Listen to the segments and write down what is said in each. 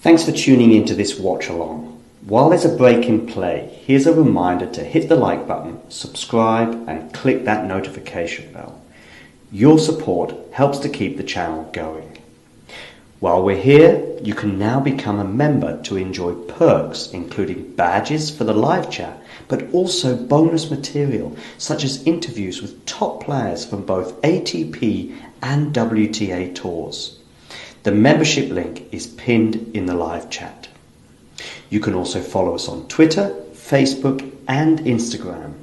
Thanks for tuning into this watch along. While there's a break in play, here's a reminder to hit the like button, subscribe and click that notification bell. Your support helps to keep the channel going. While we're here, you can now become a member to enjoy perks including badges for the live chat, but also bonus material such as interviews with top players from both ATP and WTA tours. The membership link is pinned in the live chat. You can also follow us on Twitter, Facebook and Instagram.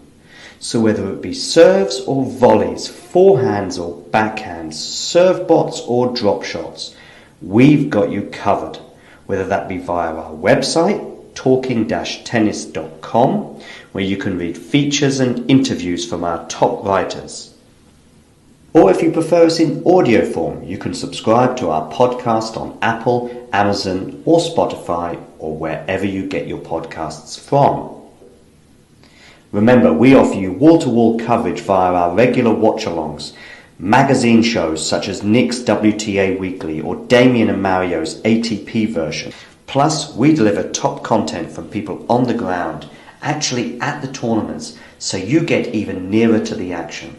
So whether it be serves or volleys, forehands or backhands, serve bots or drop shots, we've got you covered, whether that be via our website, talking-tennis.com, where you can read features and interviews from our top writers. Or if you prefer us in audio form, you can subscribe to our podcast on Apple, Amazon or Spotify or wherever you get your podcasts from. Remember, we offer you wall-to-wall coverage via our regular watch-alongs, magazine shows such as Nick's WTA Weekly or Damien and Mario's ATP version. Plus, we deliver top content from people on the ground, actually at the tournaments, so you get even nearer to the action.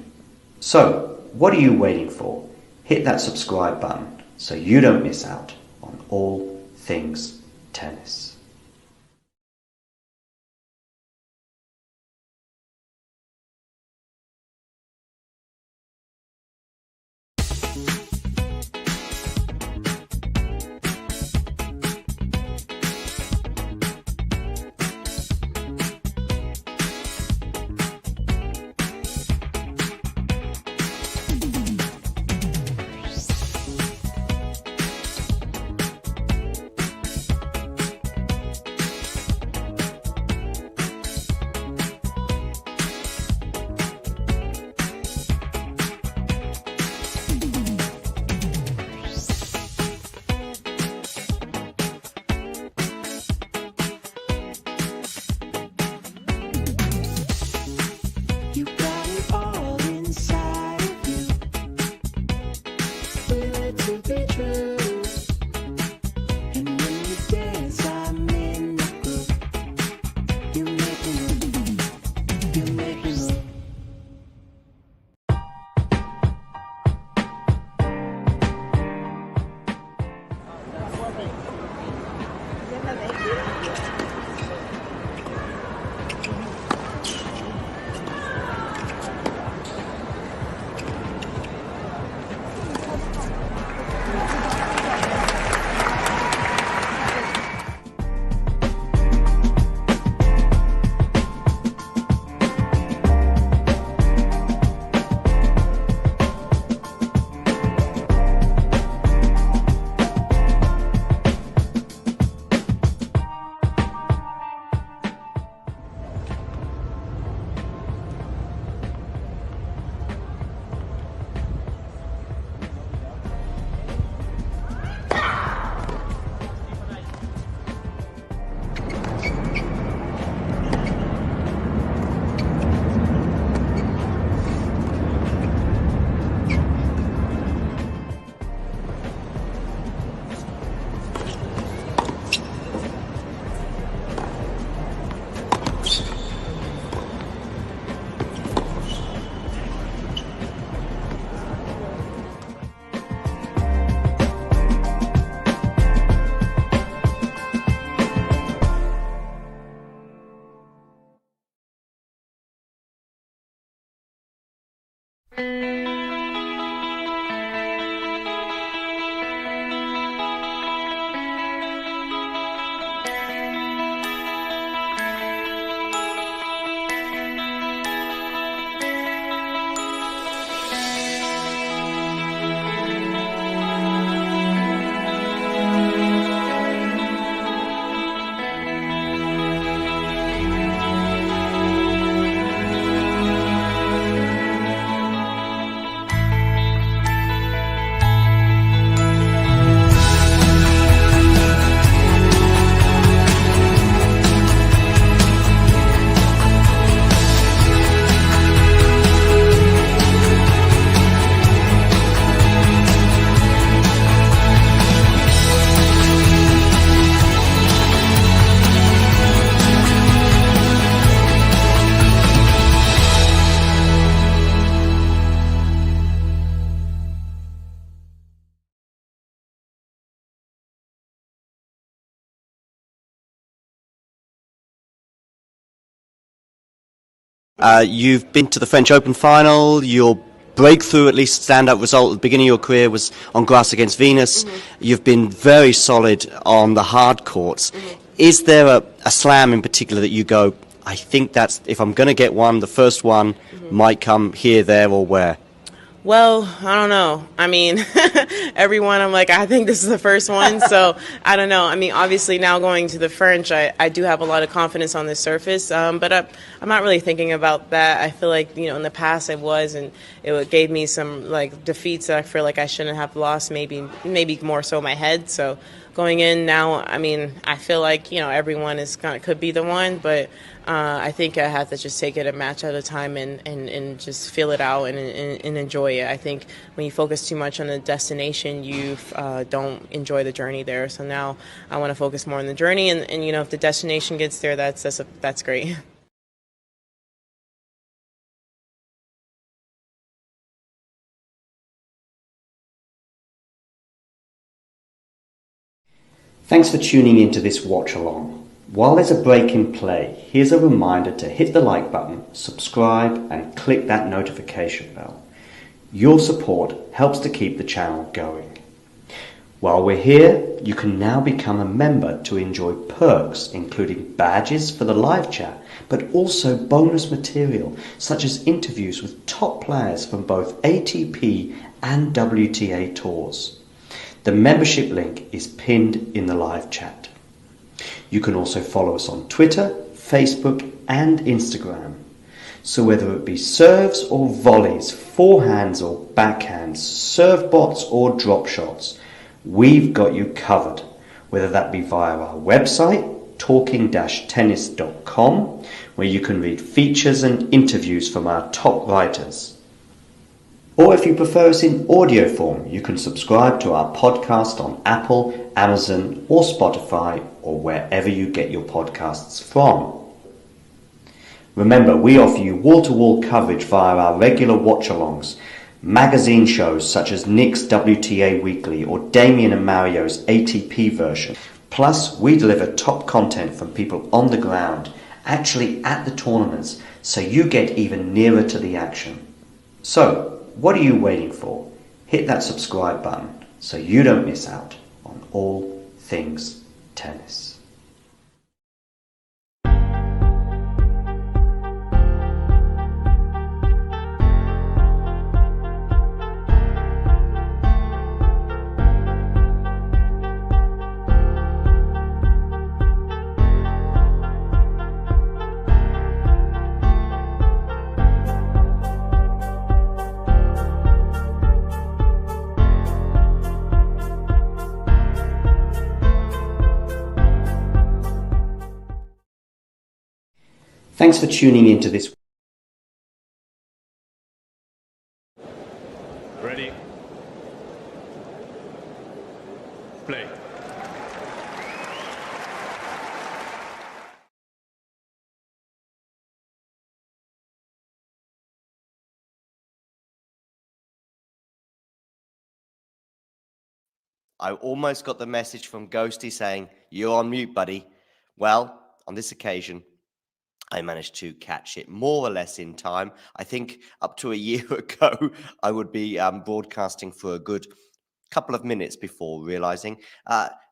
So, what are you waiting for? Hit that subscribe button so you don't miss out on all things tennis. You've been to the French Open final. Your breakthrough, at least standout result at the beginning of your career, was on grass against Venus. You've been very solid on the hard courts. Is there a slam in particular that you go, I think that's, if I'm going to get one, the first one might come here, there, or where? Well, I don't know. I mean, everyone, I'm like, I think this is the first one. So I don't know. I mean, obviously now going to the French, I do have a lot of confidence on the surface. But I'm not really thinking about that. I feel like, in the past I was, and it gave me some like defeats that I feel like I shouldn't have lost, maybe more so my head. So going in now, I mean, I feel like, everyone could be the one, but I think I have to just take it a match at a time and just feel it out and enjoy it. I think when you focus too much on the destination, you don't enjoy the journey there. So now I want to focus more on the journey, and if the destination gets there, that's great. Thanks for tuning into this watch along. While there's a break in play, here's a reminder to hit the like button, subscribe, and click that notification bell. Your support helps to keep the channel going. While we're here, you can now become a member to enjoy perks, including badges for the live chat, but also bonus material such as interviews with top players from both ATP and WTA tours. The membership link is pinned in the live chat. You can also follow us on Twitter, Facebook and Instagram. So whether it be serves or volleys, forehands or backhands, serve bots or drop shots, we've got you covered. Whether that be via our website, talking-tennis.com, where you can read features and interviews from our top writers. Or if you prefer us in audio form, you can subscribe to our podcast on Apple, Amazon or Spotify or wherever you get your podcasts from. Remember, we offer you wall-to-wall coverage via our regular watch-alongs, magazine shows such as Nick's WTA Weekly or Damien and Mario's ATP version. Plus, we deliver top content from people on the ground, actually at the tournaments, so you get even nearer to the action. So, what are you waiting for? Hit that subscribe button so you don't miss out on all things tennis. Thanks for tuning into this. Ready? Play. I almost got the message from Ghosty saying, "You're on mute, buddy." Well, on this occasion, I managed to catch it more or less in time. I think up to a year ago, I would be broadcasting for a good couple of minutes before realizing.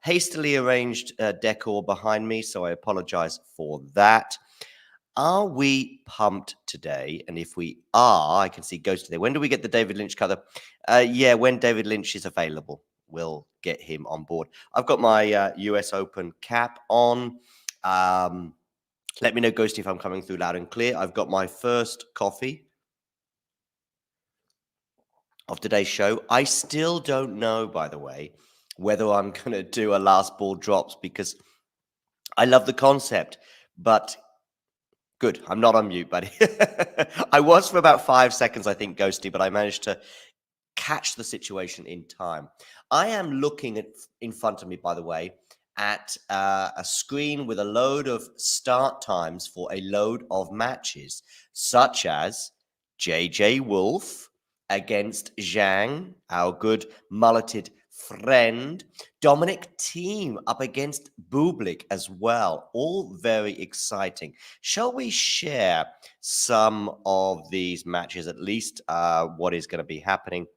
Hastily arranged decor behind me, so I apologize for that. Are we pumped today? And if we are, I can see Ghost there. When do we get the David Lynch cover? Yeah, when David Lynch is available, we'll get him on board. I've got my US Open cap on. Let me know, Ghosty, if I'm coming through loud and clear. I've got my first coffee of today's show. I still don't know, by the way, whether I'm going to do a last ball drops because I love the concept, but good. I'm not on mute, buddy. I was for about 5 seconds, I think, Ghosty, but I managed to catch the situation in time. I am looking at in front of me, by the way, at a screen with a load of start times for a load of matches, such as JJ Wolf against Zhang, our good mulleted friend. Bublik-Thiem up against Bublik as well. All very exciting. Shall we share some of these matches, at least what is going to be happening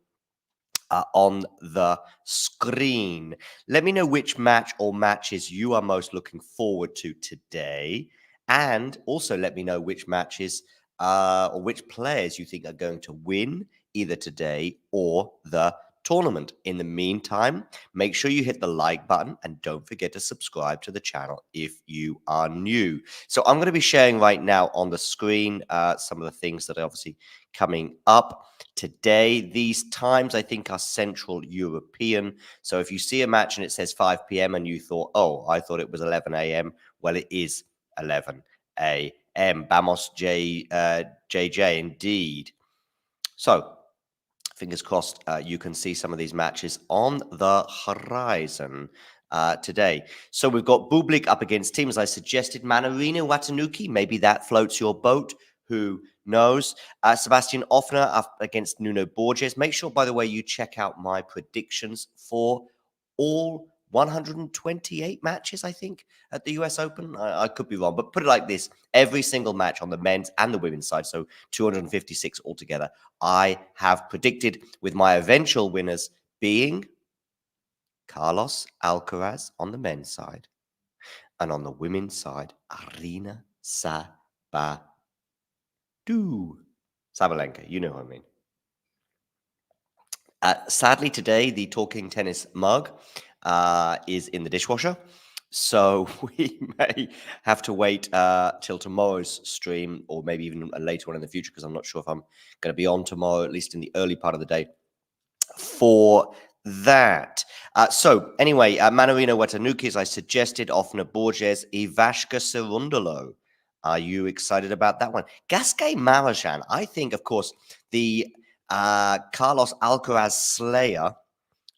on the screen? Let me know which match or matches you are most looking forward to today. And also let me know which matches or which players you think are going to win either today or the tournament. In the meantime, make sure you hit the like button and don't forget to subscribe to the channel if you are new. So I'm going to be sharing right now on the screen some of the things that are obviously coming up today. These times I think are Central European. So if you see a match and it says 5 p.m. and you thought, oh, I thought it was 11 a.m. Well, it is 11 a.m. Vamos JJ, indeed. So fingers crossed you can see some of these matches on the horizon today. So we've got Bublik up against Thiem, as I suggested. Mannarino-Watanuki, maybe that floats your boat. Who knows? Sebastian Offner up against Nuno Borges. Make sure, by the way, you check out my predictions for all 128 matches, I think, at the US Open. I could be wrong, but put it like this. Every single match on the men's and the women's side, so 256 altogether, I have predicted, with my eventual winners being Carlos Alcaraz on the men's side, and on the women's side, Aryna Sabalenka. You know what I mean. Sadly, today, the Talking Tennis mug is in the dishwasher. So we may have to wait till tomorrow's stream, or maybe even a later one in the future, because I'm not sure if I'm going to be on tomorrow, at least in the early part of the day, for that. So anyway, Mannarino-Watanuki, as I suggested, Offner Borges, Ivashka Cerundolo. Are you excited about that one? Gasquet Marajan, I think, of course, the Carlos Alcaraz slayer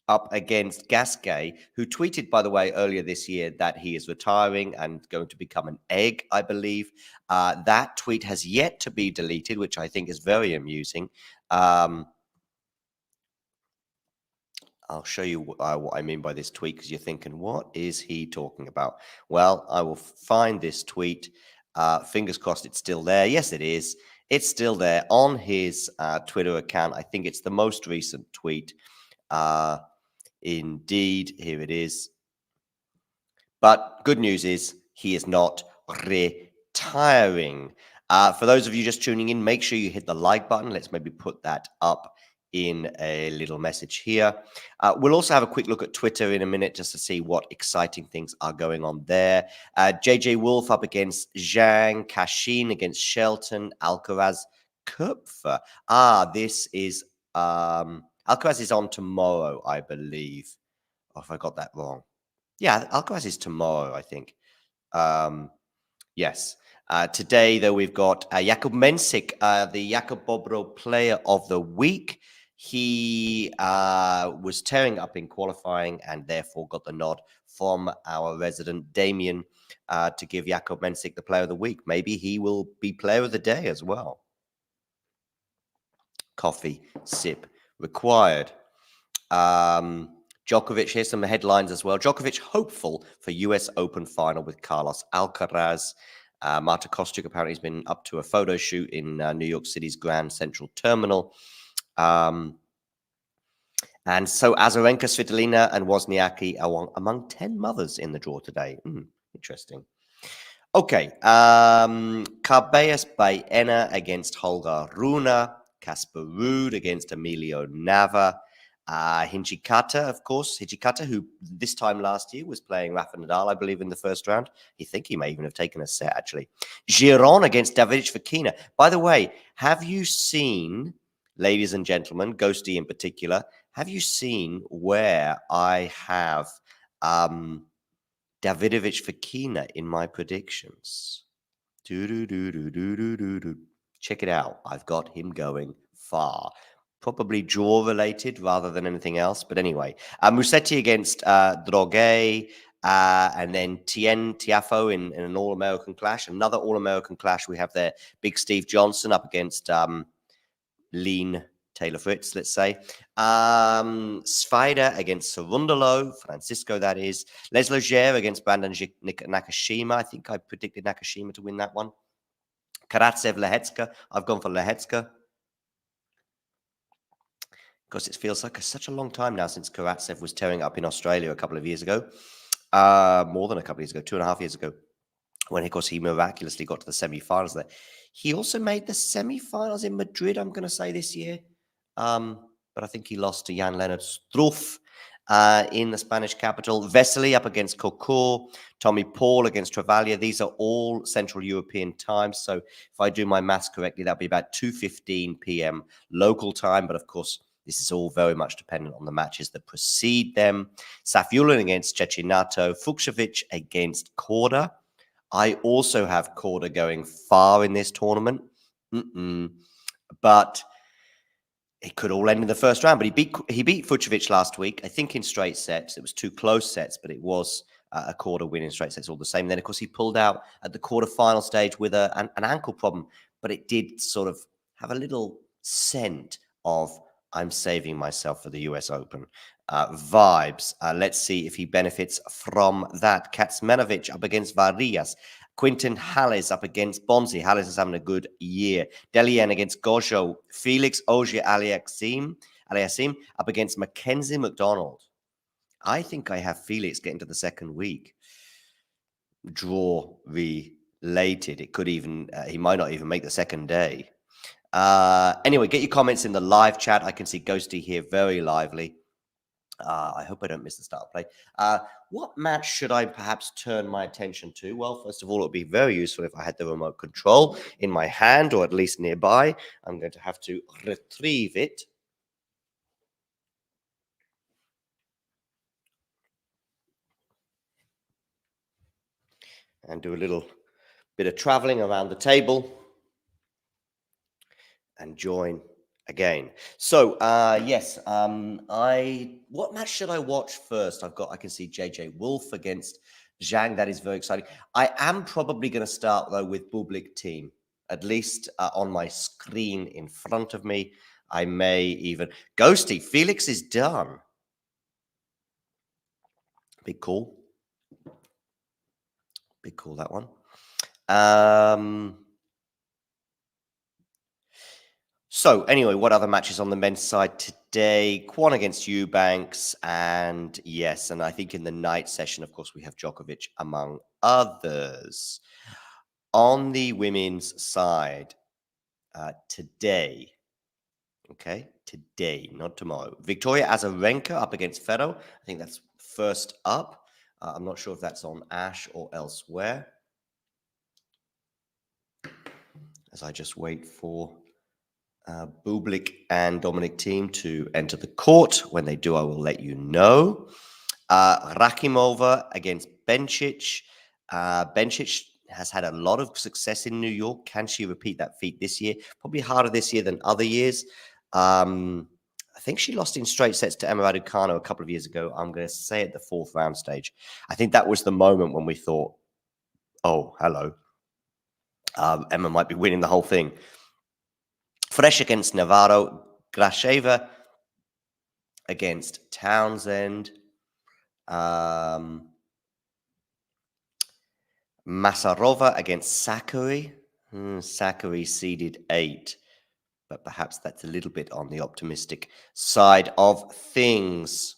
up against Gasquet, who tweeted, by the way, earlier this year that he is retiring and going to become an egg, I believe. That tweet has yet to be deleted, which I think is very amusing. I'll show you what I mean by this tweet, because you're thinking, what is he talking about? Well, I will find this tweet. Fingers crossed it's still there. Yes, it is. It's still there on his Twitter account. I think it's the most recent tweet. Indeed, here it is. But good news is he is not retiring. For those of you just tuning in, make sure you hit the like button. Let's maybe put that up in a little message here. We'll also have a quick look at Twitter in a minute just to see what exciting things are going on there. JJ Wolf up against Zhang, Kashin against Shelton, Alcaraz, Kupfer. This is Alcaraz is on tomorrow, I believe. Oh, if I got that wrong. Yeah, Alcaraz is tomorrow, I think. Yes. Today, though, we've got Jakub Mensik, the Jakub Bobro Player of the Week. He was tearing up in qualifying and therefore got the nod from our resident Damien to give Jakub Mensik the Player of the Week. Maybe he will be Player of the Day as well. Coffee sip required. Djokovic, here's some headlines as well. Djokovic hopeful for US Open final with Carlos Alcaraz. Marta Kostyuk apparently has been up to a photo shoot in New York City's Grand Central Terminal. And so Azarenka, Svitolina, and Wozniacki are among 10 mothers in the draw today. Interesting. Okay. Carballes Baena against Holger Rune. Casper Ruud against Emilio Nava. Hijikata, of course. Hijikata, who this time last year was playing Rafa Nadal, I believe, in the first round. You think he may even have taken a set, actually. Giron against Davidovich Fokina. By the way, have you seen, ladies and gentlemen, Ghosty in particular, have you seen where I have Davidovich Fokina in my predictions? Check it out. I've got him going far. Probably draw related rather than anything else. But anyway, Musetti against Droguet, and then Tiafo in an All-American clash. Another All-American clash we have there. Big Steve Johnson up against Lean Taylor Fritz, let's say. Svider against Cerundolo, Francisco, that is. Les Leger against Brandon Nakashima. I think I predicted Nakashima to win that one. Karatsev, Lehecka. I've gone for Lehecka. Because it feels like such a long time now since Karatsev was tearing up in Australia a couple of years ago. More than a couple of years ago, 2.5 years ago, when, of course, he miraculously got to the semi-finals there. He also made the semi-finals in Madrid, I'm going to say, this year. But I think he lost to Jan-Lennard Struff in the Spanish capital. Vesely up against Coco. Tommy Paul against Travaglia. These are all Central European times. So if I do my maths correctly, that'll be about 2:15 p.m. local time. But, of course, this is all very much dependent on the matches that precede them. Safiullin against Cecchinato. Fucsovics against Korda. I also have Korda going far in this tournament. But it could all end in the first round. But he beat Fucsovics last week, I think in straight sets. It was 2 close sets, but it was a Korda win in straight sets all the same. Then, of course, he pulled out at the quarterfinal stage with an ankle problem. But it did sort of have a little scent of, I'm saving myself for the US Open vibes. Let's see if he benefits from that. Kacmanovic up against Varillas. Quinton Halles up against Bonzi. Halles is having a good year. Delien against Gojo. Felix Auger-Aliassime up against Mackenzie McDonald. I think I have Felix getting to the second week. Draw related. It could even, he might not even make the second day. Anyway, get your comments in the live chat. I can see Ghosty here, very lively. I hope I don't miss the start play. What match should I perhaps turn my attention to? Well, first of all, it would be very useful if I had the remote control in my hand or at least nearby. I'm going to have to retrieve it. And do a little bit of traveling around the table and join again. So, yes, what match should I watch first? I can see JJ Wolf against Zhang. That is very exciting. I am probably going to start, though, with Bublik-Thiem, at least on my screen in front of me. I may even... Ghosty, Felix is done. Big call. Big call, that one. So anyway, what other matches on the men's side today? Kwon against Eubanks, and yes, and I think in the night session, of course, we have Djokovic among others. On the women's side, today, not tomorrow. Victoria Azarenka up against Ferro. I think that's first up. I'm not sure if that's on Ash or elsewhere. As I just wait for Bublik and Dominic Thiem to enter the court. When they do, I will let you know. Rakimova against Bencic. Bencic has had a lot of success in New York. Can she repeat that feat this year? Probably harder this year than other years. I think she lost in straight sets to Emma Raducanu a couple of years ago. I'm going to say at the 4th round stage. I think that was the moment when we thought, oh, hello. Emma might be winning the whole thing. Fresh against Navarro. Grasheva against Townsend. Masarova against Sakkari. Sakkari seeded 8. But perhaps that's a little bit on the optimistic side of things.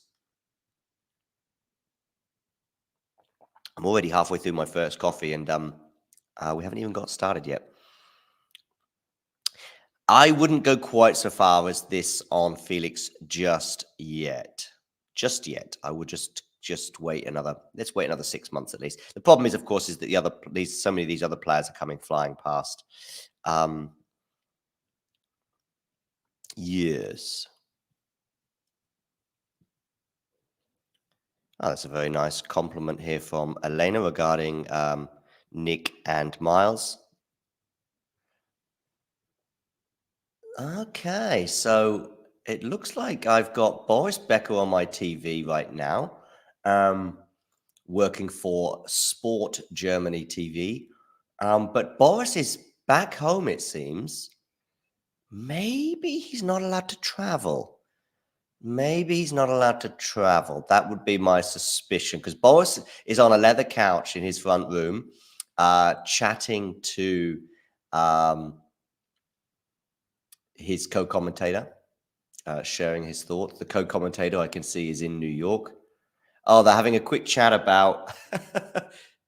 I'm already halfway through my first coffee, and we haven't even got started yet. I wouldn't go quite so far as this on Felix just yet. Just yet. I would just wait let's wait another 6 months at least. The problem is, of course, is that so many of these other players are coming flying past. Yes. Oh, that's a very nice compliment here from Elena regarding Nick and Miles. Okay, so it looks like I've got Boris Becker on my TV right now, working for Sport Germany TV. But Boris is back home, it seems. maybe he's not allowed to travel. Maybe he's not allowed to travel. That would be my suspicion, because Boris is on a leather couch in his front room, chatting to his co-commentator, sharing his thoughts. The co-commentator I can see is in New York. Oh, they're having a quick chat about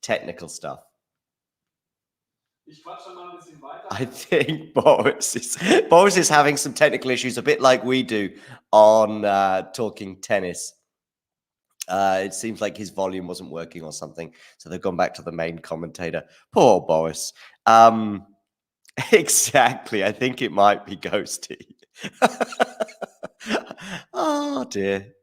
technical stuff. I think Boris is having some technical issues, a bit like we do on Talking Tennis. It seems like his volume wasn't working or something, so they've gone back to the main commentator. Poor Boris. Exactly. I think it might be Ghosty. Oh dear.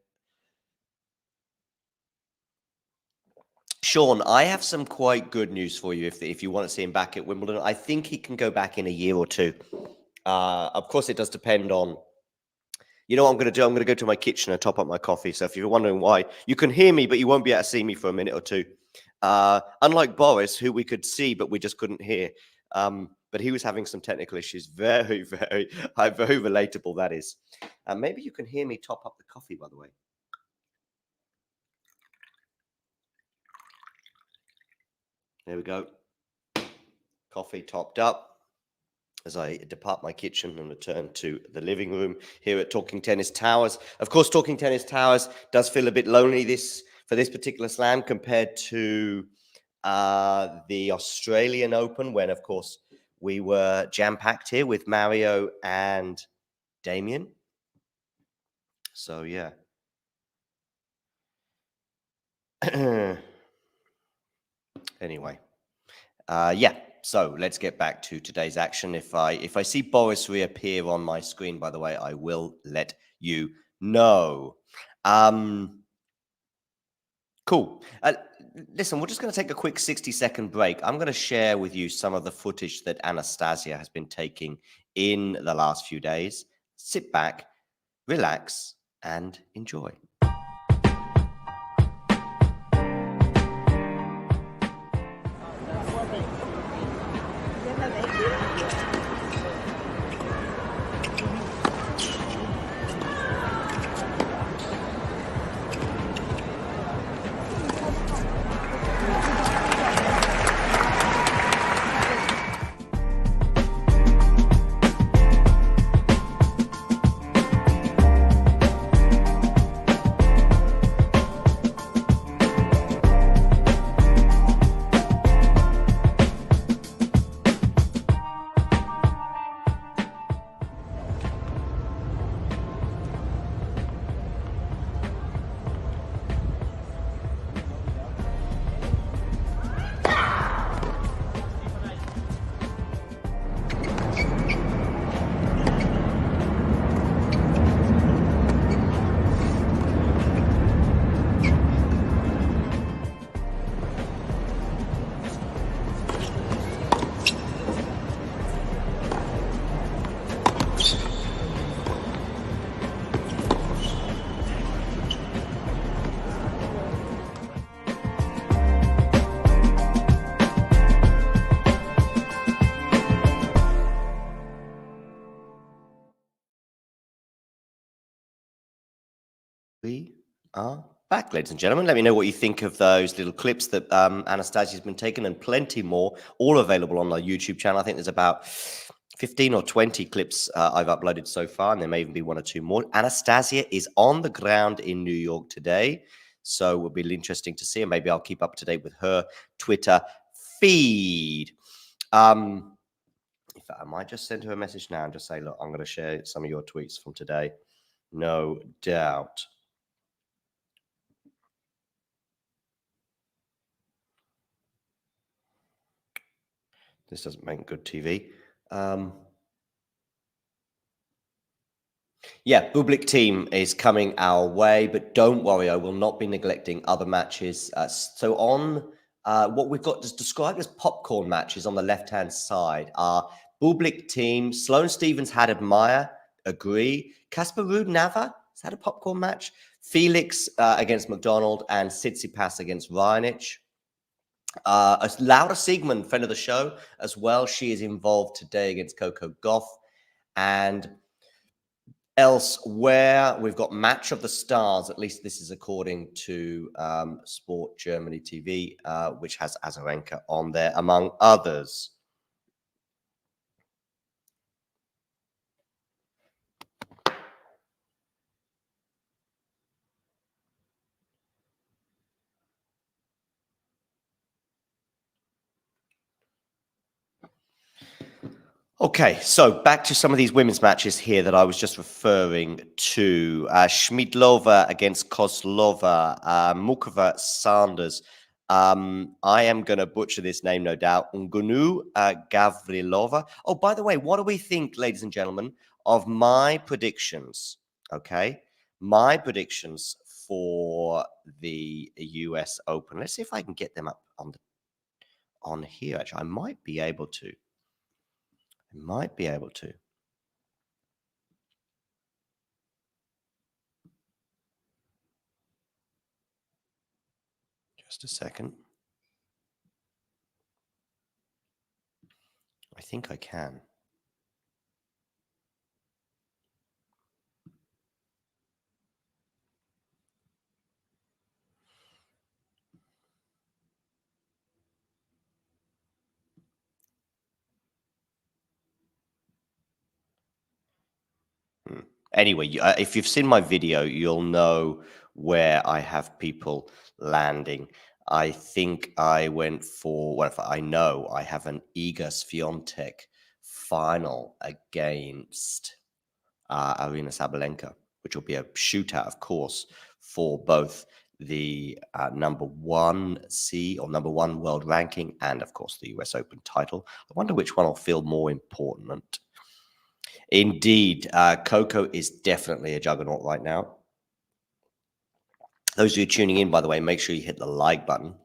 Sean, I have some quite good news for you if you want to see him back at Wimbledon. I think he can go back in a year or two. Of course, it does depend on, you know what I'm going to do? I'm going to go to my kitchen and top up my coffee. So if you're wondering why, you can hear me, but you won't be able to see me for a minute or two. Unlike Boris, who we could see, but we just couldn't hear. But he was having some technical issues. Very, very relatable, that is. Maybe you can hear me top up the coffee, by the way. There we go. Coffee topped up as I depart my kitchen and return to the living room here at Talking Tennis Towers. Of course, Talking Tennis Towers does feel a bit lonely for this particular slam compared to the Australian Open, when, of course, we were jam-packed here with Mario and Damien. So, yeah. Anyway, yeah. So let's get back to today's action. If I see Boris reappear on my screen, by the way, I will let you know. Cool. Listen, we're just going to take a quick 60-second break. I'm going to share with you some of the footage that Anastasia has been taking in the last few days. Sit back, relax, and enjoy. We are back, ladies and gentlemen. Let me know what you think of those little clips that Anastasia's been taking, and plenty more, all available on our YouTube channel. I think there's about 15 or 20 clips I've uploaded so far, and there may even be one or two more. Anastasia is on the ground in New York today, so it will be interesting to see, and maybe I'll keep up to date with her Twitter feed. In fact, I might just send her a message now and just say, look, I'm going to share some of your tweets from today. No doubt. This doesn't make good TV. Yeah, Bublik-Thiem is coming our way, but don't worry, I will not be neglecting other matches. So on what we've got described as popcorn matches on the left-hand side are Bublik-Thiem, Sloane Stephens had admire, agree. Casper Ruud Nava, is that a popcorn match? Felix against McDonald, and Tsitsipas against Raonic. Laura Siegmund, friend of the show as well. She is involved today against Coco Gauff. And elsewhere, we've got Match of the Stars. At least this is according to Sport Germany TV, which has Azarenka on there, among others. Okay, so back to some of these women's matches here that I was just referring to. Schmidlova against Kozlova, Mukova Sanders. I am going to butcher this name, no doubt. Ungunu Gavrilova. Oh, by the way, what do we think, ladies and gentlemen, of my predictions? Okay, my predictions for the US Open. Let's see if I can get them up on here. Actually, I might be able to. Just a second. I think I can. Anyway, if you've seen my video, you'll know where I have people landing. I think I went for, well, I know I have an Iga Swiatek final against Arina Sabalenka, which will be a shootout, of course, for both the number 1 number 1 world ranking and, of course, the US Open title. I wonder which one will feel more important. Indeed, Coco is definitely a juggernaut right now. Those of you tuning in, by the way, make sure you hit the like button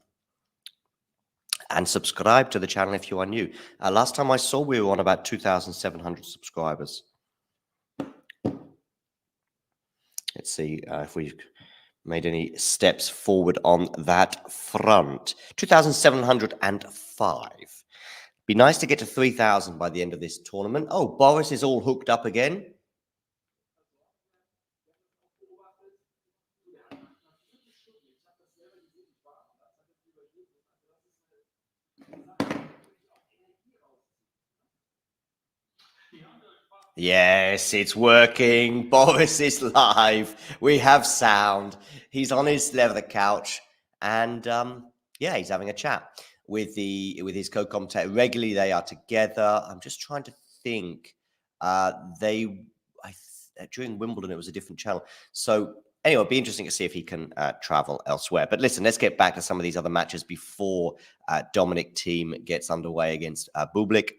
and subscribe to the channel if you are new. Last time I saw, we were on about 2,700 subscribers. Let's see if we made any steps forward on that front. 2,705. Be nice to get to 3,000 by the end of this tournament. Oh, Boris is all hooked up again. Yes, it's working. Boris is live. We have sound. He's on his leather couch, and yeah, he's having a chat with his co-commentator. Regularly, they are together. I'm just trying to think. During Wimbledon, it was a different channel. So anyway, it'll be interesting to see if he can travel elsewhere. But listen, let's get back to some of these other matches before Bublik-Thiem gets underway against Bublik.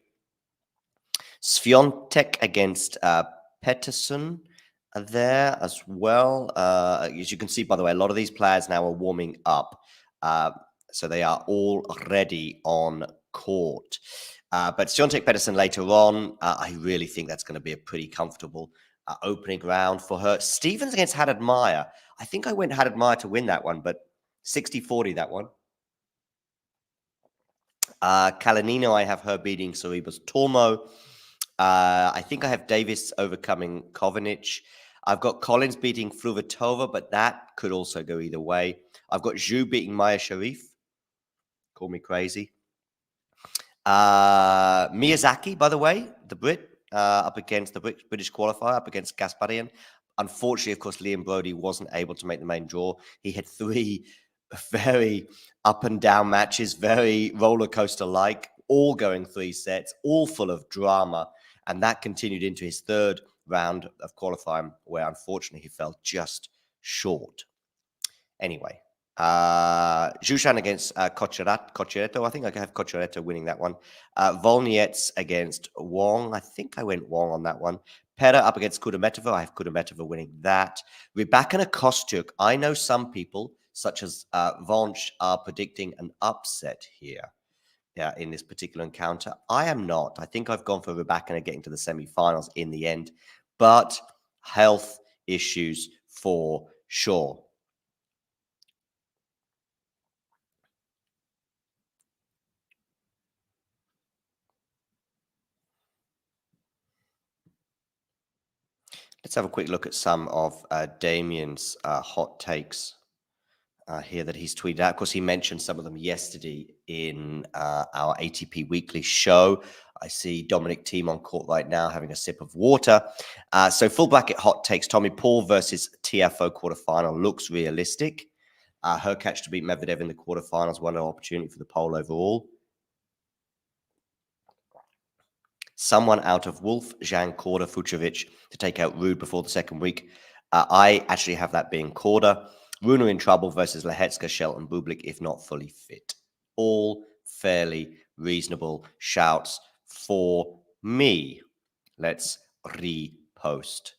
Swiatek against Peterson there as well. As you can see, by the way, a lot of these players now are warming up. So they are already on court. But Swiatek-Peterson later on, I really think that's going to be a pretty comfortable opening round for her. Stevens against Haddad Maia. I think I went Haddad Maia to win that one, but 60-40 that one. Kalinino, I have her beating Sorribes Tormo. I think I have Davis overcoming Kovanic. I've got Collins beating Fruhvirtova, but that could also go either way. I've got Zhu beating Maya Sharif. Call me crazy. Miyazaki, by the way, the Brit, up against the British qualifier, up against Gasparian. Unfortunately, of course, Liam Brody wasn't able to make the main draw. He had 3 very up and down matches, very roller coaster-like, all going 3 sets, all full of drama. And that continued into his 3rd round of qualifying, where unfortunately he fell just short. Anyway, Zhushan against Cocciaretto. I think I have Cocciaretto winning that one. Volniets against Wong. I think I went Wong on that one. Pera up against Kudermetova. I have Kudermetova winning that. Rybakina-Kostyuk. I know some people, such as Vonch, are predicting an upset here. Yeah, in this particular encounter. I am not. I think I've gone for Rybakina getting to the semi-finals in the end, but health issues for sure. Let's have a quick look at some of Damien's hot takes here that he's tweeted out. Of course, he mentioned some of them yesterday in our ATP Weekly show. I see Bublik-Thiem on court right now having a sip of water. So full bracket hot takes. Tommy Paul versus TFO quarterfinal looks realistic. Her catch to beat Medvedev in the quarterfinals, one opportunity for the pole overall. Someone out of Wolf, Zhang, Korda, Fucsovics to take out Rude before the second week. I actually have that being Korda. Runa in trouble versus Lehetska, Shelton, Bublik, if not fully fit. All fairly reasonable shouts for me. Let's repost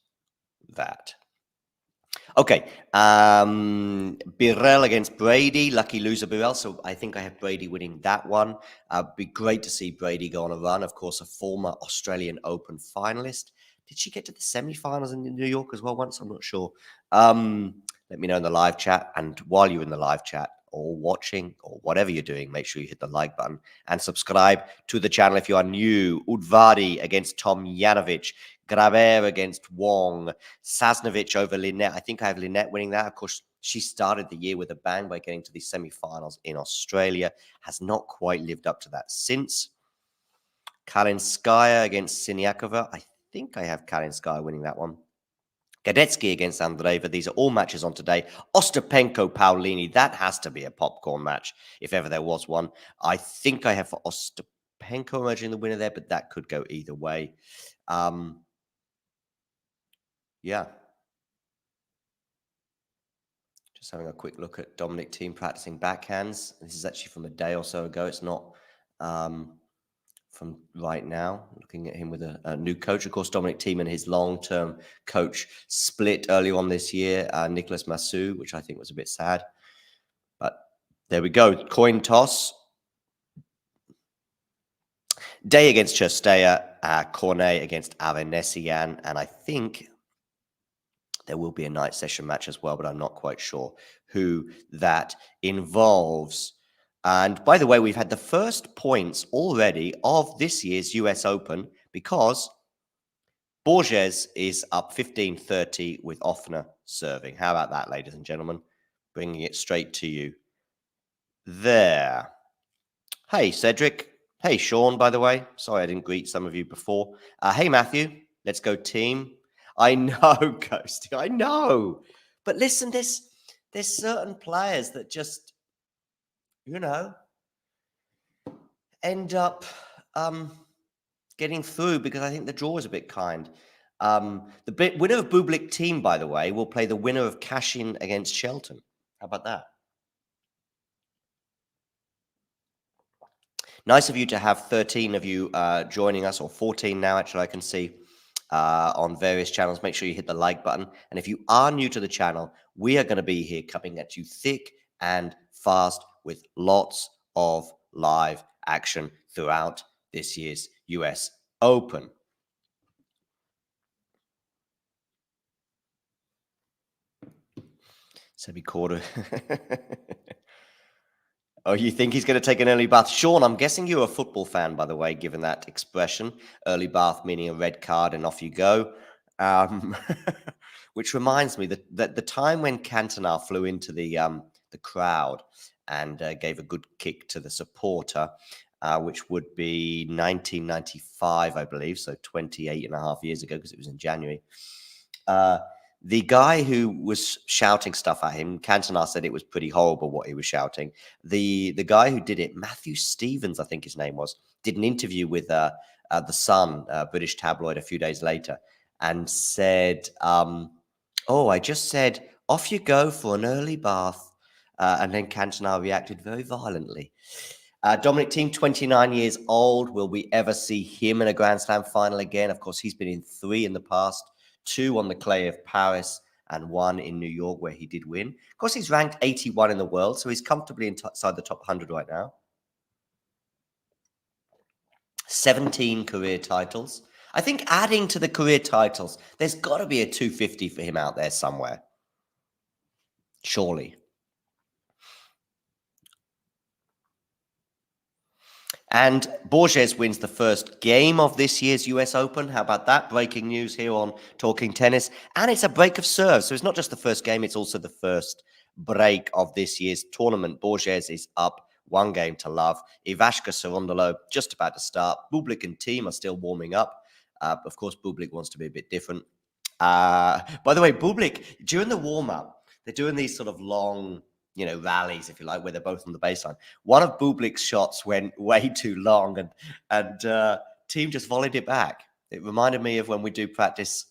that. Okay, Birrell against Brady. Lucky loser Birrell, so I think I have Brady winning that one. Be great to see Brady go on a run. Of course, a former Australian Open finalist. Did she get to the semi-finals in New York as well once? I'm not sure. Let me know in the live chat. And while you're in the live chat or watching or whatever you're doing, make sure you hit the like button and subscribe to the channel if you are new. Udvari against Tomjanovic. Grabber against Wong. Sasnovich over Linette. I think I have Linette winning that. Of course, she started the year with a bang by getting to the semi-finals in Australia. Has not quite lived up to that since. Kalinskaya against Siniakova. I think I have Kalinskaya winning that one. Gadetsky against Andreeva. These are all matches on today. Ostapenko, Paulini. That has to be a popcorn match if ever there was one. I think I have for Ostapenko emerging the winner there, but that could go either way. Yeah. Just having a quick look at Bublik-Thiem practicing backhands. This is actually from a day or so ago. It's not from right now. Looking at him with a new coach. Of course, Bublik-Thiem and his long-term coach split early on this year, Nicolas Massou, which I think was a bit sad. But there we go. Coin toss. Day against Chestea, Cornet against Avanesian, and I think there will be a night session match as well, but I'm not quite sure who that involves. And by the way, we've had the first points already of this year's US Open because Borges is up 15-30 with Offner serving. How about that, ladies and gentlemen? Bringing it straight to you there. Hey, Cedric. Hey, Sean, by the way. Sorry I didn't greet some of you before. Hey, Matthew. Let's go team. I know, Ghosty. I know. But listen, there's certain players that just, end up getting through because I think the draw is a bit kind. The winner of Bublik-Thiem, by the way, will play the winner of Cashin against Shelton. How about that? Nice of you to have 13 of you joining us, or 14 now, actually, I can see. On various channels. Make sure you hit the like button. And if you are new to the channel, we are going to be here coming at you thick and fast with lots of live action throughout this year's US Open. Sebi Korda. Oh, you think he's going to take an early bath? Sean, I'm guessing you're a football fan, by the way, given that expression. Early bath meaning a red card and off you go. Which reminds me that the time when Cantona flew into the crowd and gave a good kick to the supporter, which would be 1995, I believe, so 28 and a half years ago, because it was in January. The guy who was shouting stuff at him, Cantona said it was pretty horrible what he was shouting. The guy who did it, Matthew Stevens, I think his name was, did an interview with The Sun, British tabloid, a few days later, and said, oh, I just said, off you go for an early bath. And then Cantona reacted very violently. Bublik-Thiem, 29 years old. Will we ever see him in a Grand Slam final again? Of course, he's been in 3 in the past. 2 on the clay of Paris and 1 in New York where he did win. Of course, he's ranked 81 in the world, so he's comfortably inside the top 100 right now. 17 career titles. I think adding to the career titles, there's got to be a 250 for him out there somewhere. Surely. And Borges wins the first game of this year's US Open. How about that? Breaking news here on Talking Tennis. And it's a break of serve. So it's not just the first game, it's also the first break of this year's tournament. Borges is up 1 game to love. Ivashka Sarundalo just about to start. Bublik and Thiem are still warming up. Of course, Bublik wants to be a bit different. By the way, Bublik, during the warm-up, they're doing these sort of long, rallies, if you like, where they're both on the baseline. One of Bublik's shots went way too long, and Thiem just volleyed it back. It reminded me of when we do practice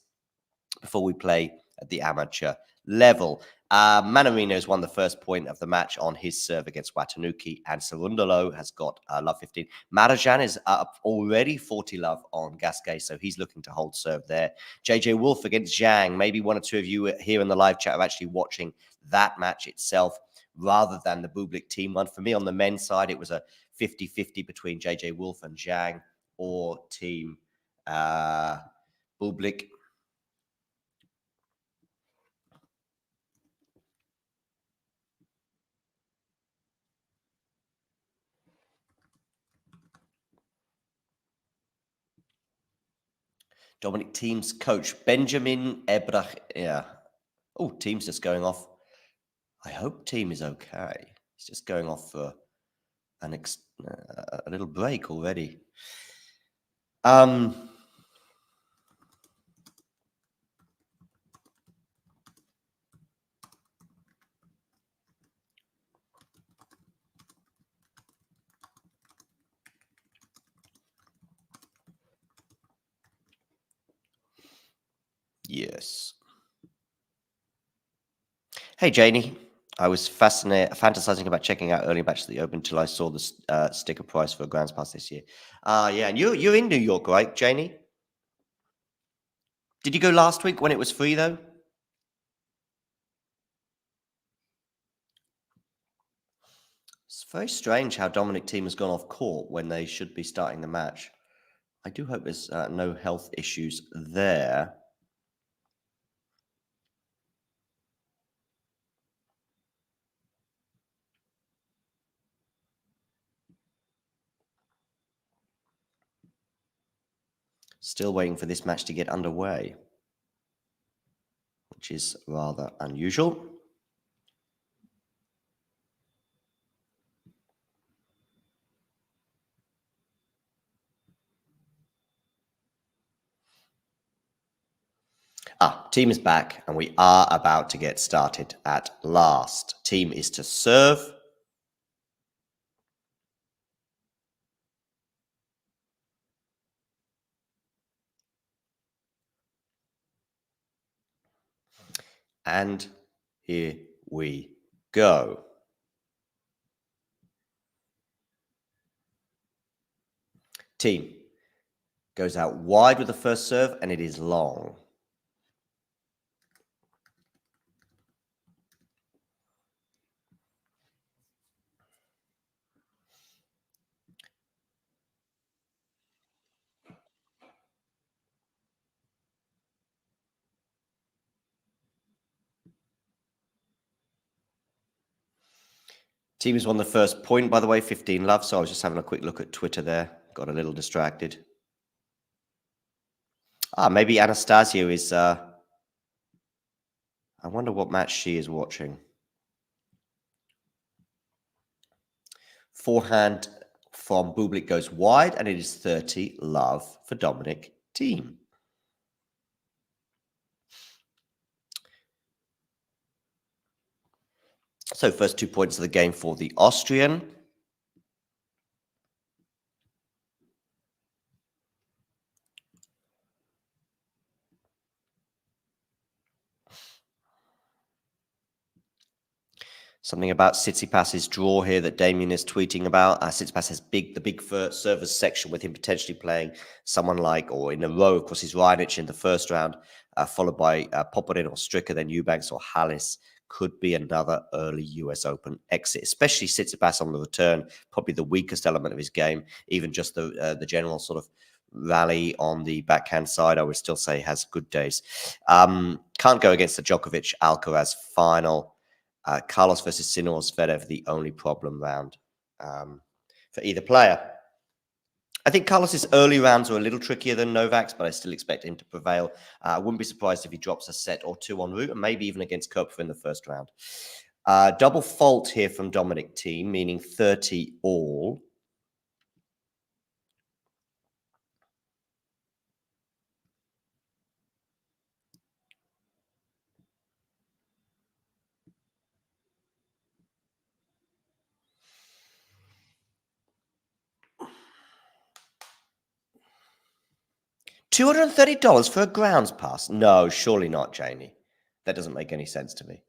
before we play at the amateur level. Mannarino's won the first point of the match on his serve against Watanuki, and Sarundalo has got love 15. Marajan is up already 40 love on Gasquet, so he's looking to hold serve there. JJ Wolf against Zhang. Maybe one or two of you here in the live chat are actually watching that match itself rather than the Bublik-Thiem one. For me, on the men's side, it was a 50-50 between JJ Wolf and Zhang or Thiem Bublik. Dominic Thiem's coach, Benjamin Ebrach. Yeah. Oh, Thiem's just going off. I hope Thiem is okay. He's just going off for a little break already. Yes. Hey, Janie. I was fantasizing about checking out early matches of the Open until I saw the sticker price for a Grand Pass this year. Yeah, and you're in New York, right, Janie? Did you go last week when it was free, though? It's very strange how Dominic Thiem has gone off court when they should be starting the match. I do hope there's no health issues there. Still waiting for this match to get underway, which is rather unusual. Thiem is back, and we are about to get started at last. Thiem is to serve. And here we go. Thiem goes out wide with the first serve, and it is long. Thiem has won the first point, by the way, 15 love. So I was just having a quick look at Twitter there. Got a little distracted. Maybe Anastasia is... I wonder what match she is watching. Forehand from Bublik goes wide, and it is 30 love for Dominic Thiem. So first 2 points of the game for the Austrian. Something about Tsitsipas' draw here that Damien is tweeting about. Tsitsipas has the big servers section with him potentially playing someone like, or in a row, of course, he's Raonic in the first round, followed by Popperin or Stricker, then Eubanks or Hallis. Could be another early US Open exit, especially Tsitsipas on the return, probably the weakest element of his game. Even just the general sort of rally on the backhand side, I would still say has good days. Can't go against the Djokovic-Alcaraz final. Carlos versus Sinner or Zverev, the only problem round for either player. I think Carlos's early rounds are a little trickier than Novak's, but I still expect him to prevail. I wouldn't be surprised if he drops a set or two en route, and maybe even against Kopfer in the first round. Double fault here from Bublik-Thiem, meaning 30 all. $230 for a grounds pass? No, surely not, Jamie. That doesn't make any sense to me.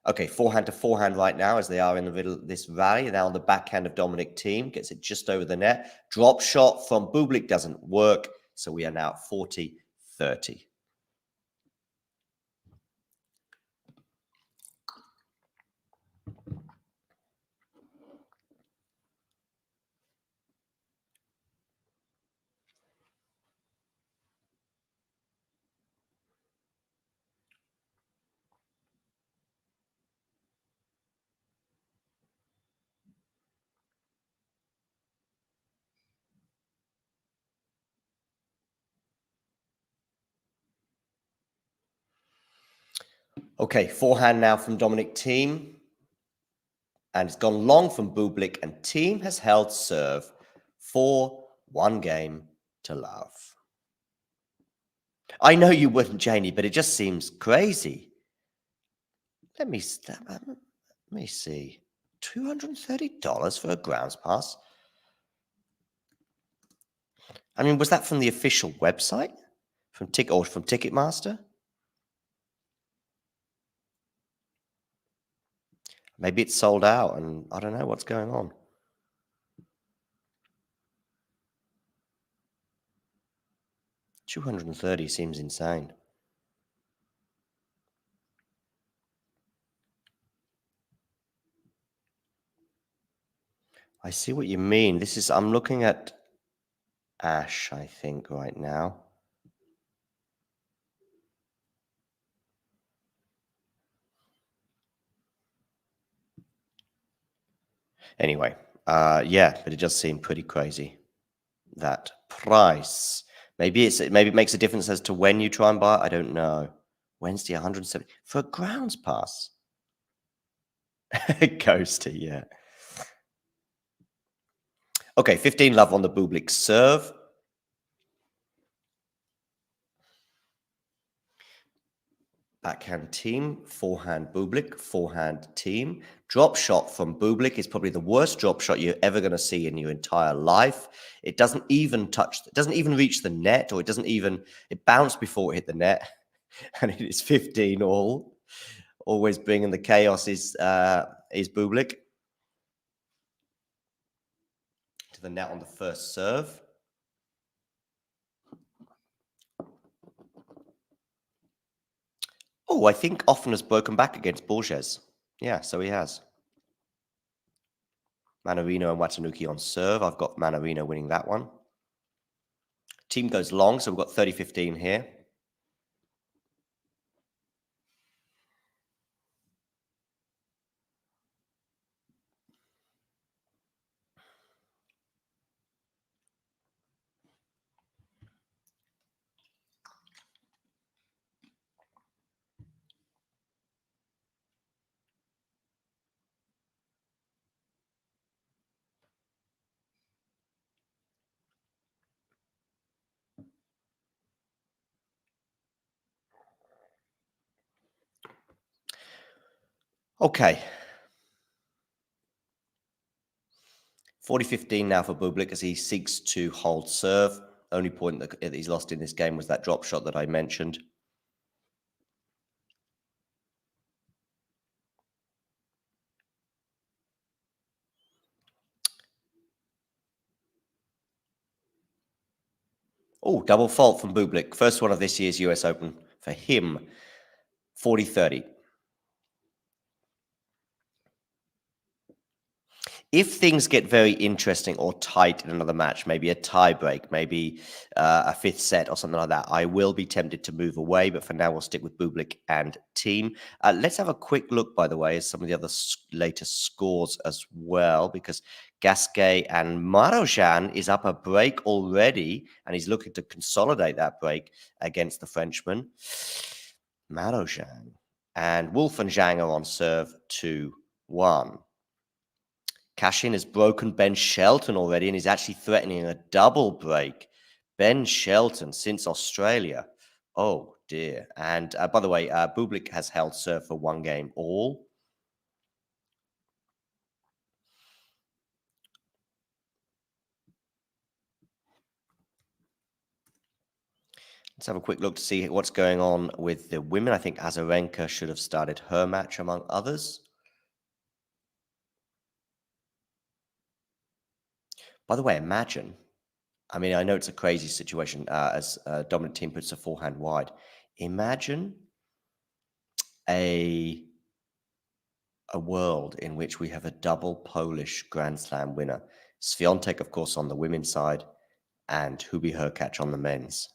Okay, forehand to forehand right now as they are in the middle of this rally. Now on the backhand of Bublik-Thiem, gets it just over the net. Drop shot from Bublik doesn't work, so we are now at 40-30. Okay, forehand now from Bublik-Thiem. And it's gone long from Bublik, and Thiem has held serve for 1 game to love. I know you wouldn't, Janie, but it just seems crazy. Let me see. $230 for a grounds pass? I mean, was that from the official website? From Ticketmaster? Maybe it's sold out and I don't know what's going on. $230 seems insane. I see what you mean. I'm looking at Ash, I think, right now. Anyway, yeah, but it does seem pretty crazy, that price. Maybe it makes a difference as to when you try and buy it. I don't know. Wednesday, 170 for a grounds pass. Ghosty, yeah. Okay, 15 love on the Bublik serve. Backhand Thiem, forehand Bublik, forehand Thiem. Drop shot from Bublik is probably the worst drop shot you're ever going to see in your entire life. It doesn't even reach the net, or it bounced before it hit the net. And it is 15 all. Always bringing the chaos is Bublik. To the net on the first serve. Oh, I think Offen has broken back against Borges. Yeah, so he has. Manarino and Watanuki on serve. I've got Manarino winning that one. Team goes long, so we've got 30-15 here. Okay. 40-15 now for Bublik as he seeks to hold serve. Only point that he's lost in this game was that drop shot that I mentioned. Oh, double fault from Bublik. First one of this year's US Open for him. 40-30. If things get very interesting or tight in another match, maybe a tie break, maybe a fifth set or something like that, I will be tempted to move away. But for now, we'll stick with Bublik and Thiem. Let's have a quick look, by the way, at some of the other latest scores as well, because Gasquet and Marozsan is up a break already, and he's looking to consolidate that break against the Frenchman. Marozsan and Wolf and Zhang are on serve 2-1. Cashin has broken Ben Shelton already, and he's actually threatening a double break. Ben Shelton since Australia. Oh, dear. And by the way, Bublik has held serve for 1 game all. Let's have a quick look to see what's going on with the women. I think Azarenka should have started her match, among others. By the way, imagine, I mean, I know it's a crazy situation as Dominic Thiem puts a forehand wide. Imagine a world in which we have a double Polish Grand Slam winner. Swiatek, of course, on the women's side, and Hubie Hurkacz on the men's.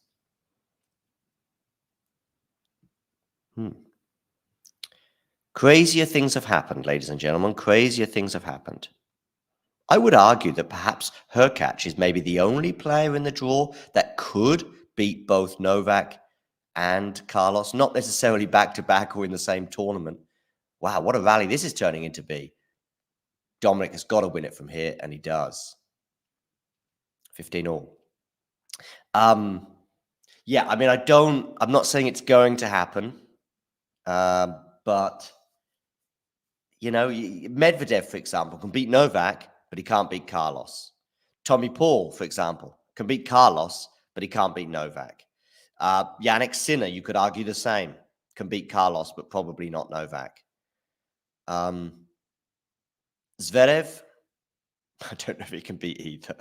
Crazier things have happened, ladies and gentlemen. Crazier things have happened. I would argue that perhaps Hurkacz is maybe the only player in the draw that could beat both Novak and Carlos, not necessarily back-to-back or in the same tournament. Wow, what a rally this is turning into be. Dominic has got to win it from here, and he does. 15-all. Yeah, I mean, I'm not saying it's going to happen, but, you know, Medvedev, for example, can beat Novak, but he can't beat Carlos. Tommy Paul, for example, can beat Carlos, but he can't beat Novak. Jannik Sinner, you could argue the same, can beat Carlos, but probably not Novak. Zverev, I don't know if he can beat either.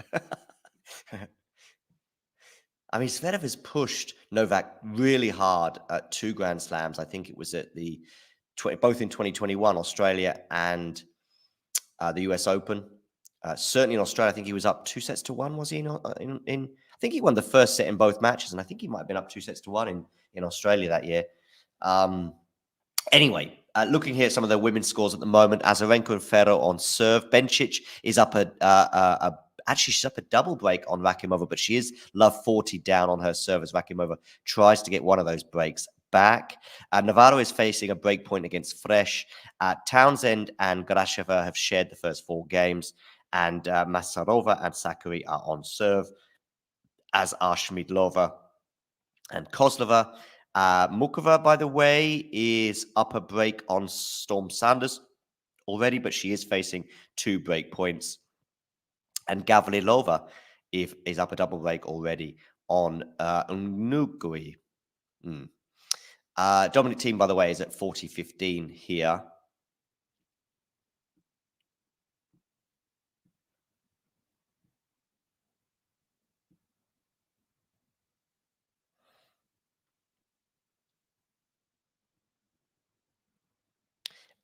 I mean, Zverev has pushed Novak really hard at 2 Grand Slams. I think it was at the both in 2021, Australia and the US Open. Certainly in Australia, I think he was up 2-1, was he? I think he won the first set in both matches, and I think he might have been up 2-1 in Australia that year. Anyway, looking here at some of the women's scores at the moment, Azarenka and Ferro on serve. Bencic is up actually, she's up a double break on Rakimova, but she is love 40 down on her serve as Rakimova tries to get one of those breaks back. Navarro is facing a break point against Fresh. Townsend and Grasheva have shared the first 4 games, and Masarova and Sakari are on serve, as are Schmidlova and Kozlova. Mukova, by the way, is up a break on Storm Sanders already, but she is facing 2 break points. And Gavrilova is up a double break already on Nugui. Dominic Thiem, by the way, is at 40-15 here.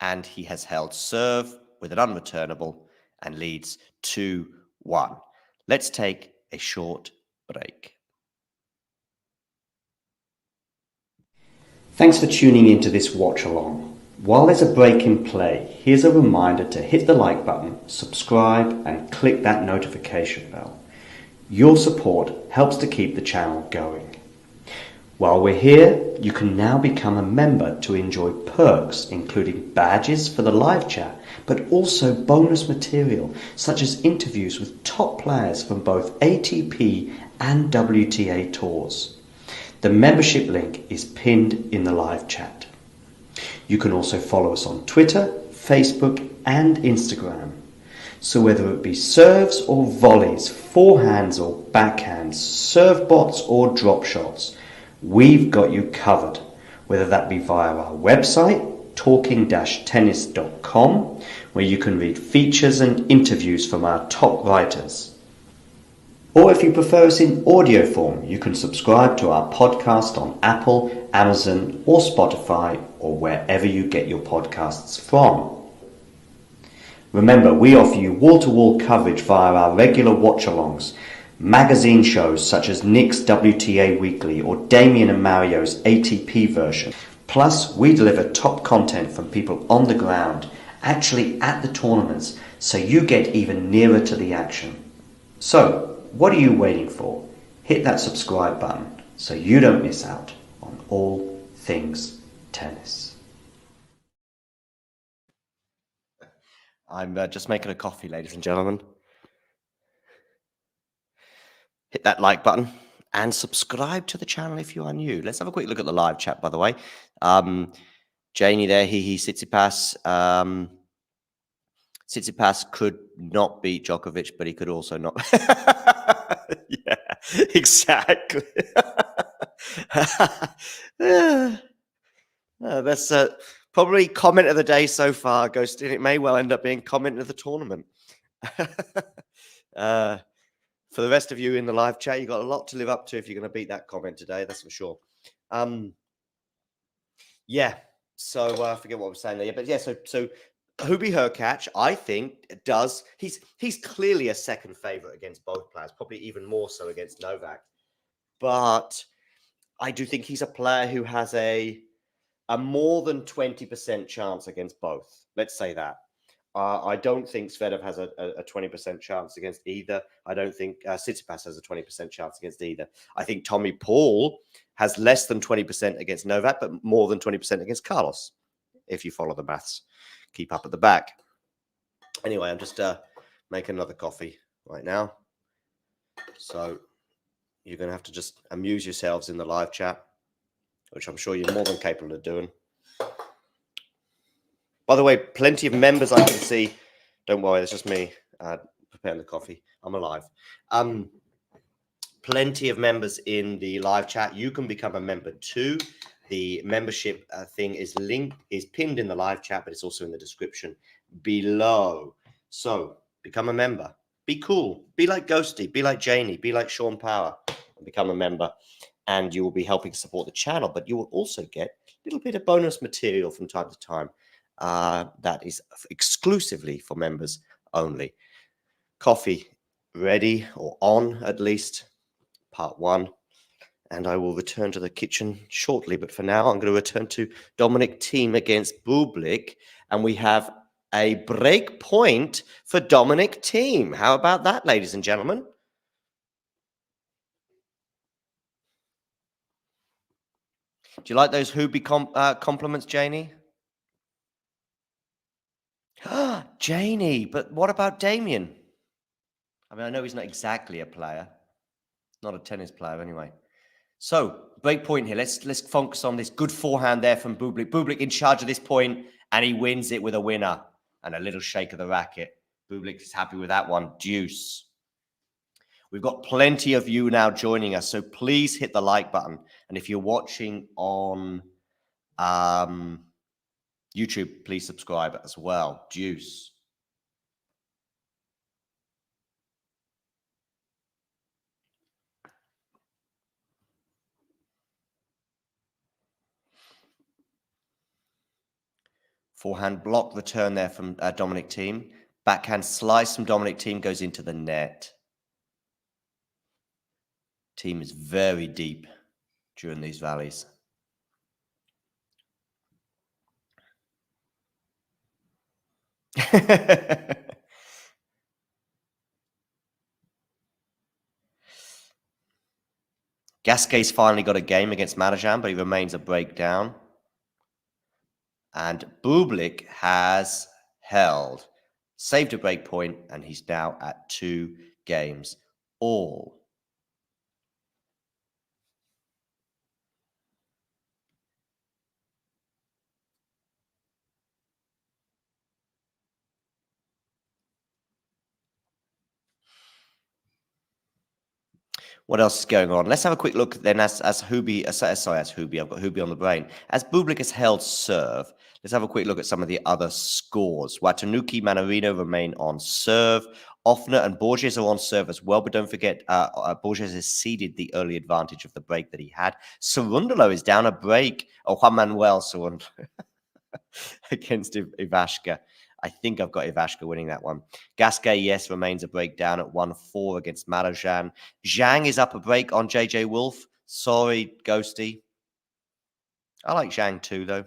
And he has held serve with an unreturnable and leads 2-1. Let's take a short break. Thanks for tuning into this watch along. While there's a break in play, here's a reminder to hit the like button, subscribe, and click that notification bell. Your support helps to keep the channel going. While we're here, you can now become a member to enjoy perks, including badges for the live chat, but also bonus material such as interviews with top players from both ATP and WTA tours. The membership link is pinned in the live chat. You can also follow us on Twitter, Facebook, and Instagram. So whether it be serves or volleys, forehands or backhands, serve bots or drop shots, we've got you covered, whether that be via our website, talking-tennis.com, where you can read features and interviews from our top writers. Or if you prefer us in audio form, you can subscribe to our podcast on Apple, Amazon, or Spotify, or wherever you get your podcasts from. Remember, we offer you wall-to-wall coverage via our regular watch-alongs, magazine shows such as Nick's WTA Weekly or Damien and Mario's ATP version. Plus, we deliver top content from people on the ground, actually at the tournaments, so you get even nearer to the action. So, what are you waiting for? Hit that subscribe button so you don't miss out on all things tennis. I'm just making a coffee, ladies and gentlemen. Hit that like button and subscribe to the channel if you are new. Let's have a quick look at the live chat, by the way. Janie there, Tsitsipas. Tsitsipas could not beat Djokovic, but he could also not. Yeah, exactly. That's probably comment of the day so far, Ghost, and it may well end up being comment of the tournament. For the rest of you in the live chat, you've got a lot to live up to if you're going to beat that comment today, that's for sure. Yeah, so I forget what I was saying there, but yeah, so Hubie Hurkacz, I think, he's clearly a second favorite against both players, probably even more so against Novak. But I do think he's a player who has a more than 20% chance against both. Let's say that. I don't think Zverev has a 20% chance against either. I don't think Tsitsipas has a 20% chance against either. I think Tommy Paul has less than 20% against Novak, but more than 20% against Carlos, if you follow the maths. Keep up at the back. Anyway, I'm just making another coffee right now. So you're going to have to just amuse yourselves in the live chat, which I'm sure you're more than capable of doing. By the way, plenty of members I can see. Don't worry, it's just me preparing the coffee. I'm alive. Plenty of members in the live chat. You can become a member too. The membership thing is pinned in the live chat, but it's also in the description below. So become a member. Be cool. Be like Ghosty. Be like Janie. Be like Sean Power. And become a member. And you will be helping support the channel, but you will also get a little bit of bonus material from time to time. That is exclusively for members only. Coffee ready, or on at least, part one. And I will return to the kitchen shortly. But for now, I'm going to return to Dominic-Thiem against Bublik. And we have a break point for Dominic-Thiem. How about that, ladies and gentlemen? Do you like those Hubie compliments, Janie? Janie, but what about Damien? I mean, I know he's not exactly a player. Not a tennis player anyway. So, break point here. Let's focus on this good forehand there from Bublik. Bublik in charge of this point, and he wins it with a winner. And a little shake of the racket. Bublik is happy with that one. Deuce. We've got plenty of you now joining us, so please hit the like button. And if you're watching on YouTube, please subscribe as well. Deuce. Forehand block return there from Dominic-Thiem. Backhand slice from Dominic-Thiem goes into the net. Thiem is very deep during these rallies. Gasquet's finally got a game against Manajan, but he remains a breakdown. And Bublik has held, saved a break point, and he's now at 2 games all. What else is going on? Let's have a quick look then as Hubie, I've got Hubie on the brain. As Bublik has held serve, let's have a quick look at some of the other scores. Watanuki, Manarino remain on serve. Offner and Borges are on serve as well, but don't forget, Borges has ceded the early advantage of the break that he had. Cerundolo is down a break. Oh, Juan Manuel Cerundolo against Ivashka. I think I've got Ivashka winning that one. Gasquet, yes, remains a breakdown at 1-4 against Marajan. Zhang is up a break on JJ Wolf. Sorry, Ghosty. I like Zhang too, though.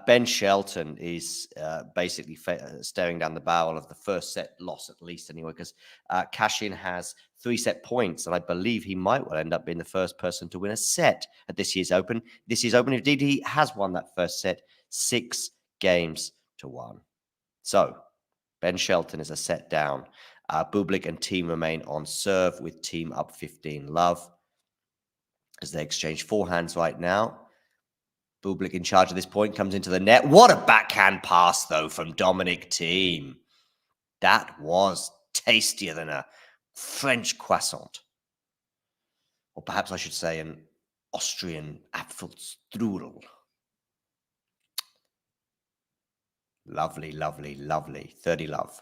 Ben Shelton is basically staring down the barrel of the first set loss, at least anyway, because Cashin has 3-set points, and I believe he might well end up being the first person to win a set at this year's Open. This year's Open, indeed, he has won that first set 6-1. So Ben Shelton is a set down. Bublik and Thiem remain on serve with Thiem up 15-love as they exchange forehands right now. Bublik in charge at this point, comes into the net. What a backhand pass, though, from Bublik-Thiem. That was tastier than a French croissant. Or perhaps I should say an Austrian Apfelstrudel. Lovely, lovely, lovely. 30-love.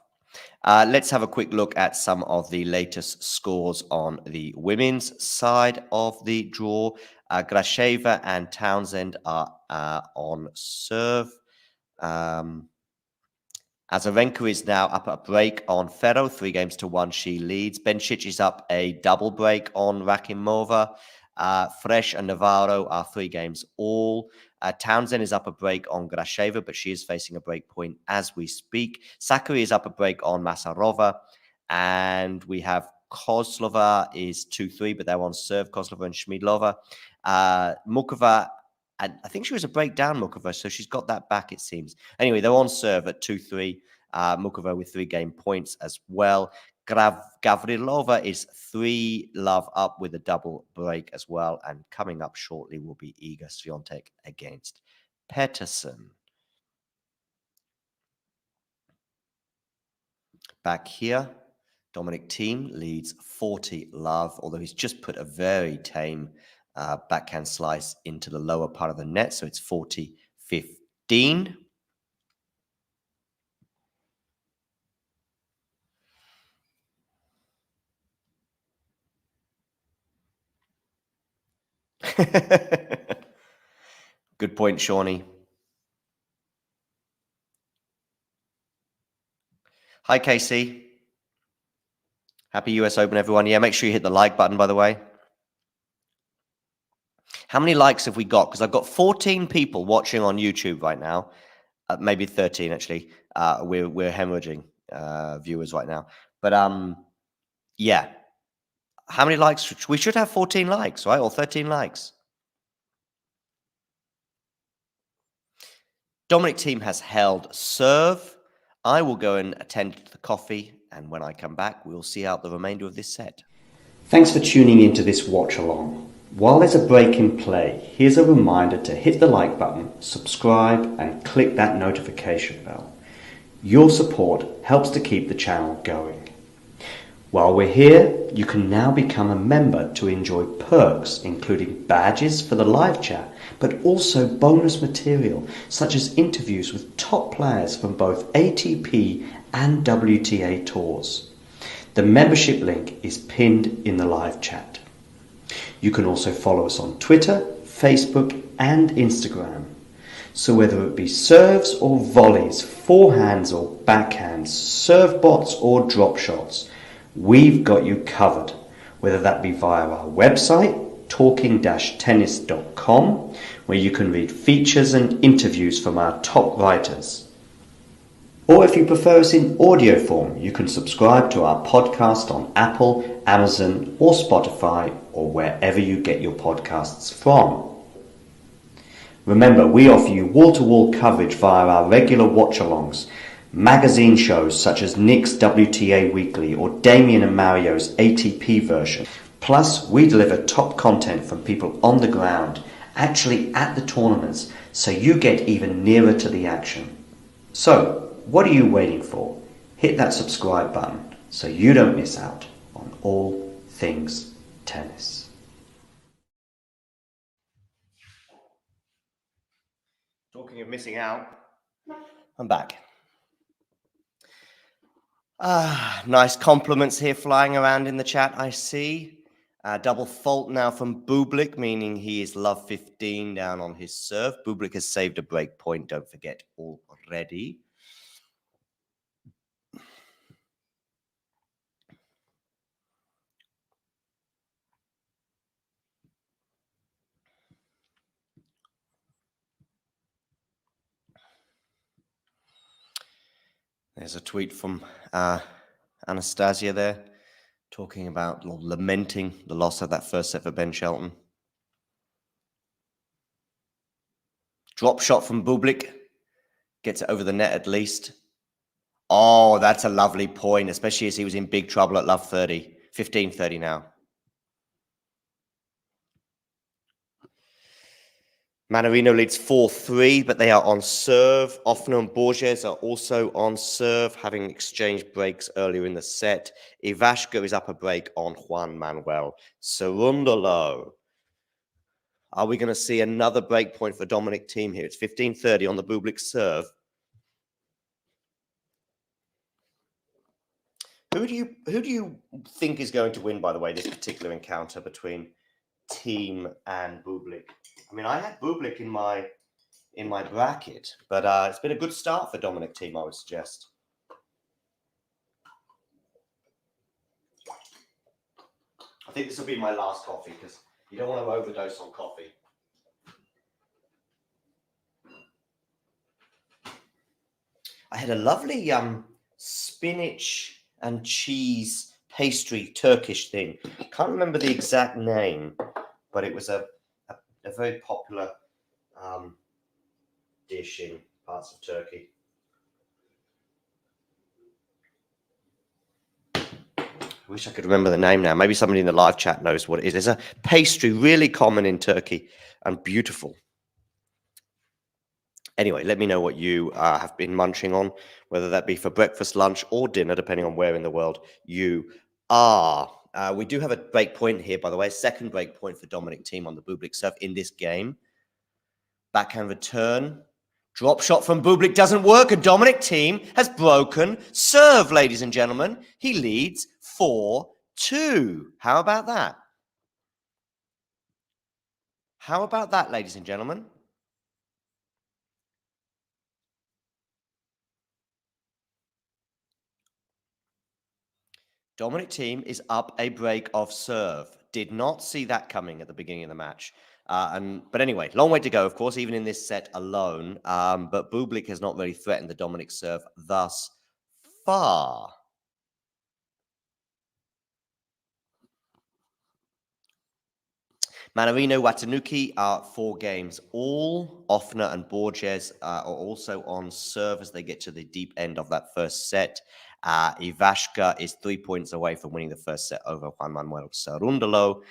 Let's have a quick look at some of the latest scores on the women's side of the draw. Grasheva and Townsend are on serve. Azarenka is now up a break on Ferro, 3-1. She leads. Bencic is up a double break on Rakimova. Fresh and Navarro are 3 games all. Townsend is up a break on Grasheva, but she is facing a break point as we speak. Sakari is up a break on Masarova. And we have Kozlova is 2-3, but they're on serve, Kozlova and Shmidlova. Mukova, and I think she was a breakdown, Mukova, so she's got that back, it seems. Anyway, they're on serve at 2-3. Mukova with 3-game points as well. Gavrilova is 3-love up with a double break as well. And coming up shortly will be Iga Swiatek against Peterson. Back here, Bublik-Thiem leads 40-love, although he's just put a very tame backhand slice into the lower part of the net. So it's 40-15. Good point, Shawnee. Hi, Casey. Happy US Open, everyone. Yeah, make sure you hit the like button, by the way. How many likes have we got? Because I've got 14 people watching on YouTube right now. Maybe 13, actually. We're hemorrhaging viewers right now. But, yeah. How many likes? We should have 14 likes, right? Or 13 likes. Bublik-Thiem has held serve. I will go and attend to the coffee, and when I come back, we'll see out the remainder of this set. Thanks for tuning into this watch along. While there's a break in play, here's a reminder to hit the like button, subscribe, and click that notification bell. Your support helps to keep the channel going. While we're here, you can now become a member to enjoy perks, including badges for the live chat, but also bonus material such as interviews with top players from both ATP and WTA tours. The membership link is pinned in the live chat. You can also follow us on Twitter, Facebook and Instagram. So whether it be serves or volleys, forehands or backhands, serve bots or drop shots, we've got you covered, whether that be via our website, talking-tennis.com, where you can read features and interviews from our top writers. Or if you prefer us in audio form, you can subscribe to our podcast on Apple, Amazon or Spotify or wherever you get your podcasts from. Remember, we offer you wall-to-wall coverage via our regular watch-alongs, magazine shows such as Nick's WTA Weekly or Damien and Mario's ATP version. Plus, we deliver top content from people on the ground, actually at the tournaments, so you get even nearer to the action. So, what are you waiting for? Hit that subscribe button so you don't miss out on all things tennis. Talking of missing out, I'm back. Nice compliments here flying around in the chat, I see. Double fault now from Bublik, meaning he is love 15 down on his serve. Bublik has saved a break point, don't forget already. There's a tweet from Anastasia there talking about or lamenting the loss of that first set for Ben Shelton. Drop shot from Bublik. Gets it over the net at least. Oh, that's a lovely point, especially as he was in big trouble at love 30. 15-30 now. Mannarino leads 4-3, but they are on serve. Offner and Borges are also on serve, having exchanged breaks earlier in the set. Ivashka is up a break on Juan Manuel Cerundolo. Are we going to see another break point for Dominic Thiem here? It's 15-30 on the Bublik serve. Who do you think is going to win, by the way, this particular encounter between Thiem and Bublik? I mean, I had Bublik in my bracket, but it's been a good start for Dominic Thiem, I would suggest. I think this will be my last coffee because you don't want to overdose on coffee. I had a lovely spinach and cheese pastry Turkish thing. Can't remember the exact name, but it was a very popular dish in parts of Turkey. I wish I could remember the name now. Maybe somebody in the live chat knows what it is. There's a pastry really common in Turkey and beautiful. Anyway, let me know what you have been munching on, whether that be for breakfast, lunch, or dinner, depending on where in the world you are. We do have a break point here, by the way, second break point for Dominic Thiem on the Bublik serve in this game. Backhand return. Drop shot from Bublik doesn't work, and Dominic Thiem has broken serve, ladies and gentlemen. He leads 4-2. How about that? How about that, ladies and gentlemen? Dominic Thiem is up a break of serve. Did not see that coming at the beginning of the match. But anyway, long way to go, of course, even in this set alone. But Bublik has not really threatened the Dominic serve thus far. Mannarino, Watanuki are 4 games all. Offner and Borges are also on serve as they get to the deep end of that first set. Ivashka is 3 points away from winning the first set over Juan Manuel Cerundolo.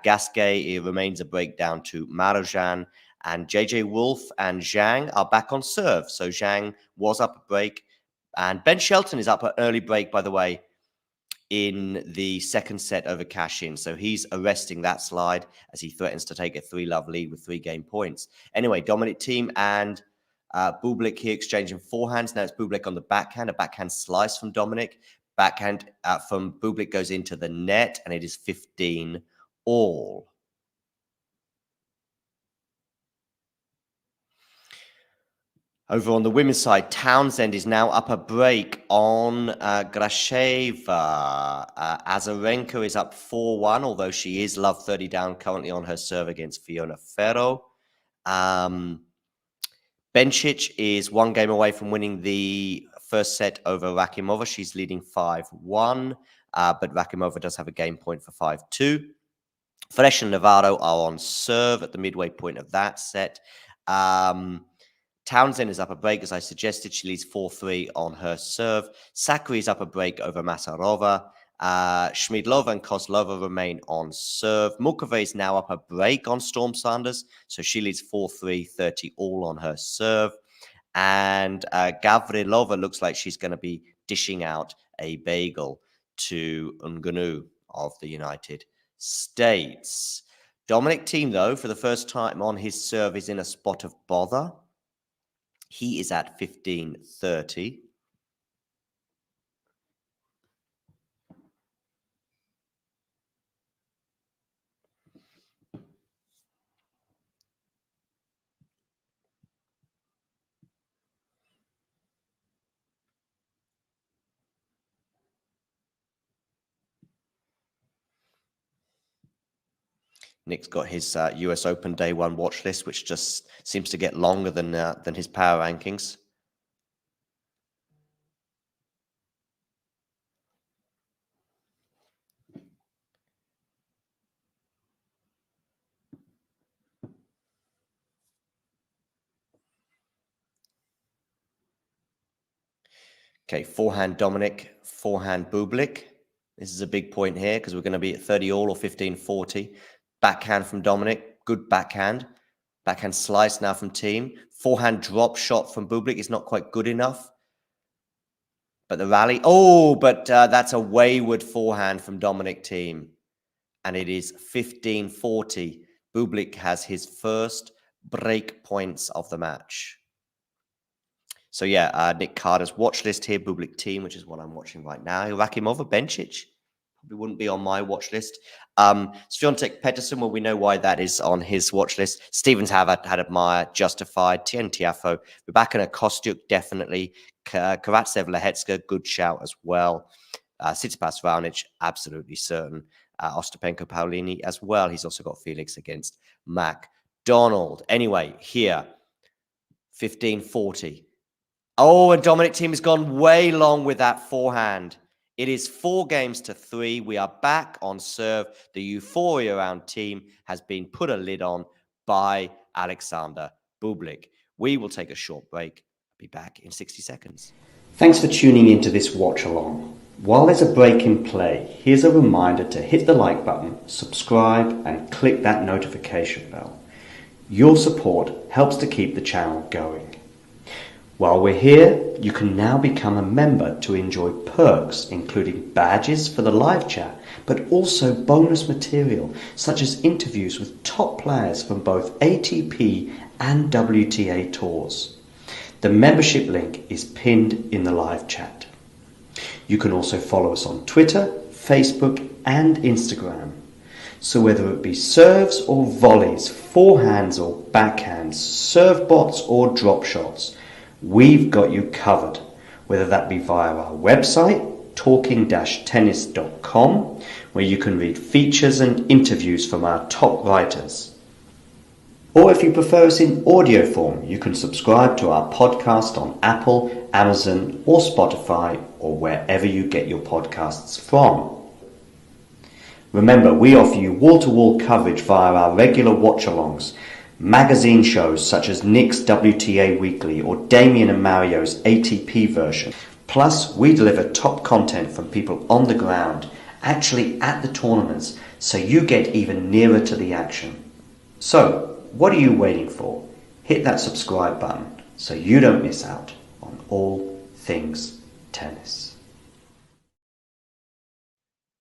Gasquet remains a breakdown to Marozsan. And JJ Wolf and Zhang are back on serve. So Zhang was up a break. And Ben Shelton is up an early break, by the way, in the second set over Cashin. So he's arresting that slide as he threatens to take a 3-love lead with 3 game points. Anyway, Dominic Thiem and Bublik here exchanging forehands. Now it's Bublik on the backhand, a backhand slice from Dominic. Backhand from Bublik goes into the net, and it is 15-all. Over on the women's side, Townsend is now up a break on Grasheva. Azarenka is up 4-1, although she is love 30 down currently on her serve against Fiona Ferro. Bencic is 1 game away from winning the first set over Rakimova. She's leading 5-1, but Rakimova does have a game point for 5-2. Fresh and Navarro are on serve at the midway point of that set. Townsend is up a break, as I suggested. She leads 4-3 on her serve. Sakari is up a break over Masarova. Schmidlova and Kozlova remain on serve. Mukova is now up a break on Storm Sanders, so she leads 4-3, 30-all on her serve. And Gavrilova looks like she's going to be dishing out a bagel to Ngannou of the United States. Dominic Thiem, though, for the first time on his serve, is in a spot of bother. He is at 15-30. Nick's got his US Open Day 1 watch list, which just seems to get longer than his power rankings. Okay, forehand Dominic, forehand Bublik. This is a big point here because we're going to be at 30 all or 15-40. Backhand from Dominic, good backhand. Backhand slice now from Thiem. Forehand drop shot from Bublik is not quite good enough. But the rally, that's a wayward forehand from Dominic Thiem. And it is 15-40. Bublik has his first break points of the match. So yeah, Nick Carter's watch list here, Bublik-Thiem, which is what I'm watching right now. Rakimov, Bencic, probably wouldn't be on my watch list. Swiatek-Peterson, well, we know why that is on his watch list. Stevens had admired, justified. Tiafo, Rybakina-Kostyuk, definitely. Karatsev-Lehecka, good shout as well. Tsitsipas-Raonic, absolutely certain. Ostapenko-Paulini as well. He's also got Felix against MacDonald. Anyway, here, 15-40. Oh, and Dominic Thiem has gone way long with that forehand. It is 4-3. We are back on serve. The euphoria around Thiem has been put a lid on by Alexander Bublik. We will take a short break. I'll be back in 60 seconds. Thanks for tuning into this watch along. While there's a break in play, here's a reminder to hit the like button, subscribe, and click that notification bell. Your support helps to keep the channel going. While we're here, you can now become a member to enjoy perks, including badges for the live chat, but also bonus material, such as interviews with top players from both ATP and WTA tours. The membership link is pinned in the live chat. You can also follow us on Twitter, Facebook, and Instagram. So whether it be serves or volleys, forehands or backhands, serve bots or drop shots, we've got you covered, whether that be via our website, talking-tennis.com, where you can read features and interviews from our top writers. Or if you prefer us in audio form, you can subscribe to our podcast on Apple, Amazon, or Spotify, or wherever you get your podcasts from. Remember, we offer you wall-to-wall coverage via our regular watch-alongs, magazine shows such as Nick's WTA Weekly or Damien and Mario's ATP version. Plus, we deliver top content from people on the ground, actually at the tournaments, so you get even nearer to the action. So, what are you waiting for? Hit that subscribe button so you don't miss out on all things tennis.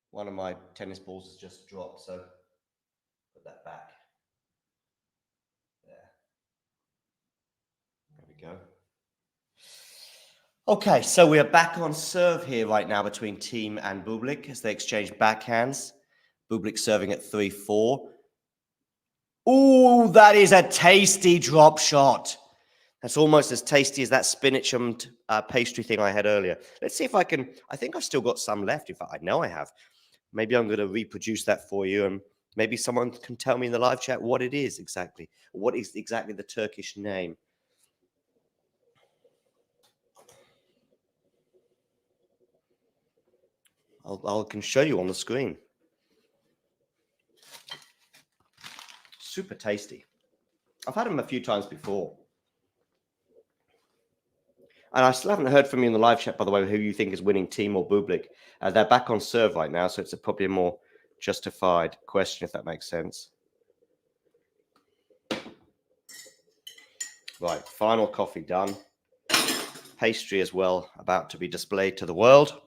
One of my tennis balls has just dropped, so put that back. There we go. Okay, so we are back on serve here right now between Thiem and Bublik as they exchange backhands. Bublik serving at 3-4. Ooh, that is a tasty drop shot. That's almost as tasty as that spinach and pastry thing I had earlier. Let's see if I can. I think I've still got some left. In fact, I know I have. Maybe I'm going to reproduce that for you, and maybe someone can tell me in the live chat what it is exactly. What is exactly the Turkish name? I can show you on the screen. Super tasty. I've had them a few times before. And I still haven't heard from you in the live chat, by the way, who you think is winning, Thiem or Bublik. They're back on serve right now, so it's probably a more justified question, if that makes sense. Right, final coffee done. Pastry as well, about to be displayed to the world.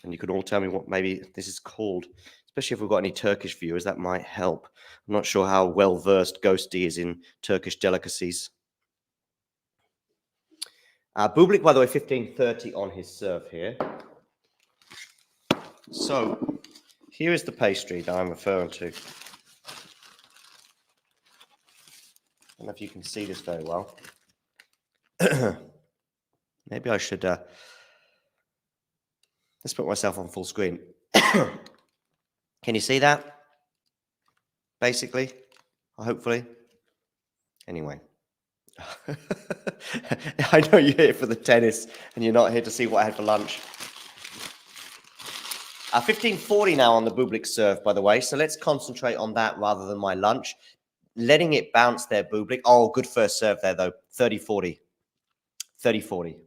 And you can all tell me what maybe this is called, especially if we've got any Turkish viewers, that might help. I'm not sure how well-versed Ghosty is in Turkish delicacies. Bublik, by the way, 15-30 on his serve here. So, here is the pastry that I'm referring to. I don't know if you can see this very well. Maybe I should... let's put myself on full screen. Can you see that? Basically, hopefully. Anyway. I know you're here for the tennis and you're not here to see what I had for lunch. 15-40 now on the Bublik serve, by the way. So let's concentrate on that rather than my lunch. Letting it bounce there, Bublik. Oh, good first serve there, though. 30-40. 30-40.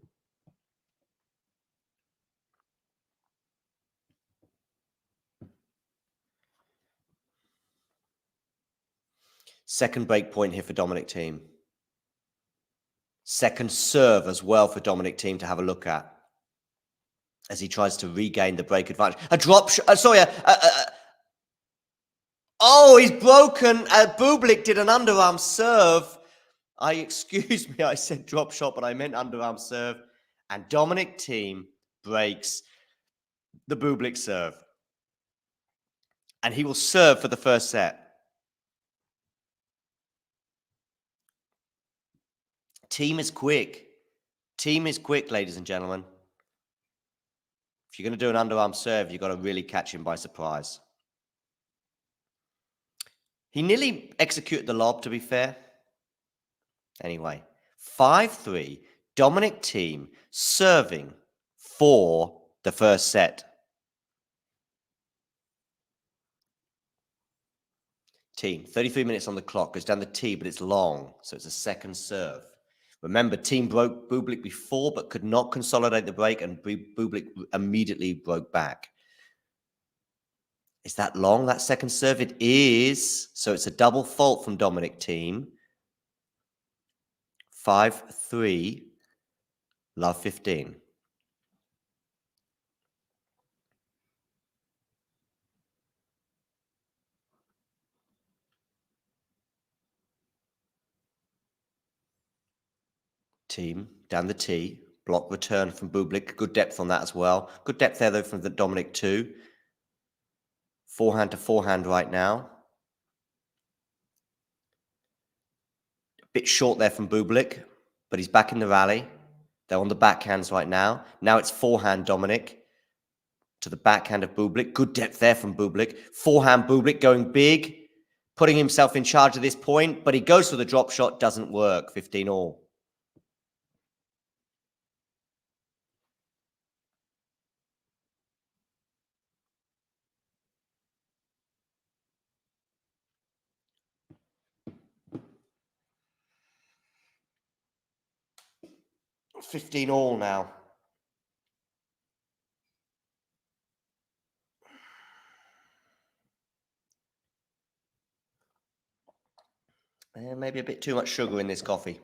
Second break point here for Dominic-Thiem. Second serve as well for Dominic-Thiem to have a look at as he tries to regain the break advantage. A drop shot. Oh, he's broken. Bublik did an underarm serve. Excuse me, I said drop shot, but I meant underarm serve. And Dominic-Thiem breaks the Bublik serve. And he will serve for the first set. Thiem is quick. Thiem is quick, ladies and gentlemen. If you're going to do an underarm serve, you've got to really catch him by surprise. He nearly executed the lob, to be fair. Anyway, 5-3. Dominic-Thiem serving for the first set. Thiem, 33 minutes on the clock. Goes down the tee, but it's long, so it's a second serve. Remember, Thiem broke Bublik before, but could not consolidate the break, and Bublik immediately broke back. Is that long, that second serve? It is. So it's a double fault from Dominic-Thiem. 5-3. Love 15. Thiem down the tee. Block return from Bublik. Good depth on that as well. Good depth there, though, from the Dominic too. Forehand to forehand right now. A bit short there from Bublik, but he's back in the rally. They're on the backhands right now. Now it's forehand Dominic to the backhand of Bublik. Good depth there from Bublik. Forehand Bublik going big, putting himself in charge at this point, but he goes for the drop shot. Doesn't work. 15 all. $15 all now. Maybe a bit too much sugar in this coffee.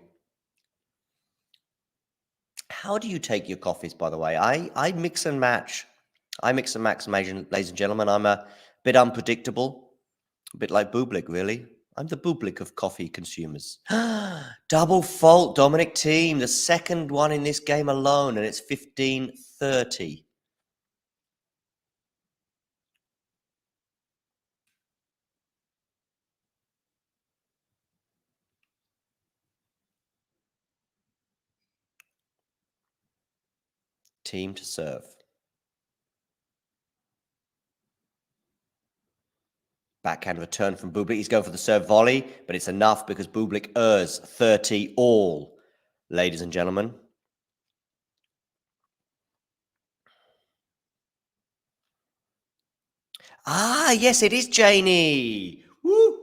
How do you take your coffees, by the way? I mix and match. I mix and match, ladies and gentlemen. I'm a bit unpredictable. A bit like Bublik, really. I'm the Bublik of coffee consumers. Double fault, Dominic-Thiem. The second one in this game alone, and it's 15-30. Thiem to serve. Backhand return from Bublik. He's going for the serve volley, but it's enough because Bublik errs 30 all, ladies and gentlemen. Ah, yes, it is Janie. Woo!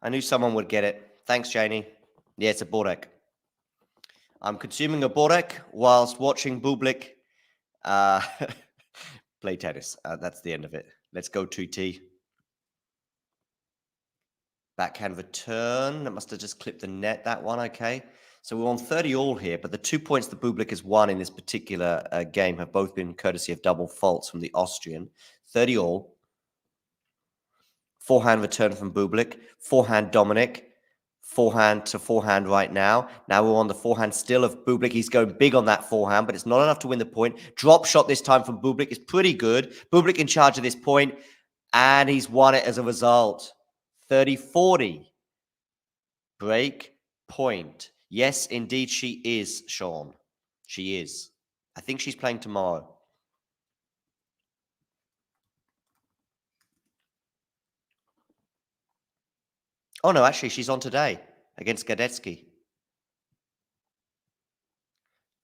I knew someone would get it. Thanks, Janie. Yeah, it's a Borek. I'm consuming a Borek whilst watching Bublik play tennis. That's the end of it. Let's go 2T. Backhand return. That must have just clipped the net, that one. Okay. So we're on 30 all here, but the 2 points that Bublik has won in this particular game have both been courtesy of double faults from the Austrian. 30 all. Forehand return from Bublik. Forehand Dominic. Forehand to forehand right now. Now we're on the forehand still of Bublik. He's going big on that forehand, but it's not enough to win the point. Drop shot this time from Bublik is pretty good. Bublik in charge of this point, and he's won it as a result. 30-40. Break point. Yes, indeed she is, Sean. She is. I think she's playing tomorrow. Oh, no, actually, she's on today against Gadetsky.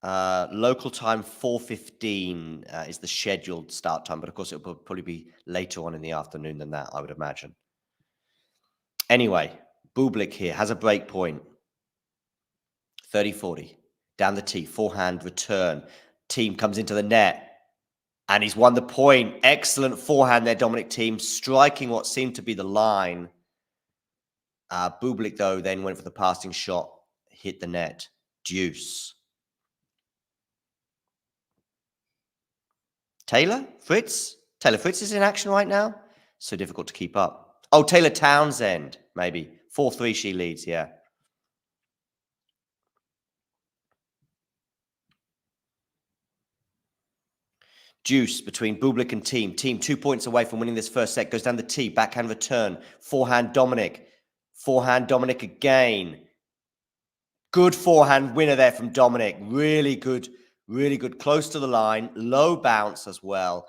Local time, 4:15 is the scheduled start time, but of course, it will probably be later on in the afternoon than that, I would imagine. Anyway, Bublik here has a break point. 30-40. Down the tee, forehand return. Thiem comes into the net, and he's won the point. Excellent forehand there, Dominic-Thiem, striking what seemed to be the line. Bublik, though, then went for the passing shot, hit the net. Deuce. Taylor Fritz? Taylor Fritz is in action right now? So difficult to keep up. Oh, Taylor Townsend, maybe. 4-3 she leads, yeah. Deuce between Bublik and Thiem. Thiem 2 points away from winning this first set. Goes down the tee. Backhand return. Forehand Dominic. Forehand Dominic again. Good forehand winner there from Dominic. Really good. Really good. Close to the line. Low bounce as well.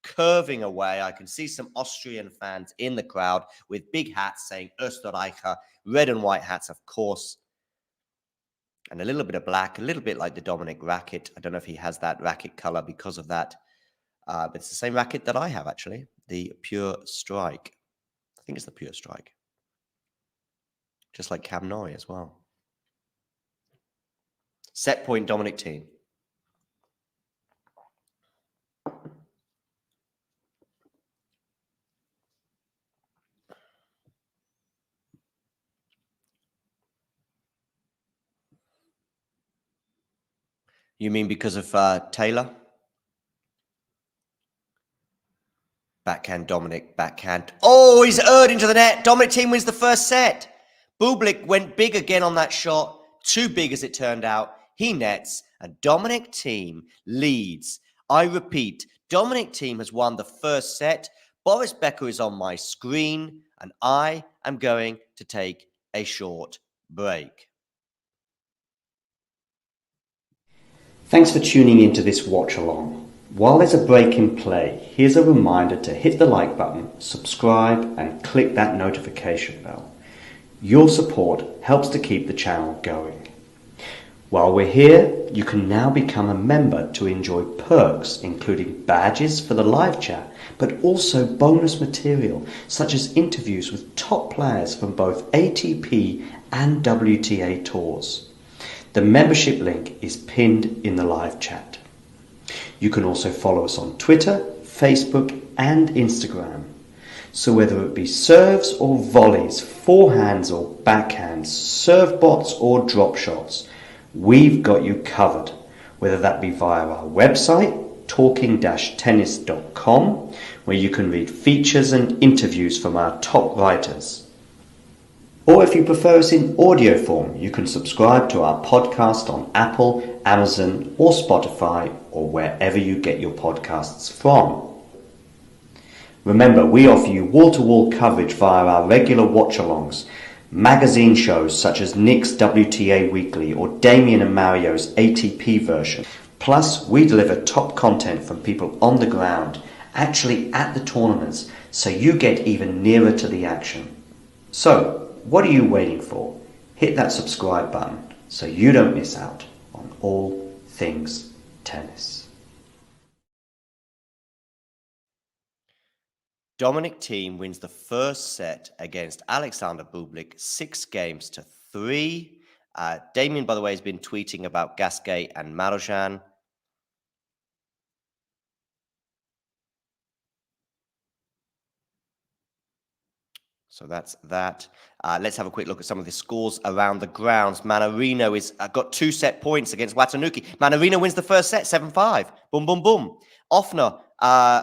Curving away. I can see some Austrian fans in the crowd with big hats saying Österreicher. Red and white hats, of course. And a little bit of black. A little bit like the Dominic racket. I don't know if he has that racket color because of that. But it's the same racket that I have, actually. The Pure Strike. I think it's the Pure Strike. Just like Cam Norrie as well. Set point, Dominic-Thiem. You mean because of Taylor? Backhand, Dominic, backhand. Oh, he's erred into the net. Dominic-Thiem wins the first set. Bublik went big again on that shot. Too big as it turned out. He nets, and Dominic-Thiem leads. I repeat, Dominic-Thiem has won the first set. Boris Becker is on my screen, and I am going to take a short break. Thanks for tuning into this watch along. While there's a break in play, here's a reminder to hit the like button, subscribe, and click that notification bell. Your support helps to keep the channel going. While we're here, you can now become a member to enjoy perks including badges for the live chat, but also bonus material such as interviews with top players from both ATP and WTA tours. The membership link is pinned in the live chat. You can also follow us on Twitter, Facebook and Instagram. So whether it be serves or volleys, forehands or backhands, serve bots or drop shots, we've got you covered. Whether that be via our website, talking-tennis.com, where you can read features and interviews from our top writers. Or if you prefer us in audio form, you can subscribe to our podcast on Apple, Amazon or Spotify or wherever you get your podcasts from. Remember, we offer you wall-to-wall coverage via our regular watch-alongs, magazine shows such as Nick's WTA Weekly or Damien and Mario's ATP version. Plus, we deliver top content from people on the ground, actually at the tournaments, so you get even nearer to the action. So, what are you waiting for? Hit that subscribe button so you don't miss out on all things tennis. Dominic-Thiem wins the first set against Alexander Bublik, 6-3. Damien, by the way, has been tweeting about Gasquet and Marozsan. So that's that. Let's have a quick look at some of the scores around the grounds. Mannarino is got 2 set points against Watanuki. Mannarino wins the first set, 7-5. Boom, boom, boom. Offner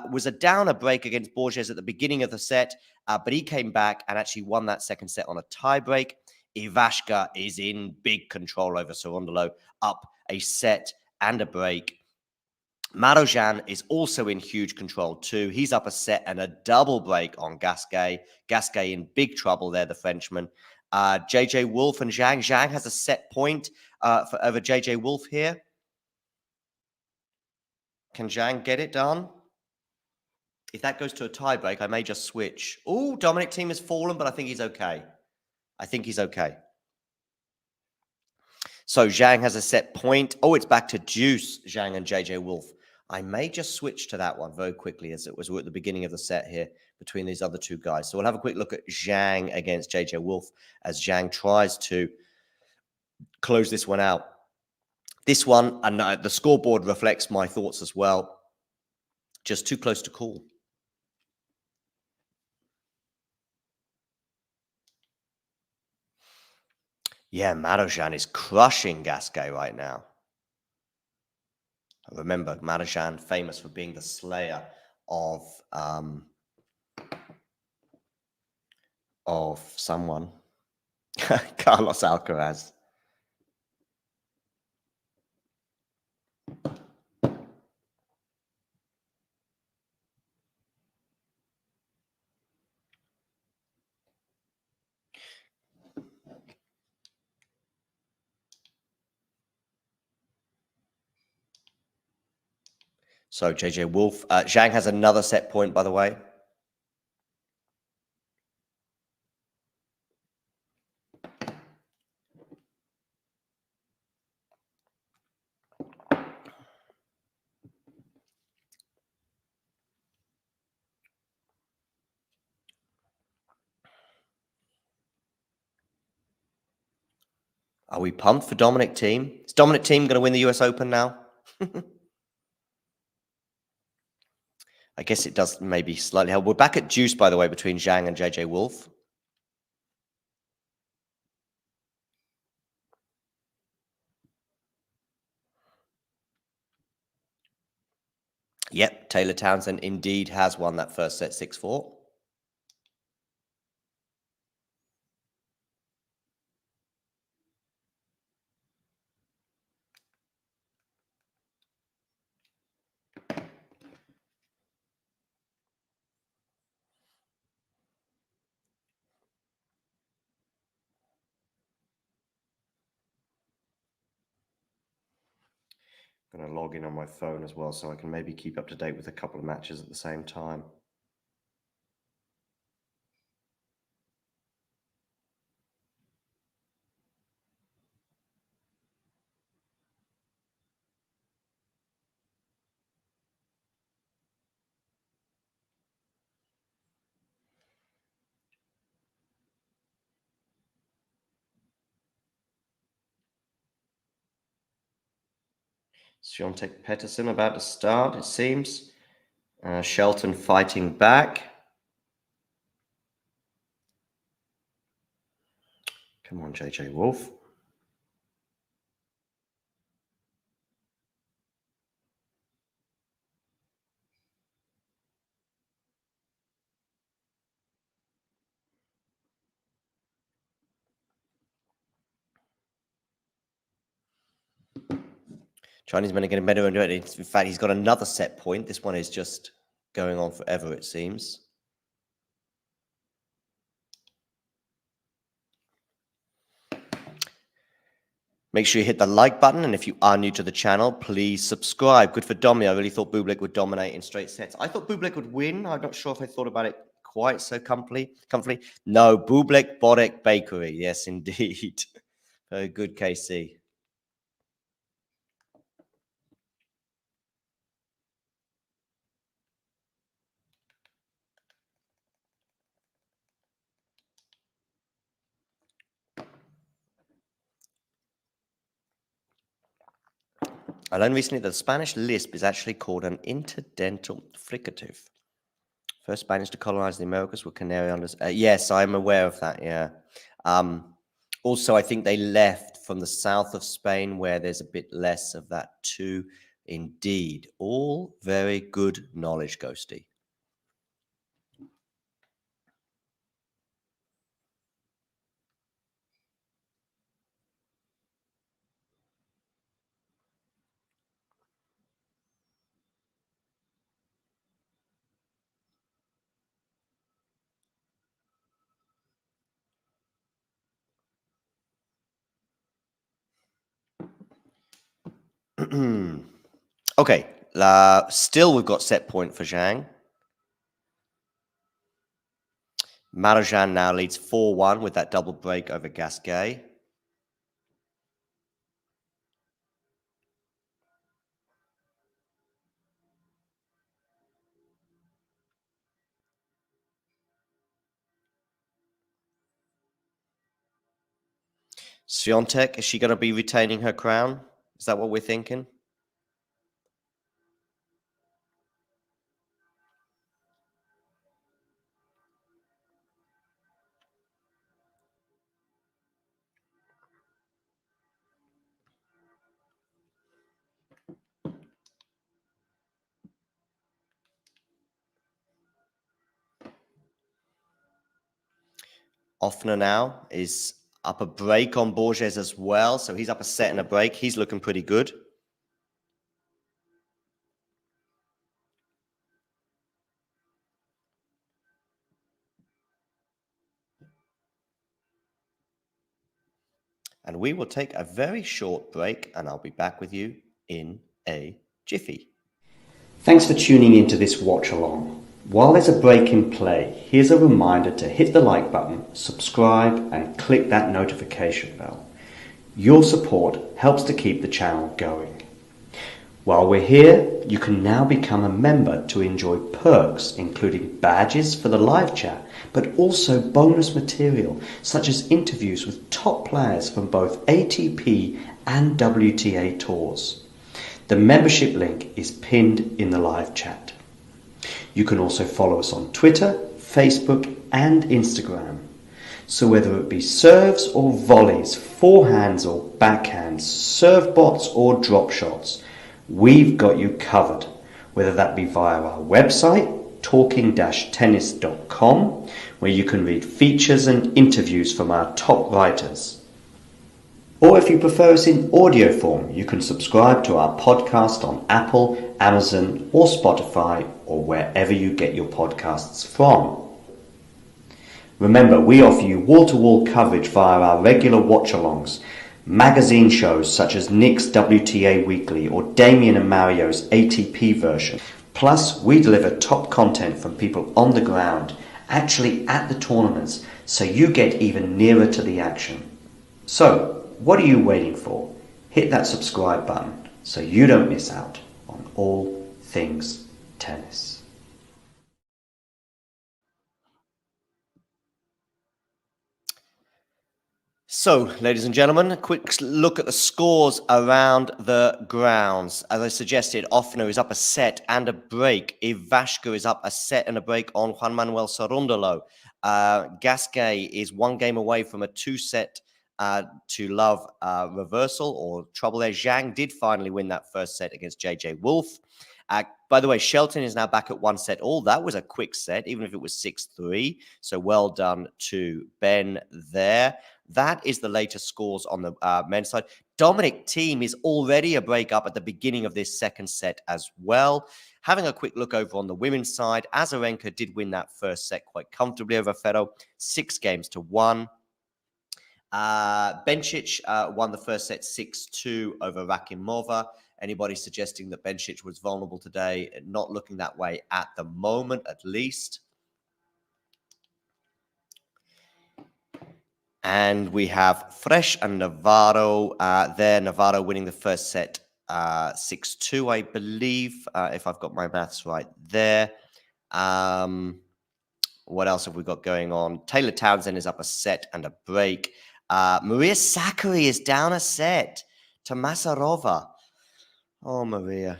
was a downer break against Borges at the beginning of the set, but he came back and actually won that second set on a tie break. Ivashka is in big control over Cerundolo, up a set and a break. Marozsan is also in huge control too. He's up a set and a double break on Gasquet. Gasquet in big trouble there, the Frenchman. JJ Wolf and Zhang. Zhang has a set point over JJ Wolf here. Can Zhang get it done? If that goes to a tie break, I may just switch. Oh, Dominic-Thiem has fallen, but I think he's okay. I think he's okay. So Zhang has a set point. Oh, it's back to deuce, Zhang and JJ Wolf. I may just switch to that one very quickly as it was at the beginning of the set here between these other two guys. So we'll have a quick look at Zhang against JJ Wolf as Zhang tries to close this one out. This one, and the scoreboard reflects my thoughts as well. Just too close to call. Yeah, Marozsan is crushing Gasquet right now. Remember, Marozsan famous for being the slayer of someone, Carlos Alcaraz. So JJ Wolf, Zhang has another set point, by the way. Are we pumped for Dominic Thiem? Is Dominic Thiem going to win the US Open now? I guess it does maybe slightly help. We're back at juice, by the way, between Zhang and JJ Wolf. Yep, Taylor Townsend indeed has won that first set 6-4. I'm going to log in on my phone as well so I can maybe keep up to date with a couple of matches at the same time. Swiatek-Peterson about to start, it seems. Shelton fighting back. Come on, JJ Wolf. Chinese men are getting better and better. In fact, he's got another set point. This one is just going on forever, it seems. Make sure you hit the like button, and if you are new to the channel, please subscribe. Good for Domi. I really thought Bublik would dominate in straight sets. I thought Bublik would win. I'm not sure if I thought about it quite so comfortably. No, Bublik, Bodek, Bakery. Yes, indeed. Very good, KC. I learned recently that the Spanish lisp is actually called an interdental fricative. First Spanish to colonize the Americas were Canary Islanders. Yes, I'm aware of that, yeah. Also, I think they left from the south of Spain where there's a bit less of that too. Indeed. All very good knowledge, Ghosty. Okay, still we've got set point for Zhang. Marozsan now leads 4-1 with that double break over Gasquet. Swiatek, is she going to be retaining her crown? Is that what we're thinking? Offner now is up a break on Borges as well. So he's up a set and a break. He's looking pretty good. And we will take a very short break, and I'll be back with you in a jiffy. Thanks for tuning into this watch along. While there's a break in play, here's a reminder to hit the like button, subscribe, and click that notification bell. Your support helps to keep the channel going. While we're here, you can now become a member to enjoy perks including badges for the live chat, but also bonus material such as interviews with top players from both ATP and WTA tours. The membership link is pinned in the live chat. You can also follow us on Twitter, Facebook and Instagram. So whether it be serves or volleys, forehands or backhands, serve bots or drop shots, we've got you covered, whether that be via our website, talking-tennis.com, where you can read features and interviews from our top writers. Or if you prefer us in audio form, you can subscribe to our podcast on Apple, Amazon or Spotify or wherever you get your podcasts from. Remember, we offer you wall-to-wall coverage via our regular watch-alongs, magazine shows such as Nick's WTA Weekly or Damien and Mario's ATP version. Plus, we deliver top content from people on the ground, actually at the tournaments, so you get even nearer to the action. So, what are you waiting for? Hit that subscribe button so you don't miss out on all things tennis. So, ladies and gentlemen, a quick look at the scores around the grounds. As I suggested, Offner is up a set and a break. Ivashka is up a set and a break on Juan Manuel Cerundolo. Gasquet is one game away from a two-set to love reversal or trouble there. Zhang did finally win that first set against JJ Wolf. By the way, Shelton is now back at one set all. That was a quick set, even if it was 6-3. So well done to Ben there. That is the latest scores on the men's side. Bublik-Thiem is already a break up at the beginning of this second set as well. Having a quick look over on the women's side, Azarenka did win that first set quite comfortably over Ferro, 6-1. Bencic won the first set 6-2 over Rakimova. Anybody suggesting that Bencic was vulnerable today? Not looking that way at the moment, at least. And we have Fresh and Navarro there. Navarro winning the first set 6-2, I believe, if I've got my maths right there. What else have we got going on? Taylor Townsend is up a set and a break. Maria Sakkari is down a set to Masarova. Oh, Maria.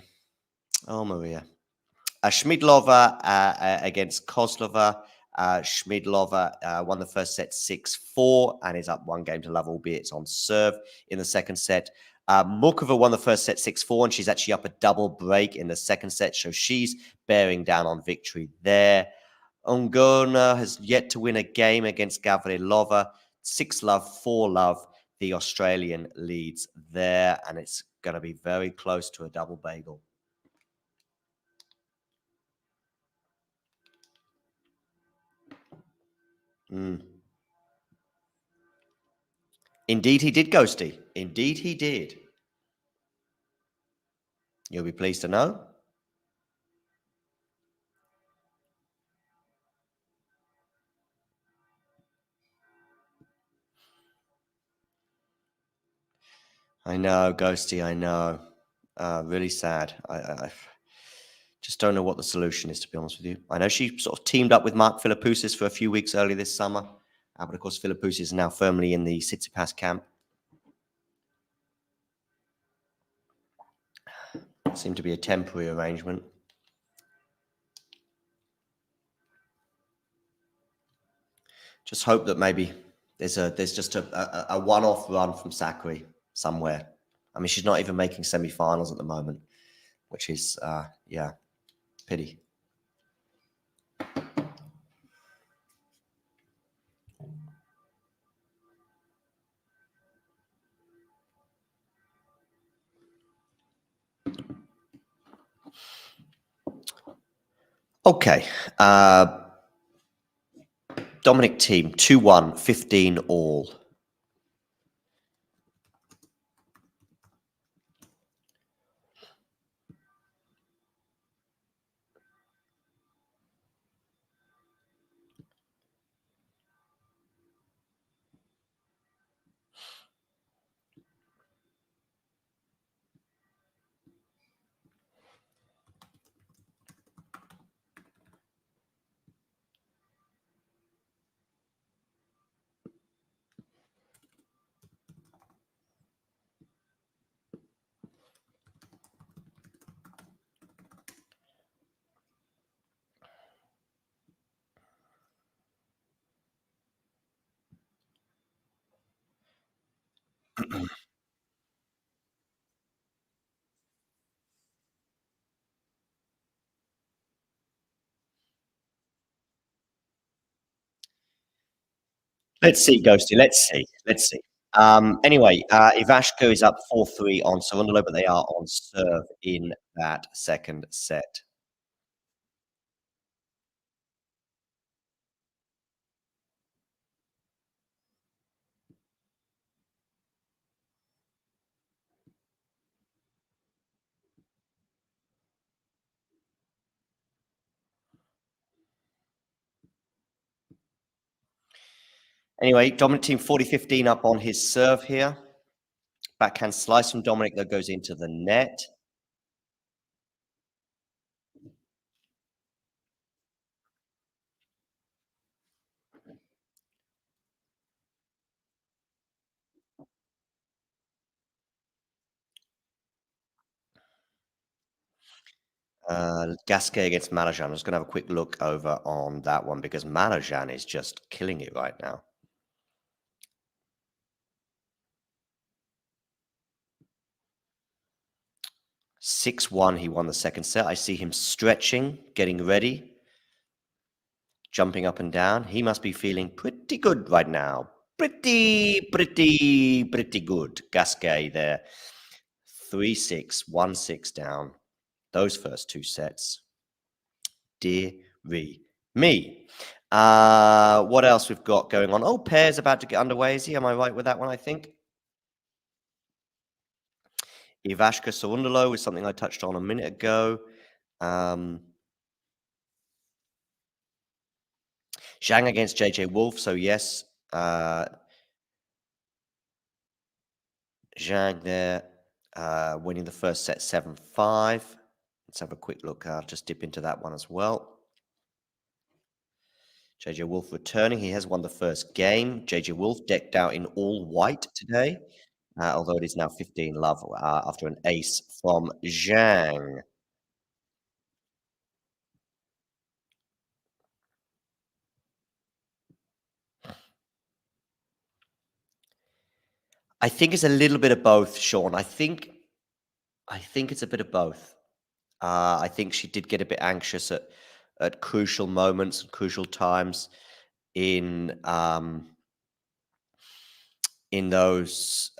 Oh, Maria. Schmidlova against Kozlova. Schmidlova won the first set 6-4 and is up one game to love, albeit it's on serve in the second set. Mukova won the first set 6-4 and she's actually up a double break in the second set, so she's bearing down on victory there. Ungurna has yet to win a game against Gavrilova. 6-love, 4-love. The Australian leads there, and it's going to be very close to a double bagel. Indeed he did, Ghosty. Indeed he did. You'll be pleased to know. I know, Ghosty, I know. Really sad. I just don't know what the solution is, to be honest with you. I know she sort of teamed up with Mark Philippoussis for a few weeks early this summer. But of course, Philippoussis is now firmly in the Tsitsipas camp. It seemed to be a temporary arrangement. Just hope that maybe there's just a one-off run from Sakkari somewhere. I mean, she's not even making semi-finals at the moment, which is, yeah, pity. Okay. Dominic Thiem, 2-1, 15 all. Let's see, Ghosty. Let's see. Let's see. Anyway, Ivashka is up 4-3 on Sarundalo, but they are on serve in that second set. Anyway, Dominic Thiem 40-15 up on his serve here. Backhand slice from Dominic that goes into the net. Gasquet against Malajan. I'm just going to have a quick look over on that one because Malajan is just killing it right now. Six-one, he won the second set. I see him stretching, getting ready, jumping up and down. He must be feeling pretty good right now. Pretty good. Gasquet there. 3-6, 1-6 down. Those first two sets. Deary me. What else we've got going on? Oh, Pair's about to get underway. Is he? Am I right with that one, I think? Ivashka Sarundalo is something I touched on a minute ago. Zhang against JJ Wolf. So, yes. Zhang there winning the first set 7-5. Let's have a quick look. I'll just dip into that one as well. JJ Wolf returning. He has won the first game. JJ Wolf decked out in all white today, although it is now 15 love after an ace from Zhang. I think it's a little bit of both, Sean. I think it's a bit of both. I think she did get a bit anxious at crucial moments and crucial times in those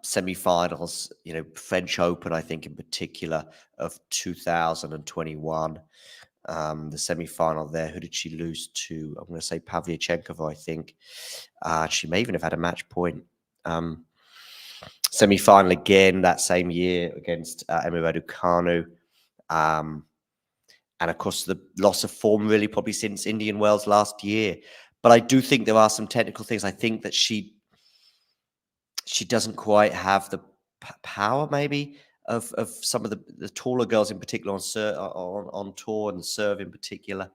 semi-finals, French Open, I think in particular, of 2021. The semi-final there, who did she lose to? I'm going to say Pavlyuchenkova, I think. She may even have had a match point. Semi-final again that same year against Emma Raducanu. And of course, the loss of form really probably since Indian Wells last year. But I do think there are some technical things. I think that she doesn't quite have the power maybe of some of the taller girls in particular on tour and serve in particular.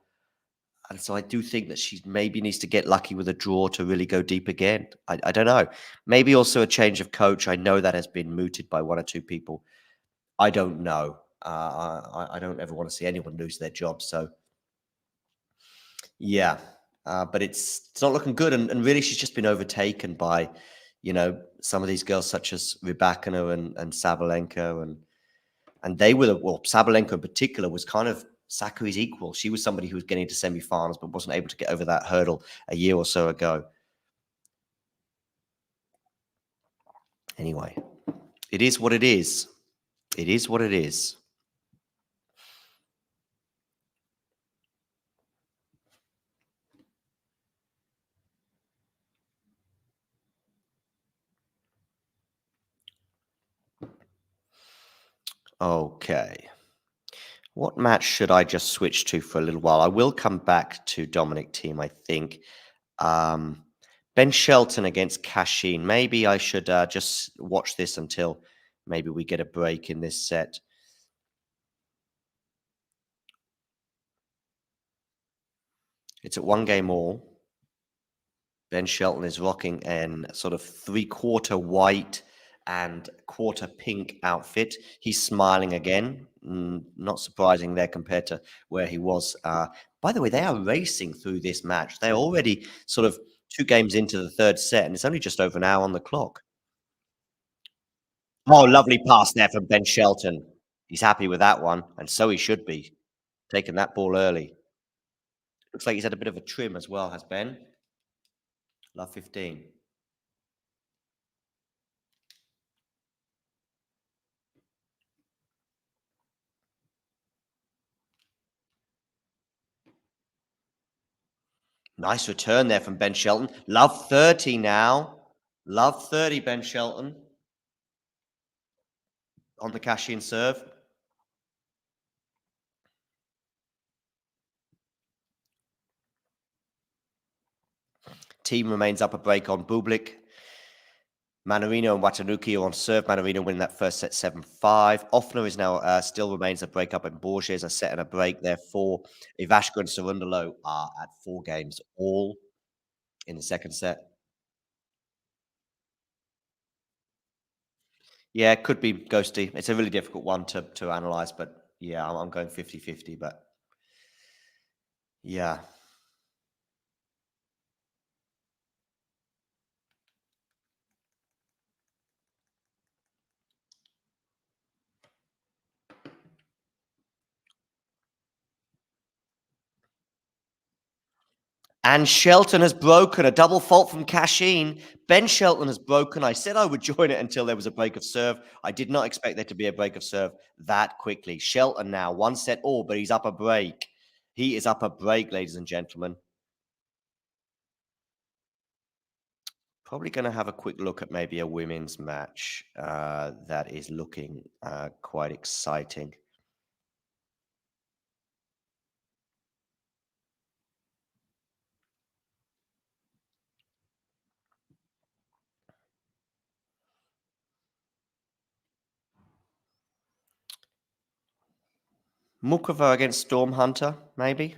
And so I do think that she maybe needs to get lucky with a draw to really go deep again. I don't know. Maybe also a change of coach. I know that has been mooted by one or two people. I don't know. I don't ever want to see anyone lose their job. So, yeah. But it's not looking good. And really, she's just been overtaken by, some of these girls such as Rybakina and Sabalenka. And they were, Sabalenka in particular was kind of Sakkari's equal. She was somebody who was getting to semi-finals but wasn't able to get over that hurdle a year or so ago. Anyway, it is what it is. It is what it is. Okay. What match should I just switch to for a little while? I will come back to Bublik-Thiem, I think. Um, Ben Shelton against Kashin. Maybe I should just watch this until maybe we get a break in this set. It's at 1 game all. Ben Shelton is rocking an sort of three-quarter white and quarter pink outfit. He's smiling again. Not surprising there compared to where he was. By the way, they are racing through this match. They're already sort of 2 games into the third set, and it's only just over an hour on the clock. Oh, lovely pass there from Ben Shelton. He's happy with that one, and so he should be, taking that ball early. Looks like he's had a bit of a trim as well, has Ben. Love 15. Nice return there from Ben Shelton. Love 30 now. Love 30, Ben Shelton. On the cash-in serve. Team remains up a break on Bublik. Manarino and Watanuki are on serve. Manarino winning that first set 7-5. Offner is now still remains a break up, and Borges a set and a break. Therefore, Ivashka and Sarundalo are at 4 games all in the second set. Yeah, it could be Ghosty. It's a really difficult one to analyze, but yeah, I'm going 50-50, but yeah. And Shelton has broken a double fault from Cashin. Ben Shelton has broken. I said I would join it until there was a break of serve. I did not expect there to be a break of serve that quickly. Shelton now 1 set all, but he's up a break. He is up a break, ladies and gentlemen. Probably going to have a quick look at maybe a women's match that is looking quite exciting. Mukova against Storm Hunter, maybe?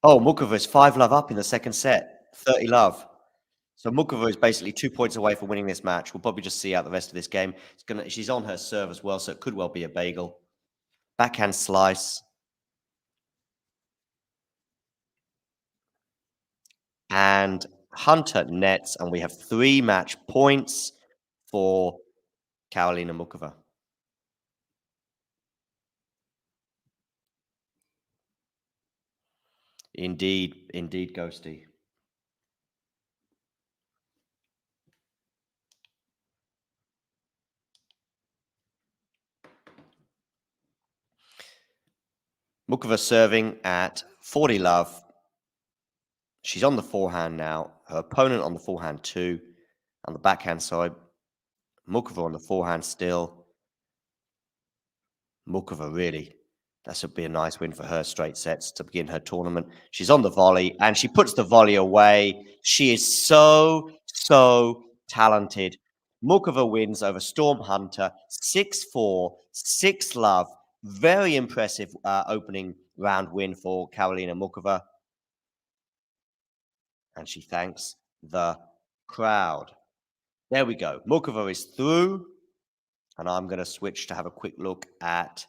Oh, Mukova is 5-love up in the second set. 30-love. So Mukova is basically 2 points away from winning this match. We'll probably just see out the rest of this game. She's on her serve as well, so it could well be a bagel. Backhand slice. And Hunter nets, and we have 3 match points for Karolina Mukova. Indeed, indeed, Ghosty. Mukova serving at 40-love. She's on the forehand now. Her opponent on the forehand too. On the backhand side, Mukova on the forehand still. Mukova really. That would be a nice win for her straight sets to begin her tournament. She's on the volley and she puts the volley away. She is so talented. Mukova wins over Storm Hunter 6-4, 6-love. Very impressive opening round win for Karolina Mukova. And she thanks the crowd. There we go. Mukova is through. And I'm going to switch to have a quick look at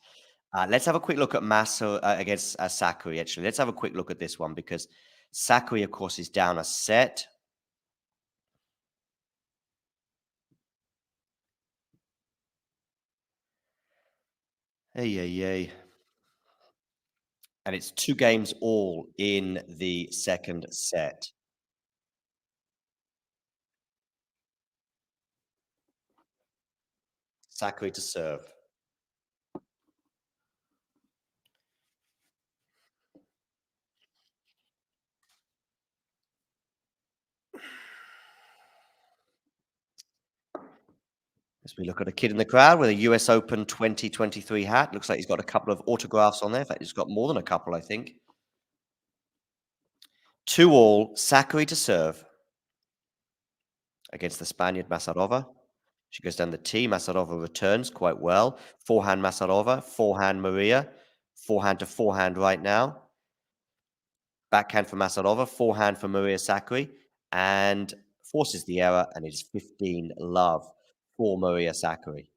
let's have a quick look at Massa against Sakkari, actually. Let's have a quick look at this one because Sakkari, of course, is down a set. Hey. And it's 2 games all in the second set. Sakkari to serve. As we look at a kid in the crowd with a US Open 2023 hat, looks like he's got a couple of autographs on there. In fact, he's got more than a couple, I think. 2-all, Sakkari to serve against the Spaniard Masarova. She goes down the tee. Masarova returns quite well. Forehand Masarova, forehand Maria, forehand to forehand right now. Backhand for Masarova, forehand for Maria Sakkari, and forces the error, and it is 15 love for Maria Sakkari.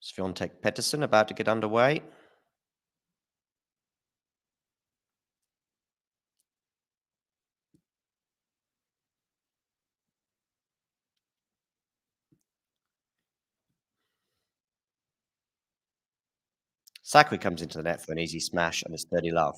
Swiatek-Peterson about to get underway. Sakkari comes into the net for an easy smash, and it's 30 love.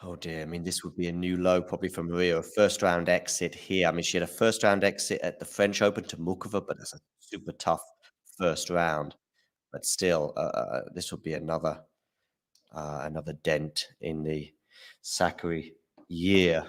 Oh dear, I mean, this would be a new low probably for Maria, a first round exit here. I mean, she had a first round exit at the French Open to Mukova, but that's a super tough first round. But still, this would be another dent in the Sakkari year.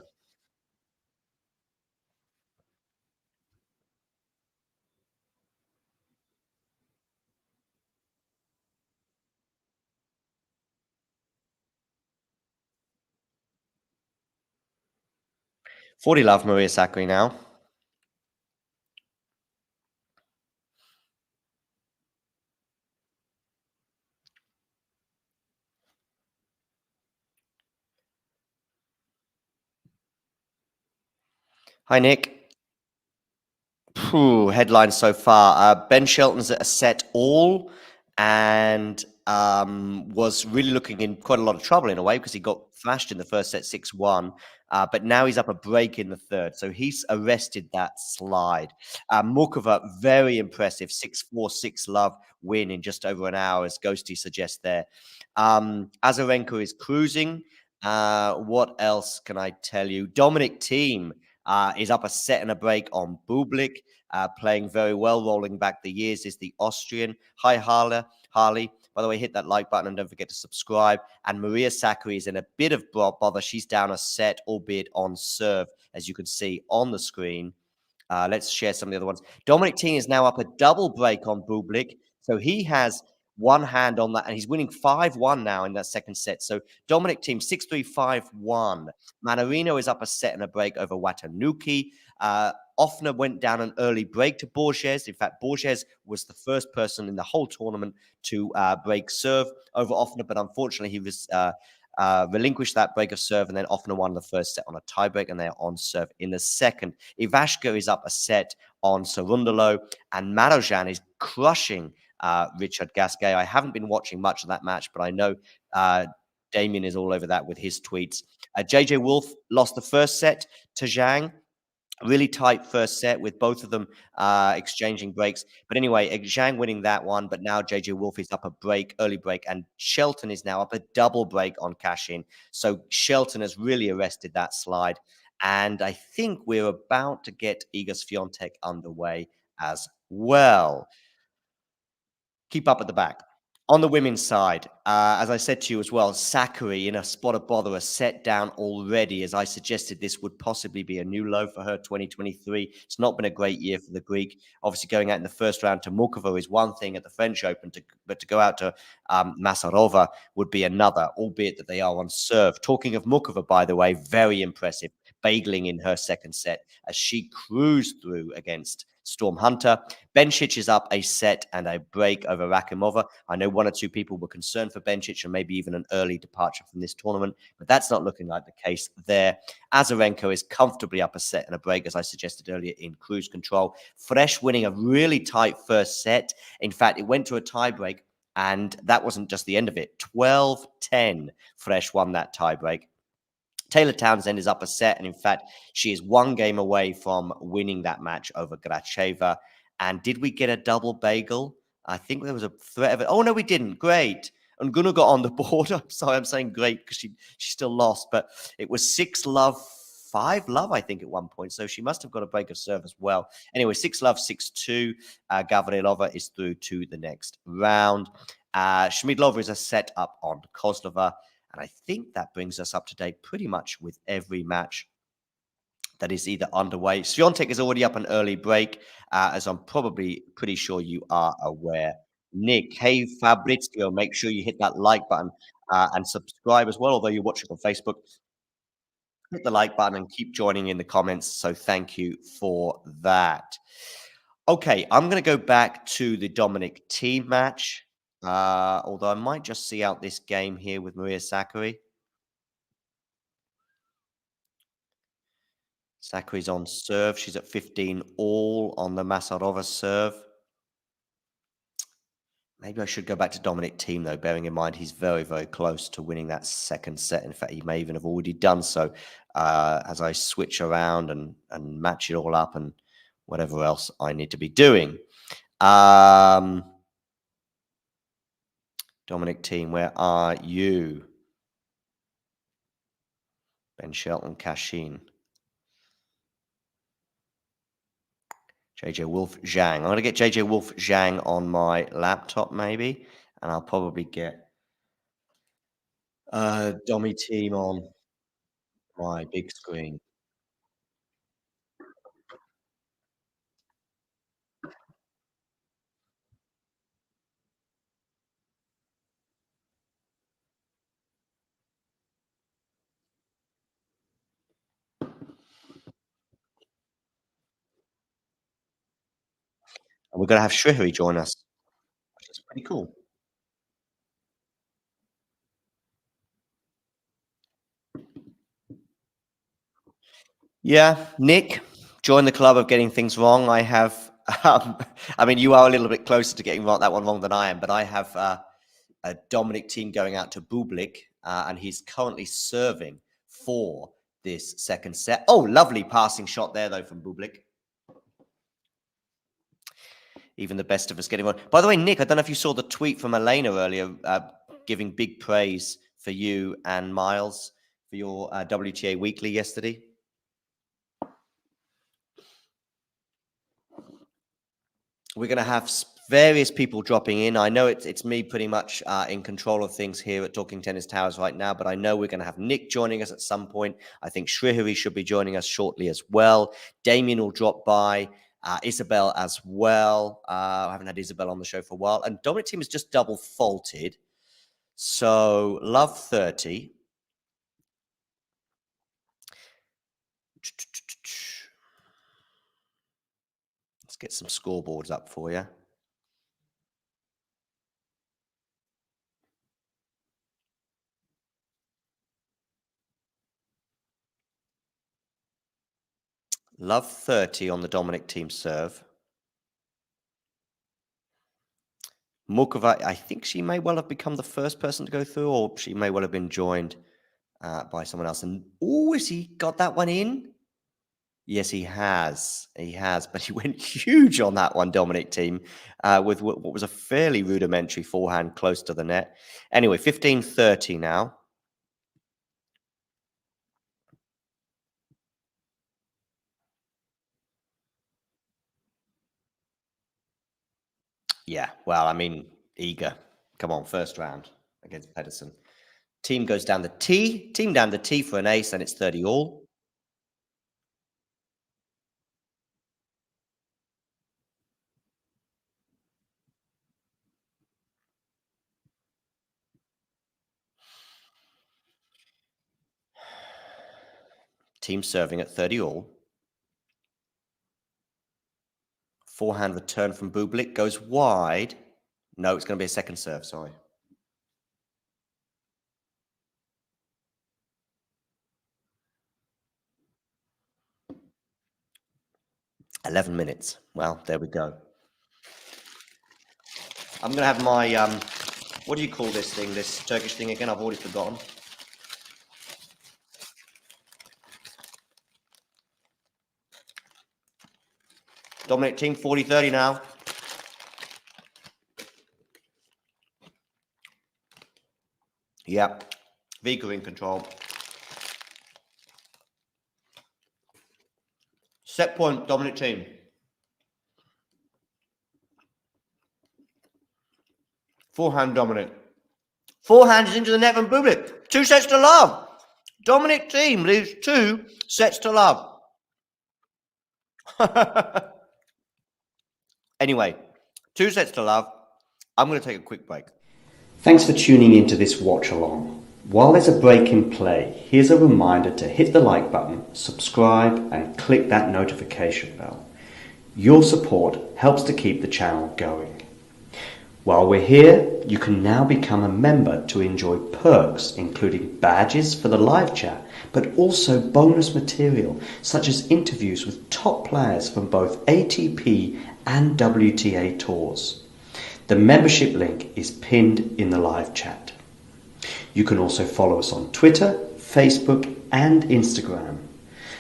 Forty love Maria Sakkari now. Hi, Nick. Headlines so far. Ben Shelton's at a set all and was really looking in quite a lot of trouble in a way because he got thrashed in the first set 6-1. But now he's up a break in the third. So he's arrested that slide. Mukova, very impressive. 6-4, 6-love win in just over an hour, as Ghosty suggests there. Azarenka is cruising. What else can I tell you? Bublik-Thiem is up a set and a break on Bublik, playing very well, rolling back the years, is the Austrian. Hi, Harley. By the way, hit that like button and don't forget to subscribe. And Maria Sakkari is in a bit of bother. She's down a set, albeit on serve, as you can see on the screen. Let's share some of the other ones. Bublik-Thiem is now up a double break on Bublik. So he has one hand on that, and he's winning 5-1 now in that second set. So Bublik-Thiem, 6-3, 5-1. Manarino is up a set and a break over Watanuki. Offner went down an early break to Borges. In fact, Borges was the first person in the whole tournament to break serve over Offner, but unfortunately he was relinquished that break of serve, and then Offner won the first set on a tiebreak, and they're on serve in the second. Ivashka is up a set on Cerundolo, and Marojan is crushing Richard Gasquet. I haven't been watching much of that match, but I know Damien is all over that with his tweets. JJ Wolf lost the first set to Zhang. Really tight first set with both of them exchanging breaks. But anyway, Zhang winning that one, but now JJ Wolf is up a break, early break, and Shelton is now up a double break on cash-in. So Shelton has really arrested that slide. And I think we're about to get Iga Swiatek underway as well. Keep up at the back. On the women's side, as I said to you as well, Sakkari in a spot of bother, a set down already. As I suggested, this would possibly be a new low for her 2023. It's not been a great year for the Greek. Obviously, going out in the first round to Mukova is one thing at the French Open, but to go out to Masarova would be another, albeit that they are on serve. Talking of Mukova, by the way, very impressive, bagling in her second set as she cruised through against Storm Hunter. Bencic is up a set and a break over Rakimova. I know one or two people were concerned for Bencic and maybe even an early departure from this tournament, but that's not looking like the case there. Azarenka is comfortably up a set and a break, as I suggested earlier, in cruise control. Fresh winning a really tight first set. In fact, it went to a tiebreak, and that wasn't just the end of it. 12-10, Fresh won that tiebreak. Taylor Townsend is up a set, and in fact, she is one game away from winning that match over Gracheva. And did we get a double bagel? I think there was a threat of it. Oh, no, we didn't. Great. And Gunnar got on the board. I'm sorry, I'm saying great because she still lost, but it was 6-love, 5-love, I think, at one point. So she must have got a break of serve as well. Anyway, 6-love, 6-2. Gavrilova is through to the next round. Schmidlova is a set up on Kozlova. And I think that brings us up to date pretty much with every match that is either underway. Swiatek is already up an early break, as I'm probably pretty sure you are aware. Nick, hey Fabrizio, make sure you hit that like button and subscribe as well. Although you're watching on Facebook, hit the like button and keep joining in the comments. So thank you for that. Okay, I'm going to go back to the Dominic-Thiem match, although I might just see out this game here with Maria Sakkari. Sakkari's on serve. She's at 15 all on the Masarova serve. Maybe I should go back to Dominic-Thiem, though, bearing in mind he's very, very close to winning that second set. In fact, he may even have already done so as I switch around and match it all up and whatever else I need to be doing. Dominic-Thiem, where are you? Ben Shelton, Kashin. JJ Wolf Zhang. I'm going to get JJ Wolf Zhang on my laptop, maybe, and I'll probably get Domi-Thiem on my big screen. And we're going to have Shrihari join us, which is pretty cool. Yeah, Nick, join the club of getting things wrong. I have, I mean, you are a little bit closer to getting that one wrong than I am, but I have a Dominic-Thiem going out to Bublik, and he's currently serving for this second set. Oh, lovely passing shot there, though, from Bublik. Even the best of us getting one. By the way, Nick, I don't know if you saw the tweet from Elena earlier, giving big praise for you and Miles for your WTA Weekly yesterday. We're going to have various people dropping in. I know it's me pretty much in control of things here at Talking Tennis Towers right now, but I know we're going to have Nick joining us at some point. I think Shrihari should be joining us shortly as well. Damien will drop by. Isabel as well. I haven't had Isabel on the show for a while. And Dominic-Thiem is just double faulted. So, love 30. Let's get some scoreboards up for you. Love 30 on the Dominic-Thiem serve. Mukova, I think she may well have become the first person to go through, or she may well have been joined by someone else. And, oh, has he got that one in? Yes, he has. He has, but he went huge on that one, Dominic-Thiem, with what was a fairly rudimentary forehand close to the net. Anyway, 15-30 now. Yeah, well, I mean, eager. Come on, first round against Pedersen. Team goes down the T. Team down the T for an ace, and it's 30 all. Team serving at 30 all. Forehand return from Bublik goes wide. No, it's going to be a second serve, sorry. "11 minutes. Well, there we go. I'm going to have my, what do you call this thing, this Turkish thing again? I've already forgotten. Dominic-Thiem, 40-30 now. Yeah. Vika in control. Set point, Dominic Thiem. Forehand, Dominic. Forehands into the net from Bublik. 2 sets to love. Dominic Thiem leaves 2 sets to love. Anyway, 2 sets to love. I'm going to take a quick break. Thanks for tuning into this watch along. While there's a break in play, here's a reminder to hit the like button, subscribe and click that notification bell. Your support helps to keep the channel going. While we're here, you can now become a member to enjoy perks including badges for the live chat, but also bonus material such as interviews with top players from both ATP and WTA tours. The membership link is pinned in the live chat. You can also follow us on Twitter, Facebook and Instagram.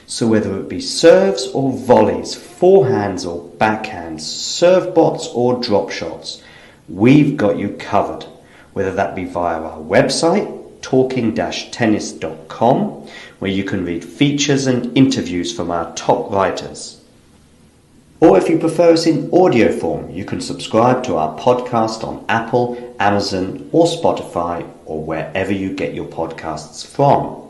So whether it be serves or volleys, forehands or backhands, serve bots or drop shots, we've got you covered, whether that be via our website, talking-tennis.com, where you can read features and interviews from our top writers. Or if you prefer us in audio form, you can subscribe to our podcast on Apple, Amazon or Spotify or wherever you get your podcasts from.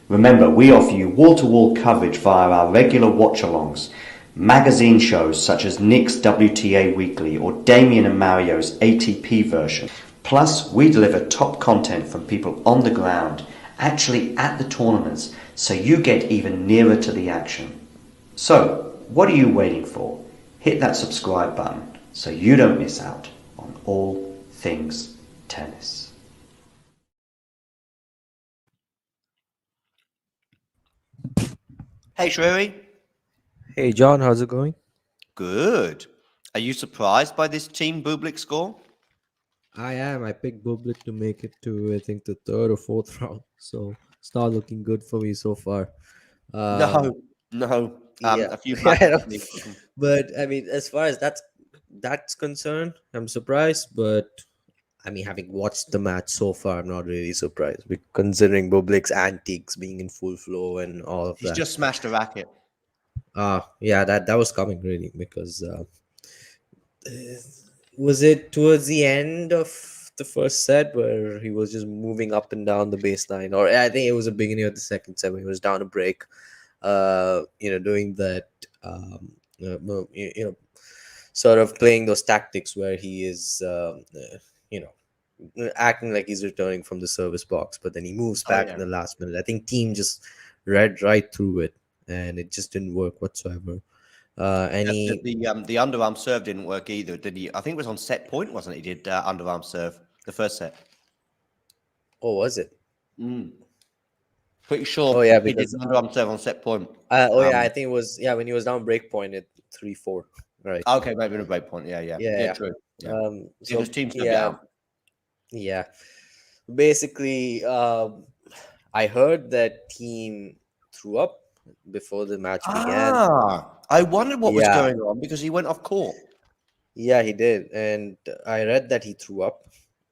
Remember, we offer you wall-to-wall coverage via our regular watch-alongs, magazine shows such as Nick's WTA Weekly or Damien and Mario's ATP version. Plus, we deliver top content from people on the ground, actually at the tournaments, so you get even nearer to the action. So, what are you waiting for? Hit that subscribe button so you don't miss out on all things tennis. Hey, Shrewy. Hey John, how's it going? Good. Are you surprised by this Team Bublik score? I am. I picked Bublik to make it to I think the third or fourth round, so it's not looking good for me so far. No. Yeah, A few I know. matches. But I mean, as far as that's concerned, I'm surprised. But I mean, having watched the match so far, I'm not really surprised, considering Bublik's antiques being in full flow and all of He's that. just smashed a racket. Yeah, that was coming really because was it towards the end of the first set where he was just moving up and down the baseline, or I think it was the beginning of the second set when he was down a break, doing that, sort of playing those tactics where he is, acting like he's returning from the service box, but then he moves back in the last minute. I think team just read right through it, and it just didn't work whatsoever. The underarm serve didn't work either, did he? I think it was on set point, wasn't it? He did underarm serve the first set. Oh, was it? Pretty sure. Oh yeah, he did because underarm serve on set point. I think it was when he was down break point at 3-4. Right. Okay, maybe in a break point. Yeah. True. Yeah. So his team's down. Yeah. Basically, I heard that team threw up before the match began. I wondered what was going on because he went off court. Yeah, he did, and I read that he threw up,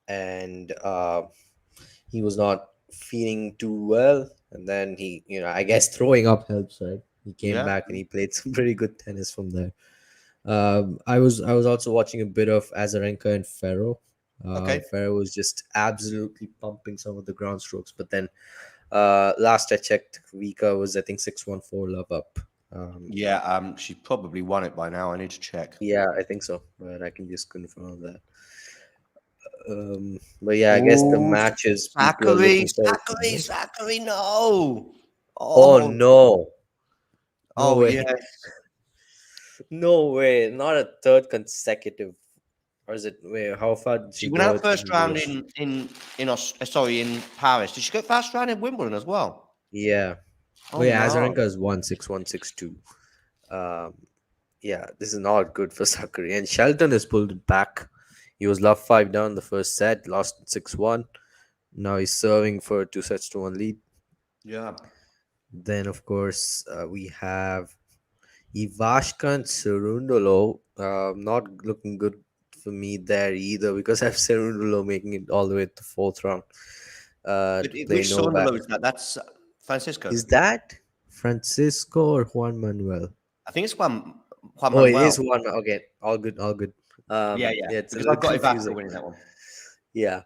and he was not feeling too well. And then he, I guess throwing up helps, right? He came back and he played some pretty good tennis from there. I was also watching a bit of Azarenka and Ferro. Ferro was just absolutely pumping some of the ground strokes, but then last I checked, Vika was I think 6-1 4-love up. She probably won it by now. I need to check. Yeah, I think so, but I can just confirm that. But yeah, I guess the matches. Zachary, no. Oh no. No way. Yes. No way. Not a third consecutive. Or is it? Wait, how far did she went out first round in Paris. Did she go first round in Wimbledon as well? Yeah. Azarenka is 1-6, 1-6-2. Yeah, this is not good for Zachary. And Shelton has pulled it back. He was love 5 down the first set, lost 6-1. Now he's serving for 2-1 lead. Yeah. Then, of course, we have Ivashka and Cerundolo. Not looking good for me there either because I have Cerundolo making it all the way to the fourth round to play Which Novak. Sornolo is that? That's Francisco. Is that Francisco or Juan Manuel? I think it's Juan Oh, it Manuel. is Juan. Okay, all good, all good. Yeah. It's a Because little I've got confusing. Ivanka winning that one. Yeah,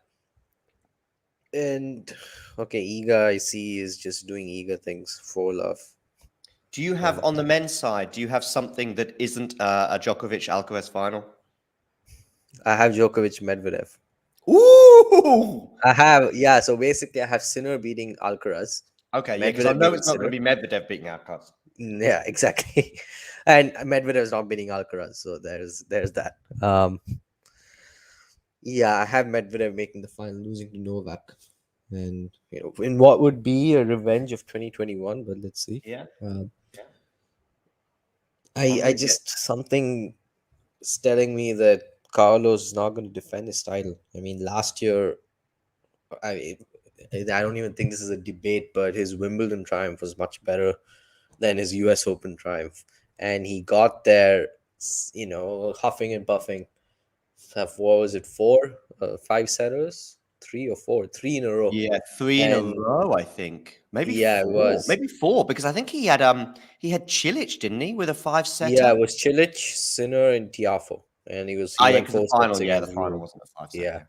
and okay, Iga I see is just doing Iga things for love. Do you have on the men's side? Do you have something that isn't a Djokovic Alcaraz final? I have Djokovic Medvedev. Ooh. I have so basically I have Sinner beating Alcaraz. Okay, yeah, because I Medvedev know beating it's not going to Sinner. be Medvedev beating Alcaraz. Yeah, exactly. And Medvedev is not beating Alcaraz, so there's that. Yeah, I have Medvedev making the final, losing to Novak, and in what would be a revenge of 2021. But let's see. Yeah. Um, Yeah. I just something is telling me that Carlos is not going to defend his title. I mean, last year, I I don't even think this is a debate, but his Wimbledon triumph was much better than his US Open triumph. And he got there, huffing and puffing. What was it, four, five setters? Three or four? Three in a row. Yeah, 3 in a And row, I think. Maybe yeah, it four. was. Maybe four, because I think he had Cilic, didn't he, with a 5-setter? Yeah, it was Cilic, Sinner, and Tiafo. And he yeah, went because the 4 final, sets the against final Rude. wasn't a 5-set. Yeah.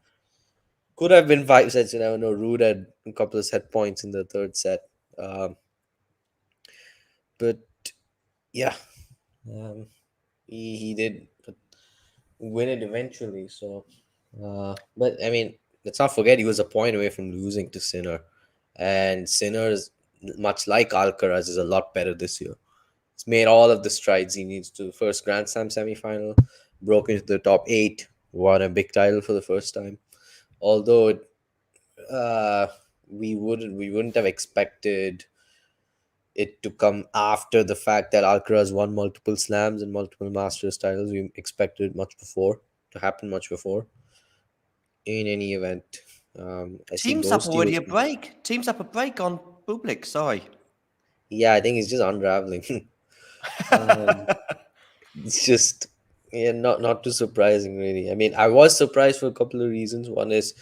Could have been 5 sets, you never know. Rude had a couple of set points in the third set. But yeah, he did win it eventually. So, but I mean, let's not forget he was a point away from losing to Sinner, and Sinner is much like Alcaraz is a lot better this year. He's made all of the strides he needs to. First Grand Slam semifinal, broke into the top 8, won a big title for the first time. Although we wouldn't have expected it to come after the fact that Alcaraz won multiple slams and multiple Masters titles. We expected to happen much before. In any event, I see Team's up Ghosty already was. a break. Team's up a break on Bublik, sorry. Yeah, I think he's just unraveling. It's just not too surprising really. I mean, I was surprised for a couple of reasons. One is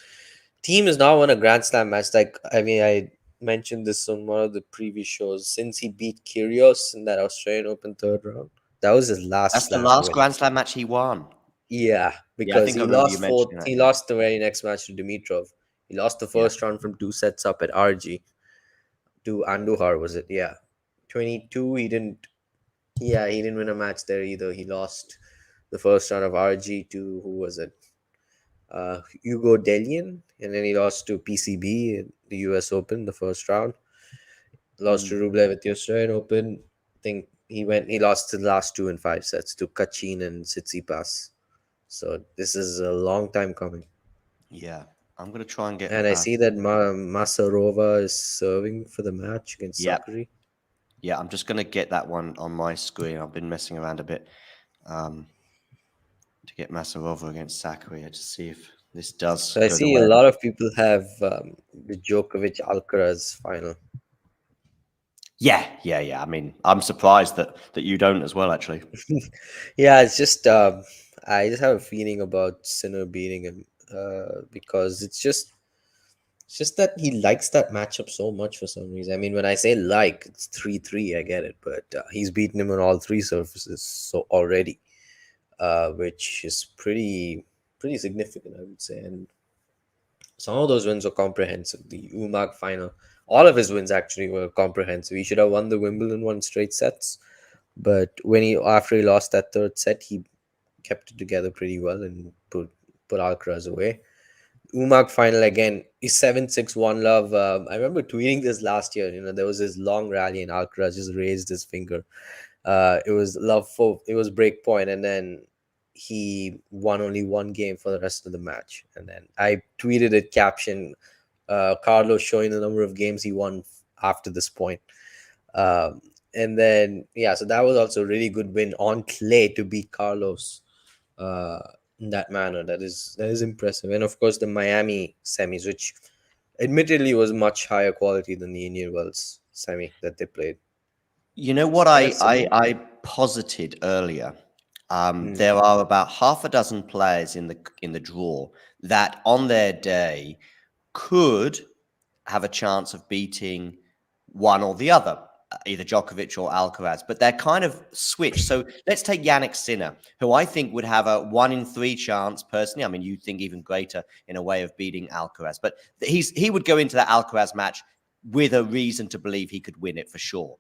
team has now won a Grand Slam match. Like, I mean, I mentioned this on one of the previous shows. Since he beat Kyrgios in that Australian Open third round, that was his last. That's the slam last win. Grand Slam match he won. Yeah, I because think I he remember you lost mentioning that, He yeah. lost the very next match to Dimitrov. He lost the first round from 2 sets up at RG to Andujar. Was it? Yeah, 22. He didn't. Yeah, he didn't win a match there either. He lost the first round of RG to who was it? Hugo Delian, and then he lost to PCB in the US Open the first round. Lost to Rublev at the Australian Open. I think he lost to the last 2 in 5 sets to Kachin and Tsitsipas. So this is a long time coming. Yeah, I'm going to try and get... And I see that Masarova is serving for the match against Sakari. Yeah, I'm just going to get that one on my screen. I've been messing around a bit to get Masarova against Sakari to see if this does. So I see a lot of people have the Djokovic Alcaraz final. Yeah. I mean, I'm surprised that you don't as well, actually. Yeah, it's just I just have a feeling about Sinner beating him because it's just that he likes that matchup so much for some reason. I mean, when I say like, it's 3-3, I get it, but he's beaten him on all 3 surfaces so already, which is pretty significant, I would say. And some of those wins were comprehensive. The Umag final, all of his wins actually were comprehensive. He should have won the Wimbledon one straight sets, but after he lost that third set, he kept it together pretty well and put Alcaraz away. Umag final again is 7-6 1 love. I remember tweeting this last year. There was this long rally and Alcaraz just raised his finger. It was break point, and then he won only 1 game for the rest of the match. And then I tweeted it, caption Carlos showing the number of games he won after this point. And then so that was also a really good win on clay to beat Carlos in that manner. That is impressive. And of course the Miami semis, which admittedly was much higher quality than the Indian Wells semi that they played. You know what I posited earlier There are about half a dozen players in the draw that on their day could have a chance of beating one or the other, either Djokovic or Alcaraz, but they're kind of switched. So let's take Yannick Sinner, who I think would have a 1 in 3 chance personally. I mean, you think even greater in a way of beating Alcaraz, but he would go into that Alcaraz match with a reason to believe he could win it for sure.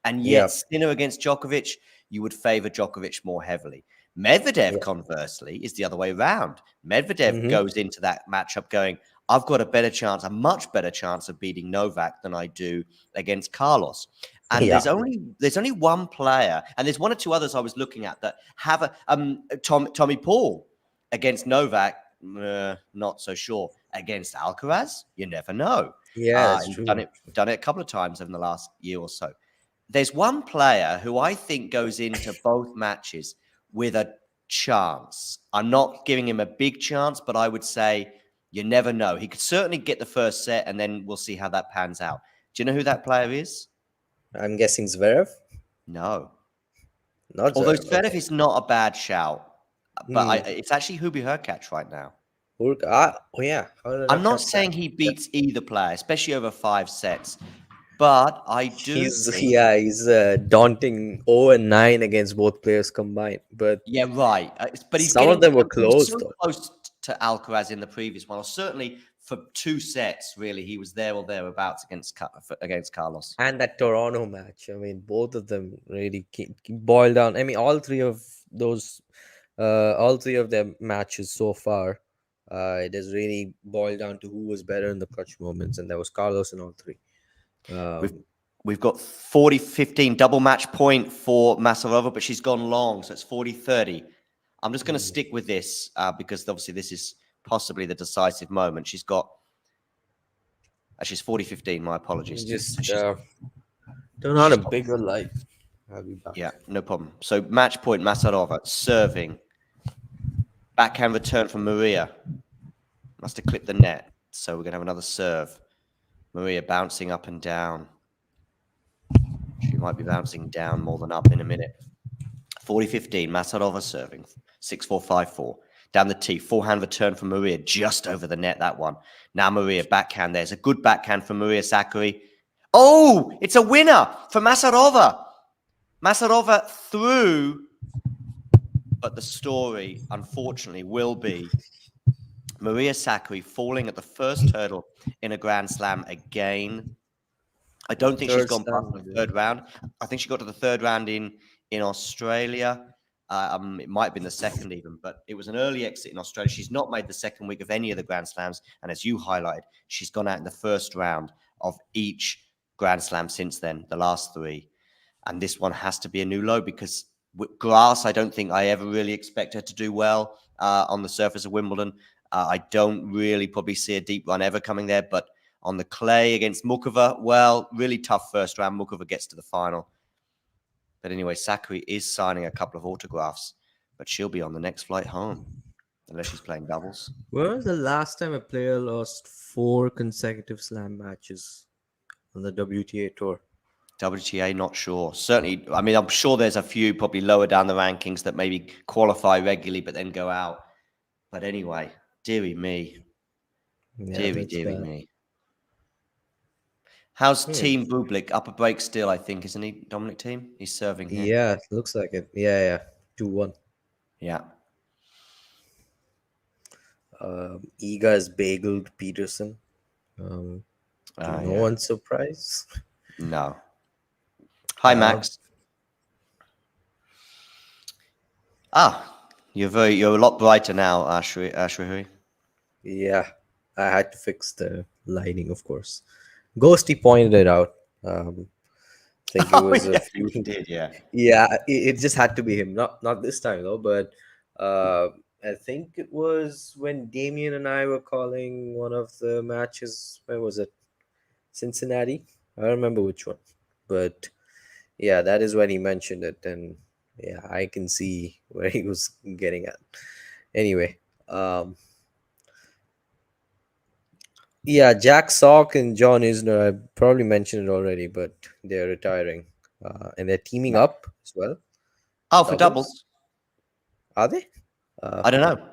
And yet Sinner against Djokovic, you would favor Djokovic more heavily. Medvedev, conversely, is the other way around. Medvedev goes into that matchup going, I've got a much better chance of beating Novak than I do against Carlos. And there's only one player, and there's one or two others I was looking at that have a Tommy Paul against Novak. Not so sure. Against Alcaraz, you never know. Yeah, it's true. Done it a couple of times over the last year or so. There's one player who I think goes into both matches with a chance. I'm not giving him a big chance, but I would say you never know. He could certainly get the first set, and then we'll see how that pans out. Do you know who that player is? I'm guessing Zverev. No. Not Although Zverev. Zverev is not a bad shout, but it's actually Hubie Hurkacz right now. I'm not saying he beats either player, especially over 5 sets. But I do. He's daunting 0-9 against both players combined. But yeah, right. But some of them were close. So close to Alcaraz in the previous one, or certainly for 2 sets. Really, he was there or thereabouts against Carlos. And that Toronto match. I mean, both of them really boiled down. I mean, all three of their matches so far. It has really boiled down to who was better in the clutch moments, and that was Carlos in all 3. We've got 40-15 double match point for Masarova, but she's gone long, so it's 40-30. I'm just going to stick with this because obviously this is possibly the decisive moment. She's 40-15. My apologies. Just turn on a bigger light. I'll be back. Yeah, no problem. So match point, Masarova serving. Backhand return from Maria. Must have clipped the net, so we're going to have another serve. Maria bouncing up and down. She might be bouncing down more than up in a minute. 40-15, Masarova serving. 6-4, 5-4. Down the tee, forehand return from Maria, just over the net, that one. Now Maria, backhand. There's a good backhand from Maria Sakkari. Oh, it's a winner for Masarova. Masarova through, but the story, unfortunately, will be Maria Sakkari falling at the first hurdle in a Grand Slam again. I don't think she's gone past the third round. I think she got to the third round in Australia. It might have been the second even, but it was an early exit in Australia. She's not made the second week of any of the Grand Slams. And as you highlighted, she's gone out in the first round of each Grand Slam since then, the last 3. And this one has to be a new low because with grass, I don't think I ever really expect her to do well on the surface of Wimbledon. I don't really probably see a deep run ever coming there, but on the clay against Mukova, well, really tough first round. Mukova gets to the final. But anyway, Sakkari is signing a couple of autographs, but she'll be on the next flight home, unless she's playing doubles. When was the last time a player lost 4 consecutive slam matches on the WTA tour? WTA, not sure. Certainly, I mean, I'm sure there's a few probably lower down the rankings that maybe qualify regularly, but then go out. But anyway, dearie me. Dearie me. How's Team Bublik? Upper break still, I think, isn't he, Dominic Thiem? He's serving here. Yeah, looks like it. Yeah. 2-1. Yeah. Iga has bageled Peterson. No one's surprised. No. Hi, Max. You're a lot brighter now, Ashrahui. Yeah, I had to fix the lighting, of course. Ghosty pointed it out. I think it was a few. He did, yeah. Yeah, it just had to be him. Not this time though, but I think it was when Damien and I were calling one of the matches. Where was it? Cincinnati. I don't remember which one, but yeah, that is when he mentioned it, and yeah, I can see where he was getting at. Anyway, yeah, Jack Sock and John Isner, I probably mentioned it already, but they're retiring. And they're teaming up as well. Oh, for doubles? Are they? I don't know.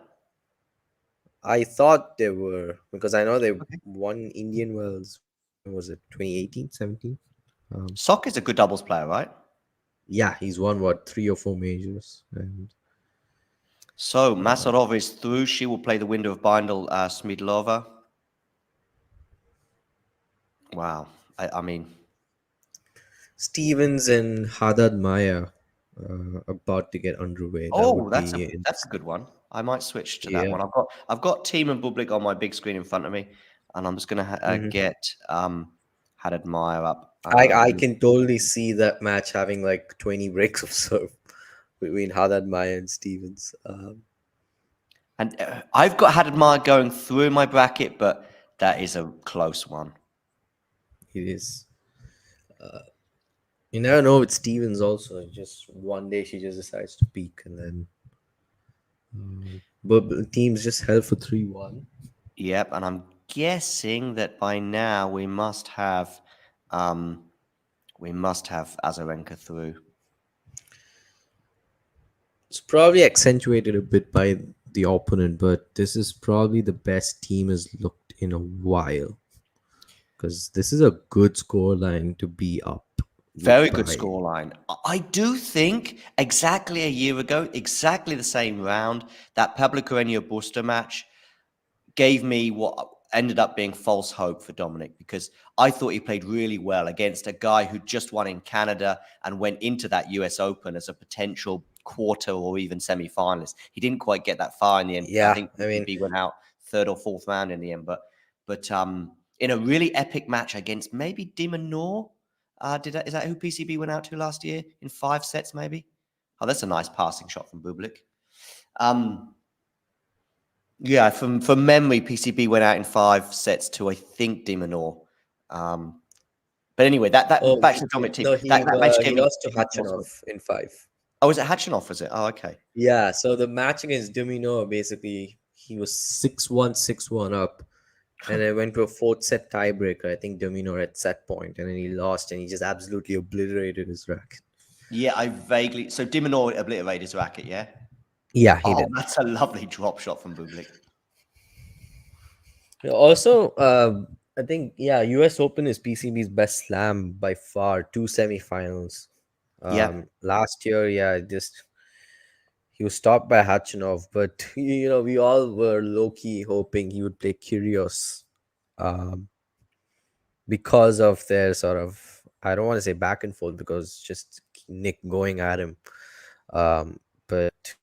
I thought they were, because I know they Okay. won Indian Wells. When was it 2018, 17? Sock is a good doubles player, right? Yeah, he's won what, 3 or 4 majors, and So Masarova is through. She will play the window of Bindel Smidlova. Wow. I mean, Stevens and Haddad Maya about to get underway. That oh, would that's be a good one. I might switch to that yeah. one. I've got Team and Bublik on my big screen in front of me, and I'm just gonna Mhm. get Haddad Meyer up. I can totally see that match having like 20 breaks of serve between Haddad Maya and Stevens. And I've got Haddad Meyer going through my bracket, but that is a close one. It is. You never know with Stevens also. Just one day she just decides to peak, and then but teams just held for 3-1. Yep, and I'm guessing that by now we must have Azarenka through. It's probably accentuated a bit by the opponent, but this is probably the best team has looked in a while, because this is a good scoreline to be up Very good by. scoreline. I do think exactly a year ago, exactly the same round, that Pablo Carreño Busta match gave me what ended up being false hope for Dominic, because I thought he played really well against a guy who just won in Canada and went into that US Open as a potential quarter or even semi-finalist. He didn't quite get that far in the end. I Yeah, think I mean, PCB went out third or fourth round in the end, but in a really epic match against maybe Dimonor. Is that who PCB went out to last year in 5 sets? Maybe. Oh, that's a nice passing shot from Bublik. Yeah, from memory, PCB went out in 5 sets to I think Dimonor. But anyway, that oh back to the Dominic team. no, That match gave he me lost to Hachanov in 5. Oh, was it Hachanov? Was it? Oh, okay. Yeah, so the match against Domino, basically he was 6-1, 6-1 up, and then went to a fourth set tiebreaker. I think Domino at set point, and then he lost, and he just absolutely obliterated his racket. Yeah, I vaguely. So Dimonor obliterated his racket. Yeah. Yeah, he Oh, did. that's a lovely drop shot from Bublik. Also, I think US Open is PCB's best slam by far. 2 semifinals. Yeah. Last year, just he was stopped by Hachanov, but we all were low key hoping he would play Kyrgios, um, because of their sort of, I don't want to say back and forth, because just Nick going at him. But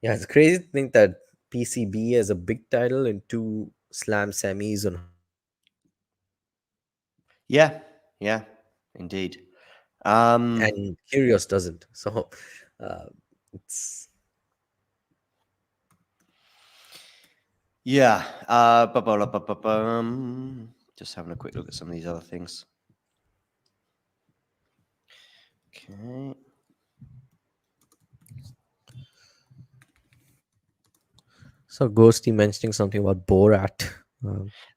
yeah, it's crazy to think that PCB has a big title and 2 slam semis on. Yeah. Yeah. Indeed. Um. And Kyrgios doesn't. So uh, it's Yeah. Just having a quick look at some of these other things. Okay. so Ghosty mentioning something about Borat.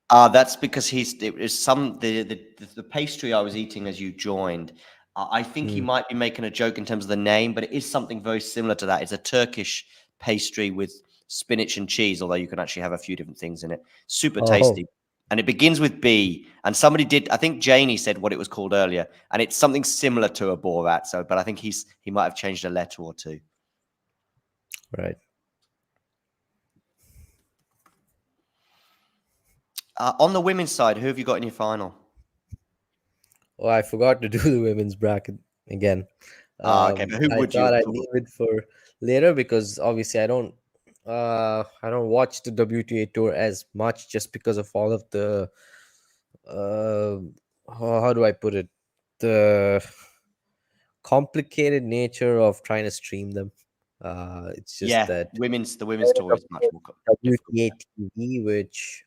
That's because it was the pastry I was eating as you joined. I think he might be making a joke in terms of the name, but it is something very similar to that. It's a Turkish pastry with spinach and cheese, although you can actually have a few different things in it. Super Oh, tasty. And it begins with B. And somebody did, I think Janie said what it was called earlier, and it's something similar to a Borat. So, but I think he might have changed a letter or two. right. On the women's side, who have you got in your final? Oh, I forgot to do the women's bracket again. Okay, but who I would thought you? I'd leave it for later, because obviously I don't watch the WTA tour as much, just because of all of the how do I put it, the complicated nature of trying to stream them. It's just Yeah, that the women's tour is much more difficult. WTA TV, which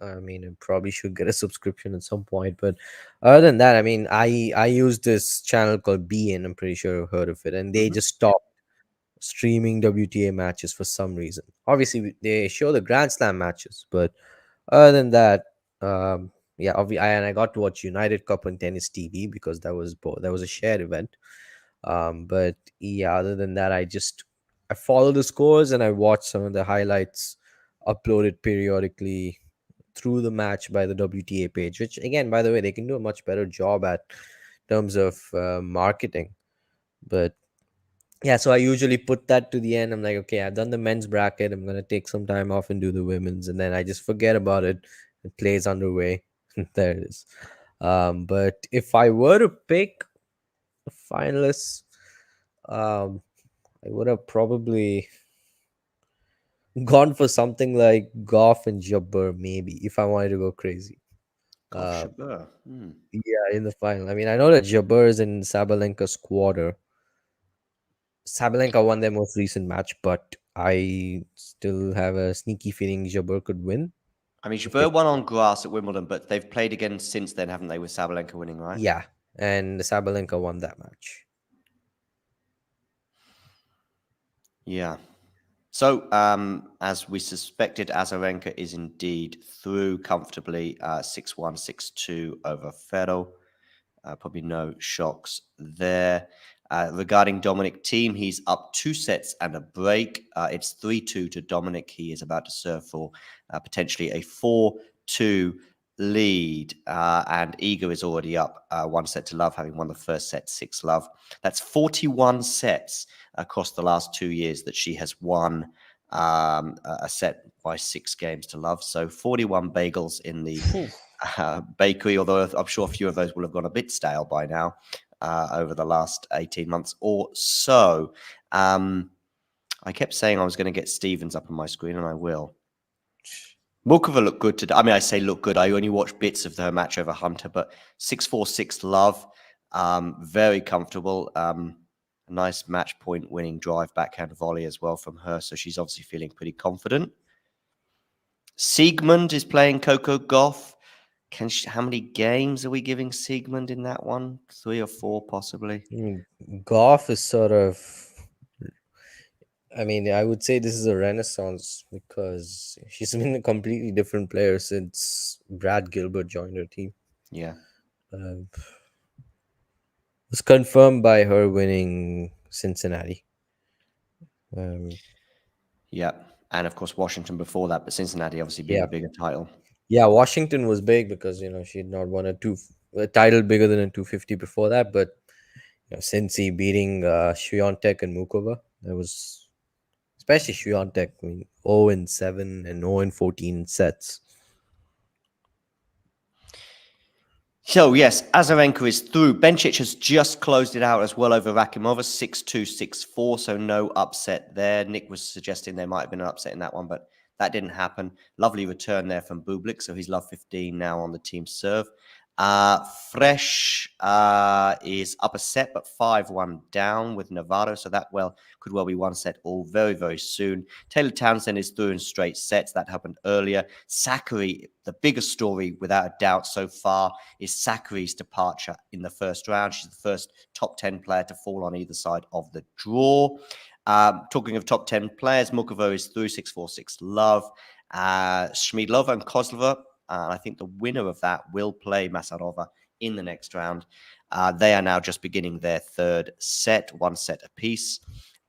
I mean, I probably should get a subscription at some point. But other than that, I mean, I use this channel called BN. I'm pretty sure you've heard of it, and they Mhm. just stopped streaming WTA matches for some reason. Obviously, they show the Grand Slam matches, but other than that, yeah, and I got to watch United Cup on Tennis TV, because that was a shared event. But yeah, other than that, I just I follow the scores and I watch some of the highlights uploaded periodically through the match by the WTA page, which again, by the way, they can do a much better job at terms of marketing. But yeah, so I usually put that to the end. I'm like, okay, I've done the men's bracket. I'm gonna take some time off and do the women's, and then I just forget about it. It plays underway. There it is. But if I were to pick a finalist, I would have probably gone for something like Goff and Jabber, maybe, if I wanted to go crazy. Gosh, Uh, Shabir. yeah, in the final. I mean, I know that Jabber is in Sabalenka's quarter. Sabalenka won their most recent match, but I still have a sneaky feeling Jabber could win. I mean, If they, Shabir won on grass at Wimbledon, but they've played again since then, haven't they, with Sabalenka winning, right? yeah, and Sabalenka won that match. Yeah. So, as we suspected, Azarenka is indeed through comfortably 6-1, 6-2 over Ferro. Probably no shocks there. Regarding Dominic Thiem, he's up 2 sets and a break. It's 3-2 to Dominic. He is about to serve for potentially a 4-2 lead. And Iga is already up 1 set to love, having won the first set 6-love. That's 41 sets across the last 2 years that she has won a set by 6 games to love. So 41 bagels in the bakery, although I'm sure a few of those will have gone a bit stale by now over the last 18 months or so. I kept saying I was going to get Stevens up on my screen, and I will. Mukova looked good today. I mean, I say look good. I only watched bits of her match over Hunter, but 6-4, 6-love. Very comfortable. Nice match point winning drive backhand volley as well from her. So she's obviously feeling pretty confident. Siegmund is playing Coco Gauff. How many games are we giving Siegmund in that one? 3 or 4, possibly. Goff is sort of, I mean, I would say this is a renaissance because she's been a completely different player since Brad Gilbert joined her team. Yeah. It's confirmed by her winning Cincinnati. Yeah. And of course, Washington before that, but Cincinnati obviously being a bigger title. Yeah, Washington was big because, she had not won a title bigger than a 250 before that. But Cincy beating Swiatek and Mukova, that was, especially Swiatek, I mean, 0-7 and 0-14 sets. So, yes, Azarenka is through. Bencic has just closed it out as well over Rakimova, 6-2, 6-4, so no upset there. Nick was suggesting there might have been an upset in that one, but that didn't happen. Lovely return there from Bublik, so he's love 15 now on the team serve. Fresh is up a set, but 5-1 down with Navarro, so that could well be 1 set all very, very soon. Taylor Townsend is through in straight sets. That happened earlier. Sakkari, the biggest story without a doubt so far is Sakkari's departure in the first round. She's the first top 10 player to fall on either side of the draw. Talking of top 10 players, Mukova is through 6-4, 6-love. Schmiedlova and Kozlova, I think the winner of that will play Masarova in the next round. They are now just beginning their third set, 1 set apiece.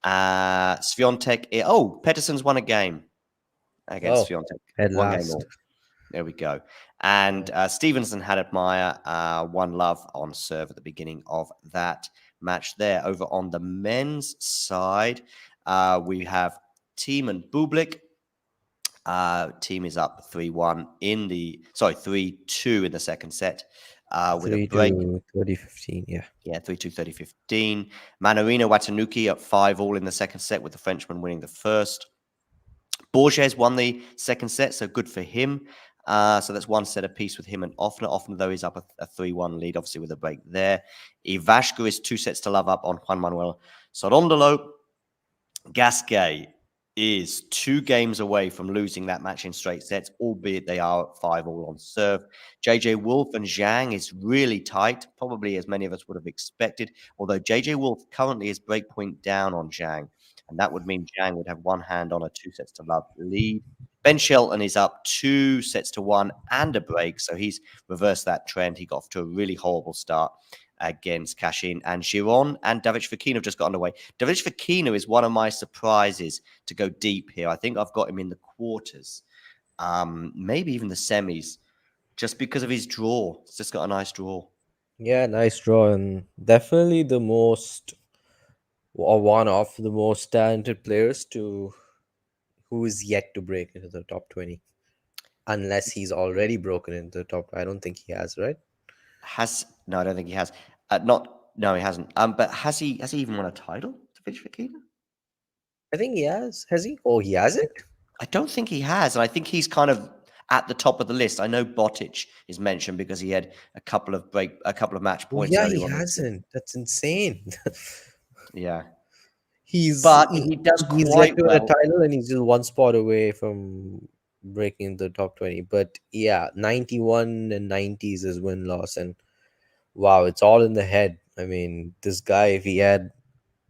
Swiatek, Peterson's won a game against Swiatek. At 1 last. game more. There we go. And Stevenson had admire 1-love on serve at the beginning of that match there. Over on the men's side, we have Thiem and Bublik. Team is up 3-1 3-2 in the second set with a break. 30-15, yeah. Yeah, 3-2, 30-15. Manarino Watanuki up 5-all in the second set with the Frenchman winning the first. Borges won the second set, so good for him. So that's 1 set apiece with him and Offner. Offner, though, is up a 3-1 lead, obviously with a break there. Ivashka is 2 sets to love up on Juan Manuel Sorondolo. Gasquet is 2 games away from losing that match in straight sets, albeit they are 5-all on serve. JJ Wolf and Zhang is really tight, probably as many of us would have expected, although JJ Wolf currently is breakpoint down on Zhang, and that would mean Zhang would have 1 hand on a 2 sets to love lead. Ben Shelton is up 2 sets to 1 and a break, so he's reversed that trend. He got off to a really horrible start against Kashin and Giron, and David Fokina have just got underway. David Fokina is one of my surprises to go deep here. I think I've got him in the quarters, maybe even the semis, just because of his draw. It's just got a nice draw. Yeah, nice draw, and definitely the most, or one of the most talented players to who is yet to break into the top 20, unless he's already broken into the top. I don't think he has, right? No, I don't think he has. No, he hasn't. But has he even won a title, David Fokina? I think he has. Has he? Oh, he hasn't. I don't think he has, and I think he's kind of at the top of the list. I know Botic is mentioned because he had a couple of match Oh, points yeah, early he on. hasn't. That's insane. Yeah, he's but he does he's yet quite to win a well. title, and he's just one spot away from breaking the top 20. But yeah, 91 and 90s is win loss, and wow, it's all in the head. I mean, this guy,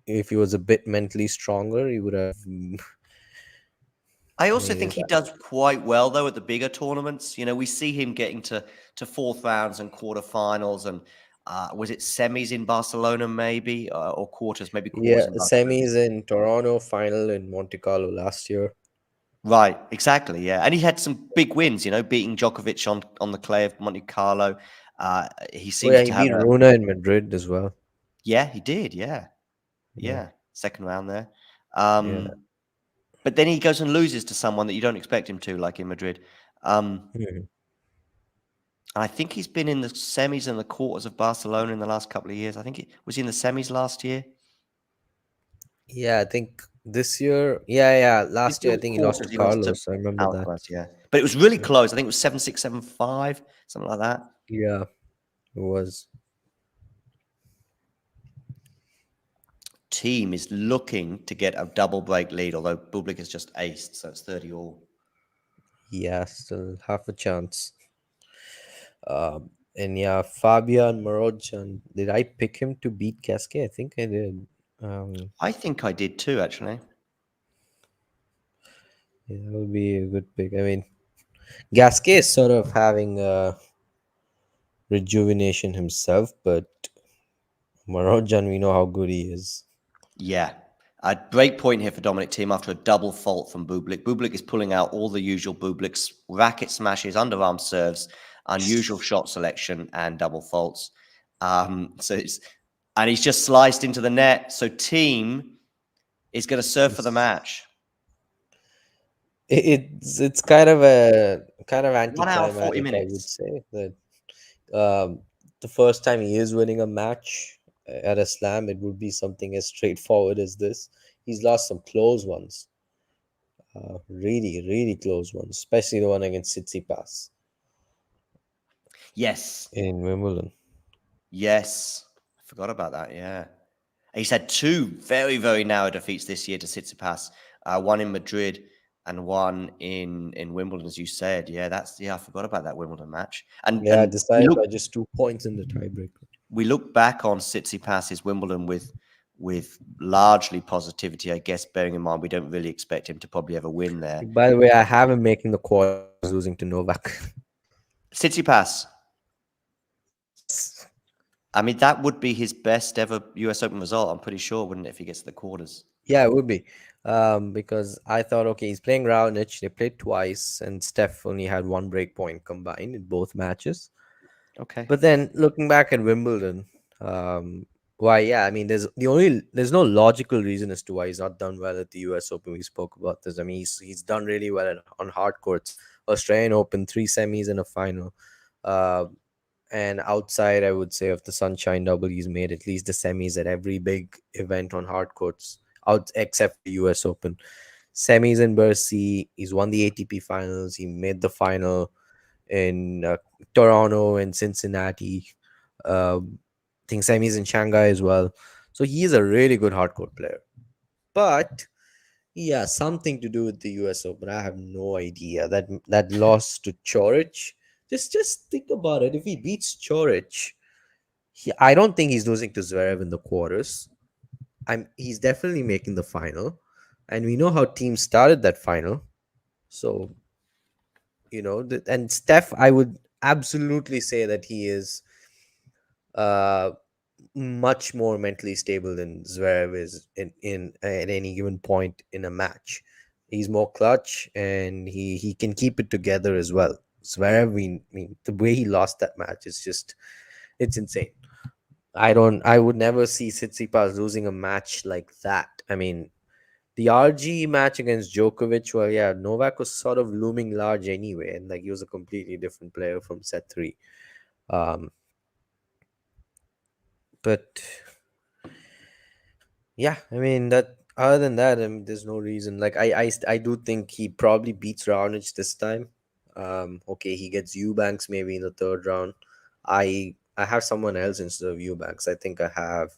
if he was a bit mentally stronger, he would have I also made think his. he does quite well though at the bigger tournaments. You know, we see him getting to fourth rounds and quarterfinals, and was it semis in Barcelona maybe, or quarters, maybe quarters Yeah, in Barcelona. semis in Toronto, final in Monte Carlo last year. Right, exactly, yeah, and he had some big wins. You know, beating Djokovic on the clay of Monte Carlo. He Oh yeah, seems he to have beat Runa in Madrid as well. yeah, he did, yeah, Yeah, yeah, second round there. yeah. But then he goes and loses to someone that you don't expect him to, like in Madrid. Mhm. And I think he's been in the semis and the quarters of Barcelona in the last couple of years. I think he was in the semis last year. Yeah, I think this year. Yeah. This Last year year, I was think he lost to quarters. He lost to Carlos. I remember that. Alcaraz, yeah. But it was really Yeah, close. I think it was 7-6, 7-5, something like that. yeah, it was. Team is looking to get a double break lead, although Bublik has just aced, so it's 30 all. Yeah, still half a chance. And yeah, Fabian Marozjan. Did I pick him to beat Casquet? I think I did. I think I did too, actually. Yeah, that would be a good pick. I mean, Gasquet is sort of having a rejuvenation himself, but Marozjan, we know how good he is. Yeah. A break point here for Dominic Thiem after a double fault from Bublik. Bublik is pulling out all the usual Bublik's racket smashes, underarm serves, unusual shot selection, and double faults. And he's just sliced into the net. So Thiem is going to serve for the match. It's kind of 1 hour 40 anticlimactic, I would minutes. say that the first time he is winning a match at a slam, it would be something as straightforward as this. He's lost some close ones, really, really close ones, especially the one against Tsitsipas Yes. in Wimbledon. Yes. I forgot about that. Yeah. He's had two very, very narrow defeats this year to Tsitsipas, one in Madrid and one in Wimbledon, as you said. Yeah, I forgot about that Wimbledon match. And Yeah, we decided look by just 2 points in the tiebreaker. we look back on Tsitsipas's Wimbledon with largely positivity, I guess, bearing in mind we don't really expect him to probably ever win there. By the way, I have him making the quarters, losing to Novak. Tsitsipas, I mean, that would be his best ever US Open result, I'm pretty sure, wouldn't it, if he gets to the quarters? Yeah, it would be. Because I thought, okay, he's playing Raonic. They played twice, and Steph only had one break point combined in both matches. Okay. But then looking back at Wimbledon, why? Yeah, I mean, there's no logical reason as to why he's not done well at the U.S. Open. We spoke about this. I mean, he's done really well on hard courts. Australian Open, 3 semis and a final. And outside, I would say, of the Sunshine Double, he's made at least the semis at every big event on hard courts, out except the U.S. Open. Semis in Bercy, he's won the ATP finals. He made the final in Toronto and Cincinnati. I think semis in Shanghai as well. So he is a really good hard court player. But yeah, something to do with the U.S. Open. I have no idea. That loss to Chorich. Just think about it. If he beats Chorich, I don't think he's losing to Zverev in the quarters. He's definitely making the final, and we know how teams started that final. So, and Steph, I would absolutely say that he is much more mentally stable than Zverev is in at any given point in a match. He's more clutch and he can keep it together as well. Zverev, I mean, the way he lost that match is just it's insane. I would never see Tsitsipas losing a match like that. I mean, the RG match against Djokovic, well, yeah, Novak was sort of looming large anyway, and like he was a completely different player from set three. Um, but yeah, I mean that. Other than that, I mean, there's no reason. Like I do think he probably beats Raonic this time. Okay, he gets Eubanks maybe in the third round. I have someone else instead of Eubanks. I think I have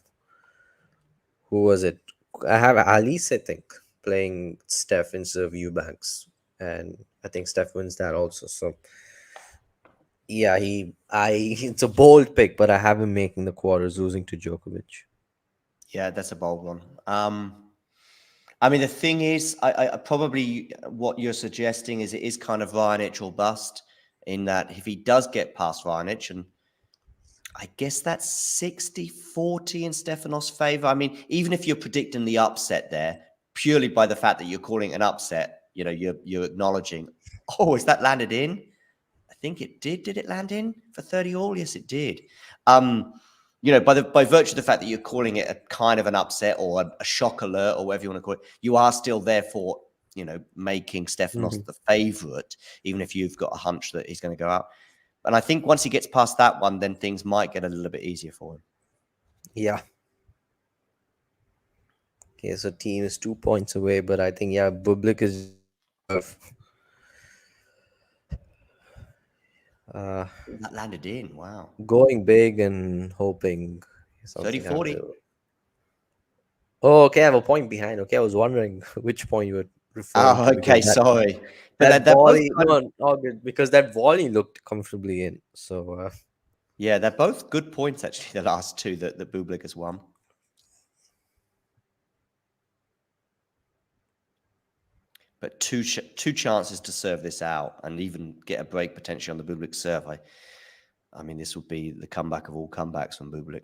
who was it? I have Alice, I think, playing Steph instead of Eubanks, and I think Steph wins that also. So yeah, it's a bold pick, but I have him making the quarters, losing to Djokovic. Yeah, that's a bold one. I mean, the thing is, I probably what you're suggesting is it is kind of Raonic or bust in that if he does get past Raonic, and I guess that's 60-40 in Stefanos' favor. I mean, even if you're predicting the upset there, purely by the fact that you're calling it an upset, you're acknowledging, oh, is that landed in? I think it did. Did it land in for 30 all? Yes, it did. By virtue of the fact that you're calling it a kind of an upset or a shock alert or whatever you want to call it, you are still therefore, making Stefanos the favorite, even if you've got a hunch that he's going to go out. And I think once he gets past that one, then things might get a little bit easier for him. Yeah. Okay, so team is 2 points away, but I think Bublik is That landed in. Wow. going big and hoping something 30-40. happens. Oh, okay, I have a point behind. Okay, I was wondering which point you were referring Oh, to. okay. Because Sorry. But that they're both volley, no, all good, because that volley looked comfortably in. So yeah, they're both good points, actually, the last two that Bublik has won. But two chances to serve this out and even get a break potentially on the Bublik serve. I mean, this would be the comeback of all comebacks from Bublik.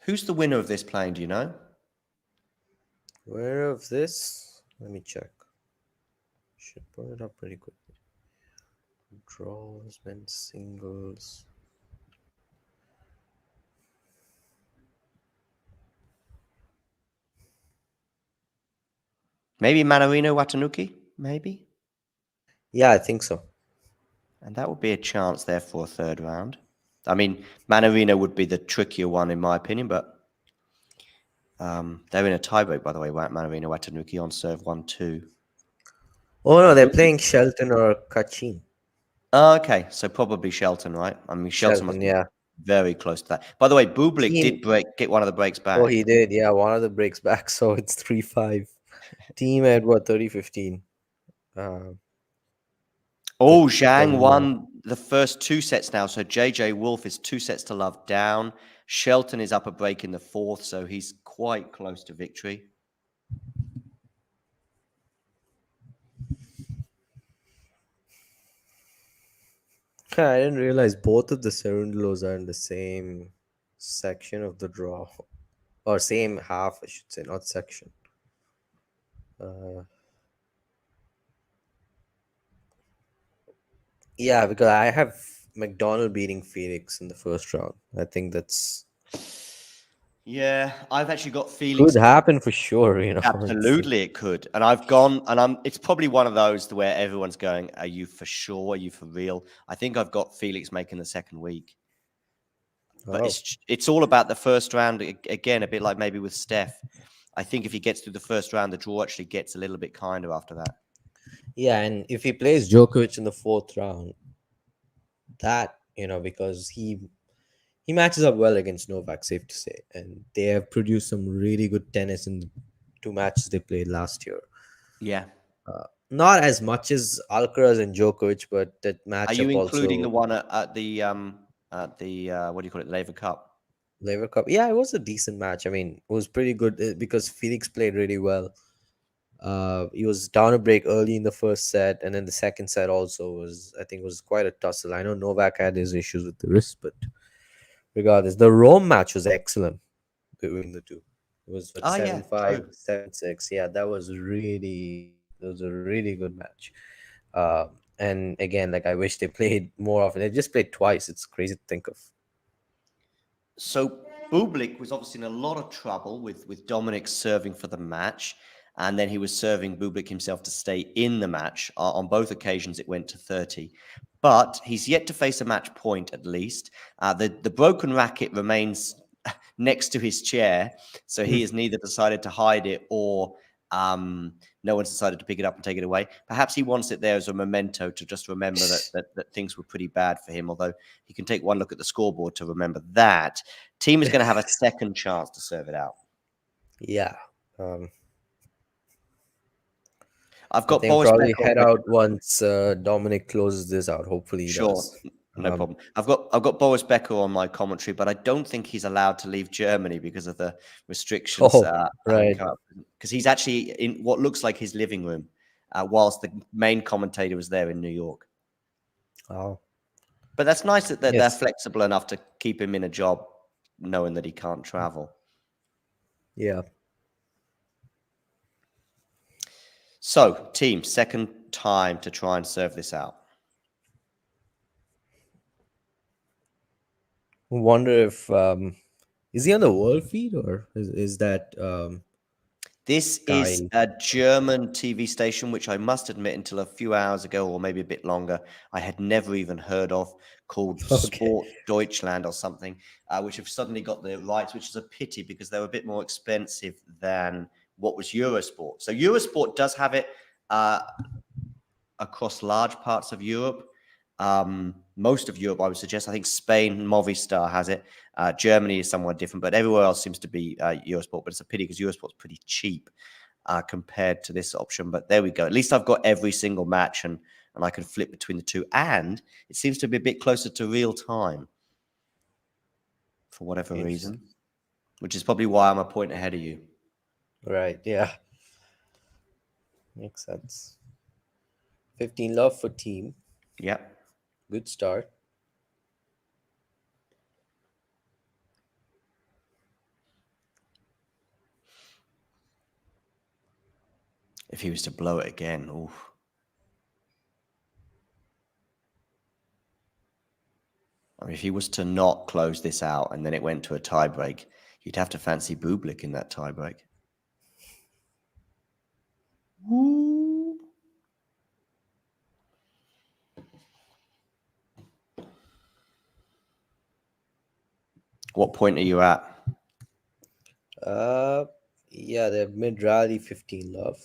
Who's the winner of this playing? Do you know? where of this? Let me check. Should pull it up pretty quickly. Draws, men's singles. Maybe Manarino Watanuki? Maybe? Yeah, I think so. And that would be a chance there for a third round. I mean, Manarino would be the trickier one, in my opinion, but they're in a tiebreak, by the way, Manarino Watanuki on serve 1-2. Oh, no, they're playing Shelton or Kachin. Oh, okay, so probably Shelton, right? I mean, Shelton must be very close to that. By the way, Bublik did get one of the breaks back. Oh, he did. Yeah, one of the breaks back. So it's 3-5. Team at what, 30-15. Zhang won the first two sets now. So JJ Wolf is 2-0 down. Shelton is up a break in the fourth, so he's quite close to victory. I didn't realize both of the Cerundulos are in the same section of the draw. Or same half, I should say, not section. Yeah, because I have McDonald beating Felix in the first round. I think that's... Yeah, I've actually got Felix. Could happen for sure, Absolutely, it could. And I've gone, and it's probably one of those where everyone's going, are you for sure? Are you for real? I think I've got Felix making the second week. But it's all about the first round. Again, a bit like maybe with Steph. I think if he gets through the first round, the draw actually gets a little bit kinder after that. Yeah, and if he plays Djokovic in the fourth round, that, because he matches up well against Novak, safe to say. And they have produced some really good tennis in the two matches they played last year. Yeah. Not as much as Alcaraz and Djokovic, but that matchup. Are you including the one at the what do you call it, Laver Cup? Laver Cup. Yeah, it was a decent match. I mean, it was pretty good because Felix played really well. He was down a break early in the first set, and then the second set also was, I think, was quite a tussle. I know Novak had his issues with the wrist, but regardless, the Rome match was excellent between the two. It was what, Ah, yeah, 7-5, true. 7-6. Yeah, that was a really good match. And again, like I wish they played more often. They just played twice. It's crazy to think of. So Bublik was obviously in a lot of trouble with Dominic serving for the match, and then he was serving Bublik himself to stay in the match. On both occasions, it went to 30. But he's yet to face a match point, at least. The broken racket remains next to his chair, so he has neither decided to hide it or no one's decided to pick it up and take it away. Perhaps he wants it there as a memento to just remember that things were pretty bad for him, although he can take one look at the scoreboard to remember that. Team is going to have a second chance to serve it out. Yeah. Um, I've I got think Boris probably Becker on head my out once Dominic closes this out. Hopefully he sure, does. no problem. I've got Boris Becker on my commentary, but I don't think he's allowed to leave Germany because of the restrictions Oh, right. because he's actually in what looks like his living room, whilst the main commentator was there in New York. Oh, But that's nice that they're yes. flexible enough to keep him in a job, knowing that he can't travel. Yeah. So, team, second time to try and serve this out. Wonder if is he on the world feed, or is that This is Sky? a German TV station, which I must admit, until a few hours ago, or maybe a bit longer, I had never even heard of, called Okay. Sport Deutschland or something, which have suddenly got the rights, which is a pity because they're a bit more expensive than what was Eurosport. So Eurosport does have it across large parts of Europe. Most of Europe, I would suggest. I think Spain, Movistar has it. Germany is somewhat different, but everywhere else seems to be Eurosport. But it's a pity because Eurosport's pretty cheap compared to this option. But there we go. At least I've got every single match and I can flip between the two. And it seems to be a bit closer to real time for whatever reason, which is probably why I'm a point ahead of you. Right. Yeah. Makes sense. 15 love for team. Yep. Good start. If he was to blow it again, oof. I mean, if he was to not close this out and then it went to a tiebreak, you'd have to fancy Bublik in that tiebreak. What point are you at? Yeah, they're mid rally 15 love.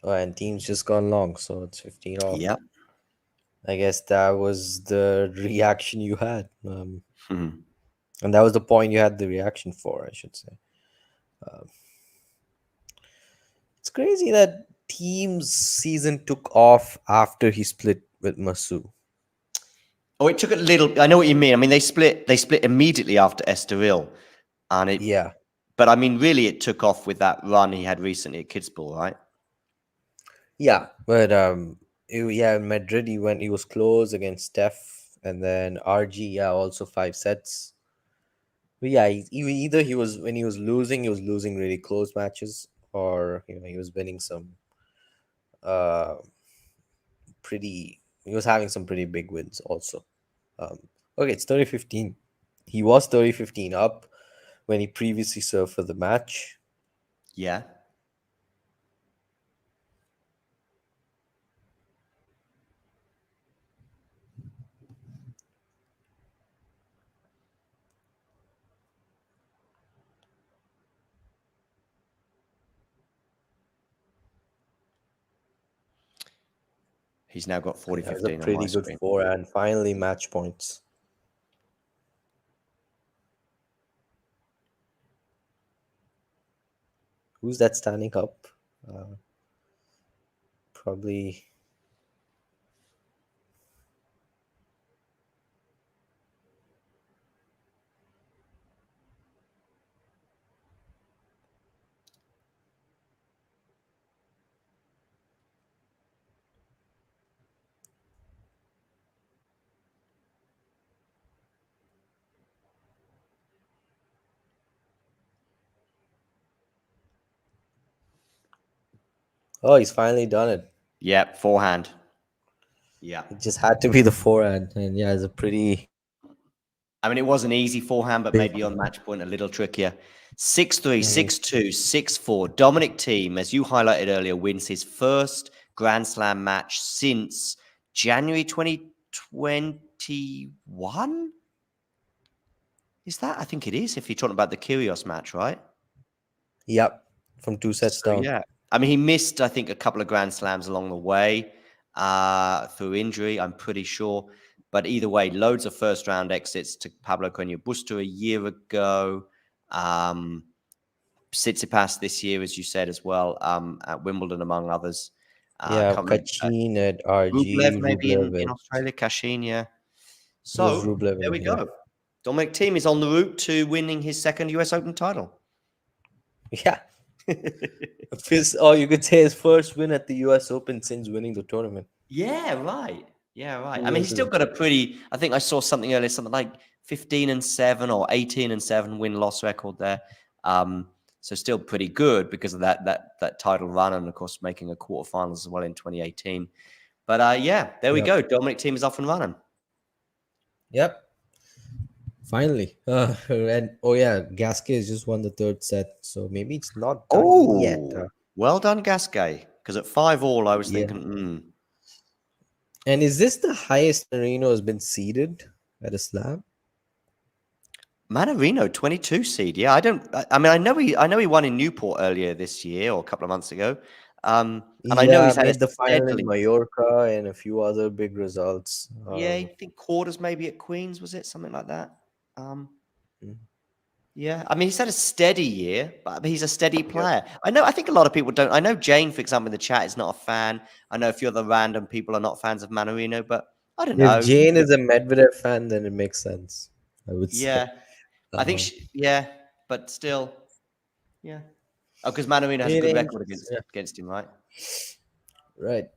Oh, and team's just gone long, so it's 15 off. Yep. I guess that was the reaction you had. Hmm. And that was the point you had the reaction for, I should say. It's crazy that team's season took off after he split with Masu. Oh, it took a little. I know what you mean. I mean, they split immediately after Estoril, and it. Yeah. But I mean, really, it took off with that run he had recently at Kitzbühel, right? Yeah, but yeah, in Madrid he was close against Steph, and then RG, yeah, also 5 sets. But yeah, either he was when he was losing really close matches, or he was winning some uh he was having some pretty big wins also. Um, okay, it's 30-15. He was 30-15 up when he previously served for the match. Yeah. He's now got That was a 40-15 on my pretty good screen. forehand. Finally, match points. Who's that standing up? Probably. Oh, he's finally done it. Yep, forehand. Yeah. It just had to be the forehand, and yeah, it's a pretty I mean, it was an easy forehand, but big. maybe on match point a little trickier. 6-3, Mhm. 6-2, 6-4. Bublik-Thiem, as you highlighted earlier, wins his first Grand Slam match since January 2021. Is that? I think it is, if you're talking about the Kyrgios match, right? Yep, from 2 sets So, down. yeah. I mean, he missed, I think, a couple of Grand Slams along the way through injury, I'm pretty sure. But either way, loads of first round exits to Pablo Carreño Busta a year ago. Tsitsipas this year, as you said as well, at Wimbledon, among others. Yeah, Can't remember. Kachin at RG, Rublev, maybe Rublev in at Australia, Kashin, yeah. it was So Rublev there in we here. go. Bublik-Thiem is on the route to winning his second US Open title. Yeah. Or you could say his first win at the US Open since winning the tournament. Yeah, right. Yeah, right. Who I mean, he's else is still got a pretty, I think I saw something earlier, something like 15-7 or 18-7 win-loss record there. So still pretty good because of that title run, and of course making a quarterfinals as well in 2018. But yeah, there we Yep. go. Bublik-Thiem is off and running. Yep. Finally. And oh yeah, Gasquet has just won the third set, so maybe it's not done yet. Oh, well done, Gasquet. Because at 5-all, I was Yeah. thinking, And is this the highest Marino has been seeded at a slam? Manarino, 22 seed. Yeah, I mean, I know he won in Newport earlier this year or a couple of months ago. And I know Yeah, he's had a made the final in steadily. Mallorca and a few other big results. Yeah, I think quarters maybe at Queens, was it? Something like that. Um, Mm. yeah, I mean, he's had a steady year, but he's a steady Yep. player. I think a lot of people don't. I know Jane, for example, in the chat is not a fan. I know a few other random people are not fans of Manarino, but I don't If know. Jane is a Medvedev fan, then it makes sense, I would say. Yeah, I think, yeah, but still, yeah. Oh, because Manarino has a It good ain't, record yeah, against him, right? right.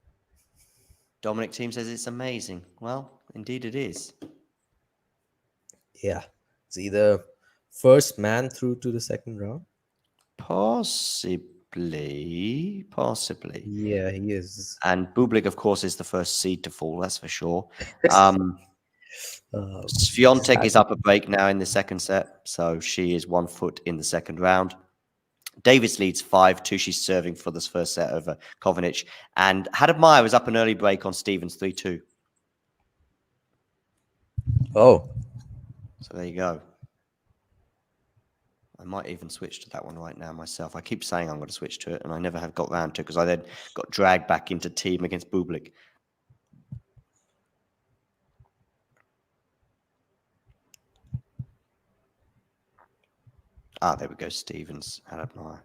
Bublik-Thiem says it's amazing. Well, indeed it is. Yeah. It's either first man through to the second round. Possibly. Yeah, he is. And Bublik, of course, is the first seed to fall, that's for sure. Just Swiatek had is up a break now in the second set, so she is 1 foot in the second round. Davis leads 5-2. She's serving for this first set over Kovanic. And Hadad Meyer was up an early break on Stevens 3-2. Oh, So there you go. I might even switch to that one right now myself. I keep saying I'm going to switch to it, and I never have got round to it because I then got dragged back into team against Bublik. Ah, there we go. Stevens, Hadad Meyer.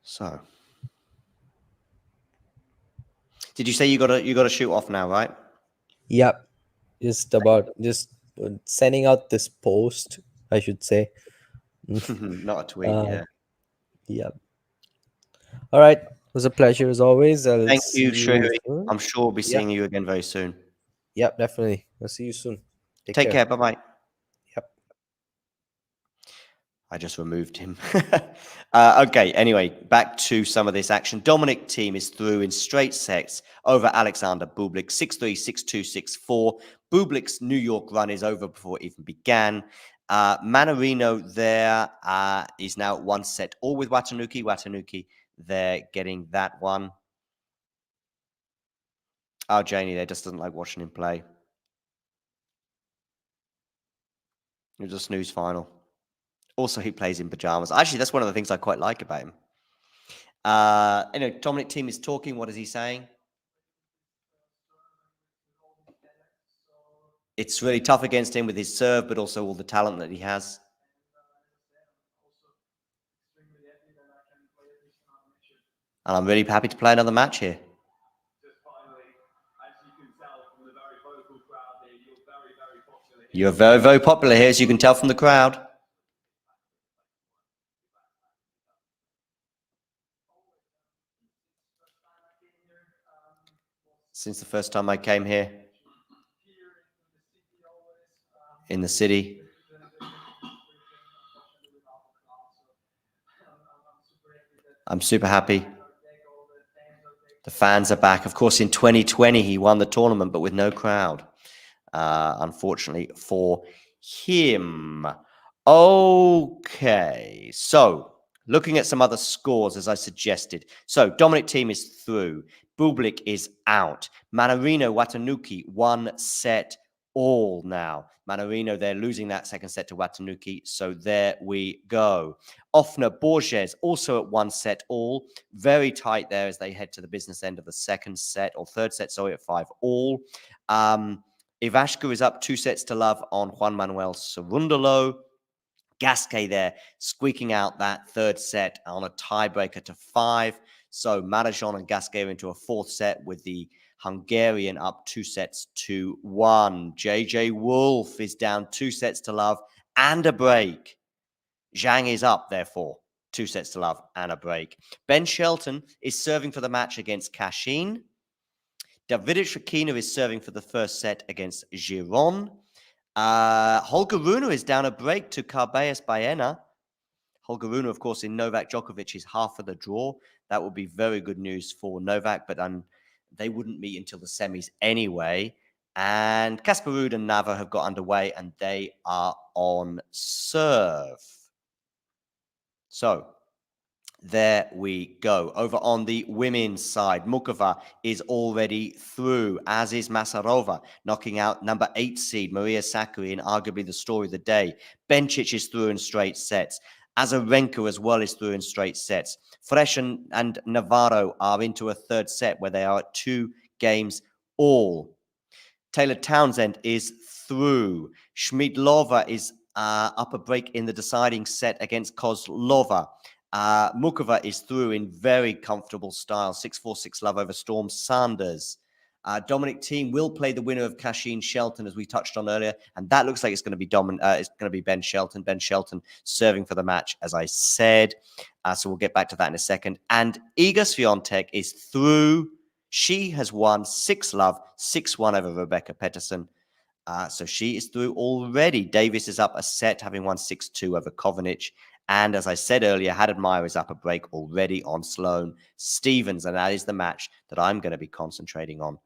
So, did you say you got to shoot off now, right? yep. Just sending out this post, I should say. Not a tweet, yeah. Yep. All right. It was a pleasure as always. I'll Thank see you, you Shrewi. soon. I'm sure we'll be Yeah. seeing you again very soon. Yep, definitely. I'll see you soon. Take care. Bye-bye. Yep. I just removed him. Okay, anyway, back to some of this action. Bublik-Thiem is through in straight sets over Alexander Bublik, 6-3, 6-2, 6-4. Bublik's New York run is over before it even began. Manarino there is now at 1 set, all with Watanuki. Watanuki, they're getting that one. Oh, Janie there just doesn't like watching him play. It was a snooze final. Also, he plays in pajamas. Actually, that's one of the things I quite like about him. Bublik-Thiem is talking. What is he saying? It's really tough against him with his serve, but also all the talent that he has. And I'm really happy to play another match here. You're very, very popular here, as you can tell from the crowd. Since the first time I came here in the city. I'm super happy. The fans are back. Of course, in 2020, he won the tournament, but with no crowd, unfortunately for him. Okay, so looking at some other scores, as I suggested. So Dominic Thiem is through. Bublik is out. Mannarino, Watanuki, 1-set all now. Mannarino, they're losing that second set to Watanuki, so there we go. Offner, Borges, also at 1-set all. Very tight there as they head to the business end of the second set, or third set, sorry, at 5 all. Ivashka is up 2-0 on Juan Manuel Cerundolo. Gasquet there squeaking out that third set on a tiebreaker to 5. So Marajon and Gasquet are into a fourth set with the Hungarian up 2-1. JJ Wolf is down 2-0 and a break. Zhang is up, therefore, 2-0 and a break. Ben Shelton is serving for the match against Kashin. Davidovich Fokina is serving for the first set against Giron. Holger Rune is down a break to Carballes Baena. Holger Rune, of course, in Novak Djokovic's half of the draw. That would be very good news for Novak, but they wouldn't meet until the semis anyway. And Casper Ruud and Nava have got underway, and they are on serve. So there we go. Over on the women's side, Mukova is already through, as is Masarova, knocking out number 8 seed Maria Sakkari in arguably the story of the day. Bencic is through in straight sets. Azarenka as well is through in straight sets. Fresh and Navarro are into a third set where they are at 2 games all. Taylor Townsend is through. Schmidlova is up a break in the deciding set against Kozlova. Mukova is through in very comfortable style, 6-4, 6-love over Storm Sanders. Dominic Thiem will play the winner of Kashin Shelton, as we touched on earlier, and that looks like it's going to be it's going to be Ben Shelton. Ben Shelton serving for the match, as I said. So we'll get back to that in a second. And Iga Swiatek is through. She has won 6-love, 6-1 over Rybakina-Kostyuk. So she is through already. Davis is up a set, having won 6-2 over Kovanic. And as I said earlier, Haddad Meyer is up a break already on Sloane Stevens. And that is the match that I'm going to be concentrating on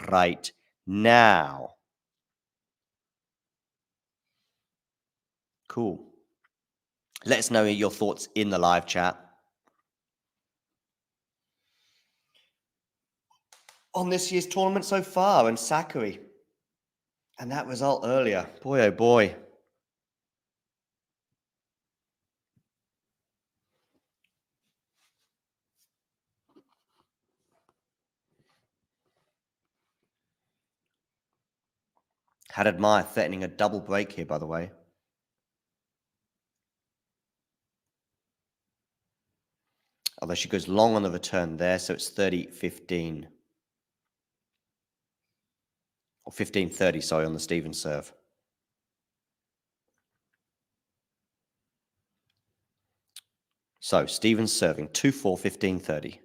right now. Cool. Let us know your thoughts in the live chat on this year's tournament so far, and Sakkari. And that result earlier. Boy, oh boy. Haddad Meyer threatening a double break here, by the way. Although she goes long on the return there, so it's 30-15. Or 15-30, sorry, on the Stevens serve. So Stevens serving 2-4, 15-30.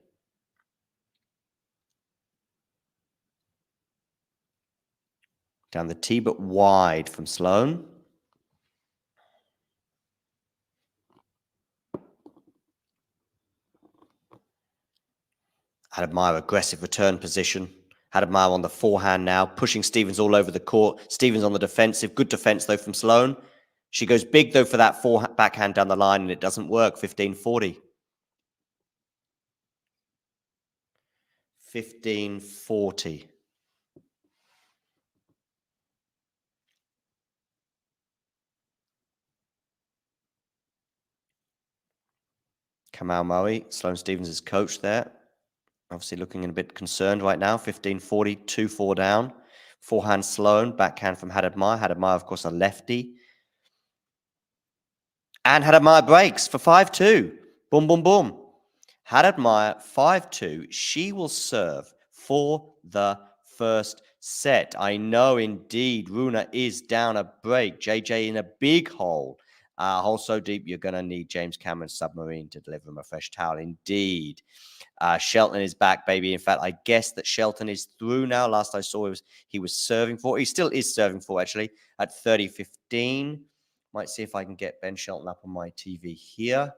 Down the tee, but wide from Sloane. Haddad Meyer, aggressive return position. Haddad Meyer on the forehand now, pushing Stevens all over the court. Stevens on the defensive. Good defense, though, from Sloane. She goes big, though, for that backhand down the line, and it doesn't work. 15-40. 15-40. Kamal Murray, Sloane Stevens' coach there. Obviously looking a bit concerned right now. 15-40, 2-4 down. Forehand Sloane, backhand from Haddad Meyer. Haddad Meyer, of course, a lefty. And Haddad Meyer breaks for 5-2. Boom, boom, boom. Haddad Meyer, 5-2. She will serve for the first set. I know, indeed, Runa is down a break. JJ in a big hole. Hole so deep, you're going to need James Cameron's submarine to deliver him a fresh towel. Indeed. Shelton is back, baby. In fact, I guess that Shelton is through now. Last I saw he was serving for. He still is serving for, actually, at 30-15. Might see if I can get Ben Shelton up on my TV here.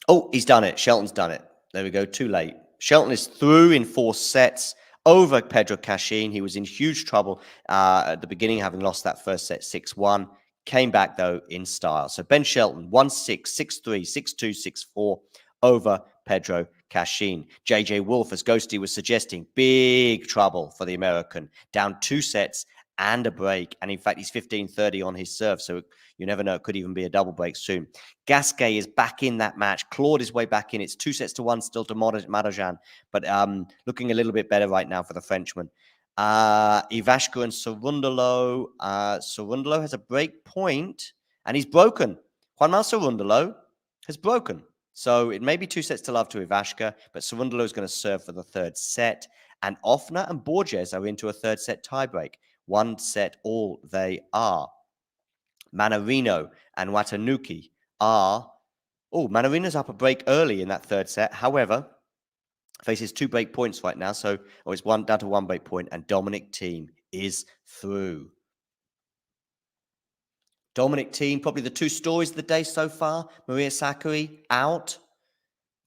Oh, he's done it. Shelton's done it. There we go. Too late. Shelton is through in 4 sets over Pedro Cachin. He was in huge trouble at the beginning, having lost that first set 6-1. Came back, though, in style. So Ben Shelton, 1-6, 6-3, 6-2, 6-4 over Pedro Cachin. JJ Wolf, as Ghosty was suggesting, big trouble for the American. Down 2 sets and a break. And in fact, he's 15-30 on his serve. So you never know. It could even be a double break soon. Gasquet is back in that match. Clawed his way back in. It's 2-1 still to Madajan. But looking a little bit better right now for the Frenchman. Ivashka and Cerundolo. Cerundolo has a break point. And he's broken. Juanma Cerundolo has broken. So it may be 2 sets to love to Ivashka. But Cerundolo is going to serve for the 3rd set. And Offner and Borges are into a 3rd set tiebreak. 1 set all they are. Manarino and Watanuki are... Oh, Manarino's up a break early in that 3rd set. However, faces 2 break points right now. So it's down to 1 break point. And Bublik-Thiem is through. Bublik-Thiem, probably the 2 stories of the day so far. Maria Sakkari out.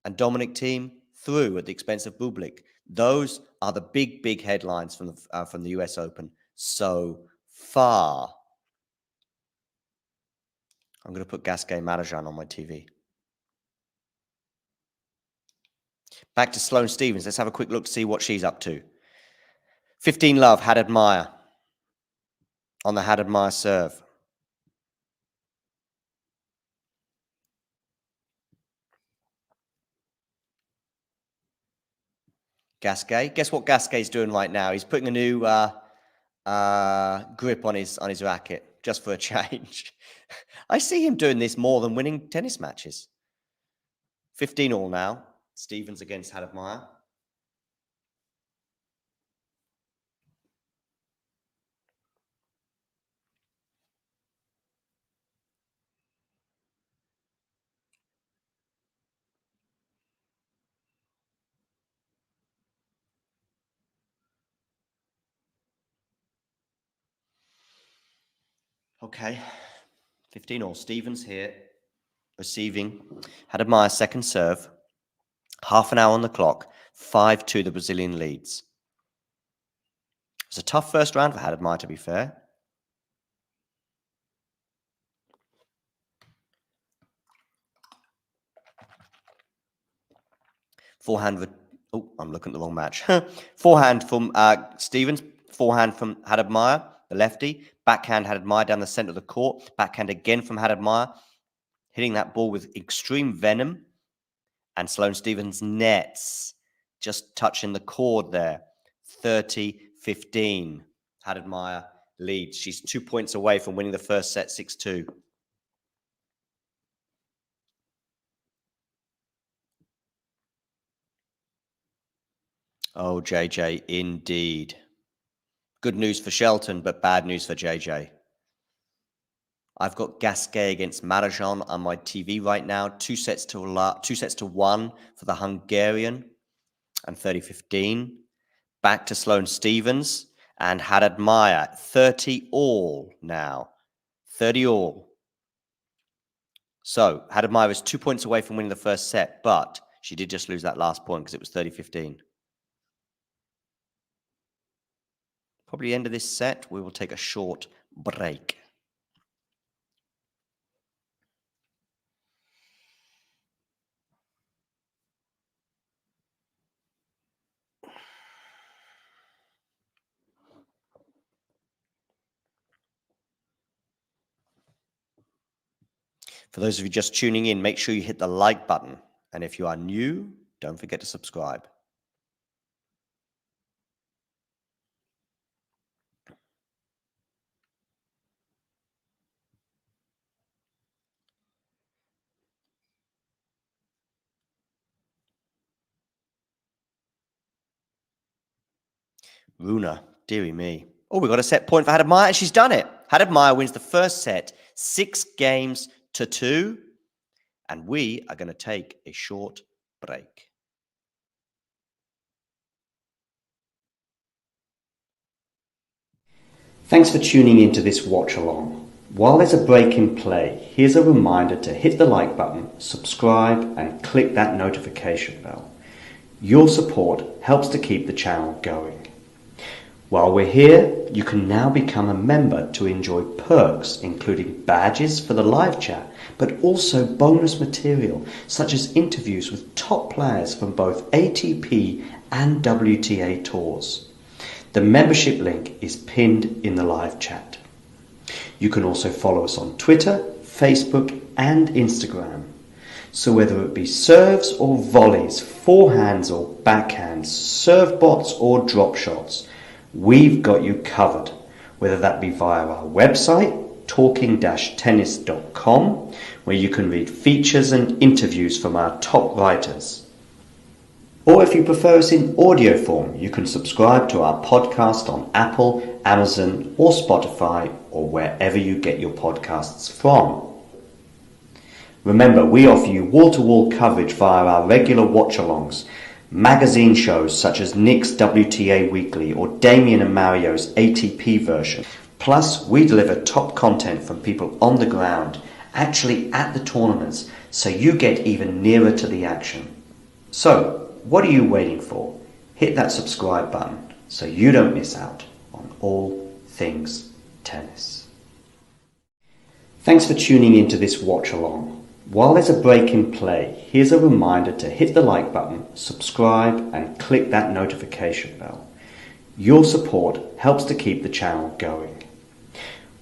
And Bublik-Thiem through at the expense of Bublik. Those are the big headlines from the US Open so far. I'm going to put Gasquet Madajan on my TV. Back to Sloane Stephens. Let's have a quick look to see what she's up to. 15 love, Haddad Meyer. On the Haddad Meyer serve. Gasquet. Guess what Gasquet's doing right now? He's putting a new grip on his racket, just for a change. I see him doing this more than winning tennis matches. 15 all now. Stephens against Haddad Meyer. Okay. 15 all. Stephens here. Receiving. Haddad Meyer second serve. Half an hour on the clock. 5-2 the Brazilian leads. It was a tough first round for Haddad Meyer, to be fair. Forehand. Oh, I'm looking at the wrong match. Forehand from Stephens. Forehand from Haddad Meyer, the lefty. Backhand Haddad Meyer down the center of the court. Backhand again from Haddad Meyer. Hitting that ball with extreme venom. And Sloane Stephens nets. Just touching the cord there. 30-15. Haddad Meyer leads. She's 2 points away from winning the first set 6-2. Oh, JJ, indeed. Good news for Shelton, but bad news for JJ. I've got Gasquet against Madajan on my TV right now. 2 sets to 1 for the Hungarian, and 30-15. Back to Sloane Stephens and Haddad Meyer. 30 all now. 30 all. So Haddad Meyer is 2 points away from winning the first set, but she did just lose that last point because it was 30-15. Probably the end of this set, we will take a short break. For those of you just tuning in, make sure you hit the like button. And if you are new, don't forget to subscribe. Runa, dearie me. Oh, we got a set point for Haddad Meyer, and she's done it. Haddad Meyer wins the first set, 6-2. And we are going to take a short break. Thanks for tuning into this watch along. While there's a break in play, here's a reminder to hit the like button, subscribe and click that notification bell. Your support helps to keep the channel going. While we're here, you can now become a member to enjoy perks including badges for the live chat, but also bonus material such as interviews with top players from both ATP and WTA tours. The membership link is pinned in the live chat. You can also follow us on Twitter, Facebook and Instagram. So whether it be serves or volleys, forehands or backhands, serve bots or drop shots, we've got you covered, whether that be via our website, talking-tennis.com, where you can read features and interviews from our top writers. Or if you prefer us in audio form, you can subscribe to our podcast on Apple, Amazon or Spotify or wherever you get your podcasts from. Remember, we offer you wall-to-wall coverage via our regular watch-alongs, magazine shows such as Nick's WTA Weekly or Damien and Mario's ATP version. Plus, we deliver top content from people on the ground, actually at the tournaments, so you get even nearer to the action. So, what are you waiting for? Hit that subscribe button so you don't miss out on all things tennis. Thanks for tuning into this watch along. While there's a break in play, here's a reminder to hit the like button, subscribe and click that notification bell. Your support helps to keep the channel going.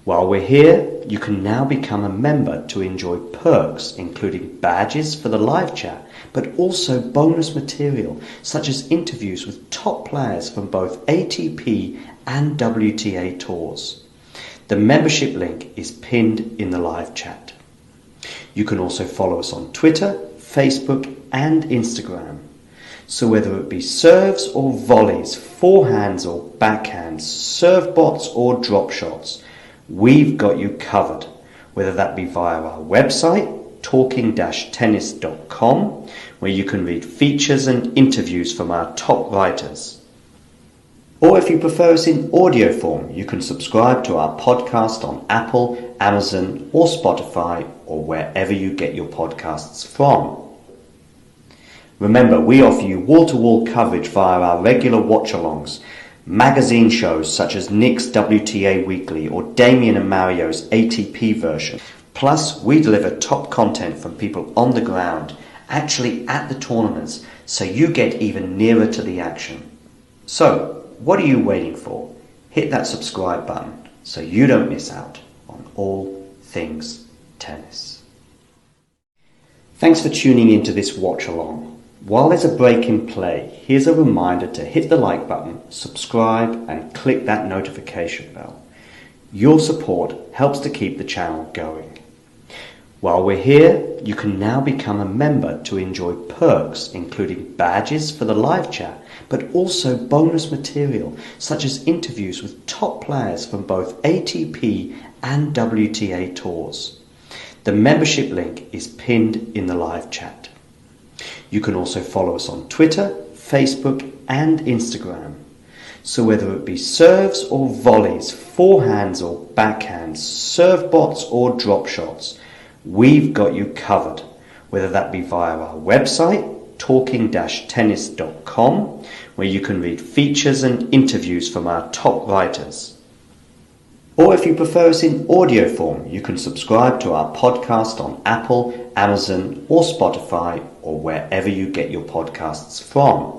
While we're here, you can now become a member to enjoy perks including badges for the live chat, but also bonus material such as interviews with top players from both ATP and WTA tours. The membership link is pinned in the live chat. You can also follow us on Twitter, Facebook and Instagram. So whether it be serves or volleys, forehands or backhands, serve bots or drop shots, we've got you covered, whether that be via our website, talking-tennis.com, where you can read features and interviews from our top writers. Or if you prefer us in audio form, you can subscribe to our podcast on Apple, Amazon or Spotify or wherever you get your podcasts from. Remember, we offer you wall-to-wall coverage via our regular watch-alongs, magazine shows such as Nick's WTA Weekly or Damien and Mario's ATP version. Plus, we deliver top content from people on the ground, actually at the tournaments, so you get even nearer to the action. So, what are you waiting for? Hit that subscribe button so you don't miss out on all things tennis. Thanks for tuning into this watch along. While there's a break in play, here's a reminder to hit the like button, subscribe and click that notification bell. Your support helps to keep the channel going. While we're here, you can now become a member to enjoy perks including badges for the live chat, but also bonus material such as interviews with top players from both ATP and WTA tours. The membership link is pinned in the live chat. You can also follow us on Twitter, Facebook and Instagram. So whether it be serves or volleys, forehands or backhands, serve bots or drop shots, we've got you covered, whether that be via our website, talking-tennis.com, where you can read features and interviews from our top writers. Or if you prefer us in audio form, you can subscribe to our podcast on Apple, Amazon or Spotify or wherever you get your podcasts from.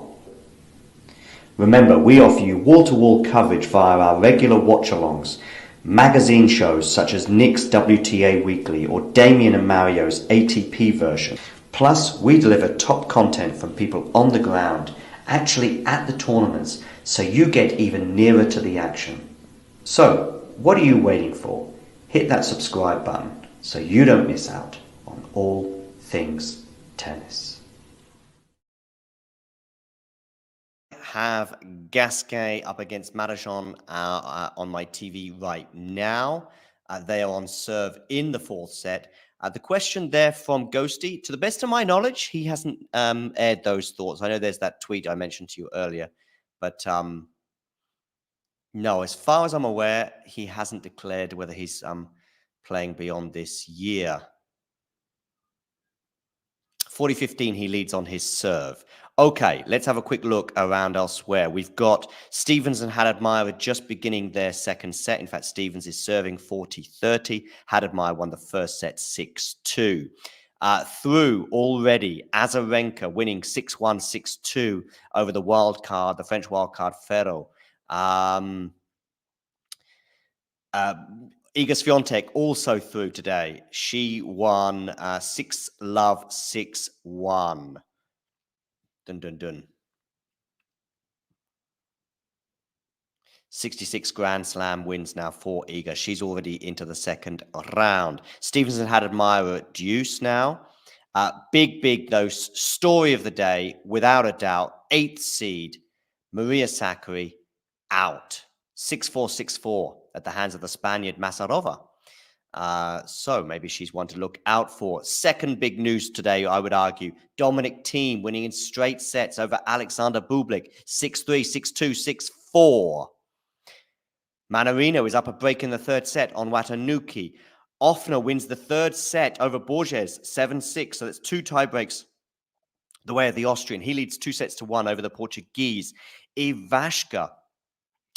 Remember, we offer you wall-to-wall coverage via our regular watch-alongs, magazine shows such as Nick's WTA Weekly or Damien and Mario's ATP version. Plus, we deliver top content from people on the ground, actually at the tournaments, so you get even nearer to the action. So, what are you waiting for? Hit that subscribe button so you don't miss out on all things tennis. Have Gasquet up against Marajon on my TV right now. They are on serve in the fourth set. The question there from Ghosty, to the best of my knowledge, he hasn't aired those thoughts. I know there's that tweet I mentioned to you earlier, but no, as far as I'm aware, he hasn't declared whether he's playing beyond this year. 40-15, he leads on his serve. Okay, let's have a quick look around elsewhere. We've got Stevens and Hadadmayer just beginning their second set. In fact, Stevens is serving 40-30. Hadadmayer won the first set 6-2. Through already, Azarenka winning 6-1, 6-2 over the French wildcard Ferro. Iga Swiatek also through today. She won 6-love, 6-1. Dun, dun, dun. 66 Grand Slam wins now for Iga. She's already into the second round. Stevens and Hadadmayer at deuce now. Big, though, story of the day, without a doubt, 8th seed, Maria Sakkari, out. 6-4, 6-4 at the hands of the Spaniard Masarova. So maybe she's one to look out for. Second big news today, I would argue. Bublik-Thiem winning in straight sets over Alexander Bublik. 6-3, 6-2, 6-4. Mannarino is up a break in the third set on Watanuki. Offner wins the third set over Borges, 7-6. So that's 2 tiebreaks the way of the Austrian. He leads 2-1 over the Portuguese. Ivashka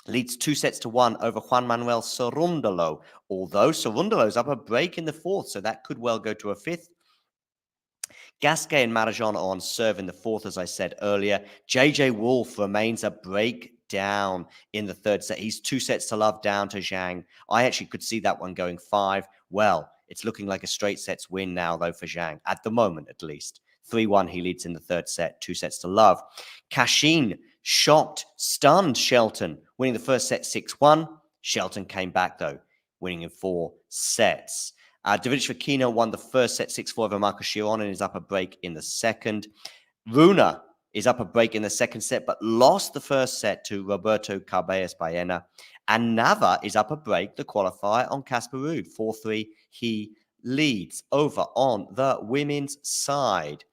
leads 2-1 over Juan Manuel Cerundolo, although Cerundolo's up a break in the fourth, so that could well go to a fifth. Gasquet and Marajan are on serve in the fourth, as I said earlier. JJ Wolf remains a break down in the third set. He's 2-0 down to Zhang. I actually could see that one going 5. Well, it's looking like a straight sets win now, though, for Zhang, at the moment at least. 3-1, he leads in the third set, 2-0. Kashin shocked, stunned Shelton, winning the first set 6-1. Shelton came back, though, winning in 4 sets. Davidovich Fokina won the first set 6-4 over Marcos Giron and is up a break in the second. Runa is up a break in the second set, but lost the first set to Roberto Carballes Baena. And Nava is up a break, the qualifier, on Casper Ruud. 4-3, he leads. Over on the women's side.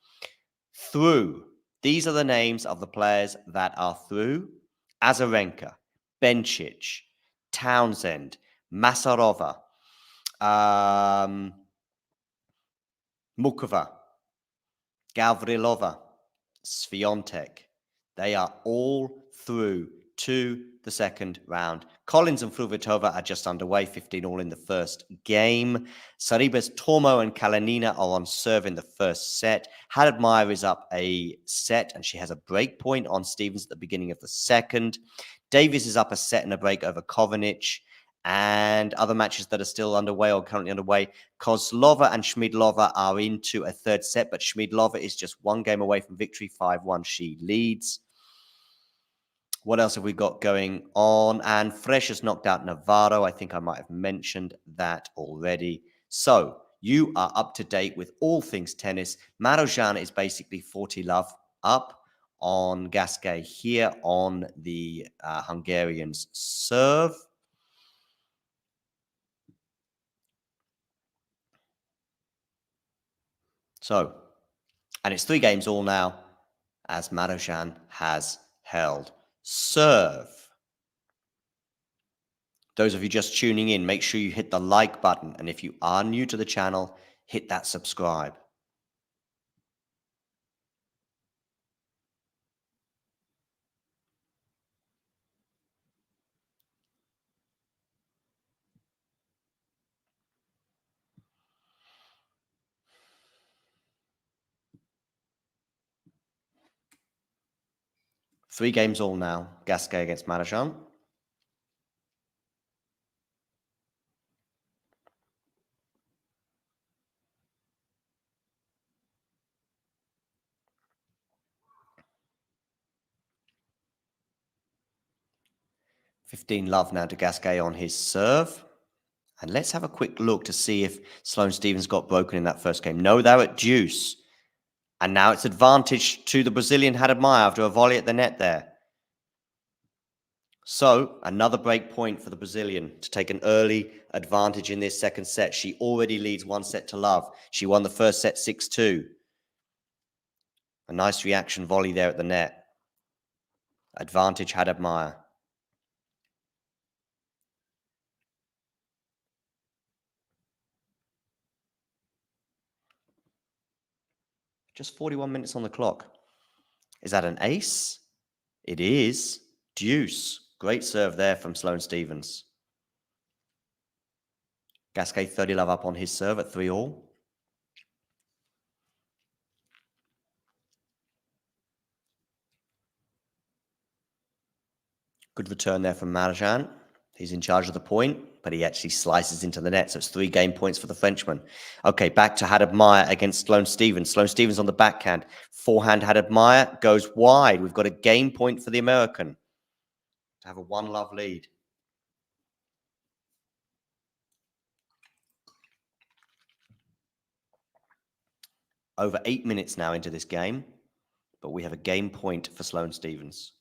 Through. These are the names of the players that are through. Azarenka, Bencic, Townsend, Masarova, Mukova, Gavrilova, Swiatek. They are all through to the second round. Collins and Fruhvirtova are just underway, 15 all in the first game. Saribas, Tormo, and Kalanina are on serve in the first set. Hadadmayer is up a set, and she has a break point on Stevens at the beginning of the second. Davies is up a set and a break over Kovanic. And other matches that are still underway or currently underway, Kozlova and Schmidlova are into a third set, but Schmidlova is just 1 game away from victory, 5-1. She leads. What else have we got going on? And Fresh has knocked out Navarro. I think I might have mentioned that already. So you are up to date with all things tennis. Marozsan is basically 40-love up on Gasquet here on the Hungarian's serve. So, and it's 3 games all now as Marozsan has held serve. Those of you just tuning in, make sure you hit the like button. And if you are new to the channel, hit that subscribe. Three games all now. Gasquet against Marozsan. $15 now to Gasquet on his serve. And let's have a quick look to see if Sloane Stephens got broken in that first game. No, they're at deuce. And now it's advantage to the Brazilian Hadadmayer after a volley at the net there. So, another break point for the Brazilian to take an early advantage in this second set. She already leads 1-0. She won the first set 6-2. A nice reaction volley there at the net. Advantage Hadadmayer. Just 41 minutes on the clock. Is that an ace? It is. Deuce. Great serve there from Sloane Stephens. Gasquet 30 love up on his serve at 3-all. Good return there from Marjan. He's in charge of the point, but he actually slices into the net. So it's 3 game points for the Frenchman. Okay, back to Hadad Meyer against Sloane Stephens. Sloane Stephens on the backhand. Forehand Hadad Meyer goes wide. We've got a game point for the American to have a 1-love lead. Over 8 minutes now into this game, but we have a game point for Sloane Stephens.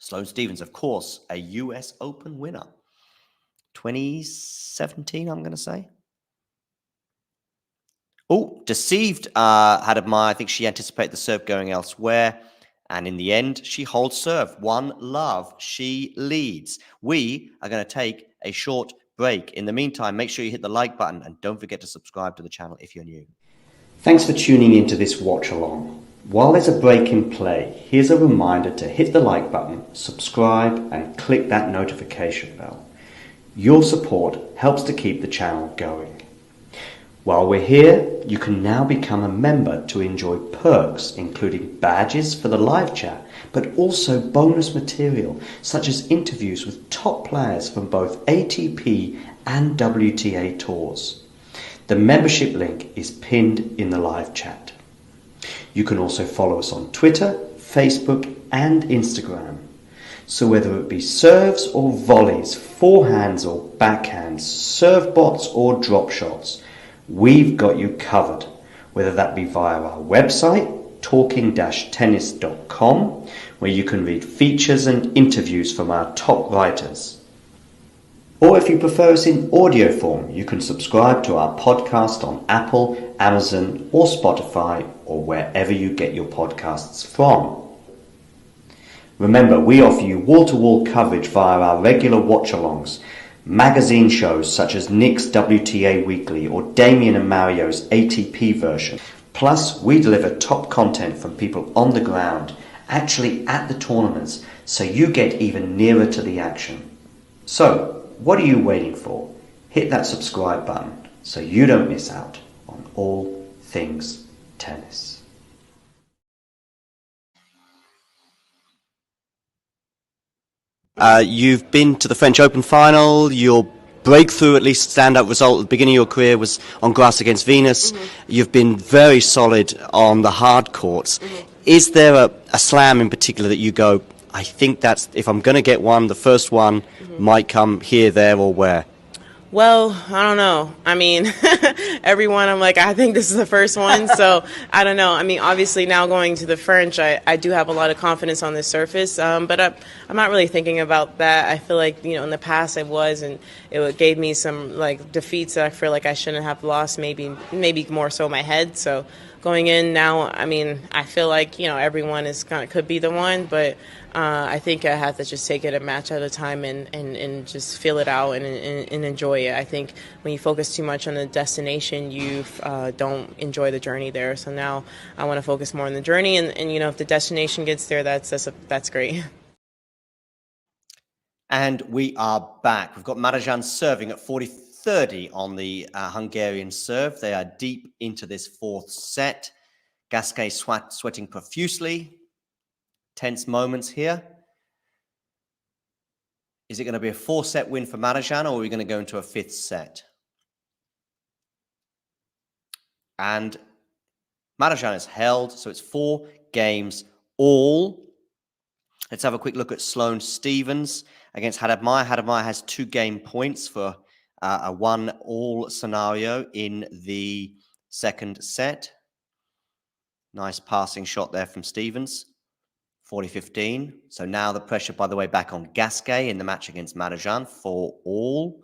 Sloane Stephens, of course, a US Open winner. 2017, I'm going to say. Oh, deceived Hadad Meyer. I think she anticipated the serve going elsewhere. And in the end, she holds serve. 1-love. She leads. We are going to take a short break. In the meantime, make sure you hit the like button and don't forget to subscribe to the channel if you're new. Thanks for tuning into this watch along. While there's a break in play, here's a reminder to hit the like button, subscribe and click that notification bell. Your support helps to keep the channel going. While we're here, you can now become a member to enjoy perks including badges for the live chat, but also bonus material such as interviews with top players from both ATP and WTA tours. The membership link is pinned in the live chat. You can also follow us on Twitter, Facebook and Instagram. So whether it be serves or volleys, forehands or backhands, serve bots or drop shots, we've got you covered. Whether that be via our website, talking-tennis.com, where you can read features and interviews from our top writers. Or if you prefer us in audio form, you can subscribe to our podcast on Apple, Amazon or Spotify or wherever you get your podcasts from. Remember, we offer you wall-to-wall coverage via our regular watch-alongs, magazine shows such as Nick's WTA Weekly or Damien and Mario's ATP version. Plus, we deliver top content from people on the ground, actually at the tournaments, so you get even nearer to the action. So, what are you waiting for? Hit that subscribe button so you don't miss out on all things tennis. You've been to the French Open final. Your breakthrough, at least standout result at the beginning of your career, was on grass against Venus. Mm-hmm. You've been very solid on the hard courts. Mm-hmm. Is there a slam in particular that you go, I think that's, if I'm going to get one, the first one might come here, there, or where? Well, I don't know. I mean, everyone, I'm like, I think this is the first one. So I don't know. I mean, obviously now going to the French, I do have a lot of confidence on this surface. But I'm not really thinking about that. I feel like, in the past I was, and it gave me some like defeats that I feel like I shouldn't have lost, maybe more so my head. So going in now, I mean, I feel like, everyone could be the one, but I think I have to just take it a match at a time and just feel it out and enjoy it. I think when you focus too much on the destination, you don't enjoy the journey there. So now I want to focus more on the journey, and if the destination gets there, that's great. And we are back. We've got Marjan serving at 40-30 on the Hungarian serve. They are deep into this fourth set. Gasquet sweating profusely. Tense moments here. Is it going to be a 4-set win for Marjan, or are we going to go into a 5th set? And Marjan is held, so it's 4 games all. Let's have a quick look at Sloane Stephens against Hadad Meyer. Hadad Meyer has 2 game points for a 1-all scenario in the second set. Nice passing shot there from Stephens. 40-15. So now the pressure, by the way, back on Gasquet in the match against Marjan for all.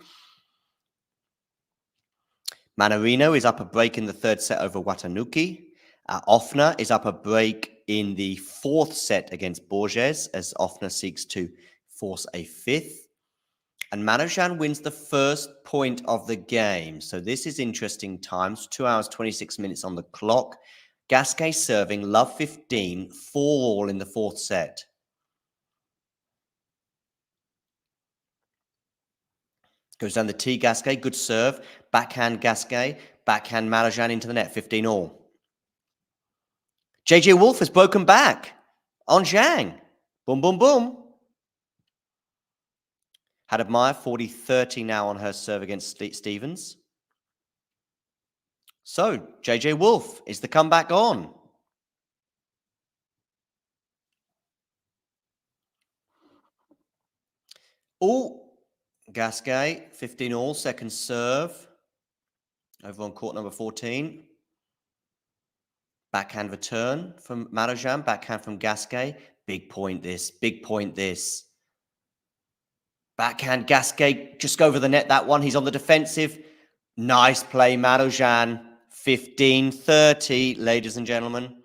Mannarino is up a break in the third set over Watanuki. Offner is up a break in the 4th set against Borges as Offner seeks to force a 5th. And Marjan wins the first point of the game. So this is interesting times. 2 hours, 26 minutes on the clock. Gasquet serving, love 15, 4-all in the fourth set. Goes down the tee, Gasquet, good serve. Backhand Gasquet, backhand Marozsan into the net, 15-all. JJ Wolf has broken back on Zhang. Boom, boom, boom. Had Meyer 40-30 now on her serve against Stevens. So, JJ Wolf, is the comeback on? Oh, Gasquet, 15-all, second serve. Over on court number 14. Backhand return from Marozsan, backhand from Gasquet. Big point this, big point this. Backhand Gasquet, just go over the net, that one. He's on the defensive. Nice play, Marozsan. 15-30, ladies and gentlemen.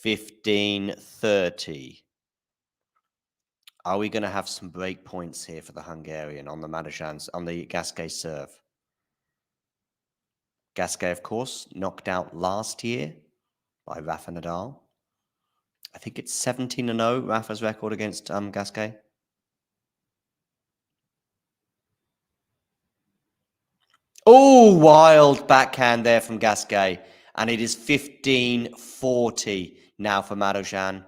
15-30. Are we going to have some break points here for the Hungarian on the Marozsan's, on the Gasquet serve? Gasquet, of course, knocked out last year by Rafa Nadal. I think it's 17-0, Rafa's record against Gasquet. Oh, wild backhand there from Gasquet. And it is 15-40 now for Marozsan.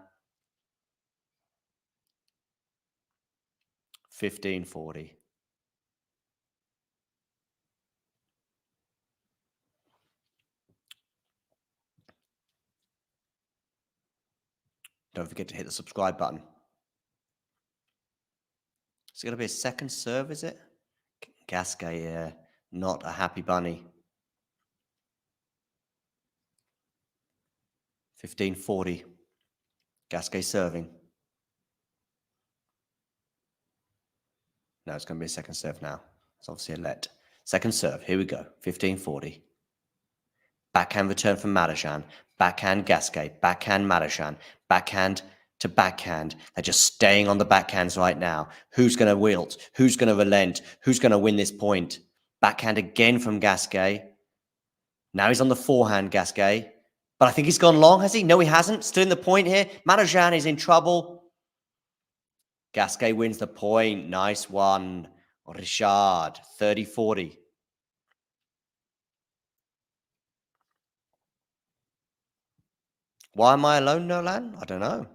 15-40. Don't forget to hit the subscribe button. It's going to be a second serve, is it? Gasquet, not a happy bunny. 15-40. Gasquet serving. No, it's going to be a second serve now. It's obviously a let. Second serve. Here we go. 15-40. Backhand return from Marozsan. Backhand Gasquet. Backhand Marozsan. Backhand to backhand. They're just staying on the backhands right now. Who's going to wilt? Who's going to relent? Who's going to win this point? Backhand again from Gasquet. Now he's on the forehand, Gasquet. But I think he's gone long, has he? No, he hasn't. Still in the point here. Marozsan is in trouble. Gasquet wins the point. Nice one. Richard, 30-40. Why am I alone, Nolan? I don't know.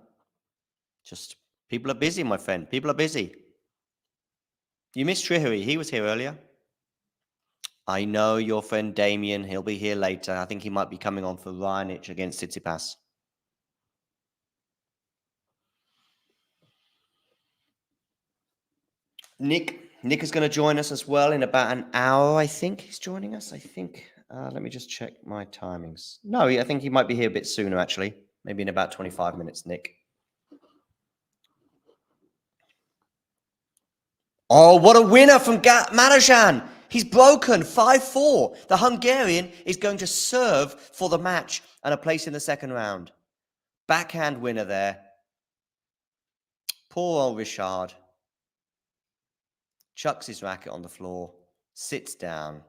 Just people are busy, my friend. People are busy. You missed Triheri. He was here earlier. I know your friend Damien. He'll be here later. I think he might be coming on for Raonic against Tsitsipas. Nick is going to join us as well in about an hour, I think. He's joining us, I think. Let me just check my timings. No, I think he might be here a bit sooner, actually. Maybe in about 25 minutes, Nick. Oh, what a winner from Marozsan. He's broken 5-4. The Hungarian is going to serve for the match and a place in the second round. Backhand winner there. Poor old Richard. Chucks his racket on the floor. Sits down.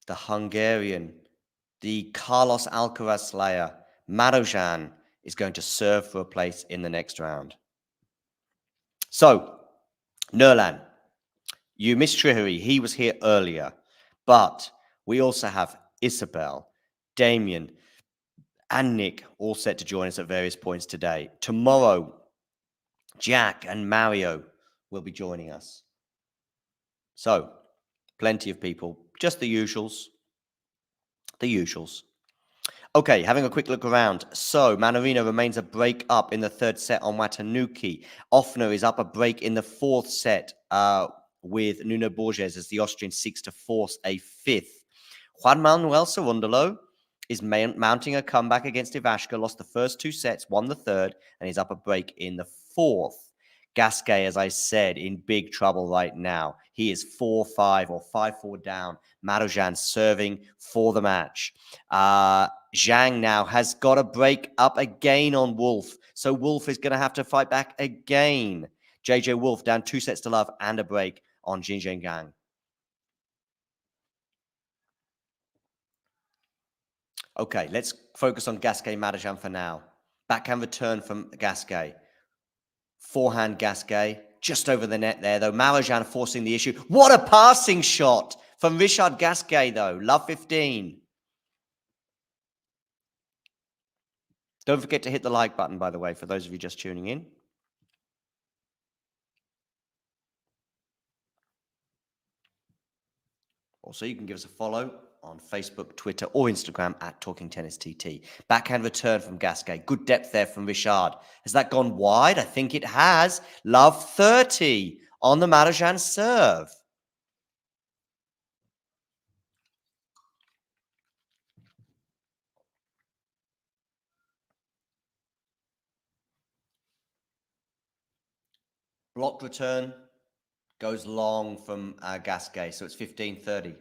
The Hungarian, the Carlos Alcaraz slayer, Marozsan, is going to serve for a place in the next round. So, Nurlan, you missed Triheri. He was here earlier. But we also have Isabel, Damien, and Nick all set to join us at various points today. Tomorrow, Jack and Mario will be joining us. So, plenty of people. Just the usuals. The usuals. Okay, having a quick look around. So, Manarino remains a break up in the third set on Watanuki. Offner is up a break in the fourth set with Nuno Borges as the Austrian seeks to force a fifth. Juan Manuel Cerundolo is mounting a comeback against Ivashka, lost the first two sets, won the third, and he's up a break in the fourth. Gasquet, as I said, in big trouble right now. He is 4-5 or 5-4 down. Marozsan serving for the match. Zhang now has got a break up again on Wolf. So Wolf is going to have to fight back again. JJ Wolf down 2 sets to love and a break on Jin Zhengang. Okay, let's focus on Gasquet-Madajan for now. Backhand return from Gasquet. Forehand Gasquet, just over the net there, though. Marajan forcing the issue. What a passing shot from Richard Gasquet, though. Love 15. Don't forget to hit the like button, by the way, for those of you just tuning in. Also, you can give us a follow on Facebook, Twitter, or Instagram at Talking Tennis TT. Backhand return from Gasquet. Good depth there from Richard. Has that gone wide? I think it has. Love 30 on the Marajan serve. Block return goes long from Gasquet, so it's 15-30.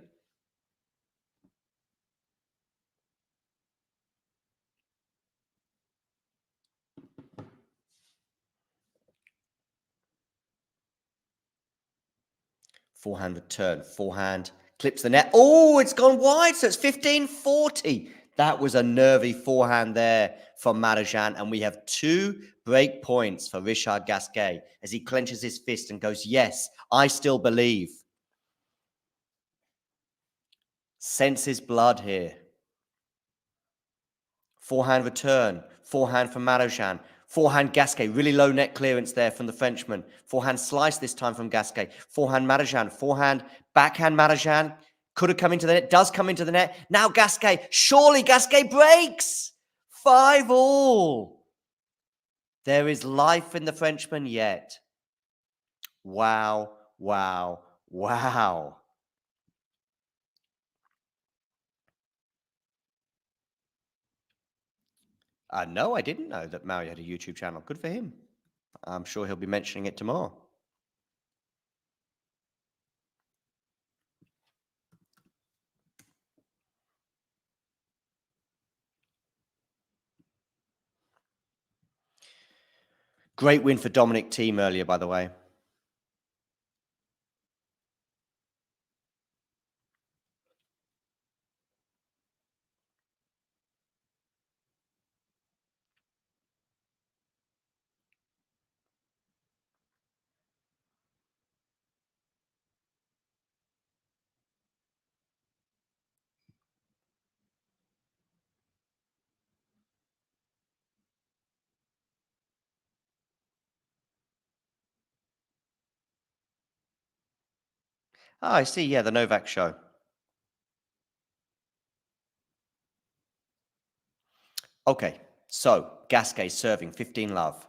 Forehand return, forehand, clips the net. Oh, it's gone wide, so it's 15-40. That was a nervy forehand there from Marajan, and we have 2 break points for Richard Gasquet as he clenches his fist and goes, yes, I still believe. Senses blood here. Forehand return, forehand from Marajan. Forehand Gasquet, really low net clearance there from the Frenchman. Forehand slice this time from Gasquet. Forehand Marajan, forehand, backhand Marajan. Could have come into the net, does come into the net. Now Gasquet, surely Gasquet breaks. 5-all. There is life in the Frenchman yet. Wow, wow, wow. No, I didn't know that Mario had a YouTube channel. Good for him. I'm sure he'll be mentioning it tomorrow. Great win for Bublik-Thiem earlier, by the way. Ah, I see. Yeah, the Novak show. Okay, so Gasquet serving 15 love.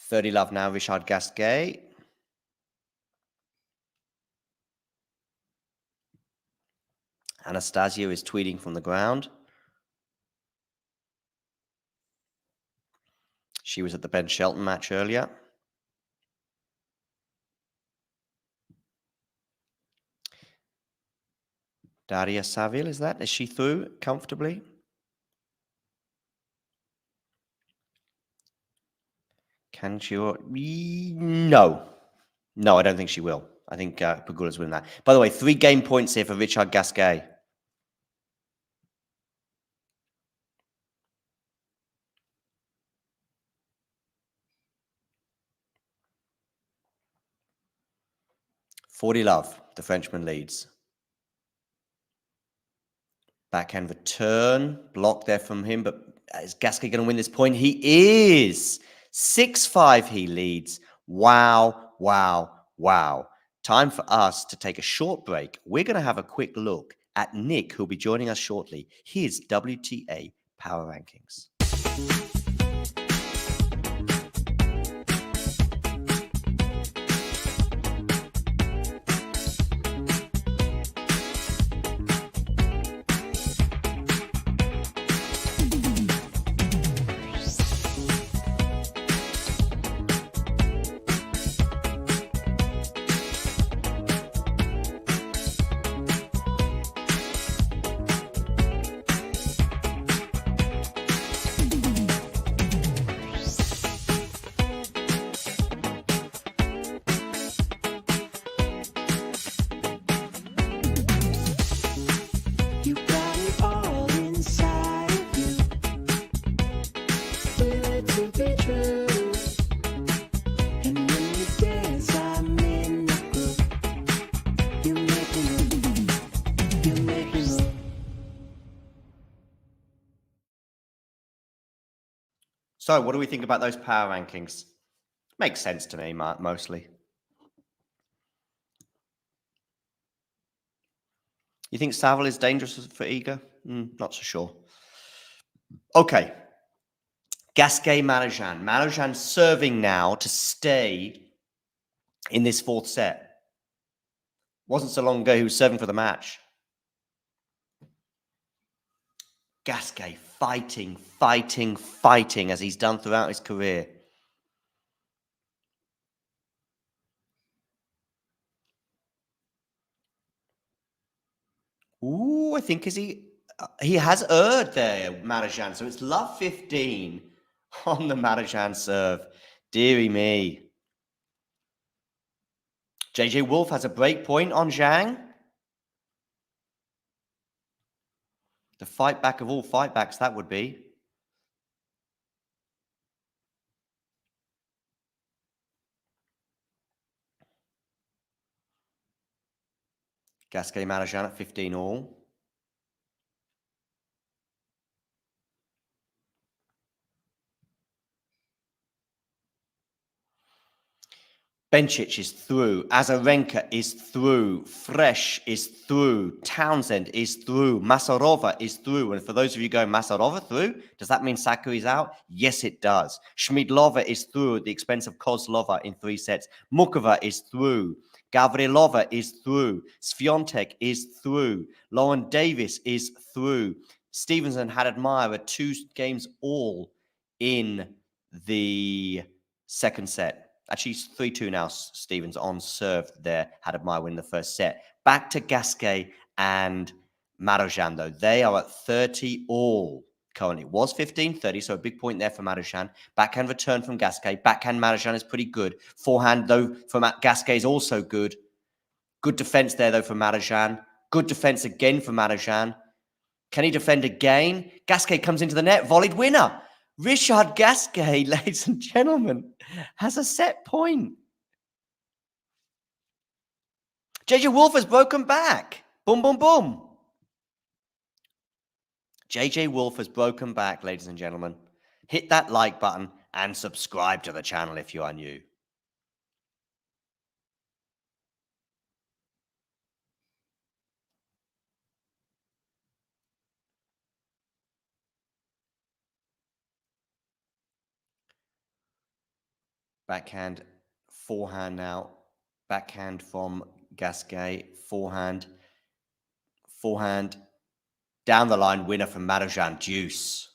$30 love now, Richard Gasquet. Anastasia is tweeting from the ground. She was at the Ben Shelton match earlier. Daria Saville, is that? Is she through comfortably? Can she? No. No, I don't think she will. I think Pegula's winning that. By the way, 3 game points here for Richard Gasquet. $40 love, the Frenchman leads. Backhand return, block there from him, but is Gasquet going to win this point? He is. 6-5 he leads. Wow, wow, wow. Time for us to take a short break. We're going to have a quick look at Nick, who'll be joining us shortly. His WTA Power Rankings. So, what do we think about those power rankings? Makes sense to me, mostly. You think Saville is dangerous for Iga? Not so sure. Okay. Gasquet-Marujan. Marujan serving now to stay in this fourth set. Wasn't so long ago he was serving for the match. Gasquet fighting, fighting, fighting as he's done throughout his career. Ooh, I think he has erred there, Marujan. So it's love 15 on the Marujan serve. Deary me. JJ Wolf has a break point on Zhang. The fight back of all fight backs, that would be. Gasquet-Marujan at 15 all. Bencic is through. Azarenka is through. Fresh is through. Townsend is through. Masarova is through. And for those of you going Masarova through, does that mean Sakuri's out? Yes, it does. Schmidlova is through at the expense of Kozlova in 3 sets. Mukova is through. Gavrilova is through. Swiatek is through. Lauren Davis is through. Stevenson had admired 2 games all in the second set. Actually, 3-2 now. Stevens on serve there. Had admire win the first set. Back to Gasquet and Marujan, though. They are at 30 all currently. It was 15-30, so a big point there for Marujan. Backhand return from Gasquet. Backhand Marujan is pretty good. Forehand, though, from Gasquet is also good. Good defense there, though, for Marujan. Good defense again for Marujan. Can he defend again? Gasquet comes into the net. Volleyed winner. Richard Gasquet, ladies and gentlemen, has a set point. JJ Wolf has broken back. Boom, boom, boom. JJ Wolf has broken back, ladies and gentlemen. Hit that like button and subscribe to the channel if you are new. Backhand, forehand now. Backhand from Gasquet. Forehand. Forehand. Down the line, winner from Marujan. Deuce.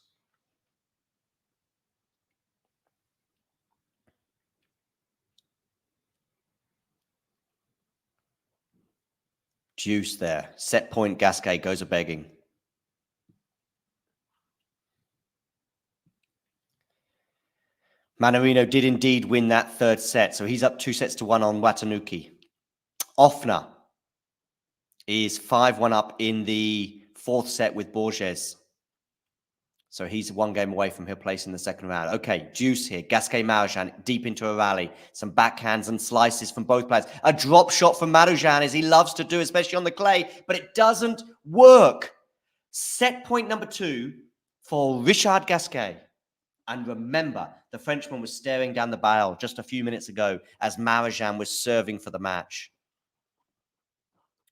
Deuce there. Set point, Gasquet goes a-begging. Mannarino did indeed win that third set, so he's up 2-1 on Watanuki. Offner is 5-1 up in the fourth set with Borges. So he's 1 game away from her place in the second round. Okay, Deuce here. Gasquet-Marujan deep into a rally. Some backhands and slices from both players. A drop shot from Marujan, as he loves to do, especially on the clay, but it doesn't work. Set point number 2 for Richard Gasquet. And remember, the Frenchman was staring down the barrel just a few minutes ago as Marujan was serving for the match.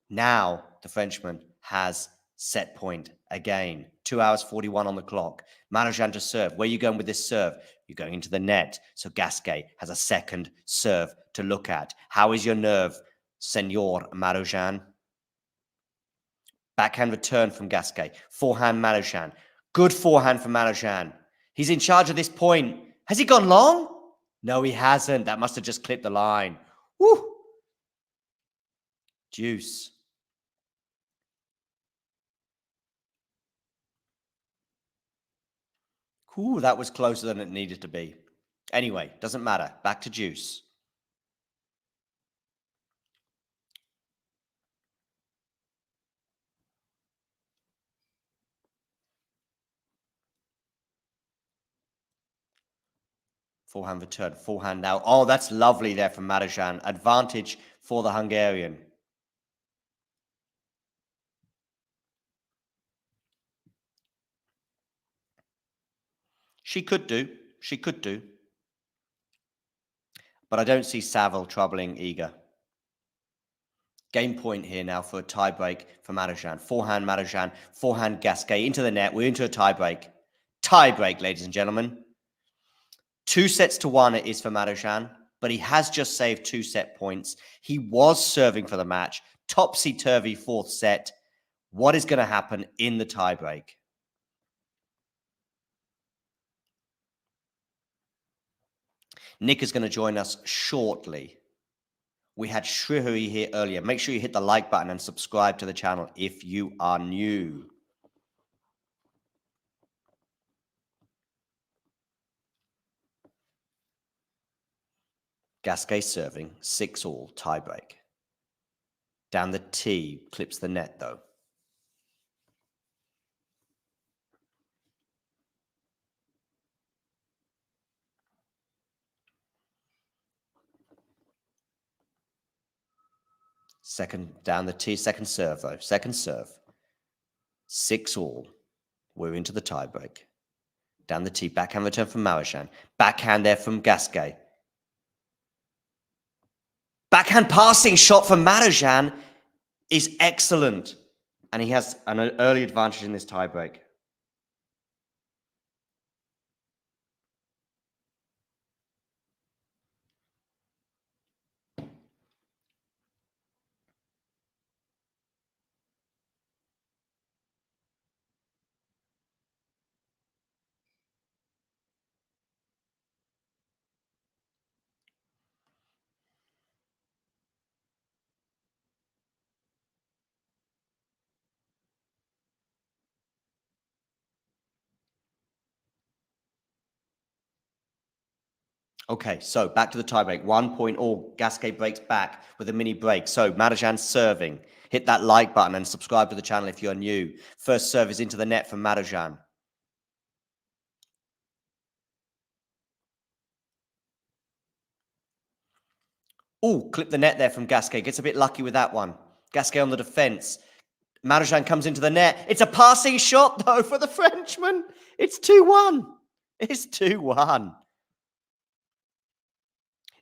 Now the Frenchman has set point again. 2 hours 41 on the clock. Marujan to serve. Where are you going with this serve? You're going into the net. So Gasquet has a second serve to look at. How is your nerve, Senor Marujan? Backhand return from Gasquet. Forehand Marujan. Good forehand from Marujan. He's in charge of this point. Has he gone long? No, he hasn't. That must have just clipped the line. Woo! Deuce. Ooh, that was closer than it needed to be. Anyway, doesn't matter. Back to Deuce. Forehand return. Forehand now. Oh, that's lovely there from Marujan. Advantage for the Hungarian. She could do. She could do. But I don't see Saville troubling Iga. Game point here now for a tiebreak for Marozsan. Forehand Marozsan, forehand Gasquet into the net. We're into a tiebreak. Tiebreak, ladies and gentlemen. 2-1 it is for Marozsan, but he has just saved 2 set points. He was serving for the match. Topsy-turvy 4th set. What is going to happen in the tiebreak? Nick is going to join us shortly. We had Shrihari here earlier. Make sure you hit the like button and subscribe to the channel if you are new. Gasquet serving, 6-all, tiebreak. Down the tee, clips the net though. Second, down the tee, second serve though. Second serve. 6-all. We're into the tiebreak. Down the tee, backhand return from Marozsan. Backhand there from Gasquet. Backhand passing shot from Marozsan is excellent. And he has an early advantage in this tiebreak. Okay, so back to the tiebreak. 1 point all. Gasquet breaks back with a mini break. So Marozsan serving. Hit that like button and subscribe to the channel if you're new. First serve is into the net from Marozsan. Oh, clip the net there from Gasquet. Gets a bit lucky with that one. Gasquet on the defense. Marozsan comes into the net. It's a passing shot, though, for the Frenchman. It's 2-1. It's 2-1.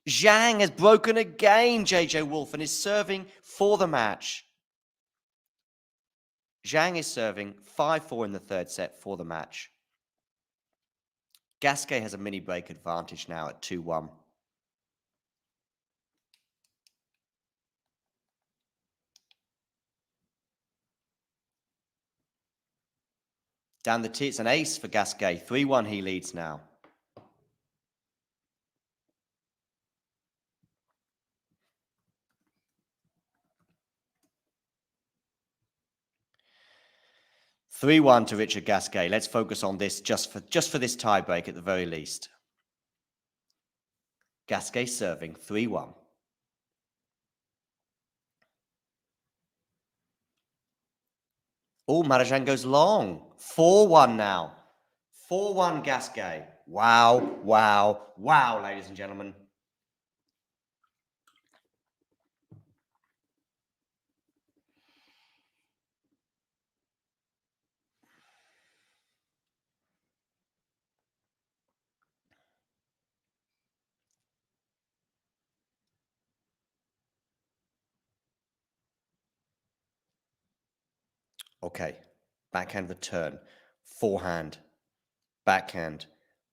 Zhang has broken again, JJ Wolf, and is serving for the match. Zhang is serving 5-4 in the 3rd set for the match. Gasquet has a mini break advantage now at 2-1. Down the tee, it's an ace for Gasquet. 3-1 he leads now. (3-1) to Richard Gasquet. Let's focus on this just for this tiebreak at the very least. Gasquet serving 3-1. Oh, Marozsan goes long. 4-1 now. 4-1 Gasquet. Wow, wow, wow, ladies and gentlemen. Okay, backhand return, forehand, backhand,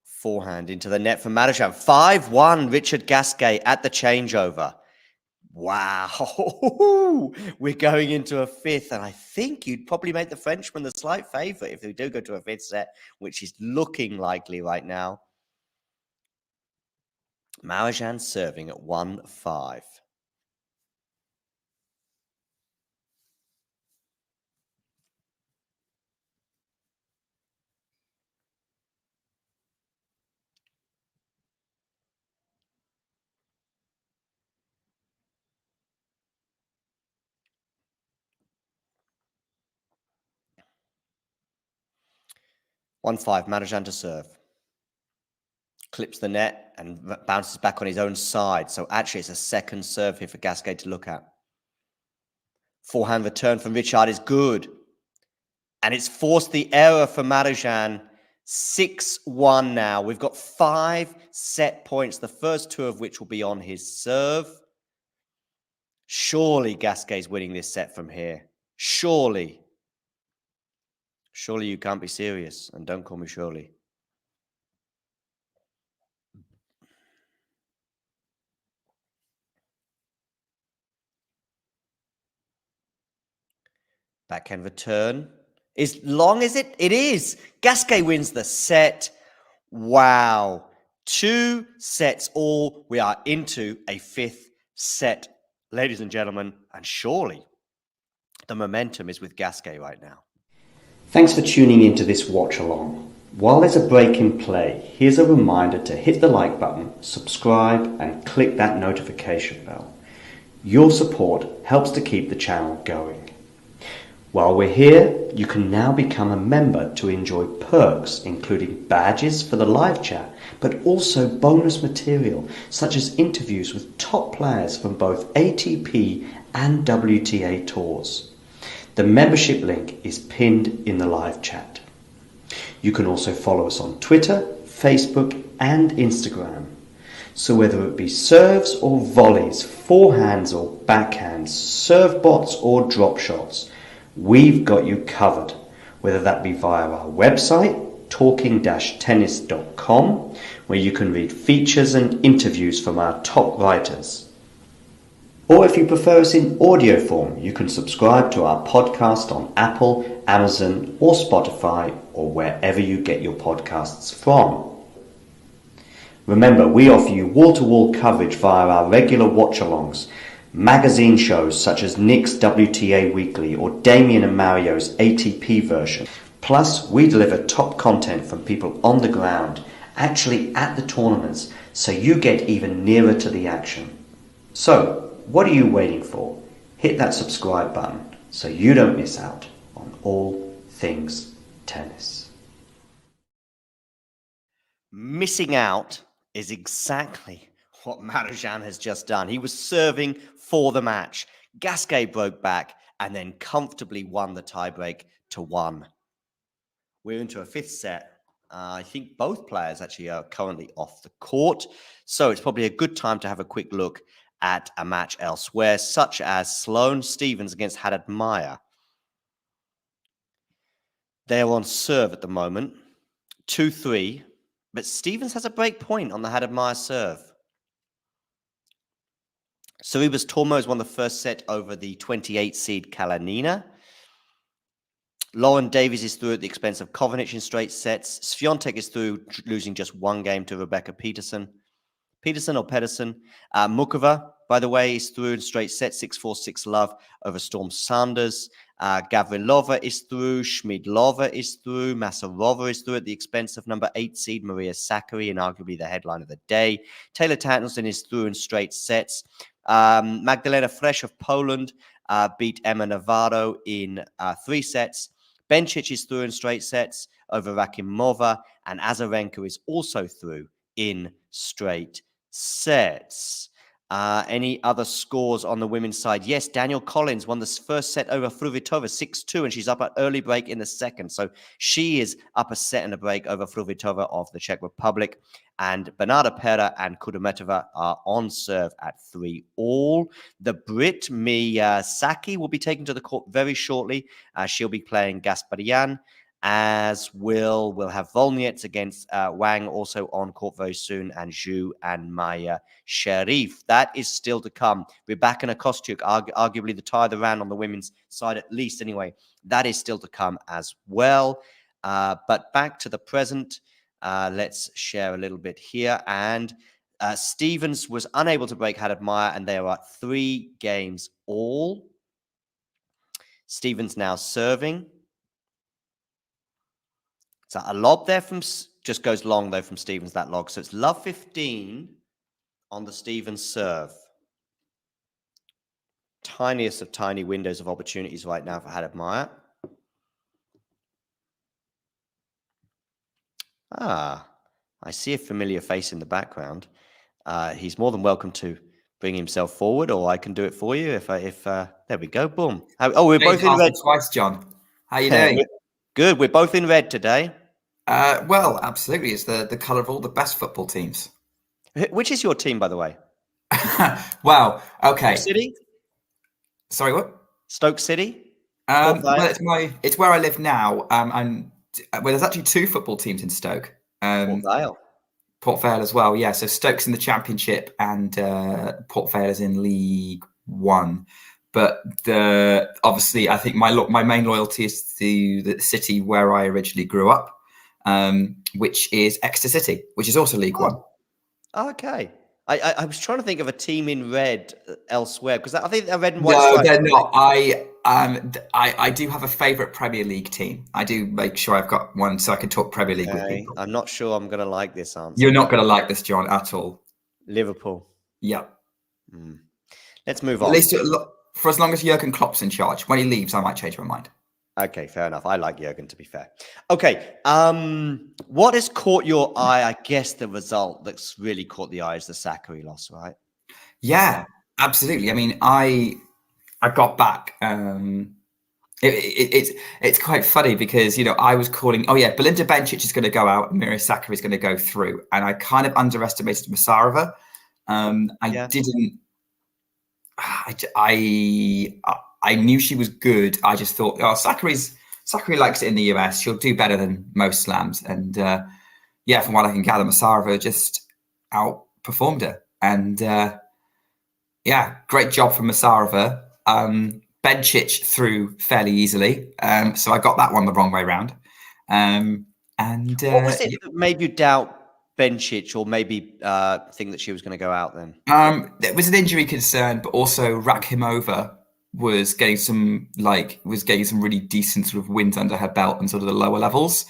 forehand into the net for Marozsan. 5-1 Richard Gasquet at the changeover. Wow, we're going into a 5th, and I think you'd probably make the Frenchman the slight favourite if we do go to a 5th set, which is looking likely right now. Marozsan serving at 1-5. Marozsan to serve. Clips the net and bounces back on his own side. So actually, it's a second serve here for Gasquet to look at. Forehand return from Richard is good. And it's forced the error for Marozsan. 6-1 now. We've got 5 set points, the first 2 of which will be on his serve. Surely Gasquet's winning this set from here. Surely. Surely you can't be serious, and don't call me Surely. Backhand return. As long as it is. Gasquet wins the set. Wow. 2 sets all. We are into a 5th set, ladies and gentlemen. And surely the momentum is with Gasquet right now. Thanks for tuning into this watch along. While there's a break in play, here's a reminder to hit the like button, subscribe, and click that notification bell. Your support helps to keep the channel going. While we're here, you can now become a member to enjoy perks including badges for the live chat, but also bonus material such as interviews with top players from both ATP and WTA tours. The membership link is pinned in the live chat. You can also follow us on Twitter, Facebook and Instagram. So whether it be serves or volleys, forehands or backhands, serve bots or drop shots, we've got you covered, whether that be via our website, talking-tennis.com, where you can read features and interviews from our top writers. Or if you prefer us in audio form, you can subscribe to our podcast on Apple, Amazon or Spotify or wherever you get your podcasts from. Remember, we offer you wall-to-wall coverage via our regular watch-alongs, magazine shows such as Nick's WTA Weekly or Damien and Mario's ATP version. Plus, we deliver top content from people on the ground, actually at the tournaments, so you get even nearer to the action. So, what are you waiting for? Hit that subscribe button so you don't miss out on all things tennis. Missing out is exactly what Marozsan has just done. He was serving for the match. Gasquet broke back and then comfortably won the tiebreak to 1. We're into a 5th set. I think both players actually are currently off the court. So it's probably a good time to have a quick look at a match elsewhere, such as Sloane Stephens against Haddad Maia. They're on serve at the moment, 2-3, but Stephens has a break point on the Haddad Maia serve. Sorribes Tormo won the first set over the 28 seed Kalanina. Lauren Davies is through at the expense of Kovanic in straight sets. Swiatek is through, losing just 1 game to Rybakina-Peterson. Mukova, by the way, is through in straight sets, 6-4, 6-love over Storm Sanders. Gavrilova is through. Schmidlova is through. Masarova is through at the expense of number 8 seed Maria Sakkari, and arguably the headline of the day. Taylor Tattelson is through in straight sets. Magdalena Fresh of Poland beat Emma Navarro in 3 sets. Bencic is through in straight sets over Rakimova, and Azarenka is also through in straight sets. Any other scores on the women's side? Yes, Danielle Collins won the first set over Fruhvirtova 6-2, and she's up at early break in the second. So she is up a set and a break over Fruhvirtova of the Czech Republic. And Bernarda Pera and Kudermetova are on serve at 3-all. The Brit Miyazaki will be taken to the court very shortly. She'll be playing Gasparian, as we'll have Volniets against Wang also on court very soon, and Zhu and Maya Sharif. That is still to come. Rybakina-Kostyuk, arguably the tie of the round on the women's side, at least anyway. That is still to come as well. But back to the present, let's share a little bit here. And Stephens was unable to break Haddad Maia, and they are at 3 games all. Stephens now serving. So a lob there from, just goes long though from Stephens, that log. So it's love 15 on the Stephens serve. Tiniest of tiny windows of opportunities right now for Haddad Maia. I see a familiar face in the background. He's more than welcome to bring himself forward, or I can do it for you if there we go, boom. Oh, we're both in red twice, John. How you doing? Good. We're both in red today. Well, absolutely. It's the colour of all the best football teams. Which is your team, by the way? Wow. Stoke Okay. City? Sorry, what? Stoke City? Well, it's where I live now. And well, there's actually two football teams in Stoke. Port Vale. Port Vale as well. Yeah. So Stoke's in the Championship and Port Vale is in League One. But obviously, I think my main loyalty is to the city where I originally grew up, which is Exeter City, which is also League One. Okay. I was trying to think of a team in red elsewhere because I think they're red and white. No, stripes. they're not. I do have a favourite Premier League team. I do make sure I've got one so I can talk Premier League with people. I'm not sure I'm going to like this answer. You're not going to like this, John, at all. Liverpool. Yeah. Let's move on. At least for as long as Jurgen Klopp's in charge. When he leaves, I might change my mind. Okay, fair enough. I like Jurgen, to be fair. Okay, what has caught your eye? I guess the result that's really caught the eye is the Sakharov loss, right? Yeah, absolutely. I mean, I got back. It's quite funny because, I was calling, Belinda Bencic is going to go out and Mira Sakkari is going to go through. And I kind of underestimated Masarova. I knew she was good. I just thought, Sakkari likes it in the US. She'll do better than most slams. And from what I can gather, Masarova just outperformed her. And great job from Masarova. Bencic threw fairly easily. So I got that one the wrong way around. What was it that made you doubt Bencic or maybe think that she was going to go out then? There was an injury concern, but also Rakhimova was getting some really decent sort of wins under her belt and sort of the lower levels.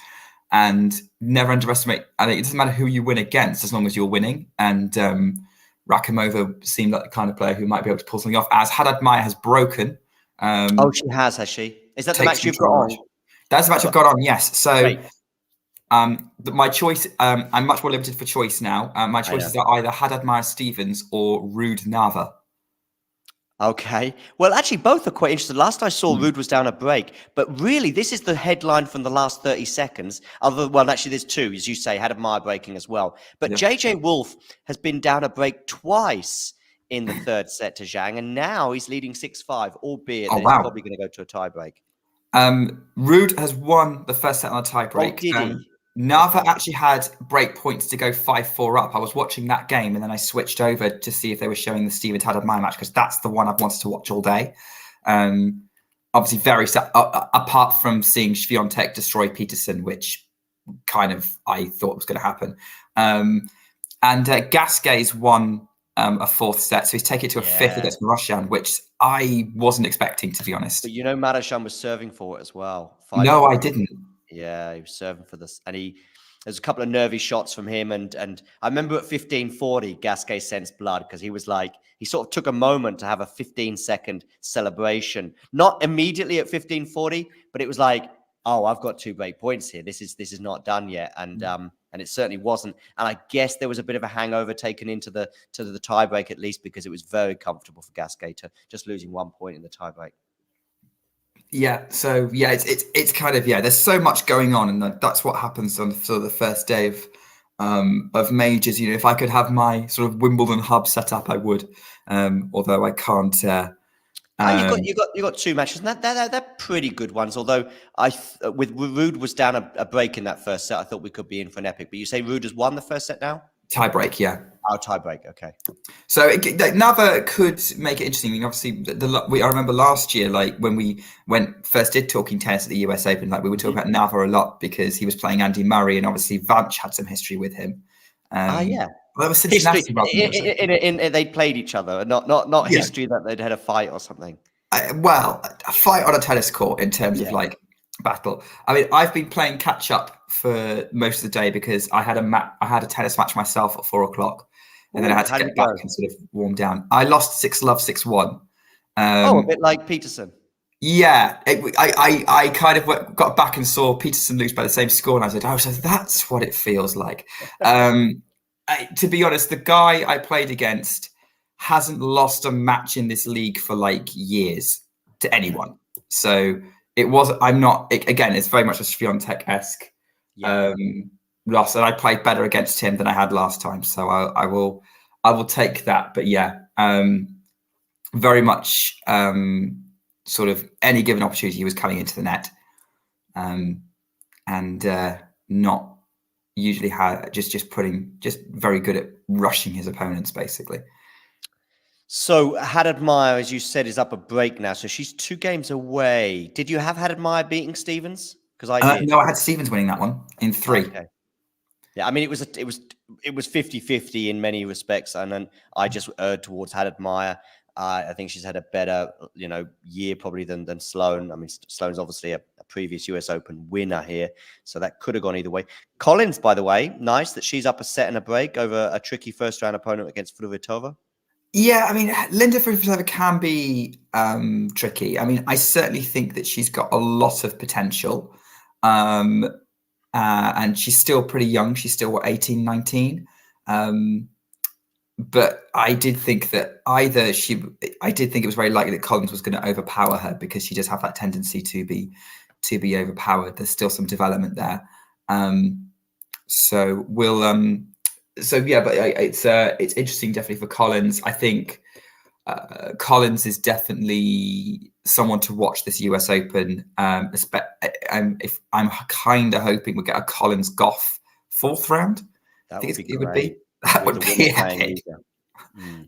And never underestimate. I think it doesn't matter who you win against as long as you're winning. And Rakhimova seemed like the kind of player who might be able to pull something off. As Haddad Maia has broken. She has she? Is that the match you've got on? That's the match I've got on. Yes. So. Great. My choice, I'm much more limited for choice now. My choices are either Haddad Maia Stevens or Ruud Nava. Okay. Well, actually, both are quite interesting. Last I saw, Ruud was down a break. But really, this is the headline from the last 30 seconds. Actually, there's two, as you say, Haddad Maia breaking as well. But JJ Wolf has been down a break twice in the third set to Zhang, and now he's leading 6-5, albeit he's probably going to go to a tiebreak. Ruud has won the first set on a tiebreak. Did he? Nava actually had break points to go 5-4 up. I was watching that game and then I switched over to see if they were showing the Steven Haddad Maia match because that's the one I've wanted to watch all day. Obviously, very sad. Apart from seeing Swiatek destroy Peterson, which kind of I thought was going to happen. And Gasquet's won a fourth set, so he's taken it to a fifth against Marushan, which I wasn't expecting, to be honest. But Marushan was serving for it as well. No, I didn't. Yeah, he was serving for this, and there's a couple of nervy shots from him, and I remember at 15:40, Gasquet sensed blood because he was like, he sort of took a moment to have a 15-second celebration, not immediately at 15:40, but it was like, oh, I've got 2 break points here. This is not done yet, and it certainly wasn't. And I guess there was a bit of a hangover taken into the tiebreak at least because it was very comfortable for Gasquet to just losing 1 point in the tiebreak. Yeah, so it's kind of there's so much going on, and that's what happens on sort of the first day of majors. If I could have my sort of Wimbledon hub set up, I would. Although I can't. You got 2 matches, and they're pretty good ones. Although with Ruud was down a break in that first set, I thought we could be in for an epic. But you say Ruud has won the first set now? Tiebreak, yeah. Oh, tiebreak, okay. So Nava could make it interesting. I mean, obviously, I remember last year, like when we first did Talking Tennis at the US Open, like we would talk about Nava a lot because he was playing Andy Murray, and obviously Vance had some history with him. Yeah. Well, there was Cincinnati. They played each other, not history that they'd had a fight or something. A fight on a tennis court in terms of like battle. I mean, I've been playing catch up for most of the day because I had a tennis match myself at 4:00, and then I had to get back and sort of warm down. I lost 6-love, 6-1. A bit like Peterson. Yeah, I kind of got back and saw Peterson lose by the same score, and I said, "Oh, so that's what it feels like." To be honest, the guy I played against hasn't lost a match in this league for like years to anyone. So it was. I'm not. Again, it's very much a Swiatek-esque lost, and I played better against him than I had last time. So I will take that. But yeah, very much sort of any given opportunity he was coming into the net, and not usually just very good at rushing his opponents basically. So Haddad Meyer, as you said, is up a break now. So she's 2 games away. Did you have Haddad Meyer beating Stevens? Because I did. No, I had Stevens winning that one in 3. Okay. Yeah, I mean, it was 50-50 in many respects, and then I just erred towards Haddad Meyer. I think she's had a better, year probably than Sloane. I mean, Sloane's obviously a previous US Open winner here, so that could have gone either way. Collins, by the way, nice that she's up a set and a break over a tricky first-round opponent against Fruhvirtova. Yeah, I mean, Linda Fruhvirtova can be tricky. I mean, I certainly think that she's got a lot of potential. And she's still pretty young. She's still, 18, 19? But I did think that I did think it was very likely that Collins was going to overpower her because she does have that tendency to be overpowered. There's still some development there. So we'll, yeah, but it's interesting definitely for Collins. I think Collins is definitely someone to watch this US Open. If I'm kind of hoping we'll get a Collins Goff 4th round. That would be epic.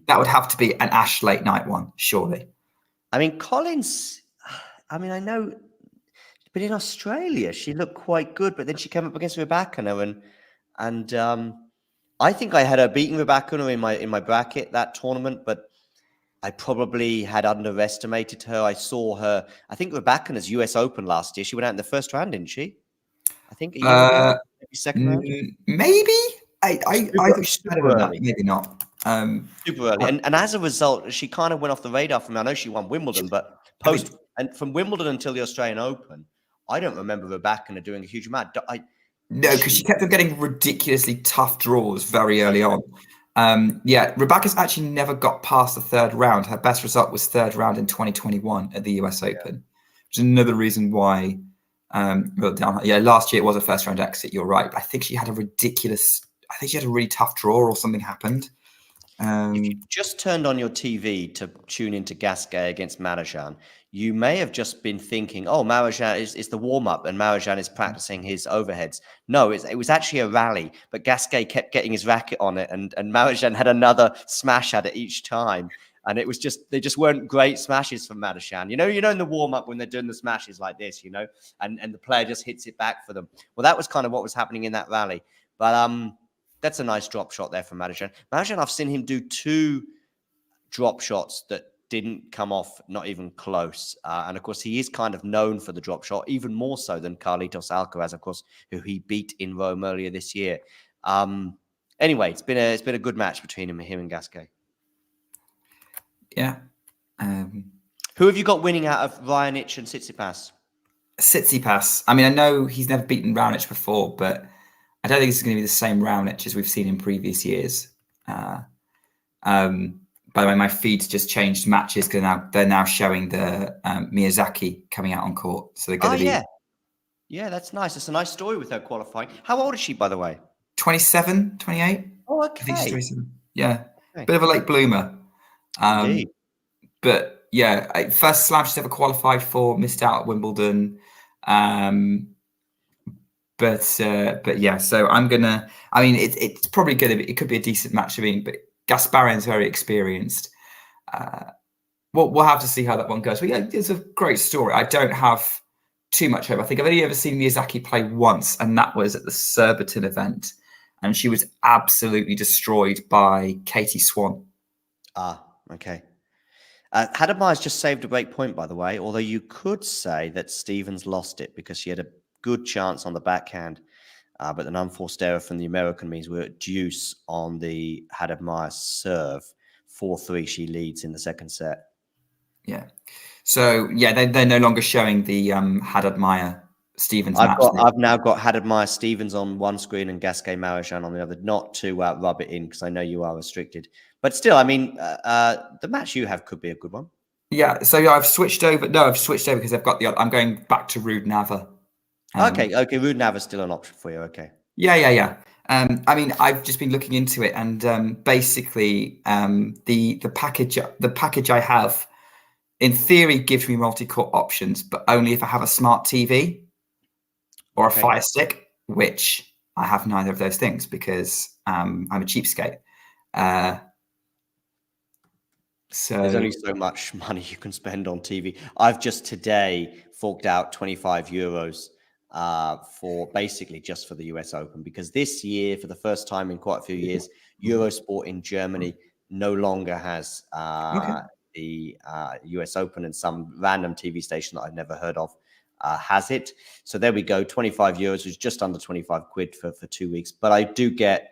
That would have to be an Ash late night one, surely. I mean, Collins, I know, but in Australia she looked quite good, but then she came up against Rybakina, and I think I had her beating Rybakina in my bracket that tournament, but I probably had underestimated her. I saw her. I think Rybakina's US Open last year. She went out in the first round, didn't she? I think maybe second round. Maybe. I think she's better than that. Maybe not. Super early, and as a result, she kind of went off the radar for me. I know she won Wimbledon, but and from Wimbledon until the Australian Open, I don't remember Rybakina doing a huge amount. No, because she kept on getting ridiculously tough draws very early on. Yeah, Rybakina's actually never got past the 3rd round. Her best result was 3rd round in 2021 at the US Open, which is another reason why. Last year it was a first round exit. You're right, but I think she had a really tough draw or something happened. If you just turned on your TV to tune into Gasquet against Marozsan, you may have just been thinking, oh, Marozsan is the warm-up and Marozsan is practicing his overheads. No, it was actually a rally, but Gasquet kept getting his racket on it, and Marozsan had another smash at it each time. And it was they just weren't great smashes from Marozsan. You know, in the warm-up when they're doing the smashes like this, and the player just hits it back for them. Well, that was kind of what was happening in that rally. But that's a nice drop shot there from Marozsan. Marozsan, I've seen him do 2 drop shots that didn't come off, not even close. And of course, he is kind of known for the drop shot, even more so than Carlitos Alcaraz, of course, who he beat in Rome earlier this year. Anyway, it's been a good match between him and Gasquet. Yeah. Who have you got winning out of Raonic and Tsitsipas? Tsitsipas. I mean, I know he's never beaten Raonic before, but I don't think it's going to be the same Raonic as we've seen in previous years. By the way, my feed's just changed matches because they're now showing the Miyazaki coming out on court. So they're going to be. Yeah, that's nice. It's a nice story with her qualifying. How old is she, by the way? 27, 28. Oh, okay. I think she's 27. Yeah, okay. Bit of a late bloomer. But yeah, first slam she's ever qualified for. Missed out at Wimbledon. But yeah, so I'm gonna. I mean, it's probably gonna be. It could be a decent match. But Gasparin's very experienced. We'll have to see how that one goes. But yeah, it's a great story. I don't have too much hope. I think I've only ever seen Miyazaki play once, and that was at the Surbiton event, and she was absolutely destroyed by Katie Swan. Okay. Haddad Meyer's just saved a break point, by the way, although you could say that Stevens lost it because she had a good chance on the backhand, but an unforced error from the American means we're at deuce on the Haddad Meyer serve. 4-3, she leads in the second set. Yeah. So, yeah, they're no longer showing the Haddad Meyer Stevens match. I've now got Haddad Meyer Stevens on one screen and Gasquet Marozsan on the other, not to rub it in because I know you are restricted. But still, I mean, the match you have could be a good one. Yeah, so yeah, I've switched over. No, I've switched over because I've got I'm going back to Ruud Nava. Okay, Ruud Nav is still an option for you. Okay. Yeah. I mean, I've just been looking into it, and basically, the package I have, in theory, gives me multi-court options, but only if I have a smart TV or a Fire Stick, which I have neither of those things because I'm a cheapskate. So there's only so much money you can spend on TV. I've just today forked out 25 euros for basically just for the US Open, because this year, for the first time in quite a few years, Eurosport in Germany no longer has the US Open, and some random TV station that I've never heard of has it. So there we go. 25 euros, which is just under 25 quid for 2 weeks. But I do get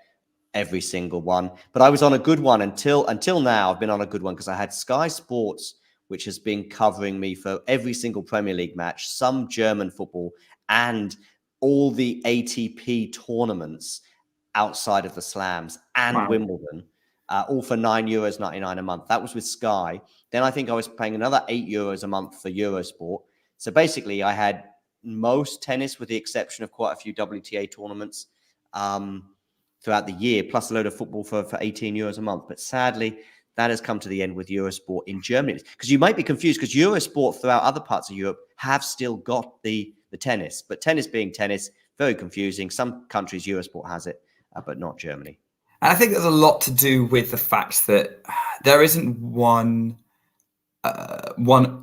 every single one. But I was on a good one until now. I've been on a good one because I had Sky Sports, which has been covering me for every single Premier League match, some German football, and all the ATP tournaments outside of the slams and Wimbledon, all for €9.99 a month. That was with Sky. Then I think I was paying another €8 a month for Eurosport. So basically I had most tennis with the exception of quite a few WTA tournaments throughout the year, plus a load of football for €18 a month. But sadly, that has come to the end with Eurosport in Germany. Because you might be confused, because Eurosport throughout other parts of Europe have still got the tennis. But tennis being tennis, very confusing. Some countries, Eurosport has it, but not Germany. And I think there's a lot to do with the fact that there isn't one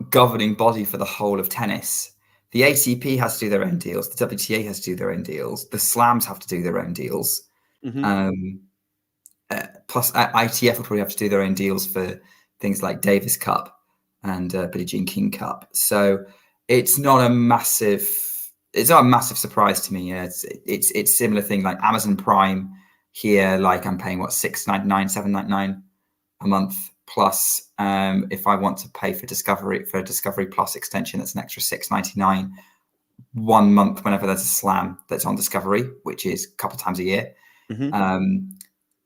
governing body for the whole of tennis. The ATP has to do their own deals. The WTA has to do their own deals. The slams have to do their own deals. Plus, ITF will probably have to do their own deals for things like Davis Cup and Billie Jean King Cup. So it's not a massive surprise to me. It's similar thing like Amazon Prime here. Like I'm paying $6.99, $7.99 a month. Plus, if I want to pay for Discovery Plus extension, that's an extra $6.99 1 month whenever there's a slam that's on Discovery, which is a couple of times a year.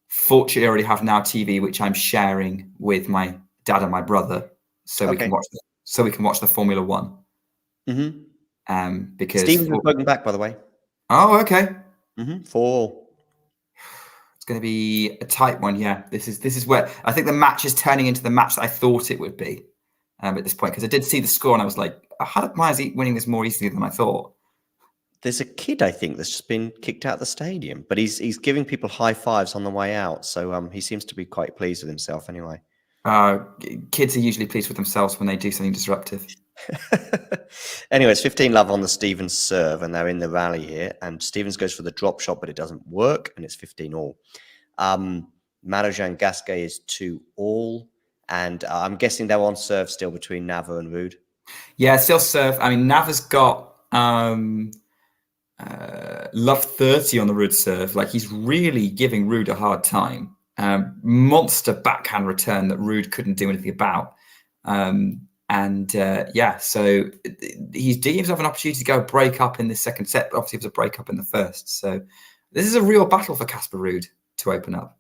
Fortunately, I already have Now TV, which I'm sharing with my dad and my brother, so we can watch the Formula One. Because Stevens is welcome back, by the way. Oh, okay. For it's going to be a tight one. Yeah, this is where I think the match is turning into the match that I thought it would be at this point, because I did see the score and I was like, why is he winning this more easily than I thought? There's a kid, I think, that's just been kicked out of the stadium, but he's giving people high fives on the way out. So he seems to be quite pleased with himself anyway. Kids are usually pleased with themselves when they do something disruptive. Anyways, 15-love on the Stevens serve, and they're in the rally here. And Stevens goes for the drop shot, but it doesn't work, and it's 15-all. Marujan Gasquet is 2-all, and I'm guessing they're on serve still between Nava and Ruud. Yeah, still serve. I mean, Nava's got love 30 on the Ruud serve. Like, he's really giving Ruud a hard time. Monster backhand return that Ruud couldn't do anything about. So he's giving himself an opportunity to go break up in the second set, but obviously it was a break up in the first. So this is a real battle for Casper Ruud to open up.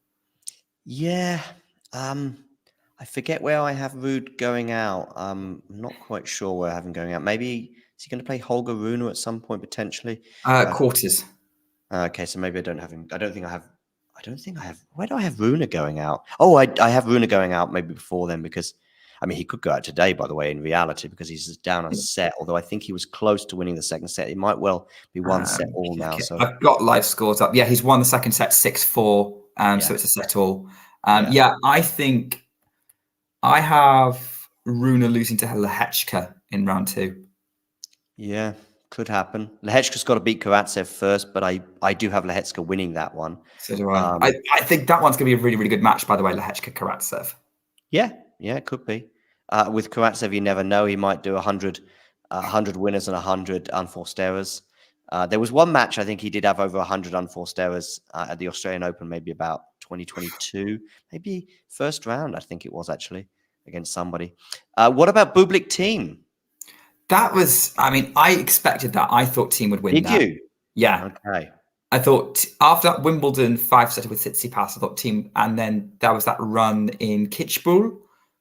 Yeah. I forget where I have Ruud going out. I'm not quite sure where I have him going out. Maybe is he going to play Holger Rune at some point potentially? Quarters. Okay, so maybe I don't have him. I don't think I have. Where do I have Rune going out? Oh, I have Rune going out maybe before then, because I mean he could go out today, by the way, in reality, because he's down a set. Although I think he was close to winning the second set. It might well be one set all now. So I've got live scores up. Yeah, he's won the second set 6-4. So it's a set all. I think I have Rune losing to Lehechka in round 2. Yeah, could happen. Lehechka's got to beat Karatsev first, but I do have Lehechka winning that one. So do I. I think that one's going to be a really, really good match, by the way, Lehechka-Karatsev. Yeah, it could be. With Karatsev, you never know. He might do 100 winners and 100 unforced errors. There was one match I think he did have over 100 unforced errors at the Australian Open, maybe about 2022, maybe first round, I think it was actually, against somebody. What about Bublik-Thiem? That was, I mean, I expected that. I thought Thiem would win that. Did you? Yeah. Okay. I thought after that Wimbledon 5-setter with Tsitsipas, I thought Thiem, and then there was that run in Kitzbühel,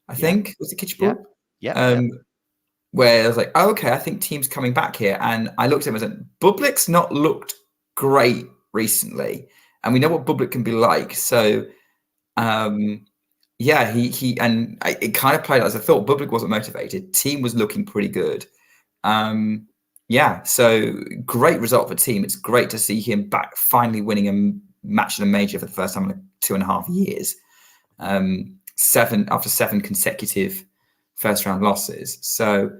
I think. Was it Kitzbühel? Yeah. where I was like, oh, okay, I think Team's coming back here. And I looked at him and said, Bublik's not looked great recently. And we know what Bublik can be like. So, yeah, it kind of played as I thought. Bublik wasn't motivated. Team was looking pretty good. Yeah, so great result for Team. It's great to see him back, finally winning a match in a major for the first time in 2.5 years. 7 consecutive first round losses. So,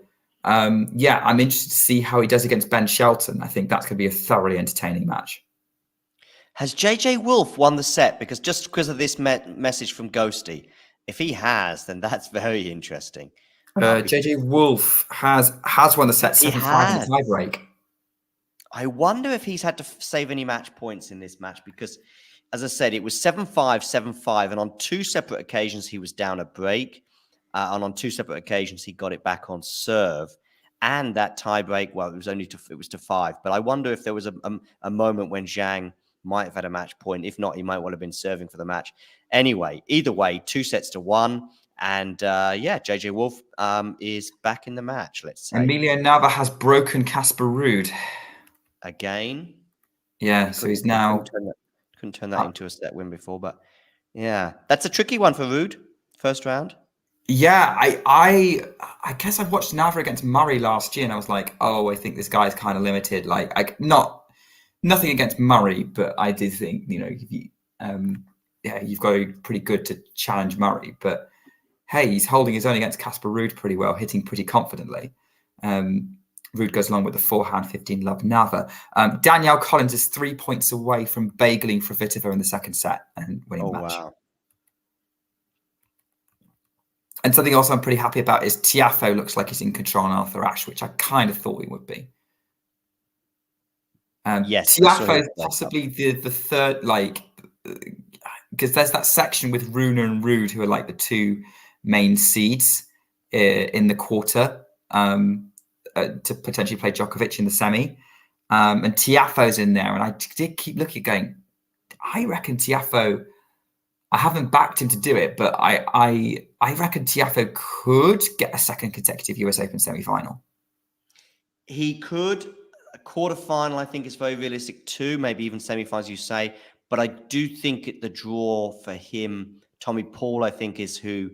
yeah, I'm interested to see how he does against Ben Shelton. I think that's going to be a thoroughly entertaining match. Has JJ Wolf won the set? Because of this message from Ghosty, if he has, then that's very interesting. JJ Wolf has won the set 7-5 in the tiebreak. I wonder if he's had to save any match points in this match because, as I said, it was 7-5, 7-5, and on 2 separate occasions he was down a break, and on 2 separate occasions he got it back on serve. And that tiebreak, well, it was to 5. But I wonder if there was a moment when Zhang might have had a match point. If not, he might well have been serving for the match. Anyway, either way, 2-1. And yeah, JJ Wolf is back in the match, let's say. Emilio Nava has broken Casper Ruud. Again? Yeah, so he's now... Couldn't turn that into a set win before, but yeah. That's a tricky one for Ruud, first round. Yeah, I guess I watched Nava against Murray last year and I was like, oh, I think this guy's kind of limited. Like, nothing against Murray, but I did think, you've got to be pretty good to challenge Murray. But hey, he's holding his own against Casper Ruud pretty well, hitting pretty confidently. Ruud goes along with the forehand 15 love Nava. Danielle Collins is 3 points away from bageling Kvitova in the second set and winning the match. Wow. And something else I'm pretty happy about is Tiafoe looks like he's in control on Arthur Ashe, which I kind of thought he would be. Yes, Tiafoe is possibly the third, because there's that section with Rune and Ruud, who are like the 2 main seeds in the quarter to potentially play Djokovic in the semi. And Tiafoe's in there. And I did keep looking, going, I reckon Tiafoe, I haven't backed him to do it, but I reckon Tiafoe could get a second consecutive US Open semi-final. He could. A quarterfinal, I think, is very realistic too. Maybe even semi-finals, you say. But I do think the draw for him, Tommy Paul, I think, is who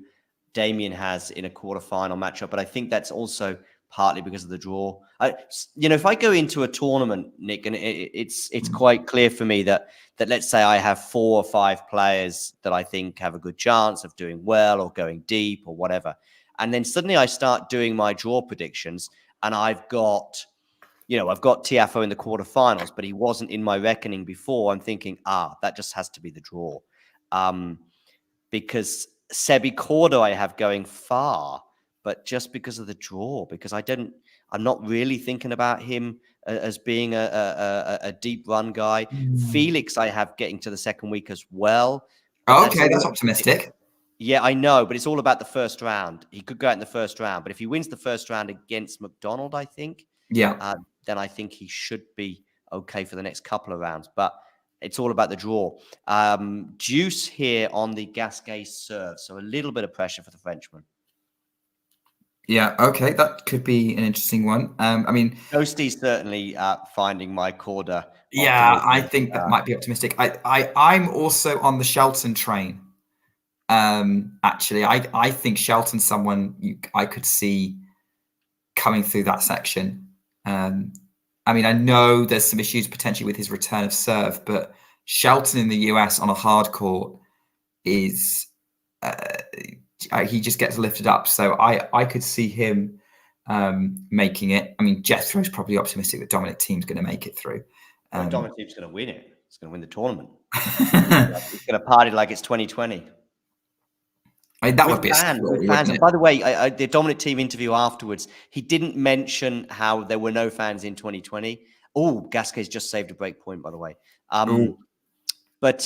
Damien has in a quarterfinal matchup. But I think that's also partly because of the draw. If I go into a tournament, Nick, and it's quite clear for me that let's say I have 4 or 5 players that I think have a good chance of doing well or going deep or whatever. And then suddenly I start doing my draw predictions and I've got Tiafoe in the quarterfinals, but he wasn't in my reckoning before. I'm thinking, that just has to be the draw. Because Sebi Corda I have going far, but just because of the draw, because I'm not really thinking about him as being a deep run guy. Felix I have getting to the second week as well. Okay, that's optimistic. Yeah, I know, but it's all about the first round. He could go out in the first round, but if he wins the first round against McDonald, I think, then I think he should be okay for the next couple of rounds. But it's all about the draw. Juice here on the Gasquet serve, so a little bit of pressure for the Frenchman. Yeah, okay, that could be an interesting one. Ghosty's certainly finding my Corda. Yeah, I think that might be optimistic. I'm also on the Shelton train. Actually, I think Shelton's someone I could see coming through that section. I know there's some issues potentially with his return of serve, but Shelton in the US on a hard court is he just gets lifted up. So I could see him making it. Jethro's probably optimistic that Dominic Thiem's going to make it through. Dominic Thiem's going to win it. He's going to win the tournament. He's going to party like it's 2020. That would be a story, fans. And by the way, the Dominic Thiem interview afterwards, he didn't mention how there were no fans in 2020. Oh, Gasquet's just saved a break point, by the way. But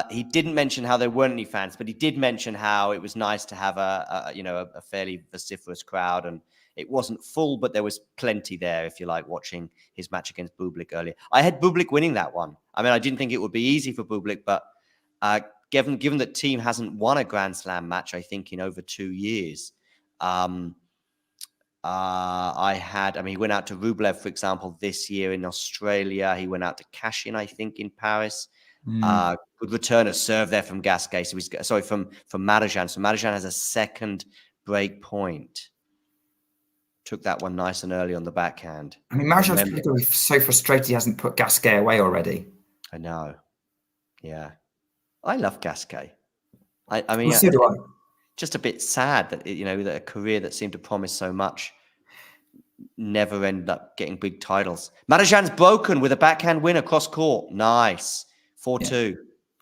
he didn't mention how there weren't any fans, but he did mention how it was nice to have a fairly vociferous crowd, and it wasn't full, but there was plenty there, if you like, watching his match against Bublik earlier. I had Bublik winning that one. I didn't think it would be easy for Bublik, but given that Thiem hasn't won a Grand Slam match, I think, in over 2 years, He went out to Rublev, for example, this year in Australia. He went out to Kashin, I think, in Paris. Good return at serve there from Gasquet. So from Marajan. So Marajan has a second break point. Took that one nice and early on the backhand. I mean, Marajan's going to be so frustrated he hasn't put Gasquet away already. I know. Yeah. I love Gasquet. I mean, so do I. Just a bit sad that, that a career that seemed to promise so much never ended up getting big titles. Marajan's broken with a backhand win across court. Nice. 4-2.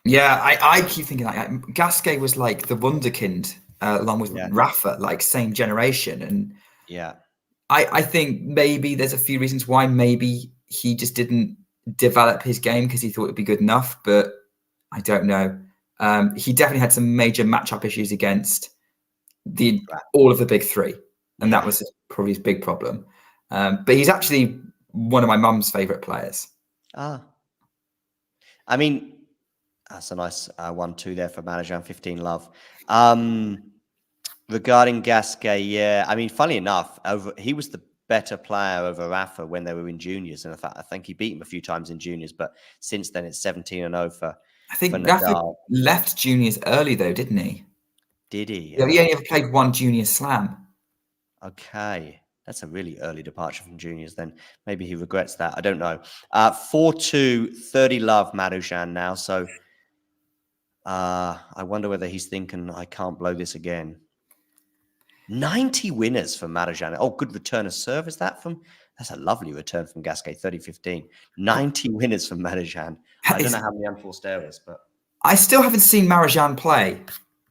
Yeah, I keep thinking that Gasquet was like the wunderkind along with Rafa, like same generation. And yeah, I think maybe there's a few reasons why maybe he just didn't develop his game because he thought it'd be good enough, but I don't know. He definitely had some major matchup issues against all of the big three, and that was probably his big problem. But he's actually one of my mum's favorite players. I mean, that's a nice 1-2 there for Marajan, 15 love. Regarding Gasquet, I mean, funny enough, he was the better player over Rafa when they were in juniors. And in fact, I think he beat him a few times in juniors, but since then it's 17-0 for I think Nadal. Rafa left juniors early though, didn't he? Did he? Yeah, he only ever played one junior slam. Okay. That's a really early departure from juniors then. Maybe he regrets that. I don't know. 4-2, 30 love Marajan now. So I wonder whether he's thinking, I can't blow this again. 90 winners for Marajan. Oh, good return of serve. Is that from? That's a lovely return from Gasquet, 30-15. 90 winners from Marajan. I don't know how many unforced errors, but I still haven't seen Marajan play,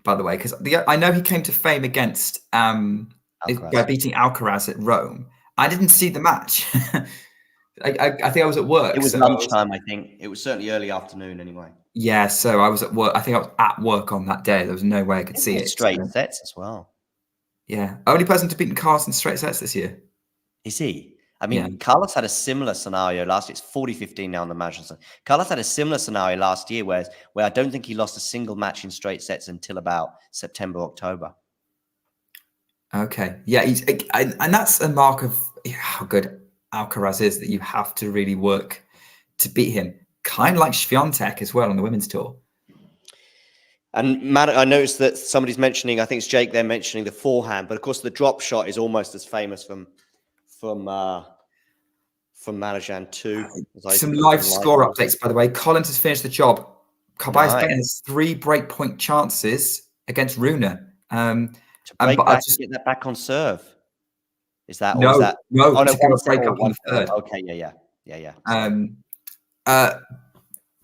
by the way, because I know he came to fame against by beating Alcaraz at Rome. I didn't see the match. I think I was at work. It was lunchtime, I think. It was certainly early afternoon anyway. Yeah, so I was at work. I think I was at work on that day. There was no way I could see it. Straight sets as well. Yeah. Only person to beat Carlos in straight sets this year. Is he? I mean, Carlos had a similar scenario last year. It's 40-15 now on the Marajan. Carlos had a similar scenario last year where I don't think he lost a single match in straight sets until about September, October. Okay. Yeah, and that's a mark of how good Alcaraz is, that you have to really work to beat him. Kind of like Swiatek as well on the women's tour. And Matt, I noticed that somebody's mentioning, I think it's Jake, they're mentioning the forehand, but of course the drop shot is almost as famous from Marajan too. Some live score updates, by the way. Collins has finished the job. Carbias has 3 breakpoint chances against Rune. To get that back on serve. Is that no? Or is that, no, oh, no, to break up on the third. Okay, yeah.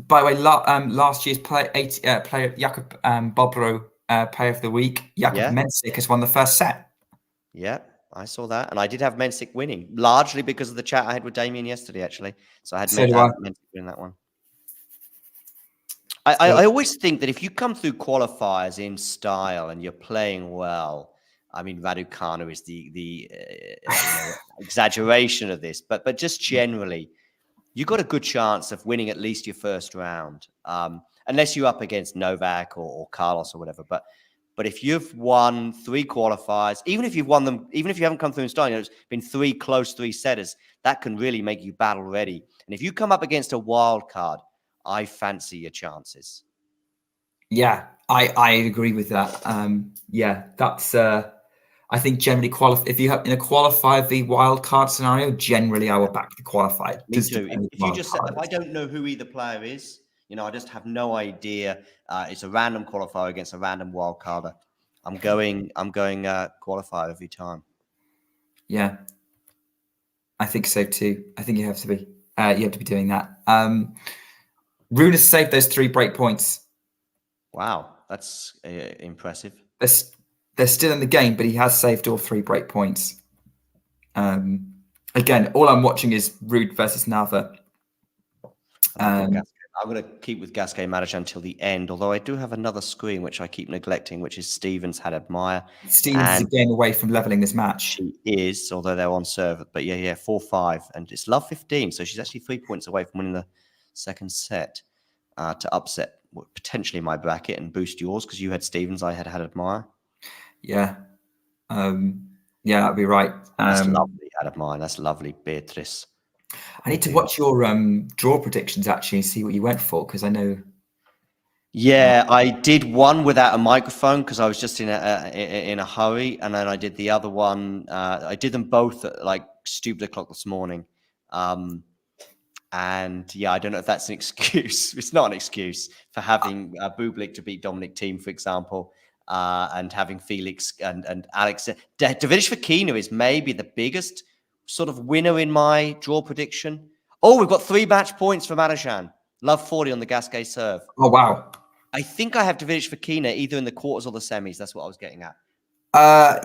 By the way, last year's player Jakub Bobro Player of the Week, Jakub Mensik has won the first set. Yeah, I saw that, and I did have Mensik winning largely because of the chat I had with Damien yesterday. Actually, so I had Mensik win that one. I always think that if you come through qualifiers in style and you're playing well, I mean, Raducanu is the exaggeration of this, but just generally, you've got a good chance of winning at least your first round, unless you're up against Novak or Carlos or whatever. But if you've won 3 qualifiers, even if you've won them, even if you haven't come through in style, it's been 3 close 3-setters, that can really make you battle ready. And if you come up against a wild card, I fancy your chances. Yeah, I agree with that. That's I think generally if you have in a qualifier v wild card scenario, generally I will back the qualified. Me too. If you just said, if I don't know who either player is, I just have no idea. It's a random qualifier against a random wild carder. I'm going qualifier every time. Yeah, I think so too. I think you have to be doing that. Rune has saved those 3 break points. Wow, that's impressive. They're still in the game, but he has saved all 3 break points. Again, all I'm watching is Ruud versus Nava. I'm going to keep with Gasquet Marajan until the end, although I do have another screen which I keep neglecting, which is Stevens had admire. Stevens is a game away from leveling this match. She is, although they're on serve. But 4-5, and it's love 15, so she's actually 3 points away from winning the second set to upset potentially my bracket and boost yours, because you had Stevens, I had admire. Yeah. Yeah, that'd be right. That's lovely out of mine. That's lovely, Beatrice. I need to watch your draw predictions actually and see what you went for, because I know. Yeah, I did one without a microphone because I was just in a hurry, and then I did the other one. I did them both at like stupid o'clock this morning, and yeah, I don't know if that's an excuse. It's not an excuse for having Bublik to beat Dominic-Thiem, for example, and having Felix and Alex. Davidovich-Fokina is maybe the biggest sort of winner in my draw prediction. Oh, we've got 3 match points for Marajan. Love 40 on the Gasquet serve. Oh wow. I think I have Davidovich-Fokina either in the quarters or the semis. That's what I was getting at.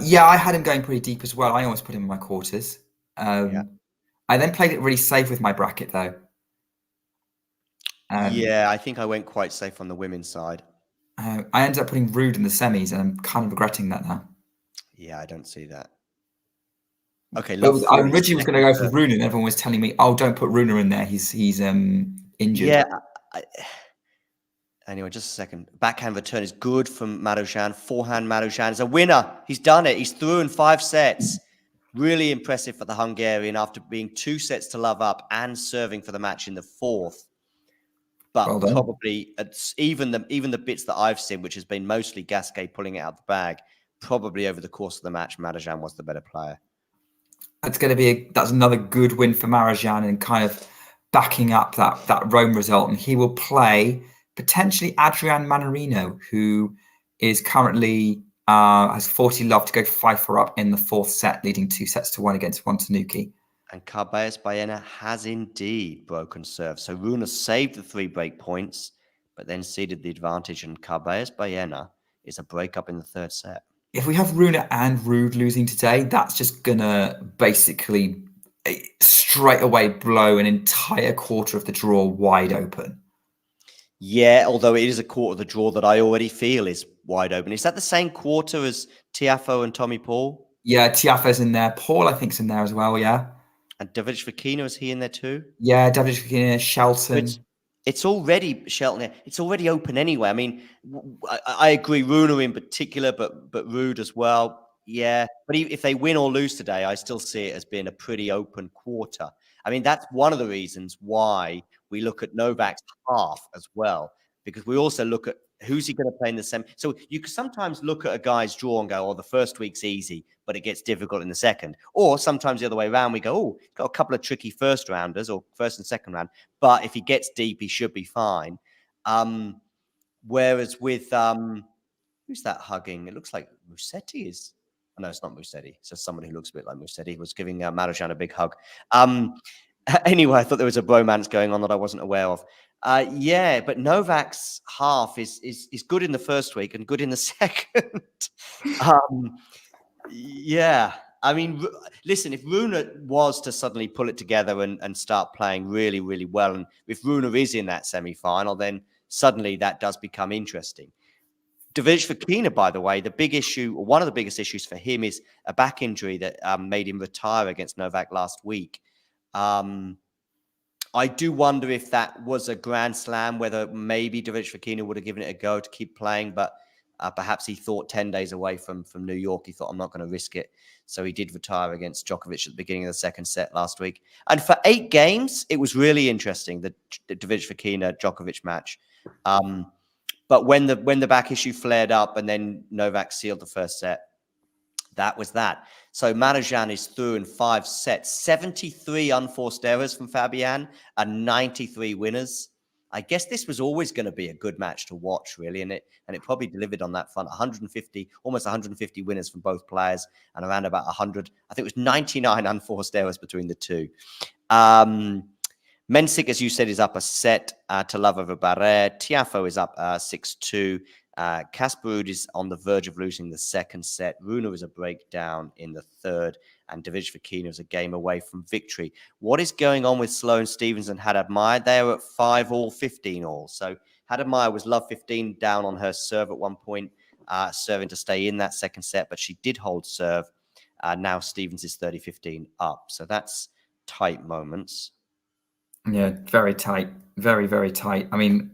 Yeah, I had him going pretty deep as well. I almost put him in my quarters. Yeah. I then played it really safe with my bracket though. Yeah, I think I went quite safe on the women's side. I ended up putting Rude in the semis, and I'm kind of regretting that now. Yeah, I don't see that. Okay, I originally was going to go for Runa, and everyone was telling me, "Oh, don't put Runa in there. He's injured." Yeah. Anyway, just a second. Backhand return is good from Marozsan. Forehand Marozsan is a winner. He's done it. He's through in 5 sets. Really impressive for the Hungarian after being 2 sets to love up and serving for the match in the 4th. But probably even the bits that I've seen, which has been mostly Gasquet pulling it out of the bag, probably over the course of the match, Marozsan was the better player. That's another good win for Marozsan and kind of backing up that Rome result, and he will play potentially Adrian Manarino, who is currently has 40 love to go 5-4 up in the 4th set, leading 2-1 against Juan Tanuki. And Carballes-Baena has indeed broken serve. So Runa saved the 3 break points, but then ceded the advantage, and Carballes-Baena is a breakup in the 3rd set. If we have Runa and Rude losing today, that's just gonna basically straight away blow an entire quarter of the draw wide open. Yeah, although it is a quarter of the draw that I already feel is wide open. Is that the same quarter as Tiafoe and Tommy Paul? Yeah, Tiafoe's in there. Paul, I think, is in there as well, yeah. And Davidovich-Fokina, is he in there too? Yeah, Davidovich-Fokina, Shelton. It's already Shelton. It's already open anyway. I mean, I agree, Runa in particular, but Rude as well. Yeah, but if they win or lose today, I still see it as being a pretty open quarter. I mean, that's one of the reasons why we look at Novak's half as well, because we also look at who's he going to play in the semi. So you can sometimes look at a guy's draw and go, oh, the first week's easy, but it gets difficult in the second. Or sometimes the other way around, we go, oh, got a couple of tricky first rounders or first and second round, but if he gets deep, he should be fine. Whereas with, who's that hugging? It looks like Musetti is. No, it's not Musetti. It's just somebody who looks a bit like Musetti was giving Marozsan a big hug. Anyway, I thought there was a bromance going on that I wasn't aware of. Yeah, but Novak's half is good in the first week and good in the second. Yeah, I mean, listen, if Runa was to suddenly pull it together and start playing really, really well, and if Runa is in that semi-final, then suddenly that does become interesting. Davidovich-Fokina, by the way, the big issue, or one of the biggest issues for him, is a back injury that made him retire against Novak last week. I do wonder if that was a Grand Slam, whether maybe Davidovich-Fokina would have given it a go to keep playing, but perhaps he thought 10 days away from New York, he thought, I'm not going to risk it. So he did retire against Djokovic at the beginning of the second set last week. And for 8 games, it was really interesting, the Davidovich-Fokina-Djokovic match. But when the back issue flared up and then Novak sealed the first set, that was that. So Marozsan is through in 5 sets, 73 unforced errors from Fabian and 93 winners. I guess this was always going to be a good match to watch, really, and it probably delivered on that front. 150, almost 150 winners from both players, and around about 100. I think it was 99 unforced errors between the two. Mensik, as you said, is up a set to love over Barrère. Tiafoe is up 6-2. Casper Ruud is on the verge of losing the second set. Runa is a breakdown in the third. And Davidovich-Fokina is a game away from victory. What is going on with Sloane Stephens and Haddad Maia? They are at 5-all, 15-all. So Haddad Maia was love 15 down on her serve at one point, serving to stay in that second set, but she did hold serve. Now Stephens is 30-15 up. So that's tight moments. Yeah, very tight. Very, very tight. I mean,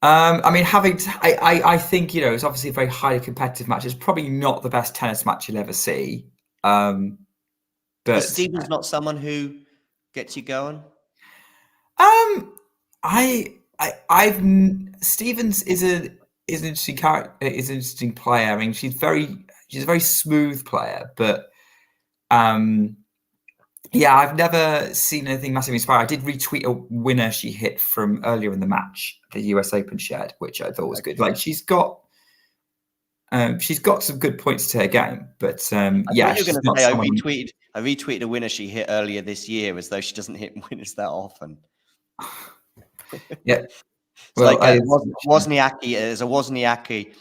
I mean, I think, it's obviously a very highly competitive match. It's probably not the best tennis match you'll ever see. But Is Stevens not someone who gets you going? Stevens is an interesting character, is an interesting player. I mean, she's a very smooth player, but yeah, I've never seen anything massively inspiring. I did retweet a winner she hit from earlier in the match, the US Open shared, which I thought was good. Like she's got some good points to her game, but yeah, you're she's going not to say someone. I retweeted a winner she hit earlier this year, as though she doesn't hit winners that often. Yeah, It's well, like Wozniacki. There's a Wozniacki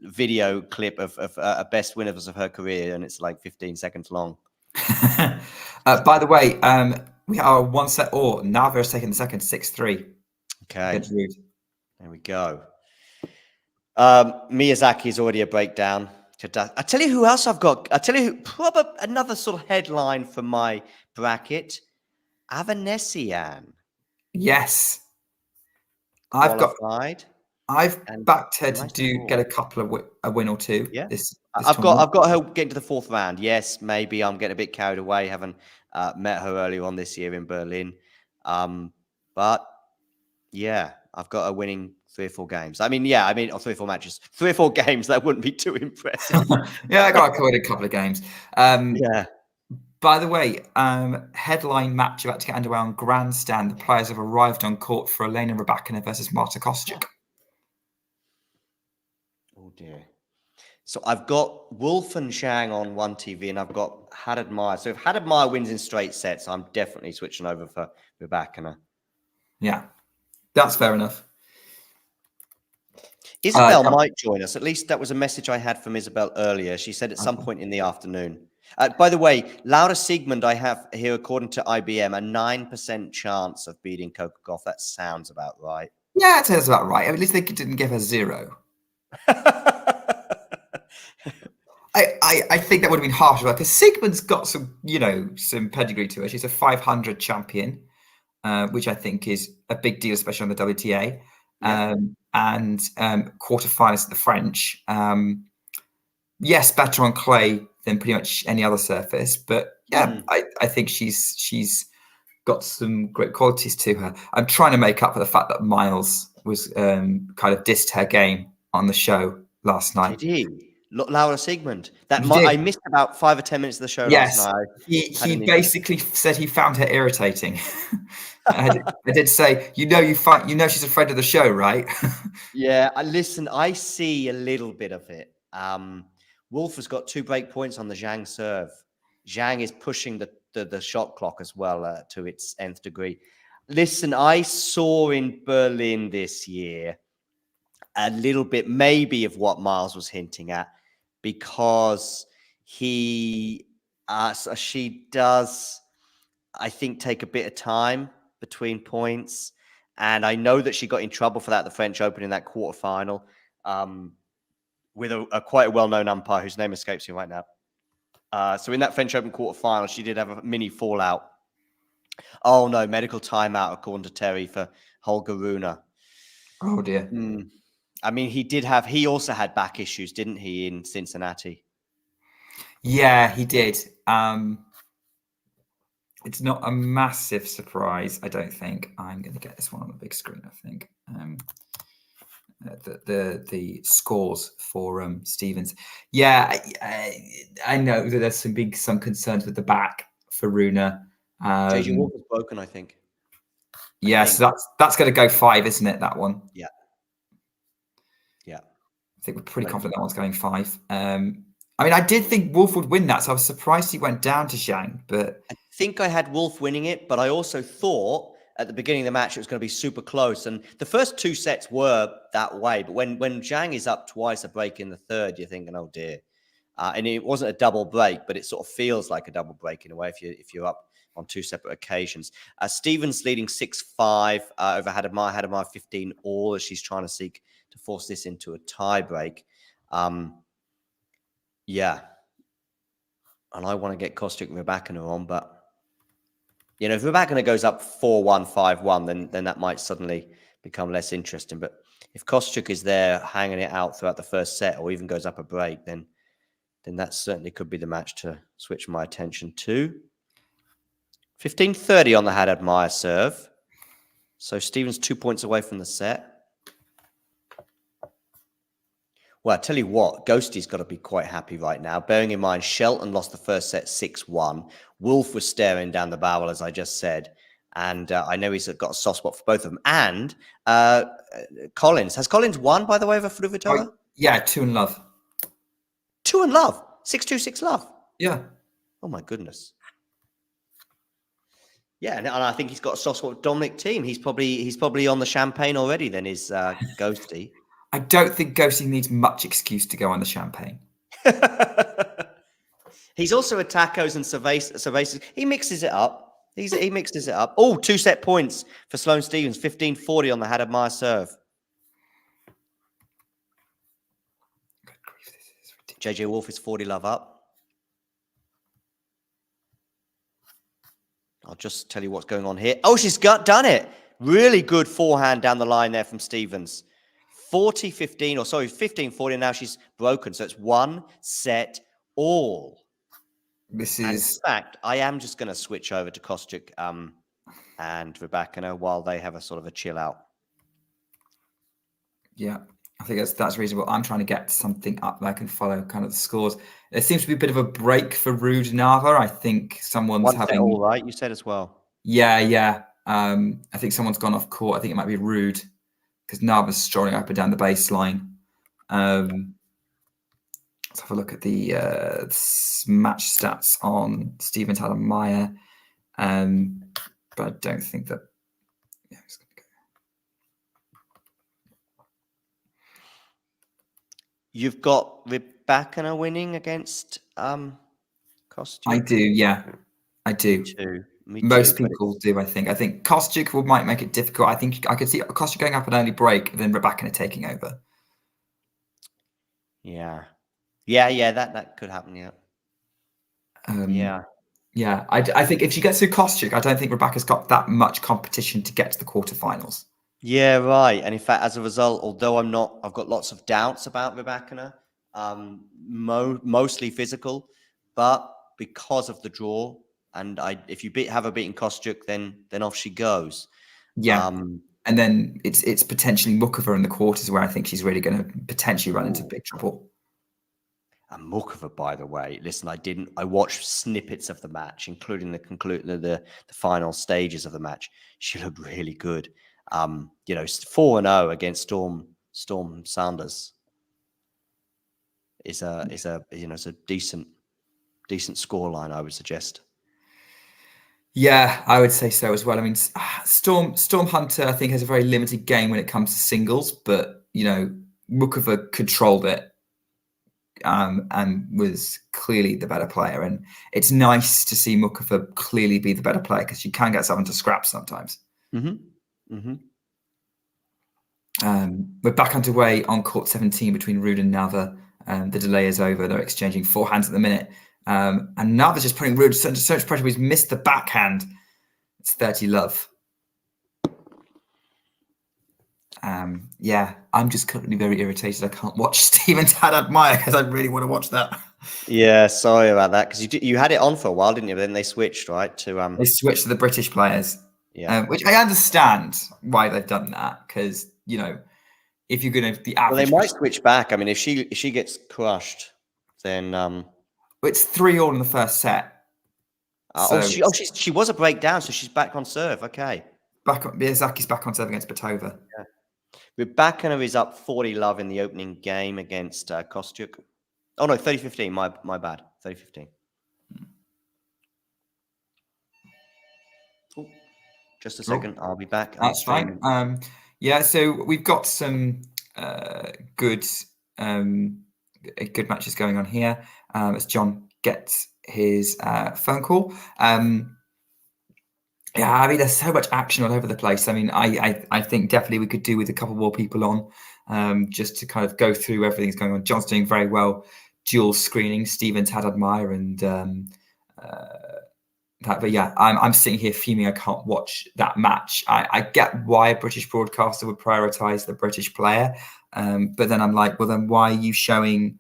video clip of a best winners of her career, and it's like 15 seconds long. By the way, we are one set. Or Nava's taking the second, 6-3. Okay, there we go. Miyazaki is already a breakdown. I tell you who else I've got. I tell you probably another sort of headline for my bracket. Avanesian. Yes, I've backed her to get a couple of a win or two. Yeah, this I've got her getting to the fourth round. Yes, maybe I'm getting a bit carried away, having met her earlier on this year in Berlin. But yeah, I've got her winning 3 or 4 games. Or 3 or 4 matches, 3 or 4 games. That wouldn't be too impressive. Yeah, I got covered a couple of games. Yeah. By the way, headline match about to get underway on Grandstand. The players have arrived on court for Elena Rybakina versus Marta Kostyuk. Oh dear. So I've got Wolf and Zhang on one TV, and I've got Haddad Meyer. So if Haddad Meyer wins in straight sets, I'm definitely switching over for Rybakina. Yeah, that's fair enough. Isabel might join us. At least that was a message I had from Isabel earlier. She said at some point in the afternoon. By the way, Laura Siegmund, I have here, according to IBM, a 9% chance of beating Coco Gauff. That sounds about right. Yeah, it sounds about right. At least they didn't give her 0. I think that would have been harsh, because Siegmund's got some pedigree to her. She's a 500 champion, which I think is a big deal, especially on the WTA. Yeah. And quarterfinals at the French. Yes, better on clay than pretty much any other surface, but yeah, I think she's got some great qualities to her. I'm trying to make up for the fact that Miles was kind of dissed her game on the show last night. Did he? Laura Siegmund. I missed about 5 or 10 minutes of the show last night. He basically said he found her irritating. I did say, she's a friend of the show, right? Yeah, I see a little bit of it. Wolf has got 2 break points on the Zhang serve. Zhang is pushing the shot clock as well to its nth degree. Listen, I saw in Berlin this year a little bit maybe of what Miles was hinting at, because she does, I think, take a bit of time between points. And I know that she got in trouble for that at the French Open in that quarterfinal with a quite a well-known umpire whose name escapes me right now. So in that French Open quarterfinal, she did have a mini fallout. Oh no, medical timeout according to Terry for Holger Rune. Oh dear. I mean, he also had back issues, didn't he, in Cincinnati? Yeah, he did. It's not a massive surprise, I don't think. I'm going to get this one on the big screen, I think. The scores for Stevens. Yeah, I know that there's some concerns with the back for Rune. JJ Walker's broken, I think. Yes, so that's going to go 5, isn't it? That one. Yeah. I think we're pretty confident that one's going 5. I mean, I did think Wolf would win that, so I was surprised he went down to Zhang. But I think I had Wolf winning it, but I also thought at the beginning of the match it was going to be super close. And the first 2 sets were that way. But when Zhang is up twice a break in the third, you're thinking, oh dear. And it wasn't a double break, but it sort of feels like a double break in a way if you're up on 2 separate occasions. Stevens leading 6-5 over Haddad Meyer 15 all, as she's trying to seek to force this into a tie break. Yeah. And I want to get Kostyuk and Rybakina on, but if Rybakina goes up 4-1, 5-1, then that might suddenly become less interesting. But if Kostyuk is there hanging it out throughout the first set, or even goes up a break, then that certainly could be the match to switch my attention to. 15:30 on the Haddad-Meyer serve. So Stevens 2 points away from the set. Well, I tell you what, Ghosty's got to be quite happy right now. Bearing in mind, Shelton lost the first set 6-1. Wolf was staring down the barrel, as I just said. And I know he's got a soft spot for both of them. And Collins. Has Collins won, by the way, over Fruhvirtova? Yeah, 2 in love. 2 in love? 6-2, 6 love? Yeah. Oh, my goodness. Yeah, and I think he's got a soft spot with Bublik-Thiem. He's probably on the champagne already, then, is Ghosty. I don't think Ghosty needs much excuse to go on the champagne. He's also a tacos and cervezas. He mixes it up. He mixes it up. Oh, 2 set points for Sloane Stevens. 15:40 on the Haddad-Meyer serve. Good grief, this is ridiculous. JJ Wolf is 40 love up. I'll just tell you what's going on here. Oh, she's done it. Really good forehand down the line there from Stevens. 40-15, or sorry, 15-40. Now she's broken. So it's 1 set all. This And is in fact, I am just going to switch over to Kostyuk and Rybakina while they have a sort of a chill out. yeah. I think that's reasonable. I'm trying to get something up that I can follow kind of the scores. There seems to be a bit of a break for Ruud and Nava. I think someone's 1 set having all, right? You said as well. Yeah. I think someone's gone off court. I think it might be Ruud because Nava's strolling up and down the baseline. Let's have a look at the match stats on Stevens Haddad-Meyer. But I don't think that. Yeah, I'm just gonna go. You've got Rybakina winning against Kostyuk. I do, yeah, I do. Me Most too, but people do, I think. I think Kostyuk might make it difficult. I think I could see Kostyuk going up an early break, then Rybakina taking over. Yeah, that could happen. Yeah, Yeah, I think if she gets through Kostyuk, I don't think Rebecca's got that much competition to get to the quarterfinals. yeah, right. And in fact, as a result, although I've got lots of doubts about Rybakina, mostly physical, but because of the draw, and if you have her beating Kostyuk, then off she goes. Yeah, and then it's potentially Mukova in the quarters where I think she's really going to potentially run into big trouble. And Mukova, by the way, listen, I watched snippets of the match, including the final stages of the match. She looked really good. 4-0 against Storm Sanders is a decent scoreline, I would suggest. Yeah, I would say so as well. I mean, Storm Hunter, I think, has a very limited game when it comes to singles, but Mukova controlled it. And was clearly the better player. And it's nice to see Mukova clearly be the better player because she can get someone to scrap sometimes. Mm-hmm. Mm-hmm. We're back underway on court 17 between Ruud and Nava. The delay is over. They're exchanging forehands at the minute. And Nava's just putting Ruud under so much pressure. He's missed the backhand. It's 30 love. Yeah, I'm just currently very irritated. I can't watch Stevens Haddad-Meyer because I really want to watch that. Yeah, sorry about that because you had it on for a while, didn't you? But then they switched, right? They switched to the British players. Yeah, which I understand why they've done that because if you're going to the average, they might switch back. I mean, if she gets crushed, then it's 3-3 in the first set. She was a breakdown, so she's back on serve. Okay, Miyazaki's back on serve against Petova. Yeah. Rybakina is up 40 love in the opening game against Kostyuk. Oh no, 30-15. My bad. 30-15. Oh, just a second. I'll be back. That's fine. Yeah, so we've got some good matches going on here as John gets his phone call. Yeah, I mean, there's so much action all over the place. I mean, I think definitely we could do with a couple more people on just to kind of go through everything's going on. John's doing very well. Dual screening, Stevens Haddad-Meyer and But yeah, I'm sitting here fuming. I can't watch that match. I get why a British broadcaster would prioritize the British player, but then I'm like, well, then why are you showing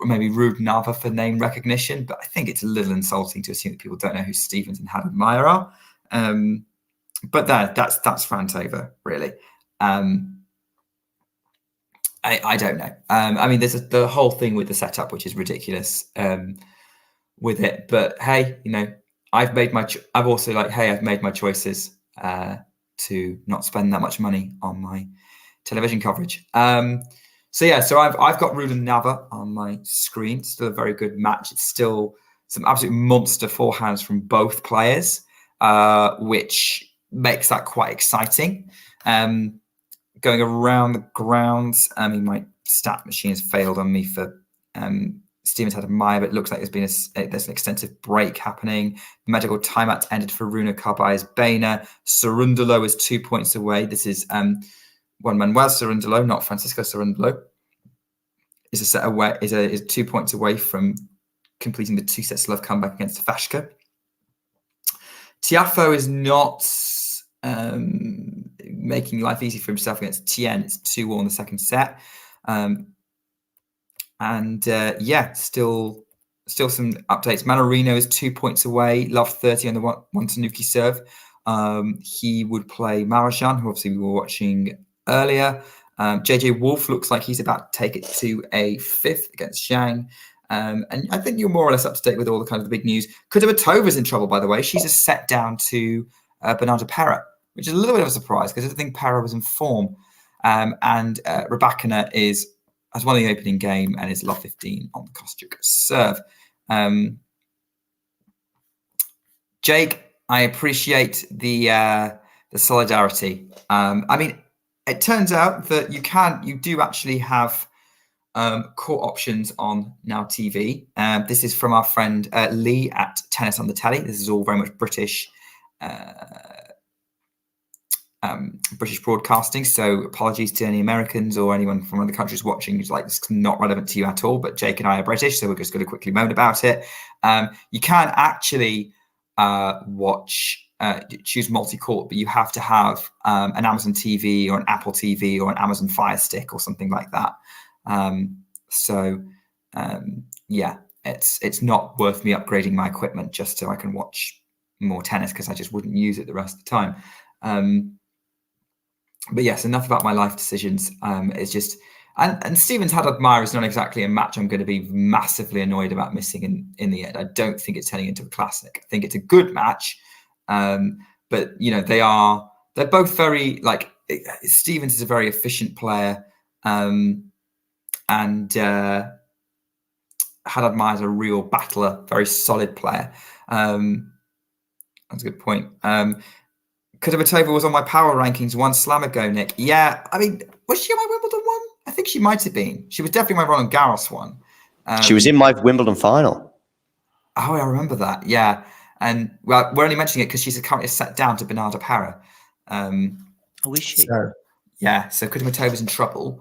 maybe Ruud Nava for name recognition? But I think it's a little insulting to assume that people don't know who Stevens and Haddad Meyer are. But that's rant over, really. I don't know. I mean, there's the whole thing with the setup, which is ridiculous with it. But hey, I've made my. I've also I've made my choices to not spend that much money on my television coverage. So I've got Ruud and Nava on my screen. Still a very good match. It's still some absolute monster forehands from both players, which makes that quite exciting. Going around the grounds, I mean, my stat machine has failed on me for Stevens had a Meyer, but it looks like there's an extensive break happening. Medical timeout ended for Runa Carbaez-Baena. Cerundolo is 2 points away. This is Juan Manuel Cerundolo, not Francisco Cerundolo. Is 2 points away from completing the 2 sets love comeback against Fashka. Tiafoe is not making life easy for himself against Tien. It's 2-all in the second set. Still some updates. Manarino is 2 points away. Love 30 on the one Tanuki serve. He would play Marajan, who obviously we were watching earlier. JJ Wolf looks like he's about to take it to a 5th against Zhang. And I think you're more or less up to date with all the kind of the big news. Kudermetova's in trouble, by the way. She's a set down to Bernarda Pera, which is a little bit of a surprise because I didn't think Pera was in form. And Rybakina has won the opening game and is love 15 on the Kostyuk serve. Jake, I appreciate the solidarity. I mean, it turns out that you do actually have court options on Now TV. This is from our friend Lee at Tennis on the Telly. This is all very much British broadcasting, so apologies to any Americans or anyone from other countries watching who's like, this is not relevant to you at all, but Jake and I are British, so we're just going to quickly moan about it. You can actually choose multi-court, but you have to have an Amazon TV or an Apple TV or an Amazon Fire Stick or something like that. It's not worth me upgrading my equipment just so I can watch more tennis, because I just wouldn't use it the rest of the time. But yes, enough about my life decisions. It's just, and Stevens Haddad Meyer is not exactly a match I'm going to be massively annoyed about missing in the end. I don't think it's turning into a classic. I think it's a good match, but they're both very Stevens is a very efficient player, and Haddad Meyer is a real battler, very solid player. That's a good point. Kudermetova was on my power rankings 1 slam ago, Nick. Yeah, I mean, was she on my Wimbledon one? I think she might have been. She was definitely my Roland Garros one. She was in my Wimbledon final. Oh, I remember that. Yeah. And well, we're only mentioning it because she's currently set down to Bernarda Pera. Is she? Yeah, so Kudermetova's in trouble.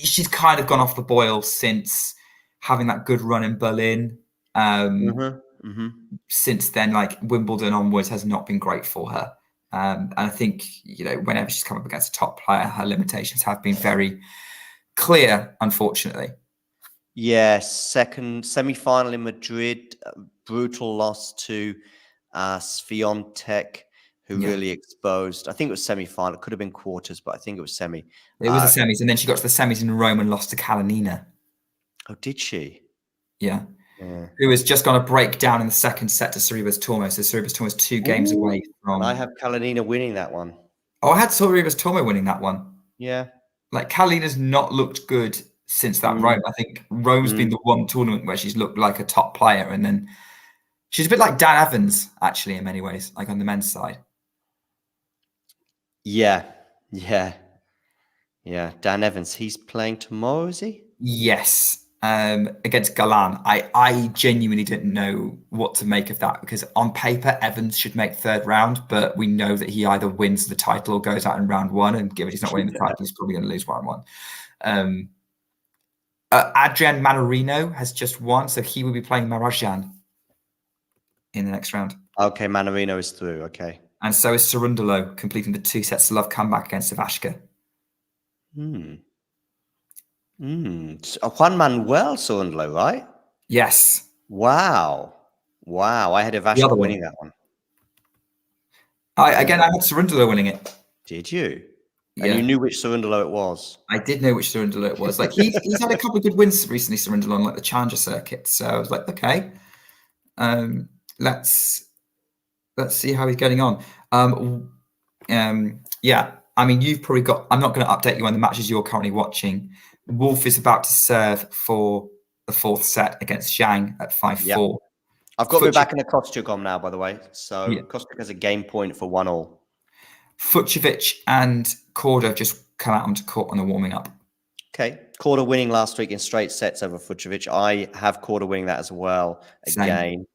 She's kind of gone off the boil since having that good run in Berlin. Since then, Wimbledon onwards has not been great for her. And I think, whenever she's come up against a top player, her limitations have been very clear, unfortunately. Yeah, second semi-final in Madrid, brutal loss to Swiatek, who really exposed. I think it was semi-final. It could have been quarters, but I think it was semi. It was the semis, and then she got to the semis in Rome and lost to Kalinina. Oh, did she? Yeah. Who was just going to break down in the second set to Tsitsipas-Raonic. So Tsitsipas-Raonic was 2 games away from. I have Kalinina winning that one. Oh, I had Tsitsipas-Raonic winning that one. Yeah. Kalinina's not looked good since that Rome. I think Rome's been the one tournament where she's looked like a top player, and then she's a bit like Dan Evans, actually, in many ways, on the men's side. Yeah. Dan Evans, he's playing tomorrow, is he? Yes. Against Galan. I genuinely didn't know what to make of that, because on paper Evans should make 3rd round, but we know that he either wins the title or goes out in round 1, and given he's not winning the title, he's probably going to lose round 1. Adrian Manarino has just won, so he will be playing Marajan in the next round. Okay, Manarino is through. Okay. And so is Cerundolo, completing the 2 sets to love comeback against Ivashka. Juan Manuel Cerundolo, right? Yes. Wow. I had Ivashka winning that one. I had Cerundolo winning it. Did you? Yeah. And you knew which Cerundolo it was. I did know which Cerundolo it was. Like he's had a couple of good wins recently, Cerundolo, on like the Challenger circuit. So I was like, okay, let's see how he's getting on. Yeah. I mean, you've probably got. I'm not going to update you on the matches you're currently watching. Wolf is about to serve for the 4th set against Zhang at 5-4. Yep. I've got Rybakina-Kostyuk on now, by the way. So Kostyuk has a game point for 1-1. Fucsovic and Korda have just come out onto court on the warming up. Okay. Korda winning last week in straight sets over Fucsovic. I have Korda winning that as well. Again.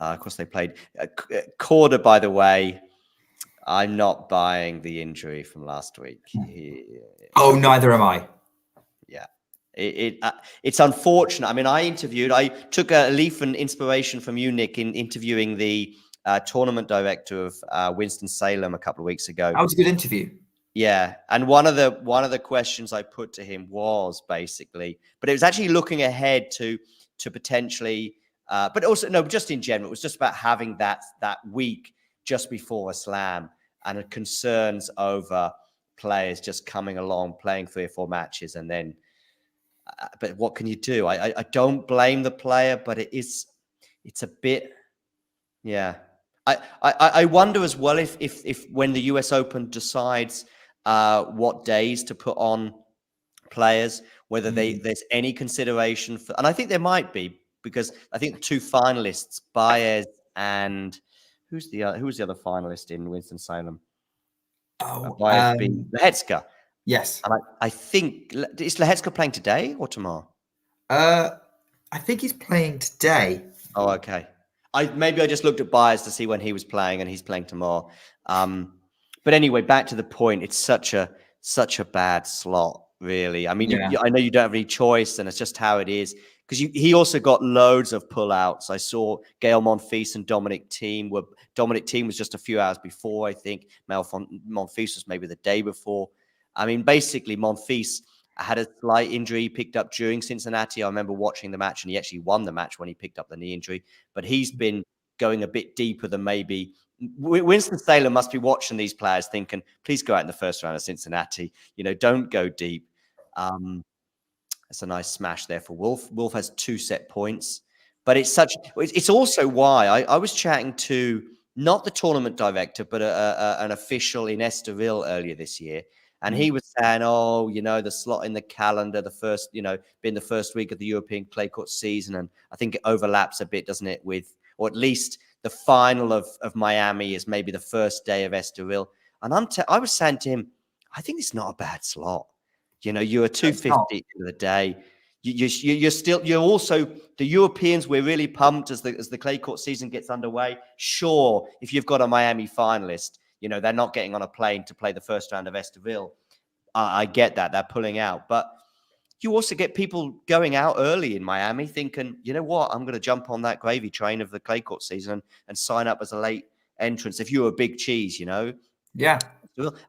Of course, they played. Korda, by the way, I'm not buying the injury from last week. Neither am I. Yeah. It's unfortunate. I mean, I took a leaf and inspiration from you, Nick, in interviewing the tournament director of Winston-Salem a couple of weeks ago. That was a good interview. Yeah, and one of the questions I put to him was basically, but it was actually looking ahead to potentially, but also no, just in general, it was just about having that week just before a slam and concerns over players just coming along, playing 3 or 4 matches, and then. But what can you do? I don't blame the player, but it's a bit, yeah. I wonder as well if when the US Open decides what days to put on players, whether there's any consideration for, and I think there might be, because I think the 2 finalists, Baez and who's the other finalist in Winston-Salem? Baez being Lehetska. Yes. And I think, is Lehetska playing today or tomorrow? I think he's playing today. Oh, okay. Maybe I just looked at Baez to see when he was playing, and he's playing tomorrow. But anyway, back to the point. It's such a bad slot, really. I mean, I know you don't have any choice, and it's just how it is. Because he also got loads of pullouts. I saw Gael Monfils and Bublik-Thiem. Bublik-Thiem was just a few hours before, I think. Monfils was maybe the day before. I mean, basically, Monfils had a slight injury he picked up during Cincinnati. I remember watching the match, and he actually won the match when he picked up the knee injury. But he's been going a bit deeper than maybe. Winston-Salem must be watching these players thinking, please go out in the first round of Cincinnati. Don't go deep. That's a nice smash there for Wolf. Wolf has 2 set points. But it's also why I was chatting to not the tournament director, but an official in Estoril earlier this year. And he was saying, the slot in the calendar, being the first week of the European clay court season. And I think it overlaps a bit, doesn't it, with, or at least the final of Miami is maybe the first day of Estoril. And I was saying to him, I think it's not a bad slot. You're a 250 at the end of the day. You're also, the Europeans, we're really pumped as the clay court season gets underway. Sure, if you've got a Miami finalist, they're not getting on a plane to play the first round of Estoril. I get that. They're pulling out. But you also get people going out early in Miami thinking, you know what, I'm going to jump on that gravy train of the clay court season and sign up as a late entrance. If you're a big cheese, Yeah.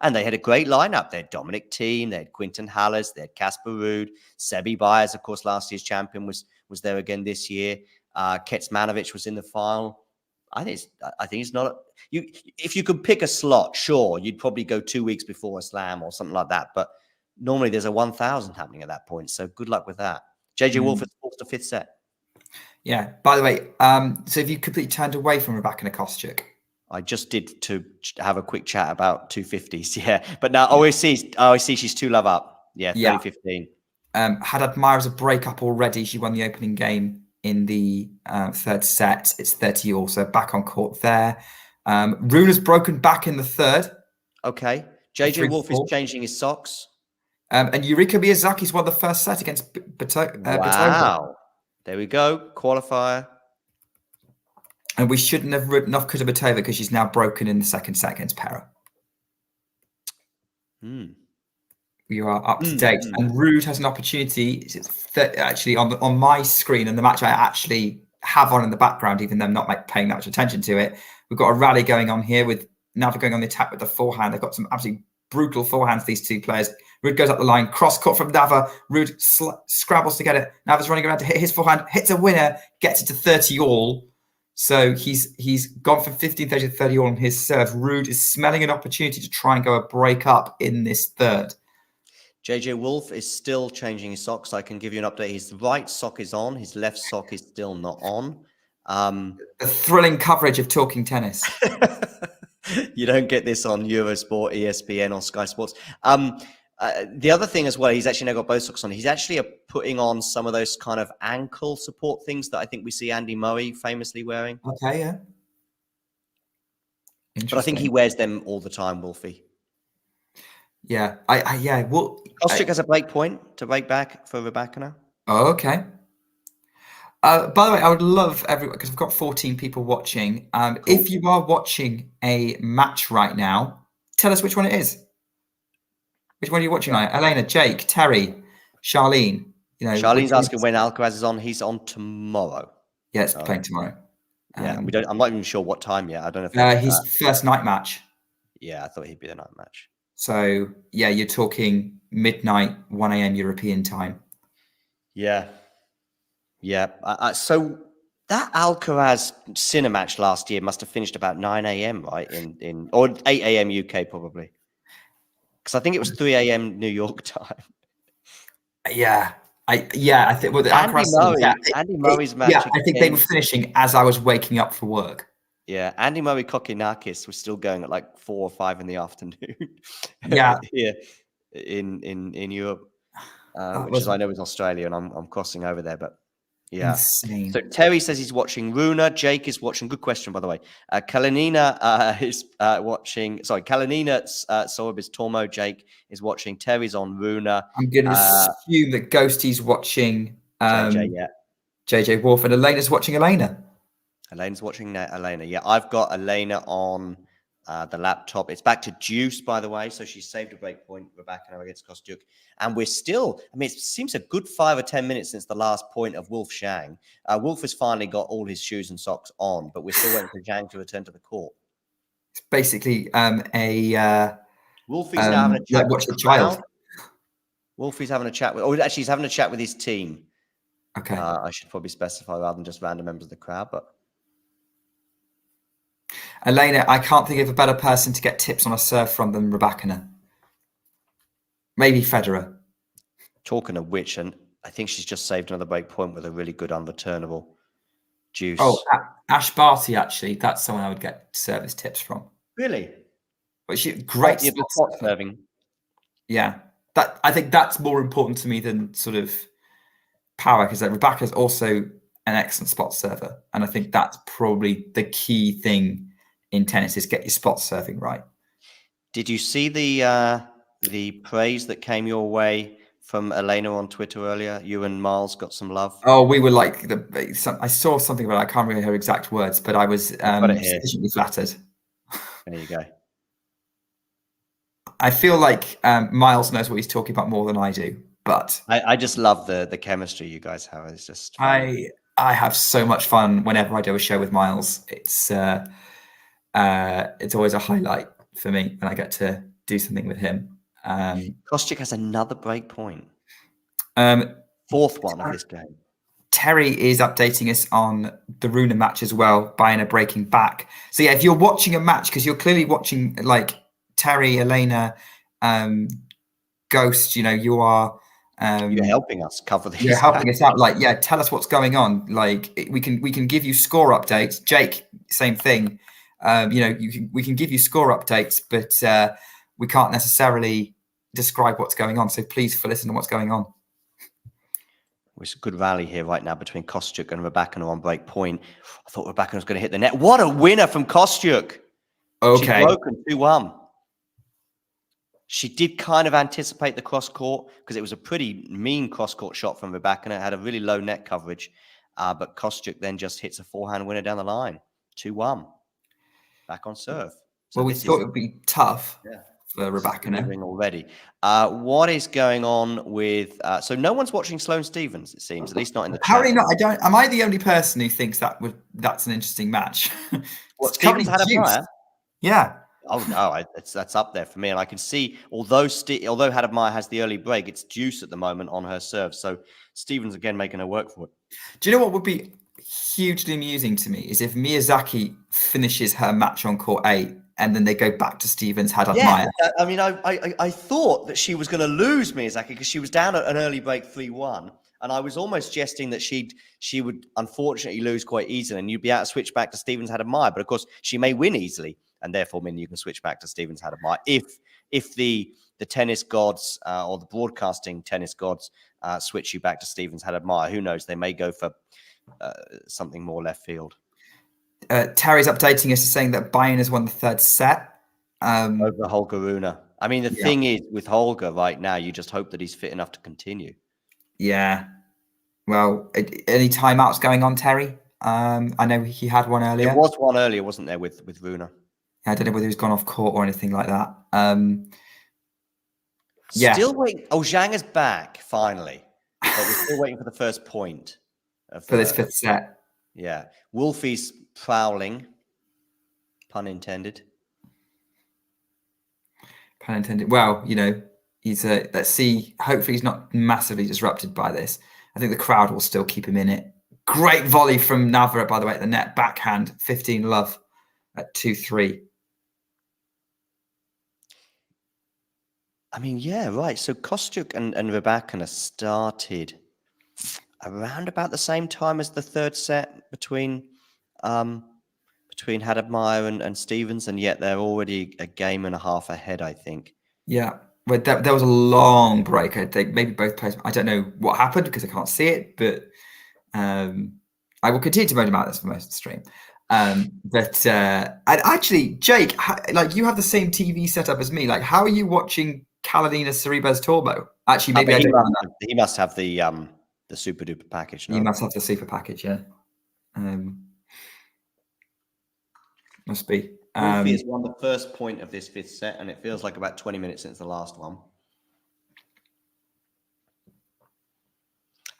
And they had a great lineup. They had Bublik-Thiem, they had Quinton Halles, they had Casper Ruud, Sebi Baez, of course, last year's champion was there again this year. Kecmanovic was in the final. I think it's not if you could pick a slot, sure, you'd probably go 2 weeks before a slam or something like that. But normally there's a 1,000 happening at that point. So good luck with that. JJ Wolf is forced to 5th set. Yeah. By the way, so have you completely turned away from Rybakina-Kostyuk? I just did to have a quick chat about 250s. Yeah. But now OSC she's 2 love up. Yeah. 30-15. Haddad Myers a breakup already. She won the opening game in the 3rd set. It's 30 also back on court there. Rune has broken back in the 3rd. Okay. JJ Wolf is changing his socks. And Eureka Miyazaki's won the 1st set against Wow. There we go. Qualifier. And we shouldn't have written off Kudermetova because she's now broken in the 2nd set against Pera. you are up to date. And Rude has an opportunity. Actually, on my screen and the match I actually have on in the background, even though I'm not paying that much attention to it. We've got a rally going on here with Nava going on the attack with the forehand. They've got some absolutely brutal forehands, these two players. Rude goes up the line, cross court from Nava. Rude scrabbles to get it. Nava's running around to hit his forehand, hits a winner, gets it to 30 all. So he's gone from 15-30 to 30 all on his serve. Rude is smelling an opportunity to try and go a break up in this third. JJ Wolf is still changing his socks. I can give you an update. His right sock is on. His left sock is still not on. The thrilling coverage of talking tennis. You don't get this on Eurosport, ESPN, or Sky Sports. The other thing as well, he's actually now got both socks on. He's actually putting on some of those kind of ankle support things that I think we see Andy Murray famously wearing. Okay, yeah. But I think he wears them all the time, Wolfie. Yeah, Well, Kostyuk has a break point to break back for Rybakina. Oh, okay. By the way, I would love everyone, because we've got 14 people watching. Cool. If you are watching a match right now, tell us which one it is. Which one are you watching now? Elena, Jake, Terry, Charlene. Charlene's asking when Alcaraz is on. He's on tomorrow. Yeah, it's playing tomorrow. Yeah, we don't. I'm not even sure what time yet. I don't know if his first night match. Yeah, I thought he'd be the night match. So yeah, you're talking midnight, 1 a.m. European time. Yeah. So that Alcaraz Sinner match last year must have finished about 9 a.m. right or 8 a.m. UK probably, because I think it was 3 a.m. New York time. Yeah. I think the Andy Murray's match. Yeah, I think they were finishing as I was waking up for work. Yeah, Andy Murray Kokinakis was still going at like 4 or 5 in the afternoon. Yeah, here in Europe, which I know is Australia, and I'm crossing over there. But yeah, insane. So Terry says he's watching Runa. Jake is watching. Good question, by the way. Kalinina is watching. Sorry, Kalinina Sorobis Tormo. Jake is watching. Terry's on Runa. I'm going to assume that Ghosty's watching JJ Wolf, and Elena's watching Elena. Elena's watching Elena. Yeah, I've got Elena on the laptop. It's back to Juice, by the way. So she saved a break point. We're back now against Kostyuk. And we're still, it seems a good 5 or 10 minutes since the last point of Wolf Zhang. Wolf has finally got all his shoes and socks on, but we're still waiting for Zhang to return to the court. It's basically Wolfie's now having a chat with the child. Wolfie's having a chat with, he's having a chat with his team. Okay. I should probably specify rather than just random members of the crowd, but. Elena, I can't think of a better person to get tips on a serve from than Rybakina. Maybe Federer. Talking of which, and I think she's just saved another break point with a really good unreturnable Juice. Oh, Ash Barty, actually. That's someone I would get service tips from. Really? But she great spot serving. Yeah. I think that's more important to me than sort of power, because Rybakina is also an excellent spot server, and I think that's probably the key thing in tennis is get your spot serving right. Did you see the praise that came your way from Elena on Twitter earlier? You and Miles got some love. Oh, we were like I saw something about it. I can't remember her exact words, but I was sufficiently flattered. There you go. I feel like Miles knows what he's talking about more than I do, but I just love the chemistry you guys have. It's just fun. I have so much fun whenever I do a show with Miles. It's always a highlight for me when I get to do something with him. Kostyuk has another break point. Fourth one of this game. Terry is updating us on the Runa match as well, buying a breaking back. So yeah, if you're watching a match, because you're clearly watching like Terry, Elena, Ghost, you are. You're helping us cover this. You're helping us out. Like, yeah, tell us what's going on. Like, we can give you score updates. Jake, same thing. We can give you score updates, but we can't necessarily describe what's going on. So please fill us in on what's going on. It's a good rally here right now between Kostyuk and Rybakina on break point. I thought Rybakina was going to hit the net. What a winner from Kostyuk. Okay. She's broken 2-1. She did kind of anticipate the cross-court because it was a pretty mean cross-court shot from Rybakina. It had a really low net coverage, but Kostyuk then just hits a forehand winner down the line. 2-1. Back on serve. So we thought it would be tough for Rybakina. Delivering already. What is going on with? So no one's watching Sloane Stephens. It seems, at least not in the Apparently chat. not. I don't. Am I the only person who thinks that's an interesting match? What, Stephens had Admire? Yeah. Oh no, that's up there for me. And I can see, although Hadamaya has the early break, it's deuce at the moment on her serve. So Stephens again making her work for it. Do you know what would be hugely amusing to me is if Miyazaki finishes her match on court 8 and then they go back to Stephens had Admire. Yeah, I mean, I thought that she was going to lose Miyazaki because she was down at an early break 3-1. And I was almost jesting that she would unfortunately lose quite easily and you'd be able to switch back to Stephens had Admire. But of course, she may win easily and therefore mean you can switch back to Stephens had Admire if the tennis gods or the broadcasting tennis gods switch you back to Stephens had Admire. Who knows? They may go for something more left field. Terry's updating us saying that Bayern has won the third set. Over Holger Rune. I mean, the thing is with Holger right now, you just hope that he's fit enough to continue. Yeah. Well, any timeouts going on, Terry? I know he had one earlier. There was one earlier, wasn't there, with Rune? I don't know whether he's gone off court or anything like that. Still waiting. Oh, Zhang is back, finally. But we're still waiting for the first point. For this fifth set. Yeah. Wolfie's prowling. Pun intended. Pun intended. Well, he's let's see. Hopefully he's not massively disrupted by this. I think the crowd will still keep him in it. Great volley from Navara, by the way, at the net. Backhand, 15 love at 2-3. I mean, yeah, right. So Kostyuk and Rybakina started around about the same time as the third set between Hadamaya and Stephens, and yet they're already a game and a half ahead, I think. Yeah. Well, there was a long break. I think maybe both players. I don't know what happened because I can't see it, but I will continue to moan about this for most of the stream. But and actually, Jake, you have the same TV setup as me. Like, how are you watching Carolina Ceribes Torbo? Actually, maybe he must have the super duper package. No? He must have the super package, yeah. Must be. Wolfie has won the first point of this fifth set, and it feels like about 20 minutes since the last one.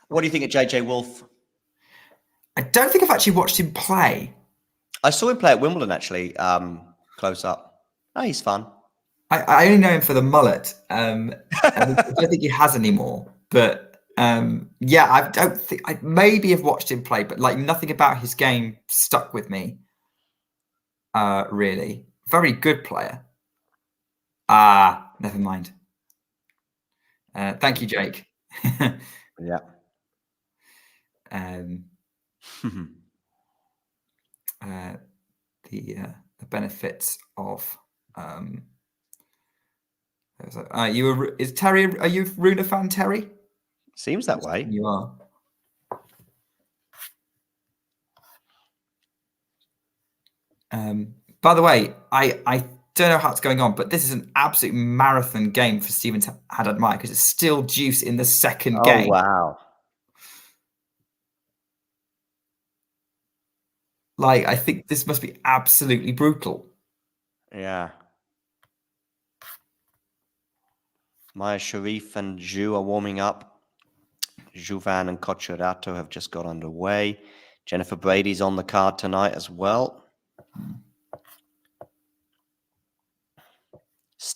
What do you think of JJ Wolf? I don't think I've actually watched him play. I saw him play at Wimbledon, actually, close up. Oh, he's fun. I only know him for the mullet. I don't think he has anymore. But yeah, I don't think I maybe have watched him play, but nothing about his game stuck with me. Really, very good player. Never mind. Thank you, Jake. Yeah. The benefits of are you a Rune fan, Terry? Seems that way. You are. By the way, I don't know how it's going on, but this is an absolute marathon game for Stephens had Admire because it's still deuce in the second game. Oh, wow. I think this must be absolutely brutal. Yeah. Maya Sharif and Zhu are warming up. Juvan and Cocciarato have just got underway. Jennifer Brady's on the card tonight as well.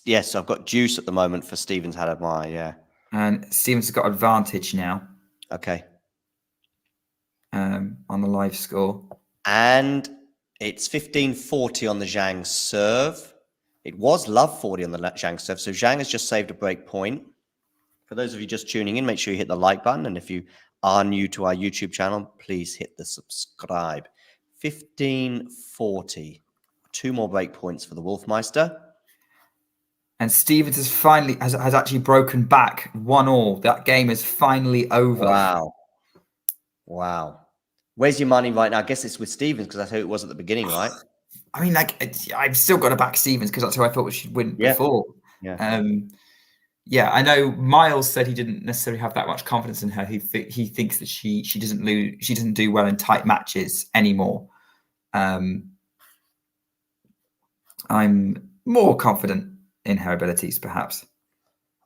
Yes, I've got juice at the moment for Stephens had Admire, yeah. And Stephens has got advantage now. Okay. On the live score. And it's 15-40 on the Zhang serve. It was love 40 on the Zhang serve. So Zhang has just saved a break point. For those of you just tuning in, make sure you hit the like button. And if you are new to our YouTube channel, please hit the subscribe. 15-40. 2 more break points for the Wolfmeister. And Stephens has actually broken back 1-1. That game is finally over. Wow. Where's your money right now? I guess it's with Stephens because that's who it was at the beginning, right? I mean, I've still got to back Stephens because that's who I thought she'd win before. Yeah. Yeah, I know Miles said he didn't necessarily have that much confidence in her. He thinks that she doesn't lose, she doesn't do well in tight matches anymore. I'm more confident in her abilities, perhaps.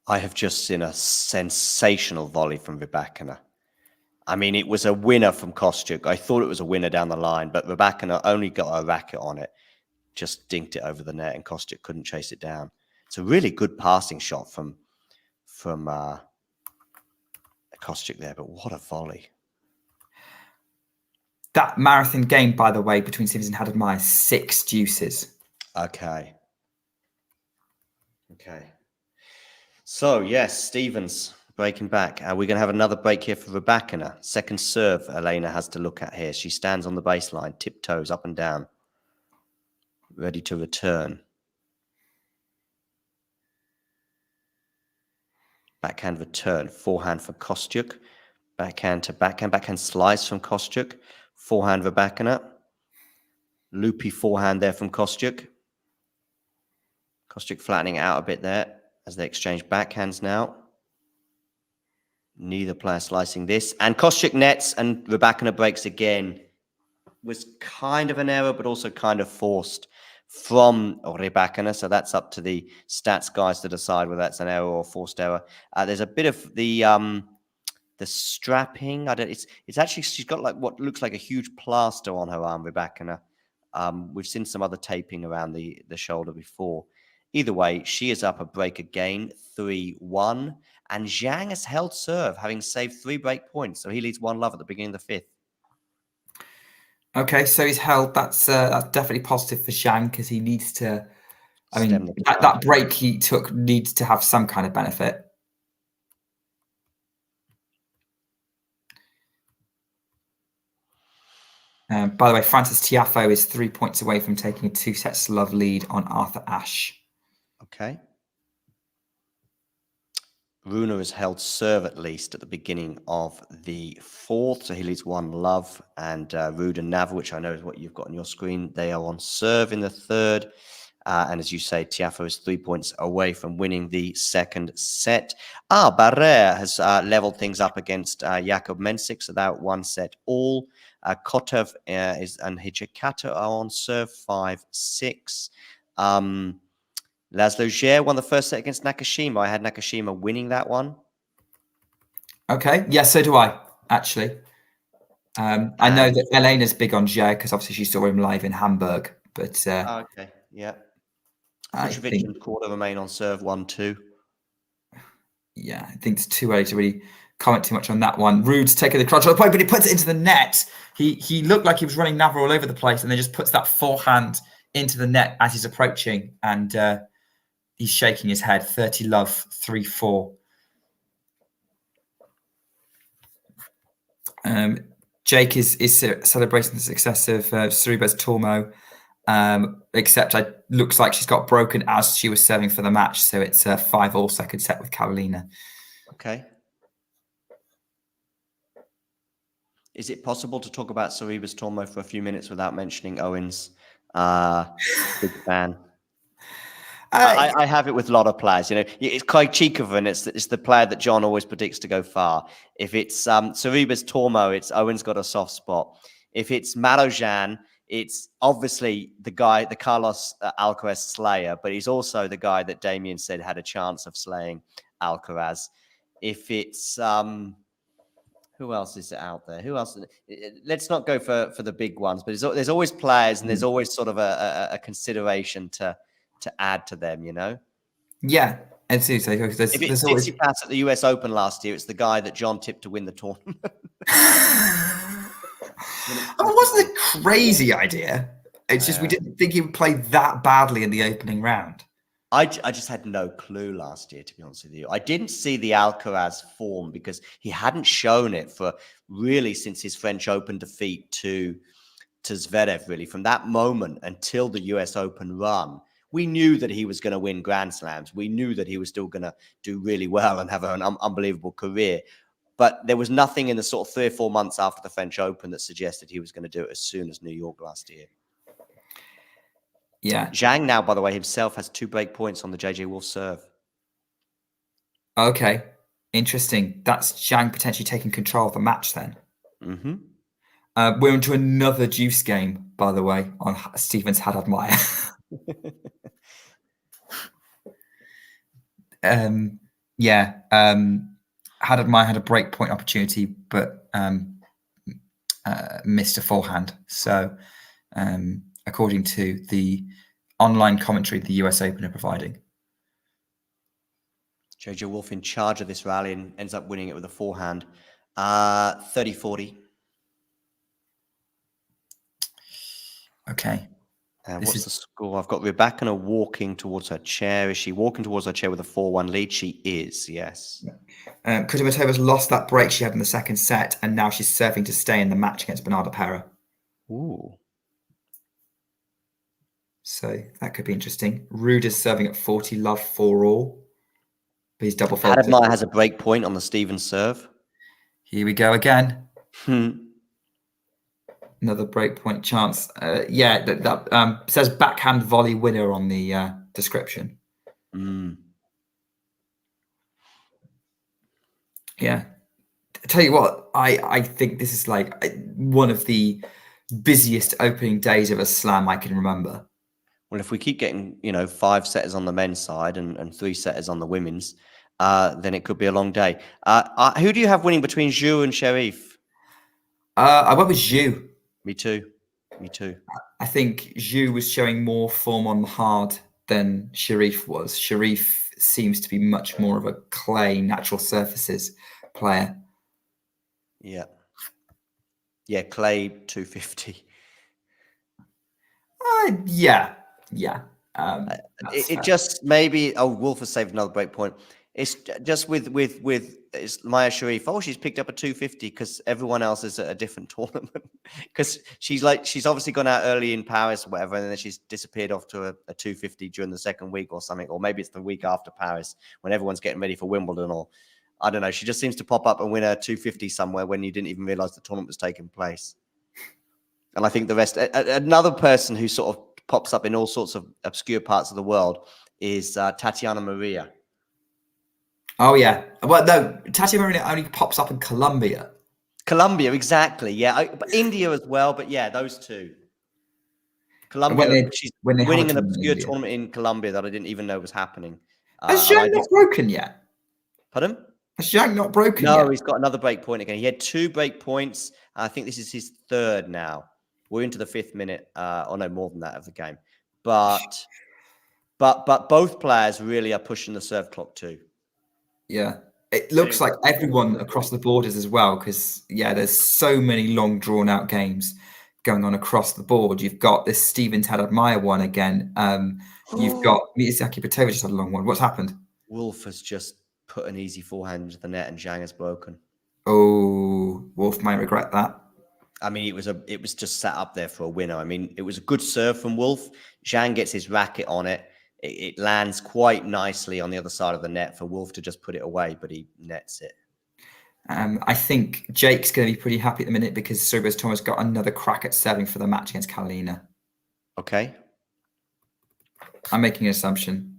I have just seen a sensational volley from Rybakina. I mean, it was a winner from Kostyuk. I thought it was a winner down the line, but Rybakina only got a racket on it, just dinked it over the net, and Kostyuk couldn't chase it down. It's a really good passing shot from Kostyuk there, but what a volley. That marathon game, by the way, between Stevens and Hadad-Meyer, 6 deuces. Okay. So, yes, Stevens breaking back. We're going to have another break here for Rybakina. Second serve Elena has to look at here. She stands on the baseline, tiptoes up and down, ready to return. Backhand return, forehand for Kostyuk. Backhand to backhand, backhand slice from Kostyuk. Forehand Rybakina. Loopy forehand there from Kostyuk. Kostyuk flattening out a bit there as they exchange backhands now. Neither player slicing this. And Kostyuk nets and Rybakina breaks again. Was kind of an error, but also kind of forced from Rybakina. So that's up to the stats guys to decide whether that's an error or forced error. There's a bit of the strapping. It's actually, she's got like what looks like a huge plaster on her arm, Rybakina. We've seen some other taping around the shoulder before. Either way, she is up a break again, 3-1. And Zhang has held serve, having saved 3 break points. So he leads 1-love at the beginning of the 5th. Okay, so he's held. That's definitely positive for Zhang because he needs to. I mean, that break he took needs to have some kind of benefit. By the way, Francis Tiafoe is 3 points away from taking a 2-sets-to-love lead on Arthur Ashe. Okay. Rune has held serve at least at the beginning of the 4th, so he leads 1-love. And Ruud and Nav, which I know is what you've got on your screen, they are on serve in the 3rd. And as you say, Tiafoe is 3 points away from winning the 2nd set. Barrère has leveled things up against Jakub Mensik, so that 1 set all. Kotov and Hijikata are on serve 5-6. Laszlo Djere won the first set against Nakashima. I had Nakashima winning that one. Okay. Yeah, so do I, actually. I know that Elena's big on Djere because obviously she saw him live in Hamburg. But okay, yeah. Kujovic and Korda remain on serve 1-2. Yeah, I think it's too early to really comment too much on that one. Ruud's taking the crutch on the point, but he puts it into the net. He looked like he was running Navra all over the place, and then just puts that forehand into the net as he's approaching, and he's shaking his head. 30-love, 3-4. Jake is celebrating the success of Tsitsipas-Tormo, except it looks like she's got broken as she was serving for the match, so it's a 5-all second set with Carolina. Okay. Is it possible to talk about Tsitsipas-Tormo for a few minutes without mentioning Owen's big fan? I have it with a lot of players. You know, it's Krejcikov, it's the player that John always predicts to go far. If it's Tsitsipas-Tormo, it's Owen's got a soft spot. If it's Marojan, it's obviously the guy, the Carlos Alcaraz slayer, but he's also the guy that Damien said had a chance of slaying Alcaraz. If it's who else is out there? Who else? Let's not go for the big ones, but there's always players, and there's always sort of a consideration to add to them, you know? Yeah, absolutely. If it's Tsitsipas at the US Open last year, it's the guy that John tipped to win the tournament. It wasn't a crazy idea. It's just we didn't think he would play that badly in the opening round. I just had no clue last year, to be honest with you. I didn't see the Alcaraz form because he hadn't shown it for really since his French Open defeat to Zverev, really. From that moment until the US Open run, we knew that he was going to win Grand Slams. We knew that he was still going to do really well and have an unbelievable career. But there was nothing in the sort of 3 or 4 months after the French Open that suggested he was going to do it as soon as New York last year. Yeah. Zhang now, by the way, himself has 2 break points on the JJ Wolf serve. Okay. Interesting. That's Zhang potentially taking control of the match then. Mm-hmm. We're into another juice game, by the way, on Stevens Hadad-Meyer. Haddad-Maia had a break point opportunity, but missed a forehand. So, according to the online commentary the US Open are providing. JJ Wolf in charge of this rally and ends up winning it with a forehand. 30-40. Okay. What's the score? I've got Rybakina walking towards her chair. Is she walking towards her chair with a 4-1 lead? She is, yes. Kudermetova's lost that break she had in the second set, and now she's serving to stay in the match against Bernarda Pera. Ooh. So that could be interesting. Rude is serving at 40, love 4-all. But he's double faulted. Haddad-Maia has a break point on the Stevens serve. Here we go again. Another break point chance. That says backhand volley winner on the description. Yeah. I tell you what, I think this is like one of the busiest opening days of a slam I can remember. Well, if we keep getting, 5 setters on the men's side and 3 setters on the women's, then it could be a long day. Who do you have winning between Zhu and Sharif? I went with Zhu. Me too. I think Zhu was showing more form on the hard than Sharif was. Sharif seems to be much more of a clay, natural surfaces player. Yeah. Yeah, clay 250. Yeah. It just maybe. Oh, Wolf has saved another break point. It's just with it's Maya Sharif. Oh, she's picked up a 250 because everyone else is at a different tournament. Because she's obviously gone out early in Paris or whatever, and then she's disappeared off to a 250 during the second week or something, or maybe it's the week after Paris when everyone's getting ready for Wimbledon, or I don't know. She just seems to pop up and win a 250 somewhere when you didn't even realize the tournament was taking place. And I think the rest. Another person who sort of pops up in all sorts of obscure parts of the world is Tatiana Maria. Oh, yeah. Well, no, Tatiana Maria only pops up in Colombia. Colombia, exactly. Yeah. But India as well. But yeah, those two. Colombia, she's winning an obscure tournament in Colombia that I didn't even know was happening. Has Zhang not broken yet? Pardon? Has Zhang not broken yet? No, he's got another break point again. He had 2 break points. I think this is his 3rd now. We're into the 5th minute, or no, more than that of the game. But both players really are pushing the serve clock too. Yeah. It looks like everyone across the borders as well, because, there's so many long, drawn-out games going on across the board. You've got this Stevens Haddad-Maia one again. You've got Miyazaki Petova just had a long one. What's happened? Wolf has just put an easy forehand into the net and Zhang has broken. Oh, Wolf might regret that. I mean, it was just sat up there for a winner. I mean, it was a good serve from Wolf. Zhang gets his racket on it. It lands quite nicely on the other side of the net for Wolf to just put it away, but he nets it. I think Jake's going to be pretty happy at the minute because Sorribes Thomas got another crack at serving for the match against Karolina. Okay. I'm making an assumption.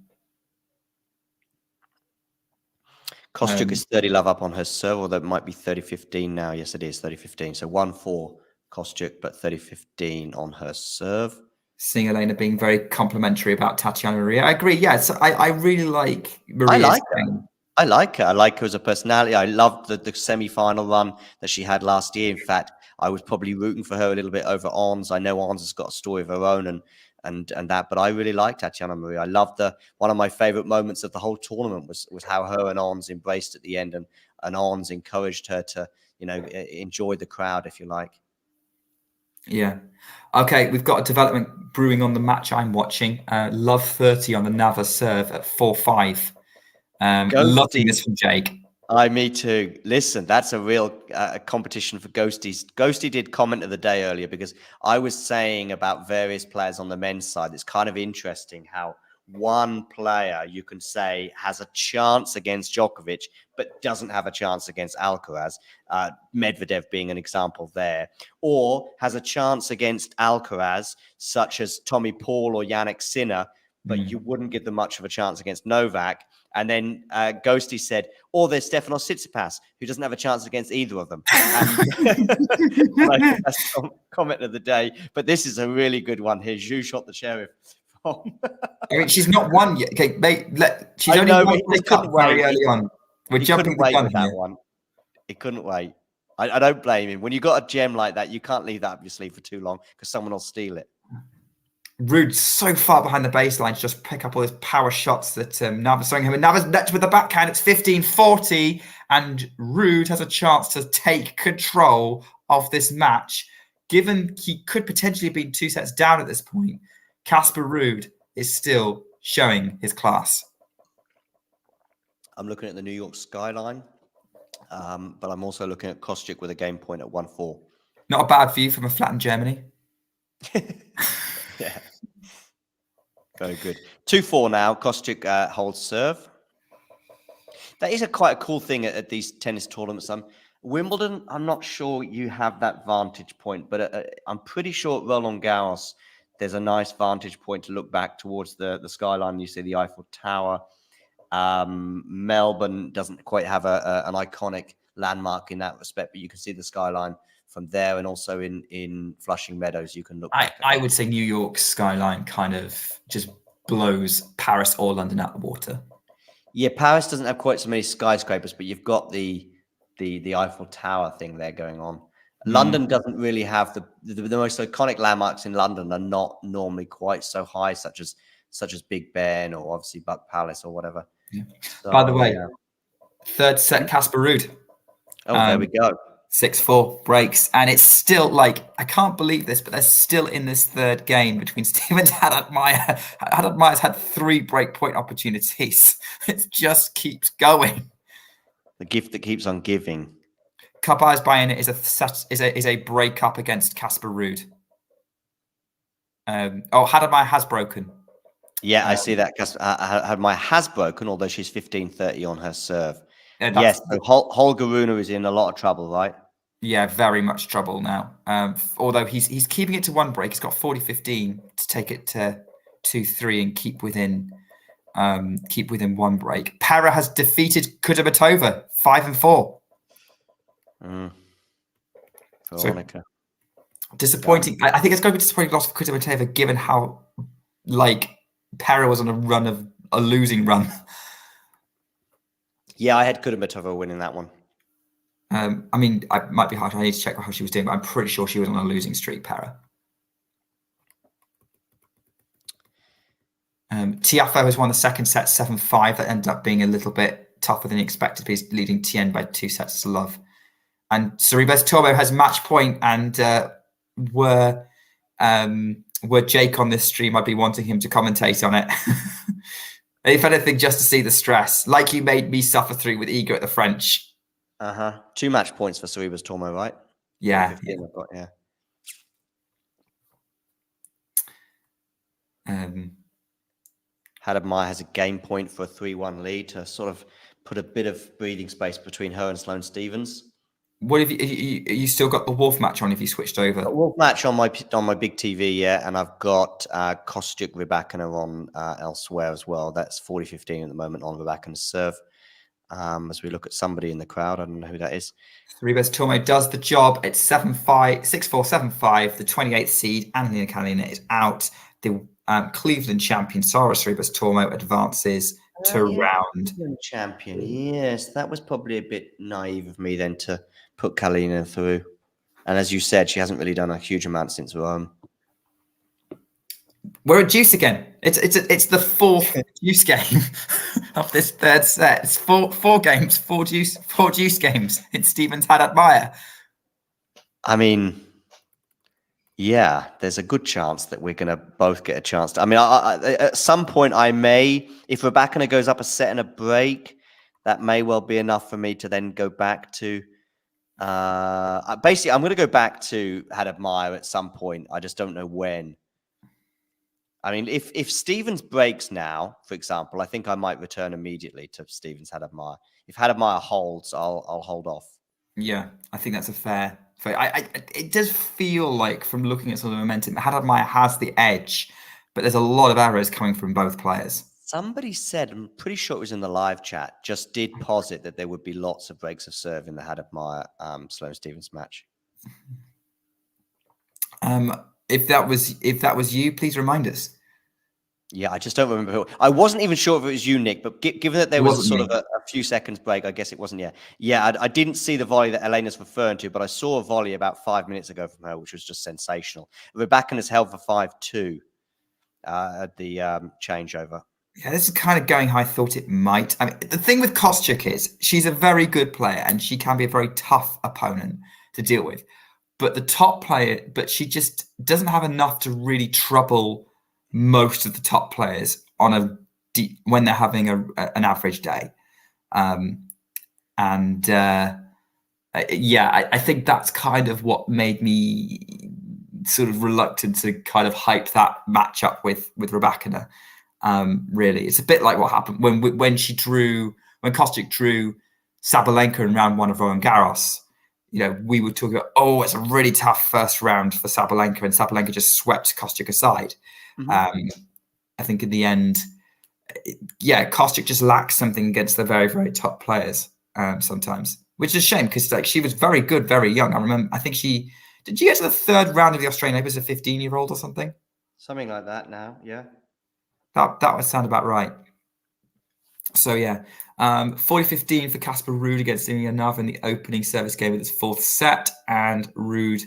Kostyuk is 30 love up on her serve, although it might be 30-15 now. Yes, it is 30-15. So 1-4 Kostyuk, but 30-15 on her serve. Seeing Elena being very complimentary about Tatiana Maria. I agree. Yeah, so I really like Maria's game. I like her. I like her as a personality. I loved the semi-final run that she had last year. In fact, I was probably rooting for her a little bit over Ons. I know Ons has got a story of her own and that, but I really liked Tatiana Maria. I loved one of my favorite moments of the whole tournament was how her and Ons embraced at the end, and Ons encouraged her to, enjoy the crowd, if you like. Yeah. Okay, we've got a development brewing on the match I'm watching. Love 30 on the Nava serve at 4-5. Loving this from Jake. Me too. Listen, that's a real competition for Ghosties. Ghosty did comment of the day earlier because I was saying about various players on the men's side. It's kind of interesting how one player you can say has a chance against Djokovic, but doesn't have a chance against Alcaraz, Medvedev being an example there, or has a chance against Alcaraz, such as Tommy Paul or Jannik Sinner, but you wouldn't give them much of a chance against Novak. And then Ghosty said, or there's Stefanos Tsitsipas, who doesn't have a chance against either of them. That's comment of the day. But this is a really good one here. Zhu shot the sheriff from. I mean, she's not won yet. Okay, she's I only know, won but the cup very early on. We're He jumping couldn't the wait gun with that here. one. He couldn't wait. I don't blame him. When you got a gem like that, you can't leave that up your sleeve for too long because someone will steal it. Rude's so far behind the baseline to just pick up all those power shots that Navas throwing him. And Navas next with the backhand. It's 15-40, and Rude has a chance to take control of this match. Given he could potentially be 2 sets down at this point, Casper Ruud is still showing his class. I'm looking at the New York skyline, but I'm also looking at Kostyuk with a game point at 1-4. Not a bad view from a flat in Germany. Yeah. Very good. 2-4 now. Kostyuk holds serve. That is quite a cool thing at these tennis tournaments. Wimbledon, I'm not sure you have that vantage point, but I'm pretty sure at Roland Garros, there's a nice vantage point to look back towards the skyline. You see the Eiffel Tower. Melbourne doesn't quite have an iconic landmark in that respect, but you can see the skyline from there, and also in Flushing Meadows, you can look. I would say New York's skyline kind of just blows Paris or London out the water. Yeah, Paris doesn't have quite so many skyscrapers, but you've got the Eiffel Tower thing there going on. London doesn't really have the most iconic landmarks in London are not normally quite so high, such as Big Ben or obviously Buck Palace or whatever. Yeah. So, by the way, third set, Casper Ruud. Oh, there we go. 6-4 breaks, and it's still like, I can't believe this, but they're still in this third game between Stevens and Haddad-Maia. Haddad-Maia's had 3 break point opportunities. It just keeps going. The gift that keeps on giving. Cabal's buy-in is a break up against Casper Ruud. Haddad-Maia has broken. Yeah, I see that. Haddad-Maia has broken, although she's 15-30 on her serve. Yes, so Holger Rune is in a lot of trouble, right? Yeah, very much trouble now. Although he's keeping it to 1 break. He's got 40-15 to take it to 2-3 and keep within 1 break. Pera has defeated Kudermetova 5-4. Veronica. So, disappointing. I think it's going to be a disappointing loss for Kudermetova, given how Pera was on a losing run. Yeah, I had Kudermetova winning that one. I mean, I might be hard. I need to check how she was doing, but I'm pretty sure she was on a losing streak, Pera. Tiafoe has won the second set 7-5. That ended up being a little bit tougher than expected. He's leading Tien by 2 sets to love. And Tsitsipas has match point, and were Jake on this stream, I'd be wanting him to commentate on it. If anything, just to see the stress, like you made me suffer through with Ego at the French. 2 match points for Tsitsipas Tormo, right? Yeah. Haddad-Maia has a game point for a 3-1 lead to sort of put a bit of breathing space between her and Sloane Stephens. What have you still got the Wolf match on if you switched over? The Wolf match on my big TV, yeah, and I've got Kostyuk Rybakina on elsewhere as well. That's 40-15 at the moment on Rybakina's serve. As we look at somebody in the crowd, I don't know who that is. Tsitsipas Tormo does the job. It's 7-5, 6-4, 7-5. The 28th seed, Annalena Kalinina, is out. The Cleveland champion, Sara Tsitsipas Tormo, advances to round. Champion, yes. That was probably a bit naive of me then to put Kalinina through. And as you said, she hasn't really done a huge amount since Rome. We're at deuce again. It's the 4th deuce game of this third set. It's four games, four deuce games in Stevens Haddad-Maia. I mean, yeah, there's a good chance that we're going to both get a chance. I mean, at some point I may, if Rybakina goes up a set and a break, that may well be enough for me to then go back to basically, I'm going to go back to Haddad-Maia at some point. I just don't know when. I mean, if Stevens breaks now, for example, I think I might return immediately to Stevens Haddad-Maia. If Haddad-Maia holds, I'll hold off. Yeah, I think that's a fair. It does feel like, from looking at some of the momentum, Haddad-Maia has the edge, but there's a lot of errors coming from both players. Somebody said, I'm pretty sure it was in the live chat, just did posit that there would be lots of breaks of serve in the Haddad-Maia Sloane Stephens match. If that was you, please remind us. Yeah, I just don't remember who. I wasn't even sure if it was you, Nick, but given that there It was a wasn't sort of me. a few seconds break, I guess it wasn't. Yeah. Yeah, I didn't see the volley that Elena's referring to, but I saw a volley about 5 minutes ago from her, which was just sensational. Rybakina's held for 5-2 at the changeover. Yeah, this is kind of going how I thought it might. I mean, the thing with Kostyuk is she's a very good player and she can be a very tough opponent to deal with. But the top player, but she just doesn't have enough to really trouble most of the top players on when they're having an average day. I think that's kind of what made me sort of reluctant to kind of hype that matchup with Rybakina. Really, it's a bit like what happened when Kostyuk drew Sabalenka in round 1 of Roland Garros. You know, we were talking about, oh, it's a really tough first round for Sabalenka, and Sabalenka just swept Kostyuk aside. I think in the end, Kostyuk just lacks something against the very, very top players sometimes, which is a shame because like she was very good, very young. I think she get to the 3rd round of the Australian Open as a 15-year-old or something? Something like that now, yeah. That would sound about right. So, 40-15 for Casper Ruud against Ilyanov in the opening service game of this 4th set. And Ruud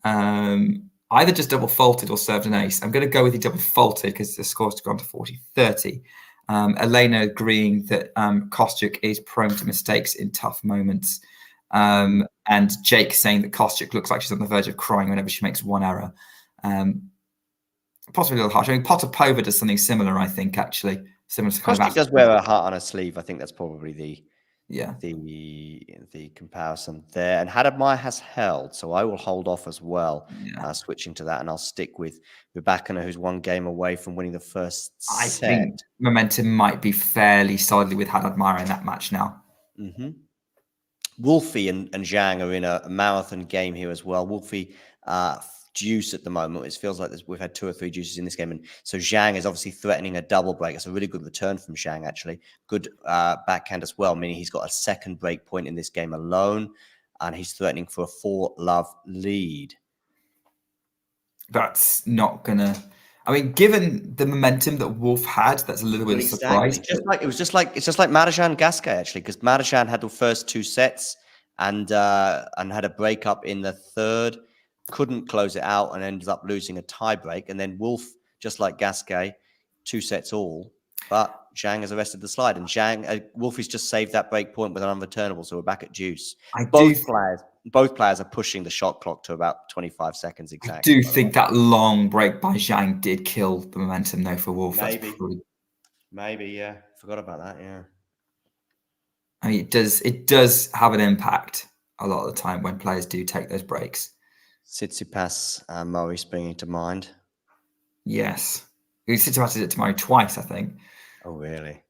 either just double faulted or served an ace. I'm going to go with the double faulted because the score's gone to 40-30. Elena agreeing that Kostyuk is prone to mistakes in tough moments. And Jake saying that Kostyuk looks like she's on the verge of crying whenever she makes one error. Possibly a little harsh. I mean, Potapova does something similar, I think, actually. Similar to Kostyuk does wear a heart on her sleeve. I think that's probably the comparison there. And Hadamai has held, so I will hold off as well, switching to that, and I'll stick with Rybakina, who's 1 game away from winning the first set. I think momentum might be fairly solidly with Hadamai in that match now. Wolfie and Zhang are in a marathon game here as well. Wolfie deuce at the moment. It feels like we've had 2 or 3 deuces in this game. And so Zhang is obviously threatening a double break. It's a really good return from Zhang, actually. Good backhand as well, meaning he's got a 2nd break point in this game alone. And he's threatening for a 4-love lead. That's not going to... I mean, given the momentum that Wolf had, that's a little bit of a surprise. It's just like Marozsan Gasquet, actually, because Marozsan had the first 2 sets and had a breakup in the 3rd. Couldn't close it out and ended up losing a tie break. And then Wolf, just like Gasquet, 2 sets all. But Zhang has arrested the slide. And Wolfie's just saved that break point with an unreturnable. So we're back at deuce. Both players are pushing the shot clock to about 25 seconds exactly. I do think that long break by Zhang did kill the momentum, though, for Wolf. Maybe, yeah. Forgot about that, yeah. I mean, it does have an impact a lot of the time when players do take those breaks. Tsitsipas Murray springing to mind. Yes. Tsitsipas did it to Murray twice, I think. Oh, really?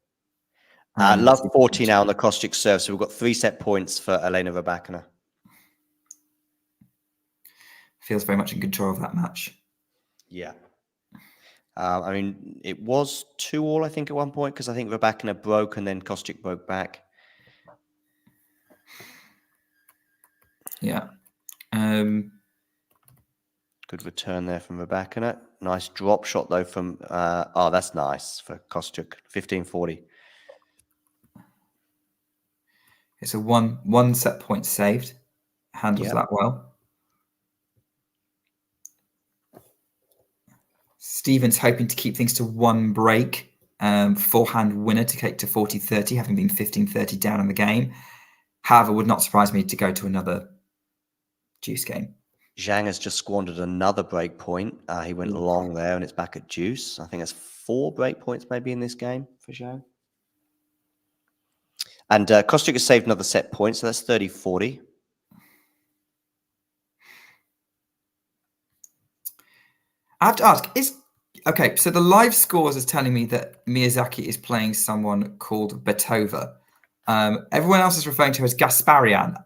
Love 40 now on the Kostyuk serve. So we've got 3 set points for Elena Rybakina. Feels very much in control of that match. Yeah. I mean, it was 2-all, I think, at one point, because I think Rybakina broke and then Kostyuk broke back. Yeah. Good return there from Rybakina. Nice drop shot, though, from... that's nice for Kostyuk. 15-40. It's a one set point saved. Handles that well. Stevens hoping to keep things to 1 break. Forehand winner to take to 40-30, having been 15-30 down in the game. However, would not surprise me to go to another deuce game. Zhang has just squandered another break point. He went long there, and it's back at deuce. I think there's 4 break points maybe in this game for Zhang. And Kostyuk has saved another set point, so that's 30-40. I have to ask, so the live scores is telling me that Miyazaki is playing someone called Betova. Everyone else is referring to her as Gasparian.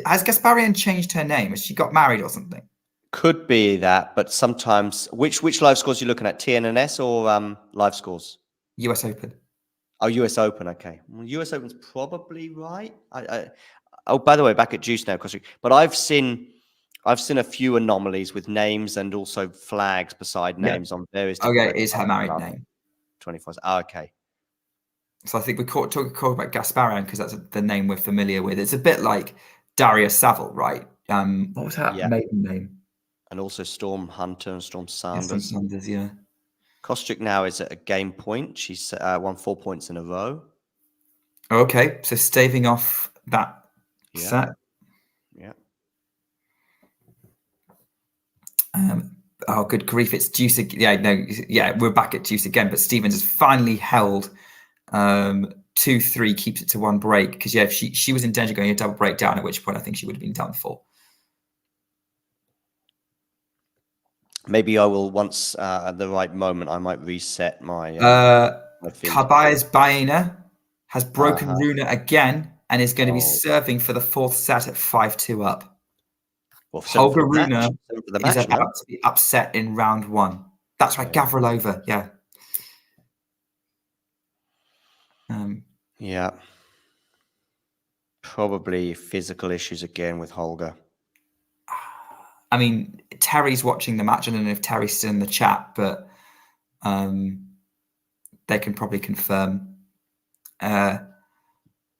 Has Gasparian changed her name? Has she got married or something? Could be that, but sometimes... Which live scores are you looking at? TNNS or live scores? US Open. Oh, US Open, okay. Well, US Open's probably right. Oh, by the way, back at Juice now, but I've seen a few anomalies with names and also flags beside names on various... Okay, is her married name. 24. Okay. So I think we're talking about Gasparian because that's the name we're familiar with. It's a bit like Darius Saville, right? What was her maiden name? And also Storm Hunter and Storm Sanders. Storm Sanders, yeah. Kostyuk now is at a game point. She's won 4 points in a row. Okay, so staving off that set. Yeah. Oh, good grief! It's Deuce. We're back at Deuce again. But Stevens has finally held 2-3, keeps it to 1 break. Because if she was in danger going a double breakdown, at which point I think she would have been done for. Maybe I will once at the right moment. I might reset my. Tsitsipas-Raonic has broken Rune again and is going to be serving for the 4th set at 5-2 up. Well, Holger Rune is about to be upset in round 1. That's right, Gavrilova. Yeah. Yeah. Probably physical issues again with Holger. I mean, Terry's watching the match. I don't know if Terry's still in the chat, but they can probably confirm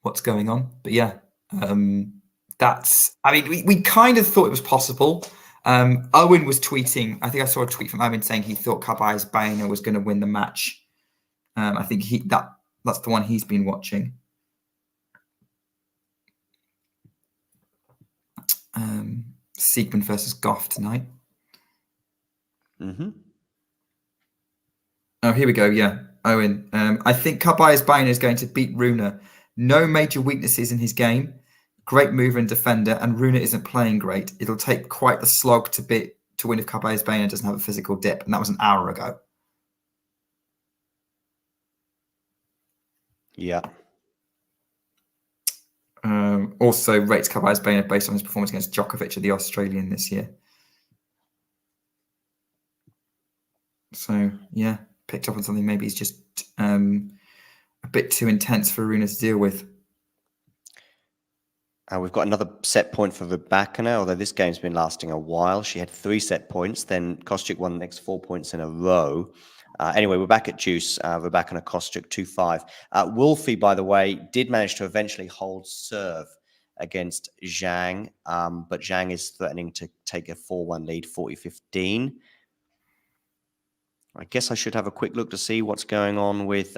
what's going on. But yeah, we kind of thought it was possible. Owen was tweeting. I think I saw a tweet from Owen saying he thought Tsitsipas-Raonic was going to win the match. I think that's the one he's been watching. Siegmund versus Goff tonight. Mm-hmm. Oh, here we go. Yeah, Owen. I think Tsitsipas-Raonic is going to beat Rune. No major weaknesses in his game. Great mover and defender, and Rune isn't playing great. It'll take quite the slog to win if Tsitsipas-Raonic doesn't have a physical dip, and that was an hour ago. Yeah. Also rates Tsitsipas-Raonic based on his performance against Djokovic at the Australian this year. So yeah, picked up on something maybe he's just a bit too intense for Rune to deal with. We've got another set point for Rybakina, although this game's been lasting a while. She had 3 set points, then Kostyuk won the next 4 points in a row. Anyway, we're back at Deuce. Rybakina-Kostyuk 2-5. Wolfie, by the way, did manage to eventually hold serve against Zhang, but Zhang is threatening to take a 4-1 lead, 40-15. I guess I should have a quick look to see what's going on with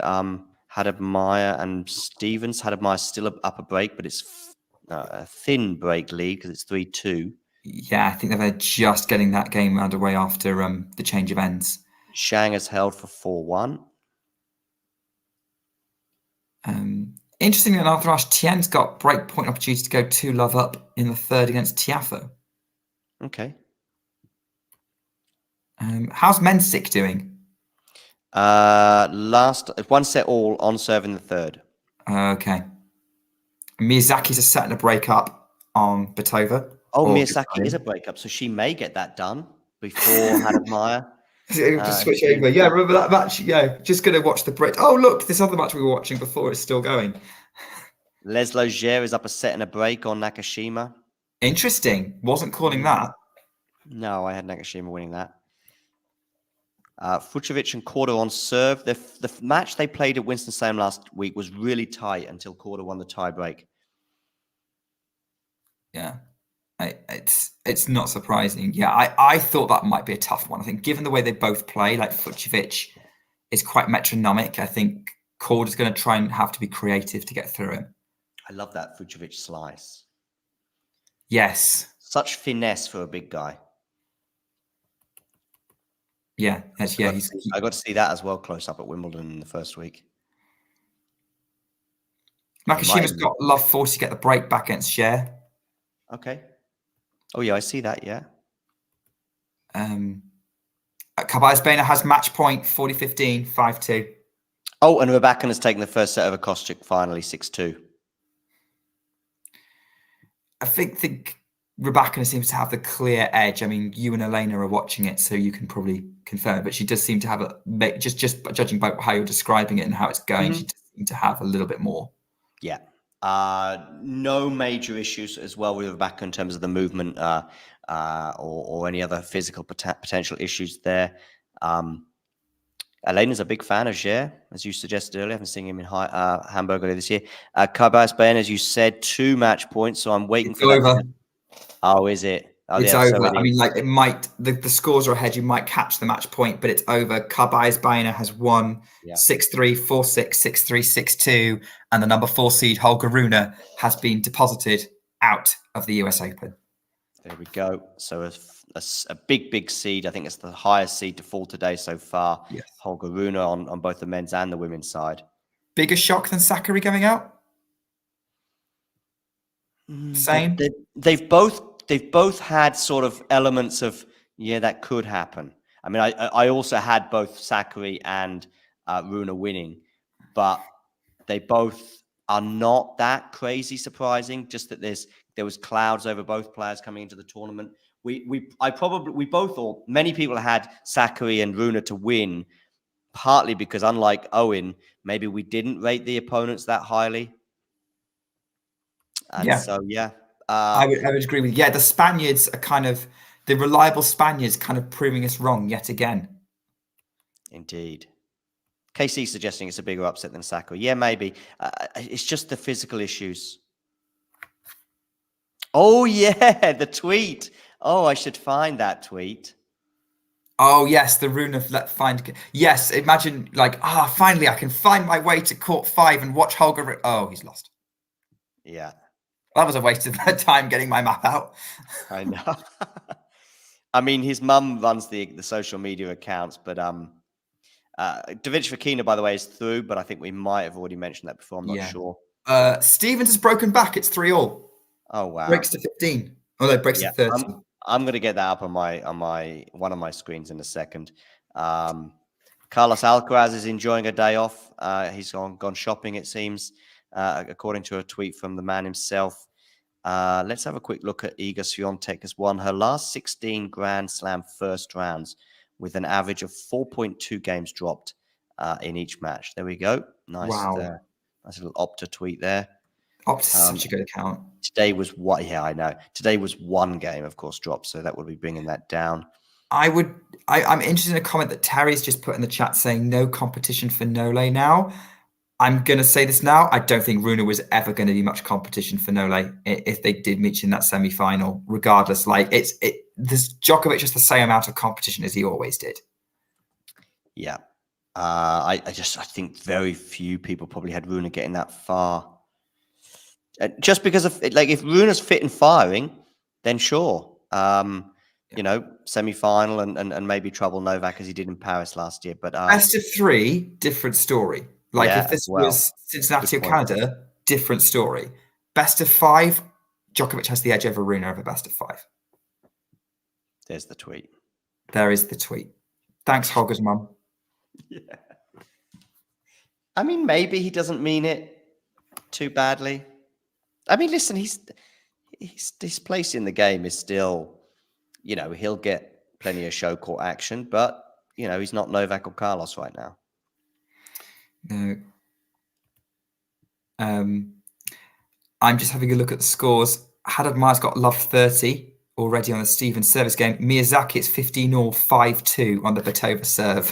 Hadad-Meyer and Stevens. Hadad-Meyer's still up a break, but it's a thin break lead because it's 3-2. Yeah, I think they're just getting that game underway after the change of ends. Zhang has held for 4-1. Interestingly enough, Rash, Tien's got break point opportunity to go 2-love up in the 3rd against Tiafoe. Okay. How's Mensik doing? Last 1 set all on serve in the 3rd. Okay. Miyazaki's a set and a break up on Batova. Oh, Miyazaki is a breakup, so she may get that done before Hadad-Meyer. Just switch over. Yeah, remember that match? Yeah, just going to watch the break. Oh, look, this other match we were watching before is still going. Laszlo Djere is up a set and a break on Nakashima. Interesting. Wasn't calling that. No, I had Nakashima winning that. Fucsovics and Korda on serve. The match they played at Winston-Salem last week was really tight until Korda won the tie break. Yeah. It's not surprising. Yeah, I thought that might be a tough one. I think given the way they both play, like Fucsovics is quite metronomic. I think Korda's going to try and have to be creative to get through him. I love that Fucsovics slice. Yes. Such finesse for a big guy. Yeah, I got to see that as well close up at Wimbledon in the first week. Nakashima's got love force to get the break back against Djere. Okay. Oh, yeah, I see that, yeah. Tsitsipas-Raonic has match point, 40-15, 5-2. Oh, and Rybakina has taken the first set over Kostyuk, finally, 6-2. I think Rybakina seems to have the clear edge. I mean, you and Elena are watching it, so you can probably confirm it, but she does seem to have just judging by how you're describing it and how it's going, she does seem to have a little bit more. Yeah. No major issues as well with Rybakina in terms of the movement or any other physical potential issues there. Elena's a big fan of Ger, as you suggested earlier. I haven't seen him in Hamburg earlier this year. Tsitsipas, as you said, 2 match points. So I'm waiting It's for that. over. Oh, is it? Oh, It's yeah, over. so I mean, like, it might, the scores are ahead. You might catch the match point, but it's over. Tsitsipas has won 6-3, 4-6, 6-3, 6-2. And the number 4 seed, Holger Rune, has been deposited out of the US Open. There we go. So a big seed. I think it's the highest seed to fall today so far. Yes. Holger Rune on both the men's and the women's side. Bigger shock than Sakkari going out? Same? They've both had sort of elements of, that could happen. I mean, I also had both Sakkari and Rune winning, but they both are not that crazy surprising. Just that there was clouds over both players coming into the tournament. Many people had Sakkari and Rune to win, partly because, unlike Owen, maybe we didn't rate the opponents that highly. And I would agree with you. Yeah, the Spaniards are the reliable Spaniards proving us wrong yet again. Indeed. KC suggesting it's a bigger upset than Sakkari. Yeah, maybe. It's just the physical issues. Oh, yeah, the tweet. Oh, I should find that tweet. Oh, yes, the Rune of Yes, imagine finally I can find my way to court 5 and watch Holger. Oh, he's lost. Yeah. That was a waste of time getting my map out. I know. I mean, his mum runs the social media accounts, but Davidovich-Fokina, by the way, is through, but I think we might have already mentioned that before. I'm not sure. Stevens has broken back. It's 3-all. Oh, wow. Breaks to 15. Oh, no, breaks to 13. I'm going to get that up on one of my screens in a second. Carlos Alcaraz is enjoying a day off. He's gone shopping, it seems, according to a tweet from the man himself. Let's have a quick look at Iga Swiatek, has won her last 16 Grand Slam first rounds with an average of 4.2 games dropped in each match. There we go. Nice. Wow. Nice little Opta tweet there. Opta's such a good account. Today was what? Yeah, I know. Today was 1 game, of course, dropped, so that would be bringing that down. I'm interested in a comment that Terry's just put in the chat saying no competition for Nole now. I'm going to say this now. I don't think Rune was ever going to be much competition for Nole if they did meet in that semi-final, regardless. This Djokovic has the same amount of competition as he always did. Yeah. I think very few people probably had Rune getting that far. Just because of if Rune's fit and firing, then sure. Semi-final and maybe trouble Novak as he did in Paris last year. But best of 3, different story. If this was Cincinnati or Canada, different story. Best of 5, Djokovic has the edge over Rune over best of 5. There's the tweet. There is the tweet. Thanks, Holger's mum. Yeah. I mean, maybe he doesn't mean it too badly. I mean, listen, his place in the game is still, he'll get plenty of show court action, but, he's not Novak or Carlos right now. No. I'm just having a look at the scores. Haddad Meyer's got love 30 already on the Stevens service game. Miyazaki, it's 15-all, 5-2 on the Petova serve.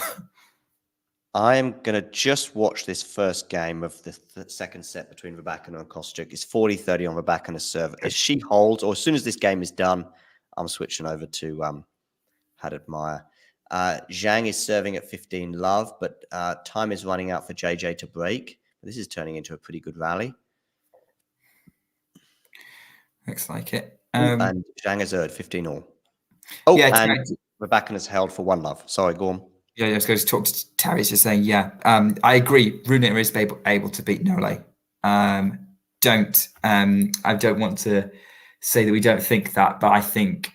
I'm going to just watch this first game of the second set between Rybakina and Kostyuk. It's 40-30 on Rybakina's serve. If she holds, or as soon as this game is done, I'm switching over to Haddad Meyer. Zhang is serving at 15 love, but time is running out for JJ to break. This is turning into a pretty good rally. Looks like it. And Zhang is at 15 all. Oh, yeah, and Rybakina's held for 1 love. Sorry, go on. Yeah, I was going to talk to Terry's just saying, I agree. Rune is able to beat Nole. I don't want to say that we don't think that, but I think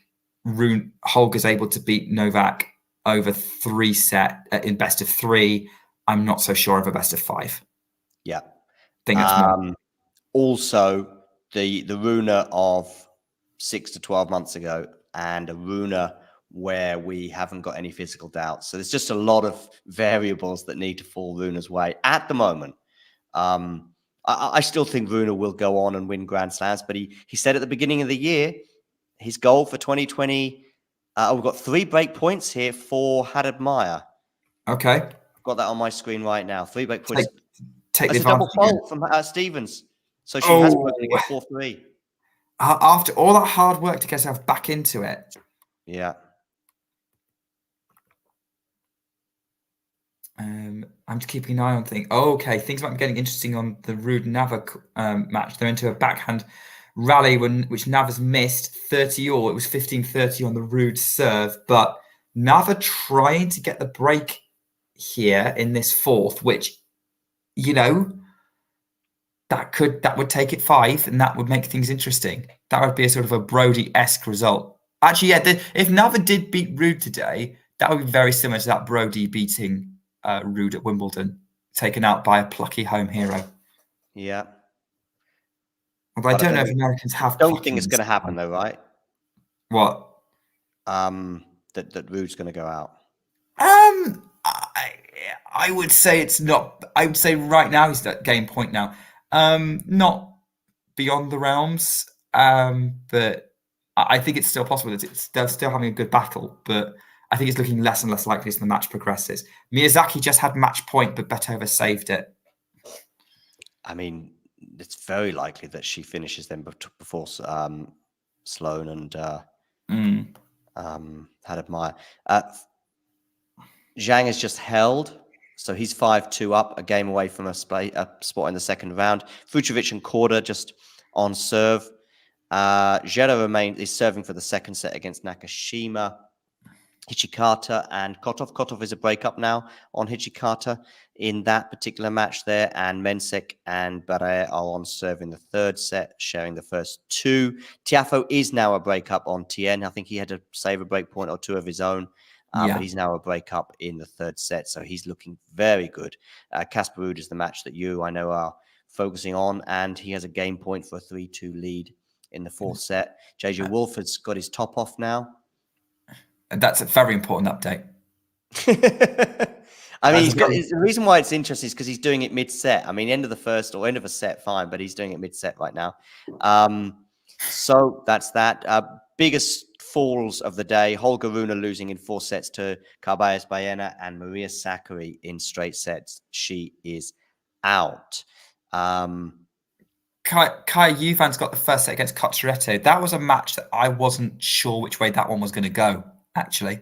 Holger's able to beat Novak over 3 set in best of 3. I'm not so sure of a best of 5. Yeah. I think that's more. Also, the Rune of 6 to 12 months ago and a Rune where we haven't got any physical doubts. So there's just a lot of variables that need to fall Rune's way at the moment. I still think Rune will go on and win Grand Slams, but he said at the beginning of the year, his goal for 2020, we've got 3 break points here for Haddad Meyer. Okay. Got that on my screen right now. 3 break points. Take the That's a double advantage. fault from Stevens. So she has broken again 4-3. After all that hard work to get herself back into it. Yeah. I'm just keeping an eye on things. Oh, okay, things might be getting interesting on the Ruud Nava match. They're into a backhand rally which Nava's missed 30-all. It was 15-30 on the Ruud serve, but Nava trying to get the break here in this fourth, which, you know, that would take it 5, and that would make things interesting. That would be a sort of a Brody-esque result. Actually, yeah, if Nava did beat Ruud today, that would be very similar to that Brody beating Ruud at Wimbledon, taken out by a plucky home hero. Yeah. Although I don't know if Americans have. I don't think it's going to happen, though, right? What? That Ruud's going to go out. I would say it's not. I would say right now he's at game point now. Not beyond the realms, but I think it's still possible. They're still having a good battle, but I think it's looking less and less likely as the match progresses. Miyazaki just had match point, but Betova saved it. I mean, it's very likely that she finishes them before Sloane and Haddad Maia. Zhang is just held, so he's 5-2 up, a game away from a spot in the second round. Fucsovics and Korda just on serve. Zhera is serving for the second set against Nakashima. Hichikata and Kotov. Kotov is a breakup now on Hichikata in that particular match there, and Mensek and Barre are on serve in the third set, sharing the first 2. Tiafoe is now a breakup on Tien. I think he had to save a break point or 2 of his own, but he's now a breakup in the third set, so he's looking very good. Casper Ruud is the match that you, I know, are focusing on, and he has a game point for a 3-2 lead in the fourth set. JJ Wolf has got his top off now. And that's a very important update. I mean, the reason why it's interesting is because he's doing it mid-set. I mean, end of the first or end of a set, fine, but he's doing it mid-set right now. So that's that. Biggest falls of the day. Holger Rune losing in 4 sets to Carballes Baena, and Maria Sakkari in straight sets. She is out. Kai Juvan's got the first set against Cocciaretto. That was a match that I wasn't sure which way that one was going to go, actually,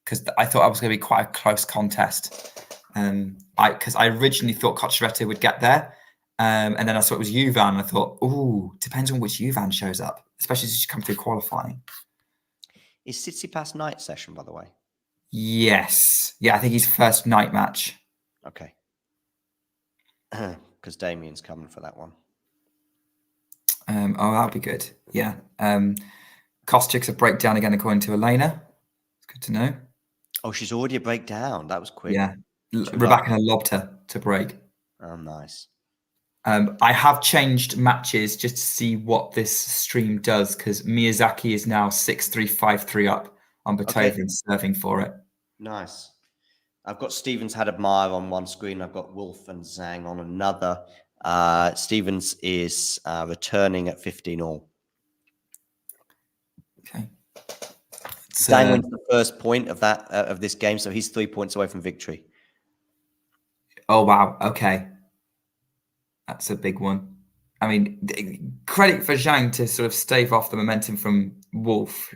because I thought it was going to be quite a close contest. Because I originally thought Cocciaretto would get there, and then I saw it was Juvan, and I thought, ooh, depends on which Juvan shows up, especially as you come through qualifying. Is Tsitsipas night session, by the way? Yes. Yeah, I think he's first night match. Okay. Because Damien's coming for that one. That'll be good. Yeah. Kostyuk's a breakdown again, according to Elena. It's good to know. Oh, she's already a breakdown. That was quick. Yeah. Rybakina lobbed her to break. Oh, nice. I have changed matches just to see what this stream does, because Miyazaki is now 6-3, 5-3 up on Beethoven, serving for it. Nice. I've got Stevens Haddad Maia on one screen. I've got Wolf and Zhang on another. Stevens is returning at 15-all. Okay. Zhang wins the first point of that of this game, so he's 3 points away from victory. Oh wow! Okay, that's a big one. I mean, credit for Zhang to sort of stave off the momentum from Wolf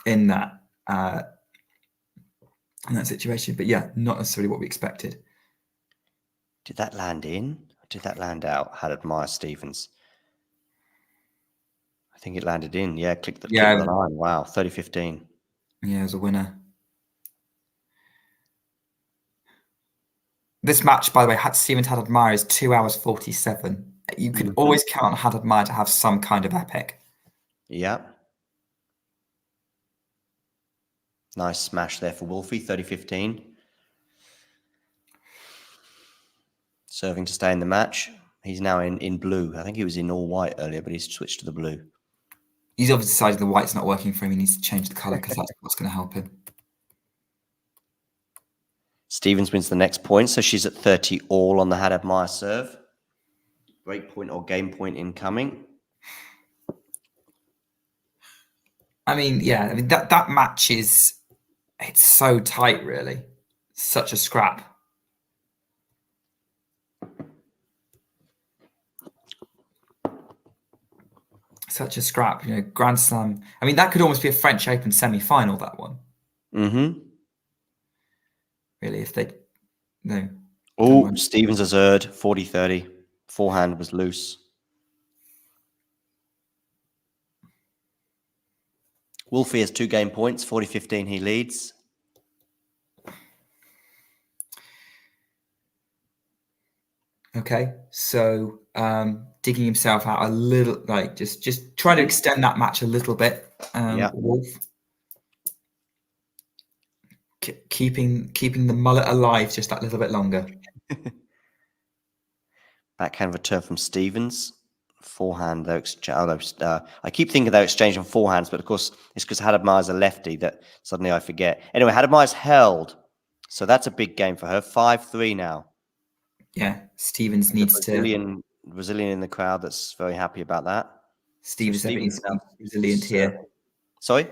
in that situation. But yeah, not necessarily what we expected. Did that land in? Or did that land out? Haddad Maia Stevens. I think it landed in. Yeah, click the line. Wow, 30-15. Yeah, it was a winner. This match, by the way, Stevens Haddad Maia is 2 hours 47. You could always count on Haddad Maia to have some kind of epic. Yeah. Nice smash there for Wolfie, 30-15. Serving to stay in the match. He's now in blue. I think he was in all white earlier, but he's switched to the blue. He's obviously decided the white's not working for him. He needs to change the colour because that's what's going to help him. Stevens wins the next point, so she's at 30-all on the Haddad Maia serve. Break point or game point incoming. I mean, yeah, I mean that match it's so tight, really. Such a scrap. Such a scrap, Grand Slam. I mean, that could almost be a French Open semi-final, that one. Mm-hmm. Really, if they... No. Oh, Stevens has erred, 40-30. Forehand was loose. Wolfie has 2 game points, 40-15 he leads. Okay, so digging himself out a little, like just trying to extend that match a little bit. Wolf keeping the mullet alive just that little bit longer. Backhand return from Stevens. Forehand, though. I keep thinking they're exchanging forehands, but of course it's because Hadad Maier's a lefty that suddenly I forget. Anyway, Hadad Maier's held, so that's a big game for her. 5-3 now. Yeah, Stevens needs Brazilian in the crowd that's very happy about that. Stevens needs to be resilient here. Sorry?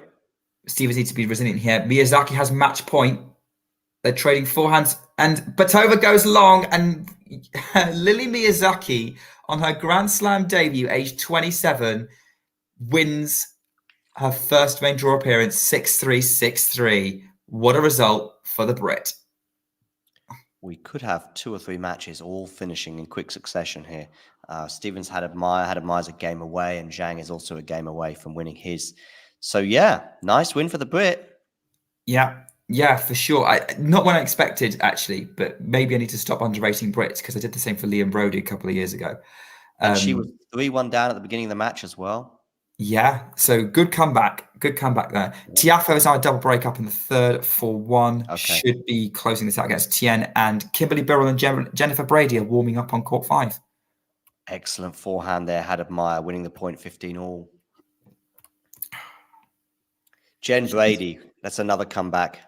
Stevens needs to be resilient here. Miyazaki has match point. They're trading forehands, and Batova goes long, and Lily Miyazaki, on her Grand Slam debut, age 27, wins her first main draw appearance 6-3, 6-3. What a result for the Brit. We could have 2 or 3 matches all finishing in quick succession here. Stevens Hadad Maier's a game away, and Zhang is also a game away from winning his. So yeah, nice win for the Brit. Yeah, for sure. Not what I expected, actually, but maybe I need to stop underrating Brits because I did the same for Liam Brody a couple of years ago. And she was 3-1 down at the beginning of the match as well. Yeah, so good comeback. Good comeback there. Tiafoe is now a double break up in the third 4-1. Okay. Should be closing this out against Tien, and Kimberly Birrell and Jennifer Brady are warming up on court 5. Excellent forehand there. Hadad Maier winning the point 15 all. Jen Brady, that's another comeback.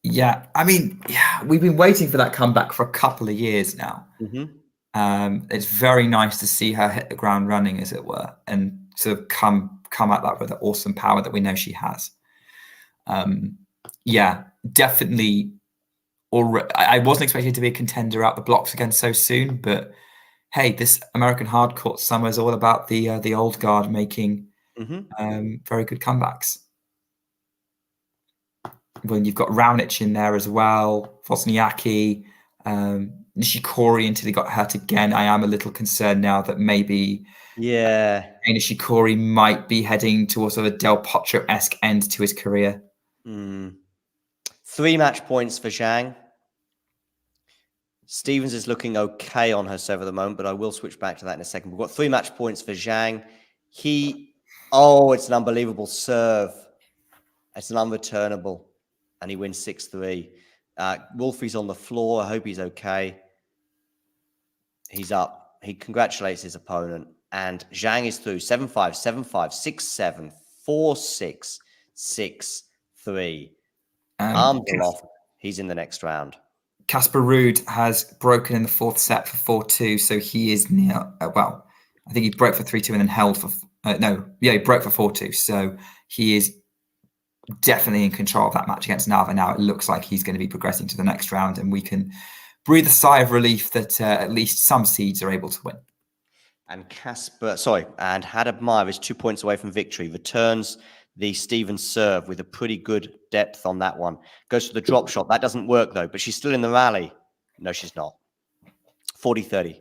Yeah, I mean, we've been waiting for that comeback for a couple of years now. Mm-hmm. It's very nice to see her hit the ground running, as it were, and sort of come at that with the awesome power that we know she has. Yeah, definitely. I wasn't expecting to be a contender out the blocks again so soon, but hey, this American hard court summer is all about the old guard making very good comebacks. When you've got Raonic in there as well, Wozniacki, Nishikori until he got hurt again. I am a little concerned now that maybe Nishikori might be heading towards sort of a Del Potro-esque end to his career. 3 match points for Zhang. Stevens is looking okay on her serve at the moment, but I will switch back to that in a second. We've got 3 match points for Zhang. It's an unbelievable serve. It's an unreturnable. And he wins 6-3. Wolfie's on the floor. I hope he's okay. He's up. He congratulates his opponent. And Zhang is through 7-5, 7-5, 6-7, 4-6, 6-3. Arms aloft. He's in the next round. Casper Ruud has broken in the 4th set for 4-2. So he is near, I think he broke for 3-2 and then held for, he broke for 4-2. So he is definitely in control of that match against Nava. Now it looks like he's going to be progressing to the next round, and we can breathe a sigh of relief that at least some seeds are able to win. And Hadad Maier is 2 points away from victory. Returns the Stevens serve with a pretty good depth on that one. Goes for the drop shot. That doesn't work though, but she's still in the rally. No, she's not. 40-30.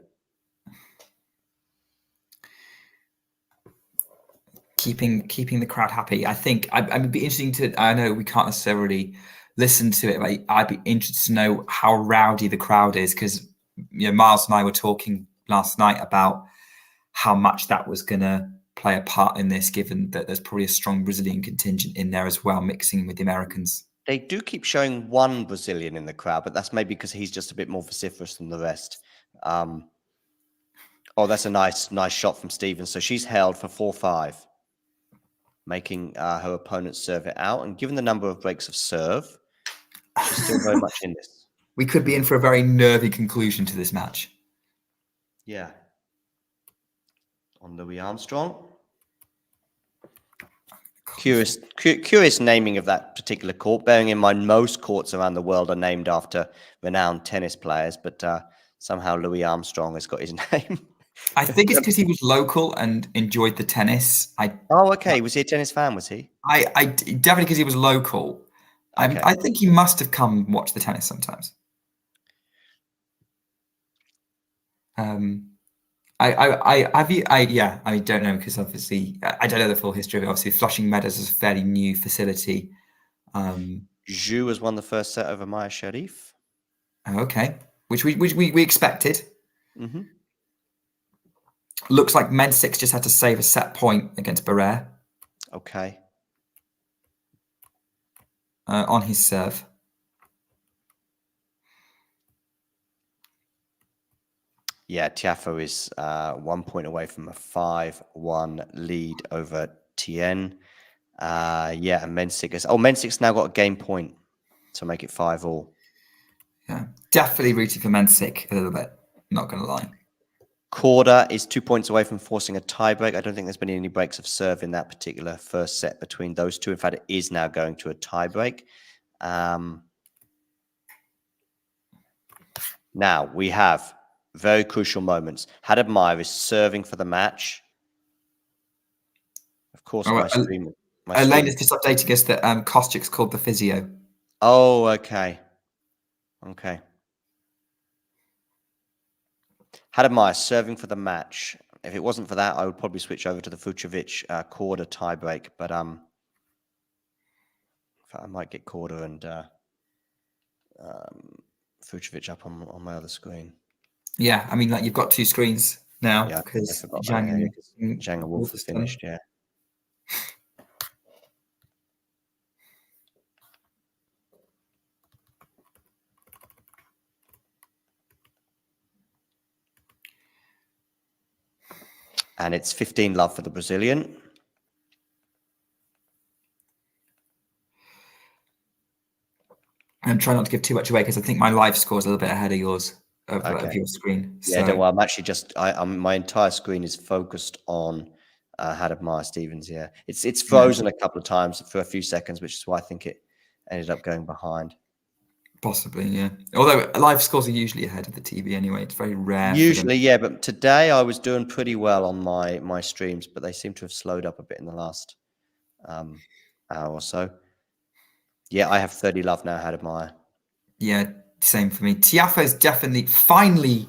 Keeping the crowd happy. I think I'd be interesting to. I know we can't necessarily listen to it, but I'd be interested to know how rowdy the crowd is, because Miles and I were talking last night about how much that was going to play a part in this, given that there's probably a strong Brazilian contingent in there as well, mixing with the Americans. They do keep showing one Brazilian in the crowd, but that's maybe because he's just a bit more vociferous than the rest. That's a nice shot from Stevens. So she's held for 4-5. Making her opponent serve it out. And given the number of breaks of serve, she's still very much in this. We could be in for a very nervy conclusion to this match. Yeah. On Louis Armstrong. Curious naming of that particular court, bearing in mind most courts around the world are named after renowned tennis players, but somehow Louis Armstrong has got his name. I think it's because he was local and enjoyed the tennis. Okay. Was he a tennis fan, was he? I definitely, because he was local. Okay. I think he must have come watch the tennis sometimes. I don't know, because obviously I don't know the full history of it. Obviously, Flushing Meadows is a fairly new facility. Zhu has won the first set over Maya Sharif. Okay, which we expected. Mm-hmm. Looks like Mensik just had to save a set point against Barrere. Okay. On his serve. Yeah, Tiafoe is 1 point away from a 5-1 lead over Thiem. Yeah, and Mensik's now got a game point to make it 5-all. Yeah, definitely rooting for Mensik a little bit. Not going to lie. Korda is 2 points away from forcing a tiebreak. I don't think there's been any breaks of serve in that particular first set between those two. In fact, it is now going to a tiebreak. Now we have very crucial moments. Haddad Maia is serving for the match. Of course, Elaine is just updating us that Kostyuk's called the physio. Oh, okay. Okay. Haddad Maia serving for the match. If it wasn't for that, I would probably switch over to the Fucsovics Korda tiebreak. But I might get Korda and Fucsovics up on my other screen. Yeah, I mean, like, you've got two screens now because Zhang and Wolf has finished. Yeah. And it's 15-love for the Brazilian. And try not to give too much away, because I think my live score is a little bit ahead of yours, of your screen. Yeah, don't worry. I'm actually just, my entire screen is focused on Haddad Maia Stevens. Yeah, it's frozen a couple of times for a few seconds, which is why I think it ended up going behind. Possibly, yeah. Although live scores are usually ahead of the TV anyway. It's very rare. Usually, yeah. But today I was doing pretty well on my streams, but they seem to have slowed up a bit in the last hour or so. Yeah, I have 30 love now, Haddad Maia. Yeah, same for me. Tiafoe's definitely finally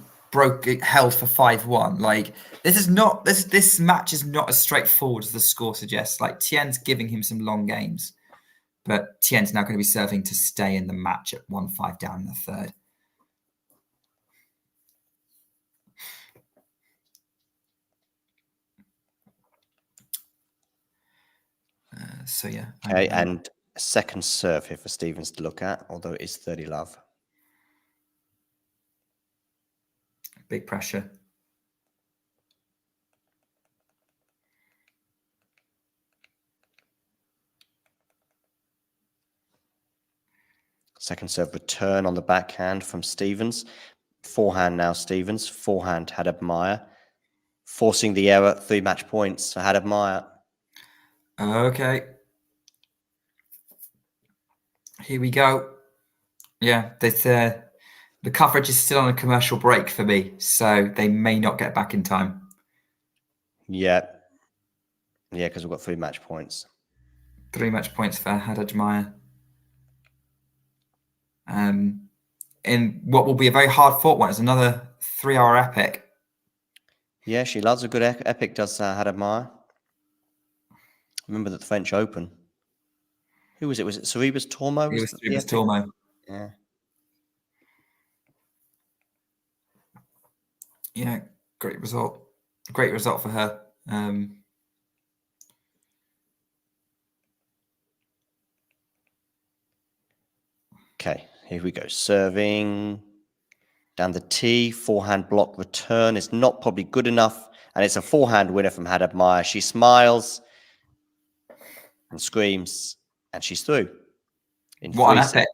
held for 5-1. Like, this match is not as straightforward as the score suggests. Like, Tien's giving him some long games. But Tien's now going to be serving to stay in the match at 1-5 down in the third. So, yeah. Okay, and a second serve here for Stevens to look at, although it is 30 love. Big pressure. Second serve return on the backhand from Stevens. Forehand now Stevens. Forehand Haddad Maia. Forcing the error, 3 match points for Haddad Maia. Okay. Here we go. Yeah, the coverage is still on a commercial break for me, so they may not get back in time. Yeah. Yeah, because we've got 3 match points. 3 match points for Haddad Maia. In what will be a very hard-fought one. It's another 3-hour epic. Yeah, she loves a good epic, does Haddad Maia. Remember that the French Open. Who was it? Was it Tsitsipas-Raonic? It was Tsitsipas-Raonic. Yeah. Yeah, great result. Great result for her. Okay, here we go. Serving down the tee. Forehand block return is not probably good enough. And it's a forehand winner from Haddad Maia. She smiles and screams, and she's through. What an epic.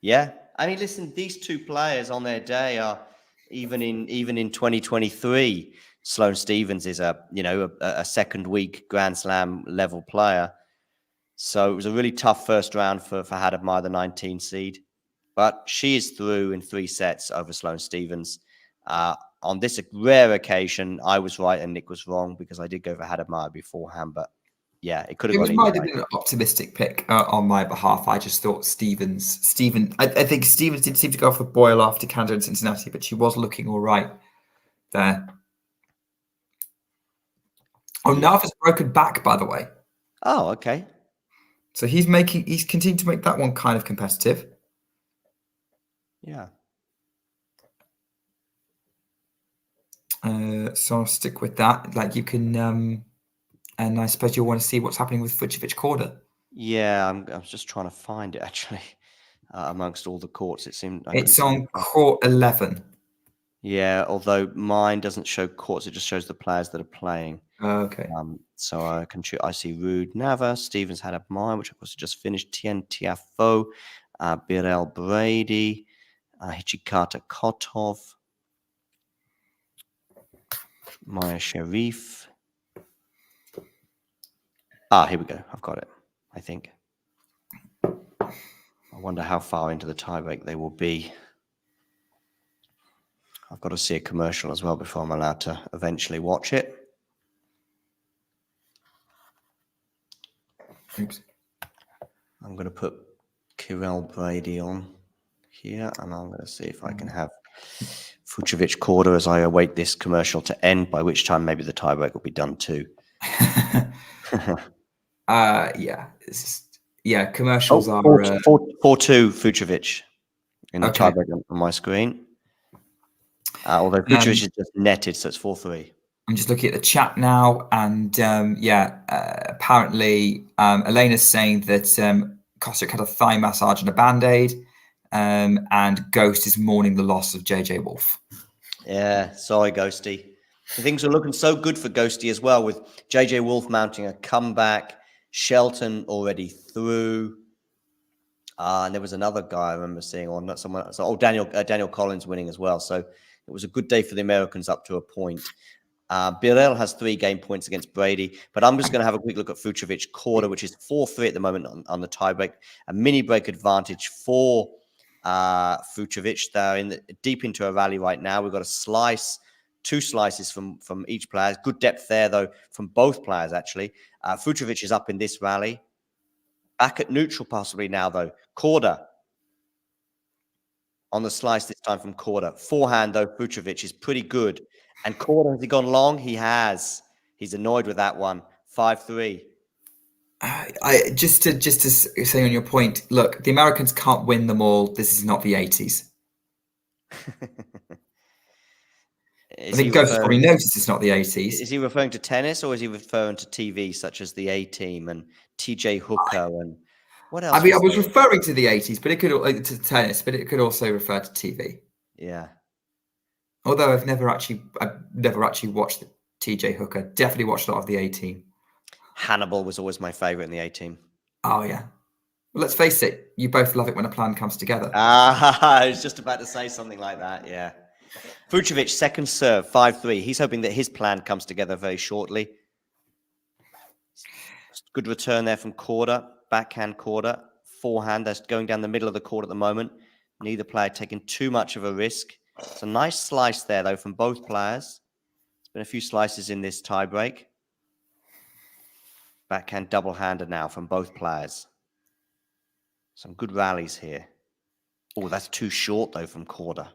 Yeah. I mean, listen, these two players on their day are even in 2023. Sloane Stevens is a second week Grand Slam level player. So it was a really tough first round for Hadamar, the 19 seed. But she is through in 3 sets over Sloane Stephens. On this rare occasion, I was right and Nick was wrong because I did go for Hadamar beforehand. But yeah, it could have It gone was either might have way. been an optimistic pick on my behalf. I just thought I think Stevens did seem to go for Boyle after Canada and Cincinnati, but she was looking all right there. Oh, Narva's broken back, by the way. Oh, okay. So he's continuing to make that one kind of competitive. Yeah. So I'll stick with that. Like you can, and I suppose you'll want to see what's happening with Fucsovics-Korda. Yeah, I was just trying to find it actually amongst all the courts. It seemed It's on court 11. Yeah, although mine doesn't show courts, it just shows the players that are playing. Okay. So I can I see Ruud Nava, Stevens had up mine, which of course just finished. Tien Tiafoe, Birel Brady, Hichikata Kotov, Maya Sharif. Here we go. I've got it, I think. I wonder how far into the tiebreak they will be. I've got to see a commercial as well before I'm allowed to eventually watch it. Oops. I'm going to put Kirill Brady on here, and I'm going to see if I can have Fucsovics-Korda as I await this commercial to end, by which time maybe the tiebreak will be done too. Yeah. Commercials are 4-2 Fucsovics in the tiebreak on my screen. Although Fucsovics is just netted, so it's 4-3. I'm just looking at the chat now, and apparently Elena's saying that Kostyuk had a thigh massage and a band-aid, and Ghost is mourning the loss of JJ Wolf. Yeah, sorry, Ghosty. Things are looking so good for Ghosty as well, with JJ Wolf mounting a comeback, Shelton already through, and there was another guy I remember seeing, or not someone. So, Daniel Collins winning as well. So it was a good day for the Americans up to a point. Birel has 3 game points against Brady, but I'm just going to have a quick look at Fucsovics-Korda, which is 4-3 at the moment on the tiebreak. A mini break advantage for Fucsovics. They're deep into a rally right now. We've got a slice, 2 slices from each player. Good depth there, though, from both players, actually. Fucsovics is up in this rally. Back at neutral possibly now, though. Korda on the slice this time from Korda. Forehand, though, Fucsovics is pretty good. And Korda, has he gone long? He has. He's annoyed with that one. 5-3. Just to say on your point, look, the Americans can't win them all. This is not the 80s. I think Ghost probably noticed it's not the 80s. Is he referring to tennis, or is he referring to TV such as the A-Team and TJ Hooker and what else? I mean, I was referring to the 80s, but it could to tennis, but it could also refer to TV. Yeah. Although I've never actually watched TJ Hooker. Definitely watched a lot of the A-Team. Hannibal was always my favorite in the A-Team. Oh yeah. Well, let's face it, you both love it when a plan comes together. I was just about to say something like that. Yeah. Fucsovics, second serve, 5-3. He's hoping that his plan comes together very shortly. Good return there from Korda. Backhand Korda. Forehand. That's going down the middle of the court at the moment. Neither player taking too much of a risk. It's a nice slice there, though, from both players. There's been a few slices in this tiebreak. Backhand double-hander now from both players. Some good rallies here. Oh, that's too short, though, from Korda.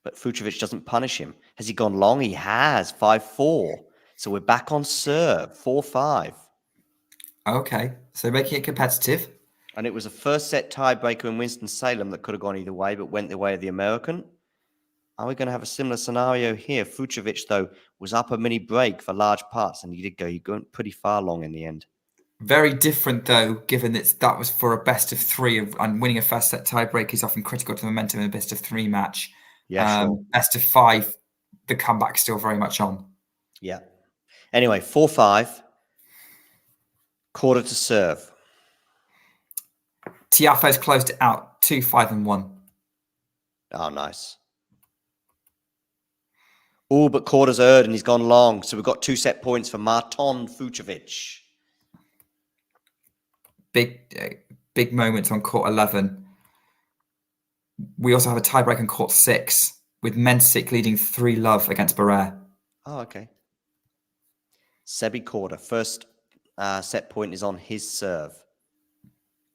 But Fucsovics doesn't punish him. Has he gone long? He has. 5-4. So we're back on serve. 4-5. Okay. So making it competitive. And it was a first set tiebreaker in Winston-Salem that could have gone either way, but went the way of the American. Are we going to have a similar scenario here? Fucsovics, though, was up a mini break for large parts, and he went pretty far long in the end. Very different, though, given that was for a best of 3, and winning a first set tiebreak is often critical to the momentum in a best of 3 match. Yeah, sure. Best of 5, the comeback's still very much on. Yeah. Anyway, 4-5. Korda to serve. Tiafoe's closed it out 2-5-1. Oh, nice. Oh, but Korda's erred and he's gone long. So we've got 2 set points for Marton Fucsovics. big moments on court 11. We also have a tiebreak on court 6 with Mensik leading 3-love against Barrere. Oh, okay. Sebi Korda, first set point is on his serve.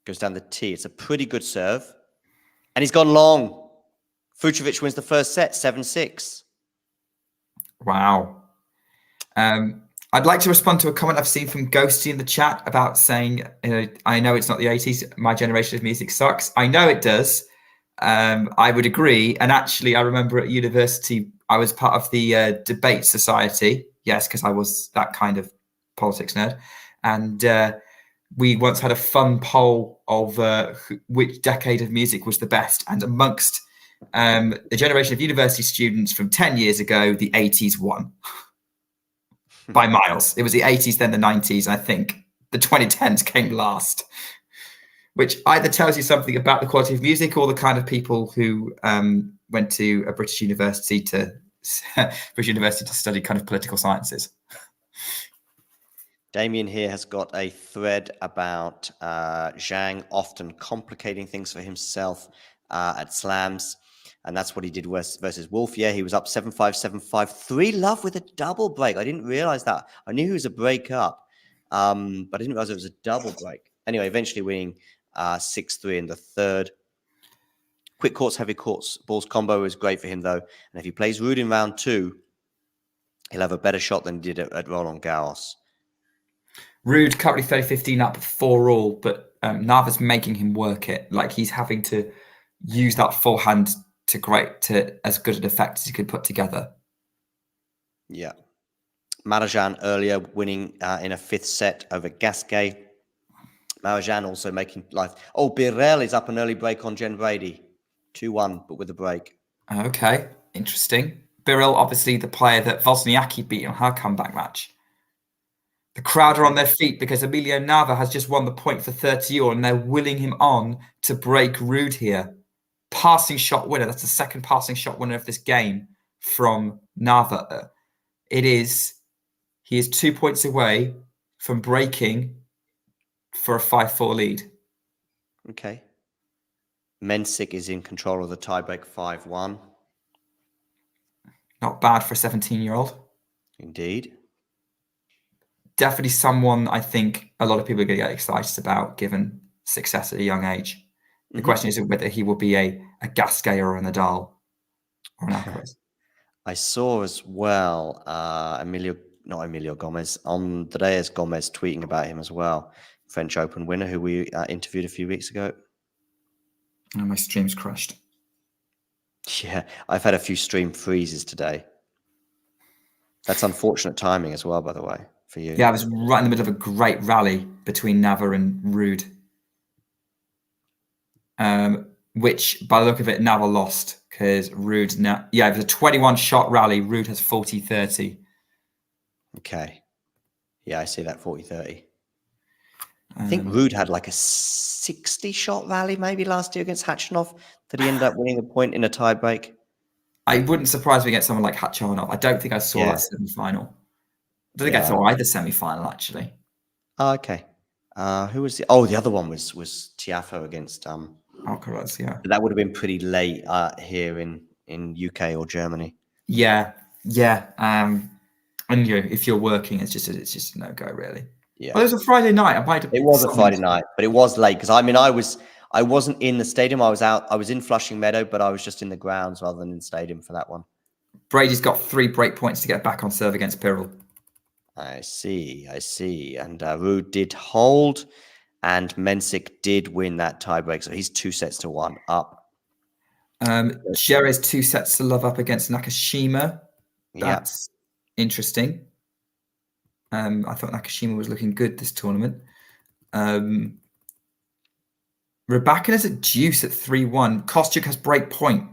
Goes down the tee. It's a pretty good serve. And he's gone long. Fucsovics wins the first set, 7-6. Wow. I'd like to respond to a comment I've seen from Ghosty in the chat about saying, I know it's not the 80s. My generation of music sucks. I know it does. I would agree. And actually, I remember at university, I was part of the debate society. Yes, because I was that kind of politics nerd. And we once had a fun poll of which decade of music was the best. And amongst the generation of university students from 10 years ago, the 80s won by miles. It was the 80s, then the 90s. I think the 2010s came last, which either tells you something about the quality of music or the kind of people who went to a British university to study kind of political sciences. Damien here has got a thread about Zhang often complicating things for himself at slams. And that's what he did versus Wolf. Yeah, he was up 7-5, 7-5. 3-love with a double break. I didn't realize that. I knew he was a break up, but I didn't realize it was a double break. Anyway, eventually winning 6-3 in the third. Quick courts, heavy courts, balls combo is great for him, though. And if he plays Ruud in round 2, he'll have a better shot than he did at Roland Garros. Ruud currently 30-15 up 4-all, but Nava's making him work it. Like he's having to use that forehand to as good an effect as he could put together. Yeah. Marajan earlier winning in a 5th set over Gasquet. Marajan also making life. Oh, Birrell is up an early break on Jen Brady. 2-1, but with a break. Okay, interesting. Birrell, obviously the player that Wozniacki beat in her comeback match. The crowd are on their feet because Emilio Nava has just won the point for 30-all and they're willing him on to break Ruud here. Passing shot winner. That's the second passing shot winner of this game from Nava. He is 2 points away from breaking for a 5-4 lead. Okay. Mensik is in control of the tiebreak 5-1. Not bad for a 17-year-old. Indeed. Definitely someone I think a lot of people are going to get excited about given success at a young age. The question is whether he will be a Gasquet or a Nadal or an Alcaraz. I saw as well Emilio Gomez, Andreas Gomez tweeting about him as well. French Open winner who we interviewed a few weeks ago. Oh, my stream's crashed. Yeah, I've had a few stream freezes today. That's unfortunate timing as well, by the way, for you. Yeah, I was right in the middle of a great rally between Nava and Ruud. Which, by the look of it, Nava lost because Ruud it was a 21-shot rally. Ruud has 40-30. Okay. Yeah, I see that 40-30. I think Ruud had like a 60-shot rally maybe last year against Khachanov that he ended up winning a point in a tiebreak. I wouldn't surprise me to get someone like Khachanov. I don't think I saw that semi-final. I don't think I saw either semi-final, actually. Oh, okay. Who was the... Oh, the other one was Tiafoe against... Alcaraz, yeah. That would have been pretty late here in UK or Germany. Yeah. And if you're working, it's just a no-go, really. Yeah. Well, it was a Friday night. It was a Friday night, but it was late because I wasn't in the stadium. I was in Flushing Meadow, but I was just in the grounds rather than in the stadium for that one. Brady's got 3 break points to get back on serve against Pirrell. I see. And Ruud did hold, and Mensik did win that tiebreak, so he's 2-1 up. Jerez 2-love up against Nakashima. That's interesting. I thought Nakashima was looking good this tournament. Rybakina's at deuce at 3-1. Kostyuk has break point.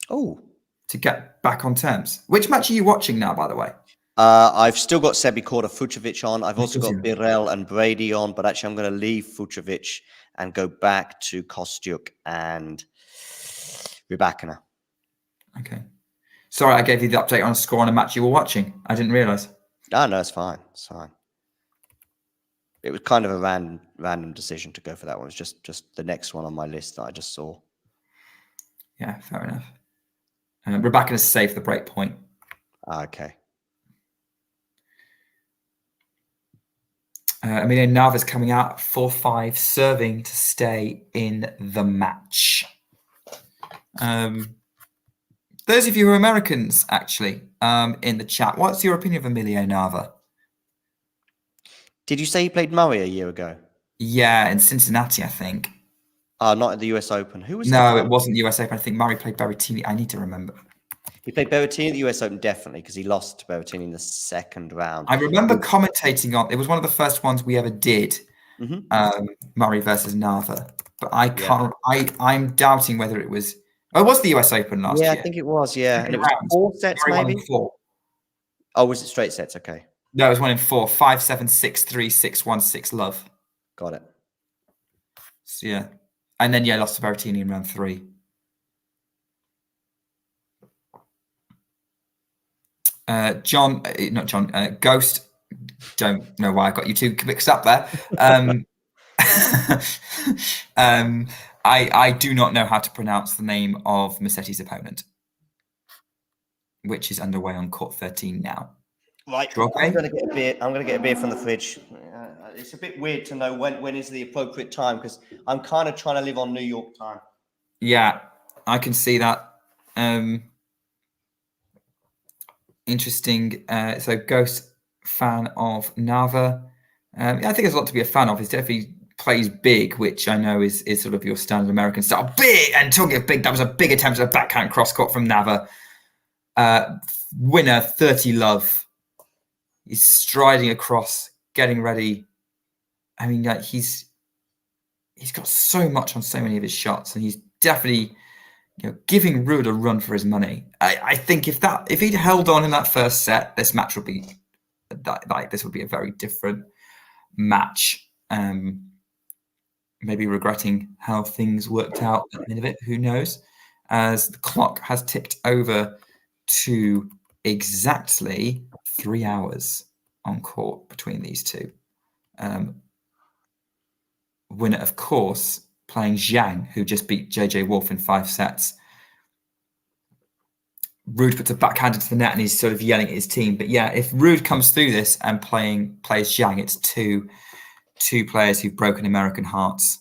Oh. To get back on terms. Which match are you watching now, by the way? I've still got Sebi Korda-Fucsovics on. I've also got Birrell and Brady on, but actually I'm going to leave Fucsovics and go back to Kostyuk and Rybakina. Okay. Sorry, I gave you the update on a score on a match you were watching. I didn't realise. No, it's fine. It's fine. It was kind of a random decision to go for that one. It was just the next one on my list that I just saw. Yeah, fair enough. Rybakina saved the break point. Okay. Emilio Nava's coming out 4-5, serving to stay in the match. Those of you who are Americans, actually, in the chat, what's your opinion of Emilio Nava? Did you say he played Murray a year ago? Yeah, in Cincinnati, I think. Not at the US Open. Who was No, that? it wasn't US Open. I think Murray played Berrettini. I need to remember. He played Berrettini at the US Open, definitely, because he lost to Berrettini in the second round. I remember commentating on. It was one of the first ones we ever did. Murray versus Nava, but I can't. I'm doubting whether it was. Oh, it was the US Open last year. Yeah, I think it was. Yeah, and it was 4 sets, Murray maybe. won in 4. Oh, was it straight sets? Okay. No, it was 1 in 4. 5-7, 6-3, 6-1, 6-love. Got it. So, yeah, and then lost to Berrettini in round 3. Ghost. Don't know why I got you two mixed up there. I do not know how to pronounce the name of Musetti's opponent, which is underway on court 13 now. Right. Okay. I'm going to get a beer from the fridge. It's a bit weird to know when is the appropriate time because I'm kind of trying to live on New York time. Yeah, I can see that. Interesting. So Ghost, fan of Nava. I think there's a lot to be a fan of. He definitely plays big, which I know is sort of your standard American style. Big! And talking of big, that was a big attempt at a backhand cross court from Nava. Winner, 30 love. He's striding across, getting ready. I mean, he's got so much on so many of his shots, and he's definitely giving Ruud a run for his money. I think if he'd held on in that first set, this match would be this would be a very different match. Maybe regretting how things worked out at the end of it. Who knows? As the clock has ticked over to exactly 3 hours on court between these two. Winner, of course, playing Zhang, who just beat JJ Wolf in 5 sets. Ruud puts a backhand into the net and he's sort of yelling at his team. But yeah, if Ruud comes through this and plays Zhang, it's two players who've broken American hearts.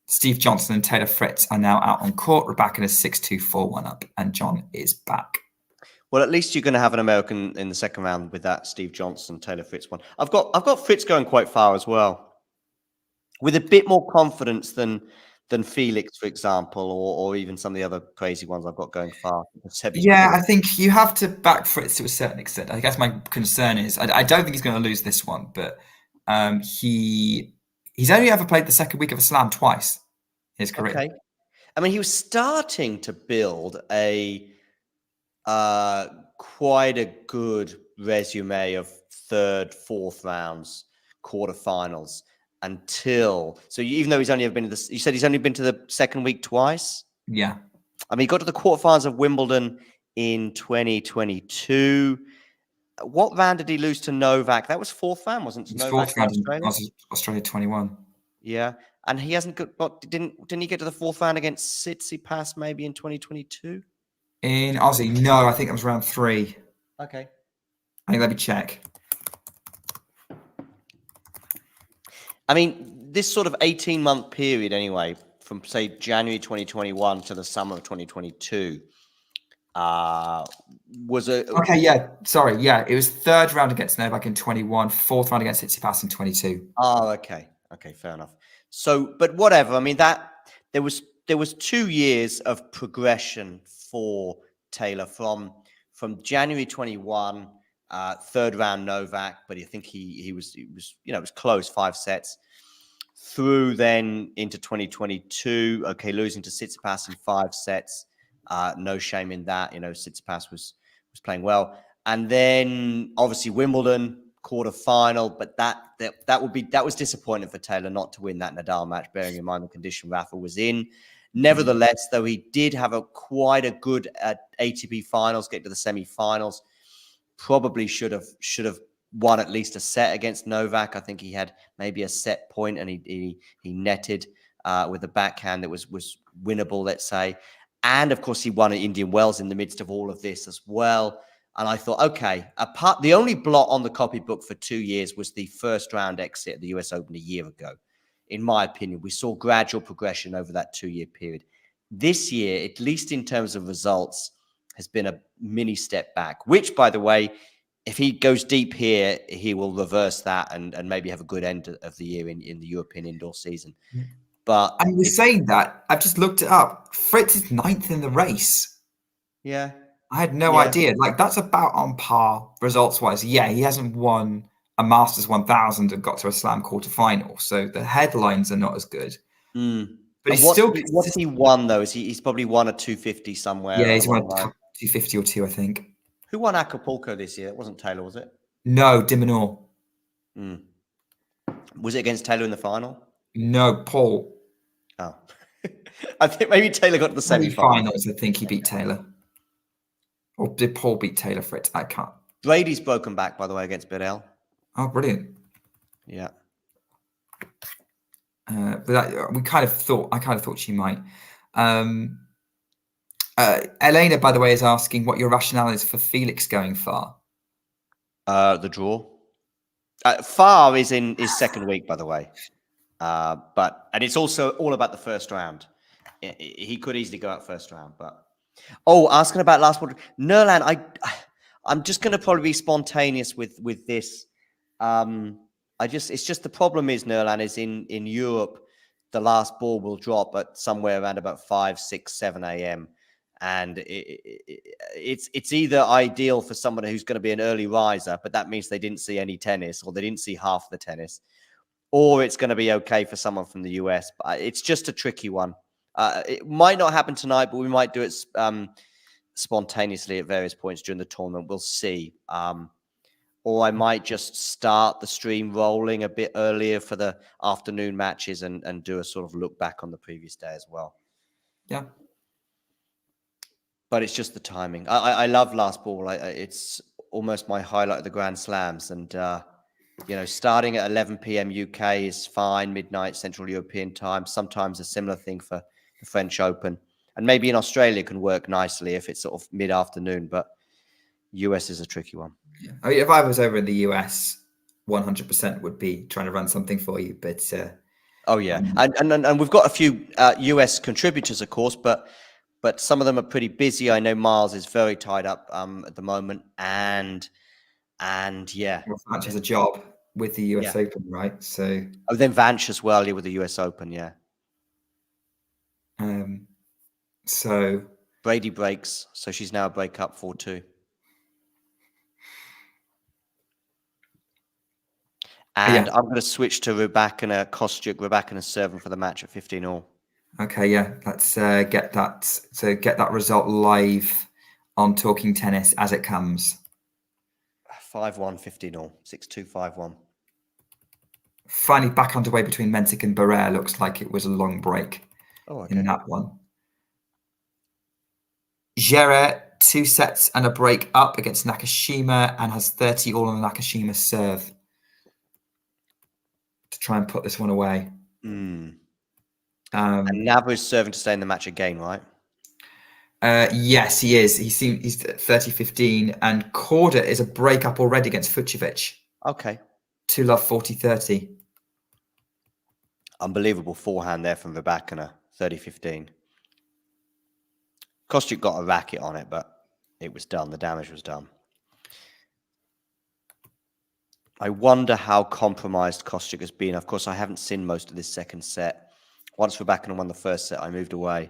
Steve Johnson and Taylor Fritz are now out on court. Rybakina is 6-2, 4-1 up, and John is back. Well, at least you're going to have an American in the second round with that Steve Johnson, Taylor Fritz one. I've got Fritz going quite far as well, with a bit more confidence than Felix, for example, or even some of the other crazy ones I've got going far. Yeah, I think you have to back Fritz to a certain extent. I guess my concern is I don't think he's going to lose this one, but he's only ever played the second week of a slam twice in his career. Okay. I mean, he was starting to build a quite a good resume of third, fourth rounds, quarterfinals. Even though he's only ever been to you said he's only been to the second week twice? Yeah. I mean, he got to the quarterfinals of Wimbledon in 2022. What round did he lose to Novak? That was fourth round, wasn't it? Fourth round in Australia 21. Yeah. And he hasn't got, didn't he get to the fourth round against Tsitsipas maybe in 2022? In Aussie? No, I think that was round 3. Okay. Let me check. I mean, this sort of 18-month period anyway, from say January 2021 to the summer of 2022, was a... Okay, yeah, sorry. Yeah, it was third round against Novak in 21, fourth round against Tsitsipas in 22. Oh, okay. Okay, fair enough. So, but whatever. I mean, that there was 2 years of progression for Taylor from January 21, third round Novak, but I think he was it was close, 5 sets through then into 2022. Okay, losing to Tsitsipas in 5 sets. No shame in that. Tsitsipas was playing well, and then obviously Wimbledon quarterfinal, but that was disappointing for Taylor not to win that Nadal match, bearing in mind the condition Rafa was in. Nevertheless, though, he did have quite a good ATP finals, get to the semi-finals. Probably should have won at least a set against Novak. I think he had maybe a set point, and he netted with a backhand that was winnable, let's say. And of course, he won at Indian Wells in the midst of all of this as well. And I thought, okay, the only blot on the copybook for 2 years was the first round exit at the US Open a year ago. In my opinion, we saw gradual progression over that 2-year period. This year, at least in terms of results, has been a mini step back, which, by the way, if he goes deep here, he will reverse that and maybe have a good end of the year in the European indoor season. But I was saying that, I've just looked it up. Fritz is 9th in the race. Yeah. I had no idea. Like, that's about on par results-wise. Yeah, he hasn't won a Masters 1000 and got to a Slam quarterfinal, so the headlines are not as good. But he's still... What's he won, though? He's probably won a 250 somewhere. Yeah, he's won a 250 or 2, I think. Who won Acapulco this year? It wasn't Taylor, was it? No, Dimonor. Was it against Taylor in the final? No, Paul. Oh. I think maybe Taylor got to the semi-finals. I think he beat Taylor. Or did Paul beat Taylor for it? I can't. Brady's broken back, by the way, against Bedell. Oh, brilliant. Yeah. But I kind of thought she might. Elena, by the way, is asking what your rationale is for Felix going far. The draw. Far is in his second week, by the way. And it's also all about the first round. He could easily go out first round, but asking about last one, Nerland. I'm just going to probably be spontaneous with this. It's just the problem is, Nerland, is in Europe, the last ball will drop at somewhere around about 5, 6, 7 a.m. And it's either ideal for someone who's going to be an early riser, but that means they didn't see any tennis, or they didn't see half the tennis, or it's going to be okay for someone from the US. But it's just a tricky one. It might not happen tonight, but we might do it spontaneously at various points during the tournament. We'll see. Or I might just start the stream rolling a bit earlier for the afternoon matches and do a sort of look back on the previous day as well. Yeah. But it's just the timing. I love last ball. It's almost my highlight of the Grand Slams. And, starting at 11 p.m. UK is fine, midnight Central European time. Sometimes a similar thing for the French Open. And maybe in Australia can work nicely if it's sort of mid-afternoon. But US is a tricky one. Yeah. I mean, if I was over in the US, 100% would be trying to run something for you. But and we've got a few US contributors, of course, but some of them are pretty busy. I know Miles is very tied up at the moment, and yeah, Vanch has a job with the US Open, right? So then Vanch as well, with the US Open, yeah. So Brady breaks, so she's now a breakup 4-2. And I'm going to switch to Rybakina-Kostyuk. Rybakina serving for the match at 15-all. Okay, yeah. Let's get that. So get that result live on Talking Tennis as it comes. 5-1, 15-all. 6-2, 5-1. Finally back underway between Mensik and Barrère. Looks like it was a long break in that one. Gere, 2 sets and a break up against Nakashima and has 30 all on the Nakashima serve to try and put this one away. And Nava is serving to stay in the match again, right? Yes, he is. He's 30-15, and Korda is a breakup already against Fucsovics. Okay. 2-love 40-30. Unbelievable forehand there from Rybakina, 30-15. Kostyuk got a racket on it, but it was done. The damage was done. I wonder how compromised Kostyuk has been. Of course, I haven't seen most of this second set. Once Rybakina won the first set, I moved away.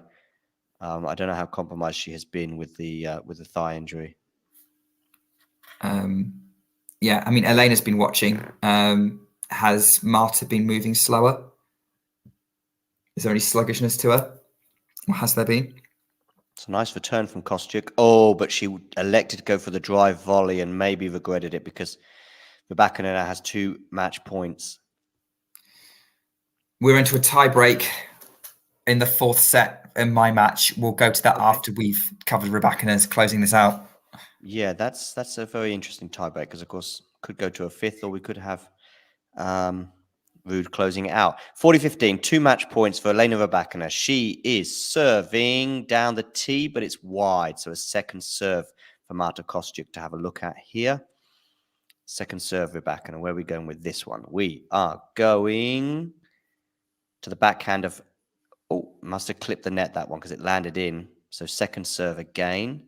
I don't know how compromised she has been with the thigh injury. Yeah, I mean, Elena's been watching. Has Marta been moving slower? Is there any sluggishness to her? Or has there been? It's a nice return from Kostyuk. Oh, but she elected to go for the drive volley and maybe regretted it because Rybakina now has 2 match points. We're into a tie break in the 4th set in my match. We'll go to that after we've covered Rybakina's closing this out. Yeah, that's a very interesting tiebreak because, of course, could go to a fifth, or we could have Ruud closing it out. 40-15, 2 match points for Elena Rybakina. She is serving down the tee, but it's wide. So a second serve for Marta Kostyuk to have a look at here. Second serve, Rybakina. Where are we going with this one? We are going to the backhand of... Oh, must have clipped the net, that one, because it landed in. So second serve again.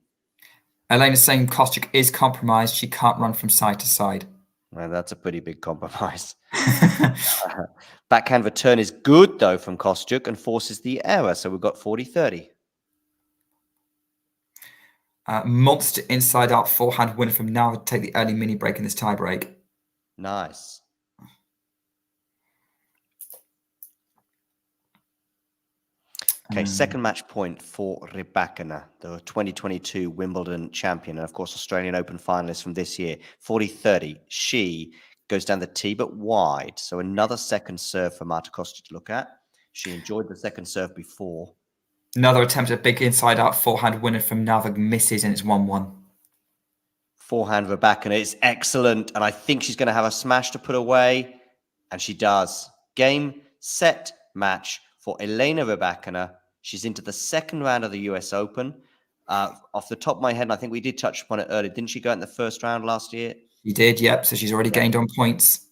Elena's saying Kostyuk is compromised. She can't run from side to side. Well, that's a pretty big compromise. Backhand return is good, though, from Kostyuk and forces the error. So we've got 40-30. Monster inside out forehand winner from now to take the early mini break in this tie break. Nice. Okay, second match point for Rybakina, the 2022 Wimbledon champion, and of course Australian Open finalist from this year. 40-30. She goes down the tee, but wide. So another second serve for Marta Kostyuk to look at. She enjoyed the second serve before. Another attempt at a big inside-out forehand winner from Nava misses, and it's 1-1. Forehand Rybakina is excellent, and I think she's going to have a smash to put away, and she does. Game, set, match for Elena Rybakina. She's into the second round of the US Open. Off the top of my head, and I think we did touch upon it earlier, didn't she go in the first round last year? She did, yep. So she's already gained on points.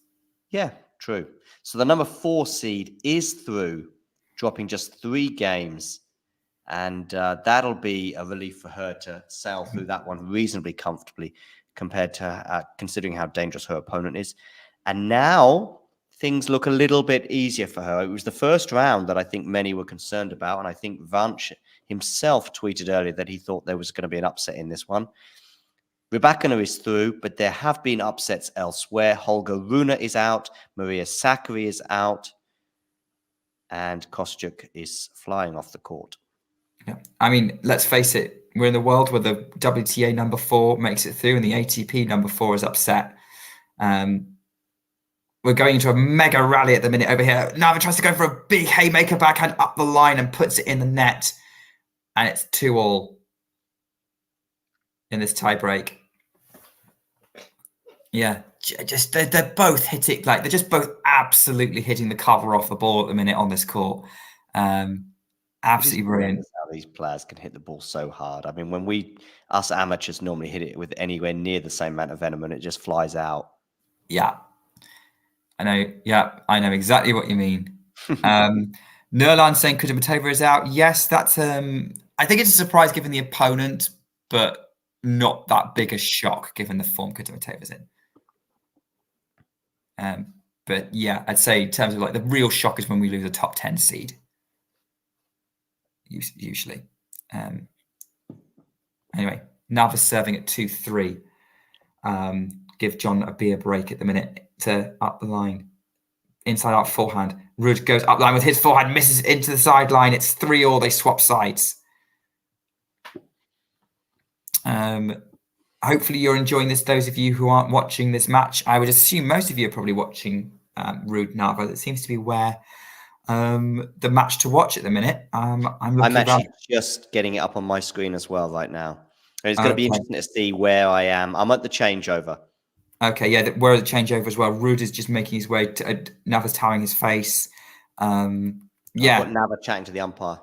Yeah, true. So the number 4 seed is through, dropping just 3 games. And that'll be a relief for her to sail through that one reasonably comfortably compared to considering how dangerous her opponent is. And now things look a little bit easier for her. It was the first round that I think many were concerned about. And I think Vanch himself tweeted earlier that he thought there was going to be an upset in this one. Rybakina is through, but there have been upsets elsewhere. Holger Rune is out. Maria Sakkari is out. And Kostyuk is flying off the court. Yeah. I mean, let's face it. We're in the world where the WTA number 4 makes it through and the ATP number 4 is upset. We're going into a mega rally at the minute over here. Nava tries to go for a big haymaker backhand up the line and puts it in the net. And it's 2-2 in this tie break. Yeah, just they're both hitting, like they're just both absolutely hitting the cover off the ball at the minute on this court. Absolutely brilliant. How these players can hit the ball so hard. I mean, when us amateurs normally hit it with anywhere near the same amount of venom and it just flies out. Yeah, I know. Yeah, I know exactly what you mean. Nurlan saying Kudermetova is out. Yes, that's. I think it's a surprise given the opponent, but not that big a shock given the form Kudermetova's in. But yeah, I'd say in terms of like the real shock is when we lose a top 10 seed. Usually. Anyway, Nava's serving at 2-3. Give John a beer break at the minute to up the line. Inside out forehand. Ruud goes up the line with his forehand, misses into the sideline. It's 3-3. They swap sides. Hopefully you're enjoying this. Those of you who aren't watching this match, I would assume most of you are probably watching Ruud Nava. That seems to be where the match to watch at the minute. I'm actually just getting it up on my screen as well right now. And it's going to be interesting to see where I am. I'm at the changeover. Okay, yeah, we're at the changeover as well. Ruud is just making his way to Nava's towering his face. Yeah, Nava chatting to the umpire.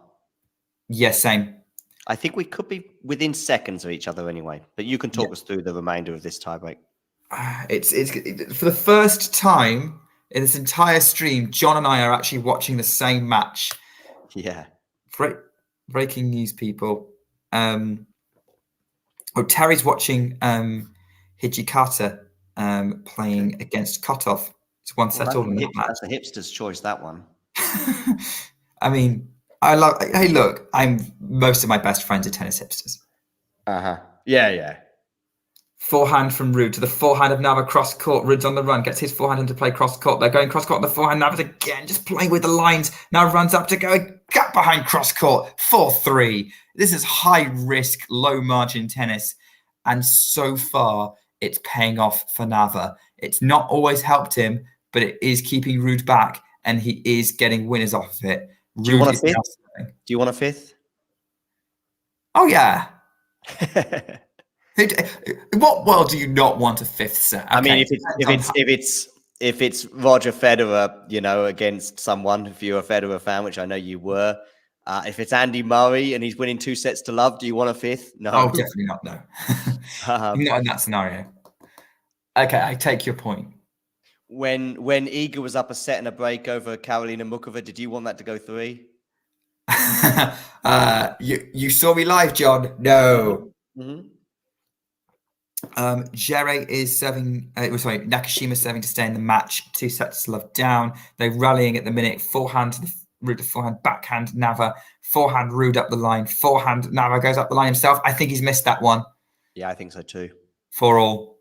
Yeah, same. I think we could be within seconds of each other anyway. But you can talk us through the remainder of this tiebreak. It's for the first time in this entire stream, John and I are actually watching the same match. Yeah. Breaking news, people. Terry's watching Hijikata playing against Kotov. It's one set all in that match. That's a hipster's choice, that one. I mean, hey, look, most of my best friends are tennis hipsters. Uh-huh. Yeah. Forehand from Ruud to the forehand of Nava cross court. Ruud's on the run, gets his forehand into play cross court. They're going cross court on the forehand. Nava's again just playing with the lines. Now runs up to go a gap behind cross court. 4-3. This is high risk, low margin tennis. And so far, it's paying off for Nava. It's not always helped him, but it is keeping Ruud back, and he is getting winners off of it. Do you want a fifth? Do you want a fifth? Oh, yeah. In what world do you not want a fifth set? Okay. I mean, if it's Roger Federer, against someone, if you're a Federer fan, which I know you were, if it's Andy Murray and he's winning 2-0, do you want a fifth? No. Oh, definitely not. No, not in that scenario. Okay, I take your point. When Iga was up a set and a break over Karolina Muchova, did you want that to go 3? You saw me live, John. No. Mm-hmm. Jere is serving. Nakashima serving to stay in the match. 2-0 down. They're rallying at the minute. Forehand to the Ruud, forehand, backhand Nava, forehand Ruud up the line. Forehand Nava goes up the line himself. I think he's missed that one. Yeah, I think so too. 4-all.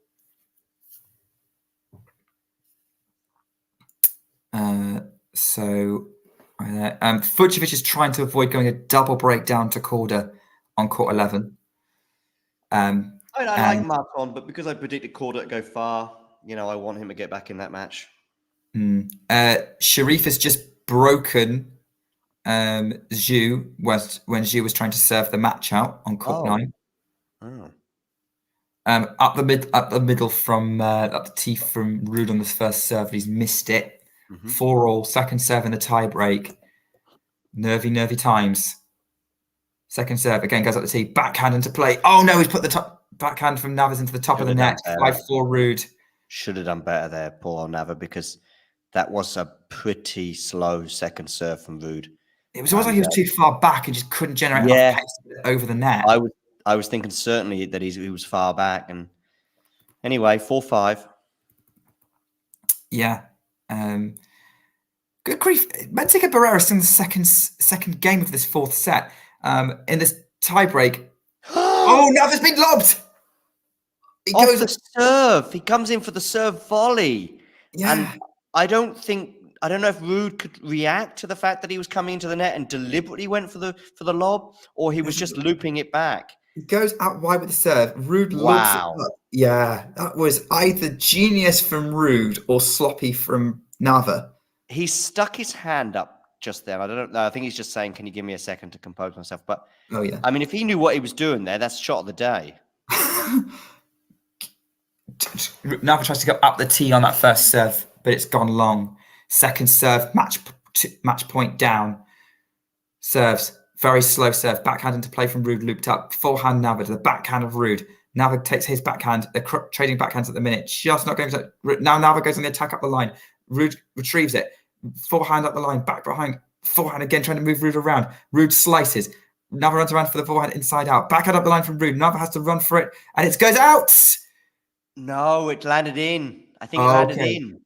Fucsovics is trying to avoid going a double breakdown to Korda on court 11. I like Marton, but because I predicted Korda to go far, I want him to get back in that match. Sharif has just broken Zhu when Zhu was trying to serve the match out on court 9. Oh. Up the middle from up the tee from Ruud on the first serve, he's missed it. 4-all, second serve in the tie break. Nervy times. Second serve again goes up the tee, backhand into play. Oh no, he's put the top backhand from Navas into the top of the net. 5-4 Ruud. Should have done better there, poor Nava, because that was a pretty slow second serve from Ruud. It was almost like he was too far back and just couldn't generate enough pace over the net. I was thinking certainly that he was far back. And anyway, 4-5. Yeah. Good grief. Benzica Barrera's in the second game of this fourth set. In this tie break. Oh, Nava's been lobbed. He goes the serve. He comes in for the serve volley. Yeah. And I don't know if Ruud could react to the fact that he was coming into the net and deliberately went for the lob, or he was just looping it back. He goes out wide with the serve. Ruud looks it up. Yeah, that was either genius from Ruud or sloppy from Nava. He stuck his hand up just then. I don't know. I think he's just saying, "Can you give me a second to compose myself?" But I mean, if he knew what he was doing there, that's shot of the day. Nava tries to go up the tee on that first serve, but it's gone long. Second serve, match point down. Serves. Very slow serve. Backhand into play from Ruud, looped up. Forehand Nava to the backhand of Ruud. Nava takes his backhand. They're trading backhands at the minute. Just not going to... Now Nava goes on the attack up the line. Ruud retrieves it. Forehand up the line. Back behind. Forehand again, trying to move Ruud around. Ruud slices. Nava runs around for the forehand inside out. Backhand up the line from Ruud. Nava has to run for it. And it goes out! No, it landed in. I think it landed in.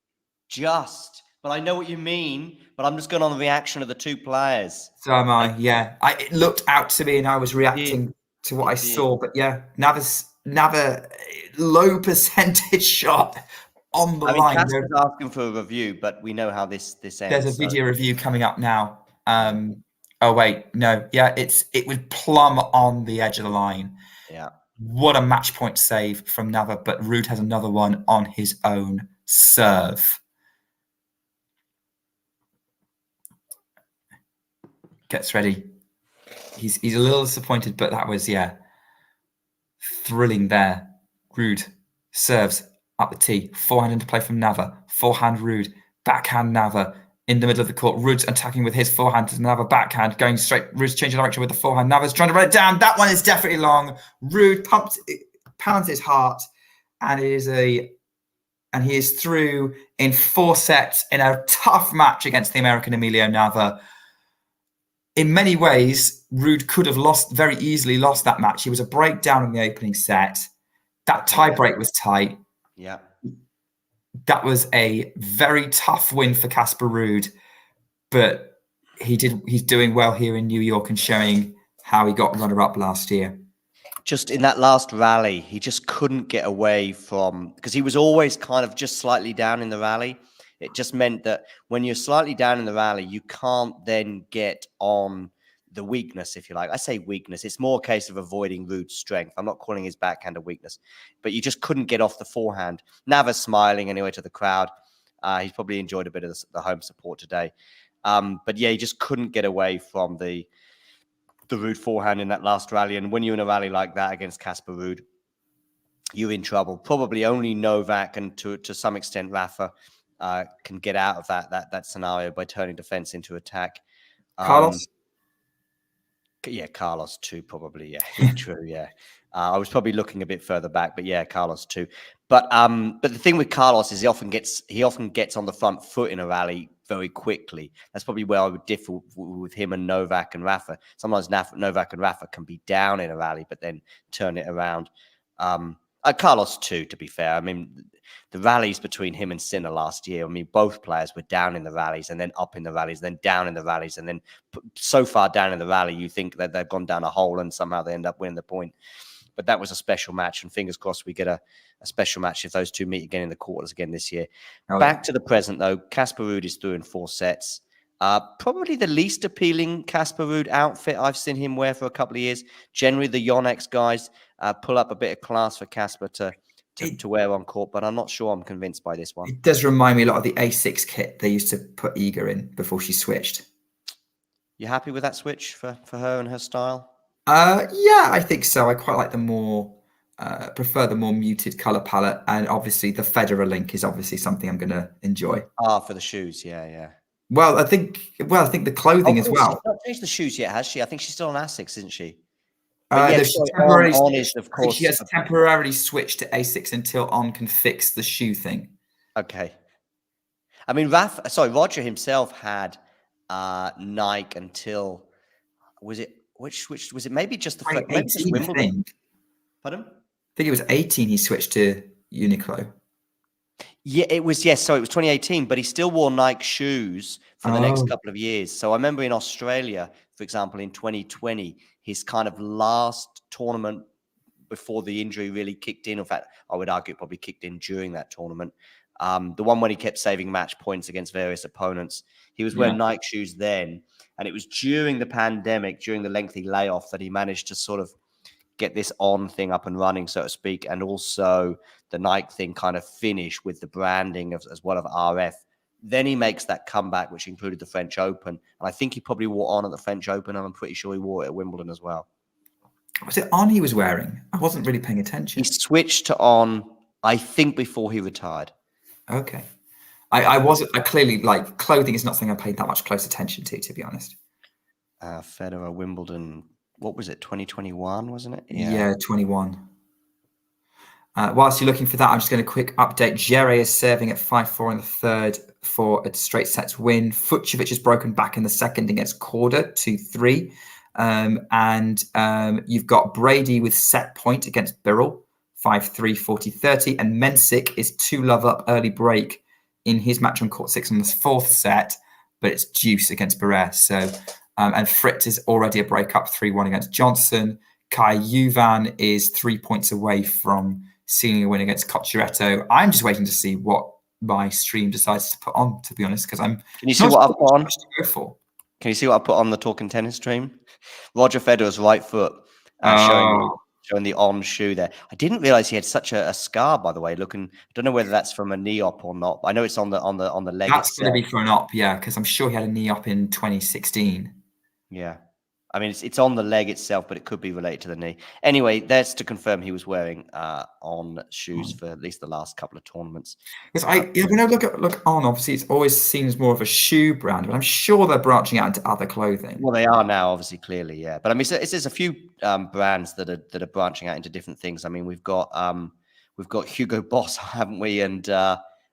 Just... But I know what you mean, but I'm just going on the reaction of the two players. So am I, yeah. It looked out to me and I was reacting to what I saw. But yeah, Nava, low percentage shot on the line. Casper's asking for a review, but we know how this ends. There's a video review coming up now. Oh, wait, no. Yeah, it was plumb on the edge of the line. Yeah. What a match point save from Nava, but Ruud has another one on his own serve. Gets ready. He's a little disappointed, but that was, thrilling there. Ruud serves up the tee. Forehand into play from Nava. Forehand Ruud. Backhand Nava in the middle of the court. Ruud's attacking with his forehand to Nava. Backhand going straight. Ruud's changing direction with the forehand. Nava's trying to run it down. That one is definitely long. Ruud pounds his heart, and he is through in 4 sets in a tough match against the American Emilio Nava. In many ways, Ruud could have very easily lost that match. He was a breakdown in the opening set. That tie break was tight. Yeah. That was a very tough win for Casper Ruud, but he's doing well here in New York and showing how he got runner-up last year. Just in that last rally, he just couldn't get away from, because he was always kind of just slightly down in the rally. It just meant that when you're slightly down in the rally, you can't then get on the weakness, if you like. I say weakness. It's more a case of avoiding Ruud's strength. I'm not calling his backhand a weakness, but you just couldn't get off the forehand. Nava's smiling anyway to the crowd. He's probably enjoyed a bit of the home support today. But yeah, he just couldn't get away from the Ruud forehand in that last rally. And when you're in a rally like that against Casper Ruud, you're in trouble. Probably only Novak and to some extent Rafa can get out of that scenario by turning defense into attack. Carlos? Yeah, Carlos too, probably. Yeah, true. Yeah, I was probably looking a bit further back, but yeah, Carlos too. But the thing with Carlos is he often gets on the front foot in a rally very quickly. That's probably where I would differ with him and Novak and Rafa. Sometimes Novak and Rafa can be down in a rally, but then turn it around. Carlos too, to be fair. I mean, the rallies between him and Sinner last year, I mean, both players were down in the rallies and then up in the rallies, then down in the rallies, and then so far down in the rally, you think that they've gone down a hole and somehow they end up winning the point. But that was a special match, and fingers crossed we get a special match if those two meet again in the quarters again this year. Back to the present, though, Casper Ruud is through in 4 sets. Probably the least appealing Casper Ruud outfit I've seen him wear for a couple of years. Generally, the Yonex guys pull up a bit of class for Casper to wear on court, but I'm not sure I'm convinced by this one. It does remind me a lot of the A6 kit they used to put Iga in before she switched. You happy with that switch for her and her style? Yeah, I think so. I quite like the more, prefer the more muted color palette, and obviously the Federer link is obviously something I'm going to enjoy. For the shoes, yeah. Well, I think the clothing as well. She's not changed the shoes yet, has she? I think she's still on Asics, isn't she? She has temporarily switched to A6 until On can fix the shoe thing. Okay. I mean, Roger himself had Nike until which was it? Maybe just Wimbledon. Pardon? I think it was 18. He switched to Uniqlo. Yeah, it was. Yes, so it was 2018, but he still wore Nike shoes for the next couple of years. So I remember in Australia, for example, in 2020, his kind of last tournament before the injury really kicked in. In fact, I would argue it probably kicked in during that tournament. The one when he kept saving match points against various opponents. He was wearing Nike shoes then. And it was during the pandemic, during the lengthy layoff, that he managed to sort of get this On thing up and running, so to speak. And also the Nike thing kind of finish with the branding as well of RF. Then he makes that comeback, which included the French Open. And I think he probably wore On at the French Open, and I'm pretty sure he wore it at Wimbledon as well. Was it On he was wearing? I wasn't really paying attention. He switched to On, I think, before he retired. Okay. I clearly, like, clothing is not something I paid that much close attention to be honest. Federer, Wimbledon, what was it, 2021, wasn't it? Yeah 21. Whilst you're looking for that, I'm just going to quick update. Jere is serving at 5-4 in the third for a straight sets win. Fucsovics has broken back in the second against Korda, 2-3. And you've got Brady with set point against Birrell, 5-3, 40-30. And Mensik is 2-love up early break in his match on court 6 on the 4th set, but it's deuce against Barrère. So, and Fritz is already a break up 3-1 against Johnson. Kai Yuvan is 3 points away from seeing a win against Cocciaretto. I'm just waiting to see what my stream decides to put on, to be honest, because I'm. Can you see what I put on? To go for. Can you see what I put on the Talking Tennis stream? Roger Federer's right foot showing the On shoe there. I didn't realize he had such a scar, by the way. Looking, I don't know whether that's from a knee op or not. But I know it's on the leg. That's going to be for an op, yeah, because I'm sure he had a knee op in 2016. Yeah. I mean, it's on the leg itself, but it could be related to the knee. Anyway, that's to confirm he was wearing On shoes for at least the last couple of tournaments. Because when I look On, obviously it's always seen as more of a shoe brand, but I'm sure they're branching out into other clothing. Well, they are now, obviously, clearly, yeah. But I mean, there's a few brands that are branching out into different things. I mean, we've got Hugo Boss, haven't we? And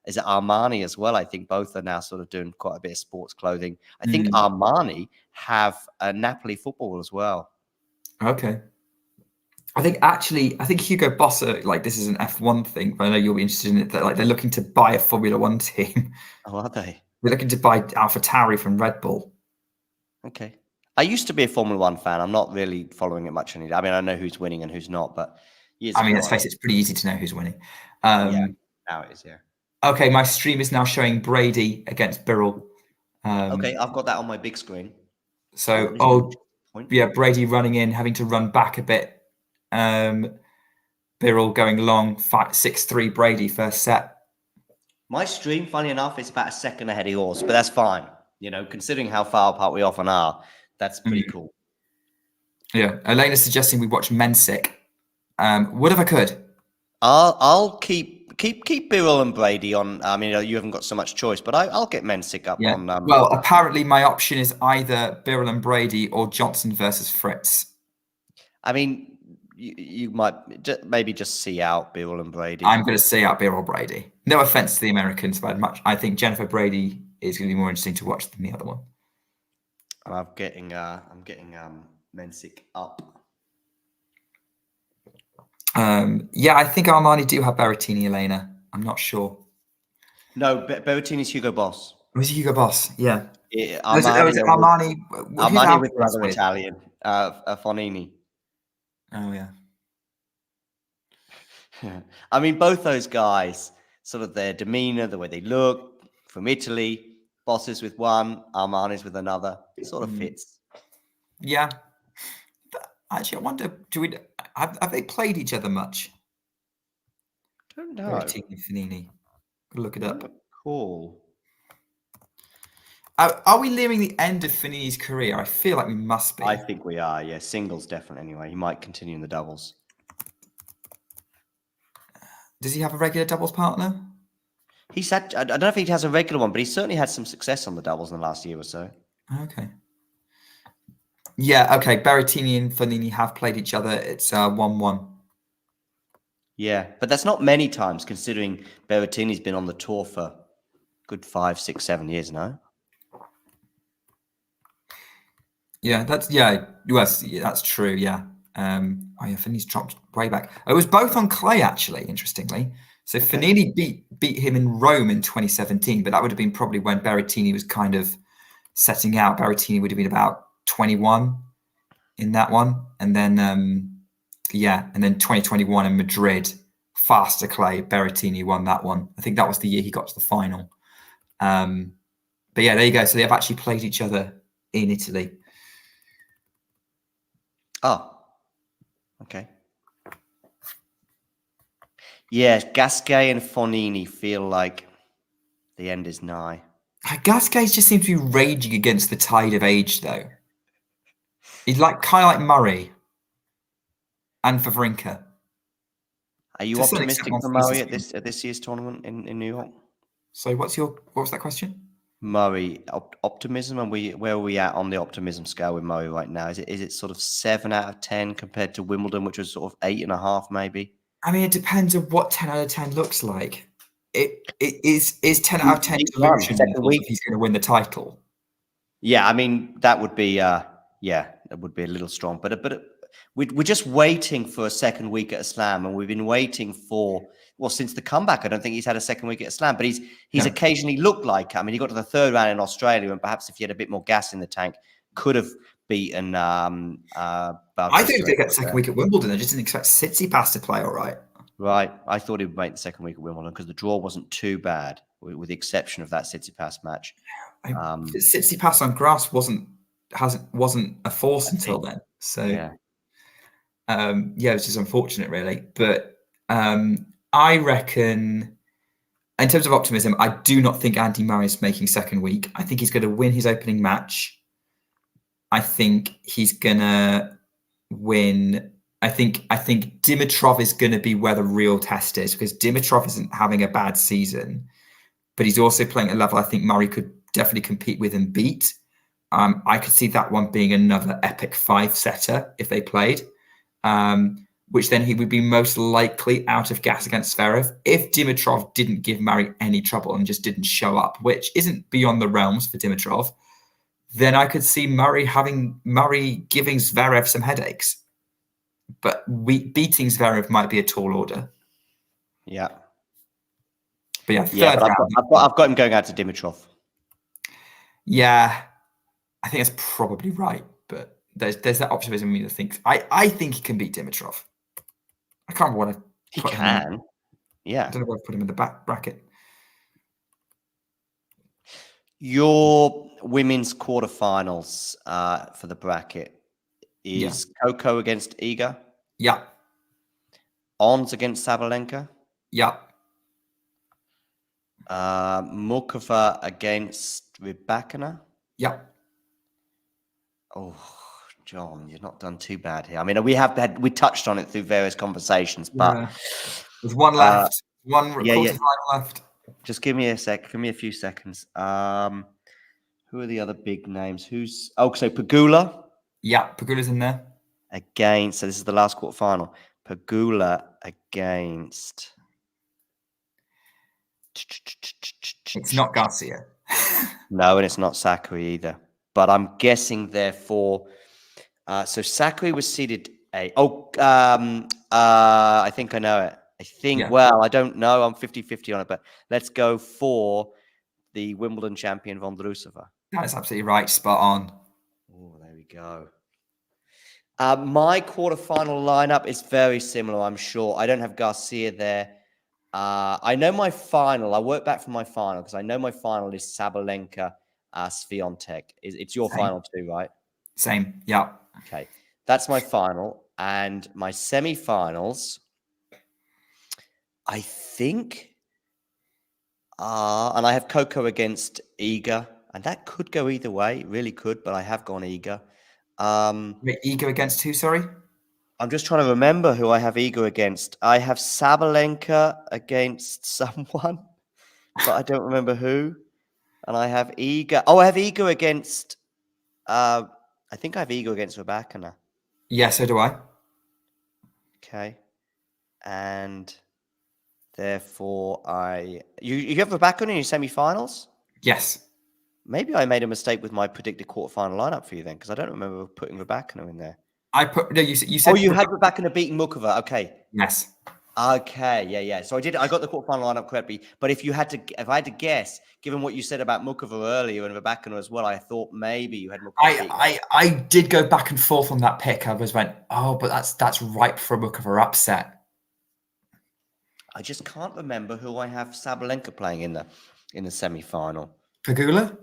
is it Armani as well? I think both are now sort of doing quite a bit of sports clothing. I think Armani have a Napoli football as well. Okay. I think Hugo Boss, like, this is an F1 thing, but I know you'll be interested in it, that like they're looking to buy a Formula One team. Oh, are they? They're looking to buy AlphaTauri from Red Bull. Okay. I used to be a Formula One fan. I'm not really following it much anymore. I mean, I know who's winning and who's not, but let's face it, it's pretty easy to know who's winning. Yeah, now it is, yeah. Okay, my stream is now showing Brady against Birrell. Okay, I've got that on my big screen. So, Brady running in, having to run back a bit. Birrell going long, 6-3 Brady first set. My stream, funny enough, is about a second ahead of yours, but that's fine. You know, considering how far apart we often are, that's pretty cool. Yeah, Elena's suggesting we watch Mensik. Would if I could. I'll keep Birrell and Brady on. I mean, you haven't got so much choice, but I'll get Mensik up Yeah. on. Well, apparently my option is either Birrell and Brady or Johnson versus Fritz. I mean, you might maybe just see out Birrell and Brady. I'm going to see out Birrell Brady. No offense to the Americans, but I think Jennifer Brady is going to be more interesting to watch than the other one. I'm getting Mensik up. Yeah, I think Armani do have Berrettini, Elena. I'm not sure. No, Berrettini's Hugo Boss. Was it Hugo Boss? Yeah. Armani Armani with the other Italian, Fonini. Oh, yeah. I mean, both those guys, sort of their demeanor, the way they look, from Italy, Bosses with one, Armani's with another, it sort of fits. Yeah. But actually, I wonder, have they played each other much? I don't know. Berrettini and Fonini. Look it up. Cool. Are we nearing the end of Fonini's career? I feel like we must be. I think we are, yeah. Singles definitely anyway. He might continue in the doubles. Does he have a regular doubles partner? He's had, I don't know if he has a regular one, but he's certainly had some success on the doubles in the last year or so. Okay. Yeah, okay. Berrettini and Fonini have played each other. It's 1-1. Yeah, but that's not many times considering Berrettini's been on the tour for good 5, 6, 7 years now. Yeah, that's true. Yeah. Fonini's dropped way back. It was both on clay, actually, interestingly. So okay. Fonini beat him in Rome in 2017, but that would have been probably when Berrettini was kind of setting out. Berrettini would have been about 21 in that one. And then, and then 2021 in Madrid, faster clay, Berrettini won that one. I think that was the year he got to the final. But yeah, there you go. So they've actually played each other in Italy. Oh, okay. Yeah, Gasquet and Fonini feel like the end is nigh. Gasquet just seems to be raging against the tide of age, though. He's kind of like Murray and Wawrinka. Are you optimistic for Murray at this year's tournament in New York? So what was that question? Murray, optimism, and where are we at on the optimism scale with Murray right now? Is it sort of 7 out of 10 compared to Wimbledon, which was sort of 8.5 maybe? I mean, it depends on what 10 out of 10 looks like. It is 10 out of 10 delusion if he's going to win the title. Yeah, I mean that would be that would be a little strong, but we're just waiting for a second week at a slam, and we've been waiting for since the comeback. I don't think he's had a second week at a slam, but he's occasionally looked like. I mean, he got to the third round in Australia, and perhaps if he had a bit more gas in the tank, could have beaten. I think they get second week at Wimbledon. I just didn't expect Tsitsipas to play all right. Right, I thought he would make the second week at Wimbledon because the draw wasn't too bad, with the exception of that Tsitsipas match. Tsitsipas on grass wasn't a force until then. So it was just unfortunate, really. But I reckon, in terms of optimism, I do not think Andy Murray's making second week. I think he's going to win his opening match. I think he's going to win. I think Dimitrov is going to be where the real test is, because Dimitrov isn't having a bad season, but he's also playing at a level I think Murray could definitely compete with and beat. I could see that one being another epic 5-setter if they played, which then he would be most likely out of gas against Zverev if Dimitrov didn't give Murray any trouble and just didn't show up, which isn't beyond the realms for Dimitrov. Then I could see Murray giving Zverev some headaches. But beating Zverev might be a tall order. Yeah. But I've got him going out to Dimitrov. Yeah, I think that's probably right. But there's that optimism in me that thinks I think he can beat Dimitrov. I can't remember what he can. Yeah. I don't know where I've put him in the back bracket. Your women's quarterfinals for the bracket is Coco against Iga. Yeah. Ons against Sabalenka. Yeah. Mukova against Rybakina. Yeah. Oh, John, you've not done too bad here. I mean, we touched on it through various conversations, but there's one left. One yeah. quarterfinal left. Just give me a sec. Give me a few seconds. Who are the other big names? So Pegula? Yeah, Pegula's in there. So this is the last quarterfinal. Pegula against... It's not Garcia. No, and it's not Sakari either. But I'm guessing, therefore... so Sakari was seeded A. I think I know it. Well, I don't know. I'm 50-50 on it, but let's go for the Wimbledon champion Vondrousova. That's absolutely right. Spot on. Oh, there we go. My quarterfinal lineup is very similar, I'm sure. I don't have Garcia there. I know my final. I work back from my final because I know my final is Sabalenka, Swiatek. It's your final too, right? Same. Yeah. Okay. That's my final. And my semi-finals, I think, and I have Coco against Iga. And that could go either way. It really could, but I have gone Iga. Wait, Iga against who, sorry? I'm just trying to remember who I have Iga against. I have Sabalenka against someone, but I don't remember who. And I have Iga. Oh, I have Iga against... I think I have Iga against Rybakina. Yeah, so do I. Okay. And therefore You have Rybakina in your semi-finals? Yes. Maybe I made a mistake with my predicted quarterfinal lineup for you then, because I don't remember putting Rybakina in there. You said... Oh, you had Rybakina beating Mukova. Okay. Yes. Okay. Yeah. So I got the quarterfinal lineup correctly. But if I had to guess, given what you said about Mukova earlier and Rybakina as well, I thought maybe you had Mukova. I did go back and forth on that pick. I went, but that's ripe for a Mukova upset. I just can't remember who I have Sabalenka playing in the semi-final. Pegula?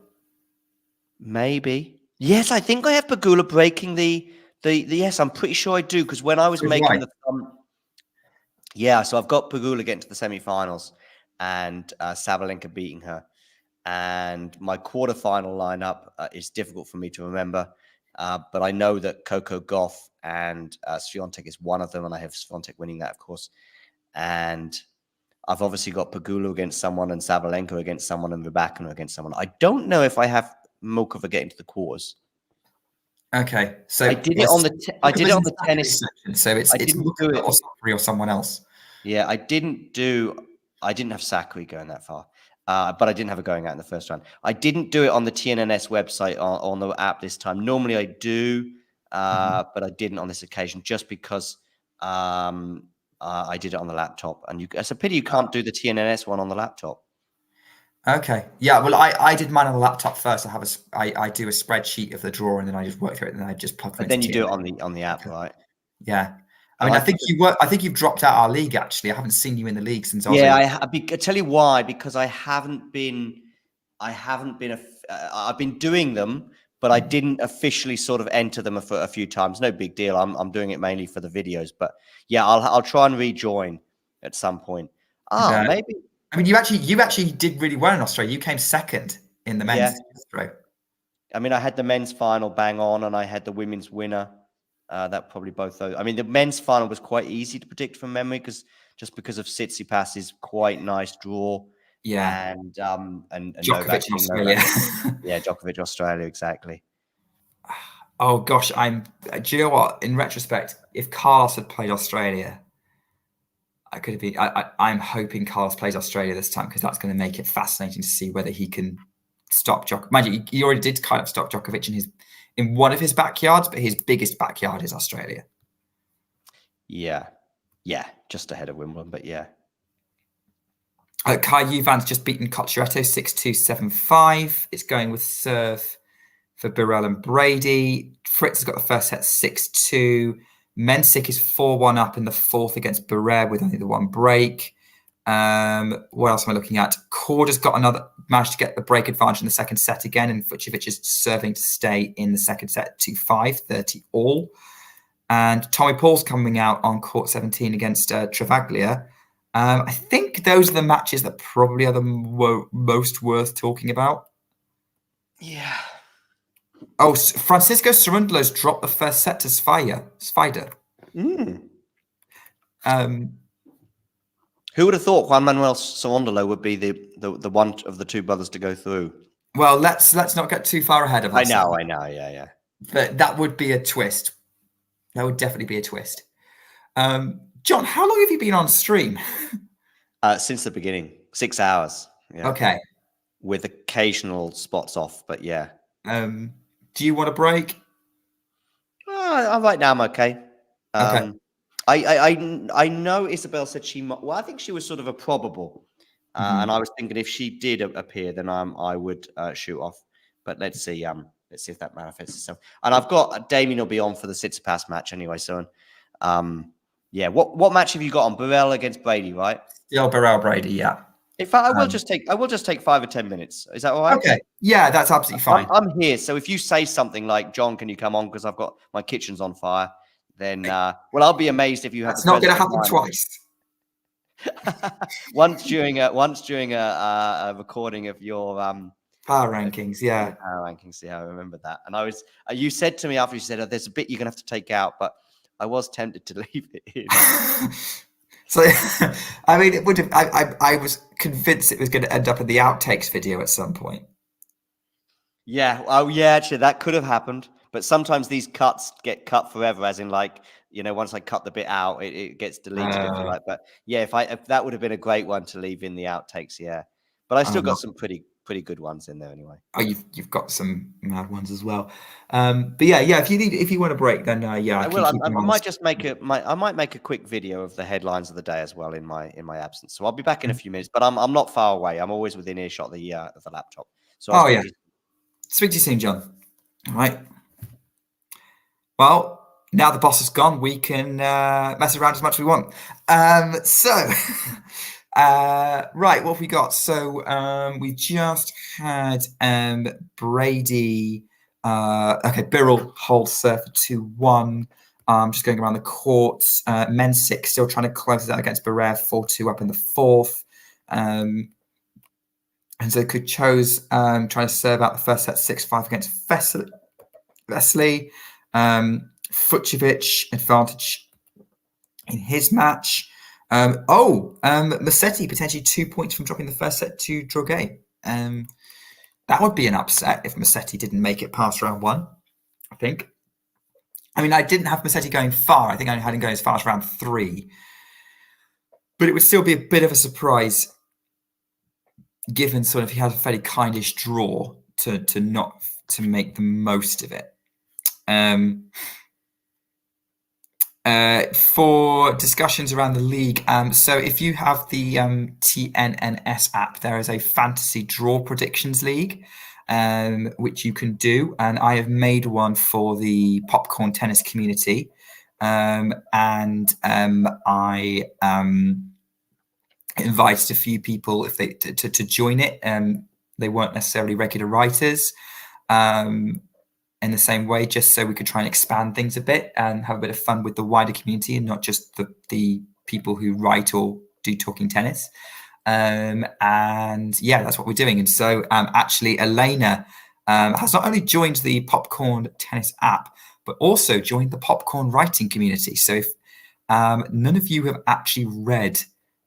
Maybe. Yes, I think I have Pegula breaking the yes, I'm pretty sure I do, because when I was making the so I've got Pegula getting to the semi-finals and Sabalenka beating her. And my quarterfinal lineup is difficult for me to remember, but I know that Coco Gauff and Swiatek is one of them, and I have Swiatek winning that, of course. And I've obviously got Pegula against someone and Sabalenka against someone and Rybakina against someone. I don't know if I have Mukova getting to the quarters. Okay, so I did it on the tennis section, so it's Mukova or Sakari or someone else. Yeah, I didn't have Sakari going that far, but I didn't have it going out in the first round. I didn't do it on the TNNS website on the app this time. Normally I do, but I didn't on this occasion just because I did it on the laptop, and it's a pity you can't do the TNNS one on the laptop. Okay. Yeah. Well, I did mine on the laptop first. I do a spreadsheet of the draw, and then I just work through it, and then I just plug. But then you do it on the app, right? Yeah. I mean, I think you've dropped out our league. Actually, I haven't seen you in the league since. I tell you why, because I've been doing them, but I didn't officially sort of enter them for a few times. No big deal. I'm doing it mainly for the videos, but yeah, I'll try and rejoin at some point. Maybe. I mean, you actually did really well in Australia. You came second in the men's throw. I mean, I had the men's final bang on, and I had the women's winner. That probably both those. I mean, the men's final was quite easy to predict from memory because of Tsitsipas' quite nice draw. Yeah, and Djokovic in Australia. Yeah, Djokovic Australia, exactly. Oh gosh, do you know what? In retrospect, if Carlos had played Australia, I could have been. I'm hoping Carlos plays Australia this time because that's going to make it fascinating to see whether he can stop Djokovic. Mind you, he already did kind of stop Djokovic in one of his backyards, but his biggest backyard is Australia. Yeah, just ahead of Wimbledon, but yeah. Kai Yuvan's just beaten Cocciaretto 6-2, 7-5. It's going with serve for Burrell and Brady. Fritz has got the first set 6-2. Mensik is 4-1 up in the fourth against Barrera with only the one break. What else am I looking at? Korda's managed to get the break advantage in the second set again, and Vucevic is serving to stay in the second set 2-5, 30 all. And Tommy Paul's coming out on court 17 against Travaglia. I think those are the matches that probably are the most worth talking about. Yeah. Oh, Francisco Cerundolo's dropped the first set to Svider. Who would have thought Juan Manuel Cerundolo would be the one of the two brothers to go through? Well, let's not get too far ahead of ourselves. I know, yeah. But that would be a twist. That would definitely be a twist. John, how long have you been on stream? Since the beginning, 6 hours. Yeah. Okay. With occasional spots off, but yeah. Do you want a break? Right now I'm okay. Okay. I know Isabel said she might. Well, I think she was sort of a probable, and I was thinking if she did appear, then I would shoot off. But let's see. Let's see if that manifests itself. And I've got Damien will be on for the Tsitsipas match anyway. So, yeah. What match have you got on? Burrell against Brady, right? Still Burrell Brady, yeah. In fact, I will just take 5 or 10 minutes. Is that all right? Okay. Yeah, that's absolutely fine. I'm here. So if you say something like, John, can you come on? Because I've got my kitchen's on fire. Then, well, I'll be amazed if you have. That's not going to happen twice. once during a recording of your power rankings, yeah. Power rankings, yeah, I remember that. And you said to me after you said, oh, there's a bit you're going to have to take out, but I was tempted to leave it in. So, I mean, it would have. I was convinced it was going to end up in the outtakes video at some point. Yeah. Oh, yeah. Actually, that could have happened. But sometimes these cuts get cut forever, as in, like, once I cut the bit out, it gets deleted. If you like. But yeah, if that would have been a great one to leave in the outtakes, yeah. But I still got some pretty good ones in there anyway. Oh, you've got some mad ones as well. But yeah. If you want a break, then yeah. I will. I might just make a quick video of the headlines of the day as well in my absence. So I'll be back in a few minutes. But I'm not far away. I'm always within earshot of the laptop. So speak to you soon, John. All right. Well, now the boss is gone, we can mess around as much as we want. Right, what have we got? So we just had Brady. Birrell holds serve for 2-1. Just going around the courts. Men's 6 still trying to close it out against Barrère, 4-2 up in the 4th. And so Kucho's trying to serve out the first set 6-5 against Vesely. Fuciovic advantage in his match. Musetti potentially 2 points from dropping the first set to Droguet. That would be an upset if Musetti didn't make it past round 1, I think. I mean, I didn't have Musetti going far. I think I had him going as far as round 3. But it would still be a bit of a surprise given sort of he had a fairly kindish draw to make the most of it. For discussions around the league, so if you have the TNNS app, there is a fantasy draw predictions league, which you can do, and I have made one for the popcorn tennis community, and I invited a few people if they to join it. They weren't necessarily regular writers. In the same way, just so we could try and expand things a bit and have a bit of fun with the wider community and not just the people who write or do talking tennis. And yeah, that's what we're doing. And so actually, Elena has not only joined the Popcorn Tennis app, but also joined the Popcorn Writing community. So if none of you have actually read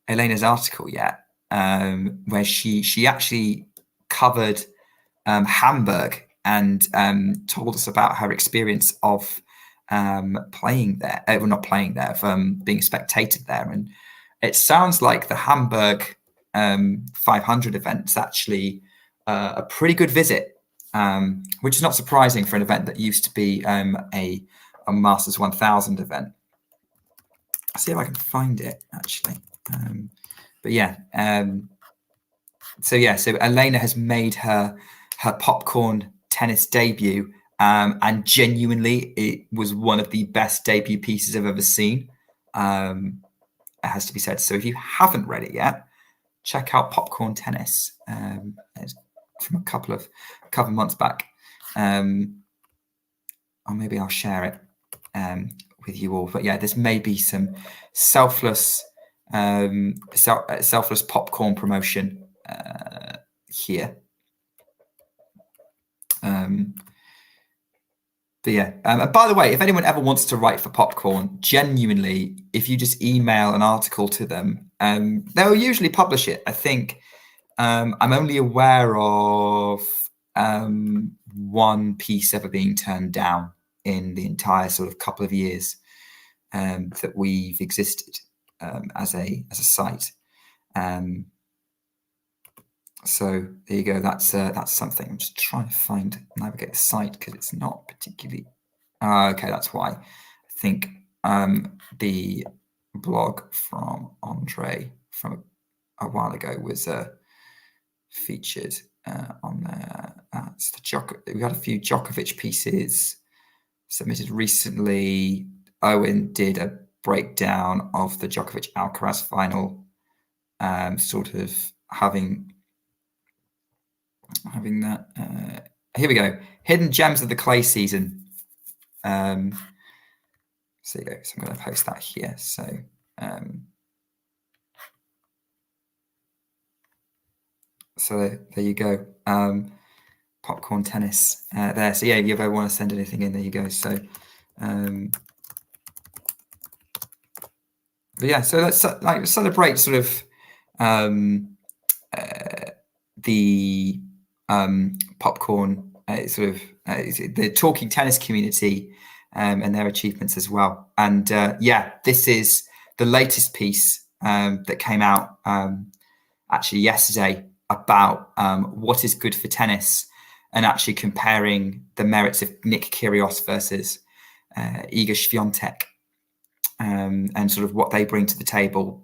Elena's article yet, where she actually covered Hamburg and told us about her experience of playing there, not playing there, of being spectated there. And it sounds like the Hamburg 500 event is actually a pretty good visit, which is not surprising for an event that used to be a Masters 1000 event. I'll see if I can find it, actually. But yeah, so Elena has made her popcorn tennis debut, and genuinely it was one of the best debut pieces I've ever seen. It has to be said. So if you haven't read it yet, check out Popcorn Tennis. It's from a couple of months back, or maybe I'll share it with you all. But yeah, there's maybe some selfless popcorn promotion here. But yeah, and by the way, if anyone ever wants to write for Popcorn, genuinely, if you just email an article to them, they'll usually publish it. I think I'm only aware of one piece ever being turned down in the entire sort of couple of years that we've existed as a site. So there you go. That's something. I'm just trying to navigate the site because it's not particularly. Okay, that's why. I think the blog from Andre from a while ago was featured on there. That's we had a few Djokovic pieces submitted recently. Owen did a breakdown of the Djokovic Alcaraz final, sort of having that. Here we go. Hidden gems of the clay season. So there you go. So I'm going to post that here. So so there you go. Popcorn tennis there. So yeah, if you ever want to send anything in, there you go. So but yeah, so let's like celebrate sort of the Popcorn sort of the talking tennis community and their achievements as well. And yeah, this is the latest piece that came out actually yesterday about what is good for tennis, and actually comparing the merits of Nick Kyrgios versus Iga Swiatek, and sort of what they bring to the table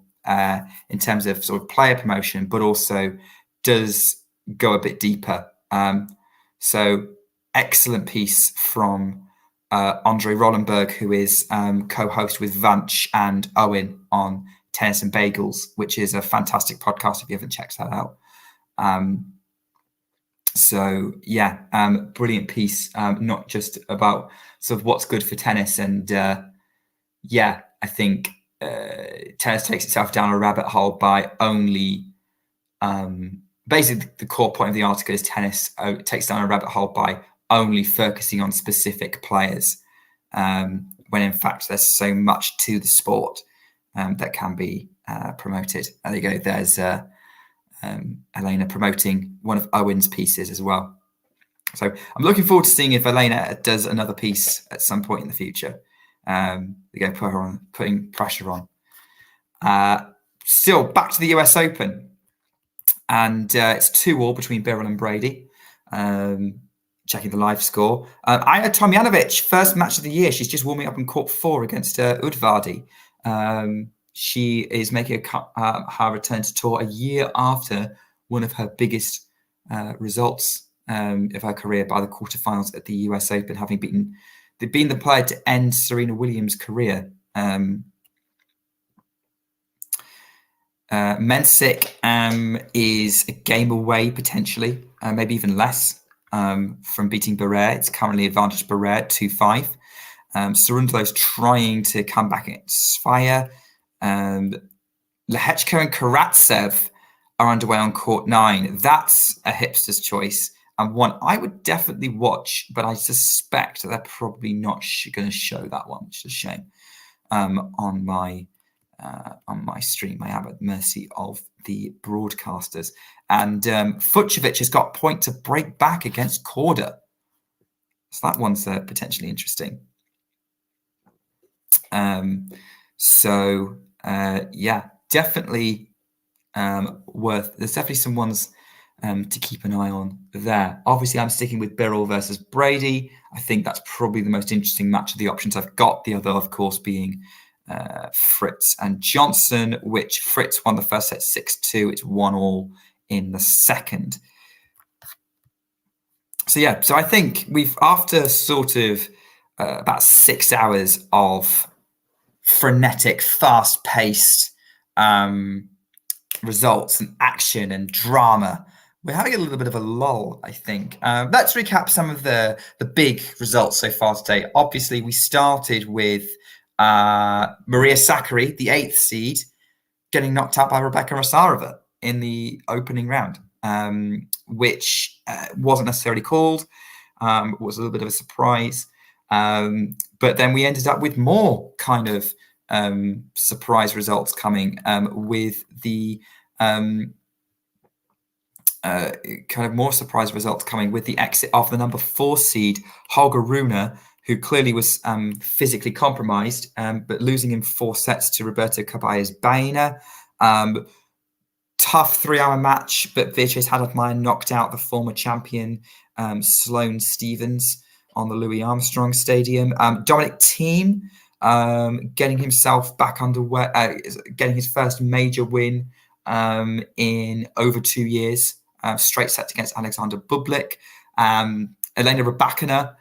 in terms of sort of player promotion, but also does go a bit deeper. So excellent piece from Andre Rollenberg, who is co-host with Vanch and Owen on Tennis and Bagels, which is a fantastic podcast if you haven't checked that out. So yeah, brilliant piece, not just about sort of what's good for tennis. And yeah, I think tennis takes itself down a rabbit hole by only basically the core point of the article is tennis takes down a rabbit hole by only focusing on specific players, when in fact there's so much to the sport that can be promoted. There you go. There's Elena promoting one of Owen's pieces as well. So I'm looking forward to seeing if Elena does another piece at some point in the future. They go putting pressure on. Still back to the US Open, and it's 2-2 between Birrell and Brady. Checking the live score. Ina Tomljanovic, first match of the year. She's just warming up in court 4 against Udvardy. She is making her return to tour a year after one of her biggest results of her career by the quarterfinals at the US Open, having been the player to end Serena Williams' career. Mensik is a game away potentially, maybe even less, from beating Barrère. It's currently advantage Barrère 2-5. Cerundolo's trying to come back against Svaya. Lehechko and Karatsev are underway on court 9. That's a hipster's choice, and one I would definitely watch, but I suspect they're probably not going to show that one, which is a shame. On my stream, I am at mercy of the broadcasters. And Fucsovics has got a point to break back against Korda. So that one's potentially interesting. Yeah, definitely worth. There's definitely some ones to keep an eye on there. Obviously, I'm sticking with Birrell versus Brady. I think that's probably the most interesting match of the options I've got. The other, of course, being Fritz and Johnson, which Fritz won the first set 6-2. It's 1-1 in the second. So yeah, so I think we've, after sort of about 6 hours of frenetic, fast-paced results and action and drama, we're having a little bit of a lull, I think. Let's recap some of the big results so far today. Obviously, we started with Maria Sakkari, the 8th seed, getting knocked out by Rebecca Rosarova in the opening round, which wasn't necessarily called. Was a little bit of a surprise. But then we ended up with more kind of surprise results coming with the exit of the number 4 seed Holger Rune, who clearly was physically compromised, but losing in 4 sets to Roberto Caballes-Baena. Tough 3-hour match, but Beatrice Haddad-Maia knocked out the former champion Sloane Stephens on the Louis Armstrong Stadium. Bublik-Thiem getting himself back underway, getting his first major win in over 2 years. Straight set against Alexander Bublik. Elena Rybakina,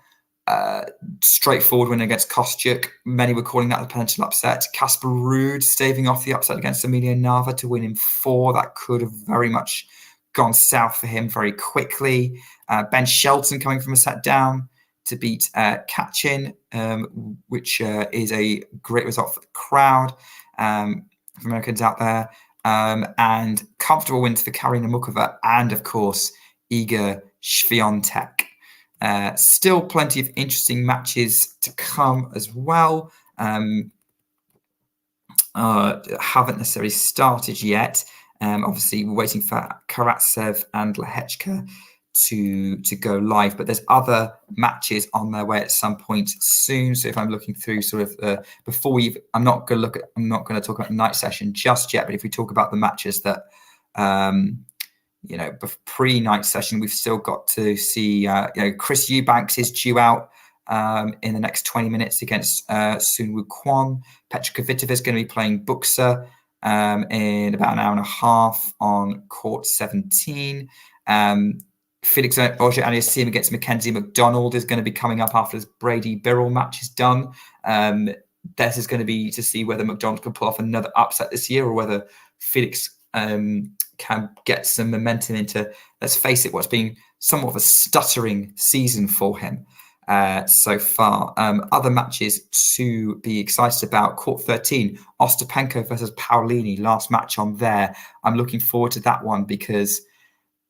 straightforward win against Kostyuk. Many were calling that the potential upset. Casper Ruud staving off the upset against Emilio Nava to win in 4. That could have very much gone south for him very quickly. Ben Shelton coming from a set down to beat Kachin, which is a great result for the crowd, for Americans out there. And comfortable wins for Karina Mukova and, of course, Iga Swiatek. Still plenty of interesting matches to come as well. Haven't necessarily started yet. Obviously, we're waiting for Karatsev and Lehechka to go live, but there's other matches on their way at some point soon. So if I'm looking through sort of I'm not going to talk about the night session just yet, but if we talk about the matches that pre-night session, we've still got to see Chris Eubanks is due out in the next 20 minutes against Soonwoo Kwon. Petra Kvitova is going to be playing Buxa in about an hour and a half on court 17. Felix Auger-Aliassime against Mackenzie McDonald is going to be coming up after this Brady Birrell match is done. This is going to be to see whether McDonald can pull off another upset this year, or whether Felix can get some momentum into, let's face it, what's been somewhat of a stuttering season for him so far. Other matches to be excited about: court 13, Ostapenko versus Paolini, last match on there. I'm looking forward to that one because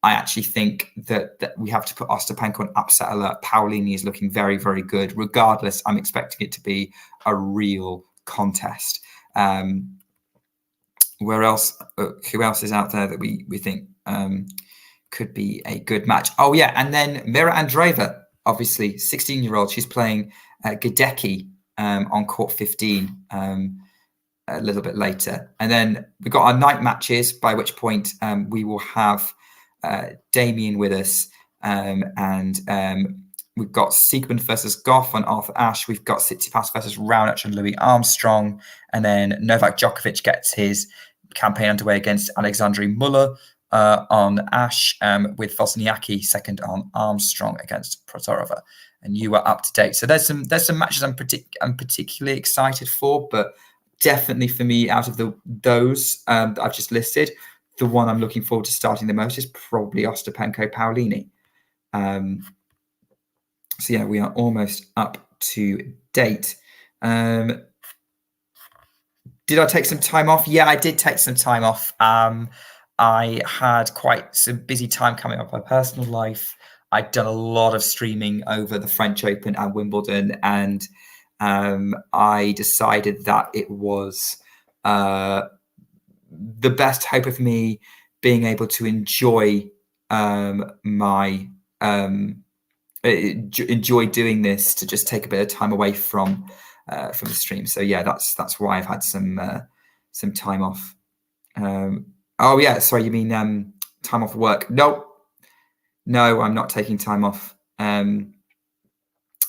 I actually think that we have to put Ostapenko on upset alert. Paolini is looking very, very good. Regardless, I'm expecting it to be a real contest. Where else? Who else is out there that we think could be a good match? Oh, yeah. And then Mira Andreeva, obviously, 16-year-old. She's playing Gadecki on court 15 a little bit later. And then we've got our night matches, by which point we will have Damien with us, and we've got Siegmund versus Goff on Arthur Ashe. We've got Tsitsipas versus Raonic and Louis Armstrong, and then Novak Djokovic gets his campaign underway against Alexandre Muller on Ashe, with Wozniacki second on Armstrong against Protorova. And you are up to date. So there's some matches I'm particularly excited for, but definitely for me, out of those that I've just listed, the one I'm looking forward to starting the most is probably Ostapenko-Paolini. So yeah, we are almost up to date. Did I take some time off? Yeah, I did take some time off. I had quite some busy time coming up in my personal life. I'd done a lot of streaming over the French Open and Wimbledon, and I decided that it was the best hope of me being able to enjoy enjoy doing this, to just take a bit of time away from the stream. So yeah, that's why I've had some time off. Oh yeah, sorry, you mean time off work? No, I'm not taking time off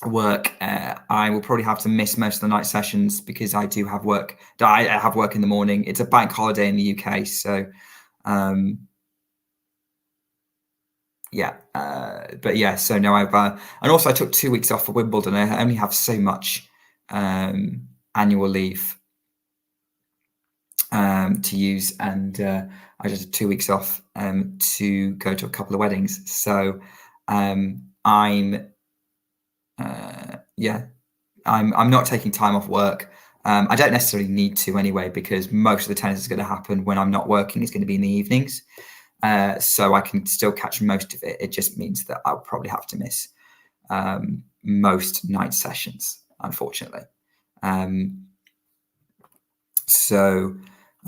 work. I will probably have to miss most of the night sessions because I do have work. I have work in the morning. It's a bank holiday in the UK, so but yeah. So no, I've and also I took 2 weeks off for Wimbledon. I only have so much annual leave to use, and I just had 2 weeks off to go to a couple of weddings. So I'm not taking time off work. I don't necessarily need to anyway, because most of the tennis is going to happen when I'm not working. It's going to be in the evenings. So I can still catch most of it. It just means that I'll probably have to miss most night sessions, unfortunately. So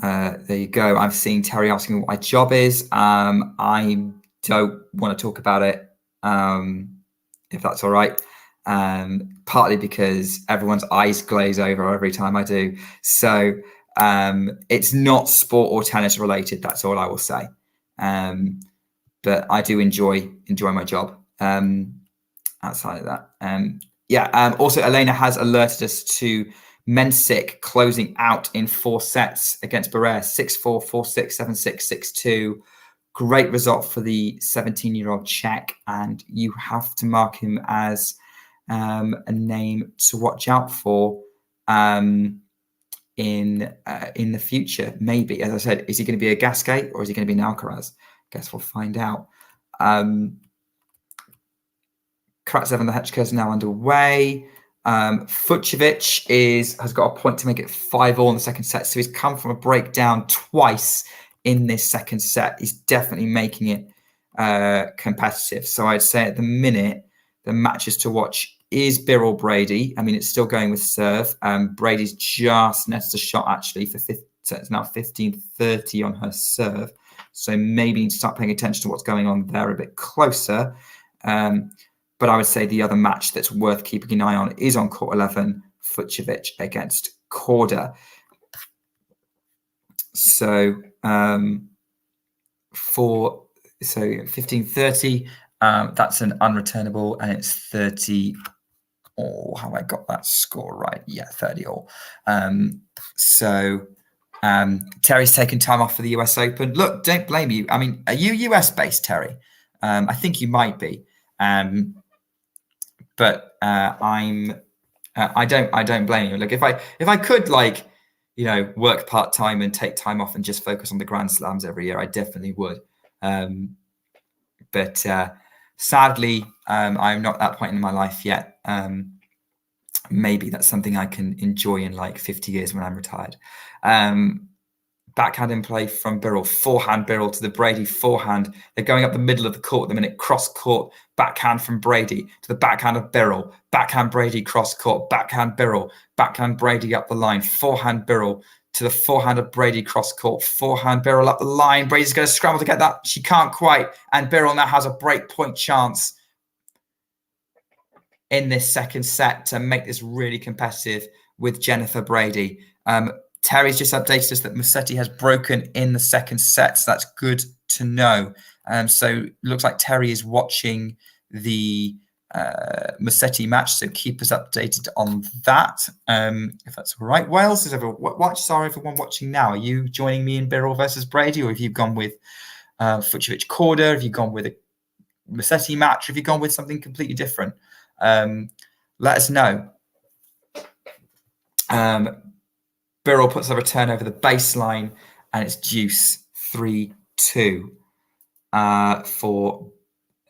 there you go. I'm seeing Terry asking me what my job is. I don't want to talk about it, if that's all right. Partly because everyone's eyes glaze over every time I do. So it's not sport or tennis related. That's all I will say. But I do enjoy my job. Outside of that, also Elena has alerted us to Mensik closing out in 4 sets against Barrère, 6-4, 4-6, 7-6, 6-2. Great result for the 17-year-old Czech, and you have to mark him as a name to watch out for in the future. Maybe, as I said, is he going to be a Gasquet or is he going to be an Alcaraz? Guess we'll find out. Karatsev and the Hechka is now underway. Fucsovics has got a point to make it 5-all in the second set. So he's come from a breakdown twice in this second set. He's definitely making it competitive. So I'd say at the minute, the matches to watch is Birrell Brady. I mean, it's still going with serve. Brady's just netted a shot actually for so it's now 15-30 on her serve. So maybe you need to start paying attention to what's going on there a bit closer. But I would say the other match that's worth keeping an eye on is on court 11, Fucsovics against Korda. So 15-30, that's an unreturnable, and it's 30. Oh, how I got that score right? Yeah, 30 all. Terry's taken time off for the US Open. Look, don't blame you. I mean, are you US based, Terry? I think you might be. But I don't blame you. Look, if I could work part time and take time off and just focus on the Grand Slams every year, I definitely would. But sadly, I'm not at that point in my life yet. Maybe that's something I can enjoy in like 50 years when I'm retired. Backhand in play from Birrell, forehand Birrell to the Brady forehand. They're going up the middle of the court at the minute, cross court, backhand from Brady to the backhand of Birrell, backhand Brady cross court, backhand Birrell, backhand Brady up the line, forehand Birrell to the forehand of Brady cross court, forehand Birrell up the line. Brady's going to scramble to get that. She can't quite. And Birrell now has a break point chance in this second set to make this really competitive with Jennifer Brady. Terry's just updated us that Musetti has broken in the second set, so that's good to know. So it looks like Terry is watching the Musetti match, so keep us updated on that, if that's all right. What else is everyone watching now? Are you joining me in Birrell versus Brady, or have you gone with Fucsovics Korda? Have you gone with a Musetti match? Have you gone with something completely different? Let us know. Birrell puts a return over the baseline, and it's deuce 3-2 for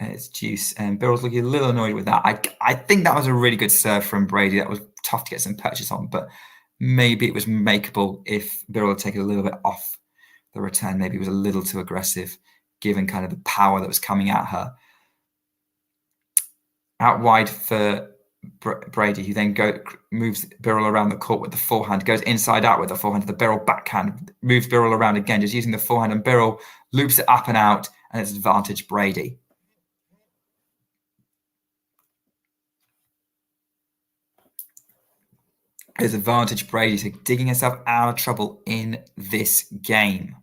it's deuce. And Birrell's looking a little annoyed with that. I think that was a really good serve from Brady. That was tough to get some purchase on, but maybe it was makeable if Birrell had taken a little bit off the return. Maybe it was a little too aggressive, given kind of the power that was coming at her. Out wide for Brady, who then moves Birrell around the court with the forehand, goes inside out with the forehand to the Birrell backhand, moves Birrell around again, just using the forehand, and Birrell loops it up and out, and it's advantage Brady. It's advantage Brady, so digging herself out of trouble in this game.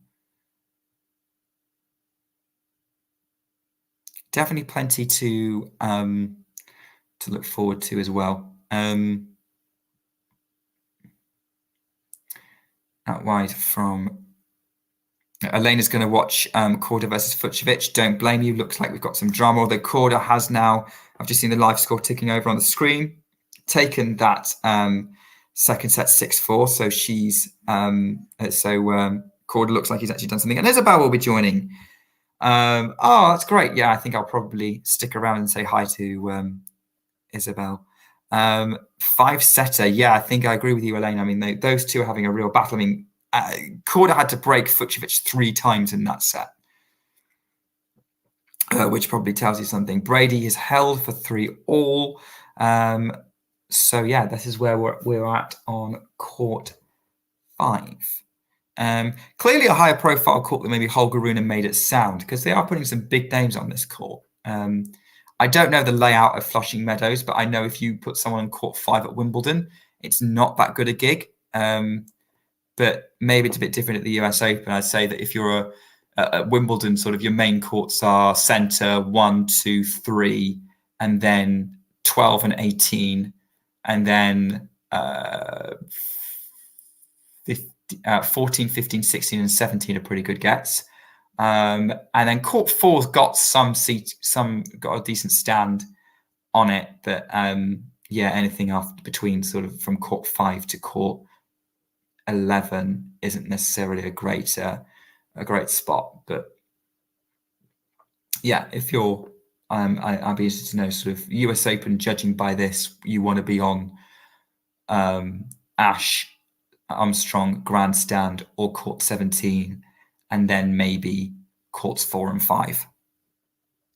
Definitely plenty to look forward to as well. Out wide from Elena's going to watch Korda versus Fucsovics. Don't blame you. Looks like we've got some drama. Although Korda has now, I've just seen the live score ticking over on the screen, taken that second set 6-4. So she's Korda looks like he's actually done something. And Isabel will be joining. Oh, that's great. Yeah, I think I'll probably stick around and say hi to Isabel. 5-setter. Yeah, I think I agree with you, Elaine. I mean, those two are having a real battle. I mean, Korda had to break Fucsovics 3 times in that set. over, which probably tells you something. Brady is held for 3-all. So yeah, this is where we're at on court 5. Clearly a higher profile court than maybe Holger Rune made it sound, because they are putting some big names on this court. I don't know the layout of Flushing Meadows, but I know if you put someone on court 5 at Wimbledon, it's not that good a gig. But maybe it's a bit different at the US Open. I'd say that if you're at Wimbledon, sort of your main courts are centre 1, 2, 3, and then 12 and 18, and then 14, 15, 16, and 17 are pretty good gets. And then court 4's got got a decent stand on it. But anything after between sort of from court 5 to court 11 isn't necessarily a great spot. But yeah, if you're, I'd be interested to know sort of US Open, judging by this, you want to be on Ash, Armstrong, Grandstand, or court 17, and then maybe courts 4 and 5.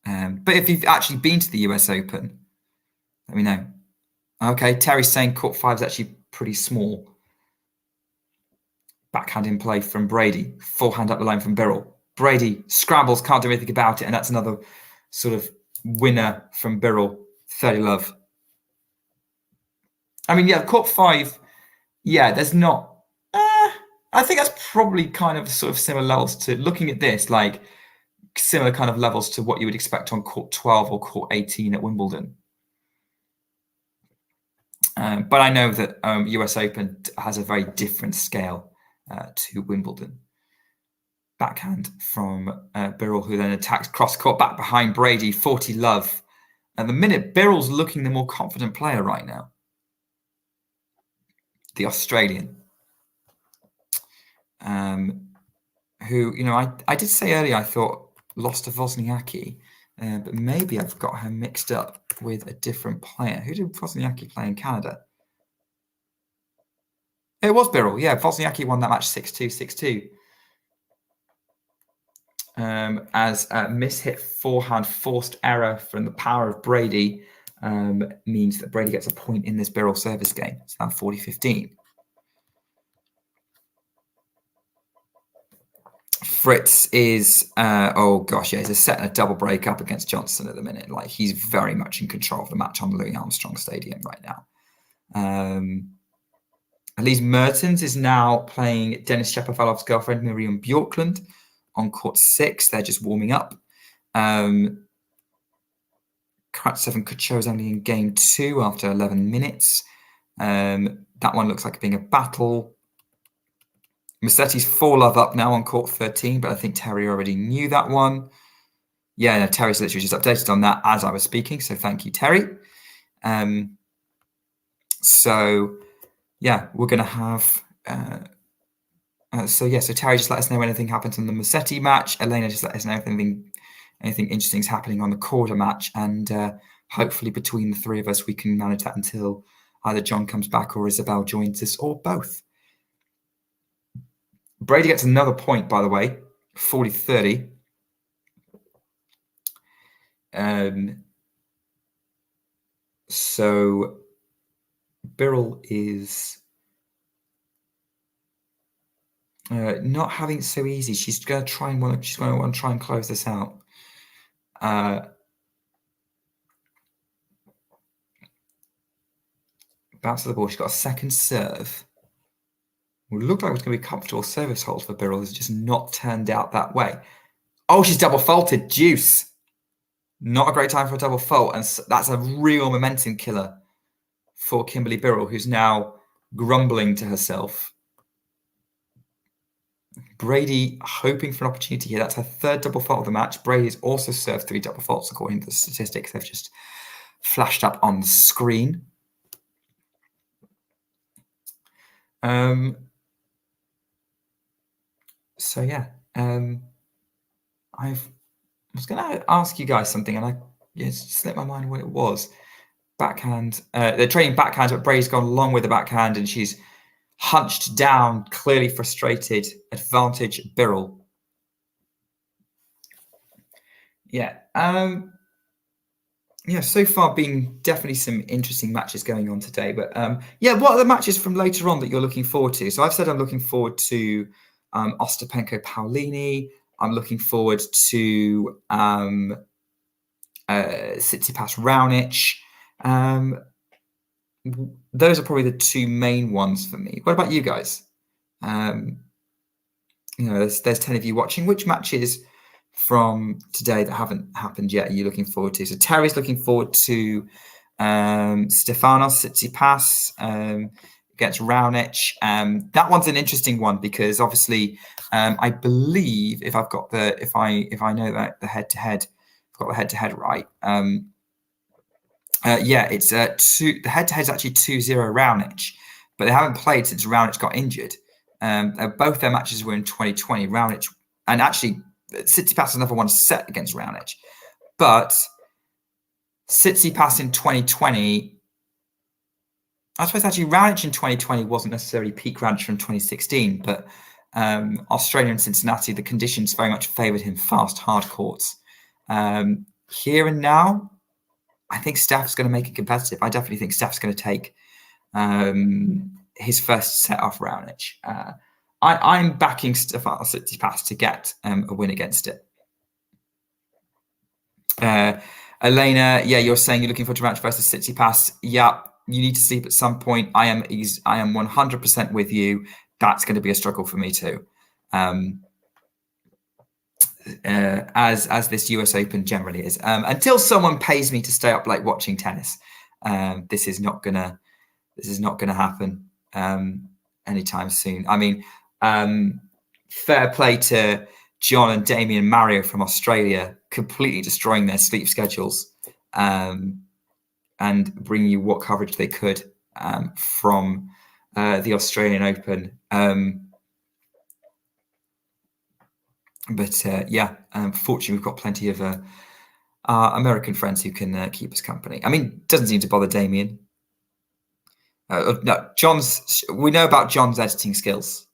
But if you've actually been to the US Open, let me know. Okay, Terry's saying court 5 is actually pretty small. Backhand in play from Brady. Forehand up the line from Birrell. Brady scrambles, can't do anything about it, and that's another sort of winner from Birrell. 30 love. I mean, yeah, court 5, yeah, there's not... I think that's probably kind of sort of similar levels to, looking at this, like similar kind of levels to what you would expect on court 12 or court 18 at Wimbledon. But I know that US Open has a very different scale to Wimbledon. Backhand from Birrell, who then attacks cross-court back behind Brady, 40 love. At the minute, Birrell's looking the more confident player right now. The Australian. Who, you know, I did say earlier I thought lost to Wozniacki, but maybe I've got her mixed up with a different player. Who did Wozniacki play in Canada? It was Birrell. Yeah, Wozniacki won that match 6-2, 6-2. As a mishit forehand forced error from the power of Brady means that Brady gets a point in this Birrell service game. It's now 40-15. Fritz is, he's a set and a double break up against Johnson at the minute. Like, he's very much in control of the match on Louis Armstrong Stadium right now. Elise Mertens is now playing Denis Shapovalov's girlfriend, Miriam Bjorklund, on court 6. They're just warming up. Karatsev and Kucher's only in game 2 after 11 minutes. That one looks like being a battle. Musetti's 4 love up now on court 13, but I think Terry already knew that one. Yeah, no, Terry's literally just updated on that as I was speaking, so thank you, Terry. So, yeah, we're going to have... So Terry just let us know when anything happens on the Musetti match. Elena just let us know if anything interesting is happening on the Korda match, and hopefully between the 3 of us, we can manage that until either John comes back or Isabel joins us, or both. Brady gets another point, by the way, 40-30. So Birrell is not having it so easy. She's going to try and want to try and close this out. Bounce to the ball. She's got a second serve. It looked like it was going to be a comfortable service hold for Birrell. It's just not turned out that way. Oh, she's double faulted. Deuce. Not a great time for a double fault. And that's a real momentum killer for Kimberly Birrell, who's now grumbling to herself. Brady hoping for an opportunity here. That's her 3rd double fault of the match. Brady's also served 3 double faults according to the statistics. They've just flashed up on the screen. So yeah, I was going to ask you guys something, and I slipped my mind what it was. Backhand. They're trading backhands, but Brady's gone along with the backhand, and she's hunched down, clearly frustrated. Advantage Birrell. Yeah. Yeah, so far been definitely some interesting matches going on today. But yeah, what are the matches from later on that you're looking forward to? So I've said I'm looking forward to Ostapenko-Paolini. I'm looking forward to Tsitsipas-Raonic. Those are probably the two main ones for me. What about you guys? There's 10 of you watching. Which matches from today that haven't happened yet are you looking forward to? So Terry's looking forward to Stefanos Tsitsipas against Raonic. That one's an interesting one because obviously I believe if I know that the head to head, I've got the head to head right. It's the head to head is actually 2-0 Raonic, but they haven't played since Raonic got injured. Both their matches were in 2020. Raonic, and actually Tsitsipas has never won a set against Raonic, but Tsitsipas in 2020. I suppose actually Raonic in 2020 wasn't necessarily peak Raonic from 2016, but Australia and Cincinnati, the conditions very much favoured him fast, hard courts. Here and now, I think Steph's going to make it competitive. I definitely think Steph's going to take his first set off Raonic. I'm backing Stefanos Tsitsipas to get a win against it. Elena, yeah, you're saying you're looking forward to Raonic versus Tsitsipas. Yeah, you need to sleep at some point. I am 100% with you. That's going to be a struggle for me too. As this US Open generally is, until someone pays me to stay up late watching tennis, this is not gonna happen anytime soon. I mean, fair play to John and Damien Mario from Australia, completely destroying their sleep schedules and bringing you what coverage they could from the Australian Open. Fortunately, we've got plenty of American friends who can keep us company. I mean, it doesn't seem to bother Damien. No, we know about John's editing skills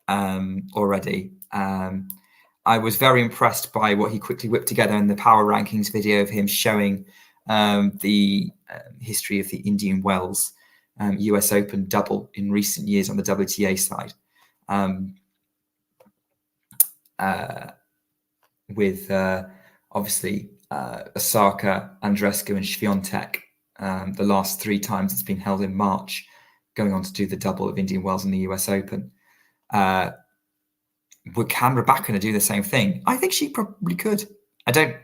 already. I was very impressed by what he quickly whipped together in the power rankings video of him showing the history of the Indian Wells US Open double in recent years on the WTA side. With obviously Osaka, Andreescu, and Swiatek. The last 3 times it's been held in March, going on to do the double of Indian Wells in the US Open. Can Rybakina do the same thing? I think she probably could. I don't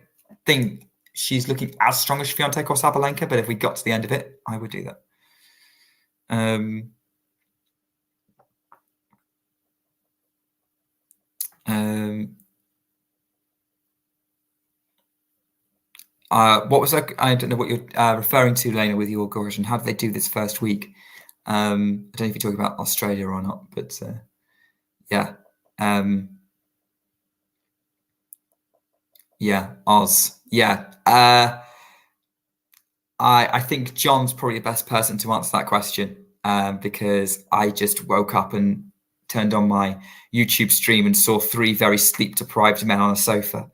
think she's looking as strong as Swiatek or Sabalenka, but if we got to the end of it, I would do that. What was that? I don't know what you're referring to, Lena, with your question. How did they do this first week? I don't know if you're talking about Australia or not, but yeah. Oz. Yeah. I think John's probably the best person to answer that question because I just woke up and turned on my YouTube stream and saw 3 very sleep-deprived men on a sofa.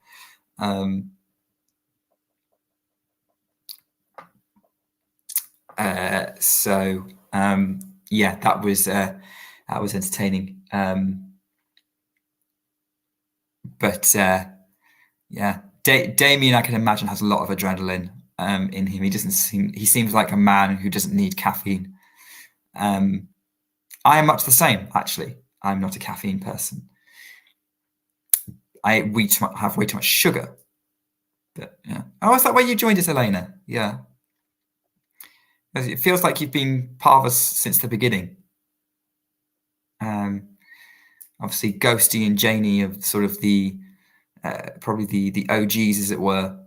That was entertaining. Damien, I can imagine, has a lot of adrenaline in him. He seems like a man who doesn't need caffeine. I am much the same, actually. I'm not a caffeine person. I have way too much sugar. But yeah. Oh, is that why you joined us, Elena? Yeah. It feels like you've been part of us since the beginning. Obviously, Ghosty and Janie are sort of the probably the OGs, as it were.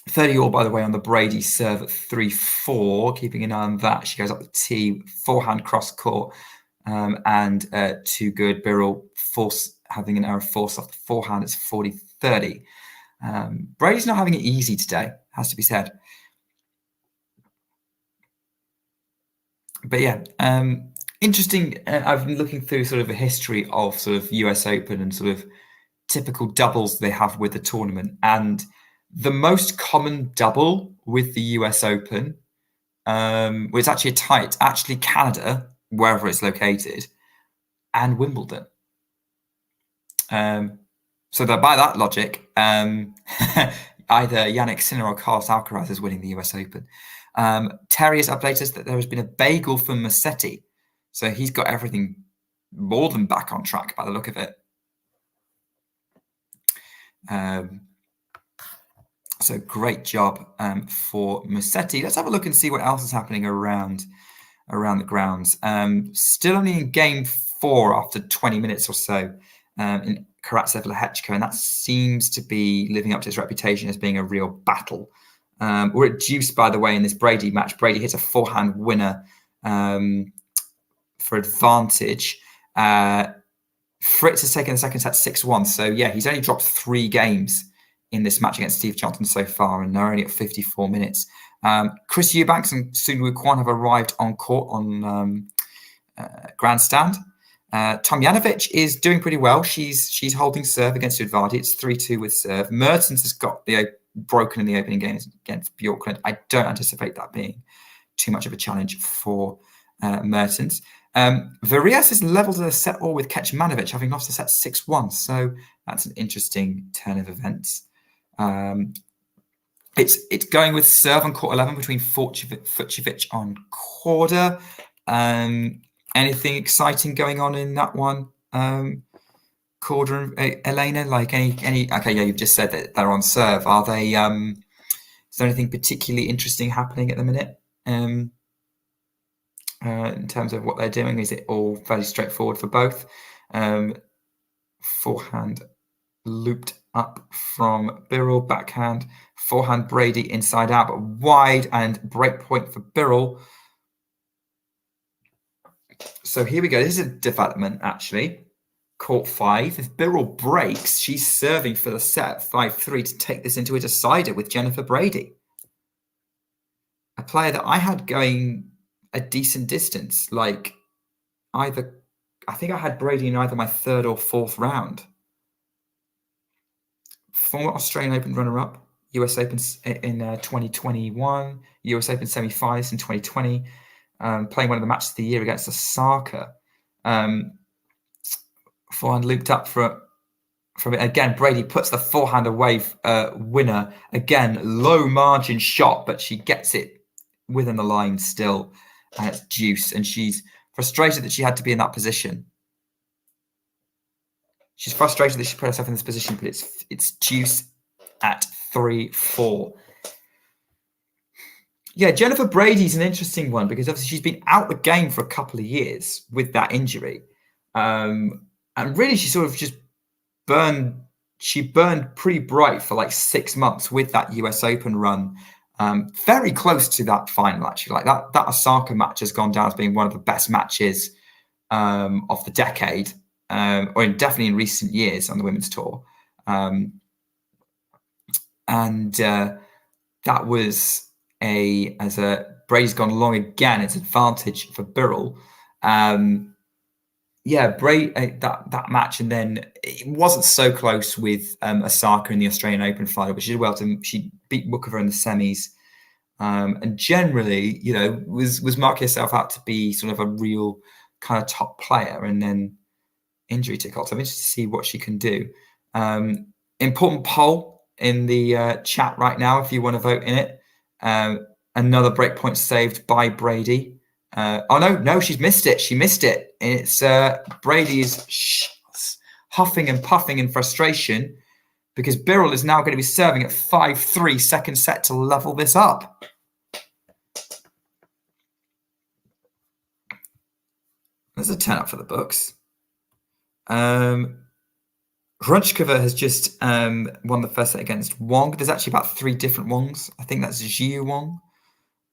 30-all, by the way, on the Brady serve at 3-4, keeping an eye on that. She goes up the tee, forehand cross court, and too good. Birrell having an error force off the forehand. It's 40-30. Brady's not having it easy today, has to be said. But yeah, interesting. I've been looking through sort of a history of sort of US Open and sort of typical doubles they have with the tournament. And the most common double with the US Open was actually a tie. It's actually Canada, wherever it's located, and Wimbledon. So that by that logic, either Yannick Sinner or Carlos Alcaraz is winning the US Open. Terry has updated us that there has been a bagel from Musetti. So he's got everything more than back on track by the look of it. So great job for Musetti. Let's have a look and see what else is happening around the grounds. Still only in game 4 after 20 minutes or so in Karatsev-Lehechka, and that seems to be living up to its reputation as being a real battle. We're at deuce, by the way, in this Brady match. Brady hits a forehand winner for advantage. Fritz has taken the second set 6-1. So, yeah, he's only dropped 3 games in this match against Steve Johnson so far, and they're only at 54 minutes. Chris Eubanks and Soonwoo Kwon have arrived on court on grandstand. Tomljanovic is doing pretty well. She's holding serve against Udvardy. It's 3-2 with serve. Mertens has got the broken in the opening game against Bjorklund. I don't anticipate that being too much of a challenge for Mertens. Varias is leveled at a set all with Kecmanovic, having lost the set 6-1. So that's an interesting turn of events. It's going with serve on court 11 between Fucsovic on Korda. Anything exciting going on in that one? Korda and Elena, like any? Okay, yeah, you've just said that they're on serve. Are they? Is there anything particularly interesting happening at the minute? In terms of what they're doing, is it all fairly straightforward for both? Forehand looped up from Birrell, backhand, forehand Brady inside out, but wide and break point for Birrell. So here we go. This is a development, actually. Court 5. If Birrell breaks, she's serving for the set 5-3 to take this into a decider with Jennifer Brady. A player that I had going a decent distance, like I think I had Brady in either my 3rd or 4th round. Former Australian Open runner-up, US Open in 2021, US Open semi-finals in 2020, playing one of the matches of the year against Osaka. Forehand looped up from it. Again, Brady puts the forehand away winner. Again, low margin shot, but she gets it within the line still. And it's deuce. And she's frustrated that she had to be in that position. She's frustrated that she put herself in this position, but it's deuce at 3-4. Yeah, Jennifer Brady's an interesting one because obviously she's been out the game for a couple of years with that injury. And really she sort of just burned pretty bright for like 6 months with that US Open run. Very close to that final, actually. Like that Osaka match has gone down as being one of the best matches of the decade. Or definitely in recent years on the women's tour. That was Brady's gone long again. It's advantage for Birrell. That match, and then it wasn't so close with Osaka in the Australian Open final, but she did well. She beat Mukova in the semis, and generally, was marking herself out to be sort of a real kind of top player, and then injury took off. So I'm interested to see what she can do. Important poll in the chat right now if you want to vote in it. Another breakpoint saved by Brady. No, she's missed it. She missed it. It's Brady is huffing and puffing in frustration because Birrell is now going to be serving at 5-3 second set to level this up. There's a 10 up for the books. Grunchkova has just won the first set against Wong. There's actually about 3 different Wongs. I think that's Jiu Wong.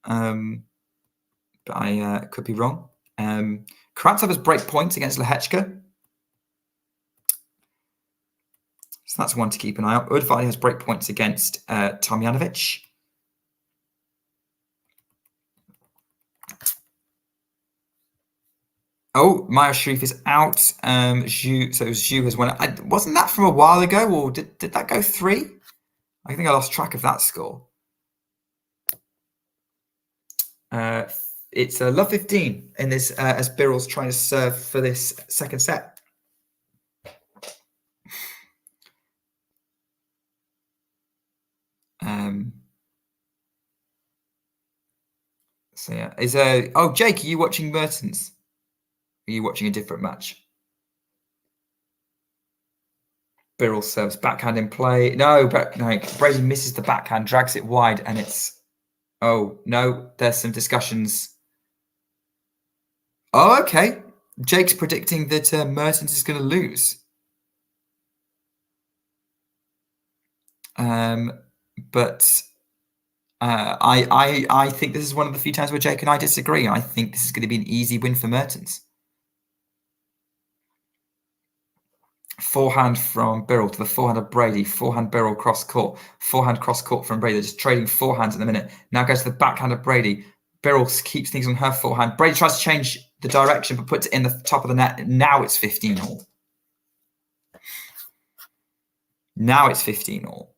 But I could be wrong. Karatsev has break points against Lehechka. So that's one to keep an eye on. Udvardy has break points against Tomljanovic. Oh, Maya Sharif is out. Zhu has won. Wasn't that from a while ago, or did that go 3? I think I lost track of that score. It's love 15 in this as Birrell's trying to serve for this second set. So yeah, Jake, are you watching Mertens? Are you watching a different match? Birrell serves backhand in play. No, but Brady misses the backhand, drags it wide, and it's no. There's some discussions. Oh, okay. Jake's predicting that Mertens is going to lose. But I think this is one of the few times where Jake and I disagree. I think this is going to be an easy win for Mertens. Forehand from Birrell to the forehand of Brady. Forehand Birrell cross court. Forehand cross court from Brady. They're just trading forehands at the minute. Now goes to the backhand of Brady. Birrell keeps things on her forehand. Brady tries to change the direction but puts it in the top of the net. Now it's 15-all. Now it's 15-all.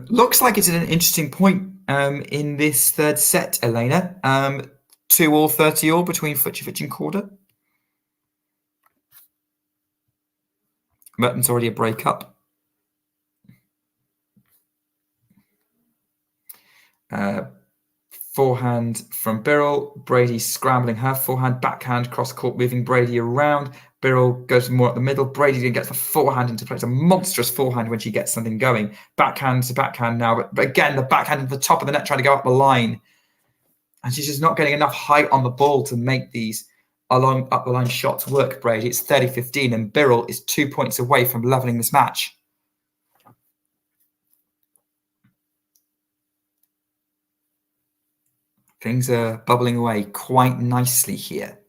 Looks like it's at an interesting point in this third set, Elena. 2-all, 30-all between Fucsovics and Korda. Mertens already a breakup. Forehand from Birrell. Brady scrambling her forehand, backhand, cross court, moving Brady around. Birrell goes more at the middle. Brady gets the forehand into play. It's a monstrous forehand when she gets something going. Backhand to backhand now, but again, the backhand at the top of the net trying to go up the line. And she's just not getting enough height on the ball to make these up the line shots work, Brady. It's 30-15, and Birrell is 2 points away from leveling this match. Things are bubbling away quite nicely here.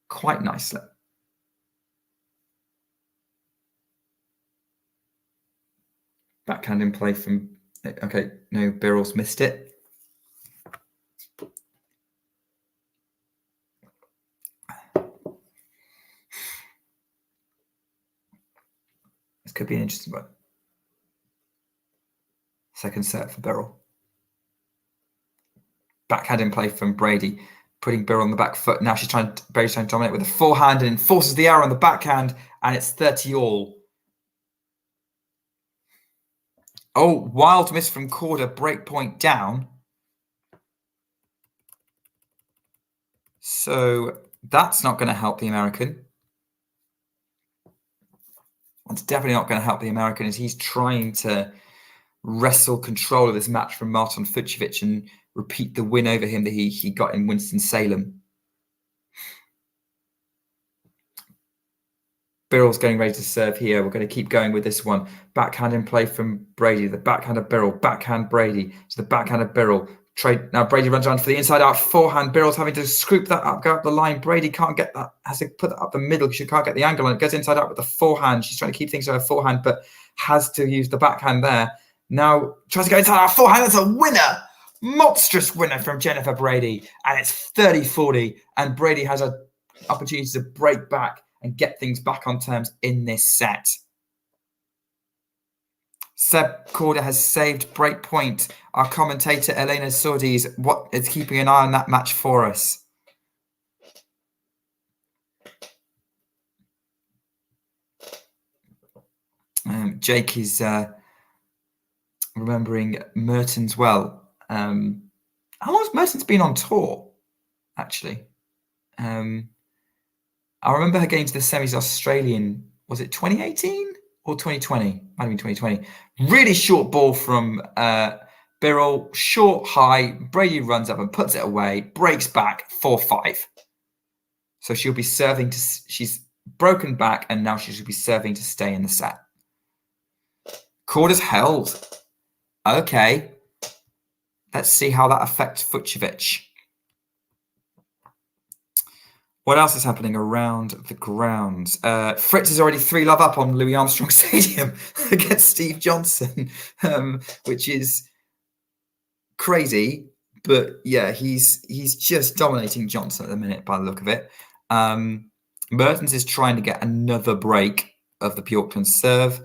Quite nicely. Backhand in play from... Okay, no, Birrell's missed it. This could be an interesting one. Second set for Birrell. Backhand in play from Brady, putting Birrell on the back foot. Now Brady's trying to dominate with a forehand and enforces the error on the backhand, and it's 30-all. Oh, wild miss from Korda, break point down. So that's not going to help the American. It's definitely not going to help the American as he's trying to wrestle control of this match from Martin Fucsovics and repeat the win over him that he got in Winston-Salem. Birrell's getting ready to serve here. We're going to keep going with this one. Backhand in play from Brady. The backhand of Birrell. Backhand Brady to the backhand of Birrell. Now Brady runs around for the inside out forehand. Birrell's having to scoop that up, go up the line. Brady can't get that. Has to put that up the middle because she can't get the angle on it. Goes inside out with the forehand. She's trying to keep things to her forehand, but has to use the backhand there. Now tries to go inside out forehand. That's a winner. Monstrous winner from Jennifer Brady. And it's 30-40. And Brady has an opportunity to break back and get things back on terms in this set. Seb Korda has saved break point. Our commentator, Elena Sordis, is keeping an eye on that match for us. Jake is remembering Mertens well. How long has Mertens been on tour, actually? I remember her getting to the semis Australian, was it 2018 or 2020? Might have been 2020. Really short ball from Birrell, short, high. Brady runs up and puts it away, breaks back 4-5. So she'll be serving to, she's broken back and now she should be serving to stay in the set. Korda's held. Okay. Let's see how that affects Fucsovics. What else is happening around the grounds? Fritz is already 3-love up on Louis Armstrong Stadium against Steve Johnson, which is crazy. But yeah, he's just dominating Johnson at the minute by the look of it. Mertens is trying to get another break of the Bjorklund serve.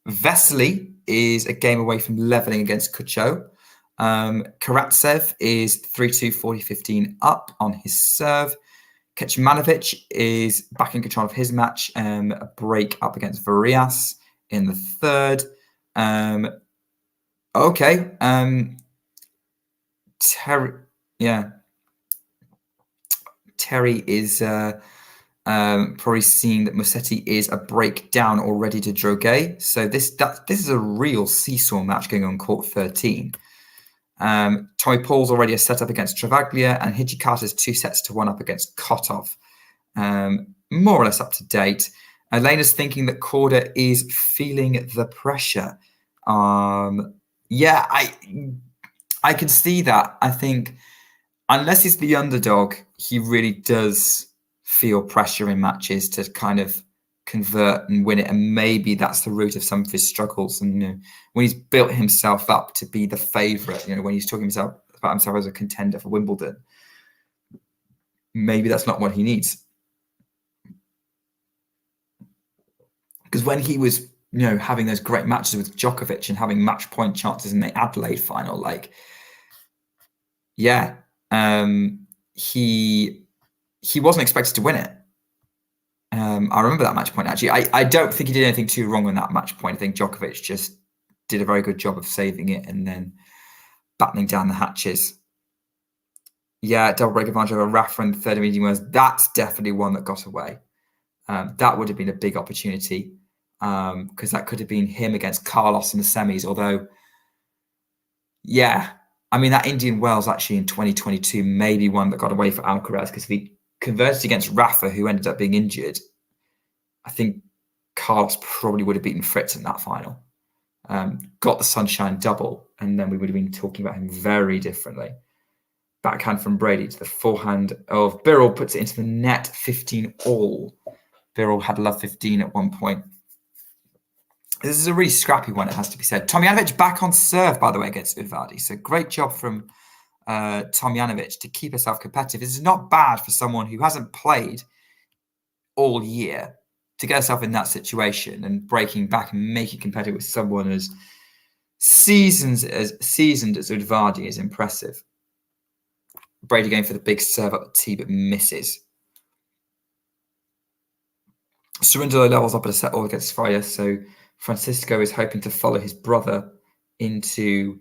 Vesely is a game away from leveling against Kucho. Karatsev is 3-2, 40-15 up on his serve. Kecmanovic is back in control of his match, a break up against Varias in the third. Terry is probably seeing that Musetti is a break down already to Droguet. So this is a real seesaw match going on court 13. Tommy Paul's already a set up against Travaglia, and Hijikata's 2-1 up against Kotov. More or less up to date. Elena's thinking that Korda is feeling the pressure. I can see that. I think unless he's the underdog, he really does feel pressure in matches to kind of convert and win it. And maybe that's the root of some of his struggles. And when he's built himself up to be the favourite, when he's talking about himself as a contender for Wimbledon, maybe that's not what he needs. Because when he was, having those great matches with Djokovic and having match point chances in the Adelaide final, he wasn't expected to win it. I remember that match point, actually. I don't think he did anything too wrong on that match point. I think Djokovic just did a very good job of saving it and then battening down the hatches. Yeah, double break advantage over Rafa in the third medium was. That's definitely one that got away. That would have been a big opportunity because that could have been him against Carlos in the semis. Although, that Indian Wells actually in 2022 may be one that got away for Alcaraz, because if he converted against Rafa, who ended up being injured, I think Carlos probably would have beaten Fritz in that final. Got the sunshine double, and then we would have been talking about him very differently. Backhand from Brady to the forehand of Birrell, puts it into the net, 15 all. Birrell had love 15 at one point. This is a really scrappy one, it has to be said. Tomjanovic back on serve, by the way, against Udvardi. So great job from Tomjanovic to keep herself competitive. This is not bad for someone who hasn't played all year to get herself in that situation and breaking back and making competitive with someone as seasoned as Udvardi is impressive. Brady going for the big serve up the tee, but misses. Cerundolo levels up at a set all against Freya, so Francisco is hoping to follow his brother into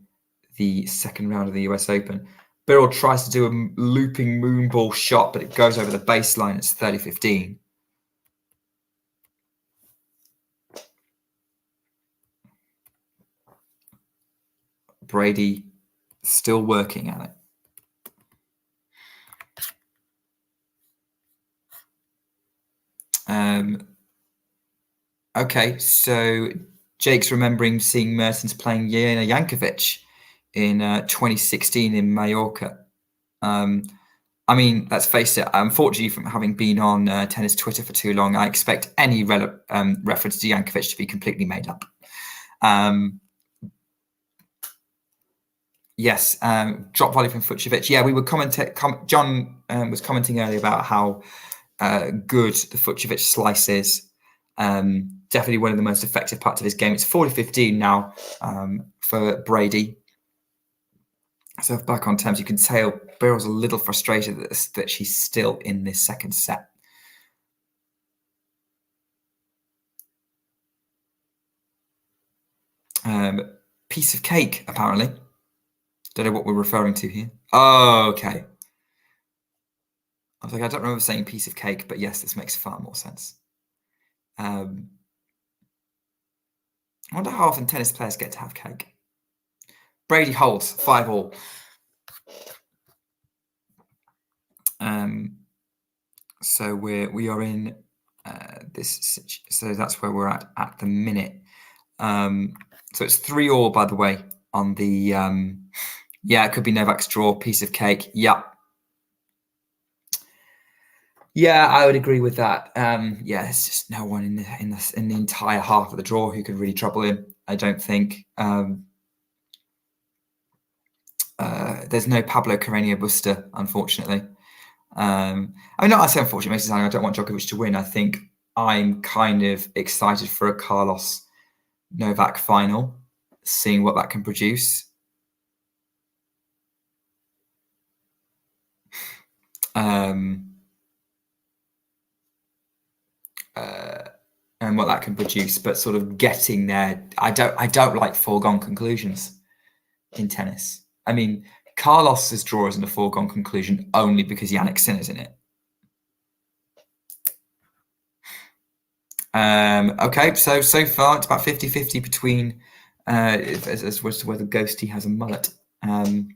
the second round of the US Open. Birrell tries to do a looping moonball shot, but it goes over the baseline. It's 30-15. Brady still working at it. Okay, so Jake's remembering seeing Mertens playing Jelena Jankovic in 2016 in Mallorca. Let's face it, unfortunately, from having been on tennis Twitter for too long, I expect any reference to Jankovic to be completely made up. Drop volley from Fucsovics. Yeah, we were John was commenting earlier about how good the Fucsovics slice is. Definitely one of the most effective parts of his game. It's 40-15 now for Brady. So back on terms, you can tell Birrell's a little frustrated that she's still in this second set. Piece of cake, apparently. Don't know what we're referring to here. Oh, okay. I was like, I don't remember saying piece of cake, but yes, this makes far more sense. I wonder how often tennis players get to have cake. Brady holds 5 all. So we are in this. So that's where we're at the minute. So it's 3 all, by the way, on the. It could be Novak's draw, piece of cake. Yep. Yeah, I would agree with that. There's just no one in the entire half of the draw who could really trouble him. I don't think. There's no Pablo Carreño Busta, unfortunately. I mean, not I say unfortunately, makes it sound like I don't want Djokovic to win. I think I'm kind of excited for a Carlos Novak final, seeing what that can produce. And what that can produce, but sort of getting there. I don't like foregone conclusions in tennis. I mean, Carlos's draw isn't a foregone conclusion only because Yannick Sinner's in it. Okay, so far it's about 50-50 between as to whether Ghosty has a mullet. To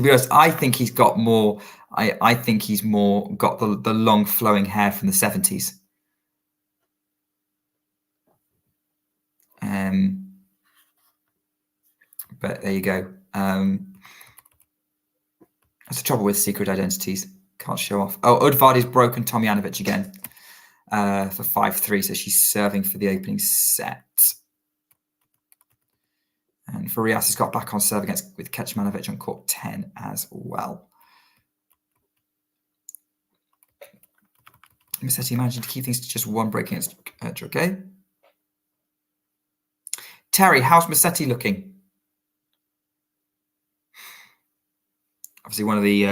be honest, I think he's got more. I think he's more got the long flowing hair from the 70s. But there you go. That's the trouble with secret identities. Can't show off. Oh, Udvardy's broken Tomjanovic again for 5-3, so she's serving for the opening set. And Farias has got back on serve with Kecmanovic on court 10 as well. Musetti managing to keep things to just one break against Dragay. Terry, how's Musetti looking? Obviously, one of the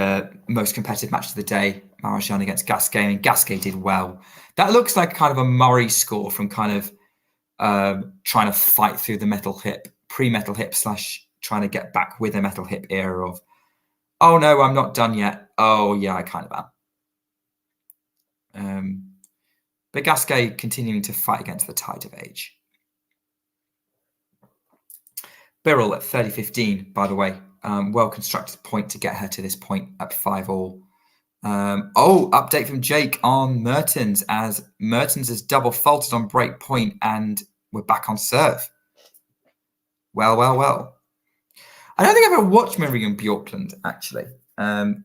most competitive matches of the day, Marozsan against Gasquet. I mean, Gasquet did well. That looks like kind of a Murray score from kind of trying to fight through the metal hip, pre-metal hip / trying to get back with a metal hip era of, oh no, I'm not done yet. Oh yeah, I kind of am. But Gasquet continuing to fight against the tide of age. Birrell at 30-15, by the way. Well-constructed point to get her to this point at 5-all. Update from Jake on Mertens, as Mertens has double faulted on break point and we're back on serve. Well. I don't think I've ever watched Miriam Bjorklund, actually. 4-3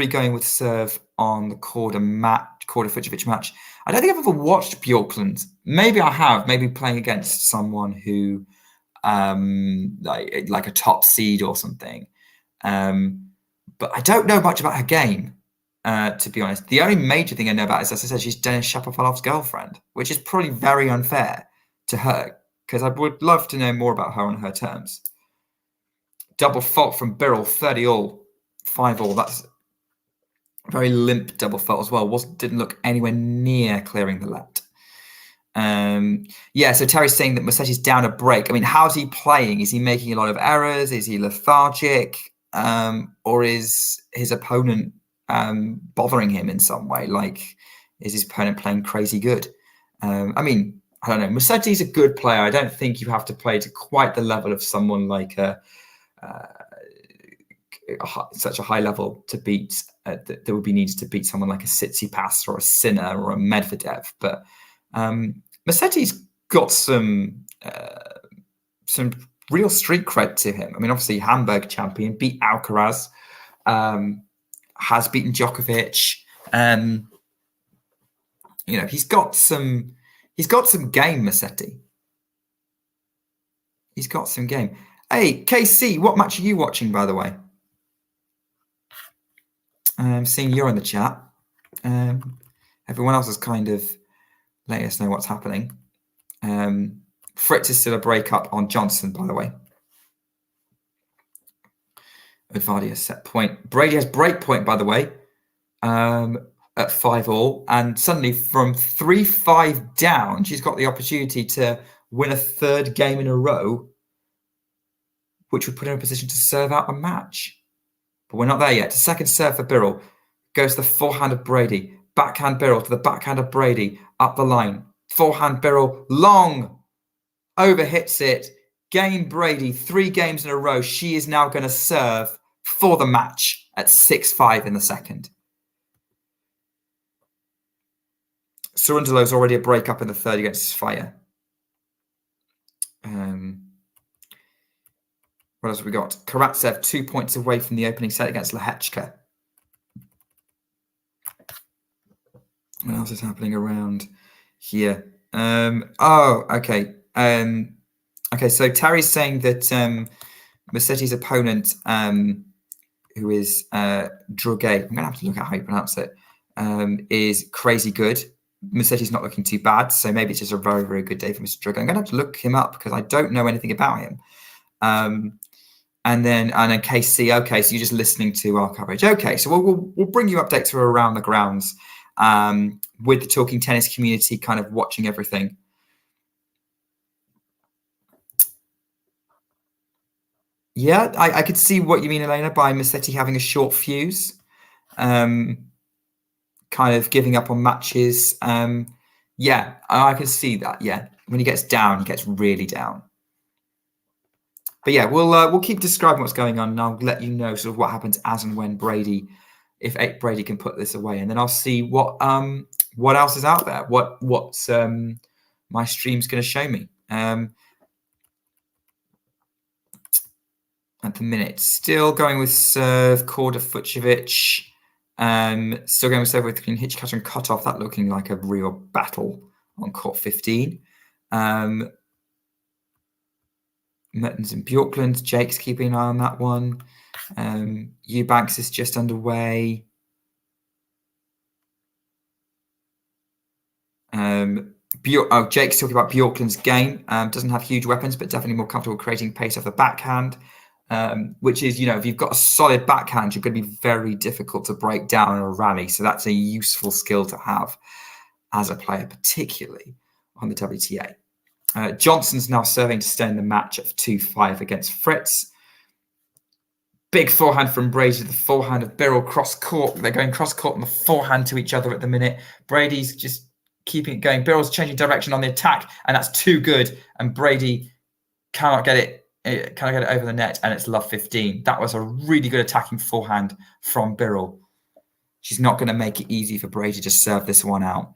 going with serve on the Korda-Fucsovic match. I don't think I've ever watched Bjorklund. Maybe I have, maybe playing against someone who like a top seed or something. But I don't know much about her game, to be honest. The only major thing I know about is, as I said, she's Denis Shapovalov's girlfriend, which is probably very unfair to her, because I would love to know more about her on her terms. Double fault from Birrell, 30-all, 5-all. That's a very limp double fault as well. Didn't look anywhere near clearing the let. So Terry's saying that Musetti's down a break. I mean, how's he playing? Is he making a lot of errors? Is he lethargic? Or is his opponent bothering him in some way? Like, is his opponent playing crazy good? I mean, I don't know. Musetti's a good player. I don't think you have to play to quite the level of someone like such a high level to beat that would be needed to beat someone like a Tsitsipas or a Sinner or a Medvedev. But Musetti's got some real street cred to him. I mean, obviously Hamburg champion, beat Alcaraz, has beaten Djokovic. He's got some game, Musetti. He's got some game. Hey, KC, what match are you watching, by the way? I'm seeing you're in the chat. Everyone else is kind of letting us know what's happening. Fritz is still a breakup on Johnson, by the way. Udvardy has set point. Brady has break point, by the way, at 5-all. And suddenly from 3-5 down, she's got the opportunity to win a third game in a row, which would put her in a position to serve out a match. But we're not there yet. The second serve for Birrell goes to the forehand of Brady. Backhand Birrell to the backhand of Brady up the line. Forehand Birrell, long, overhits it. Game Brady, 3 games in a row. She is now going to serve for the match at 6-5 in the second. Cerundolo's already a break-up in the third against Sfire. What else have we got? Karatsev 2 points away from the opening set against Lehechka. What else is happening around here? Okay. So Terry's saying that Musetti's opponent, who is Drugay, I'm going to have to look at how you pronounce it, is crazy good. Musetti's not looking too bad, so maybe it's just a very, very good day for Mr. Drugay. I'm going to have to look him up because I don't know anything about him. And then KC, okay, so you're just listening to our coverage. Okay, so we'll bring you updates for around the grounds with the Talking Tennis community kind of watching everything. Yeah, I could see what you mean, Elena, by Musetti having a short fuse, kind of giving up on matches. Yeah, I can see that. Yeah, when he gets down, he gets really down. But yeah, we'll keep describing what's going on, and I'll let you know sort of what happens as and when if Brady can put this away, and then I'll see what else is out there, what's my stream's going to show me. At the minute, still going with serve, Korda, Fucsovic. Still going with serve with hitch, cutter, and cut off. That looking like a real battle on court 15. Mertens and Bjorklund. Jake's keeping an eye on that one. Eubanks is just underway. Jake's talking about Bjorklund's game. Doesn't have huge weapons, but definitely more comfortable creating pace off the backhand. Which is, if you've got a solid backhand, you're going to be very difficult to break down in a rally. So that's a useful skill to have as a player, particularly on the WTA. Johnson's now serving to stay in the match at 2-5 against Fritz. Big forehand from Brady to the forehand of Birrell cross court. They're going cross court and the forehand to each other at the minute. Brady's just keeping it going. Birrell's changing direction on the attack, and that's too good. And Brady cannot get it over the net, and it's love 15. That was a really good attacking forehand from Birrell. She's not going to make it easy for Brady to serve this one out.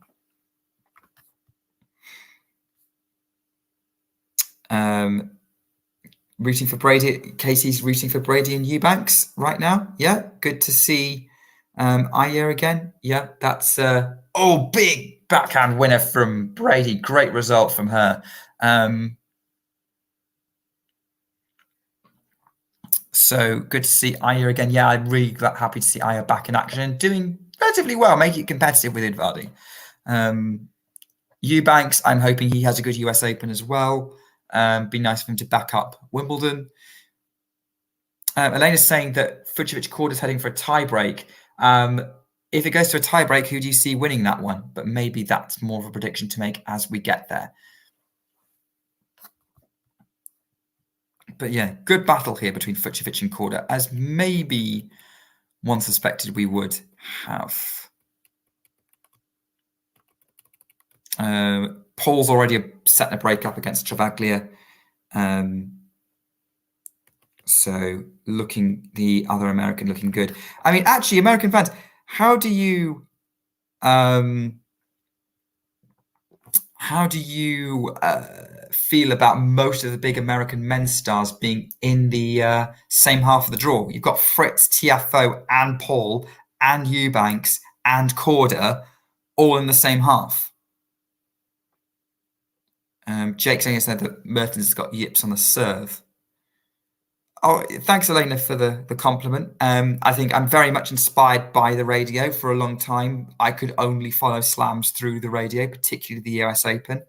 Rooting for Brady. Casey's rooting for Brady and Eubanks right now. Yeah, good to see Aya again. Yeah, that's big backhand winner from Brady. Great result from her. So good to see Aya again. Yeah, I'm really happy to see Aya back in action and doing relatively well, making it competitive with Edvardi. Eubanks, I'm hoping he has a good US Open as well. Be nice for him to back up Wimbledon. Elena's saying that Fucsovic-Korda is heading for a tie-break. If it goes to a tie-break, who do you see winning that one? But maybe that's more of a prediction to make as we get there. But yeah, good battle here between Fucsovic and Korda, as maybe one suspected we would have. Paul's already setting a break up against Travaglia. So the other American looking good. I mean, actually, American fans, how do you feel about most of the big American men's stars being in the same half of the draw? You've got Fritz, Tiafoe, and Paul, and Eubanks, and Korda, all in the same half. Jake saying that Mertens has got yips on the serve. Oh, thanks, Elena, for the compliment. I think I'm very much inspired by the radio. For a long time, I could only follow slams through the radio, particularly the US Open.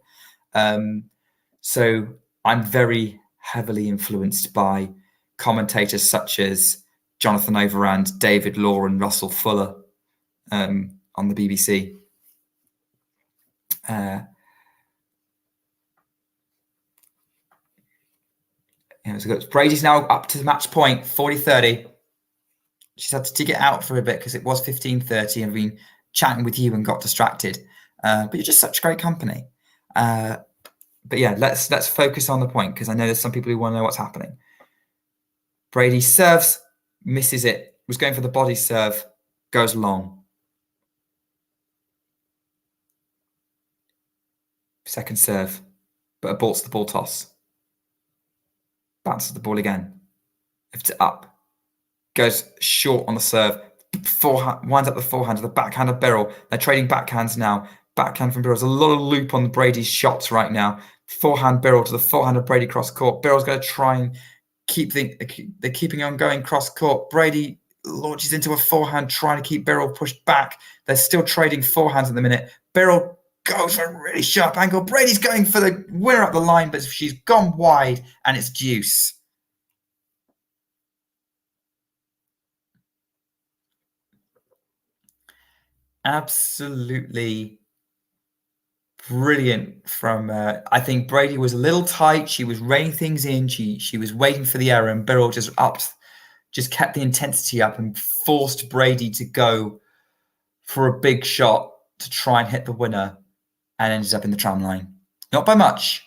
So I'm very heavily influenced by commentators such as Jonathan Overand, David Law, and Russell Fuller on the BBC. So Brady's now up to the match point, 40-30. She's had to dig it out for a bit because it was 15-30 and been chatting with you and got distracted. But you're just such great company. But yeah, let's focus on the point because I know there's some people who want to know what's happening. Brady serves, misses it, was going for the body serve, goes long. Second serve, but aborts the ball toss. Bounces the ball again. Lifts it up. Goes short on the serve. Winds up the forehand to the backhand of Birrell. They're trading backhands now. Backhand from Birrell. There's a lot of loop on Brady's shots right now. Forehand Birrell to the forehand of Brady cross court. Birrell's going to try and they're keeping on going cross court. Brady launches into a forehand, trying to keep Birrell pushed back. They're still trading forehands at the minute. Birrell goes for a really sharp angle. Brady's going for the winner up the line, but she's gone wide, and it's deuce. Absolutely brilliant from I think Brady was a little tight. She was reining things in. She was waiting for the error, and Birrell just kept the intensity up and forced Brady to go for a big shot to try and hit the winner, and ended up in the tram line. Not by much,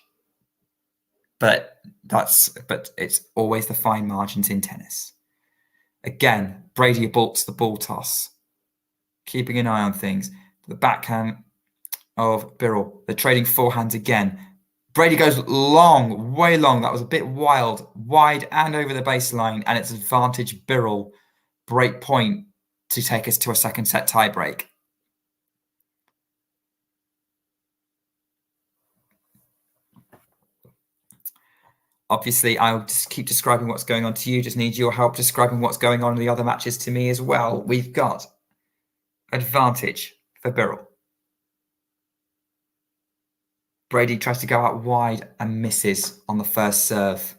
but it's always the fine margins in tennis. Again, Brady aborts the ball toss, keeping an eye on things. The backhand of Birrell. They're trading forehands again. Brady goes long, way long. That was a bit wide and over the baseline, and it's advantage Birrell. Break point to take us to a second set tie break. Obviously, I'll just keep describing what's going on to you. Just need your help describing what's going on in the other matches to me as well. We've got advantage for Birrell. Brady tries to go out wide and misses on the first serve.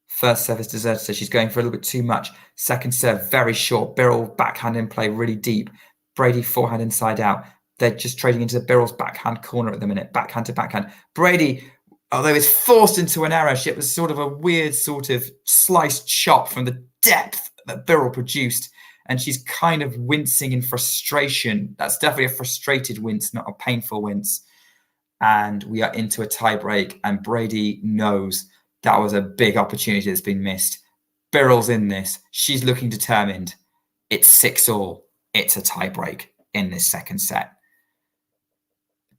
First serve is deserted, so she's going for a little bit too much. Second serve, very short. Birrell backhand in play, really deep. Brady forehand inside out. They're just trading into Birrell's backhand corner at the minute. Backhand to backhand. Brady, although it's forced into an error, it was sort of a weird sort of sliced chop from the depth that Birrell produced. And she's kind of wincing in frustration. That's definitely a frustrated wince, not a painful wince. And we are into a tie break, and Brady knows that was a big opportunity that's been missed. Birrell's in this. She's looking determined. It's 6-6. It's a tie break in this second set.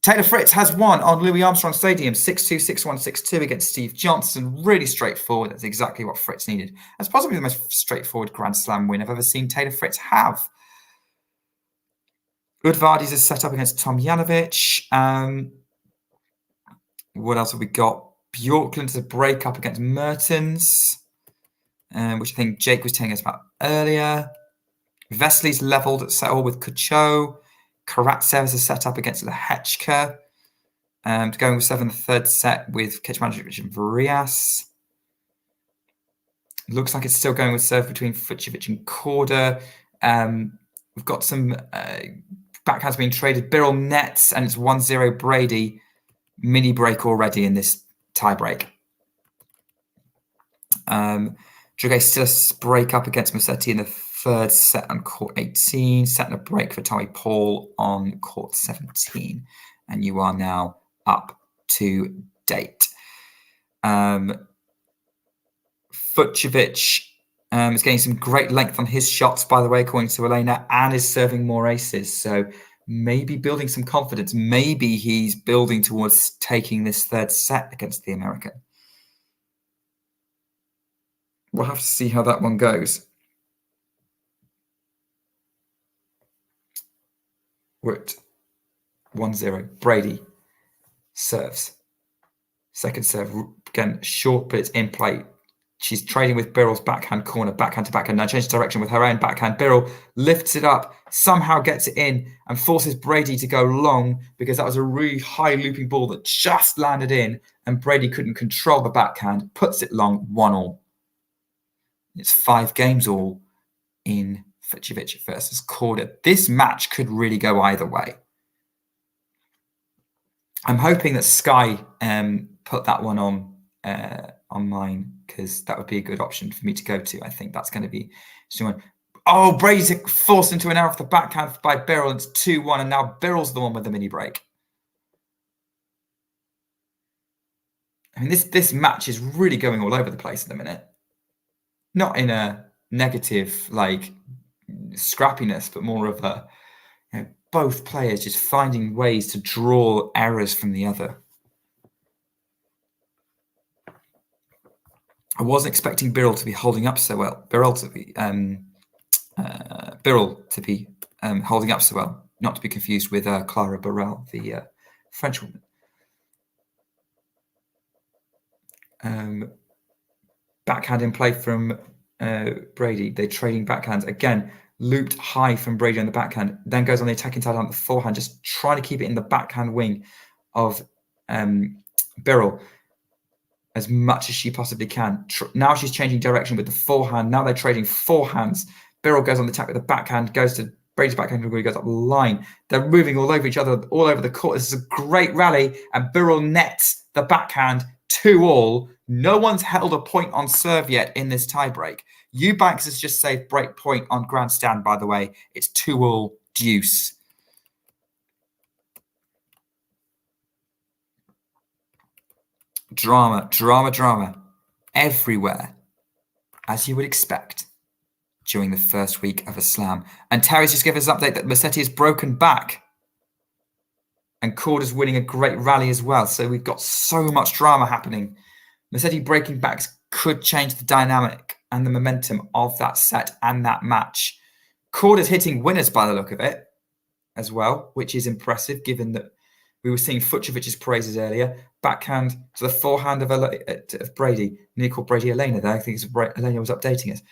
Taylor Fritz has won on Louis Armstrong Stadium, 6-2, 6-1, 6-2 against Steve Johnson. Really straightforward. That's exactly what Fritz needed. That's possibly the most straightforward Grand Slam win I've ever seen Taylor Fritz have. Udvardy's is set up against Tomljanovic. What else have we got? Bjorklund's a break up against Mertens, which I think Jake was telling us about earlier. Vesley's leveled at settle with Kucho. Karatsev is a set up against Lehechka. Going with 7 the third set with Kecmanovic and Varias. Looks like it's still going with serve between Fucsovic and Korda. We've got some backhands being traded. Birrell nets, and it's 1-0 Brady. Mini break already in this tie break. Dragay still a break up against Musetti in the third set on court 18. Setting a break for Tommy Paul on court 17. And you are now up to date. Fucsovic is getting some great length on his shots, by the way, according to Elena, and is serving more aces. So maybe building some confidence. Maybe he's building towards taking this third set against the American. We'll have to see how that one goes. We're at 1-0. Brady serves. Second serve, again, short, but it's in play. She's trading with Birrell's backhand corner, backhand to backhand. Now changes direction with her own backhand. Birrell lifts it up, somehow gets it in, and forces Brady to go long, because that was a really high looping ball that just landed in, and Brady couldn't control the backhand, puts it long, 1-1. It's 5 games all in Fucsovic versus Korda. This match could really go either way. I'm hoping that Sky put that one on mine, because that would be a good option for me to go to. I think that's going to be someone. Oh, Brady's forced into an error off the backhand by Birrell. It's 2-1, and now Birrell's the one with the mini break. I mean, this match is really going all over the place at the minute. Not in a negative, like, scrappiness, but more of a, both players just finding ways to draw errors from the other. I wasn't expecting Birrell to be holding up so well. Birrell to be holding up so well. Not to be confused with Clara Burrell, the French woman. Backhand in play from Brady. They're trading backhands. Again, looped high from Brady on the backhand. Then goes on the attacking side on the forehand, just trying to keep it in the backhand wing of Birrell as much as she possibly can. Now she's changing direction with the forehand. Now they're trading forehands. Birrell goes on the attack with the backhand, goes to Brady's backhand, where he goes up the line. They're moving all over each other, all over the court. This is a great rally, and Birrell nets the backhand 2-all. No one's held a point on serve yet in this tiebreak. Eubanks has just saved break point on grandstand, by the way. It's 2-all deuce. Drama, drama, drama everywhere, as you would expect during the first week of a slam. And Terry's just given us an update that Musetti has broken back and Korda's winning a great rally as well. So we've got so much drama happening. Musetti breaking backs could change the dynamic and the momentum of that set and that match. Korda's hitting winners by the look of it as well, which is impressive given that we were seeing Fucovic's praises earlier. Backhand to the forehand of Brady. Nearly called Brady Elena there. I think Elena was updating us.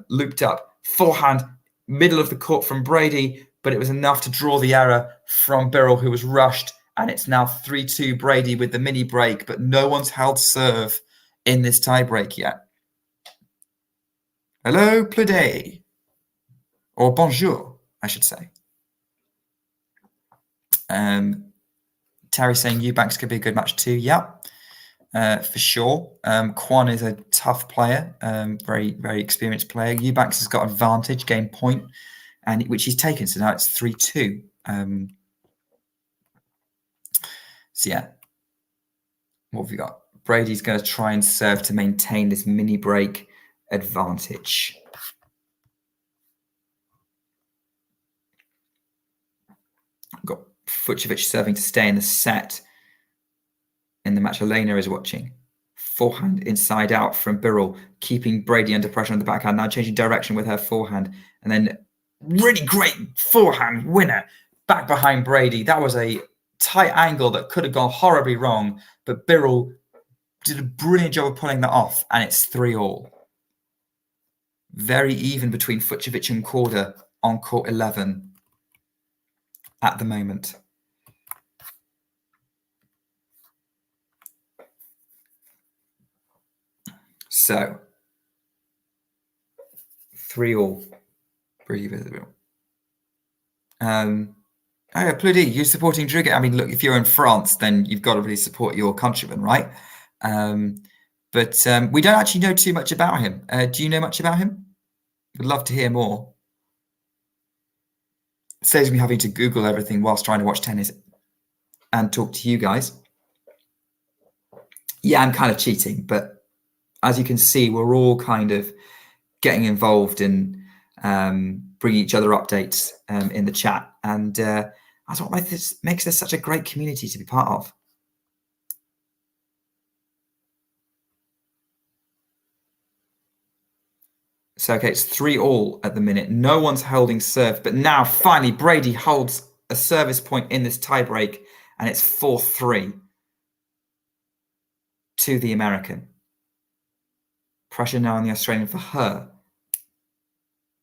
Looped up. Forehand, middle of the court from Brady, but it was enough to draw the error from Birrell, who was rushed. And it's now 3-2 Brady with the mini break, but no one's held serve in this tie break yet. Hello, Pleudet. Or bonjour, I should say. Terry saying Eubanks could be a good match too. Yep, for sure. Kwon is a tough player, very, very experienced player. Eubanks has got advantage, game point, and which he's taken. So now it's 3-2. So yeah, what have we got? Brady's going to try and serve to maintain this mini break advantage. Got Fucovich serving to stay in the set in the match Elena is watching. Forehand inside out from Birrell, keeping Brady under pressure on the backhand, now changing direction with her forehand. And then really great forehand winner back behind Brady. That was a tight angle that could have gone horribly wrong, but Birrell did a brilliant job of pulling that off, and it's 3-all. Very even between Fucovich and Korda on court 11 at the moment. So, 3-all. Pretty visible. Pludi, you're supporting Drugget. I mean, look, if you're in France, then you've got to really support your countryman, right? But we don't actually know too much about him. Do you know much about him? Would love to hear more. Saves me having to Google everything whilst trying to watch tennis and talk to you guys. Yeah, I'm kind of cheating, but as you can see, we're all kind of getting involved in bringing each other updates in the chat. And that's what makes this such a great community to be part of. So, okay, it's 3-all at the minute. No one's holding serve. But now, finally, Brady holds a service point in this tiebreak, and it's 4-3 to the American. Pressure now on the Australian for her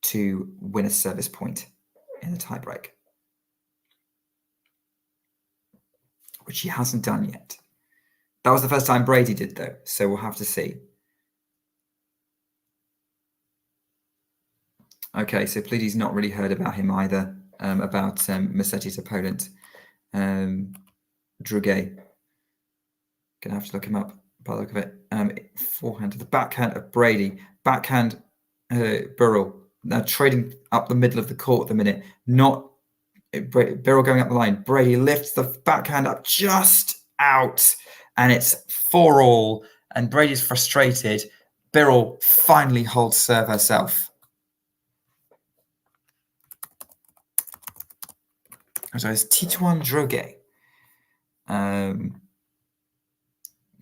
to win a service point in the tiebreak, which she hasn't done yet. That was the first time Brady did, though, so we'll have to see. Okay, so Plidy's not really heard about him either, about Musetti's opponent, Drugget. Gonna have to look him up by the look of it. Forehand to the backhand of Brady. Backhand Birrell. Now trading up the middle of the court at the minute. Not Birrell going up the line. Brady lifts the backhand up just out, and it's 4-all. And Brady's frustrated. Birrell finally holds serve herself. So it's Titouan Drugget.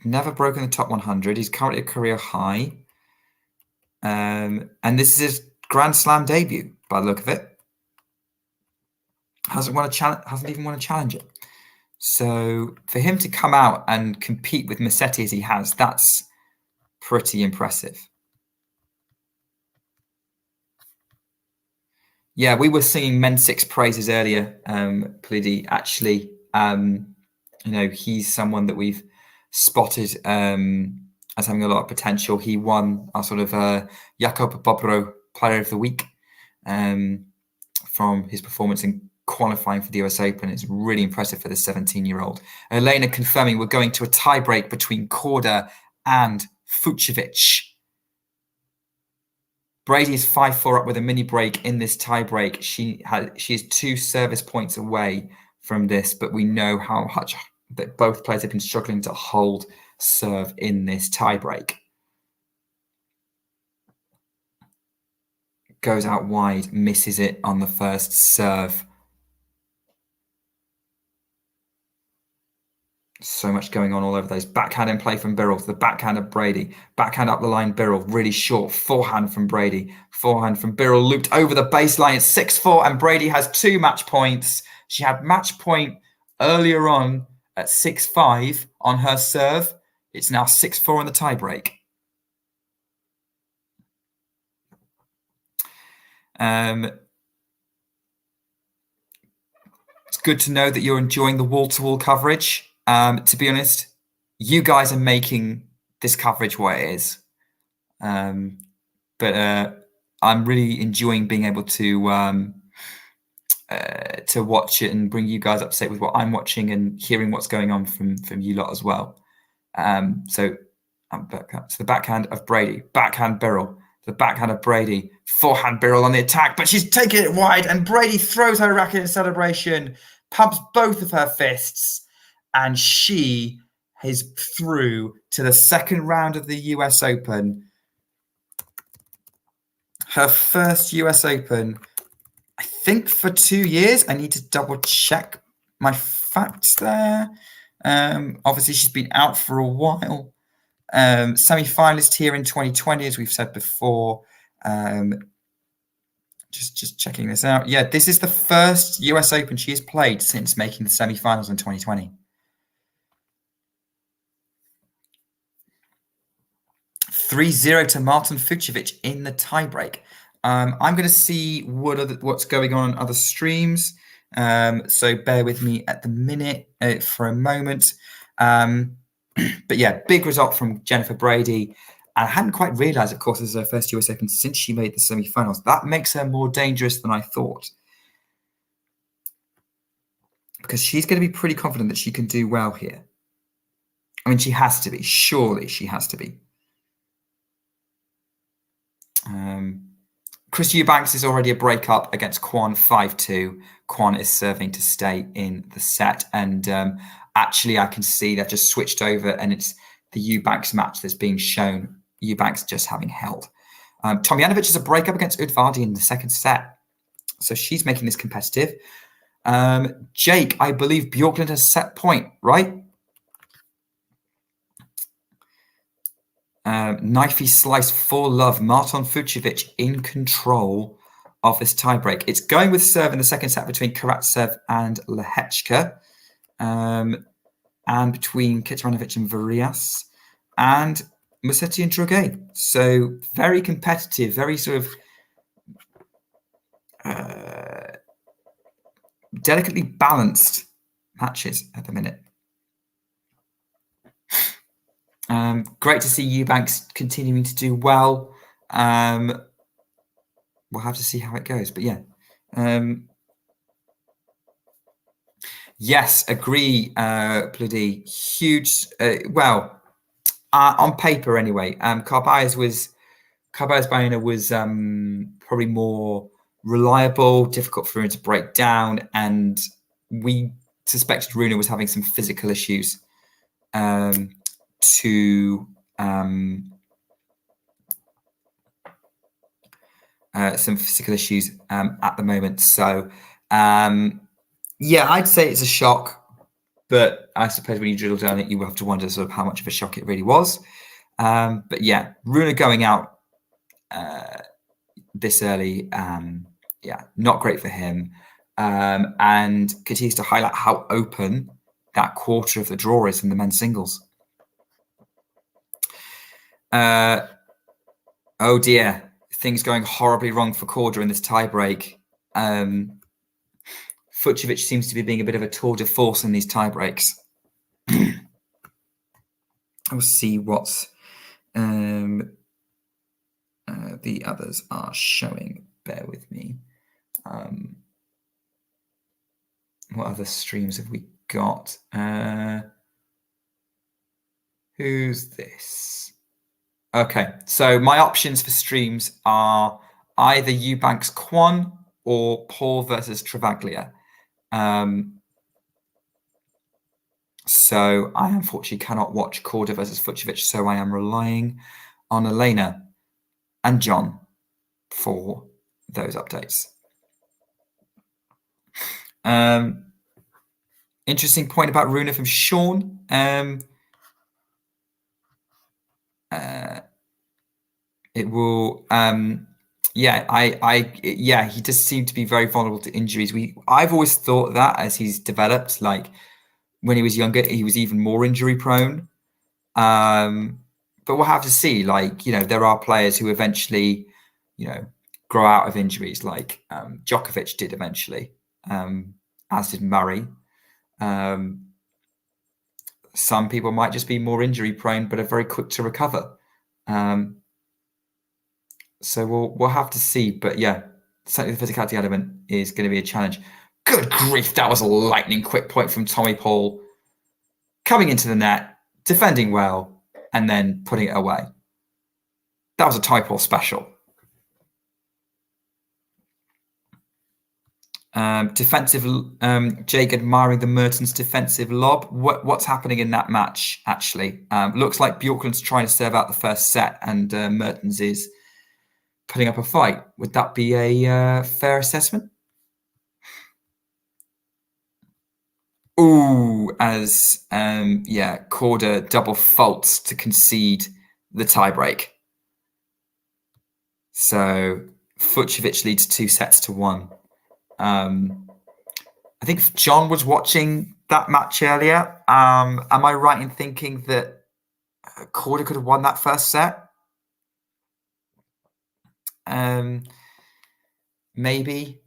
Never broken the top 100. He's currently a career high. And this is his Grand Slam debut, by the look of it. Hasn't even won a challenger. So for him to come out and compete with Musetti as he has, that's Pretty impressive. Yeah, we were singing Men 6 praises earlier, Plidi. Actually, he's someone that we've spotted as having a lot of potential. He won our sort of Jakob Bobro Player of the Week from his performance in qualifying for the US Open. It's really impressive for the 17-year-old. Elena confirming we're going to a tiebreak between Korda and Fucsovics. Brady is 5-4 up with a mini break in this tiebreak. She is 2 service points away from this, but we know how much that both players have been struggling to hold serve in this tiebreak. Goes out wide, misses it on the first serve. So much going on all over those. Backhand in play from Birrell to the backhand of Brady. Backhand up the line, Birrell. Really short. Forehand from Brady. Forehand from Birrell. Looped over the baseline. It's 6-4 and Brady has 2 match points. She had match point earlier on at 6-5 on her serve. It's now 6-4 in the tiebreak. It's good to know that you're enjoying the wall-to-wall coverage. To be honest, you guys are making this coverage what it is. But I'm really enjoying being able to watch it and bring you guys up to date with what I'm watching and hearing what's going on from you lot as well. So I'm back up to the backhand of Brady, backhand Birrell, the backhand of Brady, forehand Birrell on the attack, but she's taking it wide and Brady throws her racket in celebration, pumps both of her fists, and she is through to the second round of the US Open. Her first US Open, I think, for 2 years. I need to double check my facts there. Obviously, she's been out for a while. Semi-finalist here in 2020, as we've said before. Just checking this out. Yeah, this is the first US Open she has played since making the semi-finals in 2020. 3-0 to Martin Fucsovics in the tiebreak. I'm going to see what's going on other streams. So bear with me at the minute for a moment. But yeah, big result from Jennifer Brady. I hadn't quite realised, of course, this is her first US Open since she made the semi-finals. That makes her more dangerous than I thought. Because she's going to be pretty confident that she can do well here. I mean, she has to be. Surely she has to be. Chris Eubanks is already a breakup against Kwon 5-2. Kwon is serving to stay in the set. And actually, I can see they've just switched over and it's the Eubanks match that's being shown. Eubanks just having held. Tomljanovic is a breakup against Udvardi in the second set. So she's making this competitive. Jake, I believe Bjorklund has set point, right? Knifey slice for love. Martin Fucsovics in control of this tiebreak. It's going with serve in the second set between Karatsev and Lehechka, and between Kecmanovic and Varias, and Musetti and Droguet. So very competitive, very sort of delicately balanced matches at the minute. Great to see Eubanks continuing to do well. We'll have to see how it goes, but yeah. Yes, agree, Bloody. Huge, on paper anyway. Carballes-Baena was probably more reliable, difficult for him to break down, and we suspected Rune was having some physical issues at the moment. So, yeah, I'd say it's a shock, but I suppose when you drill down it, you have to wonder sort of how much of a shock it really was. But yeah, Rune going out this early, yeah, not great for him. And continues to highlight how open that quarter of the draw is in the men's singles. Oh dear, things going horribly wrong for Korda in this tiebreak. Fucsovics seems to be being a bit of a tour de force in these tiebreaks. We'll see what the others are showing. Bear with me. What other streams have we got? Who's this? Okay, so my options for streams are either Eubanks Kwon or Paul versus Travaglia. So I unfortunately cannot watch Korda versus Fucsovics, so I am relying on Elena and John for those updates. Interesting point about Runa from Sean. It will, he does seem to be very vulnerable to injuries. I've always thought that as he's developed, like when he was younger, he was even more injury prone. But we'll have to see. Like, there are players who eventually, grow out of injuries, like Djokovic did eventually, as did Murray. Some people might just be more injury prone, but are very quick to recover. So we'll have to see. But yeah, certainly the physicality element is going to be a challenge. Good grief, that was a lightning quick point from Tommy Paul. Coming into the net, defending well, and then putting it away. That was a Tommy Paul special. Defensive, Jake admiring the Mertens defensive lob. What's happening in that match, actually? Looks like Bjorklund's trying to serve out the first set and Mertens is putting up a fight. Would that be a fair assessment? Ooh, as Korda double faults to concede the tiebreak. So Fucsovics leads 2-1. I think John was watching that match earlier. Am I right in thinking that Korda could have won that first set? Maybe.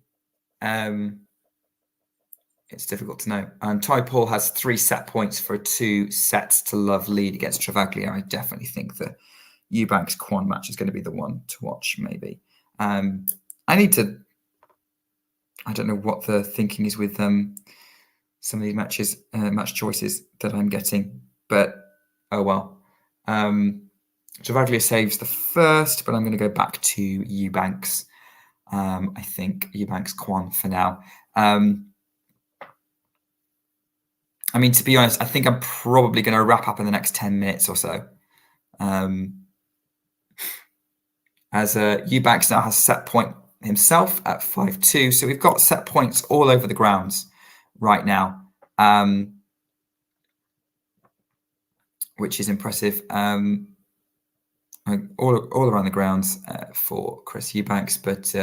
It's difficult to know. Tommy Paul has 3 set points for a 2-1 lead against Travaglia. I definitely think the Eubanks Kwon match is going to be the one to watch, maybe. I don't know what the thinking is with some of these matches, match choices that I'm getting, but oh well. Travaglia saves the first, but I'm going to go back to Eubanks. I think Eubanks Kwon for now. To be honest, I think I'm probably going to wrap up in the next 10 minutes or so. As Eubanks now has set point himself at 5-2. So we've got set points all over the grounds right now, which is impressive. All around the grounds for Chris Eubanks, but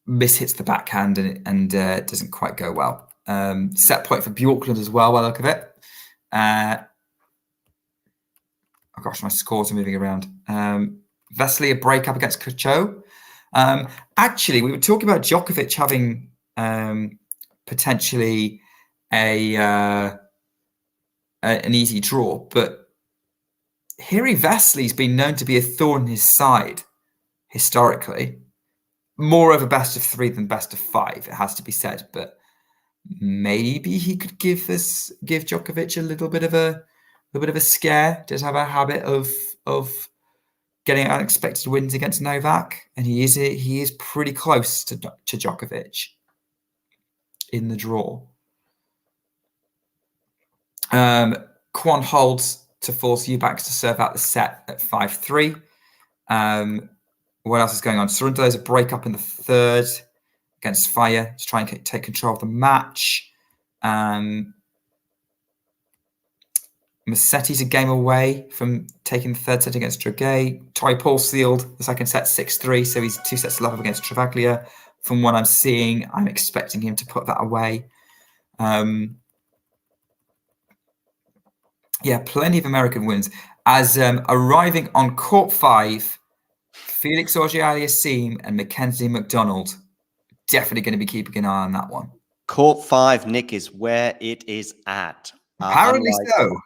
mishits the backhand and doesn't quite go well. Set point for Bjorklund as well, by the look of it. Oh gosh, my scores are moving around. Vesely, a breakup against Kucho. Actually, we were talking about Djokovic having potentially an easy draw, but Harry Vesely's been known to be a thorn in his side historically. More of a best of 3 than best of 5, it has to be said, but maybe he could give Djokovic a little bit of a scare. Does have a habit of getting unexpected wins against Novak, and he is pretty close to Djokovic in the draw. Kwon holds to force Eubanks to serve out the set at 5-3. What else is going on? Sorrentino's a break-up in the third against Fire to try and take control of the match. Massetti's a game away from taking the third set against Dragay. Tommy Paul sealed the second set 6-3, so he's 2 sets to love against Travaglia. From what I'm seeing, I'm expecting him to put that away. Yeah, plenty of American wins. As arriving on court 5, Felix Auger-Aliassime and Mackenzie McDonald. Definitely going to be keeping an eye on that one. Court 5, Nick, is where it is at. Apparently so.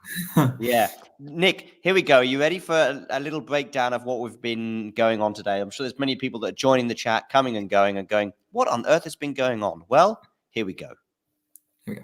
Yeah. Nick, here we go. Are you ready for a little breakdown of what we've been going on today? I'm sure there's many people that are joining the chat, coming and going, what on earth has been going on? Well, here we go. Here we go.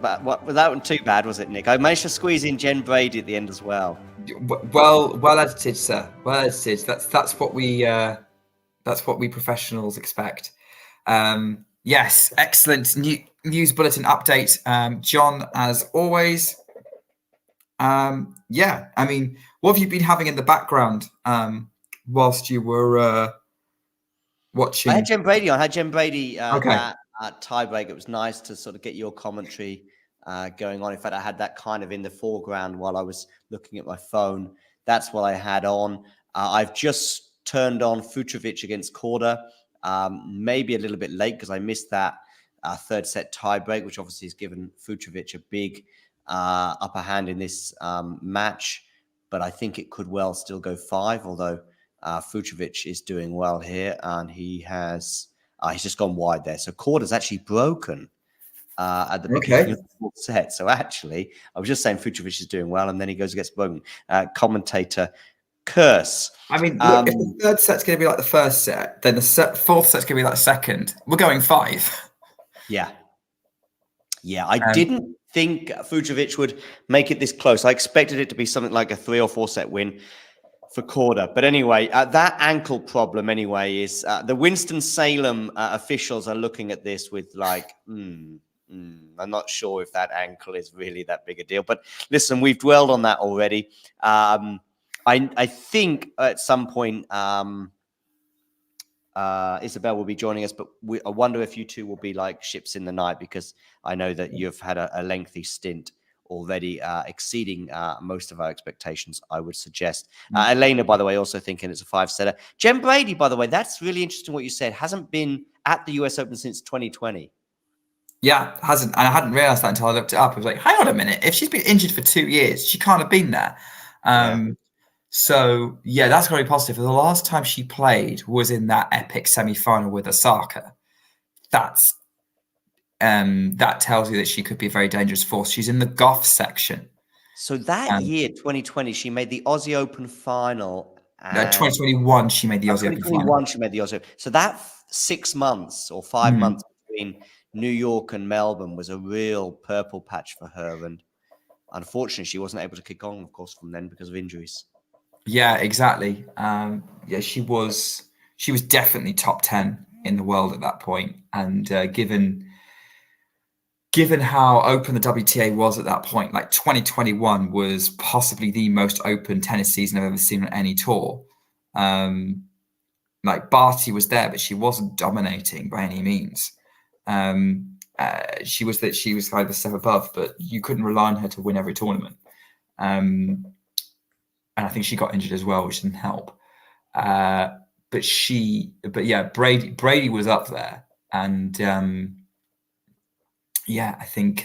That wasn't too bad, was it, Nick? I managed to squeeze in Jen Brady at the end as well. Well edited, sir. Well edited. That's what we professionals expect. Yes, excellent news bulletin update, John, as always. Yeah, I mean, what have you been having in the background whilst you were watching? I had Jen Brady on. Okay. That tiebreak. It was nice to sort of get your commentary going on. In fact, I had that kind of in the foreground while I was looking at my phone. That's what I had on. I've just turned on Fucsovics against Korda, maybe a little bit late because I missed that third set tiebreak, which obviously has given Fucsovics a big upper hand in this match. But I think it could well still go 5, although Fucsovics is doing well here, and he's just gone wide there. So Korda's actually broken at the beginning of the fourth set. So actually, I was just saying Fucsovics is doing well, and then he goes against broken. Commentator curse. I mean, look, if the third set's going to be like the first set, then the fourth set's going to be like the second. We're going 5. Yeah. I didn't think Fucsovics would make it this close. I expected it to be something like a 3 or 4 set win for Korda. But anyway, that ankle problem anyway is the Winston-Salem officials are looking at this with like, I'm not sure if that ankle is really that big a deal. But listen, we've dwelled on that already. I think at some point Isabel will be joining us, but I wonder if you two will be like ships in the night, because I know that you've had a lengthy stint already, exceeding most of our expectations, I would suggest. Elena, by the way, also thinking it's a 5-setter. Jen Brady, by the way, that's really interesting what you said. Hasn't been at the US Open since 2020. Yeah, hasn't. And I hadn't realized that until I looked it up. I was like, hang on a minute. If she's been injured for 2 years, she can't have been there. So, yeah, that's very positive. The last time she played was in that epic semi-final with Osaka. That tells you that she could be a very dangerous force. She's in the Goff section. So that year, 2020, she made the Aussie Open final. 2021, she made the Aussie Open final. 2021, she made the Aussie Open. So that 6 months or 5 months between New York and Melbourne was a real purple patch for her. And unfortunately, she wasn't able to kick on, of course, from then because of injuries. Yeah, exactly. Yeah, she was definitely top 10 in the world at that point. And given how open the WTA was at that point, like 2021 was possibly the most open tennis season I've ever seen on any tour. Like Barty was there, but she wasn't dominating by any means. She was kind of a step above, but you couldn't rely on her to win every tournament. And I think she got injured as well, which didn't help. But yeah, Brady was up there, and yeah, I think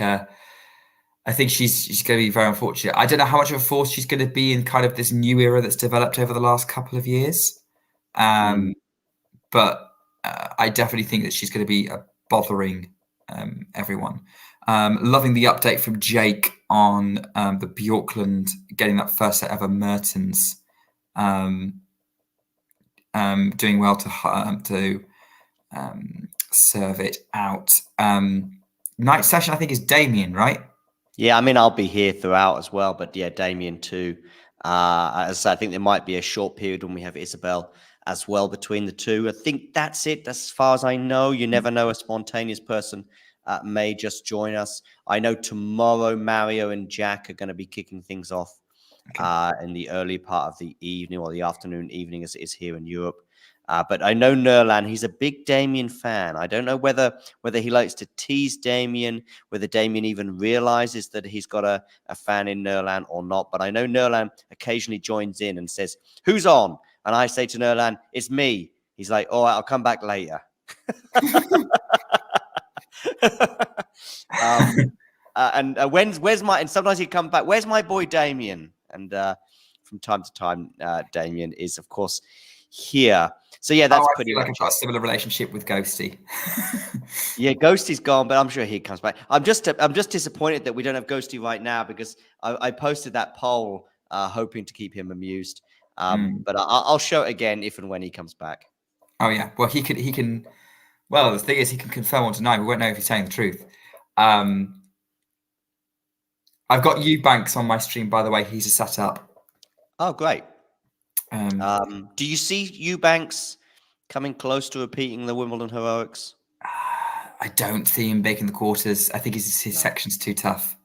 she's going to be very unfortunate. I don't know how much of a force she's going to be in kind of this new era that's developed over the last couple of years. But I definitely think that she's going to be bothering everyone. Loving the update from Jake on the Bjorkland getting that first set ever Mertens, doing well to serve it out. Night session, I think, is Damien, right? Yeah, I mean, I'll be here throughout as well, but yeah, Damien too. As I think there might be a short period when we have Isabel as well between the two. I think that's it. That's as far as I know. You never know, a spontaneous person may just join us. I know tomorrow Mario and Jack are going to be kicking things off in the early part of the evening, or the afternoon, evening as it is here in Europe. But I know Nerlan, he's a big Damien fan. I don't know whether he likes to tease Damien, whether Damien even realizes that he's got a fan in Nerlan or not. But I know Nerlan occasionally joins in and says, "Who's on?" And I say to Nerlan, "It's me." He's like, "All right, I'll come back later." Where's my? And sometimes he'd come back. Where's my boy Damien? And from time to time, Damien is, of course, here. So yeah, that's pretty much. I've got a similar relationship with Ghosty. Yeah, Ghosty's gone, but I'm sure he comes back. I'm just disappointed that we don't have Ghosty right now, because I posted that poll hoping to keep him amused. But I'll show it again if and when he comes back. Oh yeah, well he can. Well, the thing is, he can confirm or deny. We won't know if he's telling the truth. I've got Eubanks on my stream, by the way. He's a setup. Oh, great. Do you see Eubanks coming close to repeating the Wimbledon heroics? I don't see him making the quarters. I think his section's too tough.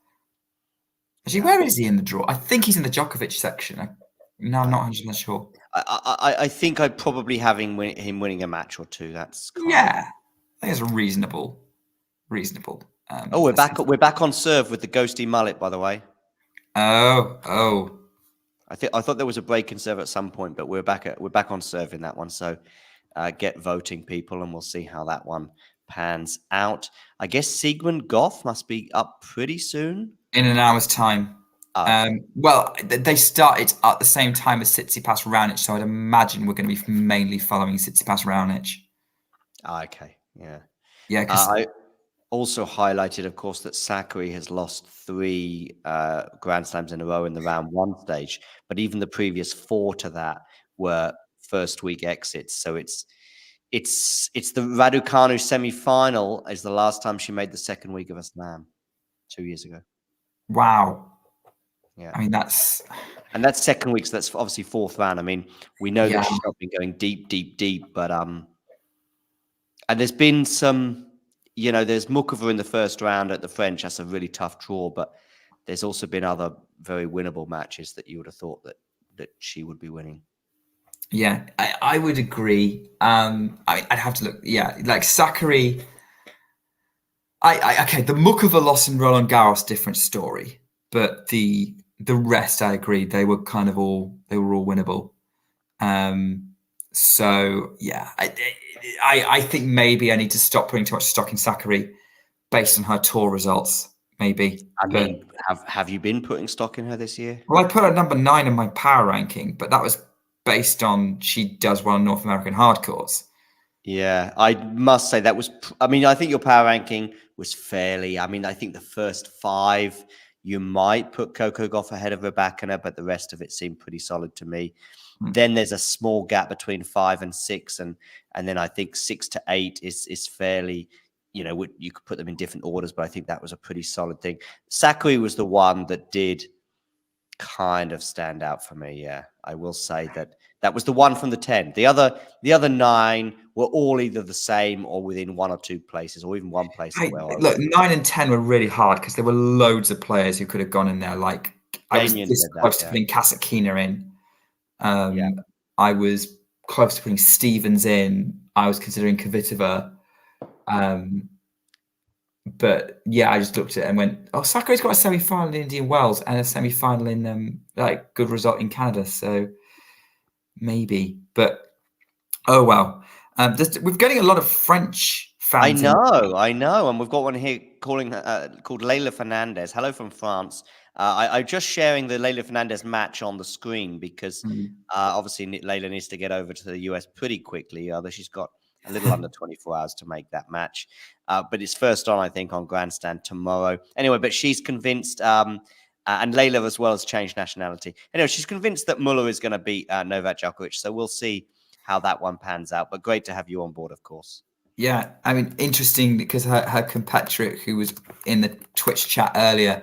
Actually, where is he in the draw? I think he's in the Djokovic section. I'm not 100% sure. I think I'd probably have him winning a match or two. That's I think it's reasonable. We're back on serve with the ghosty mullet, by the way. Oh. I thought there was a break in serve at some point, but we're back on serve in that one. So get voting, people, and we'll see how that one pans out. I guess Sigmund Goff must be up pretty soon. In an hour's time. Well, they started at the same time as Tsitsipas-Raonic, so I'd imagine we're going to be mainly following Tsitsipas-Raonic. Okay, yeah. Yeah, I also highlighted, of course, that Sakkari has lost 3 Grand Slams in a row in the round 1 stage, but even the previous 4 to that were first week exits. So it's the Raducanu semi-final is the last time she made the second week of a slam 2 years ago. Wow. Yeah, I mean that's second week, so that's obviously 4th round. I mean, we know that she's not been going deep, but and there's been some, there's Mukova in the first round at the French. That's a really tough draw, but there's also been other very winnable matches that you would have thought that she would be winning. Yeah, I would agree. I'd have to look. Yeah, like Sakkari. Okay, the Mukova loss in Roland Garros, different story, but the rest, I agree, they were all winnable. So yeah, I think maybe I need to stop putting too much stock in Sakkari based on her tour results. Maybe. Have you been putting stock in her this year? Well, I put her number 9 in my power ranking, but that was based on she does well on North American hard courts. Yeah, I must say that was. I mean, I think your power ranking was fairly. I mean, I think the first 5 you might put Coco Gauff ahead of Rybakina, but the rest of it seemed pretty solid to me. Then there's a small gap between 5 and 6, and then I think 6 to 8 is fairly you could put them in different orders, but I think that was a pretty solid thing. Sakkari was the one that did kind of stand out for me. Yeah, I will say that was the one from the 10. The other 9 were all either the same or within 1 or 2 places, or even 1 place. Look, 9 and 10 were really hard because there were loads of players who could have gone in there. Like I was this close to putting Kasatkina in. I was close to putting Stevens in. I was considering Kvitova. But yeah, I just looked at it and went, "Oh, Sakkari's got a semi-final in Indian Wells and a semi-final in good result in Canada, so maybe." But oh well, we're getting a lot of French fans. I know, and we've got one here called Leila Fernandez. Hello from France. I'm just sharing the Leila Fernandez match on the screen because obviously Leila needs to get over to the US pretty quickly, although she's got a little under 24 hours to make that match. But it's first on, I think, on Grandstand tomorrow. Anyway, but she's convinced, and Leila as well has changed nationality. Anyway, she's convinced that Muller is going to beat Novak Djokovic. So we'll see how that one pans out. But great to have you on board, of course. Yeah, I mean, interesting because her compatriot, who was in the Twitch chat earlier,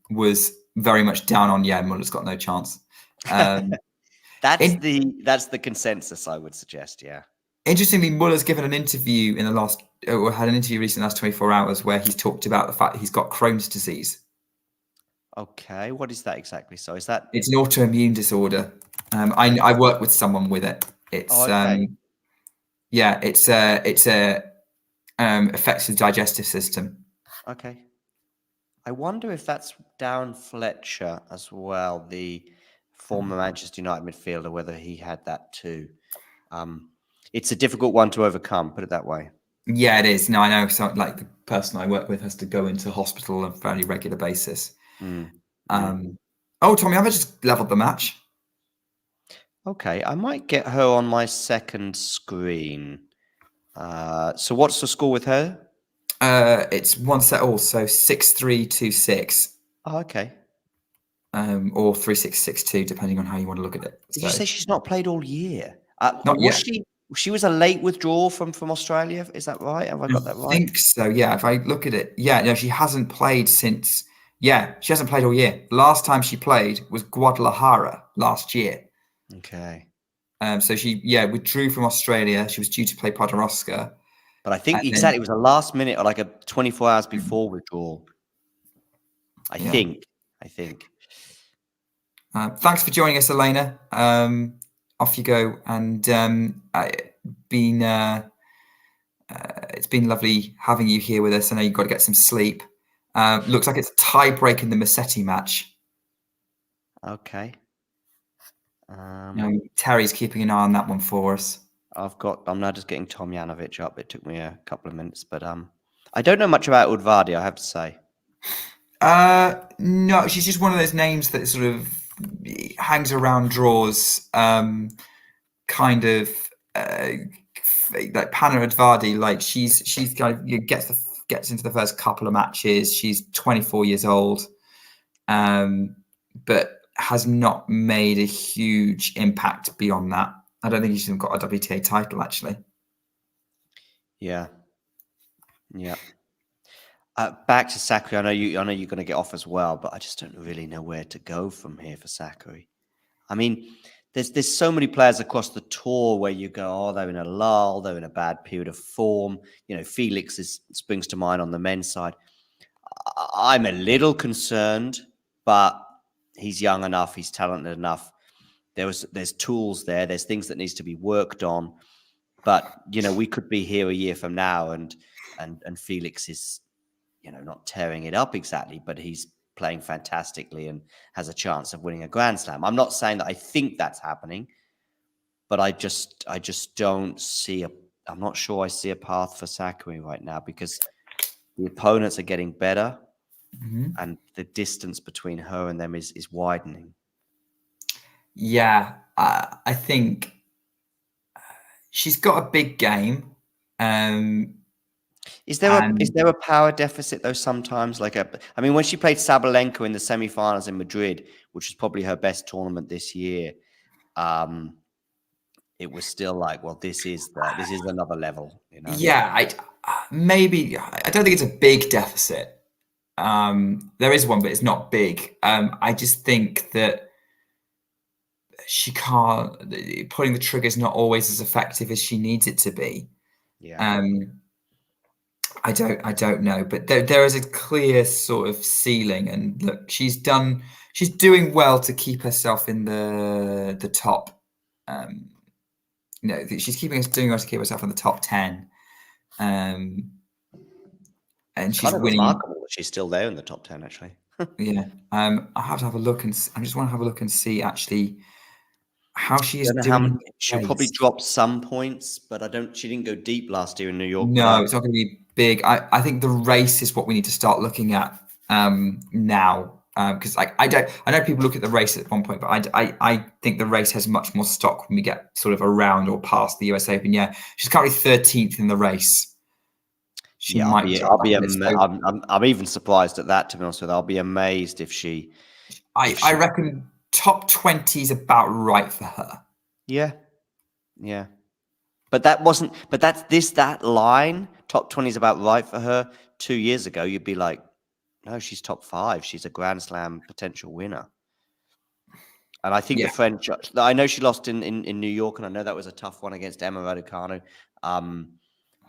was very much down on, Muller's got no chance. That's the consensus, I would suggest, yeah. Interestingly, Muller's given an interview had an interview recently in the last 24 hours where he's talked about the fact that he's got Crohn's disease. Okay, what is that exactly? So it's an autoimmune disorder. I work with someone with it. It's affects the digestive system. Okay. I wonder if that's Darren Fletcher as well, the former Manchester United midfielder, whether he had that too. It's a difficult one to overcome, put it that way. Yeah, it is. No, I know. So, like, the person I work with has to go into hospital on a fairly regular basis. Tommy, I've just leveled the match. Okay, I might get her on my second screen. So what's the score with her? It's 1-all, so 6-3, 2-6. Oh, okay. Or 3-6, 6-2, depending on how you want to look at it. Did you say she's not played all year? Not yet. She was a late withdrawal from Australia. Is that right? Have I got that right? I think so. Yeah. If I look at it, she hasn't played since. Yeah, she hasn't played all year. The last time she played was Guadalajara last year. Okay. So she withdrew from Australia. She was due to play Podoroska. But I think it was a last minute or like a 24 hours before withdrawal. I think. Thanks for joining us, Elena. Off you go, and it's been lovely having you here with us. I know you've got to get some sleep. Looks like it's a tie break in the Musetti match. Okay. Terry's keeping an eye on that one for us. I'm now just getting Tomjanovic up. It took me a couple of minutes, but I don't know much about Udvardi, I have to say. No, she's just one of those names that sort of hangs around draws, kind of like Panna Udvardi. Like she's kind of gets into the first couple of matches. She's 24 years old, but has not made a huge impact beyond that. I don't think she's even got a WTA title, actually. Yeah. Back to Sakkari. I know you're going to get off as well, but I just don't really know where to go from here for Sakkari. I mean, there's so many players across the tour where you go, they're in a lull, they're in a bad period of form. Felix springs to mind on the men's side. I'm a little concerned, but he's young enough, he's talented enough. There's tools there, there's things that needs to be worked on. But we could be here a year from now, and Felix is not tearing it up exactly, but he's playing fantastically and has a chance of winning a Grand Slam. I'm not saying that I think that's happening, but I just don't see I'm not sure I see a path for Sakkari right now because the opponents are getting better and the distance between her and them is widening. Yeah, I think she's got a big game. Is there a power deficit though? Sometimes, when she played Sabalenka in the semi-finals in Madrid, which was probably her best tournament this year, it was still like, well, this is another level, you know. Yeah, maybe I don't think it's a big deficit. There is one, but it's not big. I just think that she can't. Pulling the trigger is not always as effective as she needs it to be. Yeah. I don't know, but there is a clear sort of ceiling, and look, she's doing well to keep herself in the top. She's doing well to keep herself in the top 10. And It's she's kind of winning. remarkable that she's still there in the top 10, actually. Yeah. I have to have a look, and I just want to have a look and see actually how she is Don't know how doing. many, she'll probably drop some points, but she didn't go deep last year in New York. No, it's not going to be big. I think the race is what we need to start looking at now. Because I know people look at the race at one point, but I think the race has much more stock when we get sort of around or past the US Open. Yeah, she's currently 13th in the race. She might. I'm even surprised at that, to be honest with you. I'll be amazed if she. I reckon top 20 is about right for her. Yeah, yeah. But that line, top 20 is about right for her. 2 years ago, you'd be like, no, she's top 5. She's a Grand Slam potential winner. And I think the French, I know she lost in New York, and I know that was a tough one against Emma Raducanu.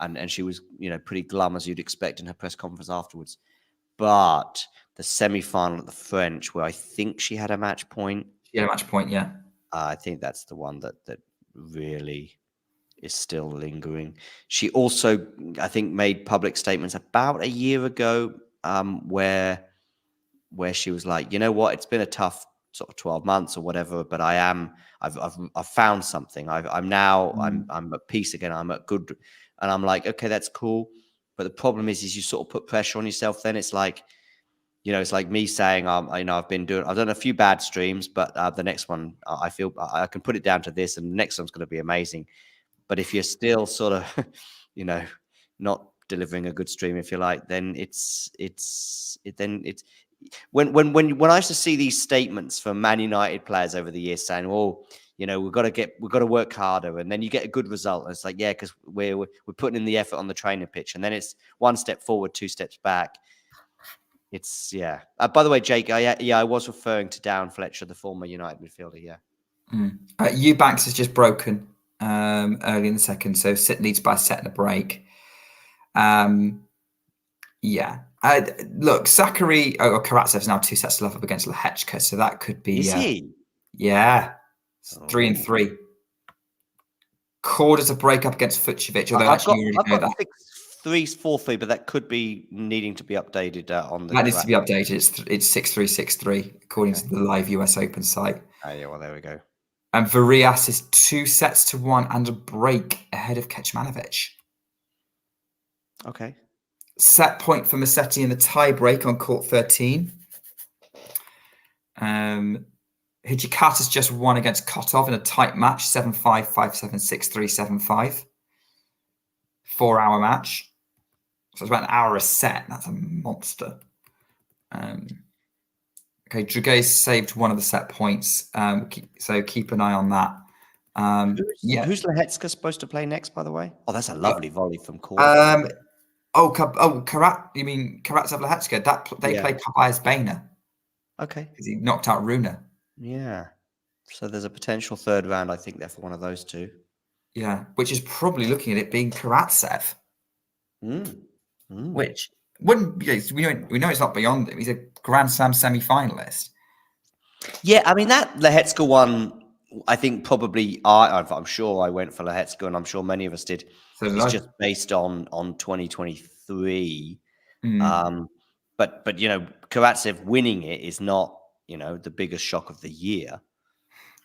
And she was, pretty glum, as you'd expect, in her press conference afterwards. But the semi-final at the French, where I think she had a match point. She had a match point, yeah. I think that's the one that really is still lingering. She also, I think, made public statements about a year ago where she was like, you know what, it's been a tough sort of 12 months or whatever, but I've found something. I'm at peace again. I'm at good. And I'm like, okay, that's cool. But the problem is you sort of put pressure on yourself. Then it's like, it's like me saying, I've done a few bad streams, but the next one, I feel I can put it down to this, and the next one's going to be amazing. But if you're still sort of, not delivering a good stream, if you like, then it's when I used to see these statements from Man United players over the years saying, "Oh, we've got to work harder," and then you get a good result, and it's like, yeah, because we're putting in the effort on the training pitch, and then it's 1 step forward, 2 steps back. It's by the way, Jake, I was referring to Darren Fletcher, the former United midfielder. Yeah. Eubanks has just broken early in the second, so needs by a set and a break. Look, Karatsev's now 2 sets to love up against Lehechka, so that could be. Is he? Yeah, 3-3. Korda's a break up against Fucsovic, although I've got that. 6-3, but that could be needing to be updated on the. That needs to be updated. It's 6-3, 6-3 according to the live US Open site. Oh yeah, well there we go. And Varias is 2 sets to 1 and a break ahead of Kecmanovic. Okay. Set point for Musetti in the tie break on court 13. Hijikata's just won against Kotov in a tight match, 7-5, 5-7, 6-3, 7-5. 4-hour match. So it's about an hour a set. That's a monster. Okay, Dragais saved one of the set points. So keep an eye on that. Who's Lehecka supposed to play next, by the way? Oh, that's a lovely volley from court. You mean Karatsev Lehecka? They played Tobias Boehner. Okay. Because he knocked out Rune. Yeah. So there's a potential third round, I think, there for one of those two. Yeah, which is probably looking at it being Karatsev. Which wouldn't be. We know it's not beyond him. He's a Grand Slam semi-finalist. Yeah, I mean, that Lehecka one, I think probably I'm sure I went for Lehecka, and I'm sure many of us did. So it's just based on 2023. But Karatsev winning it is not, the biggest shock of the year.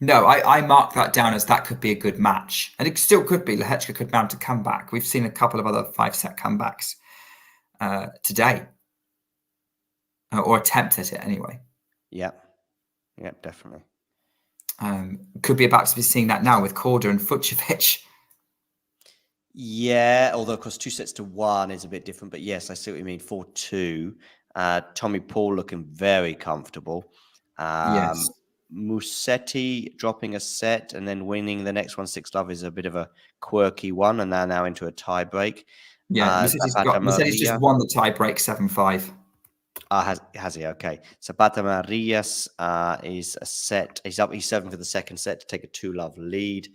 No, I mark that down as that could be a good match. And it still could be. Lehecka could mount a comeback. We've seen a couple of other 5-set comebacks today. Or attempt at it anyway. Yeah, definitely. Could be about to be seeing that now with Korda and Fucsovic. Yeah, although of course 2 sets to 1 is a bit different. But yes, I see what you mean. 4-2. Tommy Paul looking very comfortable. Yes. Musetti dropping a set and then winning the next one 6-love is a bit of a quirky one, and they're now into a tie break. Yeah, Musetti's just won the tie break 7-5. Has he? Okay. Zapata Marias is a set. He's up. He's serving for the second set to take a 2-love lead.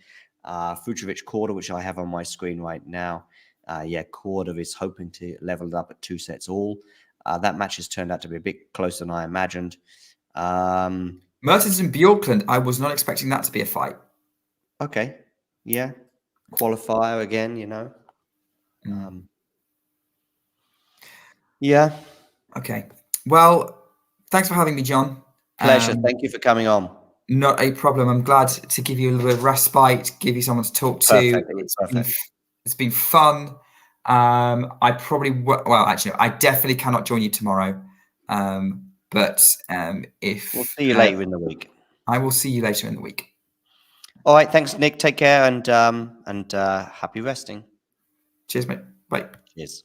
Fucsovics Korda, which I have on my screen right now. Korda is hoping to level it up at 2 sets all. That match has turned out to be a bit closer than I imagined. Mertens and Bjorklund, I was not expecting that to be a fight. Okay. Yeah. Qualifier again, you know. Yeah. Okay. Well, thanks for having me, John. Pleasure. Thank you for coming on. Not a problem. I'm glad to give you a little bit of respite, give you someone to talk to. It's been fun. I definitely cannot join you tomorrow. But if we'll see you later in the week. I will see you later in the week. All right. Thanks, Nick. Take care and happy resting. Cheers, mate. Bye. Cheers.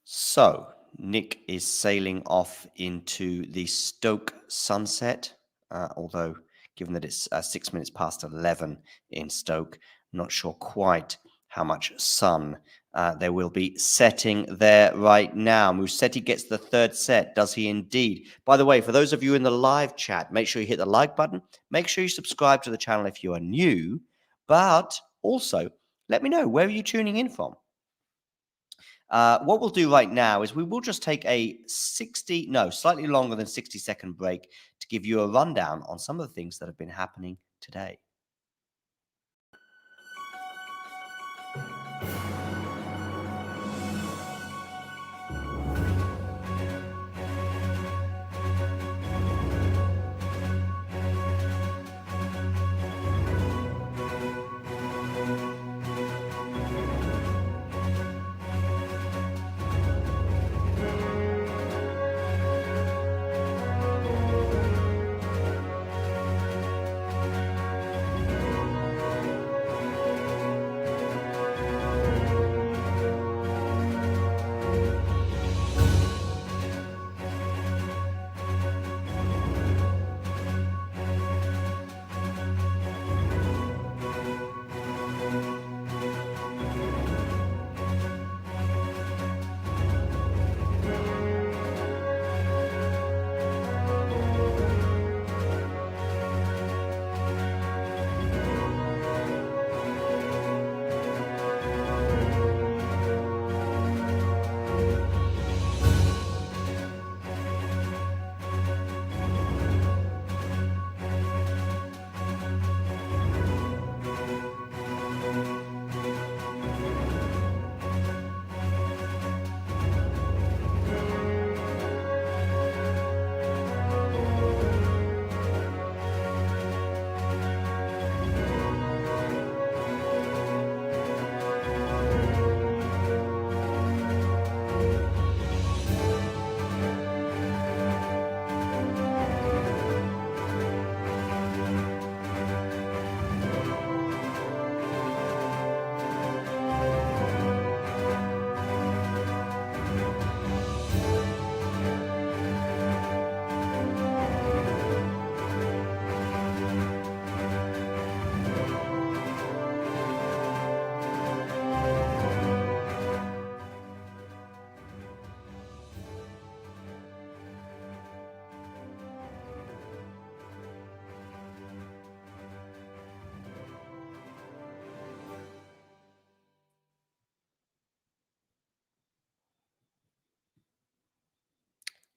So Nick is sailing off into the Stoke sunset. Although, given that it's 6 minutes past 11 in Stoke, I'm not sure quite how much sun there will be setting there right now. Musetti gets the third set. Does he indeed? By the way, for those of you in the live chat, make sure you hit the like button. Make sure you subscribe to the channel if you are new. But also, let me know, where are you tuning in from? What we'll do right now is we will just take a slightly longer than 60-second break to give you a rundown on some of the things that have been happening today.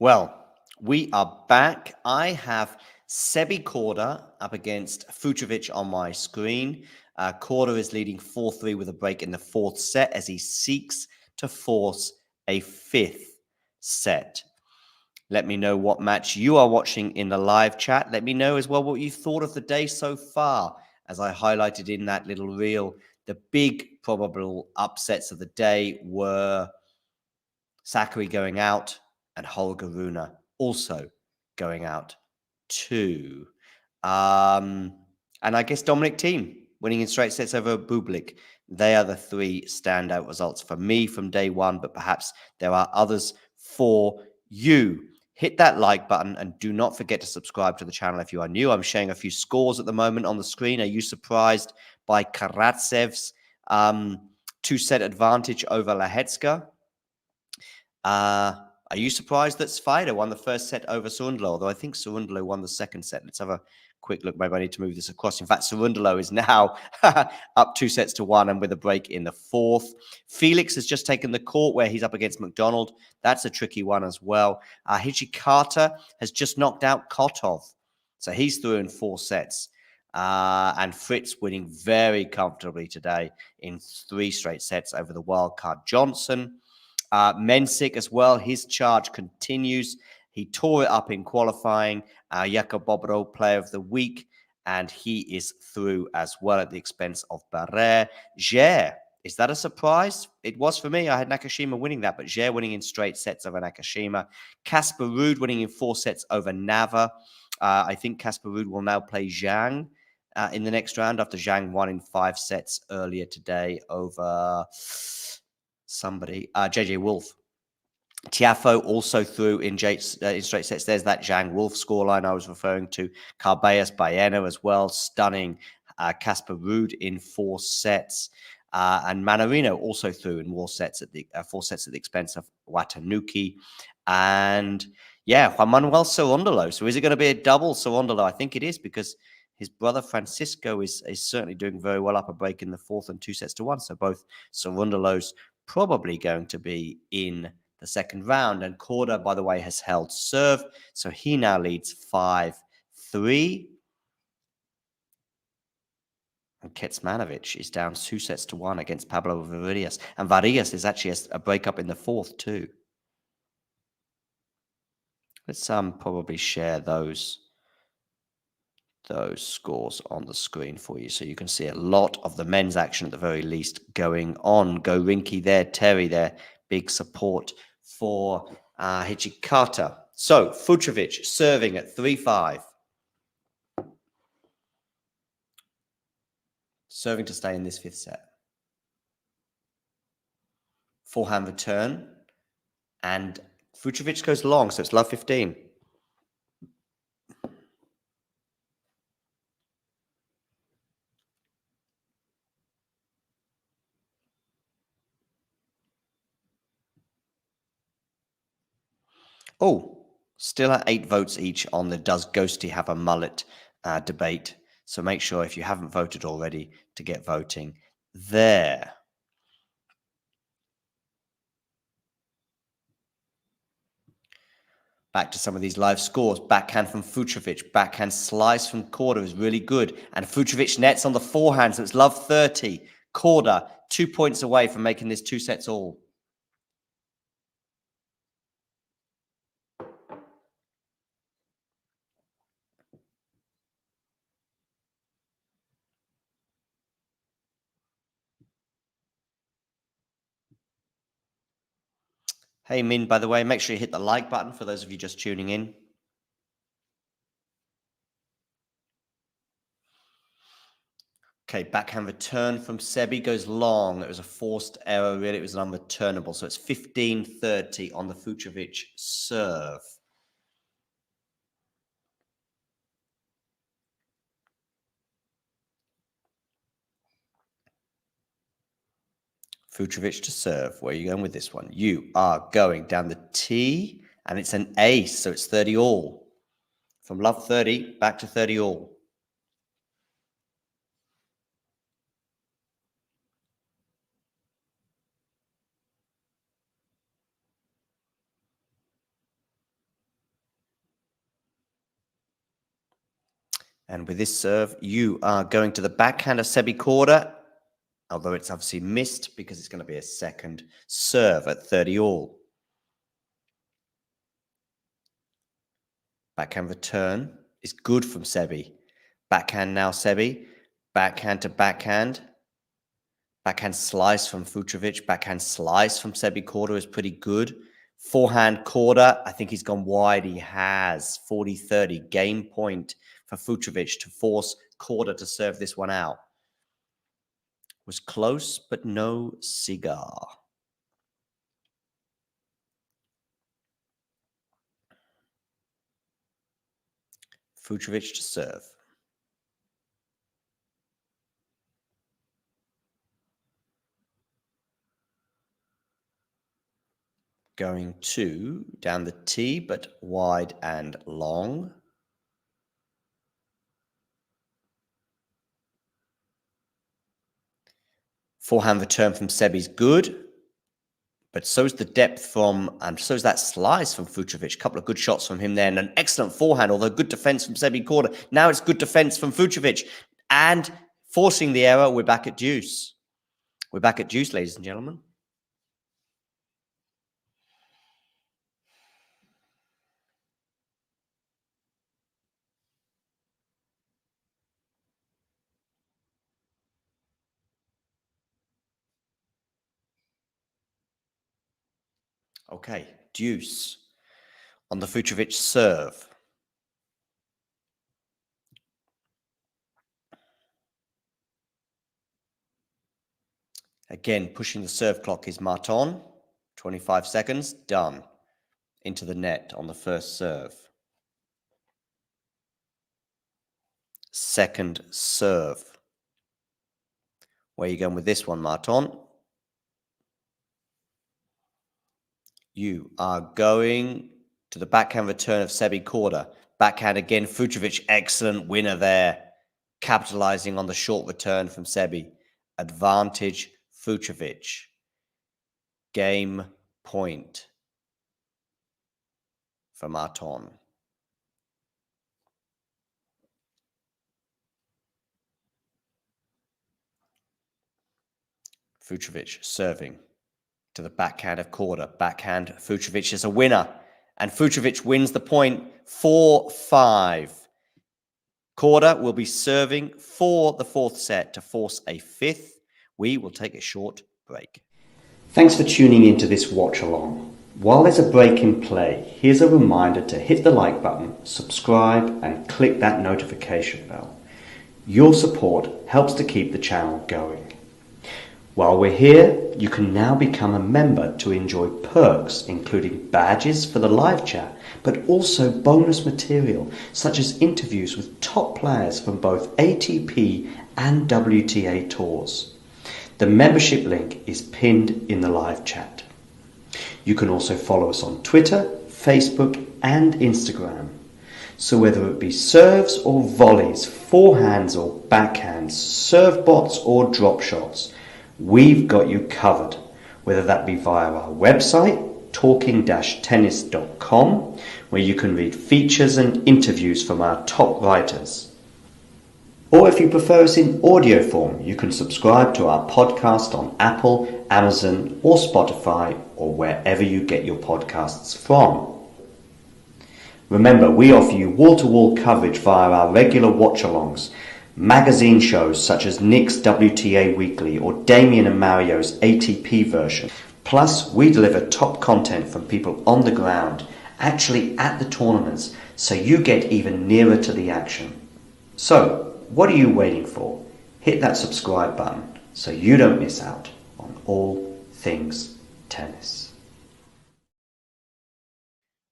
Well, we are back. I have Sebi Korda up against Fucsovics on my screen. Korda is leading 4-3 with a break in the fourth set as he seeks to force a fifth set. Let me know what match you are watching in the live chat. Let me know as well what you thought of the day so far. As I highlighted in that little reel, the big probable upsets of the day were Sakkari going out and Holger Rune also going out too. And I guess Bublik-Thiem winning in straight sets over Bublik. They are the three standout results for me from day one, but perhaps there are others for you. hit that like button and do not forget to subscribe to the channel if you are new. I'm sharing a few scores at the moment on the screen. Are you surprised by Karatsev's 2-set advantage over Lahetska? Are you surprised that Sviatek won the first set over Cerundolo? Although I think Cerundolo won the second set. Let's have a quick look. Maybe I need to move this across. In fact, Cerundolo is now up 2-1 and with a break in the fourth. Felix has just taken the court where he's up against McDonald. That's a tricky one as well. Hijikata has just knocked out Kotov. So he's through in 4 sets. And Fritz winning very comfortably today in 3 straight sets over the wildcard Johnson. Mensik as well, his charge continues. He tore it up in qualifying. Jakob Bobro, player of the week, and he is through as well at the expense of Barrère. Jair, is that a surprise? It was for me. I had Nakashima winning that, but Jair winning in straight sets over Nakashima. Casper Ruud winning in 4 sets over Nava. I think Casper Ruud will now play Zhang in the next round after Zhang won in 5 sets earlier today over somebody, JJ Wolf. Tiafoe also through in straight sets. There's that Zhang Wolf scoreline I was referring to. Carballes Baena as well, stunning Casper Ruud in 4 sets. And Manarino also through in 4 sets at the expense of Watanuki. And yeah, Juan Manuel Cerundolo. So is it going to be a double Cerundolo? I think it is, because his brother Francisco is certainly doing very well, up a break in the fourth and 2-1. So both Cerundolos probably going to be in the second round. And Korda, by the way, has held serve. So he now leads 5-3. And Kecmanovic is down 2-1 against Pablo Varillas. And Varillas is actually a breakup in the fourth too. Let's probably share those scores on the screen for you so you can see a lot of the men's action at the very least going on. Go Rinky there, Terry there, big support for Hijikata. So Fucsovics serving at 3-5. Serving to stay in this 5th set. Forehand return. And Fucsovics goes long, so it's love 15. Oh, still at 8 votes each on the does Ghosty have a mullet debate. So make sure, if you haven't voted already, to get voting there. Back to some of these live scores. Backhand from Fucsovics. Backhand slice from Korda is really good. And Fucsovics nets on the forehand, so it's love 30. Korda 2 points away from making this 2 sets all. Hey, Min, by the way, make sure you hit the like button for those of you just tuning in. Okay, backhand return from Sebi goes long. It was a forced error, really. It was an unreturnable. So it's 15-30 on the Fucsovics serve. Fucsovics to serve. Where are you going with this one? You are going down the T, and it's an ace, so it's 30 all. From love 30, back to 30 all. And with this serve, you are going to the backhand of Sebi Korda, although it's obviously missed because it's going to be a second serve at 30 all. Backhand return is good from Sebi. Backhand now Sebi. Backhand to backhand. Backhand slice from Fucsovics. Backhand slice from Sebi Korda is pretty good. Forehand Korda, I think he's gone wide. He has 40-30. Game point for Fucsovics to force Korda to serve this one out. Was close, but no cigar. Fucsovics to serve. Going to down the tee, but wide and long. Forehand return from Sebi's good, but so's the depth from, and so's that slice from Fucsovics. A couple of good shots from him there, and an excellent forehand, although good defense from Sebi Korda. Now it's good defense from Fucsovics, and forcing the error, we're back at deuce. We're back at deuce, ladies and gentlemen. Okay, deuce on the Fucsovics serve. Again, pushing the serve clock is Marton. 25 seconds, done. Into the net on the first serve. Second serve. Where are you going with this one, Marton? You are going to the backhand return of Sebi Korda. Backhand again, Fucsovics, excellent winner there. Capitalizing on the short return from Sebi. Advantage, Fucsovics. Game point for Marton. Fucsovics serving to the backhand of Korda. Backhand, Fucsovics is a winner. And Fucsovics wins the point 4-5. Korda will be serving for the fourth set to force a fifth. We will take a short break. Thanks for tuning into this watch along. While there's a break in play, here's a reminder to hit the like button, subscribe and click that notification bell. Your support helps to keep the channel going. While we're here, you can now become a member to enjoy perks including badges for the live chat, but also bonus material such as interviews with top players from both ATP and WTA tours. The membership link is pinned in the live chat. You can also follow us on Twitter, Facebook and Instagram. So whether it be serves or volleys, forehands or backhands, serve bots or drop shots, we've got you covered, whether that be via our website, talking-tennis.com, where you can read features and interviews from our top writers. Or if you prefer us in audio form, you can subscribe to our podcast on Apple, Amazon or Spotify or wherever you get your podcasts from. Remember, we offer you wall-to-wall coverage via our regular watch-alongs, magazine shows such as Nick's WTA Weekly or Damien and Mario's ATP version. Plus, we deliver top content from people on the ground, actually at the tournaments, so you get even nearer to the action. So, what are you waiting for? Hit that subscribe button so you don't miss out on all things tennis.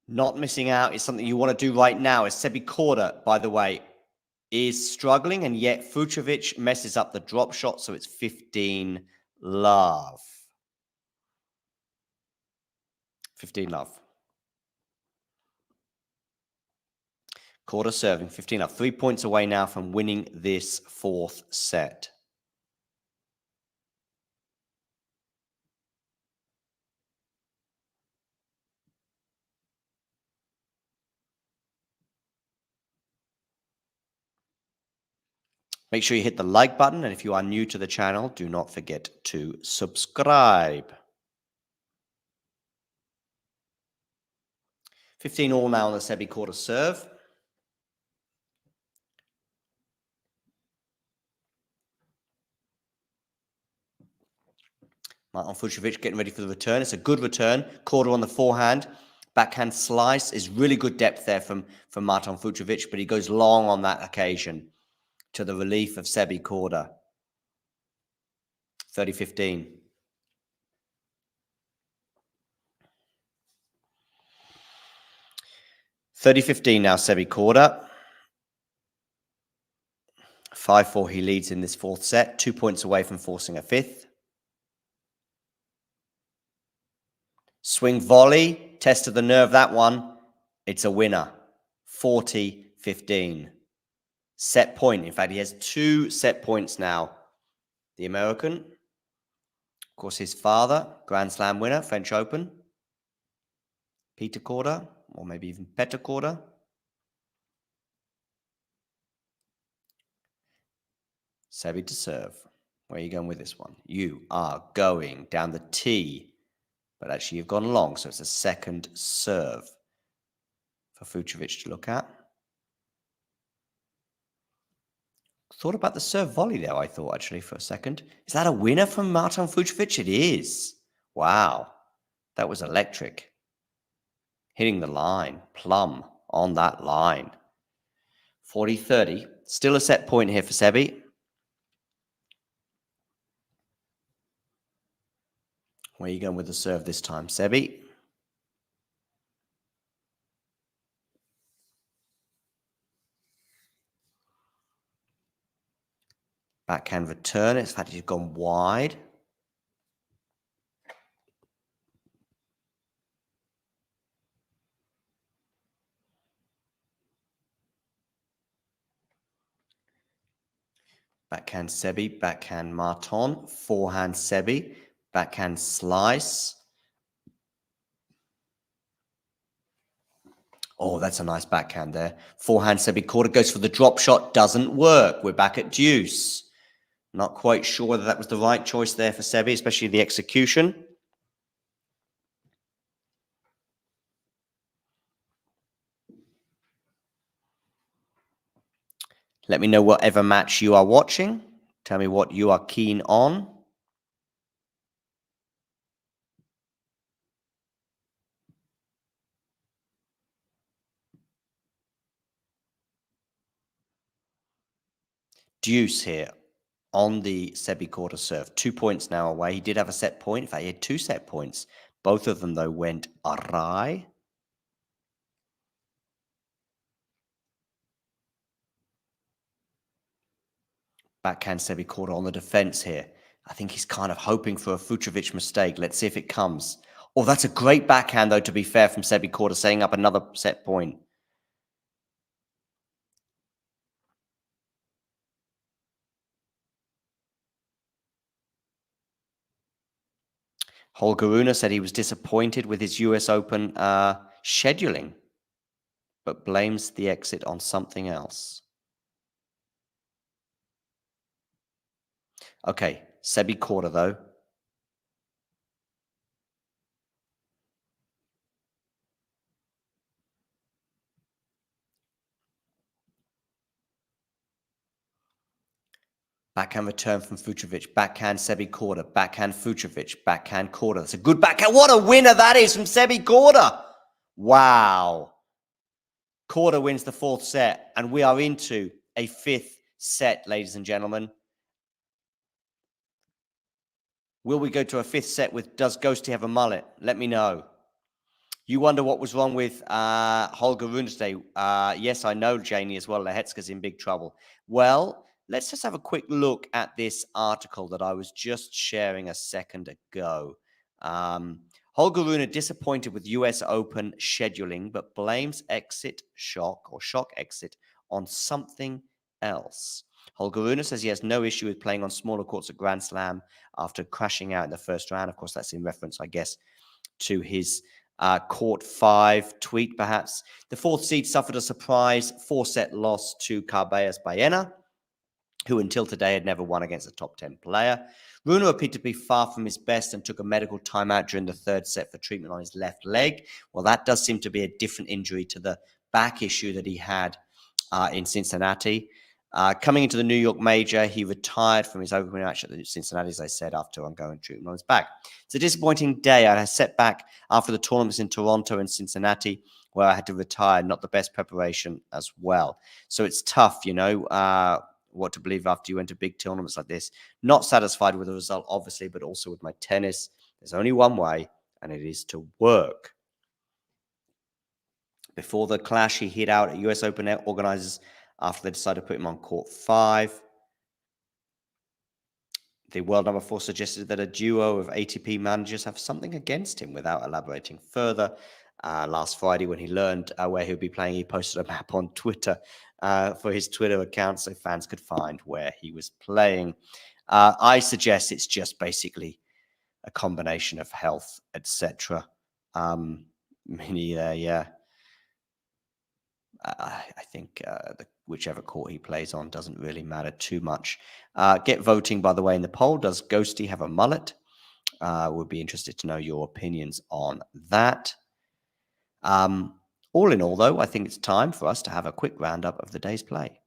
Not missing out is something you want to do right now. As Sebi Korda, by the way, is struggling, and yet Fucsovics messes up the drop shot, so it's 15 love. 15 love. Korda serving 15 love. 3 points away now from winning this fourth set. Make sure you hit the like button, and if you are new to the channel, do not forget to subscribe. 15 all now on the Sebi Korda serve. Marton Fucsovics getting ready for the return. It's a good return. Korda on the forehand. Backhand slice is really good depth there from Marton Fucsovics, but he goes long on that occasion to the relief of Sebi Korda. 30-15. Now, Sebi Korda. 5-4, he leads in this fourth set, 2 points away from forcing a fifth. Swing volley, test of the nerve, that one. It's a winner, 40-15. Set point, in fact, he has 2 set points now. The American, of course, his father, Grand Slam winner, French Open. Peter Korda, or maybe even Petr Korda. Sebi to serve. Where are you going with this one? You are going down the tee, but actually you've gone long, so it's a second serve for Fucsovics to look at. Thought about the serve volley there, I thought, actually, for a second. Is that a winner from Martin Fucsovics? It is. Wow. That was electric. Hitting the line, plumb on that line. 40-30. Still a set point here for Sebi. Where are you going with the serve this time, Sebi? Backhand return. In fact, he's gone wide. Backhand Sebi, backhand Marton, forehand Sebi, backhand slice. Oh, that's a nice backhand there. Forehand Sebi Korda goes for the drop shot, doesn't work. We're back at deuce. Not quite sure whether that was the right choice there for Sebi, especially the execution. Let me know whatever match you are watching. Tell me what you are keen on. Deuce here on the Sebi Korda serve. 2 points now away. He did have a set point. In fact, he had 2 set points. Both of them, though, went awry. Backhand Sebi Korda on the defense here. I think he's kind of hoping for a Fucsovics mistake. Let's see if it comes. Oh, that's a great backhand, though, to be fair, from Sebi Korda, setting up another set point. Holger Rune said he was disappointed with his US Open scheduling, but blames the exit on something else. Okay, Sebi Korda, though. Backhand return from Fucsovics. Backhand Sebi Korda. Backhand Fucsovics. Backhand Korda. That's a good backhand. What a winner that is from Sebi Korda. Wow. Korda wins the 4th set, and we are into a 5th set, ladies and gentlemen. Will we go to a 5th set with Does Ghosty have a mullet? Let me know. You wonder what was wrong with Holger Rune today. Yes, I know, Janie, as well. Lehetska's in big trouble. Well, let's just have a quick look at this article that I was just sharing a second ago. Holger Rune disappointed with US Open scheduling, but blames shock exit on something else. Holger Rune says he has no issue with playing on smaller courts at Grand Slam after crashing out in the first round. Of course, that's in reference, I guess, to his Court 5 tweet, perhaps. The 4th seed suffered a surprise 4-set loss to Carballes Baena, who until today had never won against a top 10 player. Rune appeared to be far from his best and took a medical timeout during the 3rd set for treatment on his left leg. Well, that does seem to be a different injury to the back issue that he had in Cincinnati. Coming into the New York Major, he retired from his opening match at the Cincinnati, as I said, after ongoing treatment on his back. It's a disappointing day. I had a setback after the tournaments in Toronto and Cincinnati, where I had to retire. Not the best preparation as well. So it's tough, you know, what to believe after you went to big tournaments like this. Not satisfied with the result, obviously, but also with my tennis. There's only one way, and it is to work. Before the clash, he hit out at US Open organizers after they decided to put him on Court 5. The world number 4 suggested that a duo of ATP managers have something against him without elaborating further. Last Friday, when he learned where he would be playing, he posted a map on Twitter for his Twitter account so fans could find where he was playing. I suggest it's just basically a combination of health, etc. Yeah. I think whichever court he plays on doesn't really matter too much. Get voting, by the way, in the poll. Does Ghosty have a mullet? Would be interested to know your opinions on that. All in all, though, I think it's time for us to have a quick roundup of the day's play.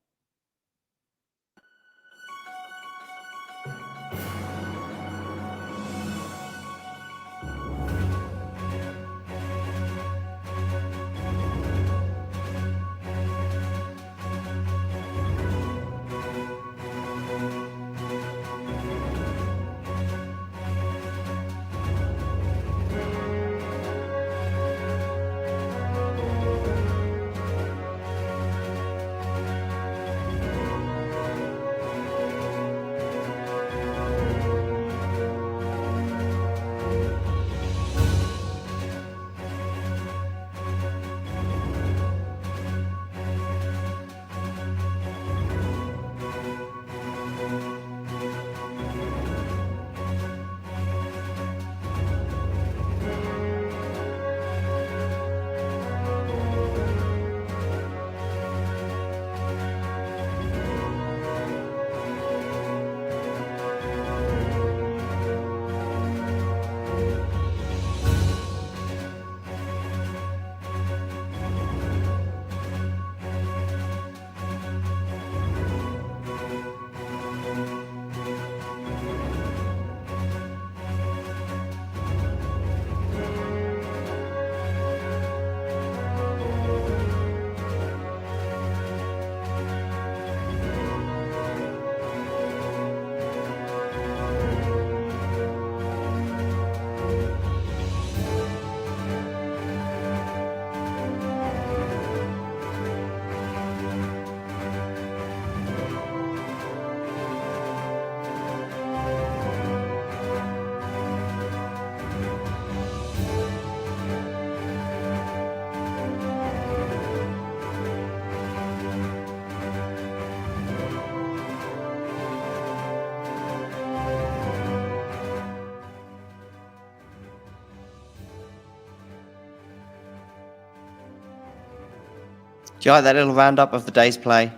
Do you like that little roundup of the day's play?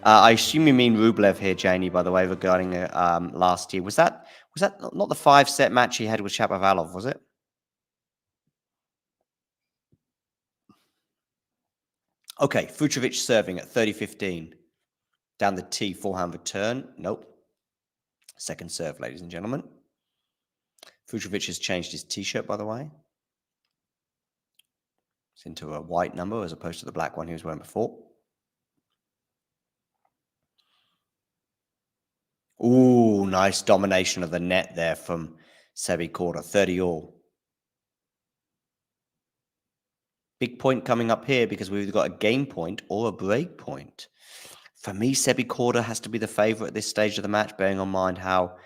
I assume you mean Rublev here, Janie, by the way, regarding last year. Was that not the 5-set match he had with Shapovalov, was it? Okay, Fucsovics serving at 30-15. Down the tee, forehand return. Nope. Second serve, ladies and gentlemen. Fucsovics has changed his T-shirt, by the way. It's into a white number as opposed to the black one he was wearing before. Ooh, nice domination of the net there from Sebi Korda, 30-all. Big point coming up here because we've got a game point or a break point. For me, Sebi Korda has to be the favorite at this stage of the match, bearing on mind how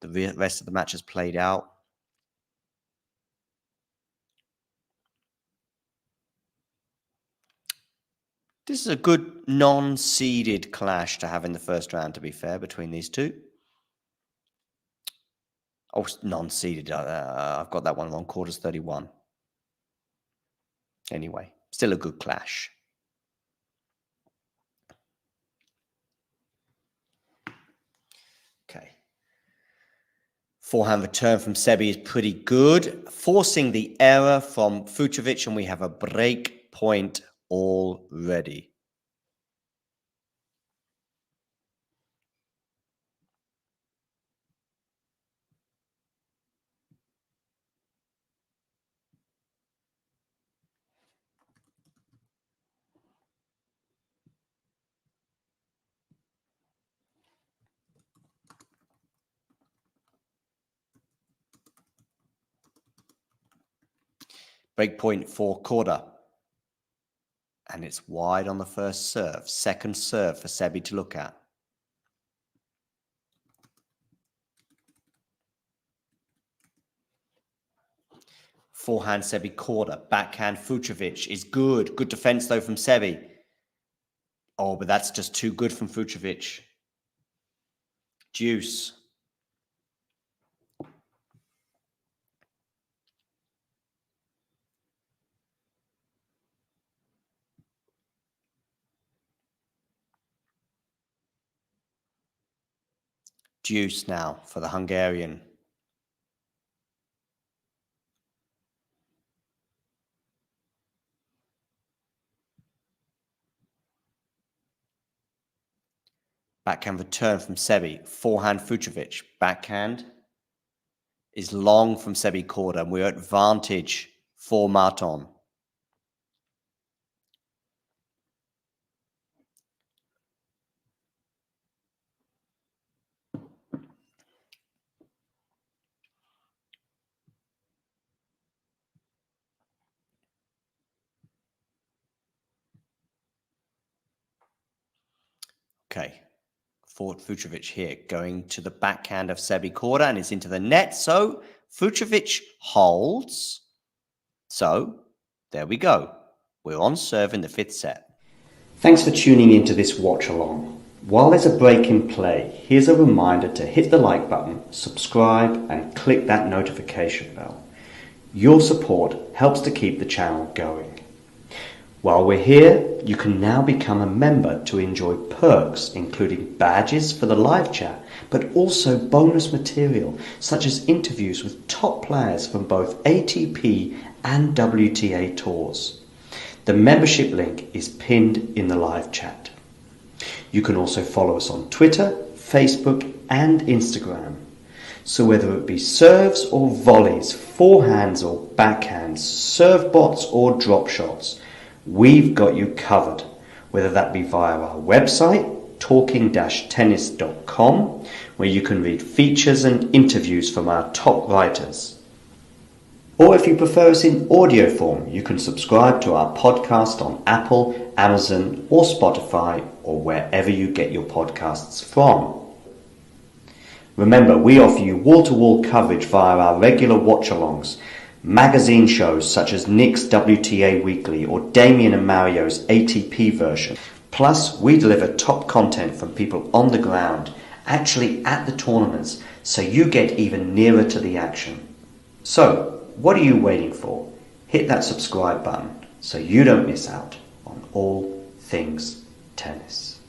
the rest of the match has played out. This is a good non-seeded clash to have in the first round, to be fair, between these two. Oh, non-seeded. I've got that one wrong. Korda's 31. Anyway, still a good clash. Okay. Forehand return from Sebi is pretty good. Forcing the error from Fucsovics, and we have a break point already. Break point for Korda. And it's wide on the first serve. Second serve for Sebi to look at. Forehand Sebi Korda. Backhand Fucsovics is good. Good defense though from Sebi. Oh, but that's just too good from Fucsovics. Deuce. Deuce now for the Hungarian. Backhand return from Sebi. Forehand Fucsovics. Backhand is long from Sebi Korda, and we're at advantage for Marton. Okay, for Fucsovics here, going to the backhand of Sebi Korda, and it's into the net. So Fucsovics holds. So there we go. We're on serve in the fifth set. Thanks for tuning into this watch along. While there's a break in play, here's a reminder to hit the like button, subscribe and click that notification bell. Your support helps to keep the channel going. While we're here, you can now become a member to enjoy perks including badges for the live chat, but also bonus material such as interviews with top players from both ATP and WTA tours. The membership link is pinned in the live chat. You can also follow us on Twitter, Facebook and Instagram. So whether it be serves or volleys, forehands or backhands, serve bots or drop shots, we've got you covered, whether that be via our website, talking-tennis.com, where you can read features and interviews from our top writers. Or if you prefer us in audio form, you can subscribe to our podcast on Apple, Amazon or Spotify or wherever you get your podcasts from. Remember, we offer you wall-to-wall coverage via our regular watch-alongs, magazine shows such as Nick's WTA Weekly or Damien and Mario's ATP version. Plus, we deliver top content from people on the ground, actually at the tournaments, so you get even nearer to the action. So, what are you waiting for? Hit that subscribe button so you don't miss out on all things tennis.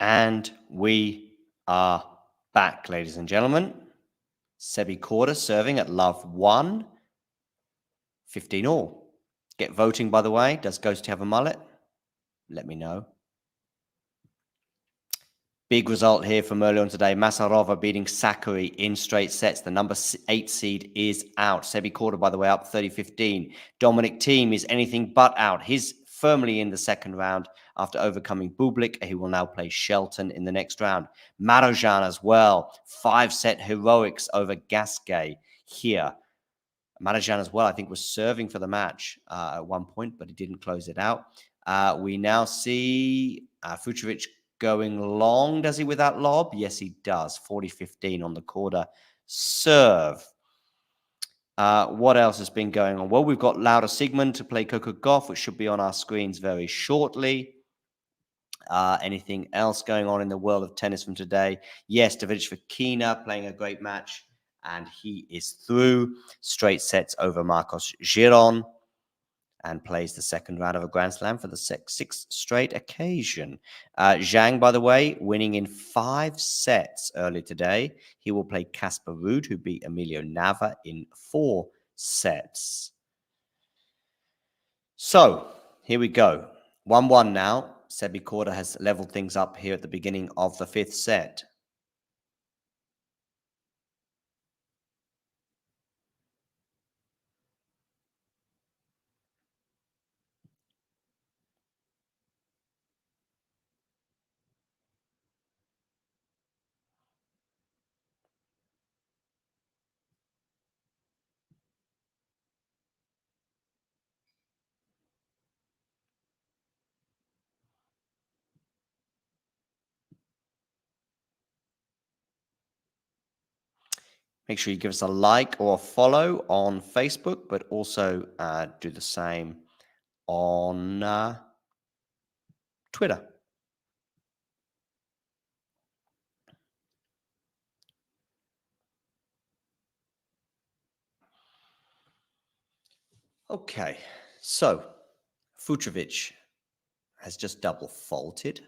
And we are back, ladies and gentlemen. Sebi Korda serving at love 1, 15 all. Get voting, by the way. Does Ghosty have a mullet? Let me know. Big result here from earlier on today. Masarova beating Sakkari in straight sets. The number 8 seed is out. Sebi Korda, by the way, up 30-15. Bublik-Thiem is anything but out. He's firmly in the second round after overcoming Bublik. He will now play Shelton in the next round. Marozsan as well. 5-set heroics over Gasquet here. Marozsan as well, I think, was serving for the match at one point, but he didn't close it out. We now see Fucsovics going long. Does he with that lob? Yes, he does. 40-15 on the Korda serve. What else has been going on? Well, we've got Laura Sigmund to play Coco Gauff, which should be on our screens very shortly. Anything else going on in the world of tennis from today? Yes, Rybakina playing a great match, and he is through. Straight sets over Marcos Giron, and plays the second round of a Grand Slam for the sixth straight occasion. Zhang, by the way, winning in 5 sets earlier today. He will play Casper Ruud, who beat Emilio Nava in 4 sets. So, here we go. 1-1 now. Sebi Korda has leveled things up here at the beginning of the 5th set. Make sure you give us a like or a follow on Facebook, but also do the same on Twitter. Okay, so Fucsovics has just double faulted.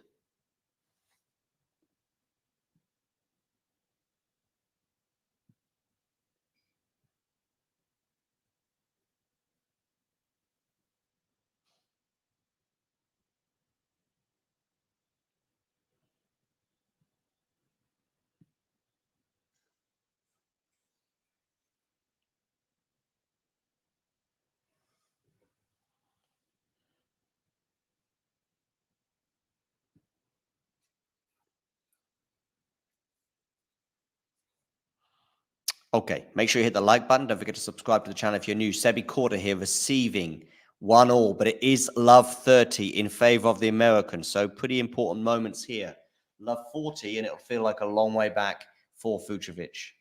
Okay, make sure you hit the like button. Don't forget to subscribe to the channel if you're new. Sebi Korda here receiving 1-1, but it is love 30 in favor of the American. So pretty important moments here. Love 40, and it'll feel like a long way back for Fucsovics.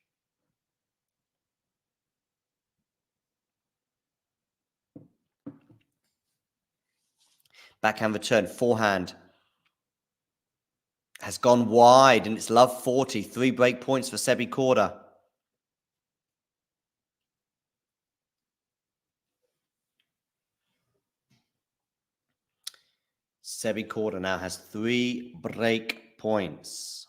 Backhand return, forehand has gone wide, and it's love 40. 3 break points for Sebi Korda. Sebi Korda now has 3 break points.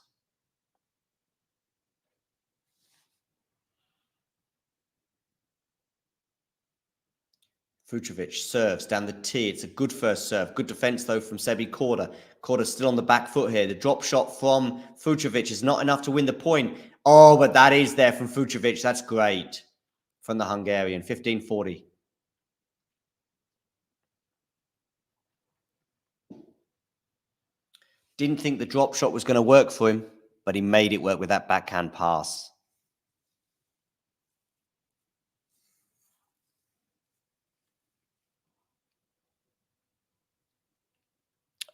Fucsovics serves down the tee. It's a good first serve. Good defense, though, from Sebi Korda. Korda's still on the back foot here. The drop shot from Fucsovics is not enough to win the point. Oh, but that is there from Fucsovics. That's great from the Hungarian. 15-40. Didn't think the drop shot was going to work for him, but he made it work with that backhand pass.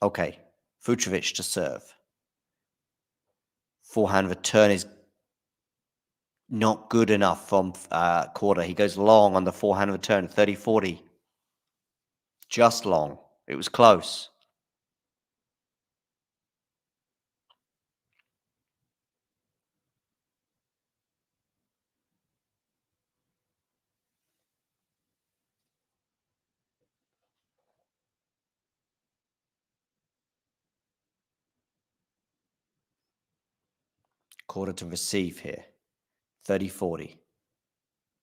Okay, Fucsovics to serve. Forehand return is not good enough from Korda. He goes long on the forehand return, 30-40. Just long. It was close. Korda to receive here. 30-40.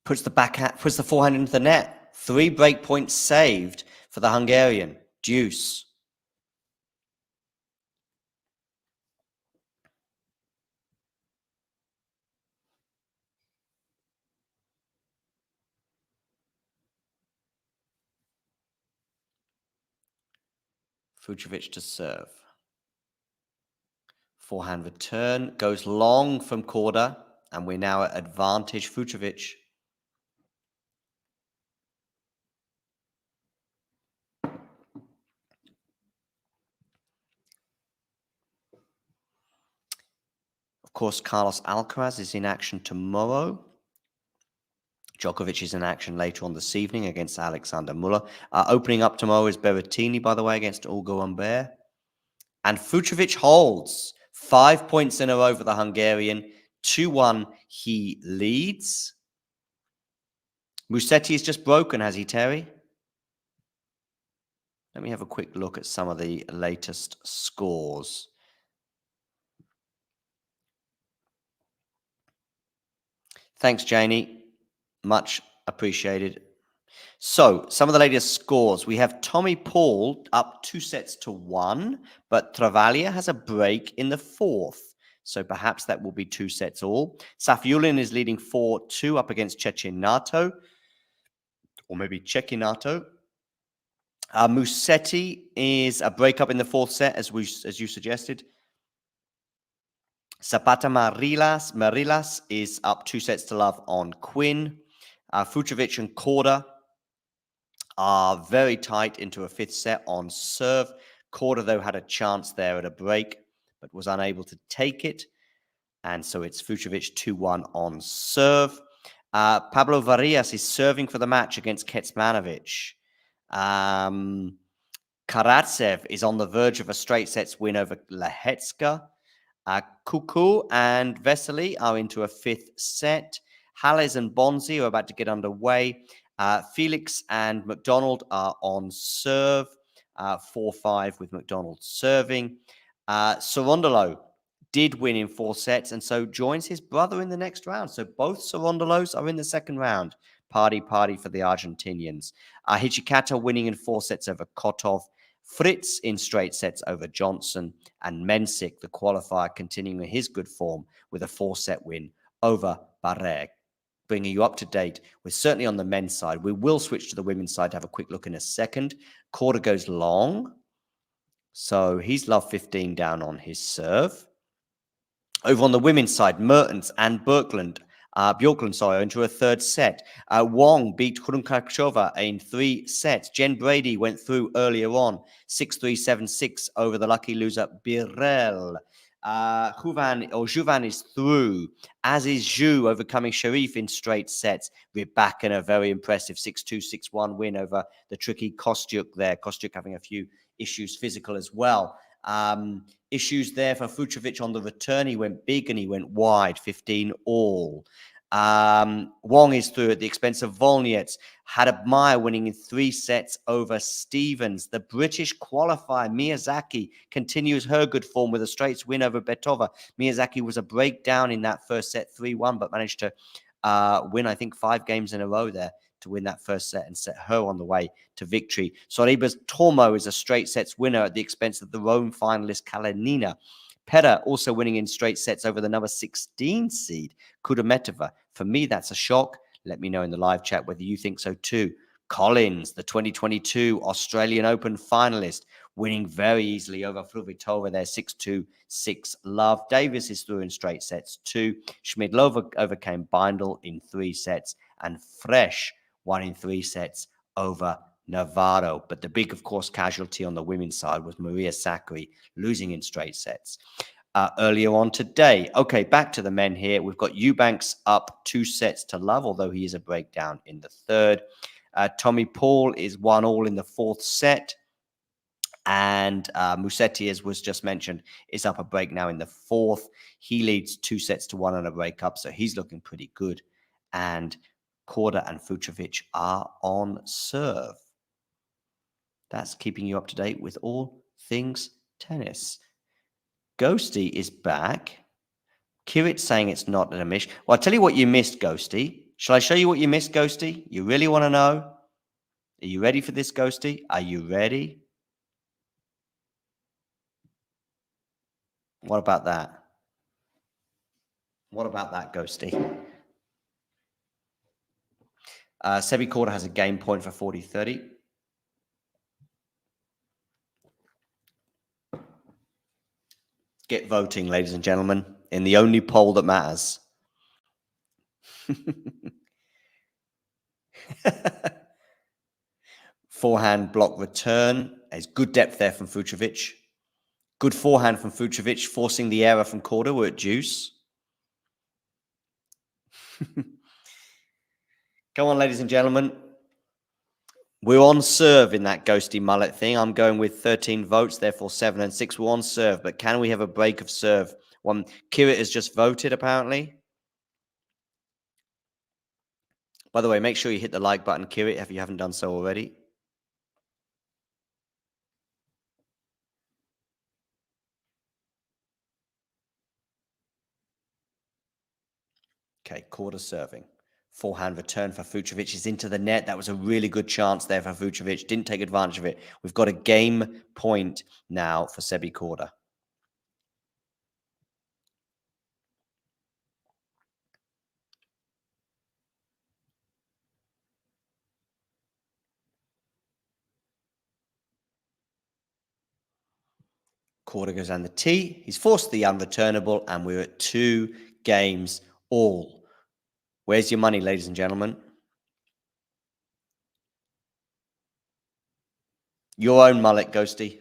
Puts the forehand into the net. 3 break points saved for the Hungarian. Deuce. Fucsovics to serve. Forehand return goes long from Korda, and we're now at advantage Fucsovics. Of course, Carlos Alcaraz is in action tomorrow. Djokovic is in action later on this evening against Alexander Muller. Opening up tomorrow is Berrettini, by the way, against Ugo Humbert. And Fucsovics holds 5 points in a row for the Hungarian. 2-1, he leads. Musetti is just broken, has he, Terry? Let me have a quick look at some of the latest scores. Thanks, Janie. Much appreciated. So, some of the latest scores. We have Tommy Paul up 2-1, but Travaglia has a break in the 4th. So perhaps that will be 2 sets all. Safiullin is leading 4-2 up against Cecchinato. Or maybe Cecchinato. Musetti is a breakup in the 4th set, as you suggested. Zapata Marilas is up 2-0 on Quinn. Fucsovics and Korda are very tight into a 5th set on serve. Korda, though, had a chance there at a break, but was unable to take it. And so it's Fucsovics 2-1 on serve. Pablo Varillas is serving for the match against Kecmanovic. Karatsev is on the verge of a straight sets win over Lehecka. Kuku and Vesely are into a fifth set. Halles and Bonzi are about to get underway. Felix and McDonald are on serve. 4-5 with McDonald serving. Sorondolo did win in 4 sets and so joins his brother in the next round. So both Sorondolos are in the second round. Party for the Argentinians. Hijikata winning in 4 sets over Kotov. Fritz in straight sets over Johnson. And Mensik, the qualifier, continuing his good form with a 4-set win over Barreg. Bringing you up to date. We're certainly on the men's side. We will switch to the women's side to have a quick look in a second. Korda goes long. So he's love 15 down on his serve. Over on the women's side, Mertens and Bjorklund into a third set. Wong beat Krunkachova in 3 sets. Jen Brady went through earlier on, 6-3, 7-6 over the lucky loser Birel. Juvan is through, as is Zhu overcoming Sharif in straight sets. Rybakina, a very impressive 6-2, 6-1 win over the tricky Kostyuk there. Kostyuk having a few issues physical as well. Issues there for Fucsovics on the return. He went big and he went wide, 15 all. Wong is through at the expense of Volniets. Hadab winning in 3 sets over Stevens. The British qualifier, Miyazaki, continues her good form with a straight win over Betova. Miyazaki was a breakdown in that first set, 3-1, but managed to win, I think, 5 games in a row there to win that first set and set her on the way to victory. Soribas Tormo is a straight sets winner at the expense of the Rome finalist Kalinina. Pera also winning in straight sets over the number 16 seed, Kudermetova. For me, that's a shock. Let me know in the live chat whether you think so too. Collins, the 2022 Australian Open finalist, winning very easily over Fluvitova there, 6-2, 6-love. Davis is through in straight sets too. Schmidlova overcame Bindel in 3 sets. And Fresh won in 3 sets over Navarro. But the big, of course, casualty on the women's side was Maria Sakkari losing in straight sets earlier on today. Okay, back to the men here. We've got Eubanks up 2 sets to love, although he is a breakdown in the third. Tommy Paul is 1-all in the 4th set. And Musetti, as was just mentioned, is up a break now in the 4th. He leads 2 sets to 1 on a breakup, so he's looking pretty good. And Korda and Fucsovics are on serve. That's keeping you up to date with all things tennis. Ghosty is back. Kirit saying it's not an amish. Well, I'll tell you what you missed, Ghosty. Shall I show you what you missed, Ghosty? You really want to know? Are you ready for this, Ghosty? Are you ready? What about that? What about that, Ghosty? Sebi Korda has a game point for 40-30. Get voting, ladies and gentlemen, in the only poll that matters. Forehand block return. There's good depth there from Fucsovics. Good forehand from Fucsovics, forcing the error from Korda. We're at deuce. Come on, ladies and gentlemen. We're on serve in that ghosty mullet thing. I'm going with 13 votes, therefore 7 and 6. We're on serve, but can we have a break of serve? Kirit has just voted, apparently. By the way, make sure you hit the like button, Kirit, if you haven't done so already. Okay, Korda serving. Forehand return for Fucsovics is into the net. That was a really good chance there for Fucsovics. Didn't take advantage of it. We've got a game point now for Sebi Korda. Korda goes down the tee. He's forced the unreturnable, and we're at 2 games all. Where's your money, ladies and gentlemen? Your own mullet, Ghosty.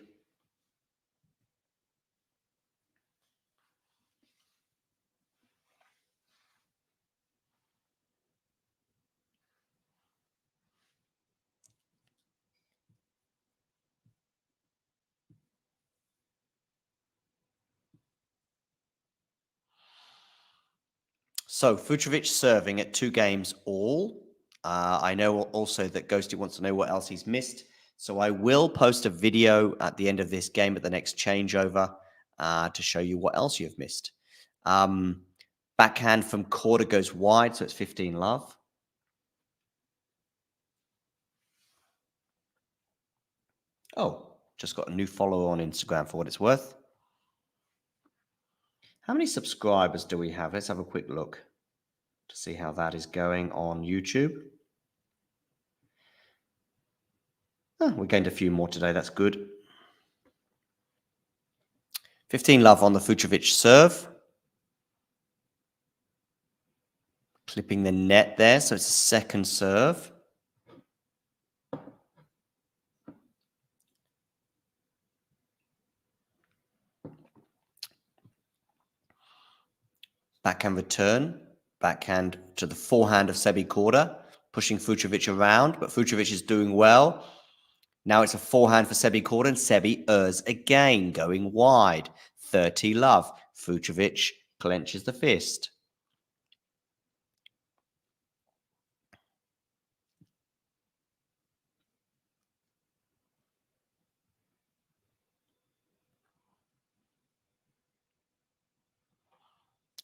So Fucsovics serving at 2 games all. I know also that Ghosty wants to know what else he's missed. So I will post a video at the end of this game at the next changeover to show you what else you've missed. Backhand from quarter goes wide, so it's 15 love. Oh, just got a new follower on Instagram for what it's worth. How many subscribers do we have? Let's have a quick look to see how that is going on YouTube. Oh, we gained a few more today. That's good. 15 love on the Fucsovics serve. Clipping the net there, so it's a second serve. Backhand return. Backhand to the forehand of Sebi Korda, pushing Fucsovics around, but Fucsovics is doing well. Now it's a forehand for Sebi Korda, and Sebi errs again, going wide. 30 love. Fucsovics clenches the fist.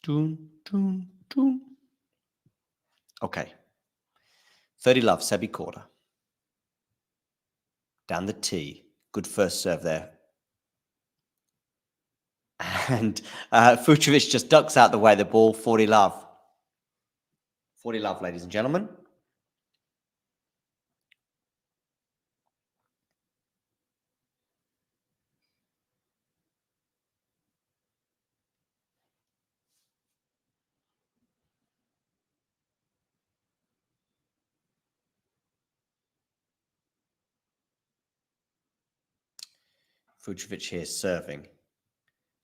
Doon, doon, doon. Okay. 30 love, Sebi Korda. Down the tee. Good first serve there. And Fucsovics just ducks out the way of the ball. 40 love. 40 love, ladies and gentlemen. Fucsovics here serving.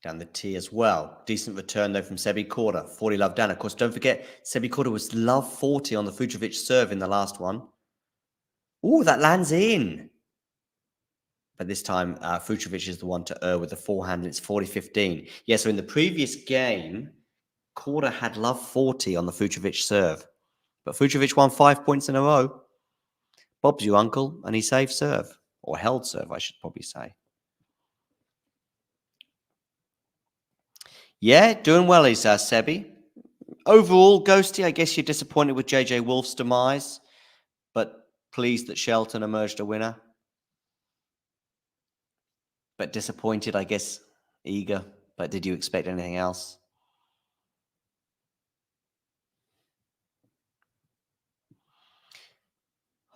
Down the tee as well. Decent return, though, from Sebi Korda. 40 love down. Of course, don't forget, Sebi Korda was love 40 on the Fucsovics serve in the last one. Ooh, that lands in. But this time, Fucsovics is the one to err with the forehand, and it's 40-15. Yeah, so in the previous game, Korda had love 40 on the Fucsovics serve. But Fucsovics won 5 points in a row. Bob's your uncle, and he saved serve. Or held serve, I should probably say. Yeah, doing well is Sebi. Overall, Ghosty, I guess you're disappointed with JJ Wolf's demise, but pleased that Shelton emerged a winner. But disappointed, I guess, eager. But did you expect anything else?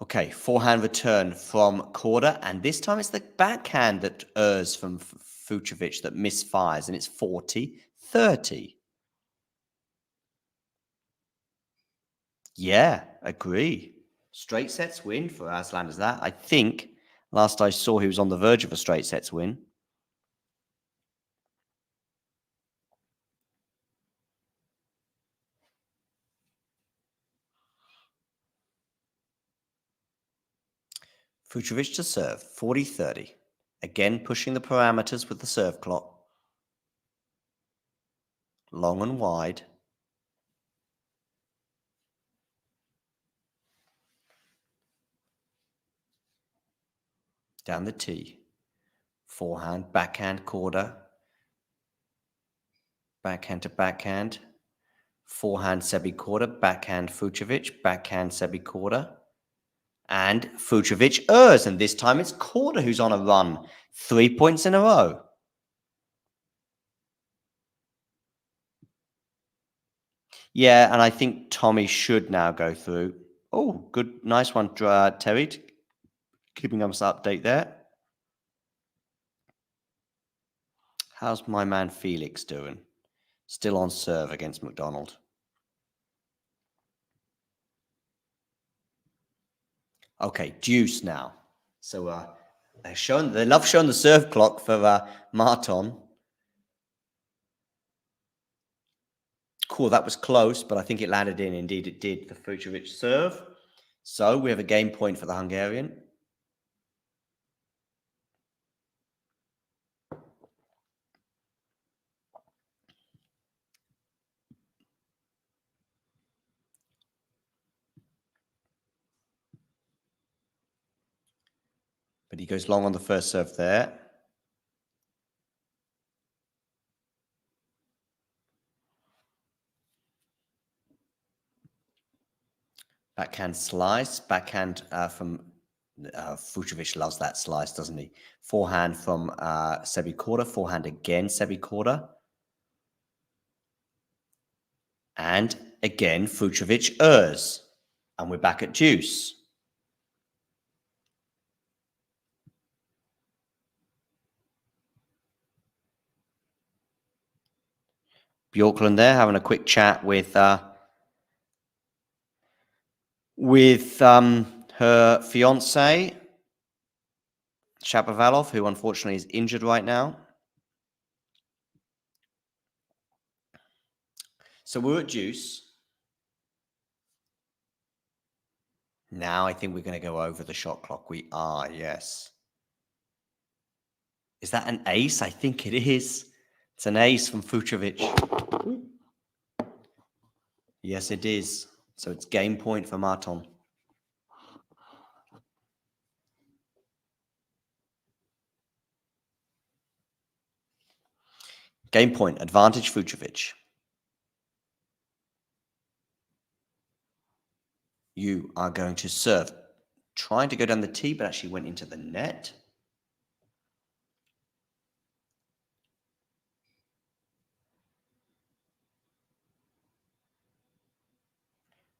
Okay, forehand return from Korda, and this time it's the backhand that errs from Fucsovics that misfires, and it's 40-30. Yeah, agree. Straight sets win for Aslan is that. I think last I saw he was on the verge of a straight sets win. Fucsovics to serve, 40-30. Again, pushing the parameters with the serve clock. Long and wide. Down the tee. Forehand, backhand, Korda. Backhand to backhand. Forehand, Sebi Korda. Backhand, Fucsovics. Backhand, Sebi Korda. And Fucsovics errs, and this time it's Korda who's on a run. 3 points in a row. Yeah, and I think Tommy should now go through. Oh, good. Nice one, Terry. Keeping us update there. How's my man Felix doing? Still on serve against McDonald. Okay, deuce now. So they love showing the serve clock for Marton. Cool, that was close, but I think it landed in. Indeed, it did. The Fucsovics serve. So we have a game point for the Hungarian. But he goes long on the first serve there. Backhand slice. Backhand from Fucsovics loves that slice, doesn't he? Forehand from Sebi Korda. Forehand again, Sebi Korda. And again, Fucsovics errs. And we're back at deuce. Bjorklund there having a quick chat with her fiance, Shapovalov, who unfortunately is injured right now. So we're at deuce. Now I think we're going to go over the shot clock. We are, yes. Is that an ace? I think it is. It's an ace from Fucsovics. Yes, it is. So it's game point for Marton. Game point, advantage Fucsovics. You are going to serve. Trying to go down the tee, but actually went into the net.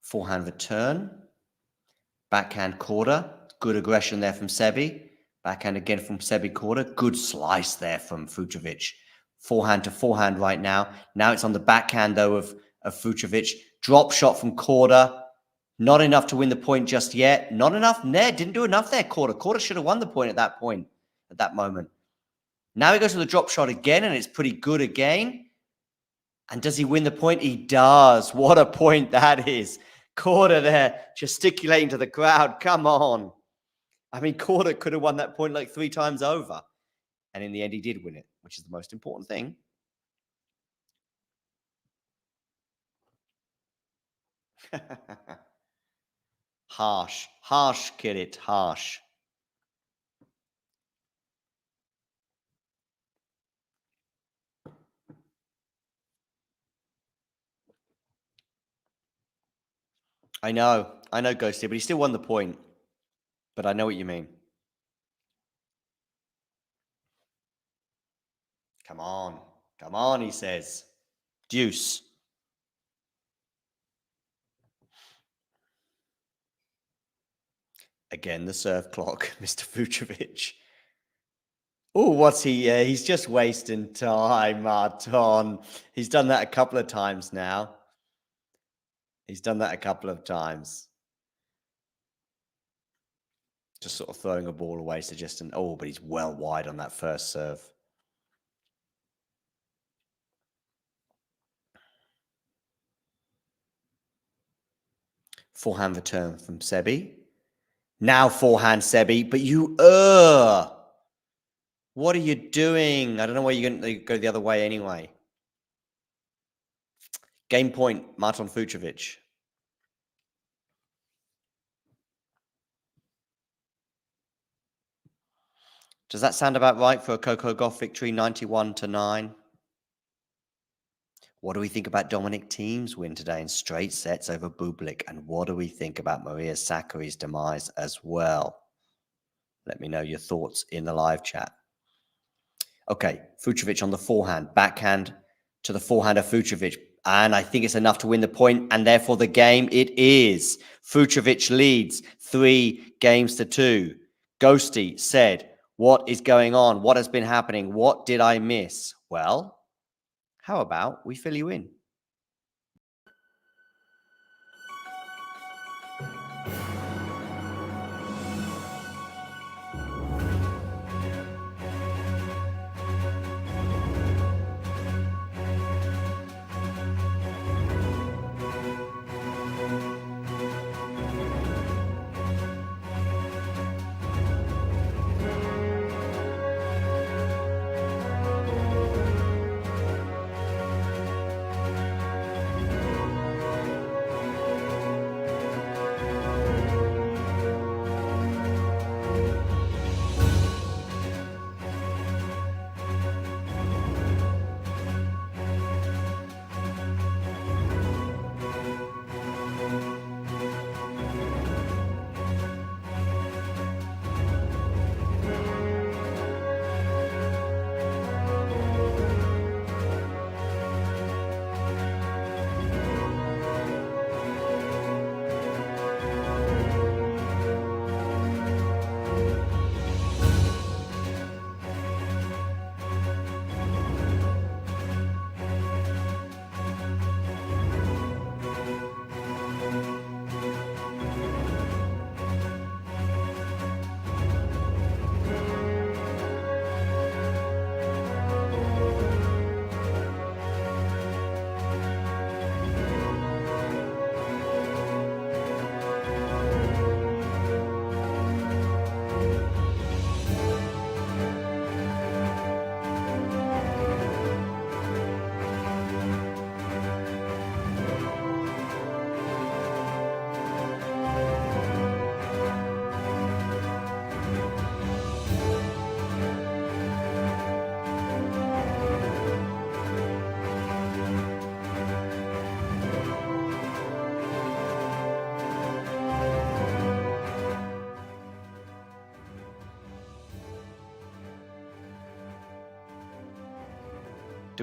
Forehand return. Backhand Korda. Good aggression there from Sebi. Backhand again from Sebi Korda. Good slice there from Fucsovics. Forehand to forehand right now. Now it's on the backhand, though, of Fucsovics. Drop shot from Korda. Not enough to win the point just yet. Not enough. Ned didn't do enough there, Korda. Korda should have won the point, at that moment. Now he goes for the drop shot again, and it's pretty good again. And does he win the point? He does. What a point that is. Korda there gesticulating to the crowd. Come on. I mean, Korda could have won that point like 3 times over. And in the end, he did win it, which is the most important thing. Harsh. Harsh, Kirit. Harsh. I know, Ghosty, but he still won the point. But I know what you mean. Come on, he says. Deuce. Again, the serve clock, Mr. Fucsovics. Oh, what's he? He's just wasting time, Marton. He's done that a couple of times now. Just sort of throwing a ball away, suggesting, oh, but he's well wide on that first serve. Forehand return from Sebi. Now forehand Sebi, but you what are you doing? I don't know why you're going to go the other way anyway. Game point, Marton Fucsovics. Does that sound about right for a Coco Gauff victory, 91-9? What do we think about Bublik-Thiem's win today in straight sets over Bublik? And what do we think about Maria Sakkari's demise as well? Let me know your thoughts in the live chat. Okay, Fucsovics on the forehand. Backhand to the forehand of Fucsovics. And I think it's enough to win the point, and therefore the game it is. Fucsovics leads 3-2. Ghosty said, what is going on? What has been happening? What did I miss? Well, how about we fill you in?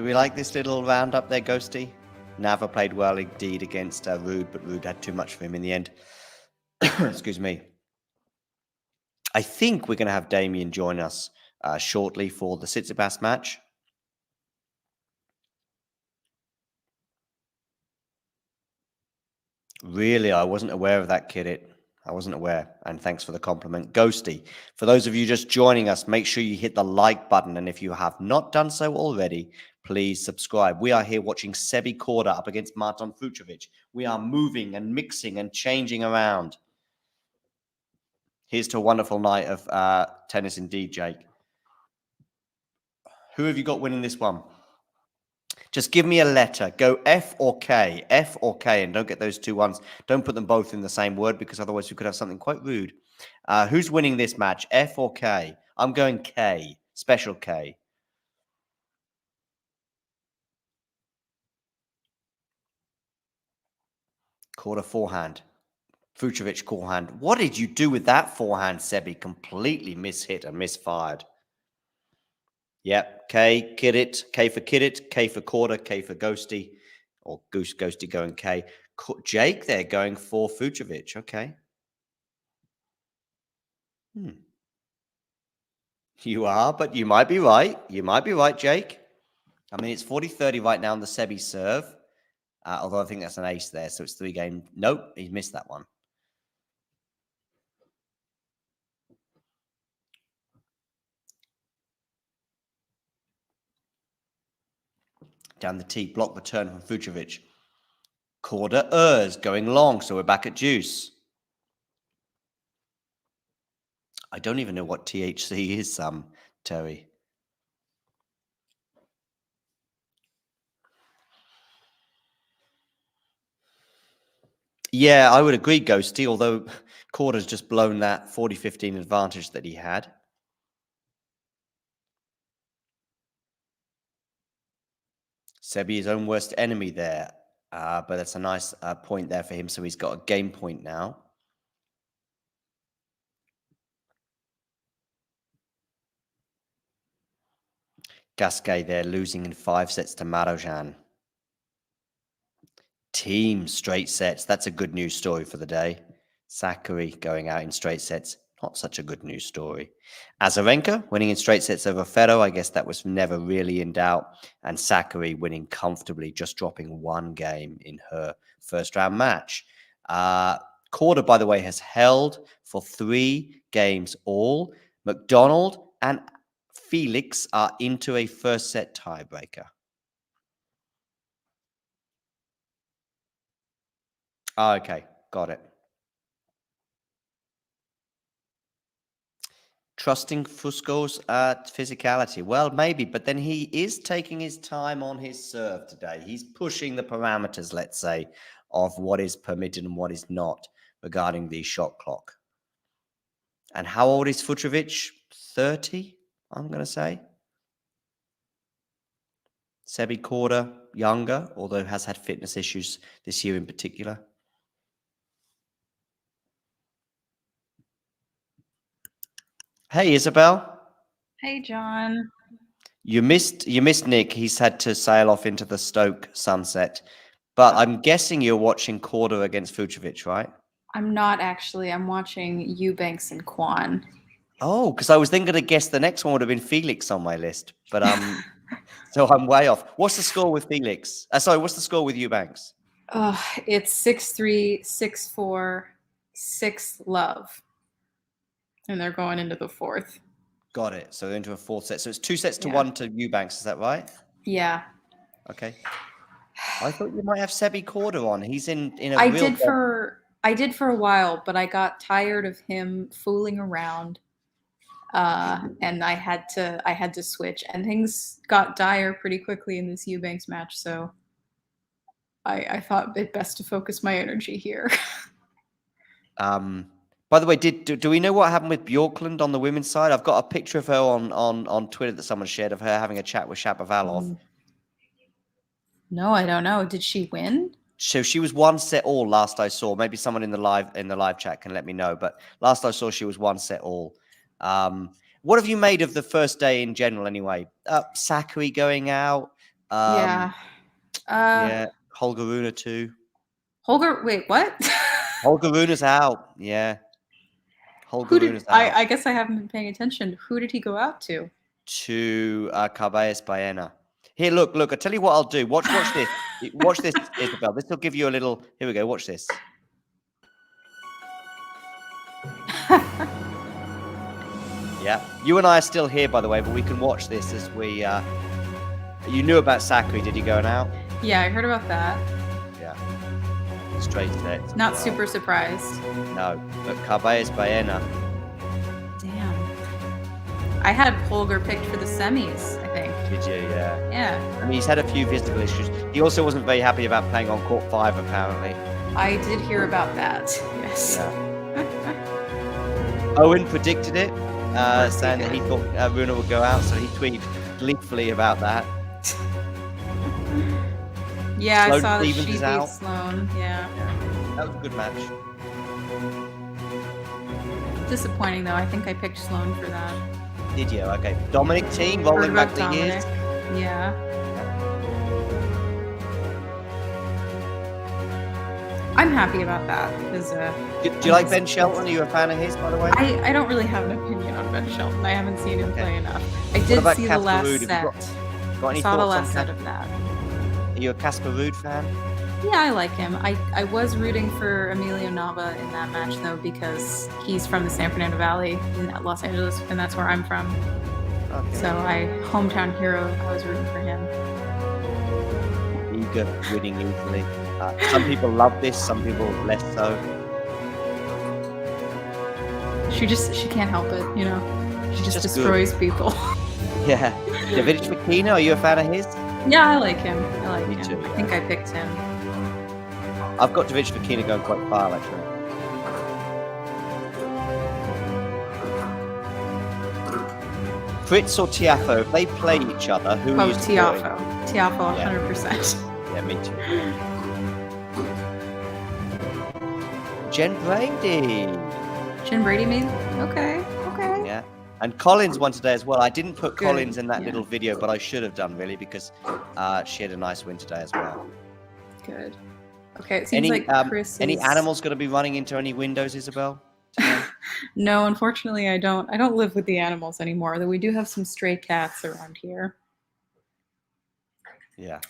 Do we like this little roundup there, Ghosty? Nava played well indeed against Rude, but Rude had too much for him in the end. Excuse me. I think we're going to have Damien join us shortly for the Tsitsipas match. Really, I wasn't aware of that, Kiddit. I wasn't aware. And thanks for the compliment. Ghosty, for those of you just joining us, make sure you hit the like button. And if you have not done so already, please subscribe. We are here watching Sebi Korda up against Marton Fucsovics. We are moving and mixing and changing around. Here's to a wonderful night of tennis indeed, Jake. Who have you got winning this one? Just give me a letter. Go F or K. F or K, and don't get those two ones. Don't put them both in the same word, because otherwise we could have something quite rude. Who's winning this match? F or K? I'm going K. Special K. Quarter forehand. Fucsovics forehand. What did you do with that forehand, Sebi? Completely mishit and misfired. Yep. K, Kiddit. K for Kiddit. K for Korda. K for Ghosty. Or Ghosty going K. Jake there going for Fucsovics. Okay. You are, but you might be right. You might be right, Jake. I mean, it's 40-30 right now on the Sebi serve. Although I think that's an ace there, so it's 3 game. Nope, he's missed that one. Down the tee, block the turn from Fucsovics. Korda going long, so we're back at deuce. I don't even know what THC is, Terry. Yeah, I would agree, Ghosty, although Korda's just blown that 40-15 advantage that he had. Sebi, his own worst enemy there. But that's a nice point there for him, so he's got a game point now. Gasquet there losing in 5 sets to Marojan. Team straight sets. That's a good news story for the day. Sakari going out in straight sets. Not such a good news story. Azarenka winning in straight sets over Ferro. I guess that was never really in doubt. And Sakari winning comfortably, just dropping 1 game in her first round match. Korda, by the way, has held for 3 games all. McDonald and Felix are into a first set tiebreaker. Okay, got it. Trusting Fusco's physicality. Well, maybe, but then he is taking his time on his serve today. He's pushing the parameters, let's say, of what is permitted and what is not regarding the shot clock. And how old is Fucsovics? 30, I'm going to say. Sebi Korda, younger, although has had fitness issues this year in particular. Hey, Isabel. Hey, John. You missed Nick. He's had to sail off into the Stoke sunset. But I'm guessing you're watching Korda against Fucsovics, right? I'm not actually. I'm watching Eubanks and Kwan. Oh, because I was then going to guess the next one would have been Felix on my list. But so I'm way off. What's the score with Felix? Sorry, what's the score with Eubanks? It's 6-3, 6-4, 6 love. And they're going into the 4th. Got it. So they're into a 4th set. So it's 2 sets to 1 to Eubanks. Is that right? Yeah. Okay. I thought you might have Sebi Korda on. He's in a I did for a while, but I got tired of him fooling around. And I had to switch, and things got dire pretty quickly in this Eubanks match, so I thought it best to focus my energy here. By the way, do we know what happened with Bjorklund on the women's side? I've got a picture of her on Twitter that someone shared of her having a chat with Shapovalov. No, I don't know. Did she win? So she was 1 set all last I saw. Maybe someone in the live chat can let me know. But last I saw, she was 1 set all. What have you made of the first day in general, anyway? Sakari going out, Yeah. Yeah, Holger Rune too. Holger, wait, what? Holger Rune's out. Yeah, Holger Who did Rune's out I guess I haven't been paying attention. Who did he go out to? to Tsitsipas-Raonic. Here, look. I tell you what I'll do. Watch this. Watch this, Isabel. This will give you a little. Here we go. Watch this. Yeah, you and I are still here, by the way, but we can watch this as we. You knew about Sakari, did you, going out? Yeah, I heard about that. Yeah. Straight set. Not super surprised. No, but Tsitsipas-Raonic. Damn. I had Holger picked for the semis, I think. Did you? Yeah. Yeah. I mean, he's had a few physical issues. He also wasn't very happy about playing on court 5, apparently. I did hear about that. Yes. Yeah. Owen predicted it, saying that he thought Rune would go out, so he tweeted gleefully about that. Yeah, Sloane I saw that Stephens she is beat out. Sloane. Yeah. That was a good match. Disappointing though. I think I picked Sloane for that. Did you? Okay. Bublik-Thiem Heard rolling back about the years. Dominic. Yeah. I'm happy about that because Do you like Ben Shelton? Are you a fan of his, by the way? I don't really have an opinion on Ben Shelton. I haven't seen him play enough. I did about see the Casper last Ruud? Have you set. got any I saw the thoughts on last set of that. Are you a Casper Ruud fan? Yeah, I like him. I was rooting for Emilio Nava in that match though because he's from the San Fernando Valley in Los Angeles, and that's where I'm from. Okay. So hometown hero. I was rooting for him. Eager, winning easily. Some people love this, some people less so. She can't help it, you know. She just just destroys people. Yeah. Rybakina, are you a fan of his? Yeah, I like him. Me him. too, I think I picked him. I've got Rybakina going quite far, actually. Fritz or Tiafoe, if they play each other, who are you supporting? Tiafoe, 100%. Yeah, me too. Jen Brady. Jen Brady made? Okay. Yeah. And Collins won today as well. I didn't put Good, Collins in that yeah. little video, but I should have done, really, because she had a nice win today as well. Good. Okay, it seems like Chris Any is... animals going to be running into any windows, Isabel? today? No, unfortunately, I don't. I don't live with the animals anymore, though we do have some stray cats around here. Yeah.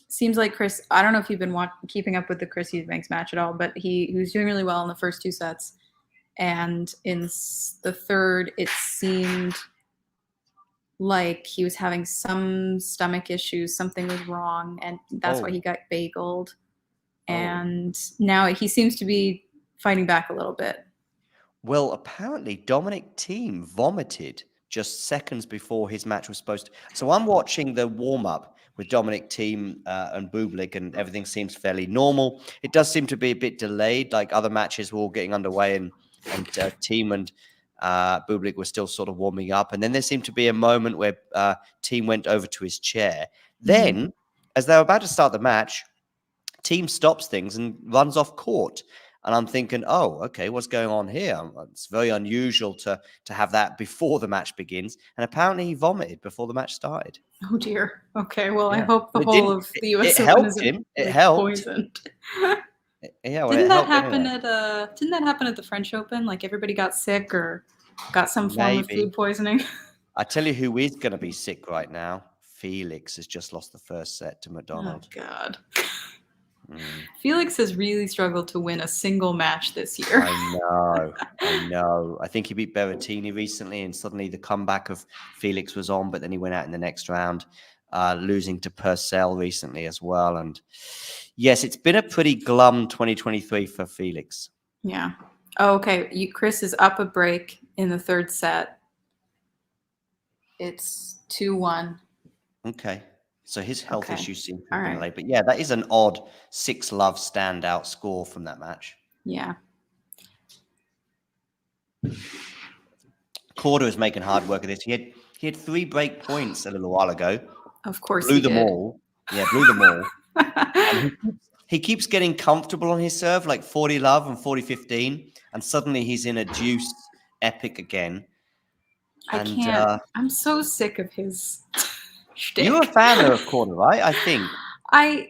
Seems like Chris, I don't know if you've been keeping up with the Chris Eubanks match at all, but he was doing really well in the first 2 sets. And in the third, it seemed like he was having some stomach issues. Something was wrong, and that's why he got bageled. And now he seems to be fighting back a little bit. Well, apparently Bublik-Thiem vomited just seconds before his match was supposed to. So I'm watching the warm-up with Bublik-Thiem and Bublik, and everything seems fairly normal. It does seem to be a bit delayed, like other matches were all getting underway, and Thiem and Bublik were still sort of warming up. And then there seemed to be a moment where Thiem went over to his chair. Then, as they were about to start the match, Thiem stops things and runs off court. And I'm thinking, oh, okay, what's going on here? It's very unusual to have that before the match begins. And apparently he vomited before the match started. Oh dear. Okay, well, Yeah. I hope the But it whole didn't- of the US it Open helped isn't him. It like, helped. poisoned. Yeah, well, Didn't it that helped happen anyway. didn't that happen at the French Open? Like everybody got sick or got some form of Maybe. food poisoning? I tell you who is going to be sick right now. Felix has just lost the first set to Oh McDonald. God. Felix has really struggled to win a single match this year. I know. I think he beat Berrettini recently, and suddenly the comeback of Felix was on, but then he went out in the next round, losing to Purcell recently as well. And yes, it's been a pretty glum 2023 for Felix. Yeah. Oh, okay. Chris is up a break in the third set. It's 2-1. Okay. So his health Okay. issues seem to All have been right. late. But yeah, that is an odd 6-love standout score from that match. Yeah. Korda is making hard work of this. He had 3 break points a little while ago. Of course Blew he them did. all. Yeah, blew them all. And he keeps getting comfortable on his serve, like 40 love and 40-15, and suddenly he's in a deuce epic again. I can't. I'm so sick of his shtick. You're a fan of Corner, right? I think.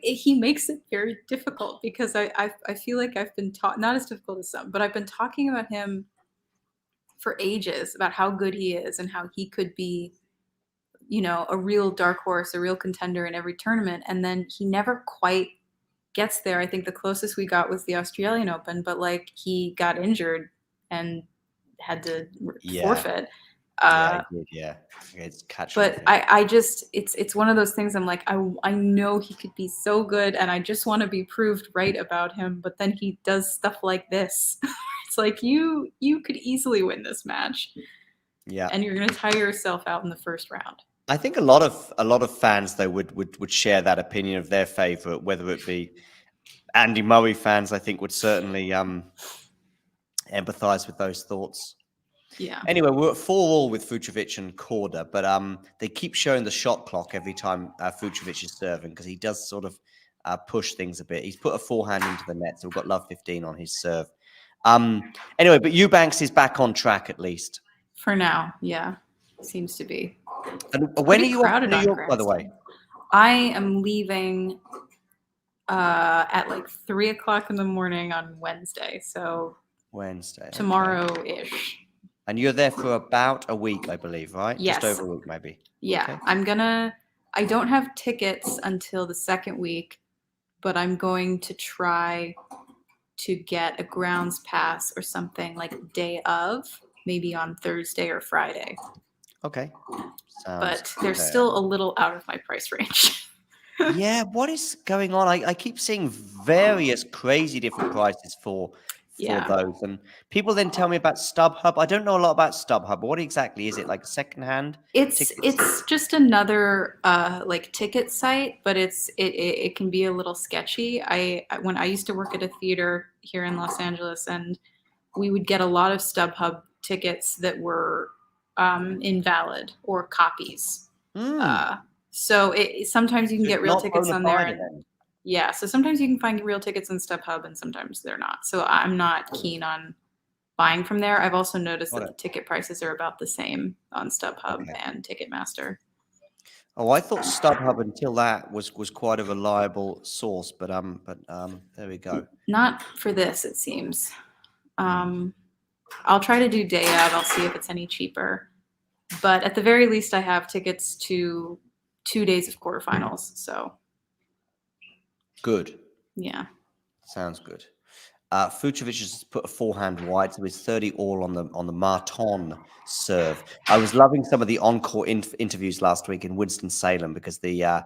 He makes it very difficult because I feel like I've been taught, not as difficult as some, but I've been talking about him for ages about how good he is and how he could be, a real dark horse, a real contender in every tournament. And then he never quite gets there. I think the closest we got was the Australian Open, but like he got injured and had to forfeit. Yeah, he did, yeah. It's catch. But I just, it's one of those things. I'm like, I know he could be so good, and I just want to be proved right about him. But then he does stuff like this. It's like you could easily win this match. Yeah, and you're gonna tire yourself out in the first round. I think a lot of fans though would share that opinion of their favorite, whether it be Andy Murray fans. I think would certainly empathize with those thoughts. Yeah. Anyway, we're at 4-4 with Fucsovics and Korda, but they keep showing the shot clock every time Fucsovics is serving because he does sort of push things a bit. He's put a forehand into the net, so we've got love 15 on his serve. Anyway, but Eubanks is back on track at least. For now, yeah. Seems to be. And when are you off to New York, by the way? I am leaving at like 3 o'clock in the morning on Wednesday. So Wednesday. Tomorrow-ish. Okay. And you're there for about a week, I believe, right? Yes. Just over a week, maybe. Yeah. Okay. I don't have tickets until the second week, but I'm going to try to get a grounds pass or something like day of, maybe on Thursday or Friday. Okay. But they're still a little out of my price range. Yeah, what is going on? I keep seeing various crazy different prices for those. And people then tell me about StubHub. I don't know a lot about StubHub. What exactly is it? Like a secondhand? It's just another like ticket site, but it can be a little sketchy. When I used to work at a theater here in Los Angeles, and we would get a lot of StubHub tickets that were invalid or copies. So sometimes you can get real tickets on there. Yeah, so sometimes you can find real tickets on StubHub and sometimes they're not. So I'm not keen on buying from there. I've also noticed that the ticket prices are about the same on StubHub and Ticketmaster. Oh, I thought StubHub until that was quite a reliable source, but there we go. Not for this, it seems. I'll try to do day of. I'll see if it's any cheaper. But at the very least, I have tickets to 2 days of quarterfinals. So good. Yeah. Sounds good. Fucsovics has put a forehand wide, so he's 30 all on the Marton serve. I was loving some of the encore interviews last week in Winston-Salem because the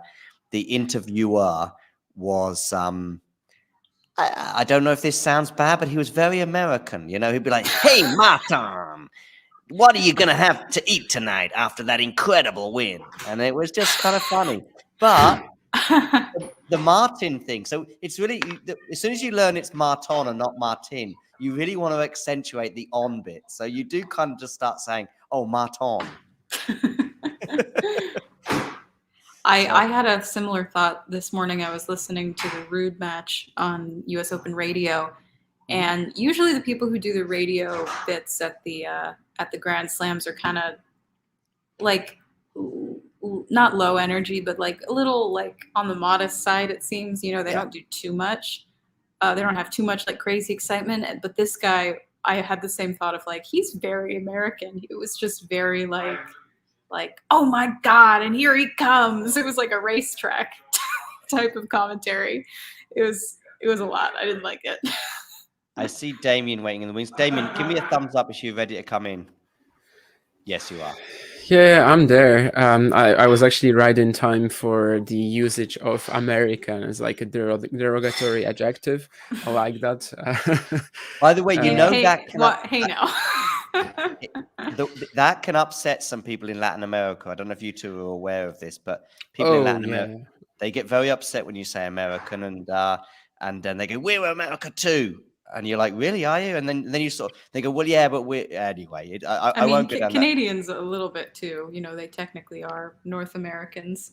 interviewer was I don't know if this sounds bad, but he was very American. You know, he'd be like, "Hey, Martin, what are you gonna have to eat tonight after that incredible win?" And it was just kind of funny, but. The Martin thing. So it's really, as soon as you learn it's Marton and not Martin, you really want to accentuate the on bit. So you do kind of just start saying, "Oh, Marton." I had a similar thought this morning. I was listening to the Rude match on US Open Radio, and usually the people who do the radio bits at the Grand Slams are kind of like not low energy, but like a little like on the modest side, it seems. You know, they don't do too much. They don't have too much like crazy excitement. But this guy, I had the same thought of like, he's very American. It was just very like, oh my God, and here he comes. It was like a racetrack type of commentary. It was a lot. I didn't like it. I see Damien waiting in the wings. Damien, give me a thumbs up if you're ready to come in. Yes, you are. Yeah, I'm there. I was actually right in time for the usage of American as like a derogatory adjective. I like that. By the way, you know that that can upset some people in Latin America. I don't know if you two are aware of this, but people in Latin America, they get very upset when you say American, and then they go, "We're America too." And you're like, "Really, are you?" And then you they go, "Well, yeah, but we're anyway." I mean, won't get Canadians a little bit too. You know, they technically are North Americans.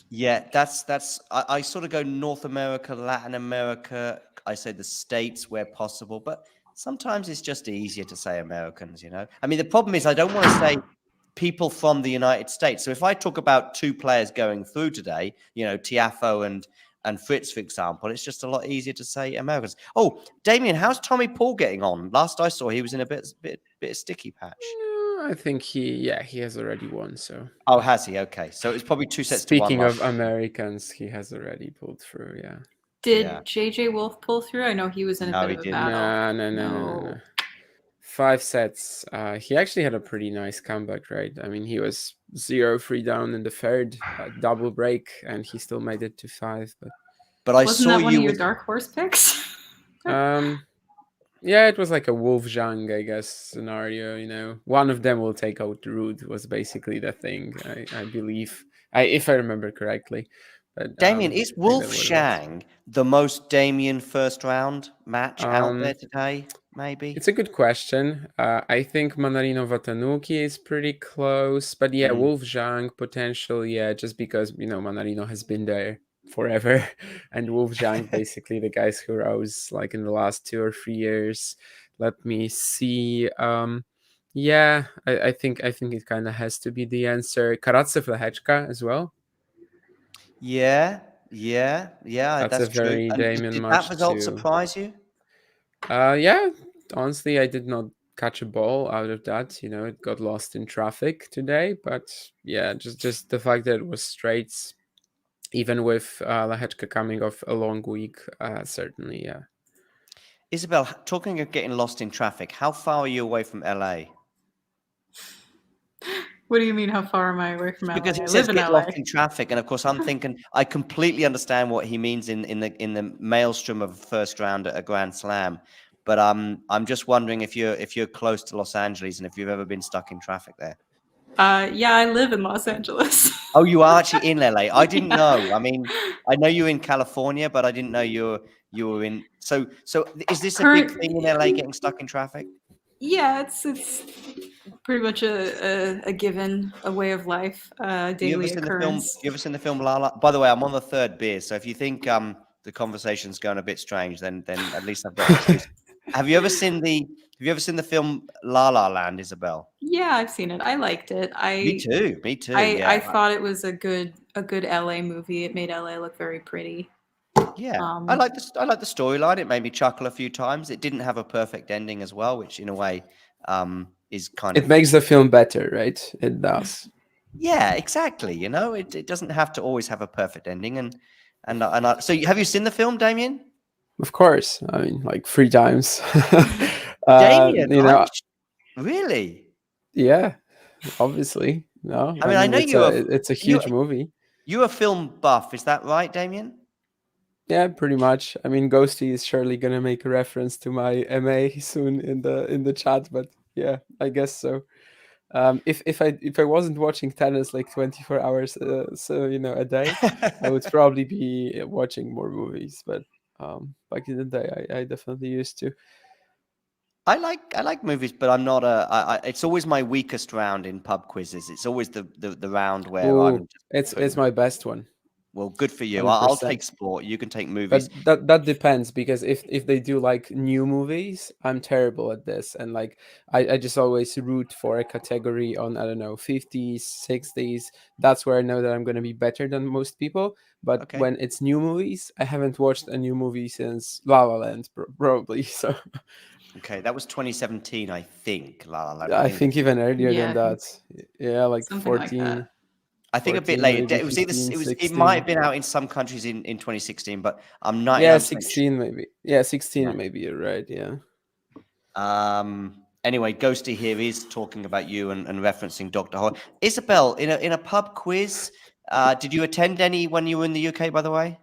Yeah, that's. I sort of go North America, Latin America. I say the States where possible, but sometimes it's just easier to say Americans. You know, I mean, the problem is I don't want to say people from the United States. So if I talk about two players going through today, Tiafoe and Fritz, for example, it's just a lot easier to say Americans. Oh, Damien, how's Tommy Paul getting on? Last I saw, he was in a bit of sticky patch. I think he has already won. So. Oh, has he? Okay, so it's probably 2 sets to 1. Speaking of Americans, he has already pulled through. Yeah. Did JJ Wolf pull through? I know he was in a bit of a battle. No. 5 sets. He actually had a pretty nice comeback, right? I mean, he was 0-3 down in the third, double break, and he still made it to 5. But I Wasn't saw that one you of your with... dark horse picks? Yeah, it was like a Wolf Zhang, I guess, scenario. One of them will take out the root was basically the thing, I believe, if I remember correctly. But Damien, is Wolf Zhang the most Damien first round match out there today? Maybe it's a good question. I think Manarino Watanuki is pretty close, but yeah, Wolf Zhang potential, just because Manarino has been there forever, and Wolf Zhang basically the guys who rose like in the last 2 or 3 years. Let me see. I think it kind of has to be the answer. Karatsev-Lehechka as well. Yeah. That's a true. very Damien did match that result too. surprise you? Yeah. Honestly, I did not catch a ball out of that. It got lost in traffic today. But yeah, just the fact that it was straights, even with Lehechka coming off a long week, certainly, yeah. Isabel, talking of getting lost in traffic, how far are you away from LA? What do you mean, how far am I away from LA? Because he I says live in get LA. lost in traffic, and of course I'm thinking I completely understand what he means in the maelstrom of a first round at a Grand Slam, but I'm just wondering if you're close to Los Angeles and if you've ever been stuck in traffic there. Yeah, I live in Los Angeles. Oh, you are actually in LA. I didn't know. I mean, I know you're in California, but I didn't know you were in. So is this a big thing in LA, getting stuck in traffic? Yeah, it's pretty much a given, a way of life, daily occurrence. You ever seen the film La La? By the way, I'm on the 3rd beer, so if you think the conversation's going a bit strange, then at least I've got an excuse. Have you ever seen the film La La Land, Isabel? Yeah, I've seen it. I liked it. Me too. I thought it was a good LA movie. It made LA look very pretty. Yeah, I like the storyline. It made me chuckle a few times. It didn't have a perfect ending as well, which in a way is kind of... It makes the film better, right? It does. Yeah, exactly. It doesn't have to always have a perfect ending. And so have you seen the film, Damien? Of course. I mean, like 3 times. Damien, really? Yeah, obviously. No, I know it's a huge movie. You're a film buff, is that right, Damien? Yeah, pretty much. I mean, Ghosty is surely gonna make a reference to my MA soon in the chat, but yeah, I guess so. If I wasn't watching tennis like 24 hours, a day, I would probably be watching more movies. But back in the day, I definitely used to. I like movies, but I'm not it's always my weakest round in pub quizzes. It's always the round where it's my best one. Well, good for you. 100%. I'll take sport. You can take movies. But that depends, because if they do like new movies, I'm terrible at this. And like I just always root for a category on, I don't know, 50s, 60s. That's where I know that I'm going to be better than most people. But when it's new movies, I haven't watched a new movie since La La Land, probably. So. Okay, that was 2017, I think. La La Land. I think even earlier than that. Yeah, like something 14. like that. I think 14, a bit later. It was 15, it might have been out in some countries in 2016, but I'm not. Yeah, 16 maybe. Yeah, 16 maybe. You're right. Yeah. Anyway, Ghosty here is talking about you and referencing Dr. Hoy. Isabel, in a pub quiz, did you attend any when you were in the UK? By the way.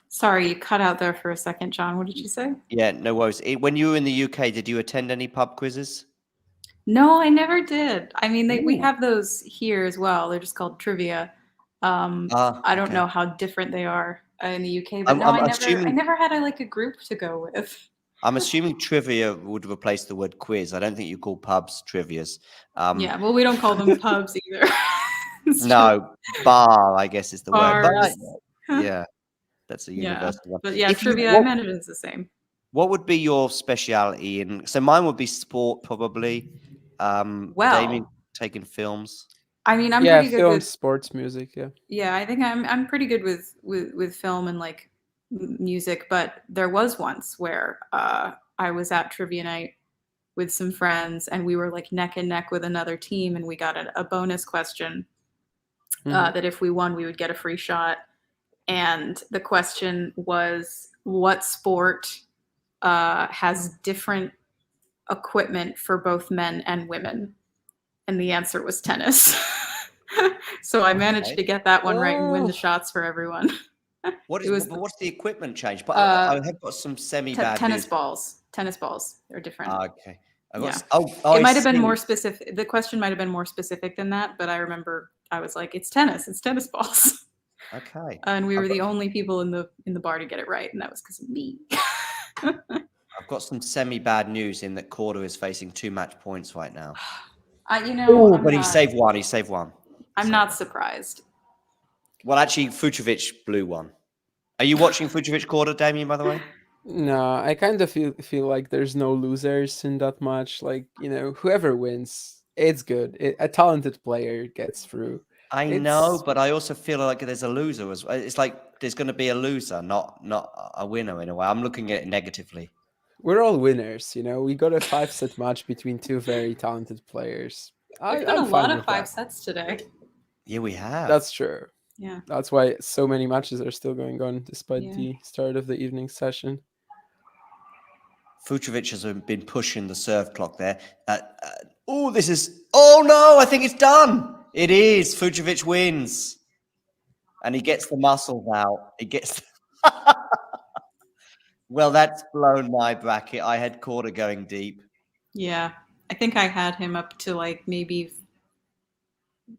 Sorry, you cut out there for a second, John. What did you say? Yeah, no worries. When you were in the UK, did you attend any pub quizzes? No, I never did. I mean, we have those here as well. They're just called trivia. I don't know how different they are in the UK, but I never had a group to go with. I'm assuming trivia would replace the word quiz. I don't think you call pubs trivias. Yeah, well, we don't call them pubs either. No, bar, I guess is the Bars. word. Yeah, that's a universal one. But yeah, trivia, I imagine it's the same. What would be your speciality? So mine would be sport, probably. Well, taking films? I mean, I'm yeah, pretty good film, with sports, music. Yeah. yeah. I think I'm pretty good with film and like music. But there was once where I was at trivia night with some friends, and we were like neck and neck with another team, and we got a bonus question that if we won, we would get a free shot. And the question was, what sport has different equipment for both men and women? And the answer was tennis. So I managed to get that one right and win the shots for everyone. What's the equipment change? But Uh, I have got some semi-bad tennis news. balls. Tennis balls. They're different. Okay. Yeah. I It might have been see. more specific. The question might have been more specific than that, but I remember I was like, "It's tennis. It's tennis balls." Okay. And we I've were the got- only people in the bar to get it right, and that was because of me. I've got some semi-bad news in that Korda is facing 2 match points right now. I'm But he not, saved one. He saved one. I'm not surprised. Well, actually, Fucsovics blew one. Are you watching Fucsovics Korda, Damien, by the way? No, I kind of feel like there's no losers in that match. Like, whoever wins, it's good. A talented player gets through. I know, but I also feel like there's a loser as well. It's like there's going to be a loser, not a winner in a way. I'm looking at it negatively. We're all winners, we got a 5-set match between two very talented players. There's been a lot of 5 sets today. Yeah, we have. That's true. Yeah. That's why so many matches are still going on despite the start of the evening session. Fucsovics has been pushing the serve clock there. Oh no, I think it's done. It is. Fucsovics wins. And he gets the muscles out. He gets... Well, that's blown my bracket. I had Korda going deep. Yeah. I think I had him up to like maybe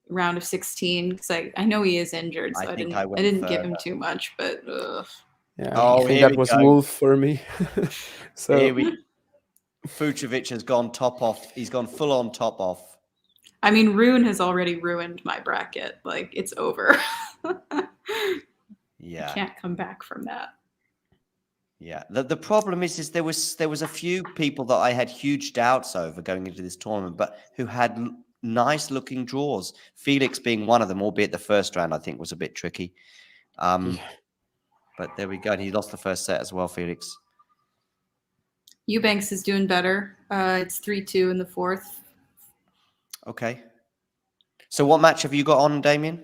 round of 16 because I know he is injured, so I didn't give him too much, but yeah, I think that was Wolf for me. So here Fucsovics has gone top off. He's gone full on top off. I mean, Rune has already ruined my bracket. Like, it's over. Yeah, I can't come back from that. Yeah, the problem is there was a few people that I had huge doubts over going into this tournament, but who had nice looking draws. Felix being one of them, albeit the first round I think was a bit tricky. But there we go. And he lost the first set as well, Felix. Eubanks is doing better. It's 3-2 in the fourth. Okay. So what match have you got on, Damien?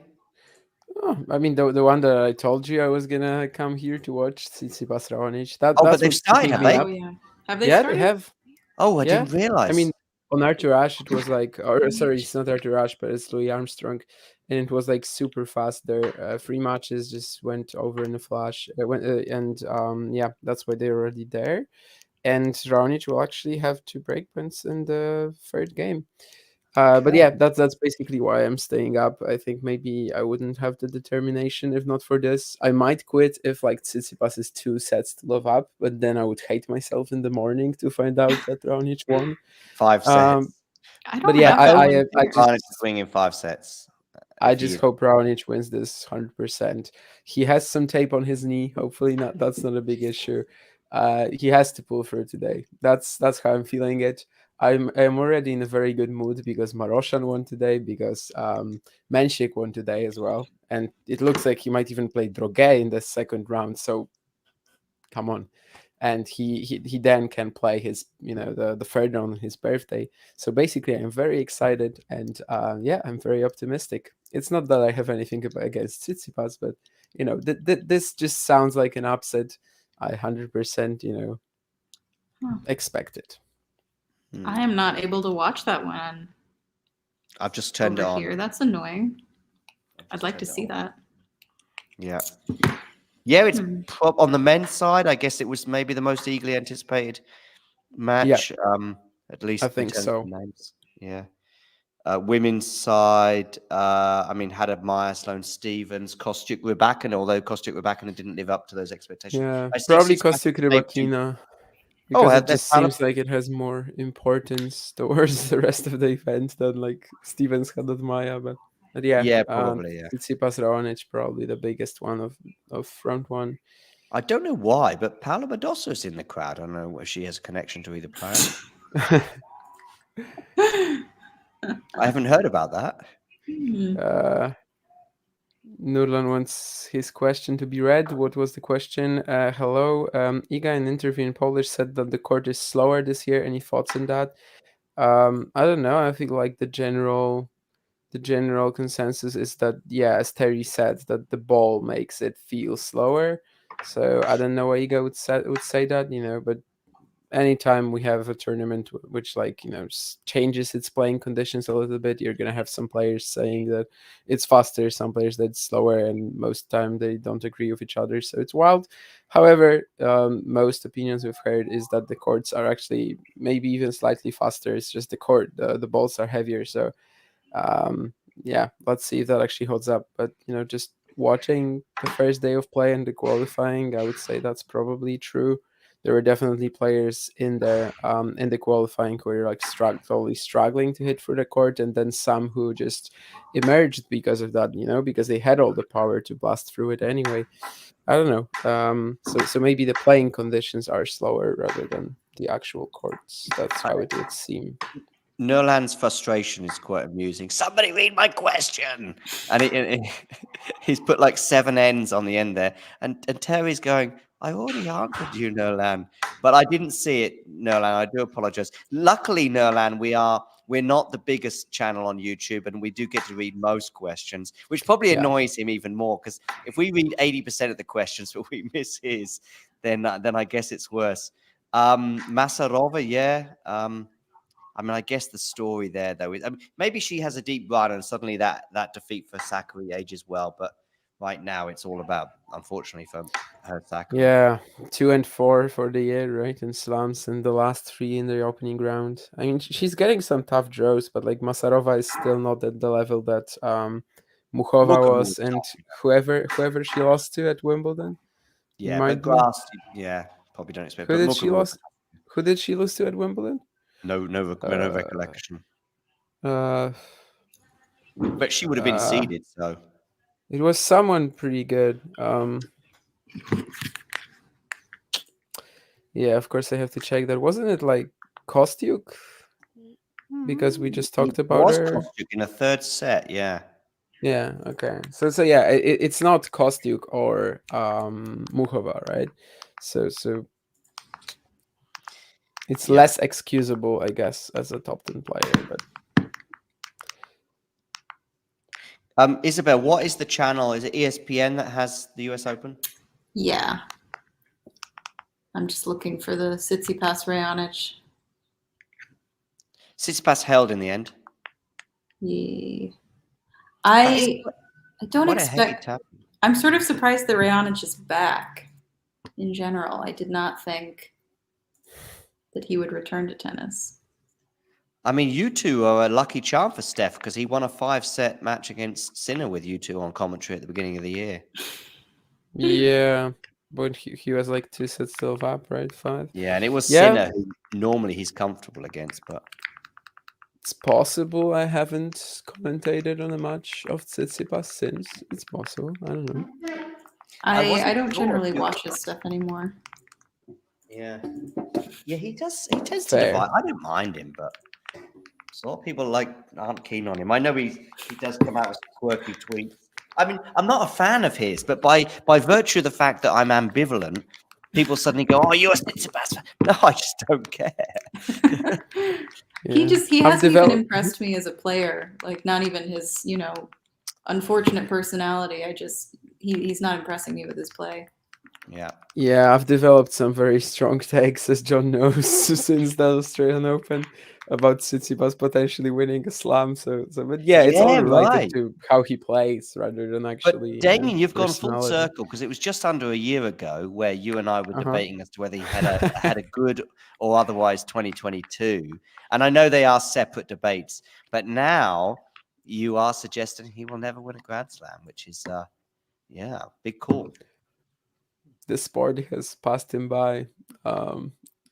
Oh, I mean, the one that I told you I was gonna come here to watch, Tsitsipas-Raonic. But they've started, have they? Oh, yeah. Have they Yeah, started? they have. Oh, I didn't realize. I mean, on Arthur Ashe, it was like, sorry, it's not Arthur Ashe, but it's Louis Armstrong, and it was like super fast. Their 3 matches just went over in a flash. Yeah, that's why they're already there. And Raonic will actually have 2 breakpoints in the third game. But yeah, that's basically why I'm staying up. I think maybe I wouldn't have the determination if not for this. I might quit if like Tsitsipas is 2 sets to love up, but then I would hate myself in the morning to find out that Raonic won. 5 sets. But yeah, I just swing in 5 sets. I just hope Raonic wins this 100%. He has some tape on his knee. Hopefully not. That's not a big issue. He has to pull through today. That's how I'm feeling it. I'm already in a very good mood because Maroshan won today, because Menchik won today as well, and it looks like he might even play Droguet in the second round. So, come on, and he then can play his the third round on his birthday. So basically, I'm very excited, and I'm very optimistic. It's not that I have anything against Tsitsipas, but this just sounds like an upset. I 100% expect it. I am not able to watch that one. I've just turned it on. Here. That's annoying. I'd like to see that. Yeah. Yeah, it's on the men's side. I guess it was maybe the most eagerly anticipated match. Yeah. At least I think so. Names. Yeah. Women's side, I mean, had Maya, Sloane Stevens, Kostyuk, Rybakina, although Kostyuk, Rybakina didn't live up to those expectations. Yeah, probably Kostyuk, Rybakina. Because it just seems like it has more importance towards the rest of the event than like Stevens had at Maya. But yeah, probably. Tsitsipas-Raonic probably the biggest one of front one. I don't know why, but Paula Badosa's in the crowd. I don't know if she has a connection to either player. I haven't heard about that. Nurlan wants his question to be read. What was the question? Hello. Iga, in an interview in Polish, said that the court is slower this year. Any thoughts on that? I don't know. I think like the general consensus is that, yeah, as Terry said, that the ball makes it feel slower. So I don't know why Iga would say that, but anytime we have a tournament which changes its playing conditions a little bit, you're going to have some players saying that it's faster, some players that it's slower, and most time they don't agree with each other, so it's wild. However, most opinions we've heard is that the courts are actually maybe even slightly faster. It's just the balls are heavier. So yeah, let's see if that actually holds up. But just watching the first day of play and the qualifying, I would say that's probably true. There were definitely players in there in the qualifying who were totally struggling to hit through the court, and then some who just emerged because of that, because they had all the power to blast through it anyway. I don't know. So maybe the playing conditions are slower rather than the actual courts. That's how it would seem. Nurlan's frustration is quite amusing. Somebody read my question, and he's put like 7 N's on the end there, and Terry's going, I already answered you, Nurlan, but I didn't see it, Nurlan. I do apologize. Luckily, Nurlan, we're not the biggest channel on YouTube, and we do get to read most questions, which probably annoys him even more, because if we read 80% of the questions but we miss his, then I guess it's worse. Masarova, yeah. I mean, I guess the story there, though, is maybe she has a deep run and suddenly that defeat for Sakkari ages well. But right now, it's all about, unfortunately, for her Sakkari. Yeah, 2 and 4 for the year, right? In slams, and the last 3 in the opening round. I mean, she's getting some tough draws, but like Masarova is still not at the level that Muchova was, and whoever she lost to at Wimbledon. Yeah, but Grass, probably don't expect. Who did she lose to at Wimbledon? No recollection. But she would have been seeded, so it was someone pretty good. Yeah, of course I have to check that. Wasn't it like Kostyuk? Because we just talked about her. Kostyuk in a third set, yeah. Yeah. Okay. So yeah, it's not Kostyuk or Muchova, right? So it's less excusable, I guess, as a top 10 player. But Isabel, what is the channel? Is it ESPN that has the US Open? Yeah. I'm just looking for the Tsitsipas-Raonic. Tsitsipas held in the end. Yeah. I don't expect. I'm sort of surprised that Raonic is back. In general, I did not think that he would return to tennis. I mean, you two are a lucky charm for Steph, because he won a 5-set match against Sinner with you two on commentary at the beginning of the year. Yeah, but he was like 2 sets still up, right? 5. Yeah, and it was Sinner who normally he's comfortable against, but it's possible. I haven't commentated on a match of Tsitsipas since. It's possible. I don't know. I don't generally watch his stuff anymore. Yeah, he tends to divide. I don't mind him, but a lot of people aren't keen on him. I know he does come out with quirky tweets. I mean, I'm not a fan of his, but by virtue of the fact that I'm ambivalent, people suddenly go, "Oh, you're a Tsitsipas." No, I just don't care. He hasn't even impressed me as a player. Like, not even his, unfortunate personality. He's not impressing me with his play. Yeah, I've developed some very strong takes, as John knows, since the Australian Open about Tsitsipas potentially winning a slam. But it's all related to how he plays rather than actually. But Damien, you've gone full circle, because it was just under a year ago where you and I were debating as to whether he had a good or otherwise 2022. And I know they are separate debates, but now you are suggesting he will never win a Grand Slam, which is big call. The sport has passed him by.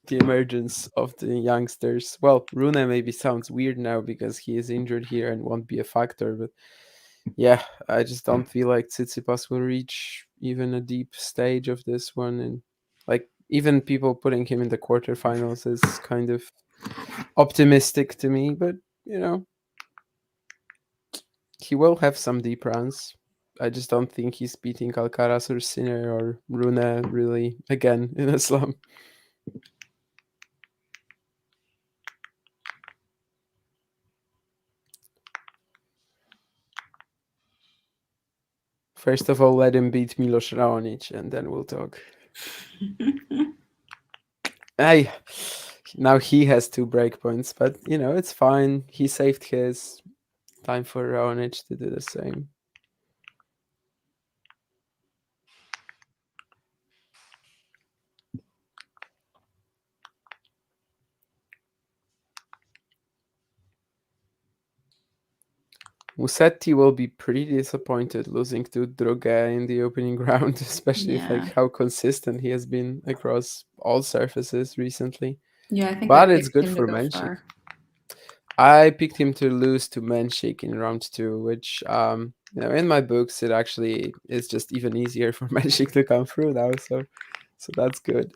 The emergence of the youngsters. Well, Rune maybe sounds weird now because he is injured here and won't be a factor, but yeah, I just don't feel like Tsitsipas will reach even a deep stage of this one, and even people putting him in the quarterfinals is kind of optimistic to me, but he will have some deep runs. I just don't think he's beating Alcaraz or Sinner or Rune really again in a slump. First of all, let him beat Milos Raonic, and then we'll talk. Now he has 2 breakpoints, but it's fine. He saved his. Time for Raonic to do the same. Musetti will be pretty disappointed losing to Droga in the opening round, especially if how consistent he has been across all surfaces recently. Yeah, I think but I it's picked good him for to go Menchik. far. I picked him to lose to Menchik in round 2, which in my books it actually is just even easier for Menchik to come through now. So that's good.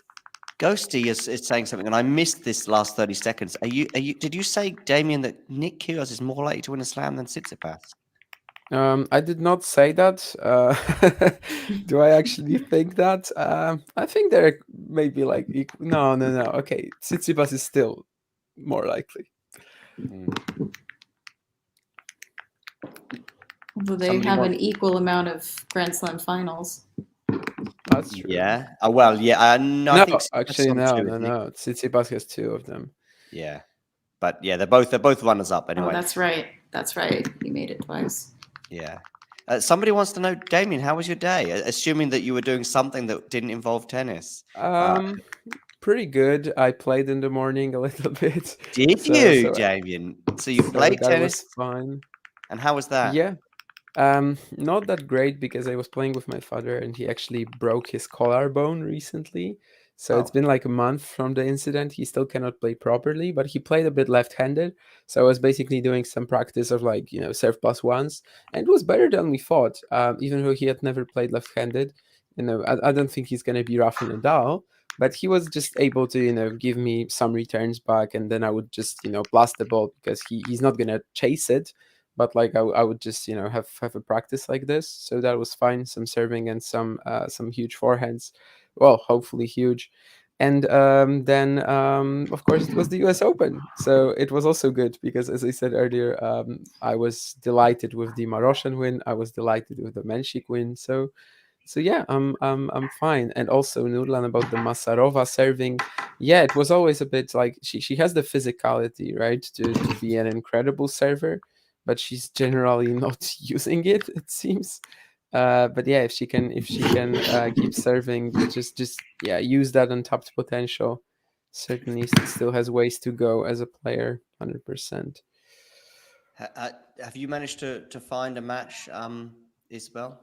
Ghosty is saying something, and I missed this last 30 seconds. Did you say, Damien, that Nick Kyrgios is more likely to win a slam than Tsitsipas? I did not say that. Do I actually think that? I think they're maybe like no. Okay, Tsitsipas is still more likely. Although they have an equal amount of Grand Slam finals. That's true. Yeah. Well, yeah. No, I think actually, no. Tsitsipas has 2 of them. Yeah, but yeah, they're both runners up anyway. Oh, that's right. That's right. He made it twice. Yeah. Somebody wants to know, Damien, how was your day? Assuming that you were doing something that didn't involve tennis. Pretty good. I played in the morning a little bit. Did you, Damien? So you played that tennis? Was fine. And how was that? Yeah. Not that great because I was playing with my father and he actually broke his collarbone recently. So it's been like a month from the incident. He still cannot play properly, but he played a bit left-handed. So I was basically doing some practice of serve plus ones, and it was better than we thought. Even though he had never played left-handed, I don't think he's gonna be Rafa Nadal, but he was just able to give me some returns back, and then I would just blast the ball because he's not gonna chase it. But I would just have a practice like this, so that was fine. Some serving and some huge forehands, well, hopefully huge. And then of course it was the US Open, so it was also good because, as I said earlier, I was delighted with the Maroshan win. I was delighted with the Menchik win. So yeah, I'm fine. And also Nurlan, about the Masarova serving, yeah, it was always a bit like she has the physicality, right, to be an incredible server, but she's generally not using it seems. But yeah, if she can keep serving, just use that untapped potential. Certainly still has ways to go as a player, 100%. Have you managed to find a match, Isabel?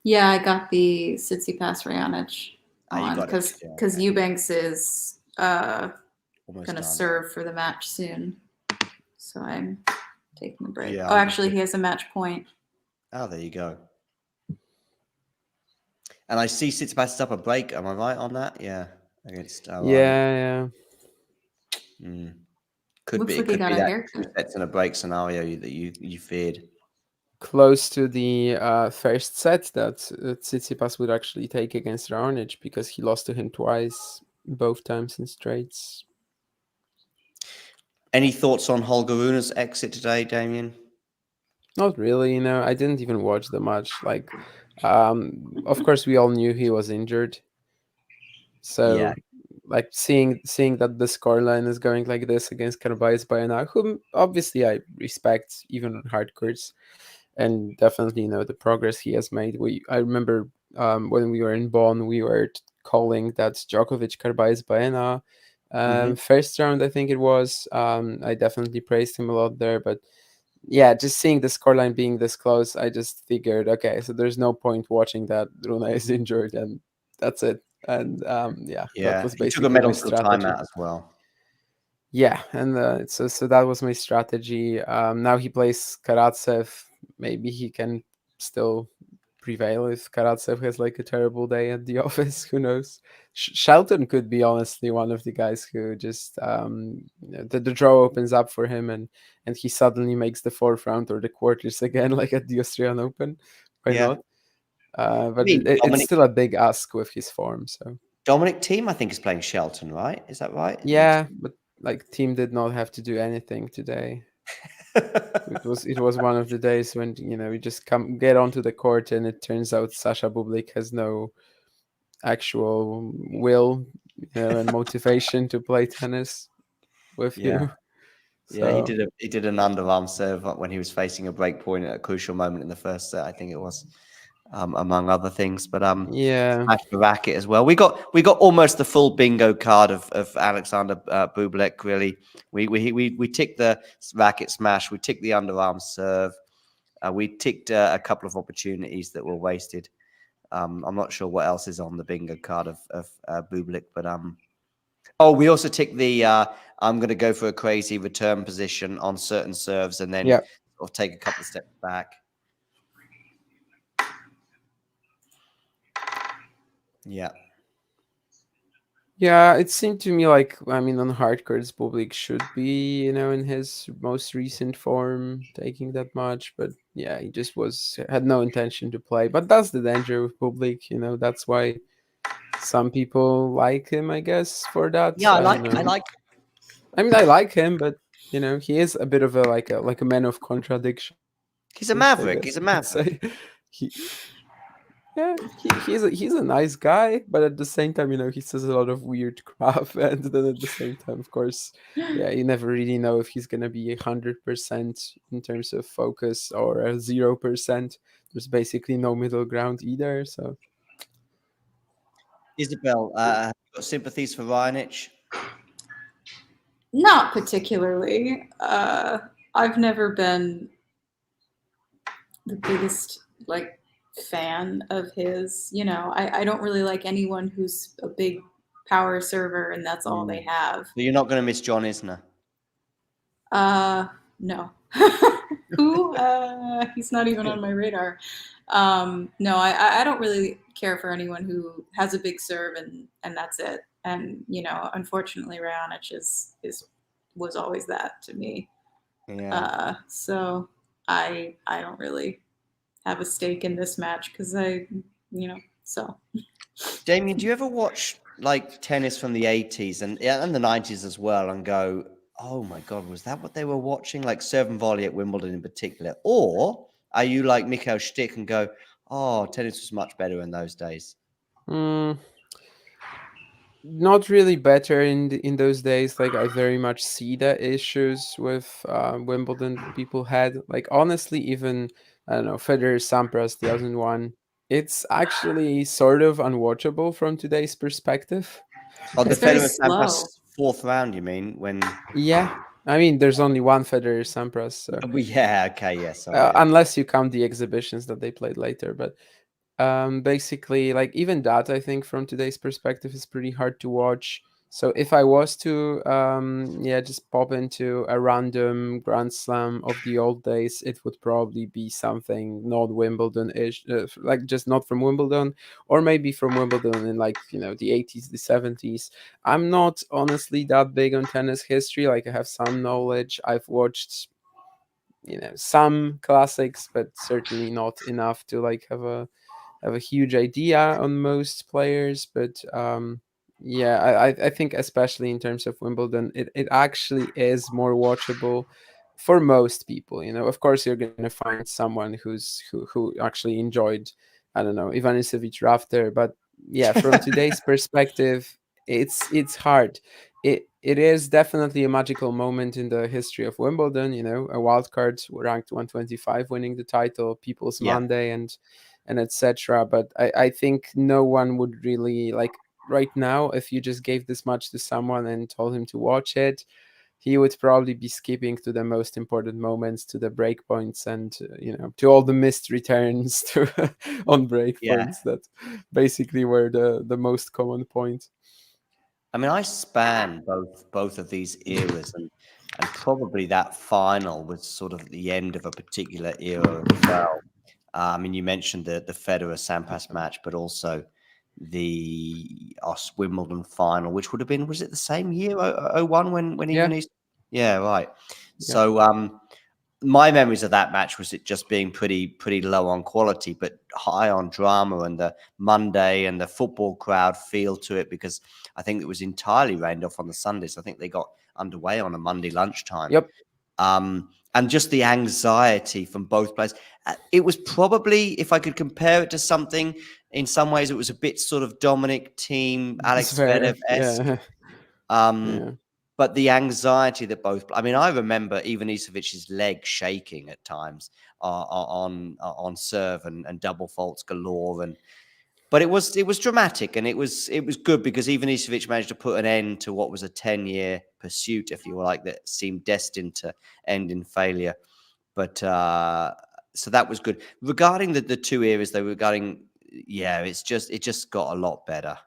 Yeah, I got the Tsitsipas-Raonic on because Eubanks is gonna serve for the match soon, so I'm taking a break. Yeah, actually, he has a match point. Oh, there you go. And I see Tsitsipas is up a break. Am I right on that? Yeah, against. Yeah. Could Looks be. Like it could got be a that haircut. 2 sets in a break scenario that you feared. Close to the first set that Tsitsipas would actually take against Raonic, because he lost to him twice, both times in straights. Any thoughts on Holger Rune's exit today, Damien? Not really, I didn't even watch the match. Of course, we all knew he was injured. So, seeing that the scoreline is going like this against Karabayas-Baena, whom obviously I respect, even on hard courts, and definitely the progress he has made. I remember when we were in Bonn, we were calling that Djokovic Karabayas-Baena first round, I think it was. I definitely praised him a lot there, but yeah, just seeing the scoreline being this close, I just figured, okay, so there's no point watching that Rune is injured, and that's it. And that was basically he took a medal my for strategy. timeout as well. Yeah, and so that was my strategy. Now he plays Karatsev. Maybe he can still prevail if Karatsev has like a terrible day at the office. Who knows? Shelton could be honestly one of the guys who just the draw opens up for him, and he suddenly makes the fourth round or the quarters again, like at the Australian Open. Why not? But it's still a big ask with his form. So Bublik-Thiem, I think, is playing Shelton, right? Is that right? yeah, but like Thiem did not have to do anything today. It was one of the days when you just get onto the court and it turns out Sasha Bublik has no actual will and motivation to play tennis with you. So. Yeah, he did an underarm serve when he was facing a break point at a crucial moment in the first set, I think it was, among other things. But smashed the racket as well. We got almost the full bingo card of Alexander Bublik. Really, we ticked the racket smash, we ticked the underarm serve, we ticked a couple of opportunities that were wasted. I'm not sure what else is on the bingo card of Bublik, but we also ticked the I'm going to go for a crazy return position on certain serves and then sort of take a couple of steps back. Yeah. Yeah, it seemed to me like, on hard courts, Bublik should be, in his most recent form, taking that much. But yeah, he just had no intention to play. But that's the danger with Bublik, that's why some people like him, I guess, for that. Yeah, I like I like him, but he is a bit of a man of contradiction. He's a maverick. He's a maverick. He's a nice guy, but at the same time, he says a lot of weird crap, and then at the same time, of course, you never really know if he's gonna be 100% in terms of focus or 0%. There's basically no middle ground either. So, Isabel, have you got sympathies for Raonic? Not particularly. I've never been the biggest fan of his. I don't really like anyone who's a big power server and that's all they have. So you're not going to miss John Isner? No. Who? He's not even on my radar. No, I don't really care for anyone who has a big serve and that's it. And unfortunately, Raonic was always that to me. Yeah. So I don't really have a stake in this match because so. Damien, do you ever watch tennis from the 80s and the 90s as well and go, oh my God, was that what they were watching? Like serve and volley at Wimbledon in particular? Or are you like Mikhail Stick and go, oh, tennis was much better in those days? Not really better in those days. I very much see the issues with Wimbledon people had. Honestly, even I don't know, Federer Sampras 2001. It's actually sort of unwatchable from today's perspective. Oh, the Federer Sampras fourth round, you mean? When? Yeah, there's only one Federer Sampras. So. Yeah. Okay. Yes. Unless you count the exhibitions that they played later, but. Basically, even that, I think from today's perspective is pretty hard to watch. So if I was to just pop into a random Grand Slam of the old days, it would probably be something not Wimbledon-ish, just not from Wimbledon, or maybe from Wimbledon in the 80s, the 70s. I'm not honestly that big on tennis history. I have some knowledge. I've watched some classics, but certainly not enough to have a huge idea on most players. But I think especially in terms of Wimbledon, it actually is more watchable for most people. Of course you're going to find someone who actually enjoyed, I don't know, Ivanisevic Rafter, but from today's perspective, it's hard. It is definitely a magical moment in the history of Wimbledon. A wild card ranked 125 winning the title, People's Monday, and etc. But I think no one would really right now, if you just gave this much to someone and told him to watch it, he would probably be skipping to the most important moments, to the break points, and to all the missed returns on break points that basically were the most common point. I span both of these eras, and probably that final was sort of the end of a particular era as well. I mean, you mentioned the Federer-Sampras match, but also the Wimbledon final, which would have been, was it the same year, 01, when Yeah. even yeah, right. Yeah. So my memories of that match was it just being pretty low on quality, but high on drama, and the Monday and the football crowd feel to it, because I think it was entirely rained off on the Sundays. I think they got underway on a Monday lunchtime. Yep. And just the anxiety from both players. It was probably, if I could compare it to something, in some ways, it was a bit sort of Dominic-Thiem, Alex Zverev-esque. Yeah. But the anxiety that both, I mean, I remember Ivanisevic's leg shaking at times on serve and double faults galore. But it was dramatic, and it was good, because Ivanisevic managed to put an end to what was a 10-year pursuit, if you like, that seemed destined to end in failure. But so that was good. Regarding the two eras, though, it just got a lot better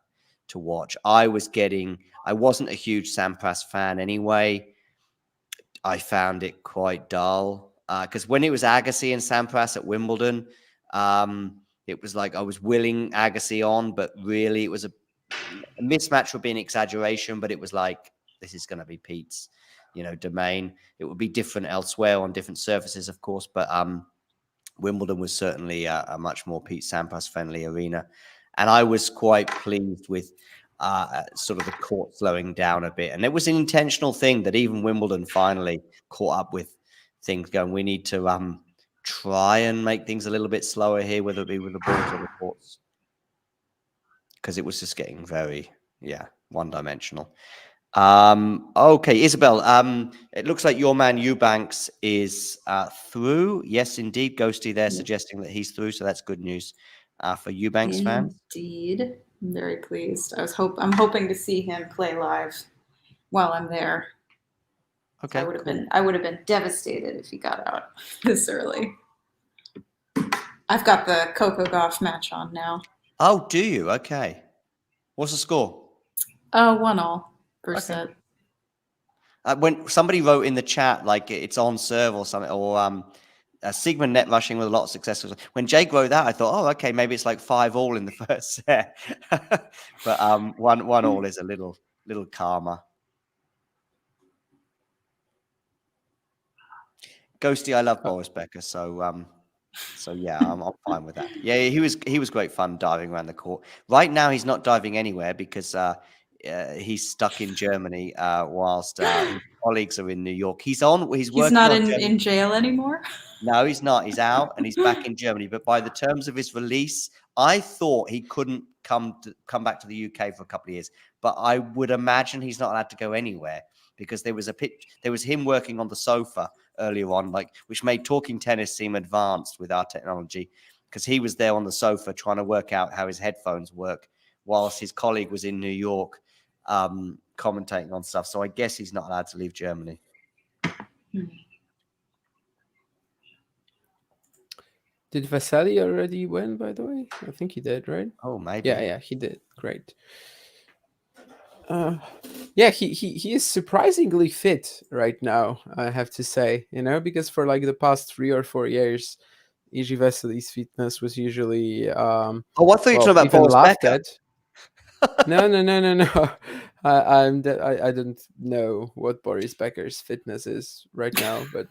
to watch. I wasn't a huge Sampras fan anyway. I found it quite dull, because when it was Agassi and Sampras at Wimbledon, it was like I was willing Agassi on, but really it was a mismatch would be an exaggeration, but it was like, this is going to be Pete's, domain. It would be different elsewhere on different surfaces, of course, but Wimbledon was certainly a much more Pete Sampras friendly arena. And I was quite pleased with sort of the court slowing down a bit. And it was an intentional thing that even Wimbledon finally caught up with things going, we need to try and make things a little bit slower here, whether it be with the balls or the courts. Because it was just getting very, one-dimensional. Okay, Isabel, it looks like your man Eubanks is through. Yes, indeed. Ghosty there suggesting that he's through, so that's good news for Eubanks fans. Indeed. I'm very pleased. I'm hoping to see him play live while I'm there. Okay. I would have been devastated if he got out this early. I've got the Coco Gauff match on now. Oh, do you? Okay. What's the score? 1-1 first set. When somebody wrote in the chat, like it's on serve or something, or Sigmund net rushing with a lot of success. When Jake wrote that, I thought, oh, okay, maybe it's like 5-5 in the first set. But 1-1 is a little calmer. Ghosty, I love Boris Becker, so yeah, I'm fine with that. Yeah, he was great fun diving around the court. Right now, he's not diving anywhere because he's stuck in Germany whilst his colleagues are in New York. He's not in jail anymore? No, he's not. He's out and he's back in Germany. But by the terms of his release, I thought he couldn't come back to the UK for a couple of years. But I would imagine he's not allowed to go anywhere, because there was him working on the sofa earlier on, which made talking tennis seem advanced with our technology, because he was there on the sofa trying to work out how his headphones work, whilst his colleague was in New York commentating on stuff. So I guess he's not allowed to leave Germany. Did Vasily already win, by the way? I think he did, right? Oh, maybe. Yeah, he did. Great. He is surprisingly fit right now, I have to say, because for like the past 3 or 4 years, Iji Vasily's fitness was usually I thought you were talking about Boris Becker. No. I don't know what Boris Becker's fitness is right now, but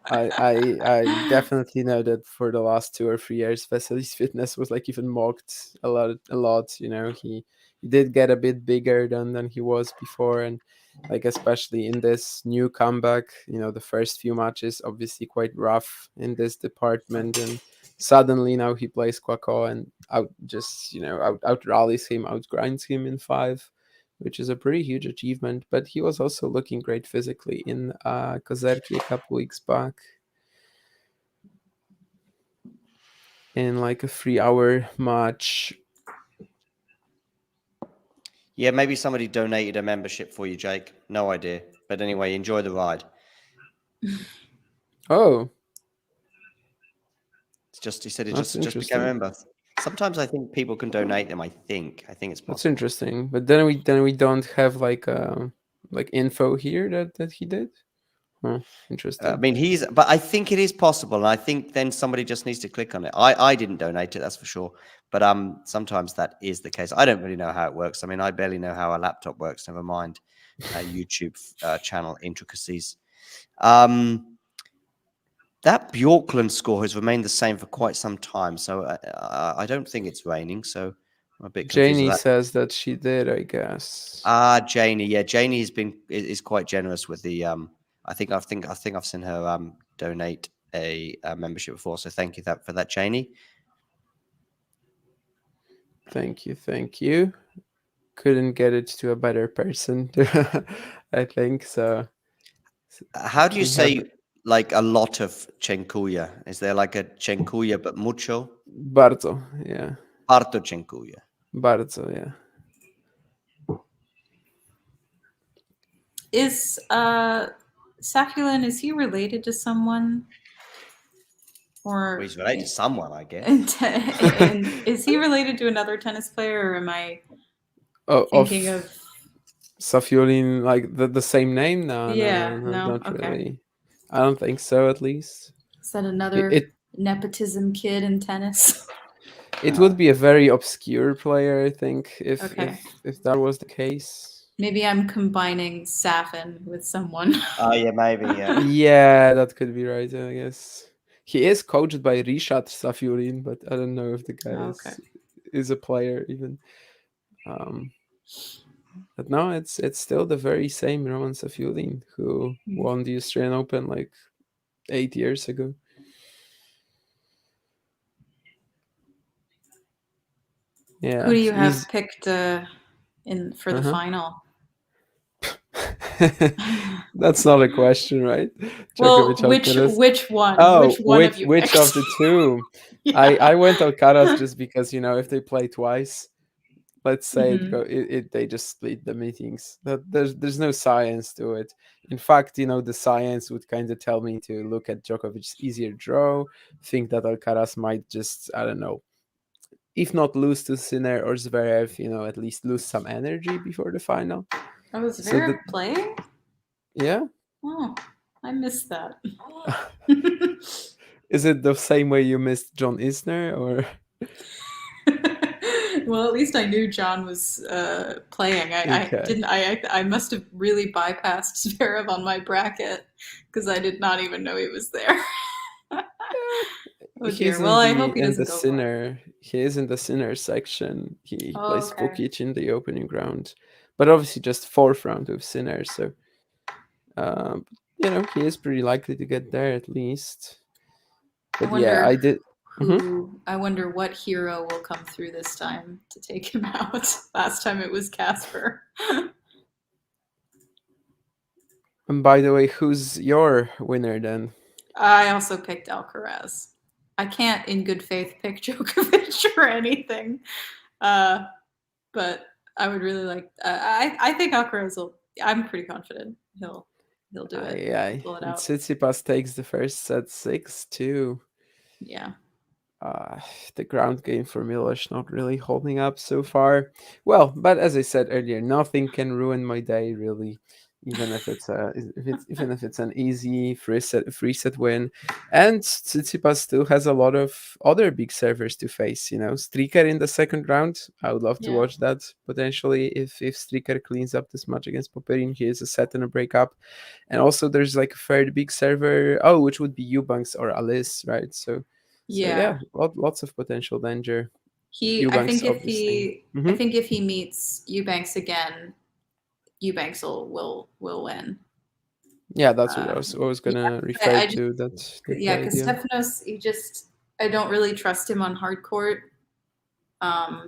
I definitely know that for the last 2 or 3 years, Vasily's fitness was like even mocked a lot. He did get a bit bigger than he was before, and like especially in this new comeback, the first few matches obviously quite rough in this department, and suddenly now he plays Kwako and out rallies him, outgrinds him in 5, which is a pretty huge achievement. But he was also looking great physically in Kozerki a couple weeks back in like a 3-hour match. Yeah, maybe somebody donated a membership for you, Jake. No idea. But anyway, enjoy the ride. Oh. He said it just became a member. Sometimes I think people can donate them. I think it's possible. That's interesting. But then we don't have like info here that he did. Interesting. I mean, but I think it is possible, and I think then somebody just needs to click on it. I didn't donate it, that's for sure, but sometimes that is the case. I don't really know how it works. I mean, I barely know how a laptop works. Never mind YouTube channel intricacies. That Bjorkland score has remained the same for quite some time, so I don't think it's raining. So I'm a bit confused. Janie says that she did, I guess. Janie, yeah, Janie is quite generous with the I think I've seen her donate a membership before, so thank you for that, Janie. Thank you. Couldn't get it to a better person, I think so. How do you say like a lot of dziękuję? Is there like a dziękuję but mucho? Bardzo, yeah. Bardzo dziękuję. Bardzo, yeah. Is Sakulin, is he related to someone? Or he's related to someone, I guess. And is he related to another tennis player, or am I thinking of Safiullin, like the same name? No, yeah, not okay. really. I don't think so, at least. Is that another nepotism kid in tennis? It would be a very obscure player, I think, if that was the case. Maybe I'm combining Safin with someone. Oh yeah, maybe, yeah. Yeah, that could be right, I guess. He is coached by Rishat Safiullin, but I don't know if the guy is a player even. But no, it's still the very same Roman Safiullin who won the Australian Open like 8 years ago. Yeah. Who do you have picked for the final? That's not a question, right? Well, which one? Oh, which of the two? Yeah. I went Alcaraz just because, if they play twice, let's say they just split the meetings. There's no science to it. In fact, the science would kind of tell me to look at Djokovic's easier draw, think that Alcaraz might just, I don't know, if not lose to Sinner or Zverev, at least lose some energy before the final. Oh, was Zverev playing? Yeah. Oh, I missed that. Is it the same way you missed John Isner, or? Well, at least I knew John was playing. I must have really bypassed Zverev on my bracket because I did not even know he was there. Oh dear. Well, I hope he doesn't go Sinner. He is in the Sinner section. He plays Vukic in the opening round, but obviously just fourth round with Sinner. So, he is pretty likely to get there at least. But I did. I wonder what hero will come through this time to take him out. Last time it was Casper. And by the way, who's your winner then? I also picked Alcaraz. I can't, in good faith, pick Djokovic or anything, but I would really like. I think Alcaraz will. I'm pretty confident he'll do it. Yeah, pull it out. Tsitsipas takes the first set 6-2. Yeah. The ground game for Milos not really holding up so far. Well, but as I said earlier, nothing can ruin my day really, even if it's an easy free set win. And Tsitsipas still has a lot of other big servers to face. Stricker in the second round. I would love to watch that potentially if Stricker cleans up this match against Popyrin. He is a set and a breakup. And also there's like a third big server. which would be Eubanks or Alice, right? So lots of potential danger. I think if he meets Eubanks again, Eubanks will win. Yeah, that's what I was gonna refer to. Because Stefanos, I don't really trust him on hard court. I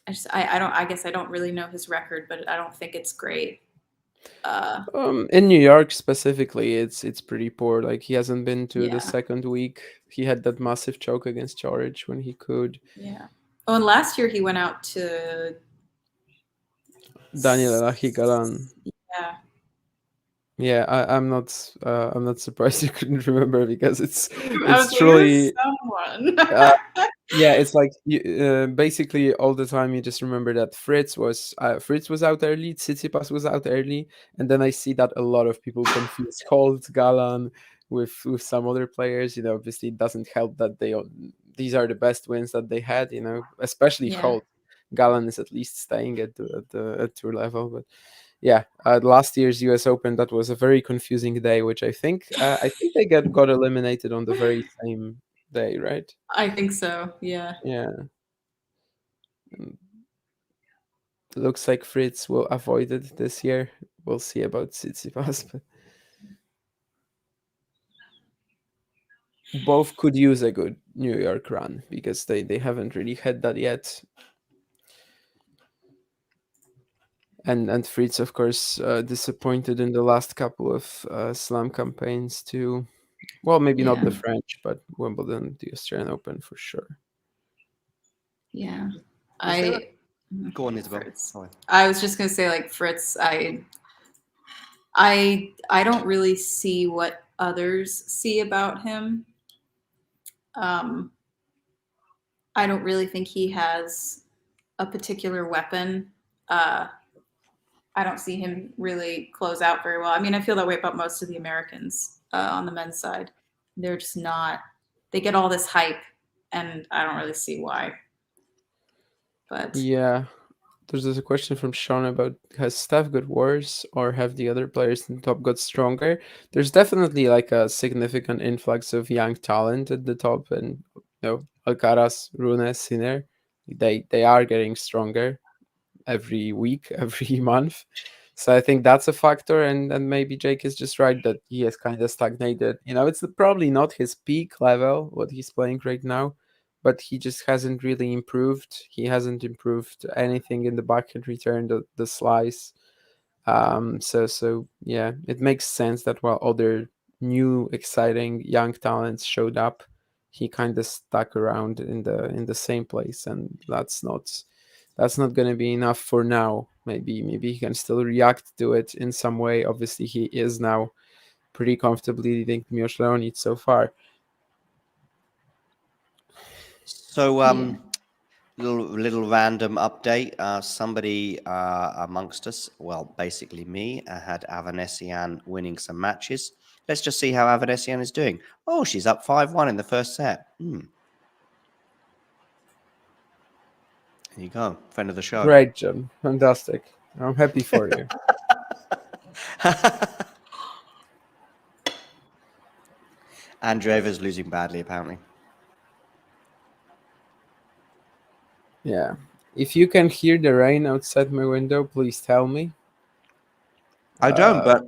guess I don't really know his record, but I don't think it's great. In New York specifically, it's pretty poor. Like he hasn't been to the second week. He had that massive choke against George when he could. Yeah. Oh, and last year he went out to Daniel Elachie-Galan. Yeah. Yeah, I'm not surprised you couldn't remember because it's I it's was like, "There's truly someone." yeah, it's like you, basically all the time you just remember that Fritz was out early, Tsitsipas was out early, and then I see that a lot of people confuse Holt, Galan with some other players. Obviously it doesn't help that these are the best wins that they had. Especially Yeah. Holt. Galan is at least staying at tour level, but yeah, last year's U.S. Open, that was a very confusing day, which I think they got eliminated on the very same day, right? I think so. Yeah. Yeah. Mm, looks like Fritz will avoid it this year. We'll see about Tsitsipas, but both could use a good New York run because they haven't really had that yet. And Fritz, of course, disappointed in the last couple of slam campaigns too. Well, maybe not the Yeah. French, but Wimbledon, the Australian Open for sure. Yeah. Was there I Go on, Isabel. Fritz. Sorry. I was just gonna say, like, Fritz, I don't really see what others see about him. Um, I don't really think he has a particular weapon. I don't see him really close out very well. I mean, I feel that way about most of the Americans on the men's side. They're just not. They get all this hype, and I don't really see why. But Yeah. There's a question from Sean about, has Steph got worse or have the other players in the top got stronger? There's definitely like a significant influx of young talent at the top, and Alcaraz, Rune, Sinner, they are getting stronger every week, every month. So I think that's a factor, and maybe Jake is just right that he has kind of stagnated. It's probably not his peak level what he's playing right now, but he just hasn't really improved. He hasn't improved anything in the backhand return, the slice. So yeah, it makes sense that while other new, exciting young talents showed up, he kind of stuck around in the same place, and that's not going to be enough for now. Maybe he can still react to it in some way. Obviously, he is now pretty comfortably leading Miłosz-Raonic so far. So, yeah. little random update. Somebody amongst us, well, basically me, had Avanesian winning some matches. Let's just see how Avanesian is doing. Oh, she's up 5-1 in the first set. There you go, friend of the show. Great, Jim. Fantastic. I'm happy for you. Andreeva's losing badly, apparently. Yeah. If you can hear the rain outside my window, please tell me. I don't, but I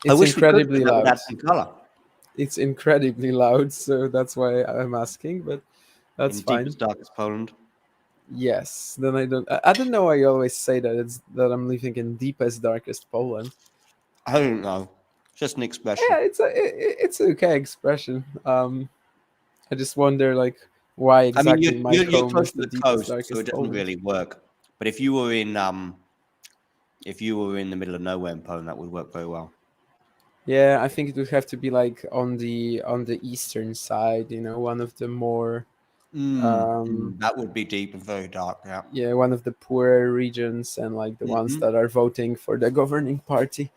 It's wish we could, incredibly because that would loud. add some color. It's incredibly loud, so that's why I'm asking, but that's In fine. deepest, darkest Poland. Yes, then I don't know why you always say that I'm living in deepest, darkest Poland. I don't know. Just an expression. Yeah, it's an okay expression. I just wonder like why I mean, exactly my you're home close is to the the deepest, coast, so it darkest doesn't Poland. really work. But if you were in the middle of nowhere in Poland, that would work very well. Yeah, I think it would have to be like on the eastern side, one of the more That would be deep and very dark. Yeah. one of the poorer regions, and like the ones that are voting for the governing party.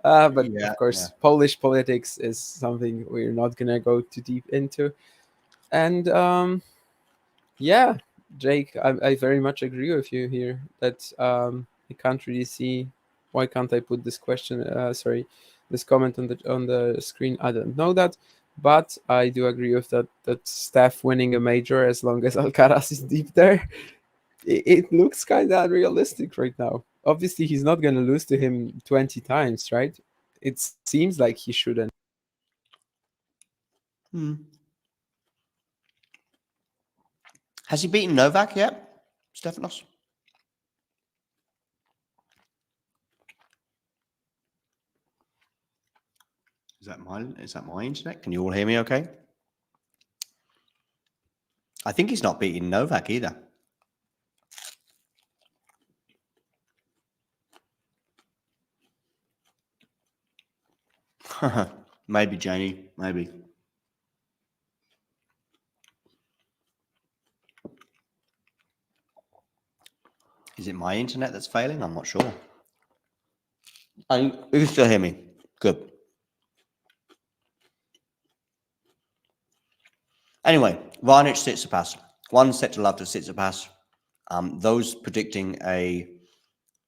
But Yeah, of course, Polish politics is something we're not gonna go too deep into. And yeah, Jake, I very much agree with you here that I can't really see why can't I put this question. This comment on the screen. I don't know that, but I do agree with that Steph winning a major as long as Alcaraz is deep there. It looks kind of unrealistic right now. Obviously, he's not going to lose to him 20 times, right? It seems like he shouldn't. Has he beaten Novak yet, Stefanos? Is that my internet? Can you all hear me okay? I think he's not beaten Novak either. Maybe, Janie. Maybe. Is it my internet that's failing? I'm not sure. You can still hear me. Good. Anyway, Raonic Tsitsipas. 1 set to love to Tsitsipas. Those predicting a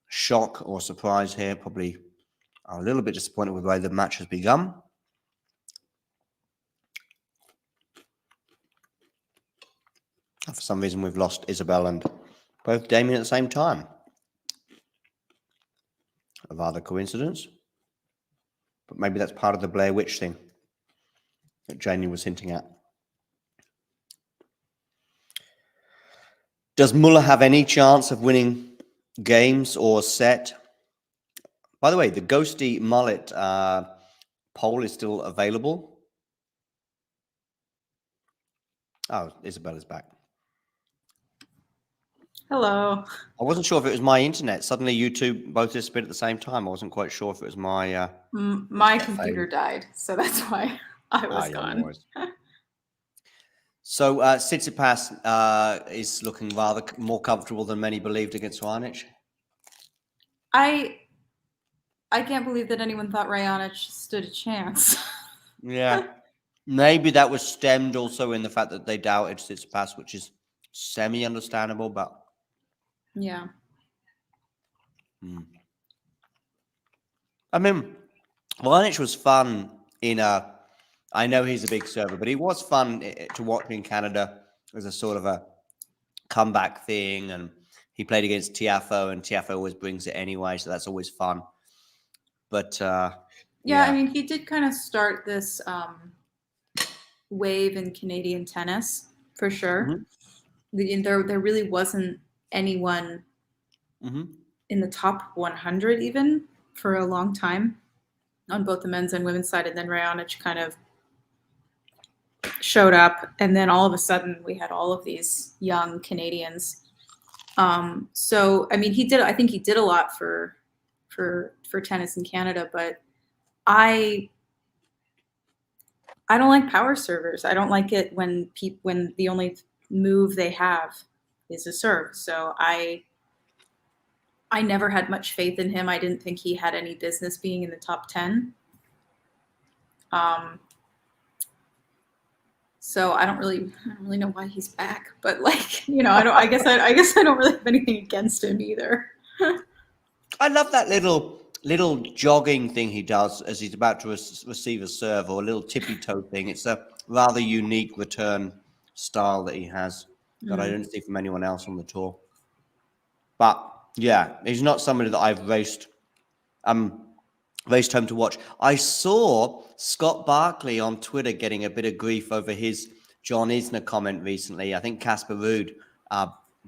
shock or surprise here probably are a little bit disappointed with the way the match has begun. For some reason, we've lost Isabel and both Damien at the same time. A rather coincidence. But maybe that's part of the Blair Witch thing that Janie was hinting at. Does Muller have any chance of winning games or set? By the way, the Ghosty Mullet poll is still available. Oh, Isabel is back. Hello. I wasn't sure if it was my internet. Suddenly you two both disappeared at the same time. I wasn't quite sure if it was my... My computer died, so that's why I was gone. No so Tsitsipas is looking rather more comfortable than many believed against Raonic. I can't believe that anyone thought Raonic stood a chance. Yeah. Maybe that was stemmed also in the fact that they doubted Tsitsipas, which is semi-understandable, but... Yeah. I mean, Raonic was fun in a... I know he's a big server, but he was fun to watch in Canada as a sort of a comeback thing, and he played against Tiafoe, and Tiafoe always brings it anyway, so that's always fun. But yeah, I mean, he did kind of start this wave in Canadian tennis for sure. There really wasn't anyone in the top 100 even for a long time on both the men's and women's side, and then Raonic kind of showed up, and then all of a sudden we had all of these young Canadians. So I mean, I think he did a lot for tennis in Canada, but I don't like power servers. I don't like it when the only move they have is a serve. So I never had much faith in him. I didn't think he had any business being in the top 10. So I don't really know why he's back, but like, I guess I don't really have anything against him either. I love that little jogging thing he does as he's about to receive a serve, or a little tippy toe thing. It's a rather unique return style that he has that I don't see from anyone else on the tour. But yeah, he's not somebody that I've raced home to watch. I saw Scott Barkley on Twitter getting a bit of grief over his John Isner comment recently. I think Casper Ruud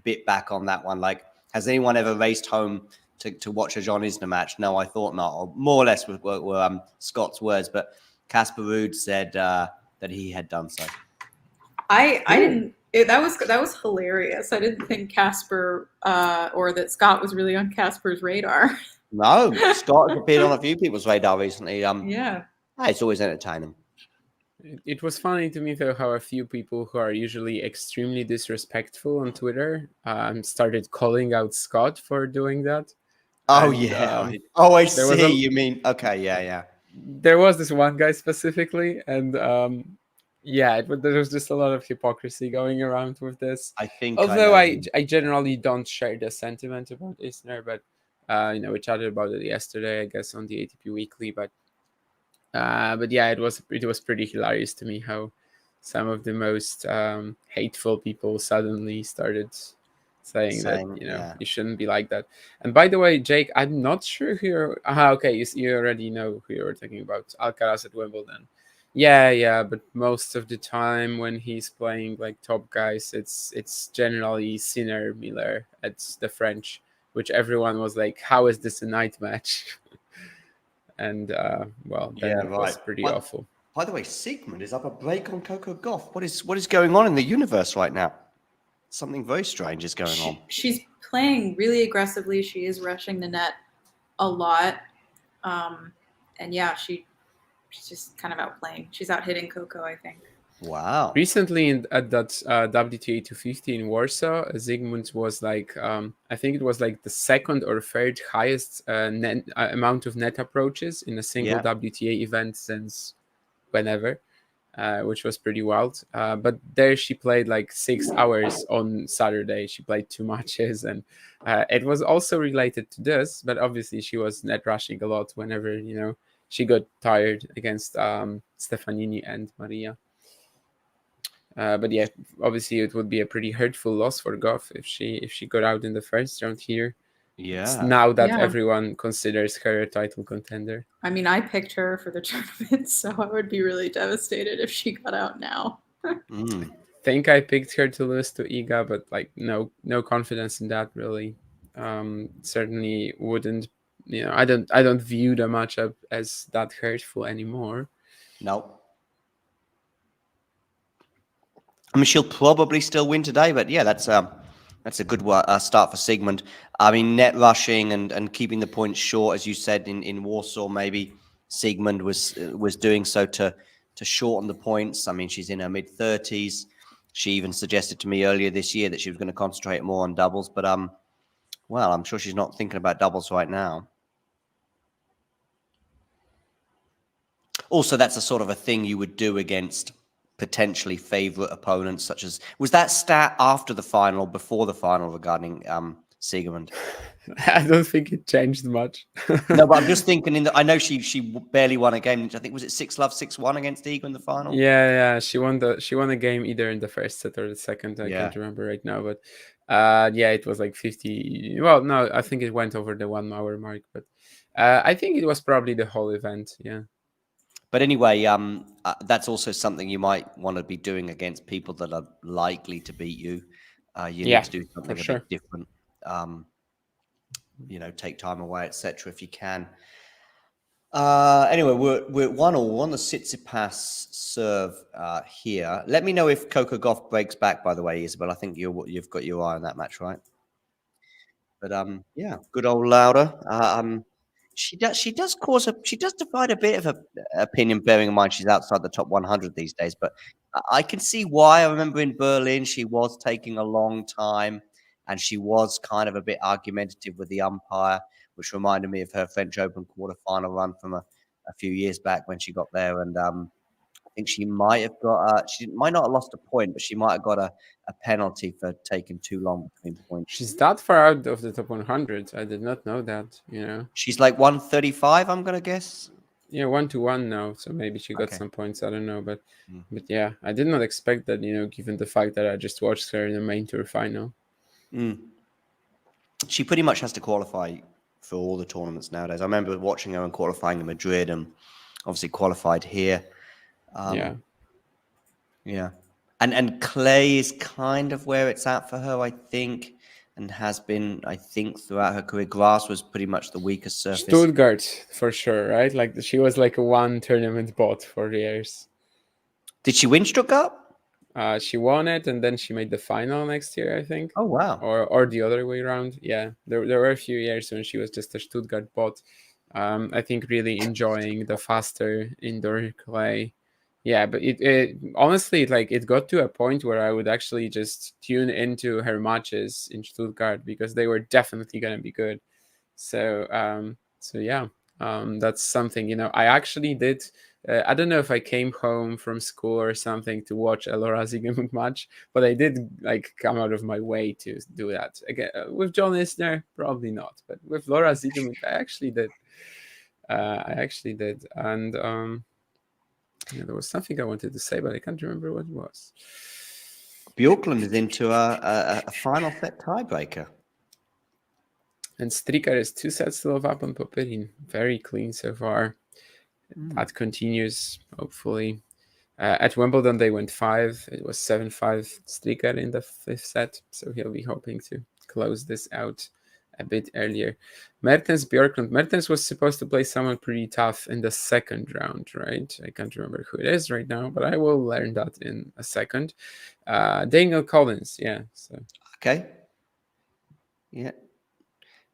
bit back on that one. Like, has anyone ever raced home to watch a John Isner match? No, I thought not. Or more or less were Scott's words, but Casper Ruud said that he had done so. I didn't. That was hilarious. I didn't think Casper or that Scott was really on Casper's radar. No, Scott appeared on a few people's radar recently. Yeah, it's always entertaining. It was funny to me though how a few people who are usually extremely disrespectful on Twitter started calling out Scott for doing that. Oh, and, I see. You mean okay? Yeah. There was this one guy specifically, and there was just a lot of hypocrisy going around with this. I think, although I generally don't share the sentiment about Isner, but we chatted about it yesterday, I guess, on the ATP Weekly. But yeah, it was pretty hilarious to me how some of the most hateful people suddenly started saying that you shouldn't be like that. And by the way, Jake, I'm not sure who you're... okay, you already know who you were talking about. Alcaraz at Wimbledon. Yeah, but most of the time when he's playing like top guys, it's generally Sinner, Miller at the French, which everyone was like, how is this a night match? And it was pretty awful. By the way, Sigmund is up a break on Coco Gauff. What is going on in the universe right now? Something very strange is going on. She's playing really aggressively. She is rushing the net a lot. And yeah, she she's just kind of outplaying. She's out hitting Coco, I think. Wow. Recently, at that WTA 250 in Warsaw, Zygmunt was like, I think it was like the second or third highest amount of net approaches in a single Yeah. WTA event since whenever, which was pretty wild. But there she played like 6 hours on Saturday. She played 2 matches, and it was also related to this, but obviously she was net rushing a lot whenever, she got tired against Stefanini and Maria. But yeah, obviously it would be a pretty hurtful loss for Goff if she got out in the first round here. It's Yeah. now that Yeah. everyone considers her a title contender. I mean, I picked her for the tournament, so I would be really devastated if she got out now. Mm. Think I picked her to lose to Iga, but like no confidence in that really. Certainly wouldn't. I don't view the matchup as that hurtful anymore. No. I mean, she'll probably still win today, but yeah, that's a good start for Sigmund. I mean, net rushing and keeping the points short, as you said in Warsaw, maybe Sigmund was doing so to shorten the points. I mean, she's in her mid-30s. She even suggested to me earlier this year that she was going to concentrate more on doubles, but well, I'm sure she's not thinking about doubles right now. Also, that's a sort of a thing you would do against potentially favorite opponents, such as, was that stat after the final, before the final regarding Sigmund? I don't think it changed much. No, but I'm just thinking I know she barely won a game. I think, was it 6-love, 6-1 against Iga in the final? Yeah. She won a game either in the first set or the second. I can't remember right now, but yeah, it was like 50. Well, no, I think it went over the 1 hour mark, but I think it was probably the whole event. Yeah. But anyway, that's also something you might want to be doing against people that are likely to beat you. You need to do something a bit different. Take time away, etc. if you can. Anyway, we're at 1-1 on the Tsitsipas serve here. Let me know if Coco Gauff breaks back, by the way, Isabel. I think you've got your eye on that match, right? But yeah, good old Lauda. She does divide a bit of a opinion, bearing in mind she's outside the top 100 these days. But I can see why. I remember in Berlin she was taking a long time, and she was kind of a bit argumentative with the umpire, which reminded me of her French Open quarterfinal run from a few years back when she got there. And I think she might have got she might not have lost a point, but she might have got a penalty for taking too long between points. She's that far out of the top 100. I did not know that. She's like 135, I'm gonna guess. Yeah, 1-1 now, so maybe she got some points. I don't know, but yeah, I did not expect that. Given the fact that I just watched her in the main tour final. She pretty much has to qualify for all the tournaments nowadays. I remember watching her and qualifying in Madrid, and obviously qualified here. Yeah. And clay is kind of where it's at for her, I think, and has been, I think, throughout her career. Grass was pretty much the weakest surface. Stuttgart, for sure, right? Like, she was like a one tournament bot for years. Did she win Stuttgart? She won it, and then she made the final next year, I think. Oh, wow. Or the other way around. Yeah, there were a few years when she was just a Stuttgart bot. I think really enjoying the faster indoor clay. Yeah, but it honestly, like, it got to a point where I would actually just tune into her matches in Stuttgart because they were definitely going to be good. So yeah, that's something, I actually did. I don't know if I came home from school or something to watch a Laura Siegemund match, but I did like come out of my way to do that. Again, with John Isner, probably not, but with Laura Siegemund, I actually did. And there was something I wanted to say, but I can't remember what it was. Bjorklund is into a final set tiebreaker. And Stricker is 2 sets to love up on Popyrin. Very clean so far. That continues, hopefully. At Wimbledon, they went 5. It was 7-5 Stricker in the 5th set. So he'll be hoping to close this out a bit earlier. Mertens Bjorklund. Mertens was supposed to play someone pretty tough in the second round, right? I can't remember who it is right now, but I will learn that in a second. Daniel Collins, yeah. So okay, yeah.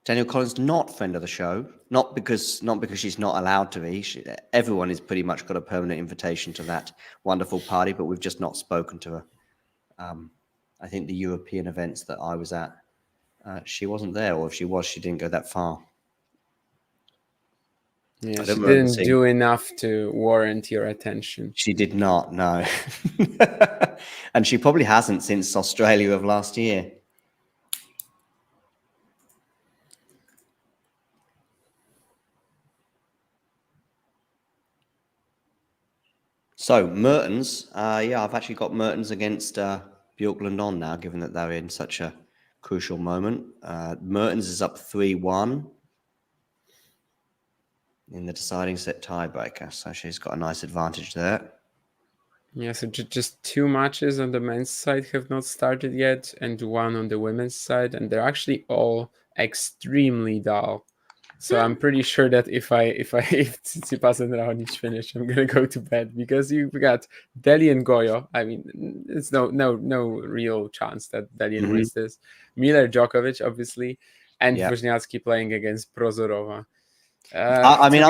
Danielle Collins, not friend of the show, not because she's not allowed to be. Everyone has pretty much got a permanent invitation to that wonderful party, but we've just not spoken to her. I think the European events that I was at, she wasn't there, or if she was, she didn't go that far. Yeah, she didn't do enough to warrant your attention. She did not, no. And she probably hasn't since Australia of last year. So Mertens, I've actually got Mertens against Bjorklund on now, given that they're in such a crucial moment. Mertens is up 3-1 in the deciding set tiebreaker, so she's got a nice advantage there. Yeah, so just 2 matches on the men's side have not started yet, and 1 on the women's side, and they're actually all extremely dull. So I'm pretty sure that if Tsitsipas and Raonic finish, I'm gonna go to bed, because you got Deli and Goyo. I mean, it's no real chance that Deli wins this. Miller, Djokovic, obviously, and Wozniacki playing against Prozorova. I mean,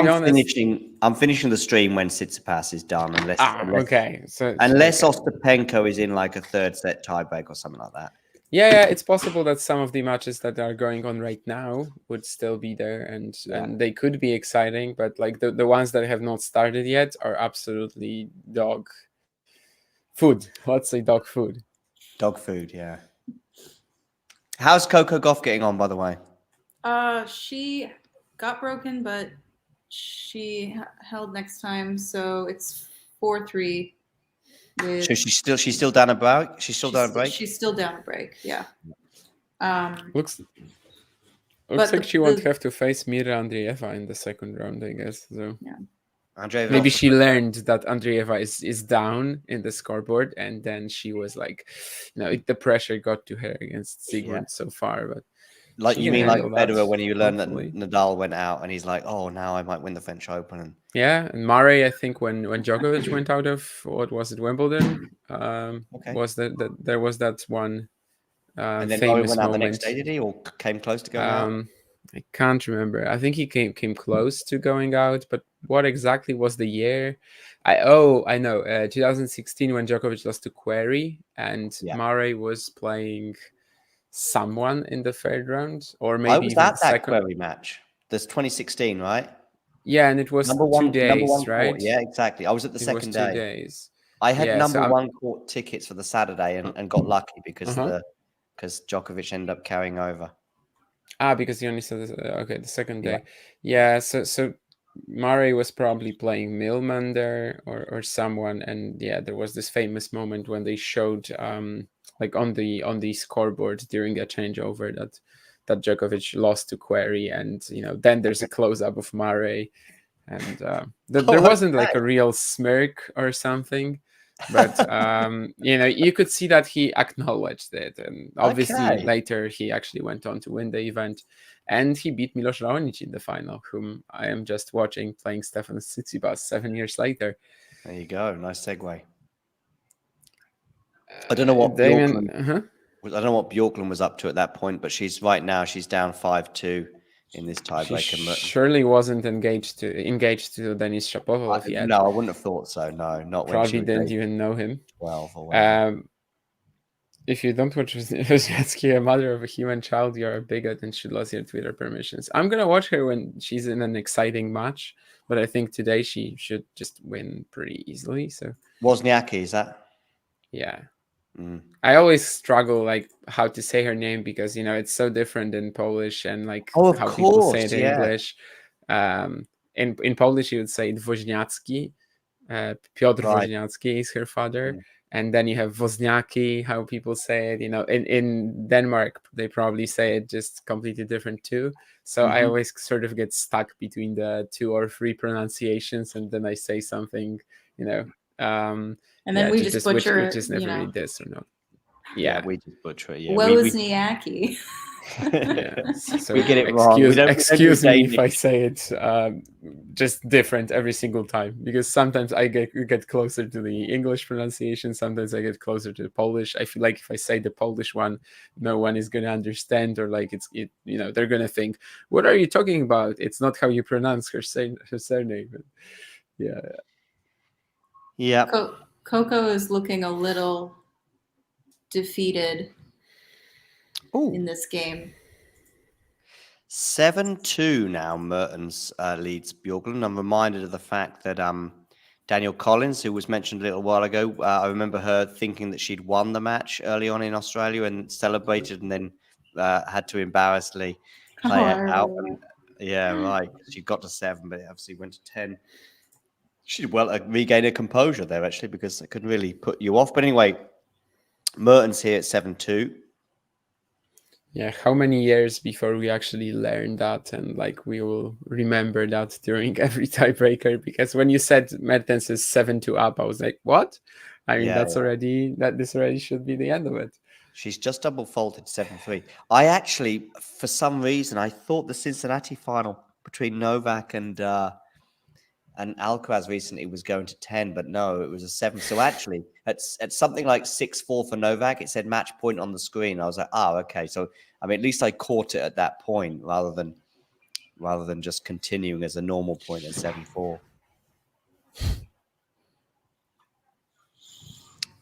I'm finishing the stream when Tsitsipas is done, unless Ostapenko is in like a third set tiebreak or something like that. Yeah, it's possible that some of the matches that are going on right now would still be there, and they could be exciting, but like the ones that have not started yet are absolutely dog food. Let's say dog food. Dog food, yeah. How's Coco Gauff getting on, by the way? She got broken, but she held next time, so it's 4-3. So she's still down a break. She's still down a break. She's still down a break. Yeah. Looks like she won't have to face Mira Andreeva in the second round, I guess. So yeah. Maybe she learned that Andreeva is down in the scoreboard, and then she was like, the pressure got to her against Sigmund so far, but. Like you mean like Federer when you learn that Nadal went out and he's like, oh, now I might win the French Open. And Murray, I think when Djokovic went out of, what was it, Wimbledon? Was that there was that one and then famous went out moment. The next day, did he, or came close to going out? I can't remember. I think he came close to going out, but what exactly was the year? I know. 2016 when Djokovic lost to Querrey, and Murray was playing someone in the third round, or maybe I was at that Querrey match. This 2016, right? Yeah, and it was 2 days, right? Court. Yeah, exactly. I was at the second day. 2 days. I had number one court tickets for the Saturday and got lucky because Djokovic ended up carrying over. Because he only said the second day. Yeah, so Murray was probably playing Millman there or someone, and there was this famous moment when they showed like on the scoreboard during a changeover that Djokovic lost to Querrey, and then there's a close up of Murray, and there wasn't like a real smirk or something, but you could see that he acknowledged it, and obviously later he actually went on to win the event, and he beat Milos Raonic in the final, whom I am just watching playing Stefanos Tsitsipas 7 years later. There you go, nice segue. I don't know what Bjorklund was up to at that point, but she's down 5-2 in this tiebreaker. She surely wasn't engaged to Denis Shapovalov yet. No, I wouldn't have thought so. No, not probably when she didn't even know him. 12 or whatever. If you don't watch Wozniacki, a mother of a human child, you're a bigot and should lose your Twitter permissions. I'm gonna watch her when she's in an exciting match, but I think today she should just win pretty easily. So Wozniacki, is that? Yeah. I always struggle like how to say her name because it's so different in Polish and like how people say it in English. In Polish you would say Woźniacki. Piotr Woźniacki is her father, and then you have Wozniacki, how people say it. In Denmark they probably say it just completely different too. So I always sort of get stuck between the 2 or 3 pronunciations, and then I say something, and then we just butcher which is never really this or not. Yeah, we just butcher it. Yeah, Wozniacki. So we get it wrong. Excuse me if I say it just different every single time, because sometimes I get closer to the English pronunciation, sometimes I get closer to the Polish. I feel like if I say the Polish one, no one is gonna understand, or like they're gonna think, what are you talking about? It's not how you pronounce her surname. Yeah. Yeah. Coco is looking a little defeated in this game. 7-2 now. Mertens leads Bjorklund. I'm reminded of the fact that Daniel Collins, who was mentioned a little while ago, I remember her thinking that she'd won the match early on in Australia and celebrated, and then had to embarrassingly play it out. And, yeah, right. She got to 7, but it obviously went to 10. She did well regain her composure there, actually, because it couldn't really put you off. But anyway, Mertens here at 7-2. Yeah, how many years before we actually learn that, and like we will remember that during every tiebreaker? Because when you said Mertens is 7-2 up, I was like, what? I mean, this already should be the end of it. She's just double faulted 7-3. I actually, for some reason, I thought the Cincinnati final between Novak and Alcaraz recently was going to 10, but no, it was a 7. So actually, at something like 6-4 for Novak, it said match point on the screen. I was like, oh, okay. So I mean, at least I caught it at that point rather than just continuing as a normal point at 7-4.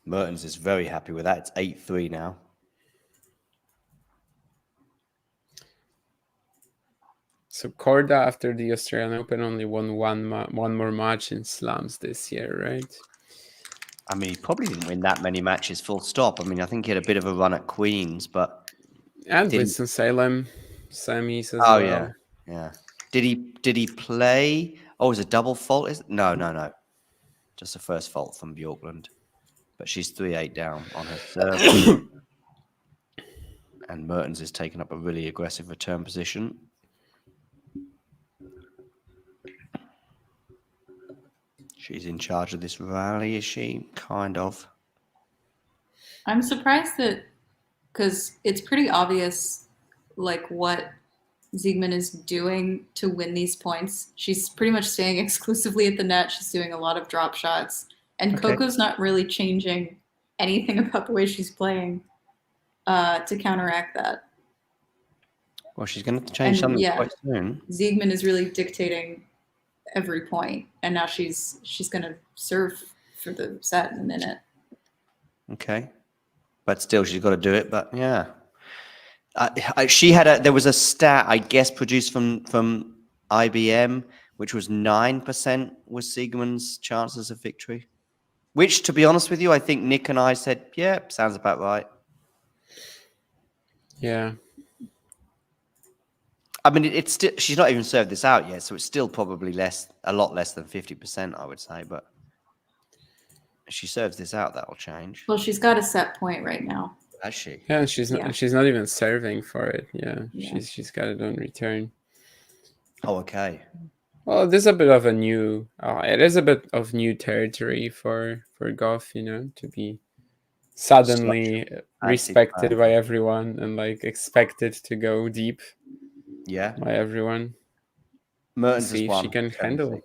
Mertens is very happy with that. It's 8-3 now. So Korda, after the Australian Open, only won one more match in slams this year, right? I mean, he probably didn't win that many matches full stop. I mean, I think he had a bit of a run at Queens, but... And Winston-Salem, semis as well. Oh, yeah. Did he play... Oh, is it a double fault? No. Just a first fault from Bjorklund. But she's 3-8 down on her serve. And Mertens is taking up a really aggressive return position. She's in charge of this rally, is she? Kind of. I'm surprised that, because it's pretty obvious, like, what Siegmund is doing to win these points. She's pretty much staying exclusively at the net. She's doing a lot of drop shots. And Coco's not really changing anything about the way she's playing to counteract that. Well, she's going to change something quite soon. Siegmund is really dictating every point, and now she's going to serve for the set in a minute. Okay, but still, she's got to do it. But yeah, there was a stat, I guess, produced from IBM, which was 9% was Siegmund's chances of victory. Which, to be honest with you, I think Nick and I said, yeah, sounds about right. Yeah. I mean, it's still, she's not even served this out yet, so it's still probably a lot less than 50%, I would say. But if she serves this out, that'll change. Well, she's got a set point right now. Has she? Yeah, she's not even serving for it. Yeah. She's got it on return. Oh, okay. Well, this is a bit of it is a bit of new territory for Goff, to be suddenly respected by everyone and like expected to go deep. Yeah, by everyone. Mertens see if she can handle it.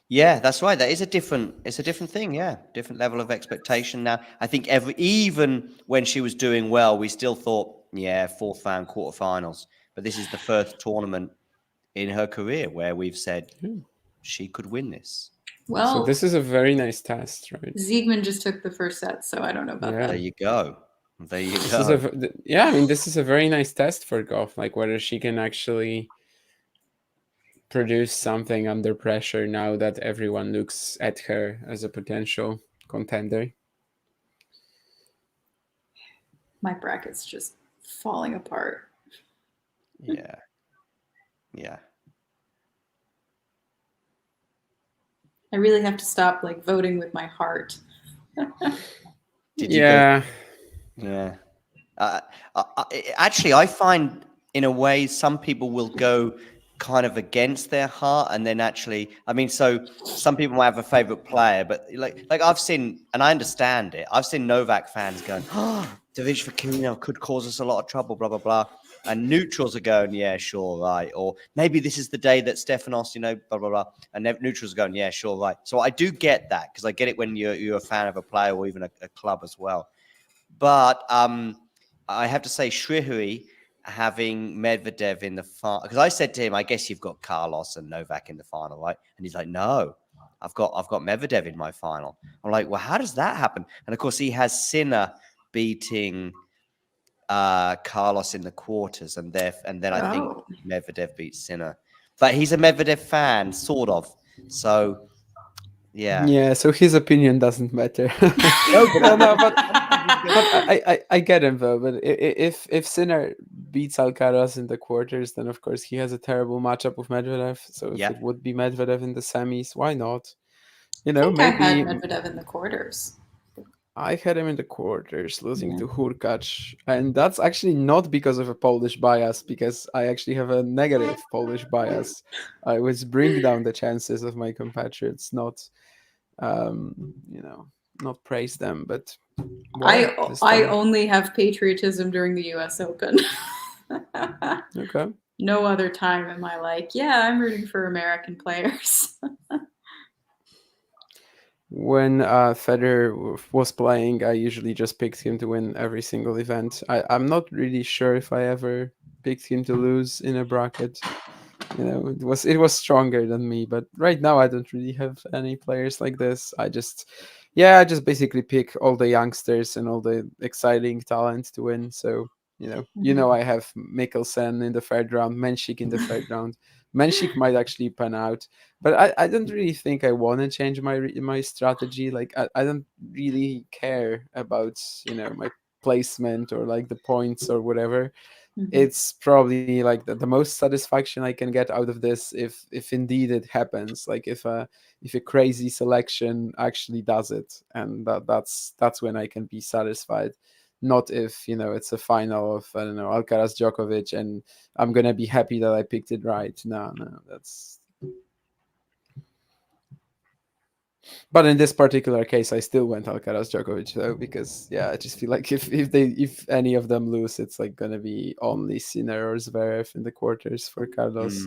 Yeah, that's right. That is it's a different thing. Yeah, different level of expectation now. I think even when she was doing well, we still thought, fourth round quarterfinals. But this is the first tournament in her career where we've said she could win this. Well, so this is a very nice test, right? Siegmund just took the first set, so I don't know about that. There you go. This is a very nice test for Goff, like whether she can actually produce something under pressure now that everyone looks at her as a potential contender. My bracket's just falling apart. Yeah. I really have to stop voting with my heart. Yeah. Actually, I find in a way some people will go kind of against their heart, and then actually, so some people might have a favorite player, but like I've seen, and I understand it. I've seen Novak fans going, "Oh, David Fokina could cause us a lot of trouble," blah blah blah. And neutrals are going, yeah, sure, right. Or maybe this is the day that Stefanos, blah, blah, blah. And neutrals are going, yeah, sure, right. So I do get that, because I get it when you're a fan of a player or even a club as well. But I have to say, Shrihari having Medvedev in the final, because I said to him, I guess you've got Carlos and Novak in the final, right? And he's like, no, I've got Medvedev in my final. I'm like, well, how does that happen? And of course, he has Sinner beating Carlos in the quarters, and then I think Medvedev beats Sinner. But he's a Medvedev fan, sort of. So, yeah. Yeah, so his opinion doesn't matter. But I get him though. But if Sinner beats Alcaraz in the quarters, then of course he has a terrible matchup with Medvedev. So if it would be Medvedev in the semis, why not? Maybe I had Medvedev in the quarters. I had him in the quarters, losing to Hurkacz, and that's actually not because of a Polish bias, because I actually have a negative Polish bias. I always bring down the chances of my compatriots, not not praise them. But I only have patriotism during the U.S. Open. Okay. No other time am I like, yeah, I'm rooting for American players. When Federer was playing, I usually just picked him to win every single event. I'm not really sure if I ever picked him to lose in a bracket. It was stronger than me. But right now, I don't really have any players like this. I just basically pick all the youngsters and all the exciting talent to win. So I have Mikkelsen in the third round, Menchik in the third round. Menchik might actually pan out, but I don't really think I want to change my strategy. Like I don't really care about my placement or like the points or whatever. It's probably like the most satisfaction I can get out of this if indeed it happens. Like if a crazy selection actually does it, and that's when I can be satisfied. Not if it's a final of, I don't know, Alcaraz Djokovic and I'm gonna be happy that I picked it right. No, that's. But in this particular case, I still went Alcaraz Djokovic though, because I just feel like if any of them lose, it's like gonna be only Sinner or Zverev in the quarters for Carlos.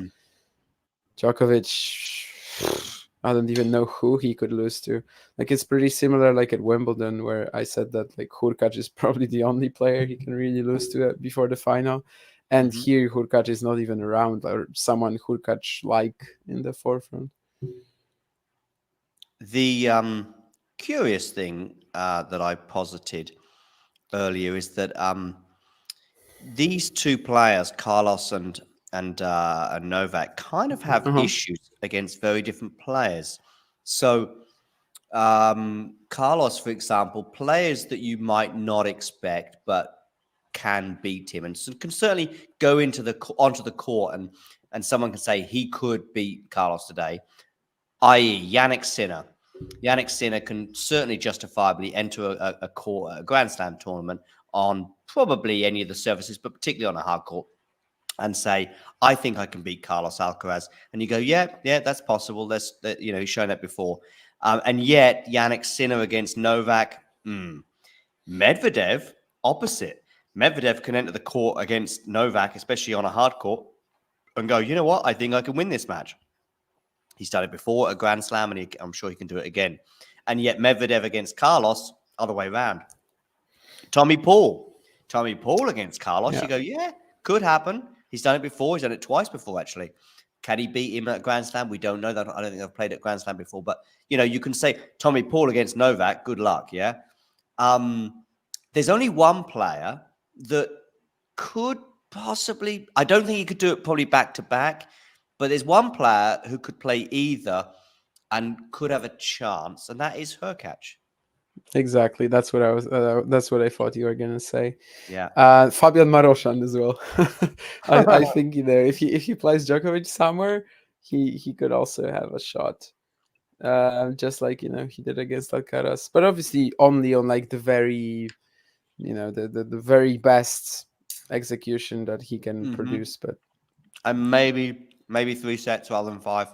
Djokovic, I don't even know who he could lose to. Like it's pretty similar like at Wimbledon, where I said that like Hurkacz is probably the only player he can really lose to before the final. And here Hurkacz is not even around, or someone Hurkacz like in the forefront. The curious thing that I posited earlier is that these two players, Carlos and Novak, kind of have issues against very different players. So Carlos, for example, players that you might not expect but can beat him, and so can certainly go onto the court, and someone can say he could beat Carlos today, i.e. Jannik Sinner. Jannik Sinner can certainly justifiably enter a Grand Slam tournament on probably any of the surfaces, but particularly on a hard court, and say, I think I can beat Carlos Alcaraz. And you go, yeah, that's possible. He's shown that before. And yet, Jannik Sinner against Novak, Medvedev, opposite. Medvedev can enter the court against Novak, especially on a hard court, and go, you know what? I think I can win this match. He's done it before at a Grand Slam, and I'm sure he can do it again. And yet Medvedev against Carlos, other way around. Tommy Paul against Carlos. You go, yeah, could happen. He's done it before. He's done it twice before, actually. Can he beat him at Grand Slam? We don't know that. I don't think I've played at Grand Slam before. But, you can say Tommy Paul against Novak, good luck, yeah? There's only one player that could possibly, I don't think he could do it probably back-to-back, but there's one player who could play either and could have a chance, and that is Hurkacz. Exactly. That's what that's what I thought you were gonna say. Yeah. Fabian Maroshan as well. I think if he plays Djokovic somewhere, he could also have a shot. Just like he did against Alcaraz, but obviously only on like the very the very best execution that he can produce. But and maybe 3 sets rather than 5.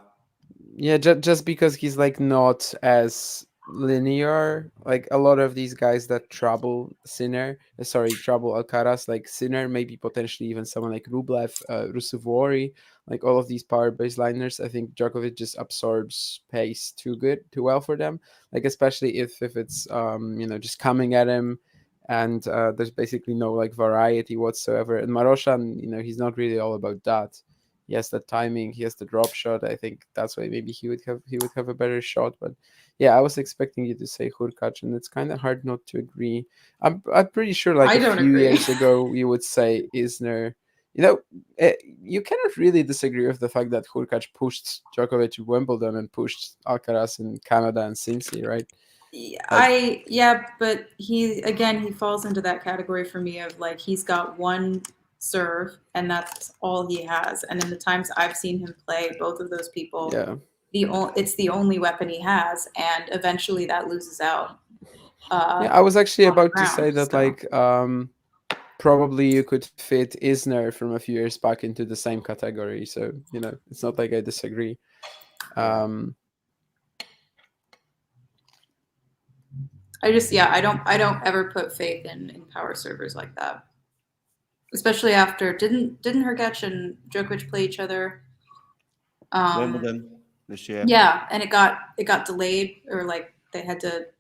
Yeah, just because he's like not as linear. Like a lot of these guys that trouble Alcaraz, like Sinner, maybe potentially even someone like Rublev, Rusevori, like all of these power baseliners. I think Djokovic just absorbs pace too well for them. Like especially if it's just coming at him, and there's basically no like variety whatsoever. And Maroshan, he's not really all about that. He has the timing, he has the drop shot. I think that's why maybe he would have a better shot. But yeah, I was expecting you to say Hurkacz, and it's kind of hard not to agree. I'm pretty sure like I a don't few agree. years ago you would say Isner. You cannot really disagree with the fact that Hurkacz pushed Djokovic to Wimbledon and pushed Alcaraz in Canada and Cincy, right? But he falls into that category for me of like he's got one serve and that's all he has. And in the times I've seen him play both of those people, Yeah. it's the only weapon he has, and eventually that loses out. I was actually on the about to say ground, that so. like probably you could fit Isner from a few years back into the same category. So it's not like I disagree. I don't ever put faith in power servers like that. Especially after didn't Hurkacz and Djokovic play each other? Wimbledon this year. Yeah, and it got delayed, or like it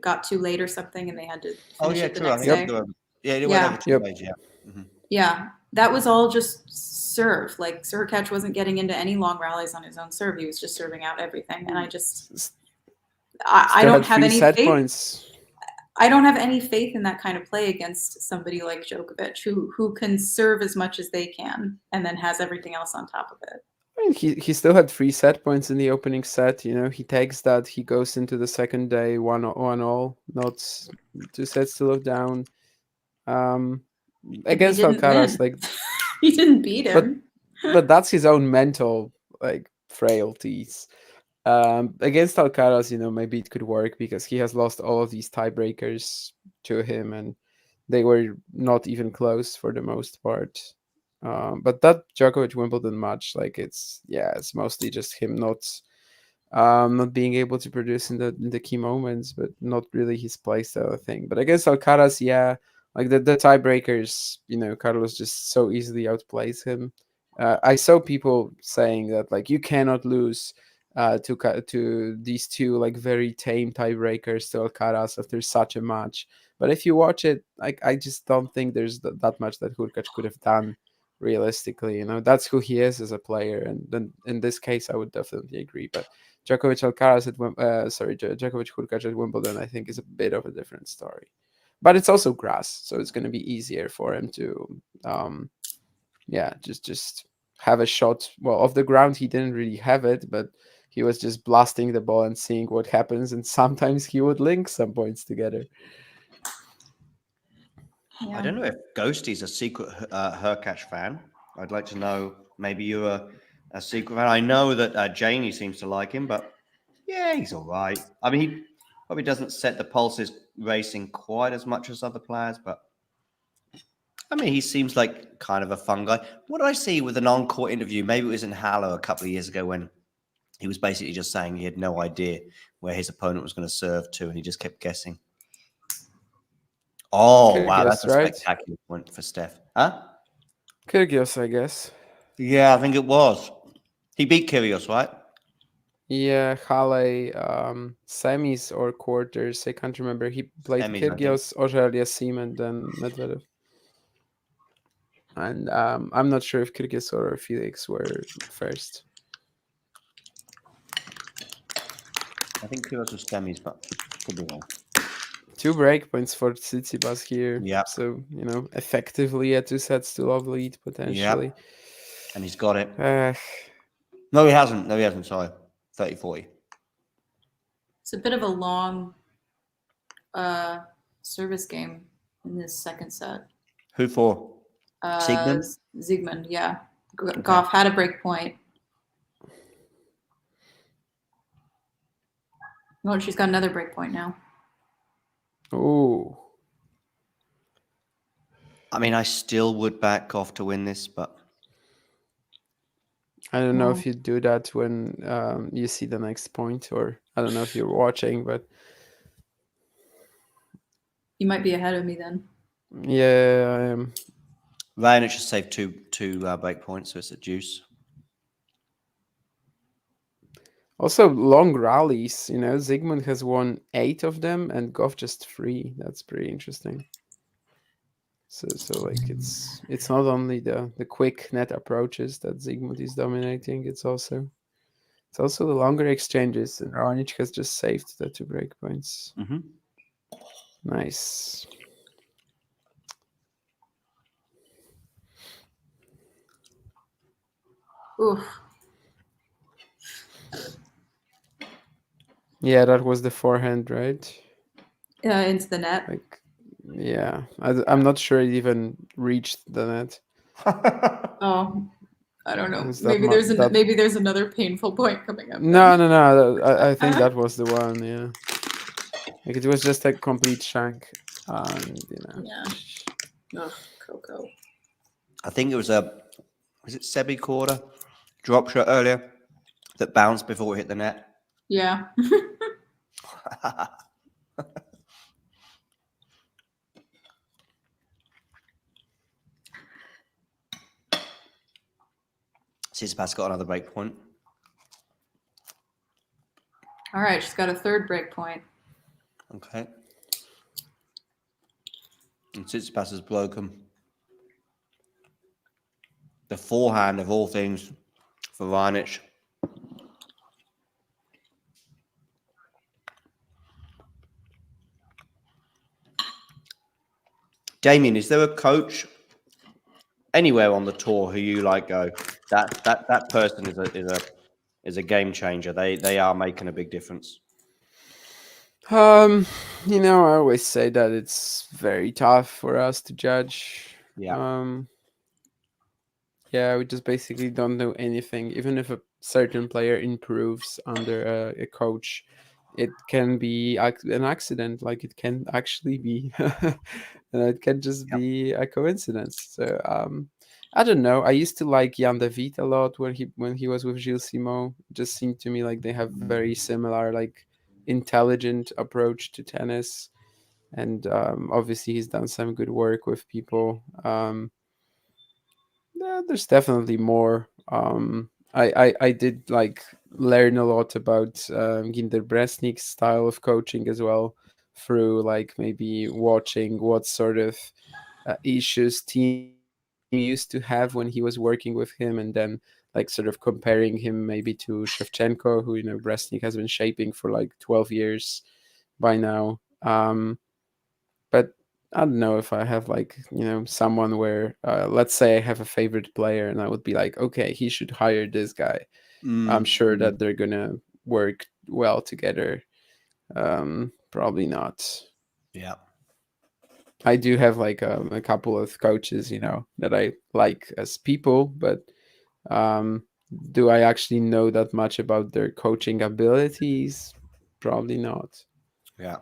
got too late or something, and they had to finish it the next day. It went over 2 days. Yeah. Mm-hmm. Yeah, that was all just serve. Like Hurkacz wasn't getting into any long rallies on his own serve. He was just serving out everything, and I don't have any faith. Points. I don't have any faith in that kind of play against somebody like Djokovic, who can serve as much as they can and then has everything else on top of it. I mean, he still had 3 set points in the opening set. He takes that. He goes into the second day 1-1, not 2 sets to love down. Against Alcaraz, like he didn't beat him. But that's his own mental like frailties. Against Alcaraz, maybe it could work because he has lost all of these tiebreakers to him, and they were not even close for the most part. But that Djokovic Wimbledon match, like it's mostly just him not being able to produce in the key moments, but not really his play style thing. But against Alcaraz, like the tiebreakers, Carlos just so easily outplays him. I saw people saying that like you cannot lose to these two like very tame tiebreakers to Alcaraz after such a match. But if you watch it, like I just don't think there's that much that Hurkacz could have done realistically. That's who he is as a player, and then in this case, I would definitely agree. But Djokovic Hurkacz at Wimbledon, I think is a bit of a different story. But it's also grass, so it's going to be easier for him to, just have a shot. Well, off the ground, he didn't really have it, but he was just blasting the ball and seeing what happens. And sometimes he would link some points together. Yeah. I don't know if Ghosty's a secret Hurkacz fan. I'd like to know. Maybe you're a secret fan. I know that Janie seems to like him, but yeah, he's all right. I mean, he probably doesn't set the pulses racing quite as much as other players, but I mean, he seems like kind of a fun guy. What did I see with an on-court interview? Maybe it was in Halle a couple of years ago when he was basically just saying he had no idea where his opponent was going to serve to, and he just kept guessing. Oh, Kyrgios, wow, that's a right? spectacular point for Steph. Huh? Kyrgios, I guess. Yeah, I think it was. He beat Kyrgios, right? Yeah, Halle, semis or quarters. I can't remember. He played Semis, Kyrgios, Auger-Aliassime, and then Medvedev. And I'm not sure if Kyrgios or Felix were first. I think Kyrgios was semis, but could be wrong. 2 break points for Tsitsipas here. Yeah. So, effectively a 2 sets to love lead potentially. Yep. And he's got it. No, he hasn't. Sorry. 30-40. It's a bit of a long service game in this second set. Who for? Siegmund? Siegmund, yeah. Goff had a break point. Oh, she's got another break point now. Oh. I mean, I still would back Goff to win this, but I don't know Wow. if you do that when you see the next point, or I don't know if you're watching, but You might be ahead of me then. yeah, I am. Raonic has saved two break points, so it's a deuce. Also, long rallies. Zygmunt has won 8 of them, and Goff just 3. That's pretty interesting. So like it's not only the quick net approaches that Zygmunt is dominating. It's also the longer exchanges, and Raonic has just saved the 2 break points. Mm-hmm. Nice. Oof. Yeah, that was the forehand, right? Into the net. Like, yeah, I'm not sure it even reached the net. Oh, I don't know. Was that Maybe mu- there's that- maybe there's another painful point coming up. No. I think that was the one. Yeah, like it was just a complete shank, and Yeah. Ugh, Coco. I think it was was it Sebi quarter drop shot earlier that bounced before it hit the net. Yeah. Tsitsipas got another break point. All right, she's got a 3rd break point. Okay. And Tsitsipas has broken the forehand of all things for Raonic. Damien, is there a coach anywhere on the tour who you like go? That person is a game changer. They are making a big difference. I always say that it's very tough for us to judge. Yeah. Yeah, we just basically don't know anything. Even if a certain player improves under a coach, it can be an accident. Like it can actually be, it can just be a coincidence. So I don't know. I used to like Jan de Wiet a lot when he was with Gilles Simon. It just seemed to me like they have very similar, like intelligent approach to tennis, and obviously he's done some good work with people. Yeah, there's definitely more. I did like learn a lot about Ginder Bresnik's style of coaching as well through like maybe watching what sort of issues team used to have when he was working with him, and then like sort of comparing him maybe to Shevchenko, who Bresnik has been shaping for like 12 years by now. But I don't know if I have like someone where let's say I have a favorite player and I would be like, okay, he should hire this guy. I'm sure that they're gonna work well together. Probably not. Yeah. I do have like a couple of coaches, that I like as people, but do I actually know that much about their coaching abilities? Probably not. Yeah.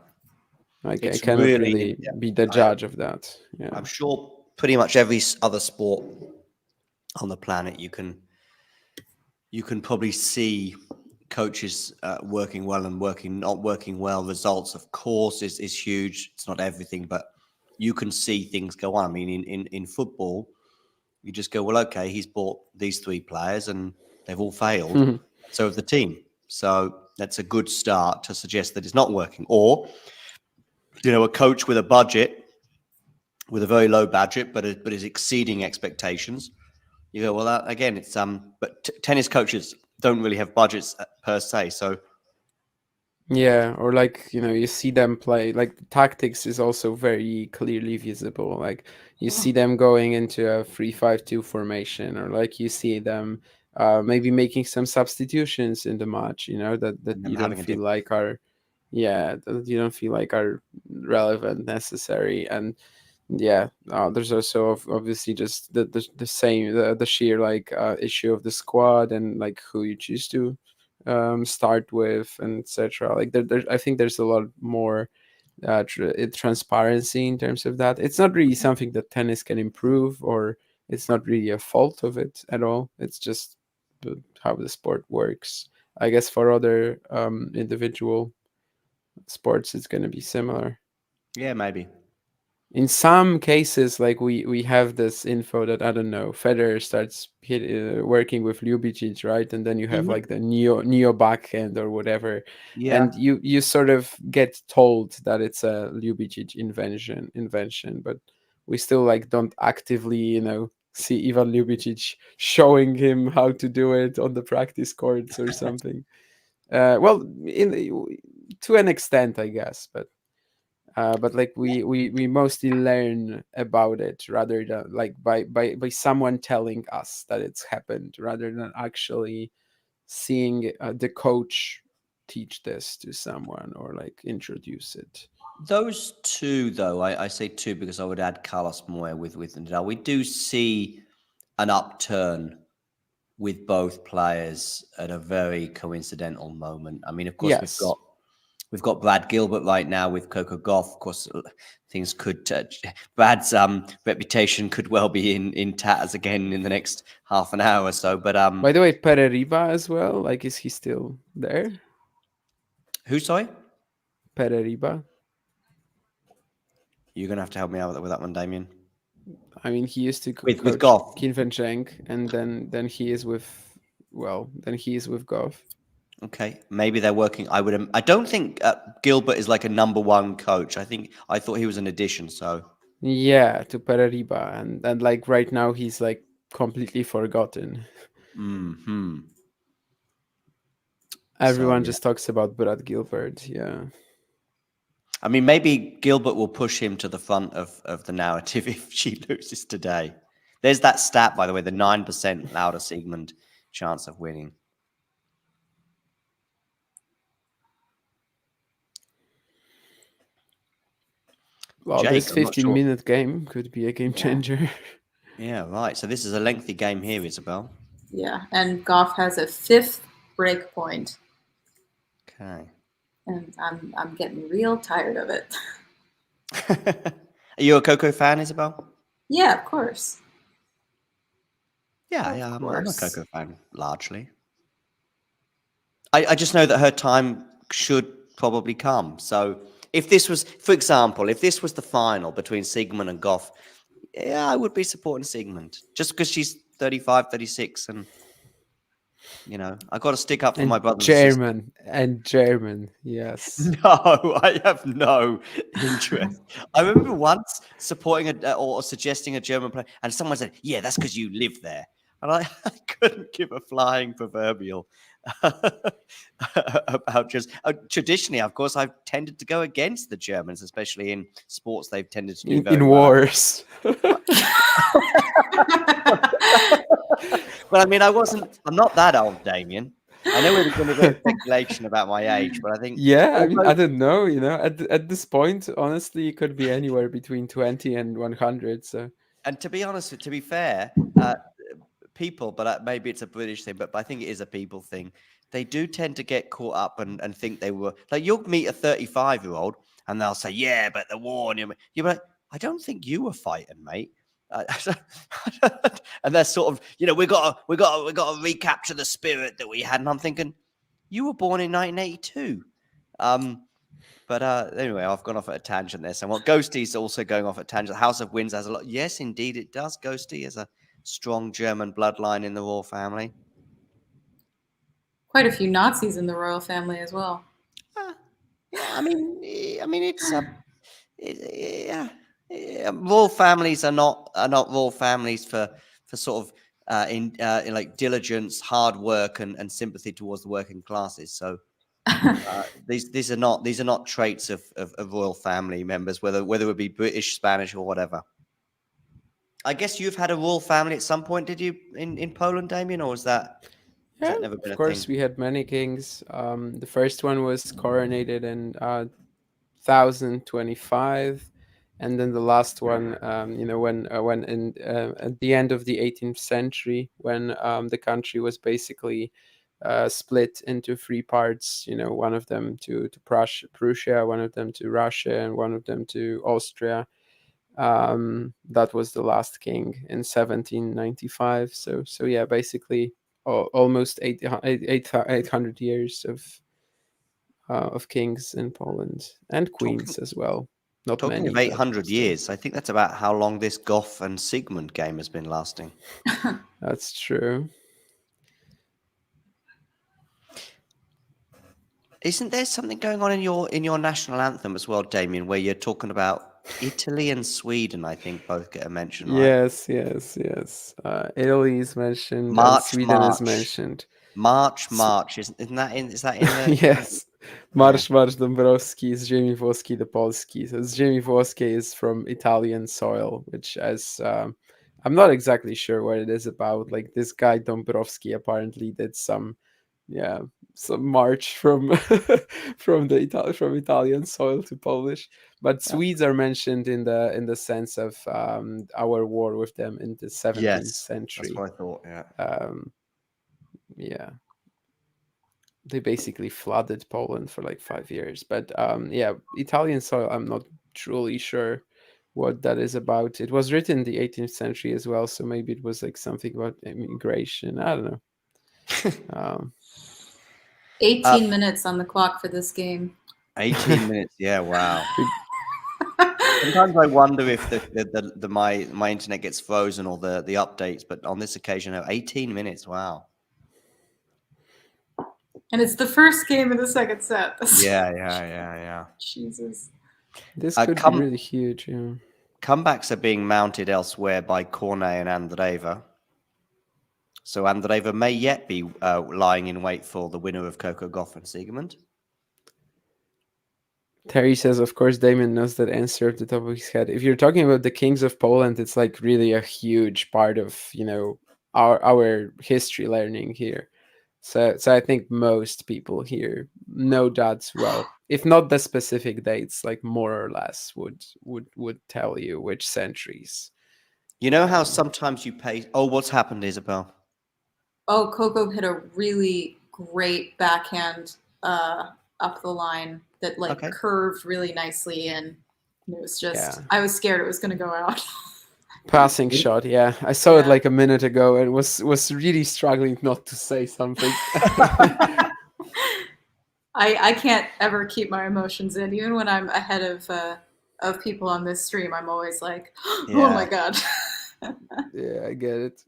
Like I It's cannot really yeah. be the judge of that. Yeah. I'm sure pretty much every other sport on the planet you can probably see coaches working well and not working well. Results, of course, is huge. It's not everything, but you can see things go on. I mean, in football, you just go, well, okay, he's bought these 3 players and they've all failed. So have the team. So that's a good start to suggest that it's not working. Or, a coach with a budget, with a very low budget, but is exceeding expectations. You go, well, again, it's but tennis coaches don't really have budgets per se. So yeah, or like you see them play. Like the tactics is also very clearly visible. Like you see them going into a 3-5-2 formation, or like you see them maybe making some substitutions in the match. That you don't feel like are, that you don't feel like are relevant, necessary, and yeah, there's also obviously just the same the sheer like issue of the squad and like who you choose to start with and etc. Like I think there's a lot more transparency in terms of that. It's not really something that tennis can improve, or it's not really a fault of it at all. It's just how the sport works. I guess for other individual sports, it's going to be similar. Yeah, maybe. In some cases, like we have this info that, I don't know, Federer starts working with Ljubicic, right? And then you have like the neo backhand or whatever, Yeah. and you sort of get told that it's a Ljubicic invention, but we still like don't actively, see Ivan Ljubicic showing him how to do it on the practice courts or something. Well, to an extent, I guess, but like we mostly learn about it rather than like by someone telling us that it's happened, rather than actually seeing the coach teach this to someone or like introduce it. Those two, though, I say two because I would add Carlos Moya with Nadal. We do see an upturn with both players at a very coincidental moment. I mean, of course, Yes. we've got Brad Gilbert right now with Coco Gauff. Of course, things could Brad's reputation could well be in tatters again in the next half an hour or so. But by the way, Pere Riba as well. Like, is he still there? Who? Sorry, Pere Riba. You're gonna have to help me out with that one, Damien. I mean, he used to with coach Gauff. Kim Van-Schenk, and then he is with Gauff. Okay, maybe they're working. I don't think Gilbert is like a number one coach. I thought he was an addition. So yeah, to Pere Riba, and like right now he's like completely forgotten. Everyone just talks about Brad Gilbert. Yeah. I mean, maybe Gilbert will push him to the front of the narrative if she loses today. There's that stat, by the way, the 9% Lauda Siegmund chance of winning. Well, Jake, this 15-minute game could be a game changer. Yeah, right. So this is a lengthy game here, Isabel. Yeah, and Gauff has a 5th break point. Okay. And I'm getting real tired of it. Are you a Coco fan, Isabel? Yeah, of course. Yeah, I'm a Coco fan, largely. I just know that her time should probably come. So if this was, for example, if this was the final between Siegmund and Gauff, yeah, I would be supporting Siegmund. Just because she's 35, 36 and... I got to stick up for my brothers German, yes. No, I have no interest. I remember once supporting or suggesting a German player, and someone said, "Yeah, that's because you live there," and I couldn't give a flying proverbial about just traditionally. Of course, I've tended to go against the Germans, especially in sports. They've tended to do in wars. But I mean, I'm not that old, Damien. I know we're going to do speculation about my age, but I think... Yeah, I mean, I don't know, at this point, honestly, it could be anywhere between 20 and 100, so... And to be honest, to be fair, people, but maybe it's a British thing, but I think it is a people thing. They do tend to get caught up and think they were... Like, you'll meet a 35-year-old, and they'll say, yeah, but the war... And you'll be like, I don't think you were fighting, mate. And they're sort of, we got to recapture the spirit that we had. And I'm thinking, you were born in 1982. But anyway, I've gone off at a tangent there. So Ghosty's also going off at a tangent. House of Windsor has a lot. Yes, indeed, it does. Ghosty has a strong German bloodline in the royal family. Quite a few Nazis in the royal family as well. I mean, it's yeah. Royal families are not royal families for sort of in like diligence, hard work, and sympathy towards the working classes. So these are not traits of royal family members, whether it be British, Spanish, or whatever. I guess you've had a royal family at some point, did you, in Poland, Damien, or was that? Yeah, that never been of course, thing? we had many kings. The first one was coronated in 1025. And then the last one, when in at the end of the 18th century, when the country was basically split into 3 parts, one of them to Prussia, one of them to Russia, and one of them to Austria. That was the last king in 1795. So yeah, basically almost 800 years of kings in Poland and queens as well. Not Talking many, of but 800 still. years, I think that's about how long this Goff and Sigmund game has been lasting. That's true. Isn't there something going on in your national anthem as well, Damien, where you're talking about Italy and Sweden? I think both get a mention, right? Yes. Italy is mentioned, and March, Sweden is March, mentioned. March. Isn't that in? Is that in the? Yes. Marsz Dąbrowski is Ziemi Włoskiej the Polski. So Ziemi Włoskie is from Italian soil, which as I'm not exactly sure what it is about. Like this guy Dombrowski apparently did some march from from Italian soil to Polish. But Swedes are mentioned in the sense of our war with them in the 17th century. That's what I thought. Yeah. They basically flooded Poland for like 5 years. But Italian soil, I'm not truly sure what that is about. It was written in the 18th century as well, so maybe it was like something about immigration. I don't know. 18 minutes on the clock for this game. 18 minutes. Yeah, wow. Sometimes I wonder if my internet gets frozen or the updates, but on this occasion, 18 minutes. Wow. And it's the first game of the second set. Yeah. Jesus. This could be really huge. Yeah. Comebacks are being mounted elsewhere by Cornet and Andreeva. So Andreeva may yet be lying in wait for the winner of Coco Gauff and Sigmund. Terry says, of course, Damon knows that answer at the top of his head. If you're talking about the kings of Poland, it's like really a huge part of, our history learning here. So I think most people here know that well. If not the specific dates, like more or less would tell you which centuries. You know how sometimes you pay... Oh, what's happened, Isabel? Oh, Coco hit a really great backhand up the line that curved really nicely, and it was just I was scared it was going to go out. Passing shot, yeah. I saw it like a minute ago and was really struggling not to say something. I can't ever keep my emotions in, even when I'm ahead of people on this stream. I'm always like, oh my god. Yeah, I get it.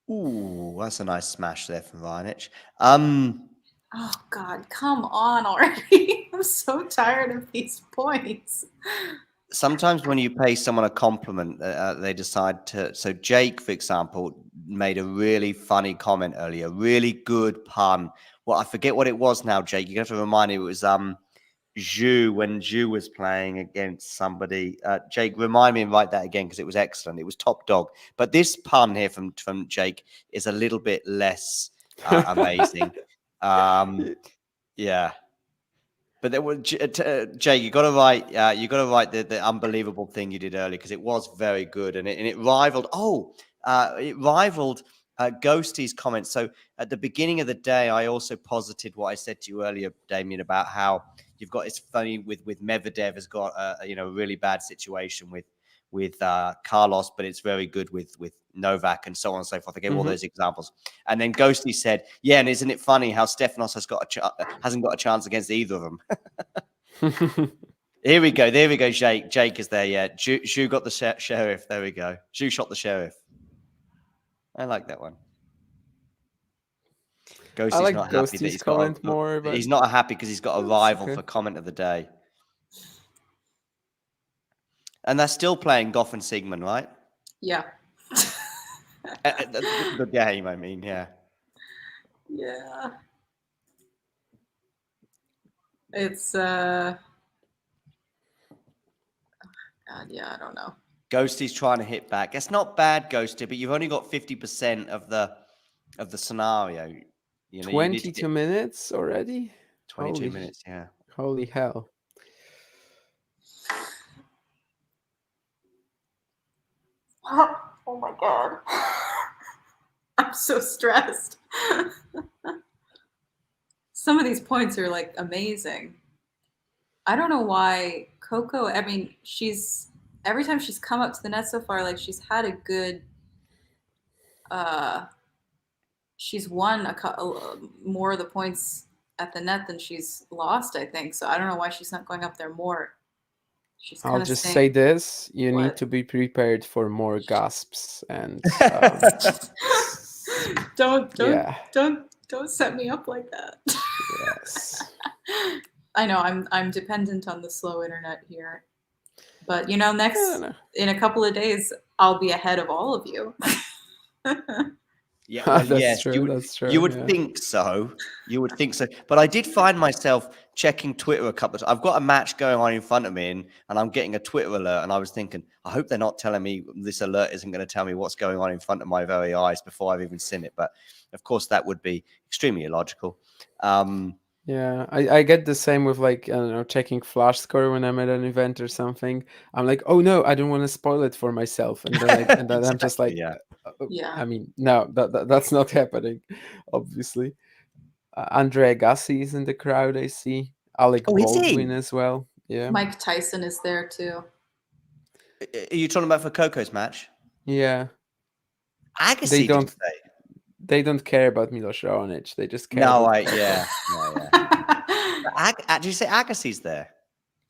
Ooh, that's a nice smash there from Raonic. Oh God, come on already. I'm so tired of these points. Sometimes when you pay someone a compliment, they decide to... So Jake, for example, made a really funny comment earlier. Really good pun. Well, I forget what it was now, Jake. You're going to have to remind me. It was Zhu, when Zhu was playing against somebody. Jake, remind me and write that again because it was excellent. It was top dog. But this pun here from Jake is a little bit less amazing. Yeah. But there was Jay. You got to write. You got to write the unbelievable thing you did earlier because it was very good and it rivaled. It rivaled Ghosty's comments. So at the beginning of the day, I also posited what I said to you earlier, Damien, about how you've got. It's funny with Medvedev has got a really bad situation with Carlos, but it's very good with Novak and so on and so forth. I gave all those examples. And then Ghosty said, yeah, and isn't it funny how Stefanos hasn't got a chance against either of them? Here we go. There we go, Jake. Jake is there, yeah. Zhu got the sheriff. There we go. Zhu shot the sheriff. I like that one. Ghosty's not happy that he's got more, but he's not happy because he's got a rival for comment of the day. And they're still playing Goff and Sigmund, right? Yeah. The game, I mean, yeah. Yeah. It's God, yeah, I don't know. Ghosty's trying to hit back. It's not bad, Ghosty, but you've only got 50% of the scenario. 22 minutes already? 22 minutes, yeah. Holy hell. Oh my god. I'm so stressed. Some of these points are like amazing. I don't know why Coco, I mean, every time she's come up to the net so far, like she's had a good she's won more of the points at the net than she's lost, I think. So I don't know why she's not going up there more. She's I'll kind of just staying. say this: you need What? to be prepared for more gasps and Don't yeah. don't set me up like that. Yes. I know I'm dependent on the slow internet here. But you know, in a couple of days I'll be ahead of all of you. Yeah, well, That's yes, true. That's true. you would yeah. think so. You would think so. But I did find myself checking Twitter a couple of times. I've got a match going on in front of me, and I'm getting a Twitter alert, and I was thinking, I hope they're not telling me this alert isn't going to tell me what's going on in front of my very eyes before I've even seen it. But of course, that would be extremely illogical. Yeah, I get the same with like, I don't know, checking flash score when I'm at an event or something. I'm like, oh no, I don't want to spoil it for myself, and then I'm just like, yeah. Yeah. I mean, no, that's not happening, obviously. Andre Agassi is in the crowd. I see Alec Oh, is he? Baldwin as well. Yeah, Mike Tyson is there too. Are you talking about for Coco's match? yeah. Agassi, They did you don't. say? They don't care about Milos Raonic. They just care. No, about yeah. Did you say Agassi's there?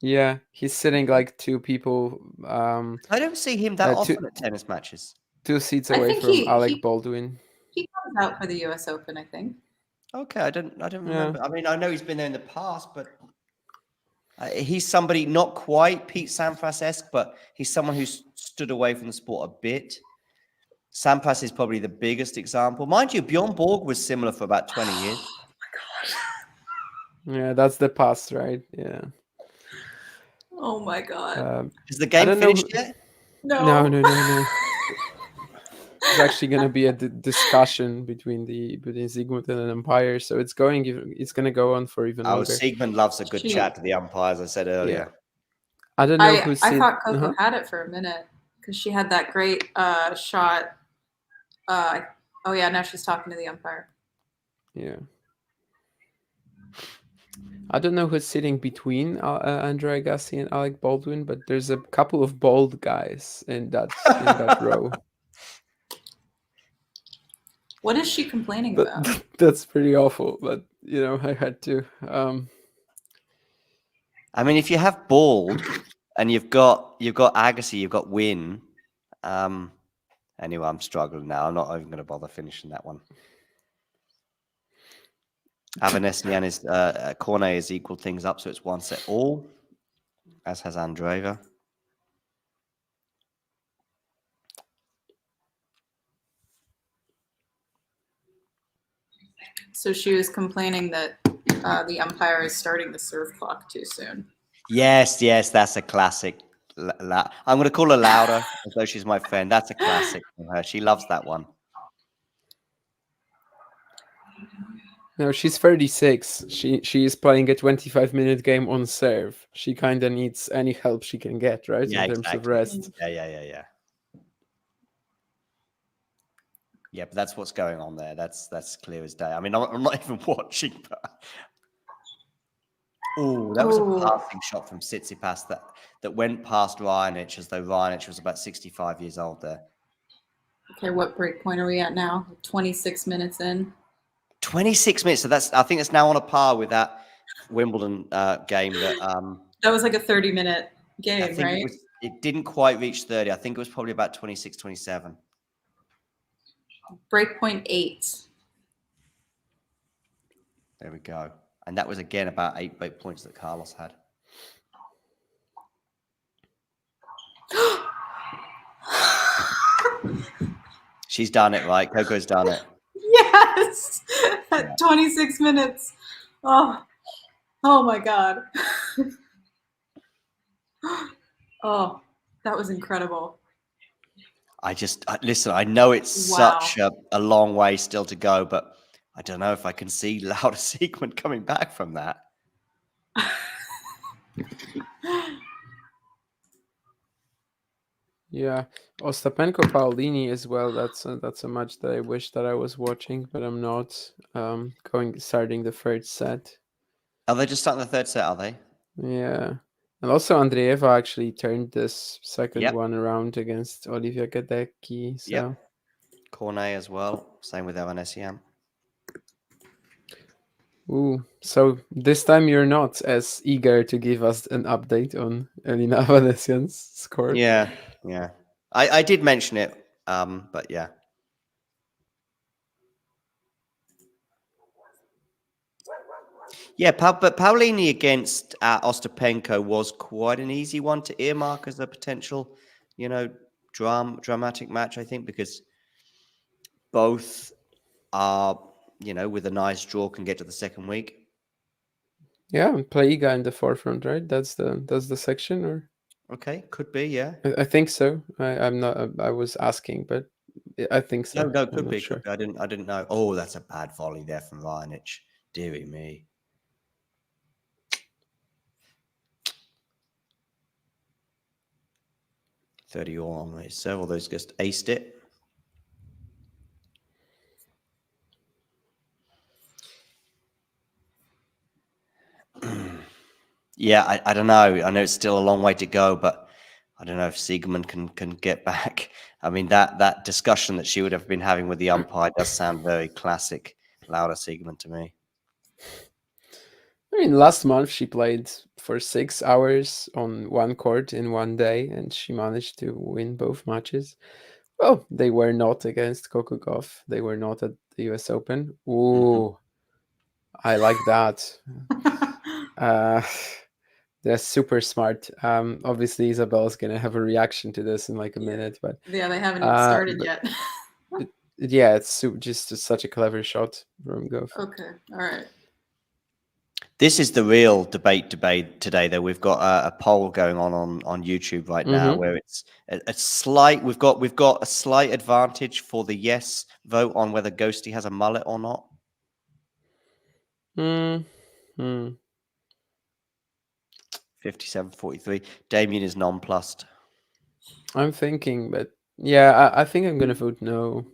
Yeah, he's sitting like two people. I don't see him that two often at tennis matches. 2 seats I away think from Alec Baldwin. he comes out for the US Open, I think. Okay, I don't remember. I mean, I know he's been there in the past, but he's somebody not quite Pete Sampras-esque, but he's someone who's stood away from the sport a bit. Sampras is probably the biggest example. Mind you, Bjorn Borg was similar for about 20 years. Yeah, that's the past, right? Yeah. Oh my god. Is the game finished yet? No. No. It's actually going to be a discussion between Sigmund and an umpire, so it's going to go on for even longer. Sigmund loves a good chat to the umpires, I said earlier. Yeah. I don't know who's. I thought Coco had it for a minute because she had that great shot. Oh yeah, now she's talking to the umpire. Yeah. I don't know who's sitting between Andre Agassi and Alec Baldwin, but there's a couple of bald guys in that row. What is she complaining about? That's pretty awful, but I had to. I mean, if you have bald and you've got Agassi, you've got Win. Anyway, I'm struggling now. I'm not even going to bother finishing that one. Avanesian is Cornet has equaled things up, so it's 1 set all, as has Andreeva. So she was complaining that the umpire is starting the serve clock too soon. Yes, that's a classic. I'm going to call her Laura, as though she's my friend. That's a classic from her. She loves that one. No, she's 36. She is playing a 25-minute game on serve. She kind of needs any help she can get, right? Yeah, in terms of rest. Yeah. Yeah, but that's what's going on there. That's clear as day. I mean, I'm not even watching, but that was a passing shot from Tsitsipas that went past Raonic, as though Raonic was about 65 years old there. Okay, what break point are we at now? 26 minutes in. 26 minutes. So I think it's now on a par with that Wimbledon game that was like a 30-minute game, right? It didn't quite reach 30. I think it was probably about 26, 27. Breakpoint 8. There we go. And that was again about 8 break points that Carlos had. She's done it, right? Coco's done it. Yes! At 26 minutes. Oh my God. Oh, that was incredible. Listen, I know it's such a long way still to go, but I don't know if I can see Laura Sigmund coming back from that. Yeah, Ostapenko Paolini as well. That's a match that I wish that I was watching, but I'm not. Starting the third set. Are they just starting the third set? Are they? Yeah, and also Andreeva actually turned this second one around against Olivia Gadecki. So. Yep. Cornet as well. Same with Avanesian. Ooh, so this time you're not as eager to give us an update on Elina Avanesian's score. Yeah. I did mention it, but yeah. Yeah, but Paulini against Ostapenko was quite an easy one to earmark as a potential, dramatic match, I think, because both are, with a nice draw can get to the second week. Yeah, play Iga in the forefront, right? That's the section, or Okay, could be, yeah. I think so. I'm not. I was asking, but I think so. No, I'm could not be. sure. Could be. I didn't know. Oh, that's a bad volley there from Raonic. Deary me. $30 all on race. Several those just aced it. Yeah, I don't know. I know it's still a long way to go, but I don't know if Siegemund can get back. I mean, that discussion that she would have been having with the umpire does sound very classic Laura Siegemund to me. I mean, last month she played for 6 hours on one court in one day, and she managed to win both matches. Well, they were not against Coco Gauff. They were not at the US Open. Ooh, I like that. They're super smart. Obviously, Isabel's gonna have a reaction to this in like a minute, but Yeah, they haven't even started yet. yeah, it's just such a clever shot from Gauff. Okay, all right. This is the real debate today, though. We've got a poll going on YouTube right now, where it's a slight. We've got a slight advantage for the yes vote on whether Ghosty has a mullet or not. 57-43. Damien is nonplussed. I'm thinking, but yeah, I think I'm gonna vote no.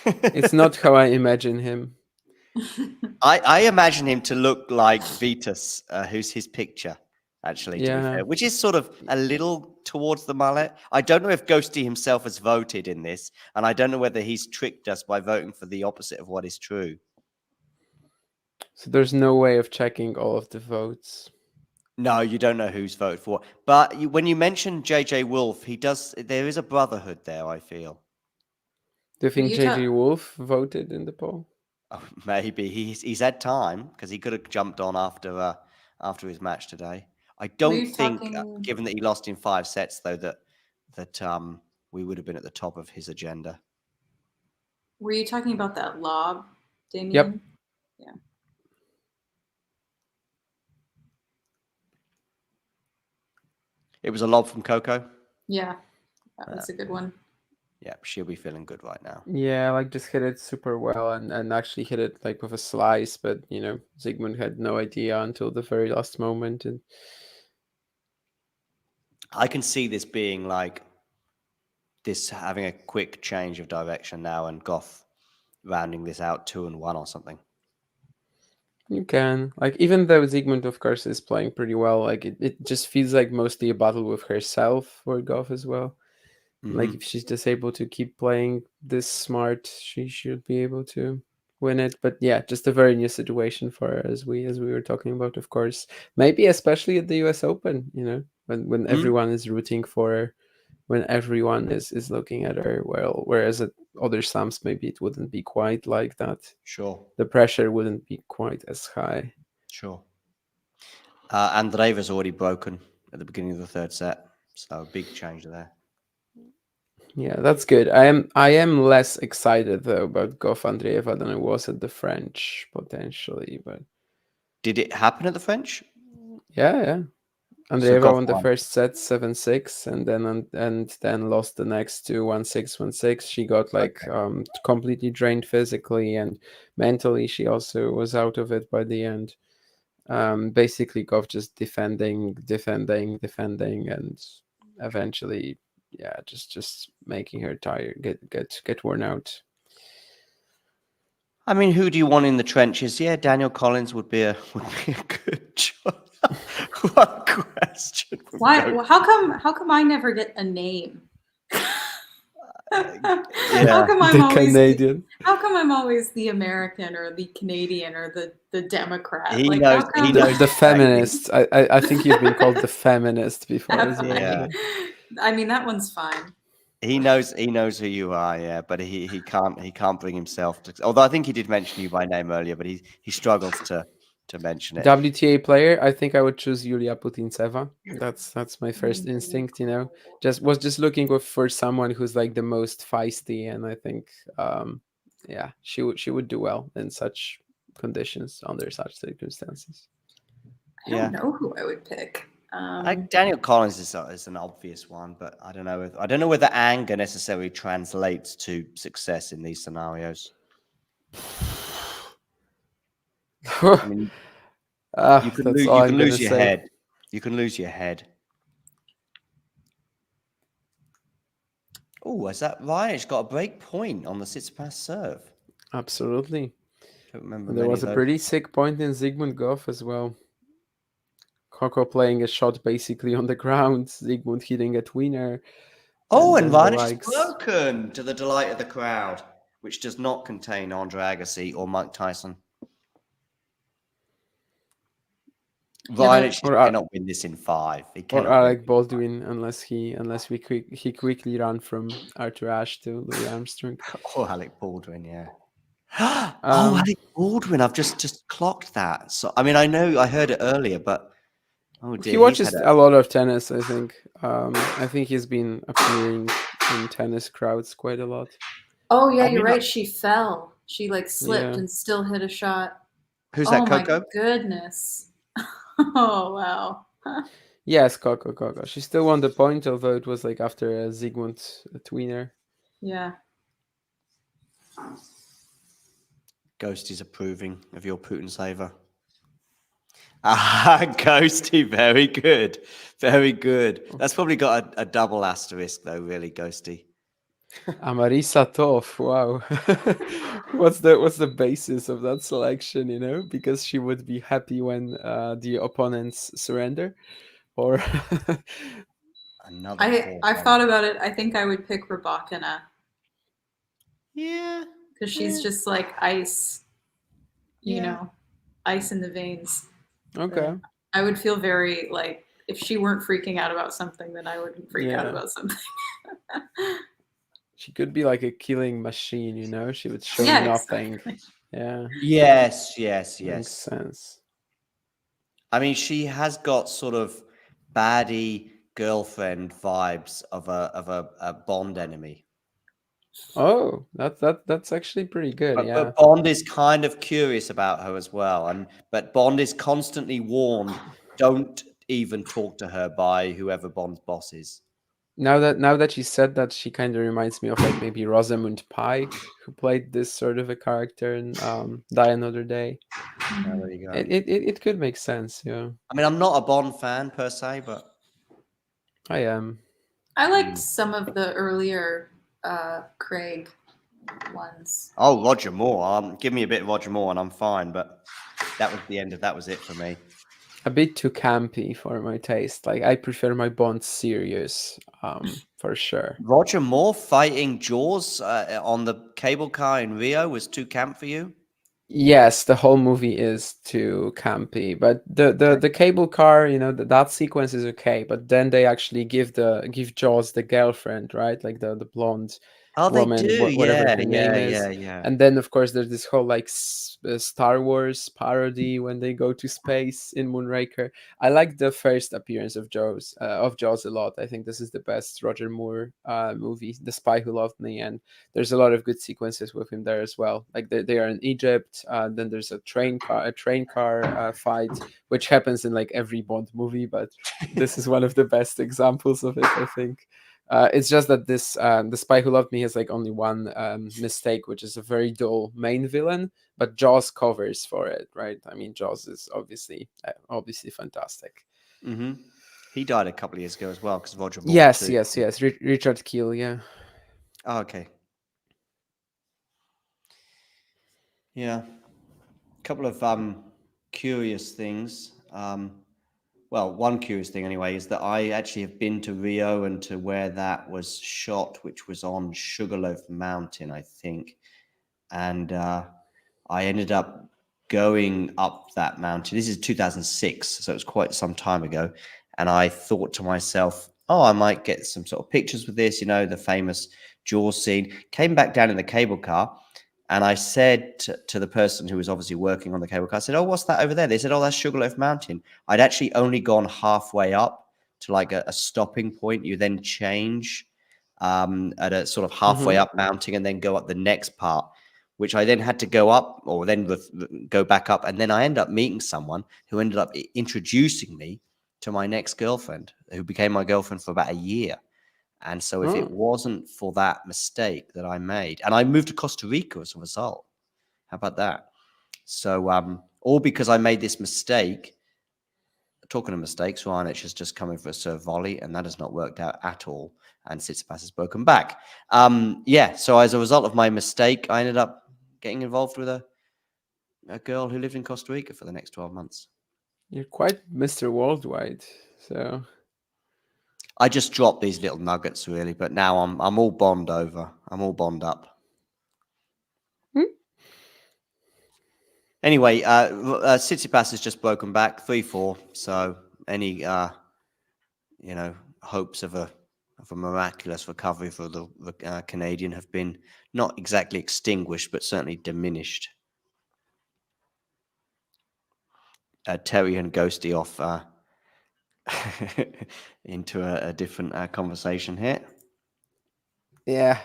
It's not how I imagine him. I imagine him to look like Vitus, who's his picture, actually, to be fair, which is sort of a little towards the mullet. I don't know if Ghosty himself has voted in this, and I don't know whether he's tricked us by voting for the opposite of what is true. So there's no way of checking all of the votes. No, you don't know who's voted for. But when you mention JJ Wolf, there is a brotherhood there, I feel. Do you think JJ Wolf voted in the poll? Oh, maybe he's had time because he could have jumped on after his match today. I don't think, given that he lost in 5 sets, though, that we would have been at the top of his agenda. Were you talking about that lob, Damien? Yep. Yeah. It was a lob from Coco. Yeah, that's a good one. Yeah, she'll be feeling good right now. Yeah, like just hit it super well and actually hit it like with a slice, but Siegemund had no idea until the very last moment. And I can see this being like this having a quick change of direction now, and Goff rounding this out 2-1 or something. You can, like, even though Siegemund, of course, is playing pretty well, like it just feels like mostly a battle with herself for Goff as well. Like if she's just able to keep playing this smart, she should be able to win it. But yeah, just a very new situation for her, as we were talking about, of course. Maybe especially at the US Open, when everyone is rooting for her, when everyone is looking at her. Well, whereas at other slams, maybe it wouldn't be quite like that. Sure. The pressure wouldn't be quite as high. Sure. Andreeva's already broken at the beginning of the third set, so a big change there. Yeah, that's good. I am less excited though about Goff Andreeva than I was at the French potentially, but did it happen at the French? Yeah. Andreeva won the first set 7-6, and then lost the next two 1-6, 1-6. She got completely drained physically and mentally. She also was out of it by the end. Basically, Goff just defending, and eventually. Yeah, just making her tired, get worn out. I mean, who do you want in the trenches? Yeah, Daniel Collins would be a good choice. What question? Why? How come I never get a name? How come I'm The always Canadian. how come I'm always the American or the Canadian or the Democrat? He Like, knows. how He come? knows The exactly. feminist. I think you've been called the feminist before as well. Yeah. I mean, that one's fine. He knows who you are, yeah, but he can't bring himself to. Although I think he did mention you by name earlier, but he struggles to mention it. WTA player, I think I would choose Yulia Putintseva. That's my first instinct, you know. Just looking for someone who's like the most feisty, and I think yeah, she would do well in such conditions under such circumstances. I don't know who I would pick. Daniel Collins is an obvious one, but I don't know whether anger necessarily translates to success in these scenarios. I mean, you can that's all I'm lose gonna your say. head. You can lose your head. Oh, is that right? It's got a break point on the Tsitsipas serve. Absolutely. Don't remember. And there was a pretty sick point in Zygmunt Goff as well. Coco playing a shot basically on the ground, Zygmunt hitting a tweener. Oh, and then the Raonic is likes- broken to the delight of the crowd, which does not contain Andre Agassi or Mike Tyson. Raonic cannot win this in 5. He Or cannot Alec Baldwin unless he quickly ran from Arthur Ashe to Louis Armstrong. Or Alec Baldwin, yeah. Oh, Alec Baldwin! I've just clocked that. So I mean, I know I heard it earlier, but oh dear, he watches a lot of tennis. I think. I think he's been appearing in tennis crowds quite a lot. Oh yeah, you're right. She fell. She like slipped and still hit a shot. Who's that, Coco? Oh my goodness. Oh wow. Yes, Coco. She still won the point, although it was like after a Zygmunt tweener. Yeah. Ghost is approving of your Putin saver. Ah, Ghosty, very good. Very good. That's probably got a double asterisk though, really, Ghosty. Amarisa Tov, wow. What's the basis of that selection, you know? Because she would be happy when the opponents surrender? Or I've thought about it. I think I would pick Rybakina. Yeah. Because she's just like ice, you know, ice in the veins. Okay. I would feel very like if she weren't freaking out about something, then I wouldn't freak out about something. She could be like a killing machine, you know? She would show Yeah, nothing. exactly. Yeah. Yes. Makes sense. I mean, she has got sort of baddie girlfriend vibes of a Bond enemy. Oh, that's actually pretty good. But Bond is kind of curious about her as well, but Bond is constantly warned, don't even talk to her by whoever Bond's boss is. Now that you said that, she kind of reminds me of like maybe Rosamund Pike, who played this sort of a character in Die Another Day. Oh, there you go. It could make sense, yeah. I mean, I'm not a Bond fan per se, but I am. I liked some of the earlier Craig ones. Oh, Roger Moore. Give me a bit of Roger Moore and I'm fine, but that was it for me. A bit too campy for my taste. Like I prefer my Bond serious, for sure. Roger Moore fighting Jaws on the cable car in Rio was too camp for you? Yes, the whole movie is too campy, but the cable car, you know, that sequence is okay. But then they actually give Jaws the girlfriend, right? Like the blonde woman, they do. whatever her name is. Yeah. And then of course there's this whole like Star Wars parody when they go to space in Moonraker. I like the first appearance of Jaws a lot. I think this is the best Roger Moore movie, The Spy Who Loved Me, and there's a lot of good sequences with him there as well. Like they are in Egypt. Then there's a train car fight, which happens in like every Bond movie, but this is one of the best examples of it, I think. It's just that this The Spy Who Loved Me has like only one mistake, which is a very dull main villain, but Jaws covers for it, right? I mean, Jaws is obviously fantastic. Mm-hmm. He died a couple of years ago as well because Roger Moore. Yes. Richard Keel, yeah. Oh, okay. Yeah. A couple of curious things. well, one curious thing anyway is that I actually have been to Rio and to where that was shot, which was on Sugarloaf Mountain, I think. And I ended up going up that mountain. This is 2006, so it was quite some time ago. And I thought to myself, oh, I might get some sort of pictures with this, the famous Jaws scene. Came back down in the cable car. And I said to the person who was obviously working on the cable car, I said, oh, what's that over there? They said, oh, that's Sugarloaf Mountain. I'd actually only gone halfway up to like a stopping point. You then change at a sort of halfway up mounting and then go up the next part, which I then had to go up or then go back up. And then I ended up meeting someone who ended up introducing me to my next girlfriend, who became my girlfriend for about a year. And so if it wasn't for that mistake that I made, and I moved to Costa Rica as a result, how about that? So all because I made this mistake. Talking of mistakes, Raonic has just come in for a serve volley, and that has not worked out at all. And Tsitsipas has broken back. So as a result of my mistake, I ended up getting involved with a girl who lived in Costa Rica for the next 12 months. You're quite Mr. Worldwide, so... I just dropped these little nuggets, really, but now I'm all bond over. I'm all bond up. Anyway, Tsitsipas has just broken back 3-4. So any hopes of a miraculous recovery for the Canadian have been not exactly extinguished, but certainly diminished. Terry and Ghosty off into a different conversation here. Yeah,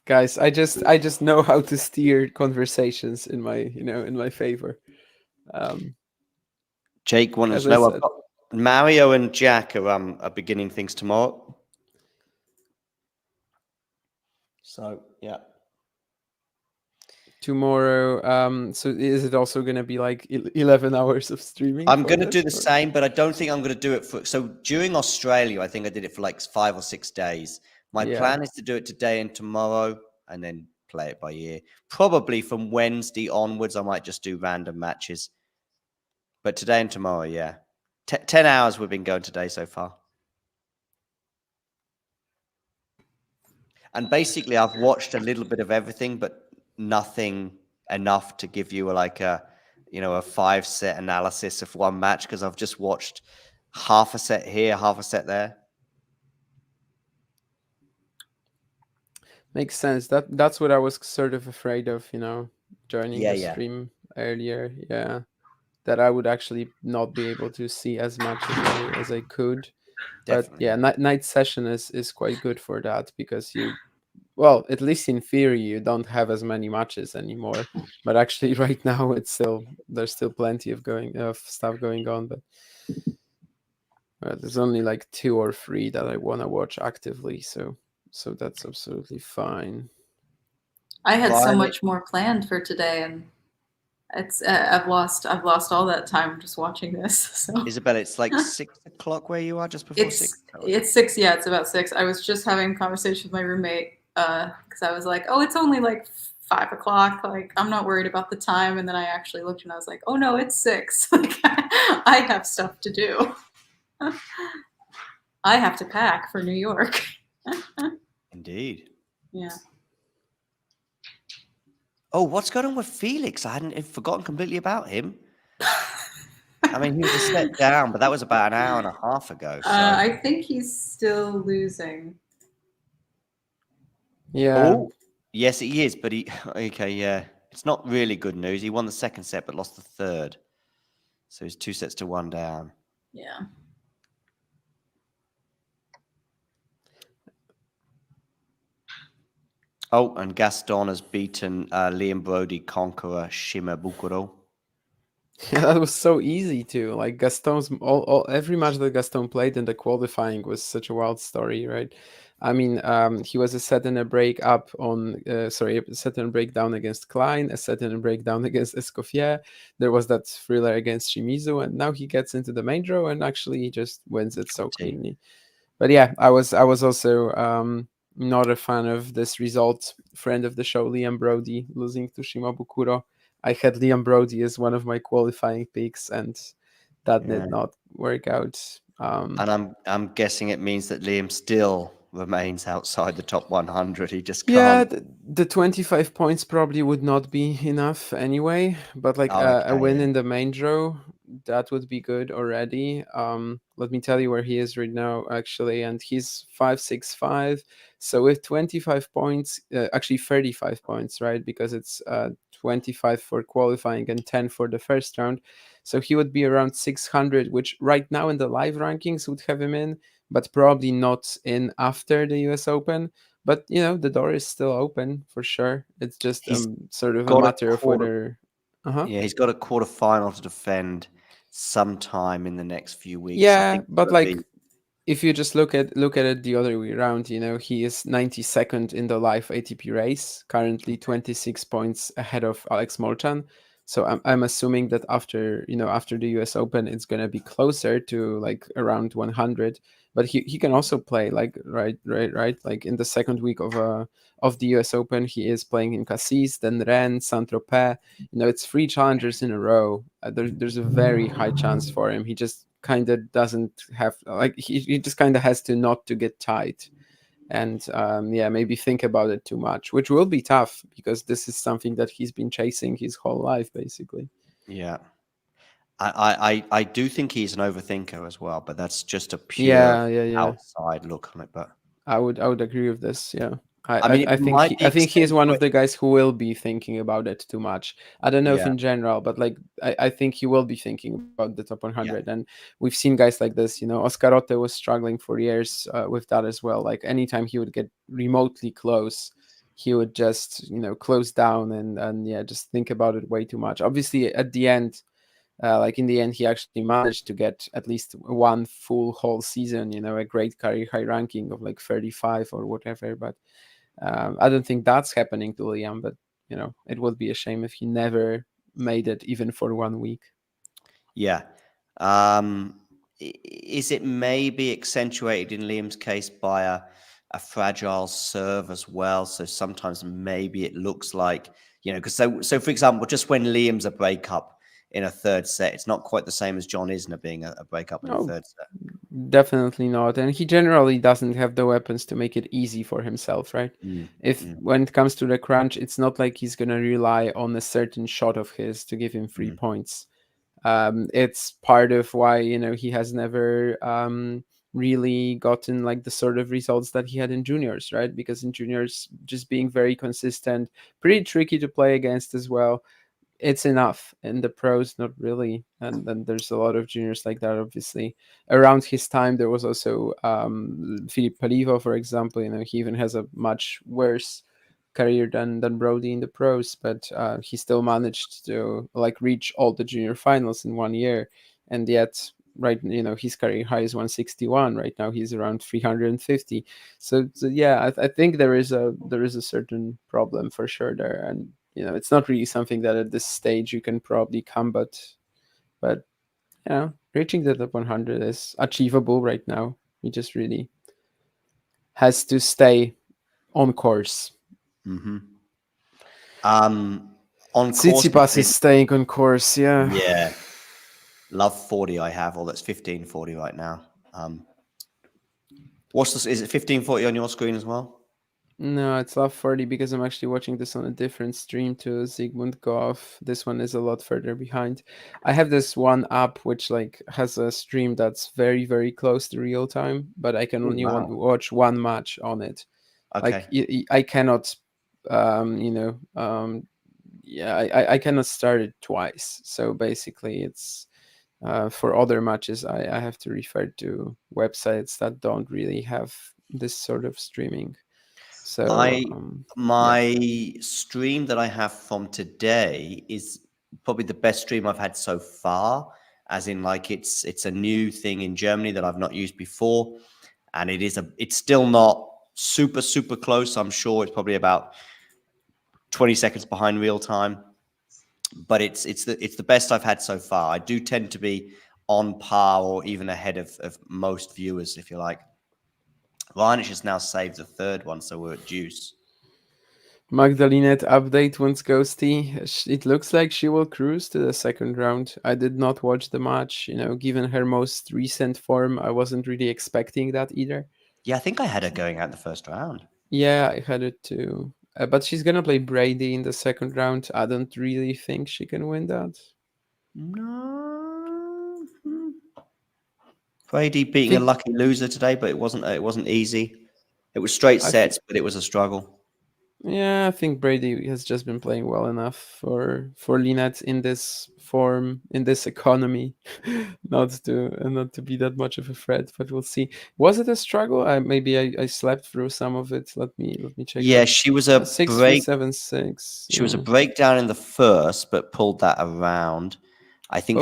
guys, I just know how to steer conversations in my favor. Jake wanted to know, Mario and Jack are beginning things tomorrow. So yeah. Tomorrow, so is it also going to be like 11 hours of streaming? I'm going to do the same, but I don't think I'm going to do it so during Australia, I think I did it for like 5 or 6 days. My plan is to do it today and tomorrow and then play it by ear. Probably from Wednesday onwards, I might just do random matches. But today and tomorrow, yeah. 10 hours we've been going today so far. And basically, I've watched a little bit of everything, but nothing enough to give you like a 5-set analysis of one match, because I've just watched half a set here, half a set there. Makes sense. That's what I was sort of afraid of, joining the stream earlier. Yeah, that I would actually not be able to see as much as I could. Definitely. But yeah, night session is quite good for that, because well, at least in theory, you don't have as many matches anymore. But actually, right now, there's still plenty of stuff going on. But there's only like 2 or 3 that I want to watch actively. So that's absolutely fine. I had so much more planned for today, and it's I've lost all that time just watching this. So Isabella, it's like 6 o'clock where you are, just before 6. It's 6. Yeah, it's about 6. I was just having a conversation with my roommate because I was like, oh, it's only like 5 o'clock. Like, I'm not worried about the time. And then I actually looked and I was like, oh no, it's 6. Like, I have stuff to do. I have to pack for New York. Indeed. Yeah. Oh, what's going on with Felix? I hadn't forgotten completely about him. I mean, he was a step down, but that was about an hour and a half ago. So. I think he's still losing. Yeah. Oh, yes, he is. But okay, yeah. It's not really good news. He won the second set, but lost the third. So he's 2-1 down. Yeah. Oh, and Gaston has beaten Liam Brody conqueror Shima Bukuro. Yeah, that was so easy too. Like Gaston's every match that Gaston played in the qualifying was such a wild story, right? I mean, he was a set and a break up on a set and a break down against Klein, a set and a break down against Escoffier. There was that thriller against Shimizu, and now he gets into the main draw and actually he just wins it so cleanly. But yeah, I was also not a fan of this result. Friend of the show, Liam Brody, losing to Shima Bukuro. I had Liam Brody as one of my qualifying picks, and that Yeah. did not work out. And I'm guessing it means that Liam still remains outside the top 100. He just Yeah, can't. the 25 points probably would not be enough anyway, but like Oh, a okay, win yeah. in the main draw, that would be good already. Let me tell you where he is right now, actually, and he's 565. So with 25 points, actually 35 points, right? Because it's 25 for qualifying and 10 for the first round. So he would be around 600, which right now in the live rankings would have him in, but probably not in after the US Open. But the door is still open for sure. It's just He's sort of a got a matter of quarter. whether. Uh-huh. Yeah, he's got a quarterfinal to defend sometime in the next few weeks. I Yeah, think it's but gonna like be. if you just look at it the other way around, he is 92nd in the live ATP race, currently 26 points ahead of Alex Molchan. So I'm assuming that after the US Open, it's gonna be closer to like around 100. But he can also play like right, like in the second week of the US Open, he is playing in Cassis, then Rennes, Saint-Tropez. It's 3 challengers in a row. There's a very high chance for him. He just kind of doesn't have, like, he just kind of has to not to get tight, and maybe think about it too much, which will be tough because this is something that he's been chasing his whole life basically. Yeah. I do think he's an overthinker as well, but that's just a pure Yeah. outside look on it. But I would agree with this. Yeah. I mean, it I think might be I think he's one of accentuated. the guys who will be thinking about it too much. I don't know if Yeah, in general, but like I think he will be thinking about the top yeah, 100. And we've seen guys like this. Oscar Otte was struggling for years with that as well. Like anytime he would get remotely close, he would just close down and yeah, just think about it way too much. Obviously, at the end, like in the end, he actually managed to get at least one full whole season, a great career high ranking of like 35 or whatever. But I don't think that's happening to Liam. But it would be a shame if he never made it even for 1 week. yeah. Is it maybe accentuated in Liam's case by a fragile serve as well? So sometimes maybe it looks like, because so for example, just when Liam's a breakup in a third set, it's not quite the same as John Isner being a breakup in a Oh, third set. definitely not. And he generally doesn't have the weapons to make it easy for himself, right? If when it comes to the crunch, it's not like he's going to rely on a certain shot of his to give him 3 points. It's part of why he has never really gotten like the sort of results that he had in juniors, right? Because in juniors, just being very consistent, pretty tricky to play against as well. It's enough. In the pros, not really. And then there's a lot of juniors like that. Obviously, around his time, there was also Filip Palivo, for example. He even has a much worse career than Brody in the pros, but he still managed to like reach all the junior finals in 1 year, and yet right his career high is 161. Right now he's around 350. So yeah, I think there is a certain problem for sure there, and it's not really something that at this stage you can probably combat, but reaching the top 100 is achievable right now. He just really has to stay on course. Mm-hmm. On course, Tsitsipas is staying on course, yeah. yeah. Love 40 I have, or that's 1540 right now. What's this? Is it 1540 on your screen as well? No, it's Love 40 because I'm actually watching this on a different stream to Zygmunt Goff. This one is a lot further behind. I have this one app which like has a stream that's very, very close to real time, but I can only wow. watch one match on it. Okay. Like I cannot, I cannot start it twice. So basically, it's for other matches I have to refer to websites that don't really have this sort of streaming. So my stream that I have from today is probably the best stream I've had so far, as in like it's a new thing in Germany that I've not used before, and it's still not super close. I'm sure it's probably about 20 seconds behind real time, but it's the best I've had so far. I do tend to be on par or even ahead of most viewers, if you like. Raonic has now saved the third one, so we're at deuce. Magdalinet update once Ghosty. It looks like she will cruise to the second round. I did not watch the match. Given her most recent form, I wasn't really expecting that either. Yeah, I think I had her going out in the first round. Yeah, I had it too. But she's gonna play Brady in the second round. I don't really think she can win that. No. Brady beating a lucky loser today, but it wasn't easy. It was straight sets, but it was a struggle. Yeah, I think Brady has just been playing well enough for Linette in this form, in this economy, not to be that much of a threat. But we'll see. Was it a struggle? I slept through some of it. Let me check. Yeah, she was a 6-3, 7-6. She was a breakdown in the first, but pulled that around. I think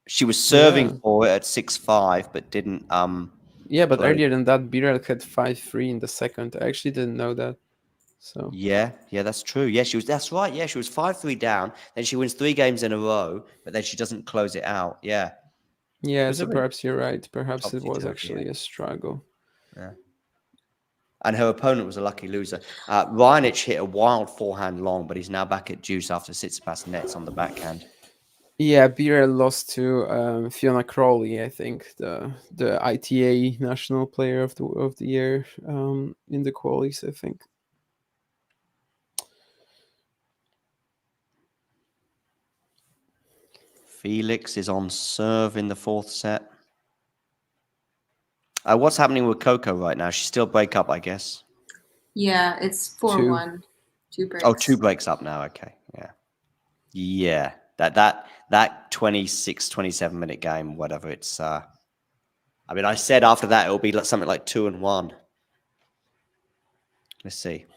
she was serving for it at 6-5, but didn't. Yeah, but earlier than that, Birel had 5-3 in the second. I actually didn't know that. So yeah, that's true. Yeah, that's right. Yeah, she was 5-3 down. Then she wins 3 games in a row, but then she doesn't close it out. Yeah. Yeah, so perhaps you're right. Perhaps it was actually a struggle. Yeah. And her opponent was a lucky loser. Raonic hit a wild forehand long, but he's now back at deuce after Tsitsipas nets on the backhand. Yeah, Birel lost to Fiona Crawley, I think, the ITA National Player of the Year in the qualies, I think. Felix is on serve in the fourth set. What's happening with Coco right now? She's still break up, I guess. Yeah, it's 4-1. 2 breaks. Oh, 2 breaks up now. Okay. Yeah. That 26, 27 minute game, whatever it's. I said after that it'll be something like 2-1. Let's see.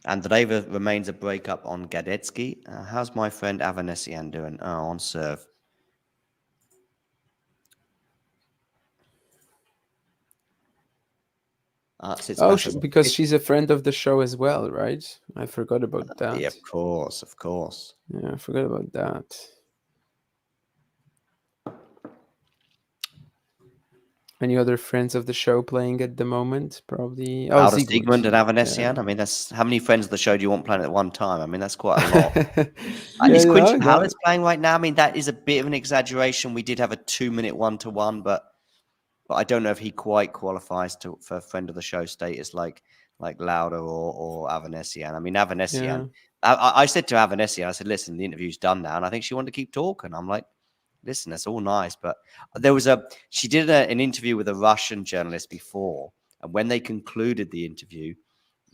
Andreeva remains a breakup on Gadetsky. How's my friend Avanesian doing? Oh, on serve. Because she's a friend of the show as well, right? I forgot about that. Yeah, of course. Yeah, I forgot about that. Any other friends of the show playing at the moment? Probably. Oh, Siegmund and Avanesian. Yeah. That's how many friends of the show do you want playing at one time? That's quite a lot. Is Quinton Hallis playing right now? that is a bit of an exaggeration. We did have a 2-minute 1-1, but I don't know if he quite qualifies for friend of the show status like Lauda or Avanesian. Avanesian. Yeah. I said to Avanesian, I said, listen, the interview's done now, and I think she wanted to keep talking. I'm like, listen, that's all nice, but she did an interview with a Russian journalist before, and when they concluded the interview,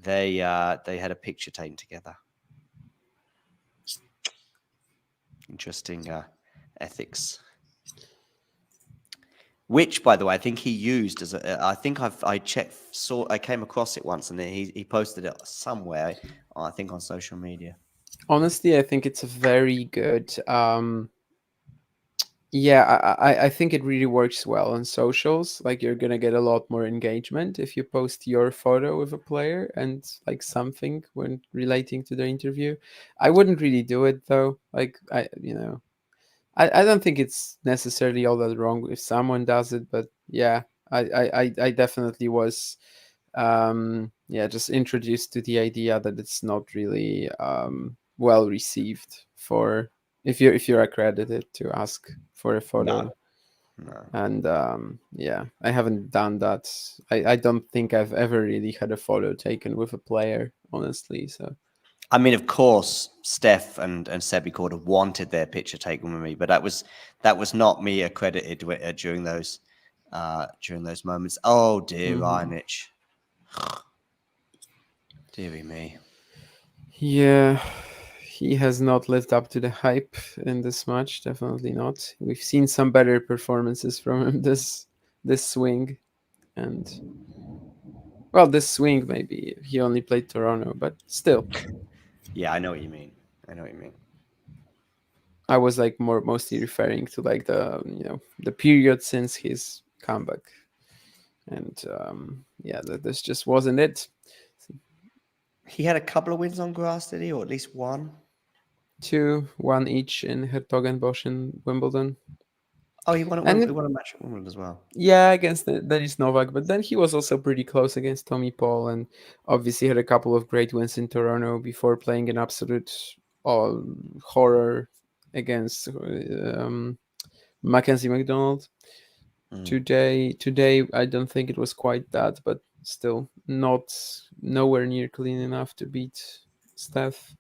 they had a picture taken together. Interesting ethics. Which, by the way, I think he used as I came across it once, and he posted it somewhere, I think on social media. Honestly, I think it's a very good. I think it really works well on socials. Like, you're gonna get a lot more engagement if you post your photo with a player and like something when relating to the interview. I wouldn't really do it though. Like, I don't think it's necessarily all that wrong if someone does it, but yeah, I definitely was just introduced to the idea that it's not really well received for if you're accredited to ask for a photo. No. And I haven't done that. I don't think I've ever really had a photo taken with a player, honestly. So of course, Steph and Sebi would have wanted their picture taken with me, but that was not me accredited during those moments. Oh dear, Raonic. Deary me. Yeah, he has not lived up to the hype in this match. Definitely not. We've seen some better performances from him this swing, and this swing maybe he only played Toronto, but still. Yeah, I know what you mean. I was like mostly referring to like the period since his comeback, and this just wasn't it. He had a couple of wins on grass, did he, or at least one? 2, 1 each in Hertogenbosch and Wimbledon. Oh, he won a match at Wimbledon as well. Yeah, against Denis Novak, but then he was also pretty close against Tommy Paul, and obviously had a couple of great wins in Toronto before playing an absolute horror against Mackenzie McDonald. Today, I don't think it was quite that, but still nowhere near clean enough to beat Steph.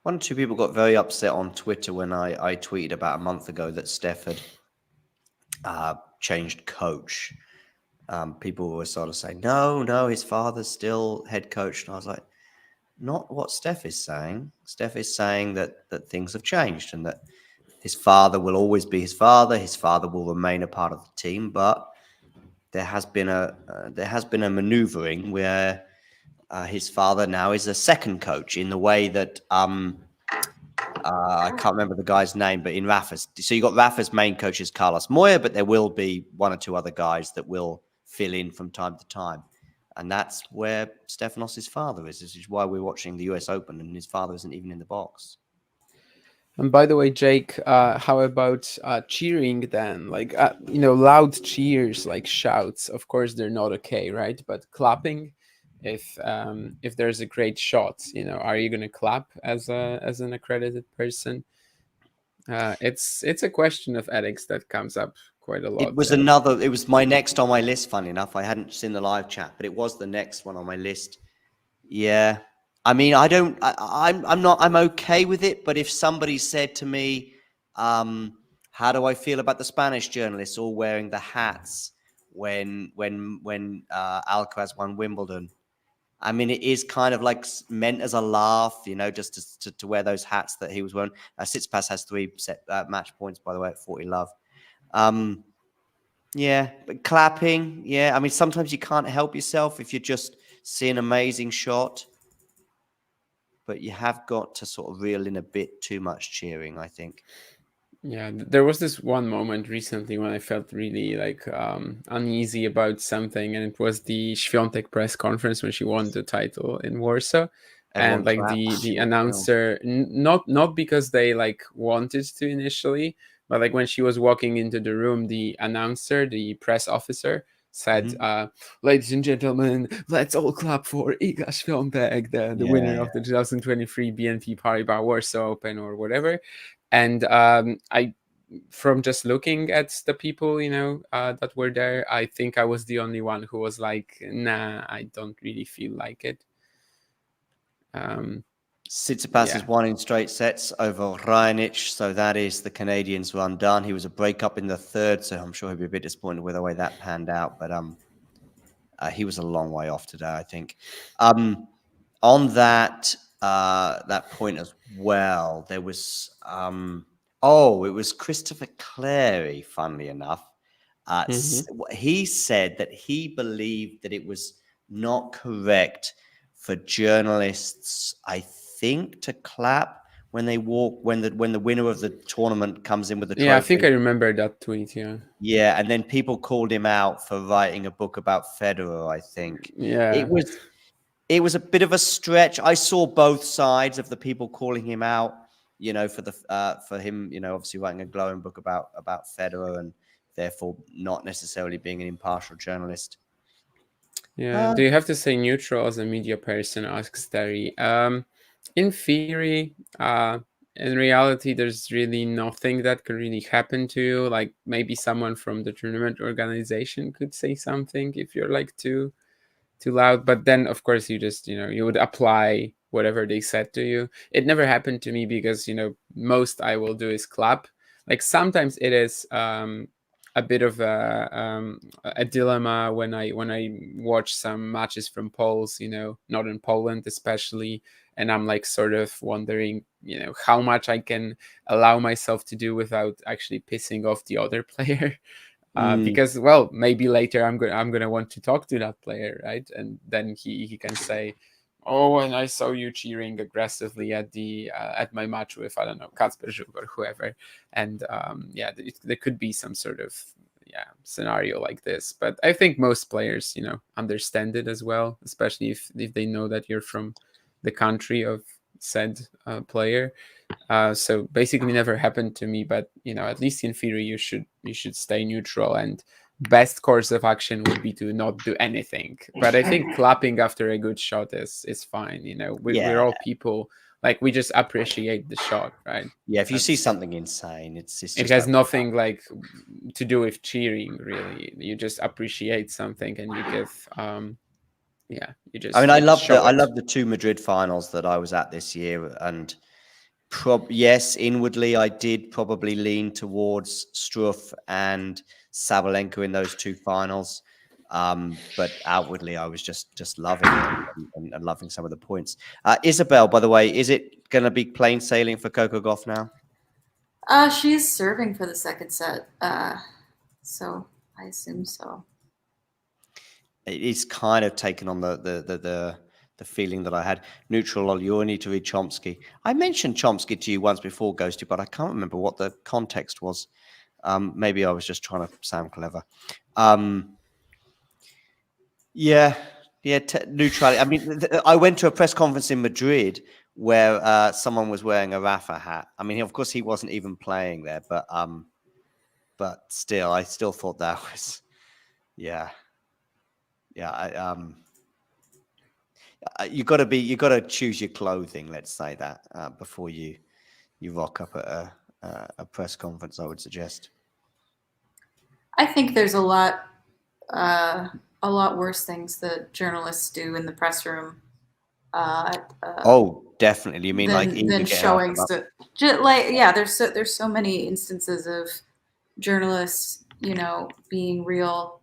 One or two people got very upset on Twitter when I tweeted about a month ago that Steph had changed coach. People were sort of saying, no, his father's still head coach. And I was like, not what Steph is saying. Steph is saying that things have changed and that his father will always be his father. His father will remain a part of the team, but there has been a maneuvering where his father now is a second coach in the way that I can't remember the guy's name, but in Rafa's. So you got Rafa's main coach is Carlos Moya, but there will be one or two other guys that will fill in from time to time. And that's where Stefanos' father is. This is why we're watching the US Open and his father isn't even in the box. And by the way, Jake, how about cheering then? Like, loud cheers, like shouts. Of course, they're not okay, right? But clapping, if there's a great shot, are you going to clap as an accredited person? It's a question of ethics that comes up quite a lot. It was my next on my list, funny enough. I hadn't seen the live chat, but it was the next one on my list. Yeah. I mean, I'm okay with it, but if somebody said to me, how do I feel about the Spanish journalists all wearing the hats when Alcaraz won Wimbledon? I mean, it is kind of like meant as a laugh, just to wear those hats that he was wearing. Tsitsipas has 3 set match points, by the way, at 40 love. Yeah, but clapping, yeah. I mean, sometimes you can't help yourself if you just see an amazing shot. But you have got to sort of reel in a bit too much cheering, I think. Yeah, there was this one moment recently when I felt really uneasy about something, and it was the Swiatek press conference when she won the title in Warsaw. Everyone and the announcer, not because they wanted to initially, but when she was walking into the room, the announcer, the press officer, said, ladies and gentlemen, let's all clap for Iga Świątek, the winner of the 2023 BNP Paribas Warsaw Open or whatever. And I, from just looking at the people, that were there, I think I was the only one who was like, nah, I don't really feel like it. Tsitsipas has won in straight sets over Raonic, so that is the Canadian's run done. He was a breakup in the third, so I'm sure he'll be a bit disappointed with the way that panned out. But he was a long way off today, I think. On that point as well, there was it was Christopher Clary, funnily enough. He said that he believed that it was not correct for journalists, I think, to clap when they walk when the winner of the tournament comes in with the trophy. Yeah, I think I remember that tweet. Yeah, and then people called him out for writing a book about Federer, I think. Yeah, it was a bit of a stretch. I saw both sides of the people calling him out, for him, obviously writing a glowing book about Federer and therefore not necessarily being an impartial journalist. Yeah. Do you have to stay neutral as a media person? Asks Terry. In theory, in reality, there's really nothing that could really happen to you. Like maybe someone from the tournament organization could say something if you're too loud. But then, of course, you just you would apply whatever they said to you. It never happened to me because most I will do is clap. Like sometimes it is a bit of a dilemma when I watch some matches from Poles, not in Poland especially, and I'm sort of wondering, how much I can allow myself to do without actually pissing off the other player, because maybe later I'm gonna want to talk to that player, right? And then he can say, oh, and I saw you cheering aggressively at my match with, I don't know, Kacper Żuk or whoever. And there could be some sort of scenario like this. But I think most players, understand it as well, especially if they know that you're from the country of said player. So basically never happened to me, but at least in theory you should stay neutral, and best course of action would be to not do anything. But I think clapping after a good shot is fine. We're all people, like, we just appreciate the shot, right? Yeah, if you see something insane, it's just it has nothing like to do with cheering, really. You just appreciate something and you give you just. I mean, I love the the 2 Madrid finals that I was at this year, and yes, inwardly I did probably lean towards Struff and Sabalenka in those 2 finals, but outwardly I was just loving it and loving some of the points. Isabel, by the way, is it going to be plain sailing for Coco Gauff now? She's serving for the second set, so I assume so. It is kind of taken on the feeling that I had. Neutral Olyoni to read Chomsky. I mentioned Chomsky to you once before, Ghosty, but I can't remember what the context was. Maybe I was just trying to sound clever. Neutrality. I mean, I went to a press conference in Madrid where someone was wearing a Rafa hat. I mean, of course, he wasn't even playing there, but still, I still thought that was, yeah. You got to choose your clothing. Let's say that before you rock up at a press conference, I would suggest. I think there's a lot worse things that journalists do in the press room. Definitely. You mean than showing stuff? There's so many instances of journalists, being real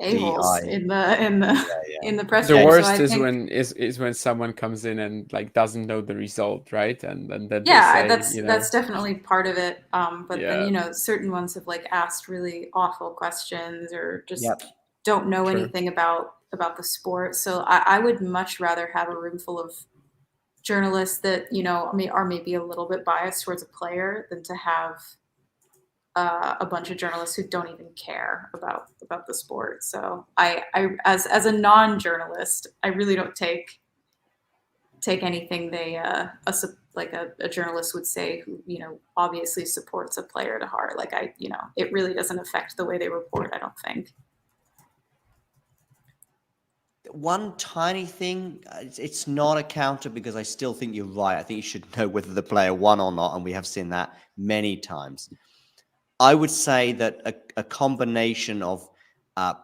a-holes in the press room. The worst is when someone comes in and doesn't know the result, right? And then they say, that's definitely part of it. But then certain ones have asked really awful questions or just don't know anything about the sport. So I would much rather have a room full of journalists that are maybe a little bit biased towards a player than to have a bunch of journalists who don't even care about the sport. So I as a non-journalist, I really don't take anything they a journalist would say who obviously supports a player to heart. It really doesn't affect the way they report, I don't think. One tiny thing, it's not a counter because I still think you're right. I think you should know whether the player won or not, and we have seen that many times. I would say that a combination of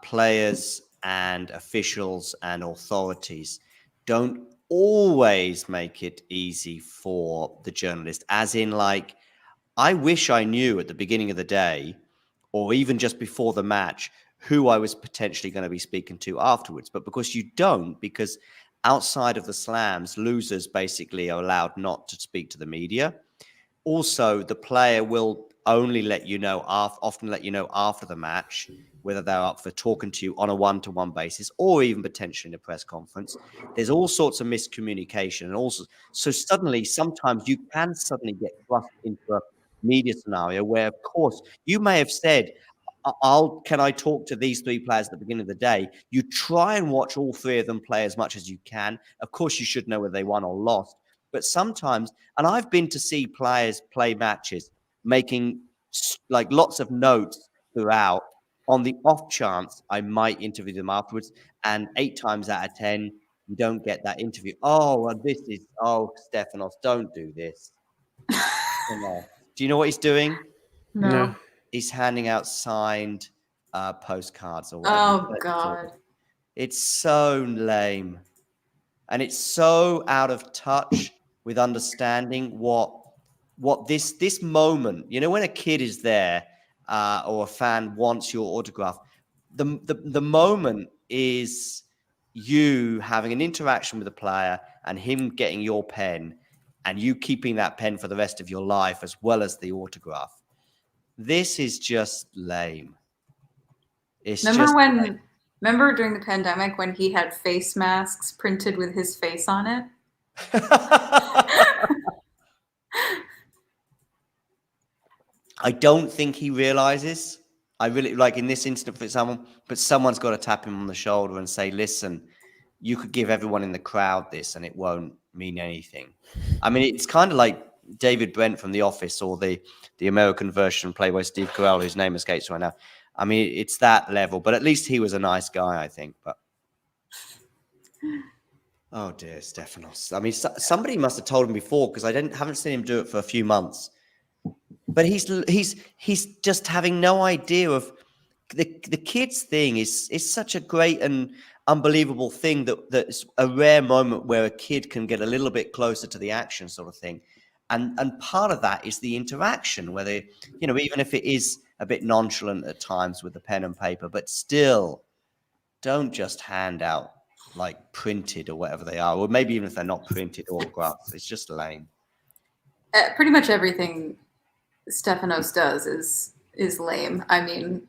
players and officials and authorities don't always make it easy for the journalist, as in I wish I knew at the beginning of the day or even just before the match who I was potentially going to be speaking to afterwards. But because you don't, because outside of the slams, losers basically are allowed not to speak to the media. Also, the player will only let you know often let you know after the match whether they're up for talking to you on a one-to-one basis or even potentially in a press conference. There's all sorts of miscommunication, and also so sometimes you can suddenly get thrust into a media scenario where, of course, you may have said, can I talk to these 3 players at the beginning of the day? You try and watch all 3 of them play as much as you can. Of course, you should know whether they won or lost. But sometimes, and I've been to see players play matches making lots of notes throughout on the off chance I might interview them afterwards. And 8 times out of 10, you don't get that interview. Stefanos, don't do this. Do you know what he's doing? No. He's handing out signed postcards or whatever. Oh, God. It's so lame. And it's so out of touch with understanding what this moment, when a kid is there or a fan wants your autograph, the moment is you having an interaction with the player and him getting your pen and you keeping that pen for the rest of your life as well as the autograph. This is just lame. Remember during the pandemic when he had face masks printed with his face on it? I don't think he realizes. I really in this instant for someone, but someone's got to tap him on the shoulder and say, listen, you could give everyone in the crowd this and it won't mean anything. I mean, it's kind of like David Brent from The Office, or the American version played by Steve Carell, whose name escapes right now. I mean, it's that level, but at least he was a nice guy, I think. But oh dear, Stefanos. I mean, somebody must have told him before, because I haven't seen him do it for a few months. But he's just having no idea of the kids thing is such a great and unbelievable thing that's a rare moment where a kid can get a little bit closer to the action, sort of thing. And part of that is the interaction, where they, even if it is a bit nonchalant at times with the pen and paper, but still don't just hand out like printed or whatever they are, or maybe even if they're not printed autographs. It's just lame. Pretty much everything Stefanos does is lame. I mean,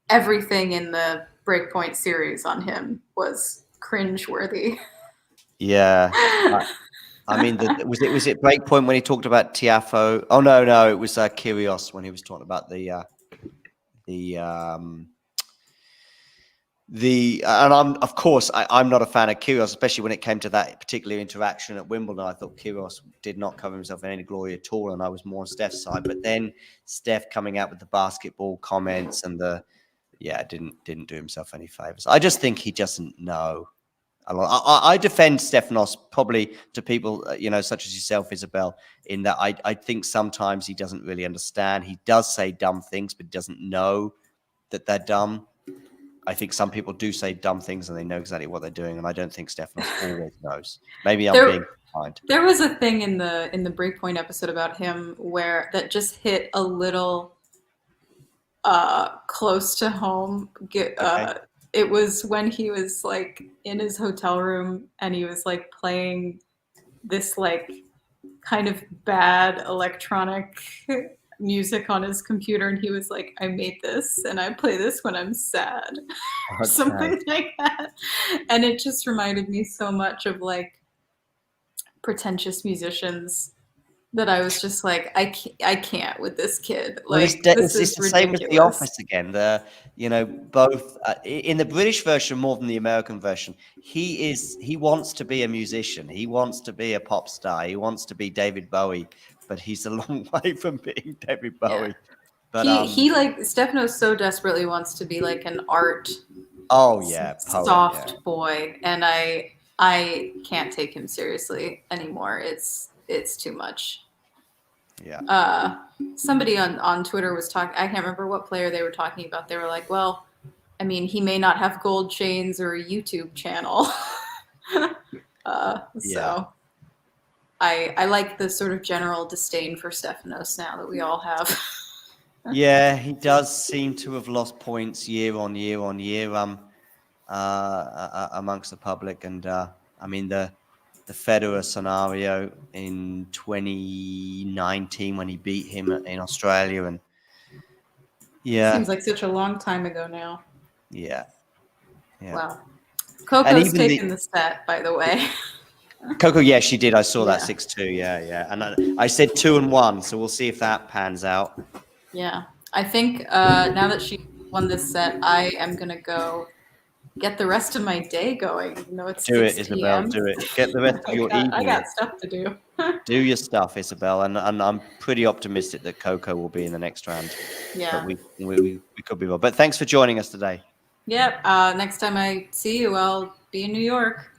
everything in the Breakpoint series on him was cringeworthy. Yeah. I mean, was it Breakpoint when he talked about Tiafoe? Oh no, it was Kyrgios when he was talking about and I'm not a fan of Kyrgios, especially when it came to that particular interaction at Wimbledon. I thought Kyrgios did not cover himself in any glory at all, and I was more on Steph's side. But then Steph coming out with the basketball comments and didn't do himself any favors. I just think he doesn't know. I defend Stefanos probably to people, such as yourself, Isabel, in that I think sometimes he doesn't really understand. He does say dumb things, but doesn't know that they're dumb. I think some people do say dumb things and they know exactly what they're doing, and I don't think Stefanos always knows. Maybe I'm being kind. There was a thing in the Breakpoint episode about him that just hit a little close to home. Okay. It was when he was like in his hotel room and he was like playing this like kind of bad electronic music on his computer, and he was like, I made this and I play this when I'm sad. Or something like that. And it just reminded me so much of like pretentious musicians that I was just like, I can't with this kid. Like, this is the same as The Office again. Both in the British version more than the American version. He wants to be a musician. He wants to be a pop star. He wants to be David Bowie, but he's a long way from being David Bowie. Yeah. But he like Stefanos so desperately wants to be like an art. Poet, soft boy, and I can't take him seriously anymore. It's too much. Yeah. Somebody on Twitter was talking. I can't remember what player they were talking about. They were like, well, I mean, he may not have gold chains or a YouTube channel. So I like the sort of general disdain for Stefanos now that we all have. Yeah, he does seem to have lost points year on year on year amongst the public. And I mean, the Federer scenario in 2019 when he beat him in Australia, and seems like such a long time ago now. Yeah. Wow. Coco's taken the set, by the way. Coco, yeah, she did. I saw that 6-2. Yeah. And I said 2-1, so we'll see if that pans out. Yeah, I think now that she won this set, I am gonna go get the rest of my day going. Even though it's do 6 it, Isabel. PM. Do it. Get the rest of your evening. I got stuff to do. Do your stuff, Isabel, and I'm pretty optimistic that Coco will be in the next round. Yeah, but we could be wrong. But thanks for joining us today. Yep. Next time I see you, I'll be in New York.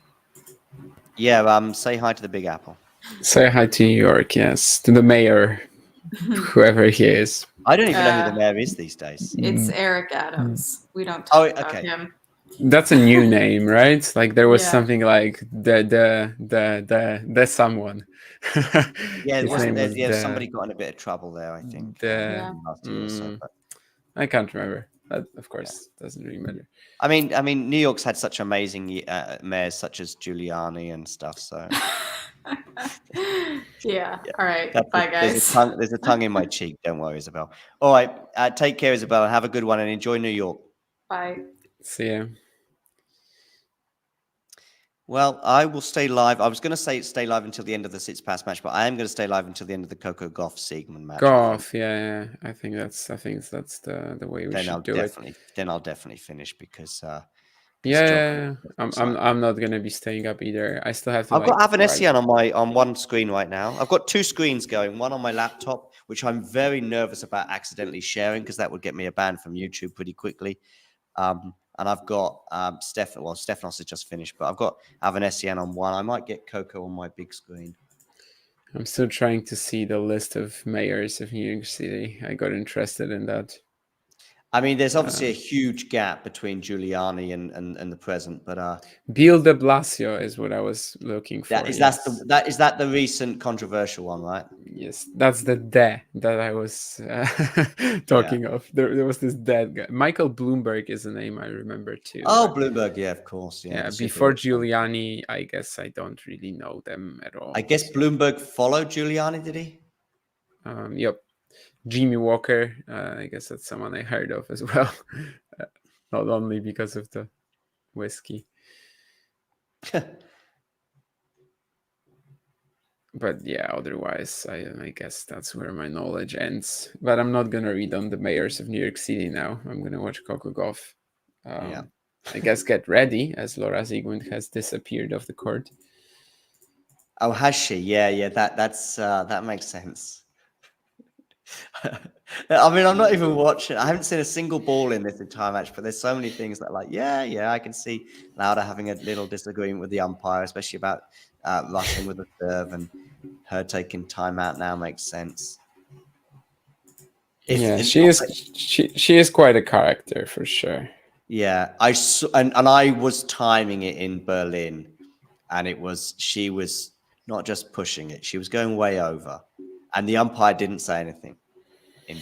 Yeah. Say hi to the Big Apple. Say hi to New York. Yes, to the mayor, whoever he is. I don't even know who the mayor is these days. It's Eric Adams. We don't talk about him. That's a new name, right? Like there was something like the someone. Somebody got in a bit of trouble there, I think. Last year or so, but I can't remember. That, of course, doesn't really matter. I mean, New York's had such amazing mayors, such as Giuliani and stuff. So. Yeah. All right. Bye, guys. There's a tongue in my cheek. Don't worry, Isabel. All right. Take care, Isabel, and have a good one, and enjoy New York. Bye. See ya. Well, I will stay live. I was going to say stay live until the end of the Tsitsipas match, but I am going to stay live until the end of the Coco Gauff Siegmund match. Gauff, yeah. I think that's the way we should do it. Then I'll definitely finish because Yeah, I'm not gonna be staying up either. I still have to. I've got write. Avanesian on one screen right now. I've got two screens going. One on my laptop, which I'm very nervous about accidentally sharing because that would get me a ban from YouTube pretty quickly. And I've got Stefanos has just finished, but I've got Avanesian on one. I might get Coco on my big screen. I'm still trying to see the list of mayors of New York City. I got interested in that. I mean, there's obviously a huge gap between Giuliani and the present, but Bill de Blasio is what I was looking for. is that the recent controversial one, right? Yes, that's the that I was talking of. There was this dead guy. Michael Bloomberg is a name I remember too. Oh, Bloomberg, yeah, of course. Yeah, before Giuliani, I guess I don't really know them at all. I guess Bloomberg followed Giuliani, did he? Yep. Jimmy Walker, I guess that's someone I heard of as well. Not only because of the whiskey. But yeah, otherwise, I guess that's where my knowledge ends. But I'm not going to read on the mayors of New York City now. I'm going to watch Coco Gauff. I guess get ready, as Laura Ziegmund has disappeared off the court. Oh, has she? Yeah. That makes sense. I mean, I'm not even watching. I haven't seen a single ball in this entire match, but there's so many things that, like, I can see Lauda having a little disagreement with the umpire, especially about rushing with the serve, and her taking time out now makes sense. She is quite a character for sure. Yeah, I was timing it in Berlin, and she was not just pushing it; she was going way over, and the umpire didn't say anything. In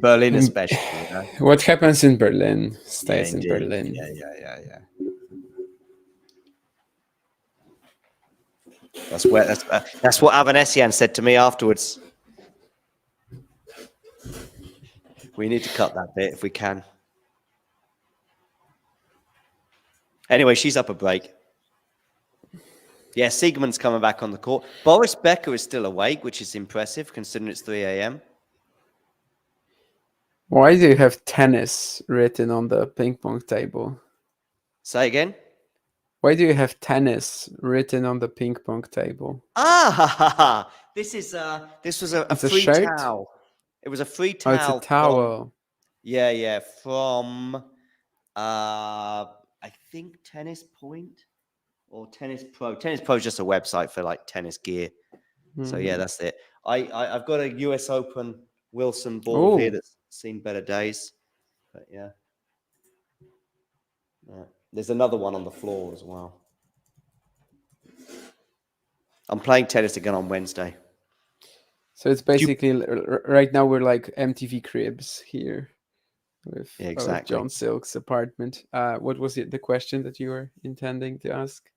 Berlin especially. You know? What happens in Berlin stays in Berlin. Yeah. That's what Avanesian said to me afterwards. We need to cut that bit if we can. Anyway, she's up a break. Yeah, Siegmund's coming back on the court. Boris Becker is still awake, which is impressive considering it's 3 a.m. Why do you have tennis written on the ping pong table? Say again? Why do you have tennis written on the ping pong table? This was a free towel. It was a free towel. Oh, it's a towel. From I think Tennis Point or Tennis Pro. Tennis Pro is just a website for like tennis gear. So yeah, that's it. I've got a US Open Wilson ball here that's seen better days. But yeah. There's another one on the floor as well. I'm playing tennis again on Wednesday. So it's basically right now we're like MTV Cribs here with John Silk's apartment. What was the question that you were intending to ask?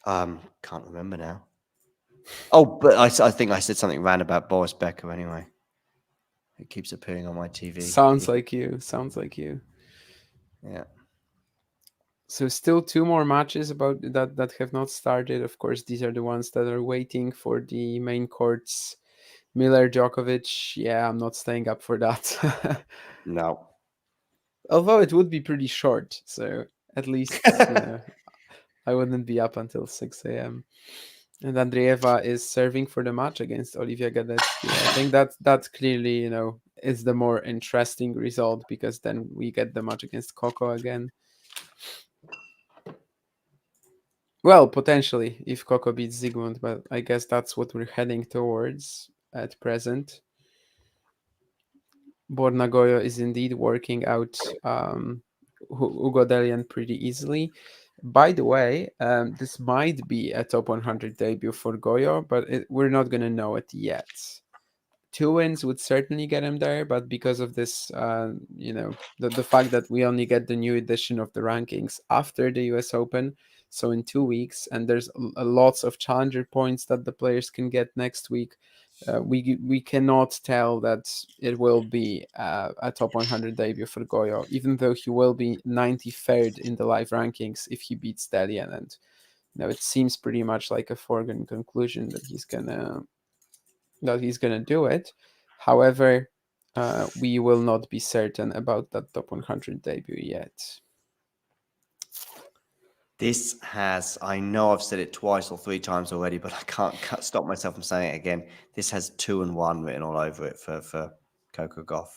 Can't remember now. Oh, but I think I said something random about Boris Becker anyway. It keeps appearing on my TV. Sounds like you. Yeah. So still 2 more matches about that have not started. Of course, these are the ones that are waiting for the main courts. Miller, Djokovic. Yeah, I'm not staying up for that. No. Although it would be pretty short, so at least I wouldn't be up until 6 a.m. And Andreeva is serving for the match against Olivia Gadecki. I think that clearly, is the more interesting result because then we get the match against Coco again. Well, potentially, if Coco beats Zygmunt, but I guess that's what we're heading towards at present. Borna Gojo is indeed working out Hugo Dellien pretty easily. By the way, this might be a top 100 debut for Gojo, but we're not going to know it yet. 2 wins would certainly get him there, but because of this, the fact that we only get the new edition of the rankings after the US Open, so in 2 weeks, and there's lots of challenger points that the players can get next week, we cannot tell that it will be a top 100 debut for Gojo, even though he will be 93rd in the live rankings if he beats Dellien. And it seems pretty much like a foregone conclusion that he's gonna do it. However, we will not be certain about that top 100 debut yet. I know I've said it twice or 3 times already, but I can't stop myself from saying it again. This has 2-1 written all over it for Coco Gauff.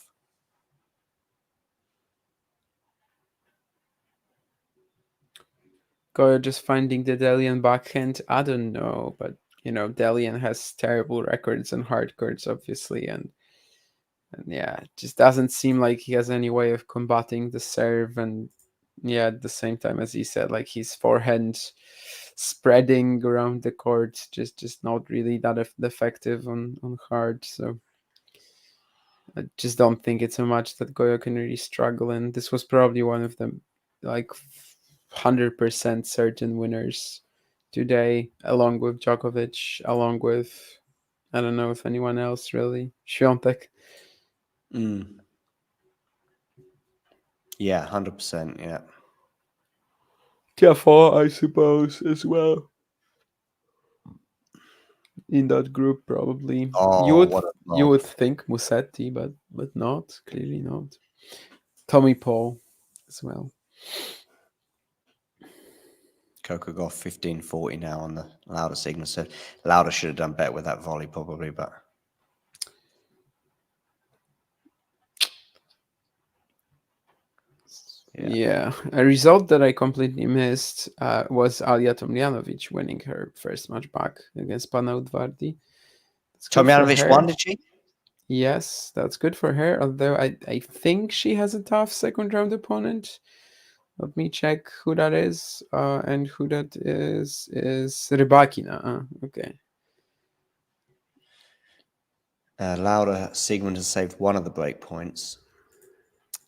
Goyo just finding the Delian backhand. I don't know, but Delian has terrible records on hard courts, obviously, and yeah, it just doesn't seem like he has any way of combating the serve. And yeah, at the same time, as he said, like his forehand spreading around the court, just not really that effective on hard. So I just don't think it's a match that Goyo can really struggle in. This was probably one of the 100% certain winners today, along with Djokovic, along with, I don't know if anyone else really, Swiatek. Yeah, 100%. Yeah. Tiafoe, I suppose, as well. In that group, probably. You would think Musetti, but not. Clearly not. Tommy Paul as well. Coco Gauff 15-40 now on the Lauda signal. So Lauda should have done better with that volley, probably, but. Yeah. A result that I completely missed was Alia Tomljanovic winning her first match back against Pana Udvardi. Tomljanovic won, did she? Yes, that's good for her, although I think she has a tough second round opponent. Let me check who that is, and who that is Rybakina. Okay. Lauda Sigmund has saved one of the break points.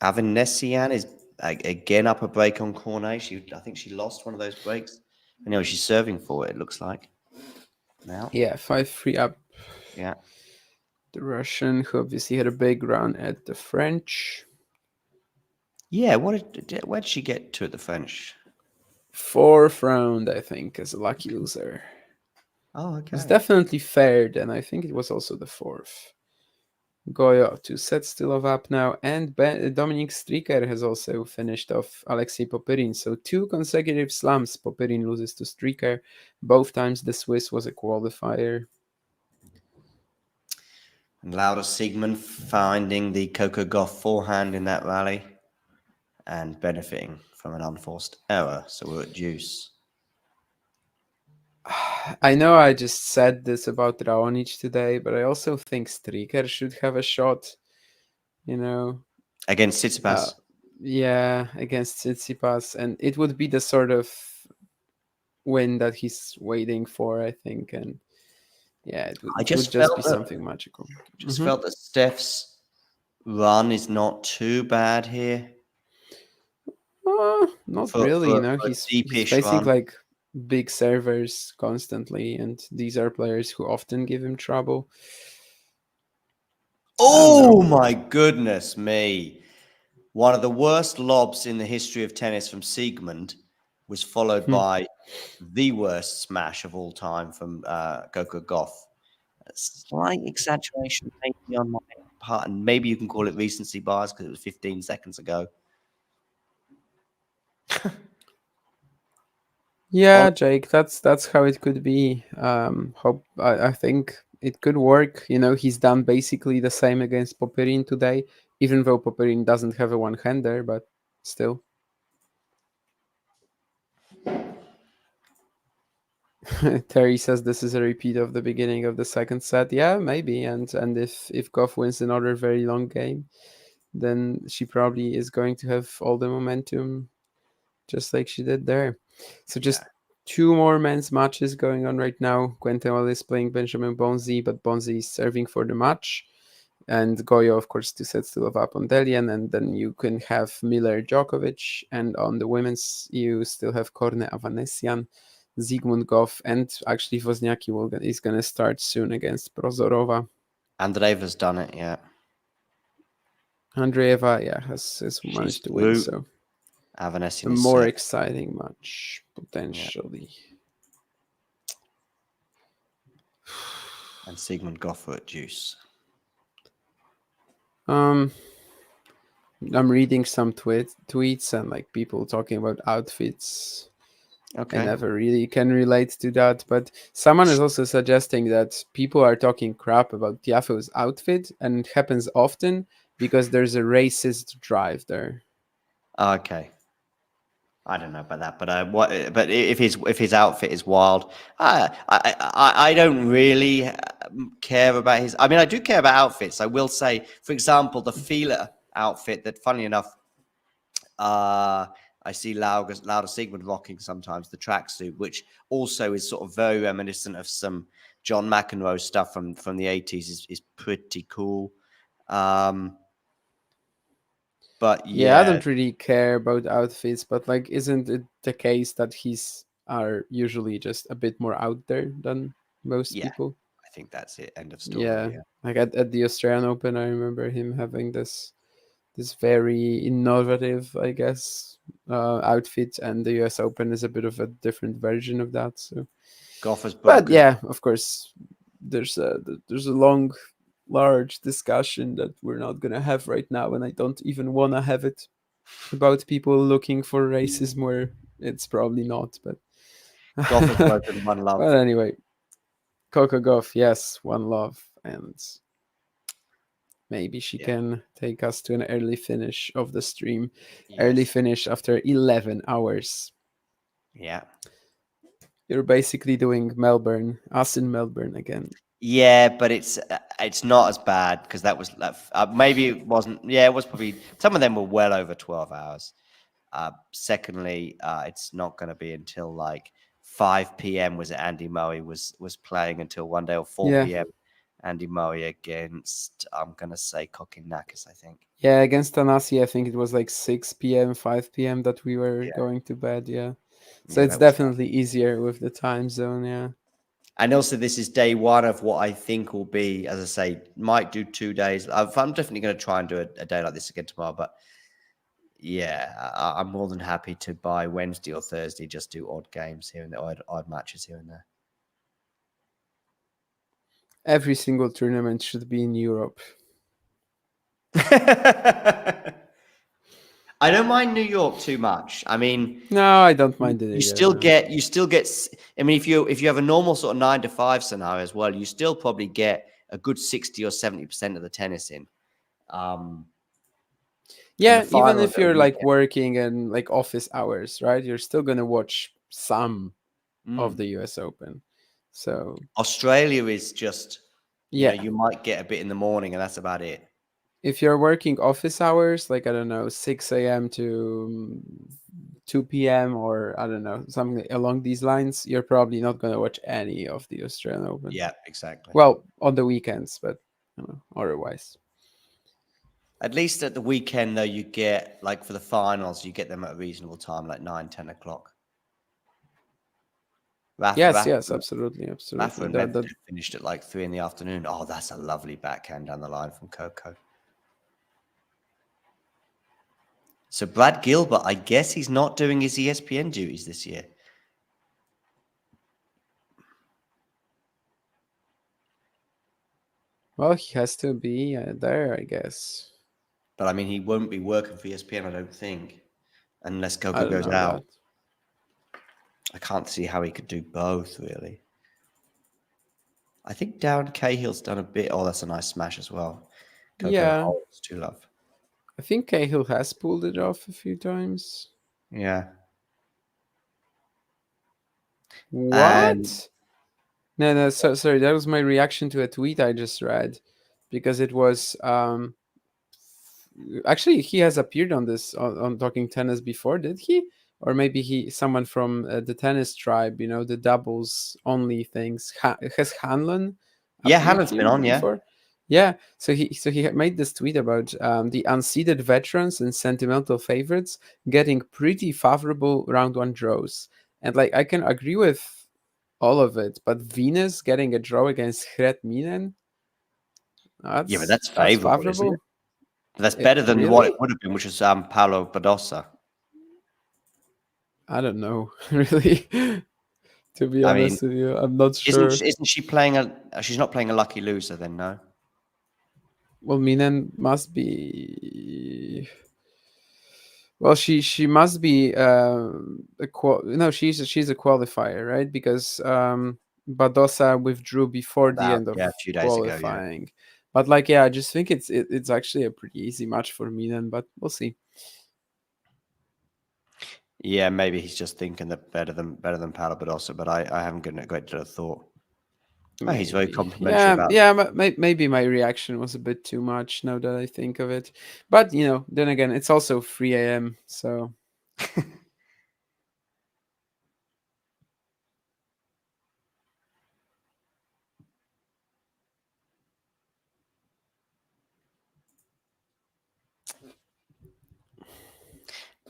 Avanesian is again up a break on Cornet. I think she lost one of those breaks. Anyway, she's serving for it looks like. Now. Yeah, 5-3 up. Yeah. The Russian, who obviously had a big run at the French. Yeah, where did she get to at the French? 4th round, I think, as a lucky loser. Oh, okay. It's definitely fair, and I think it was also the 4th. Goyo, 2 sets still of up now, and Dominic Stricker has also finished off Alexei Popyrin. So 2 consecutive slams. Popyrin loses to Stricker. Both times the Swiss was a qualifier. And Lauda Sigmund finding the Coco Gauff forehand in that rally and benefiting from an unforced error. So we're at deuce. I know I just said this about Raonic today, but I also think Stricker should have a shot, Against Tsitsipas? Yeah, against Tsitsipas. And it would be the sort of win that he's waiting for, I think. And yeah, it would just be something magical. I just felt that Steph's run is not too bad here. Not really, he's facing like big servers constantly, and these are players who often give him trouble. Oh my goodness me. One of the worst lobs in the history of tennis from Sigmund was followed by the worst smash of all time from Coco Gauff. A slight exaggeration maybe on my part, and maybe you can call it recency bias because it was 15 seconds ago. Yeah, Jake, that's how it could be. I think it could work. He's done basically the same against Popyrin today, even though Popyrin doesn't have a one-hander, but still. Terry says this is a repeat of the beginning of the second set. Yeah, maybe. And if Gauff wins another very long game, then she probably is going to have all the momentum just like she did there. So just 2 more men's matches going on right now. Quentin is playing Benjamin Bonzi, but Bonzi is serving for the match. And Goyo, of course, 2 sets still have up on Delian. And then you can have Miller Djokovic. And on the women's, you still have Cornet Avanesian, Zygmunt Gauff, and actually Wozniacki is going to start soon against Prozorova. Andreeva's done it, yeah. Andreeva, has managed to win. So Avanesian a more exciting match, potentially. Yeah. And Zygmunt Gauff at deuce. I'm reading some tweets and like people talking about outfits Okay. I never really can relate to that, but someone is also suggesting that people are talking crap about Tiafoe's outfit, and it happens often because there's a racist drive there. Okay. I don't know about that, but what? But if his outfit is wild, I don't really care about his. I mean, I do care about outfits. I will say, for example, the Fila outfit that, funny enough, I see Lauda Sigmund rocking sometimes, the tracksuit, which also is sort of very reminiscent of some John McEnroe stuff from the 80s. Is pretty cool. But Yeah, I yeah, don't really care about outfits, but like, isn't it the case that he's are usually just a bit more out there than most yeah, people? I think that's it. End of story. Yeah, Yeah. like at the Australian Open, I remember him having this very innovative, I guess, outfit, and the US Open is a bit of a different version of that. So, Golfers but book. yeah, of course, there's a long, large discussion that we're not gonna have right now, and I don't even wanna have it about people looking for racism where it's probably not. But Golfers broken one love. but anyway, Coco Gauff, yes, one love, and maybe she Yeah. can take us to an early finish of the stream. Early Yes. finish after 11 hours. Yeah. You're basically doing Melbourne, us in Melbourne again. Yeah, but it's not as bad because that was maybe it wasn't. Yeah, it was probably some of them were well over 12 hours. Secondly, it's not going to be until like 5 p.m. was it Andy Murray was playing until one day, or 4 p.m. Andy Murray against, I'm going to say Kokinakis, I think. Yeah, against Tanasi, I think it was like 6 p.m., 5 p.m. that we were going to bed, yeah. So Yeah, it's that was definitely easier with the time zone, yeah. And also, this is day one of what I think will be, as I say, might do 2 days. I'm definitely going to try and do a day like this again tomorrow. But yeah, I'm more than happy to buy Wednesday or Thursday, just do odd games here and there, odd matches here and there. Every single tournament should be in Europe. I don't mind New York too much. I mean, no, I don't mind it. You still get. I mean, if you have a normal sort of 9 to 5 scenario as well, you still probably get a good 60 or 70% of the tennis in. Yeah, even if you're like working and like office hours, right? You're still gonna watch some of the US Open. So Australia is just, you might get a bit in the morning and that's about it. If you're working office hours, like I don't know, 6 a.m. to 2 p.m. or I don't know, something along these lines, you're probably not gonna watch any of the Australian Open. Yeah, exactly. Well, on the weekends, but otherwise. At least at the weekend, though, you get, like for the finals, you get them at a reasonable time, like 9, 10 o'clock. Yes, absolutely. Rafa and Medvedev finished at like 3 in the afternoon. Oh, that's a lovely backhand down the line from Coco. So Brad Gilbert, I guess he's not doing his ESPN duties this year. Well, he has to be there, I guess. But I mean, he won't be working for ESPN, I don't think, unless Coco goes out. I can't see how he could do both, really. I think Darren Cahill's done a bit. Oh, that's a nice smash as well. Coco holds to love. I think Cahill has pulled it off a few times. Yeah. What? No. Sorry. That was my reaction to a tweet I just read, because it was actually he has appeared on this on Talking Tennis before, did he? Or maybe someone from the tennis tribe, the doubles only things. Has Hanlon? Yeah, Hanlon's been on. Before? Yeah. So he made this tweet about the unseeded veterans and sentimental favorites getting pretty favorable round one draws, and like I can agree with all of it, but Venus getting a draw against Hret Minen. But that's favorable. Isn't it? That's better than what it would have been, which is Paolo Badosa. I don't know, really. To be honest with you, I'm not sure. Isn't she playing she's not playing a lucky loser then, no? Well, Minen must be. Well, she must be no, she's a qualifier, right? Because Badosa withdrew before the About end of a few days ago. Yeah. qualifying. But like, yeah, I just think it's actually a pretty easy match for Milan, but we'll see. Yeah, maybe he's just thinking that better than Paolo Badosa, but I haven't given it a great deal of thought. Oh, he's very Maybe. complimentary Yeah, about. yeah, maybe my reaction was a bit too much now that I think of it. But then again, it's also 3 a.m. So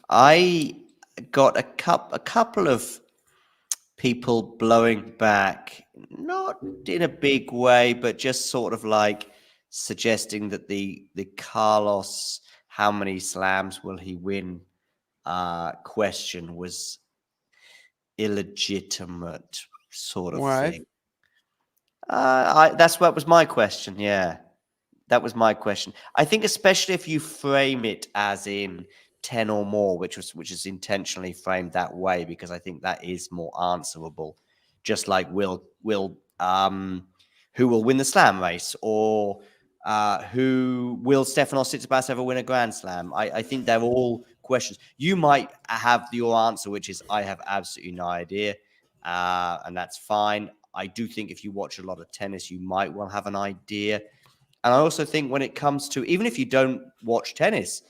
I got a couple of people blowing back, not in a big way, but just sort of like suggesting that the Carlos, how many slams will he win question was illegitimate sort of why? thing. That's what was my question. Yeah, that was my question. I think especially if you frame it as in 10 or more, which is intentionally framed that way, because I think that is more answerable. Just like who will win the slam race, or who will Stefanos Tsitsipas ever win a Grand Slam? I think they're all questions. You might have your answer, which is I have absolutely no idea, and that's fine. I do think if you watch a lot of tennis, you might well have an idea. And I also think when it comes to, even if you don't watch tennis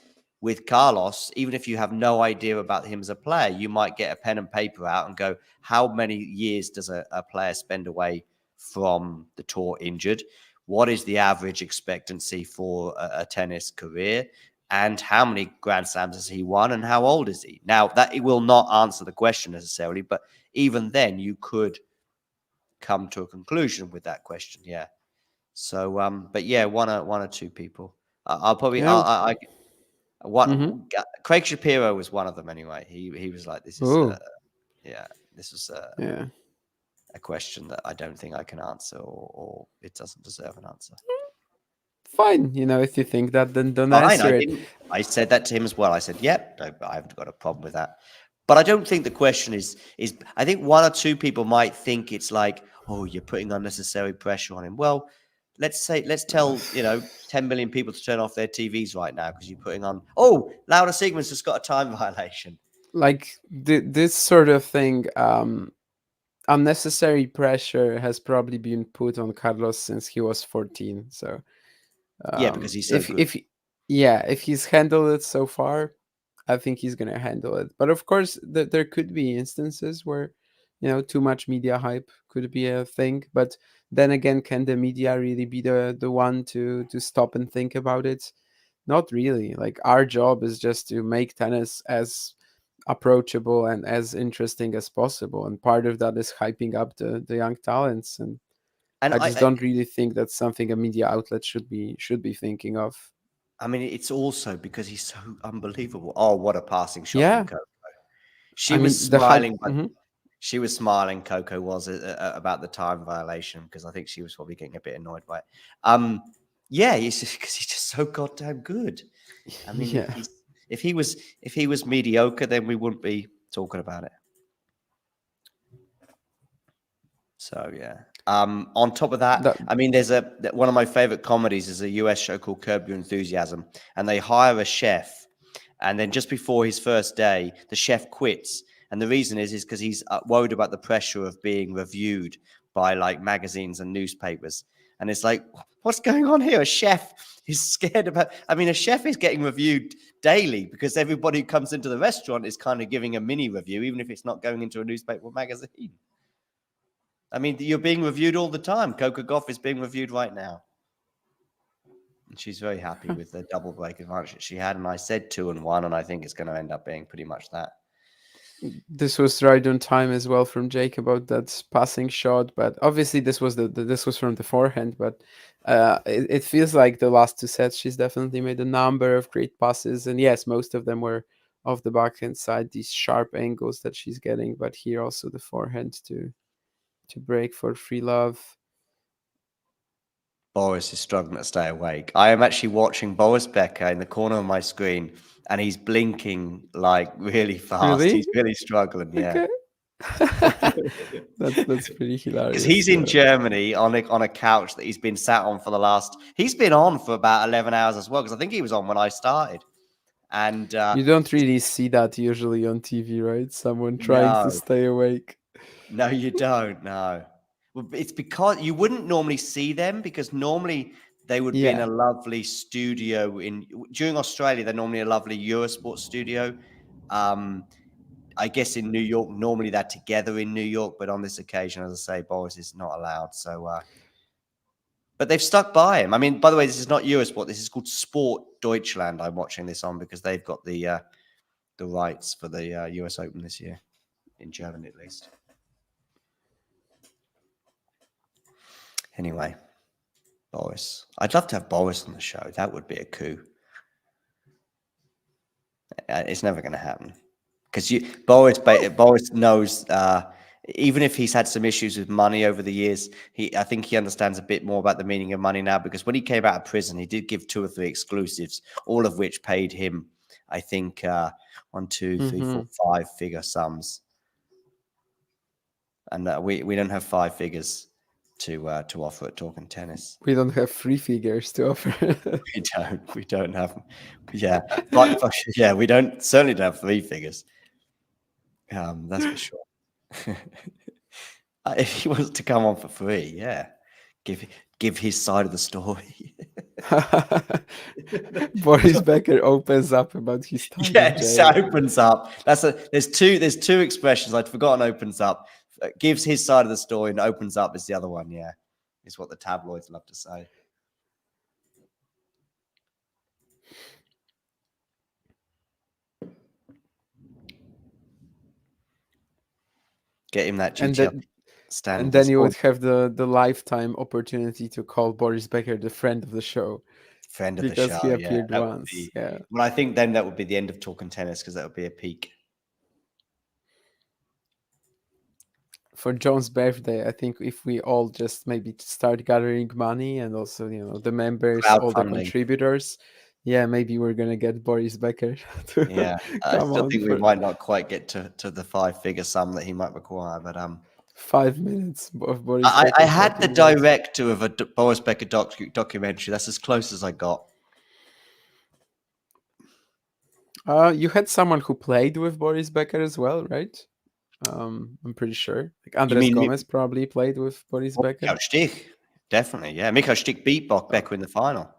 with Carlos, even if you have no idea about him as a player, you might get a pen and paper out and go, how many years does a player spend away from the tour injured? What is the average expectancy for a tennis career? And how many Grand Slams has he won? And how old is he? Now, that it will not answer the question necessarily, but even then you could come to a conclusion with that question. Yeah. So, but yeah, one or two people. I'll probably, Yeah. Craig Shapiro was one of them anyway. He was like, this is, this was a question that I don't think I can answer, or it doesn't deserve an answer. Fine, if you think that, then don't Fine, answer it. I said that to him as well. I said, yep, I haven't got a problem with that. But I don't think the question is. I think one or two people might think it's like, oh, you're putting unnecessary pressure on him. Well, let's tell 10 million people to turn off their TVs right now because you're putting on. Oh, Laura Siegmund's just got a time violation. Like this sort of thing, unnecessary pressure has probably been put on Carlos since he was 14. So yeah, because he's so good. If he's handled it so far, I think he's gonna handle it. But of course, there could be instances where too much media hype could be a thing. But then again, can the media really be the one to stop and think about it? Not really. Like, our job is just to make tennis as approachable and as interesting as possible, and part of that is hyping up the young talents. And I just don't really think that's something a media outlet should be thinking of. I mean, it's also because he's so unbelievable. Oh, what a passing shot Yeah. from Coco. She was smiling, she was smiling. Coco was about the time violation, because I think she was probably getting a bit annoyed by it. Yeah, because he's just so goddamn good. I mean, if he was mediocre, then we wouldn't be talking about it. So yeah. On top of that, I mean, there's one of my favorite comedies is a US show called Curb Your Enthusiasm, and they hire a chef, and then just before his first day, the chef quits, and the reason is because he's worried about the pressure of being reviewed by like magazines and newspapers, and it's like, what's going on here? A chef is scared about. I mean, a chef is getting reviewed daily because everybody who comes into the restaurant is kind of giving a mini review, even if it's not going into a newspaper or magazine. I mean, you're being reviewed all the time. Coco Gauff is being reviewed right now. And she's very happy with the double break advantage that she had. And I said 2-1, and I think it's going to end up being pretty much that. This was right on time as well from Jake about that passing shot. But obviously this was this was from the forehand. But it feels like the last two sets, she's definitely made a number of great passes. And yes, most of them were off the backhand side, these sharp angles that she's getting. But here also the forehand to break for free love. Boris is struggling to stay awake. I am actually watching Boris Becker in the corner of my screen, and he's blinking like really fast. Really? He's really struggling. Yeah. Okay. That's pretty hilarious. Because he's in Germany on a couch that he's been sat on for the last. He's been on for about 11 hours as well. Because I think he was on when I started. And you don't really see that usually on TV, right? Someone trying to stay awake. No, you don't. No. Well, it's because you wouldn't normally see them, because normally they would be in a lovely studio during Australia. They're normally a lovely Eurosport studio. I guess in New York, normally they're together in New York, but on this occasion, as I say, Boris is not allowed. So, but they've stuck by him. I mean, by the way, this is not Eurosport. This is called Sport Deutschland. I'm watching this on because they've got the rights for the US Open this year, in Germany at least. Anyway, Boris. I'd love to have Boris on the show. That would be a coup. It's never going to happen. Because Boris knows, even if he's had some issues with money over the years, I think he understands a bit more about the meaning of money now. Because when he came out of prison, he did give 2 or 3 exclusives, all of which paid him, I think, 1, 2, 3, 4, 5-figure sums. And we don't have 5 figures to offer at Talking Tennis. We don't have 3 figures to offer. We don't have. Yeah, but yeah, we certainly don't have 3 figures. That's for sure. If he wants to come on for free, yeah, give his side of the story. Boris Becker opens up about his time. Yes, opens up. There's two expressions I'd forgotten. Opens up, gives his side of the story, and opens up is the other one. Yeah, is what the tabloids love to say. Get him that GTL stand. And then you would have the lifetime opportunity to call Boris Becker the friend of the show. Friend of the because show. He appeared once. Well, I think then that would be the end of Talking Tennis, because that would be a peak. For John's birthday, I think if we all just maybe start gathering money, and also, the members, all the contributors, maybe we're gonna get Boris Becker to I still think we might not quite get to the 5-figure sum that he might require, but 5 minutes of Boris I Becker had the director of a Boris Becker documentary. That's as close as I got. You had someone who played with Boris Becker as well, right? I'm pretty sure. Like Andres Gomez probably played with Boris Becker. Michael Stich, definitely, yeah. Michael Stich beat Becker in the final.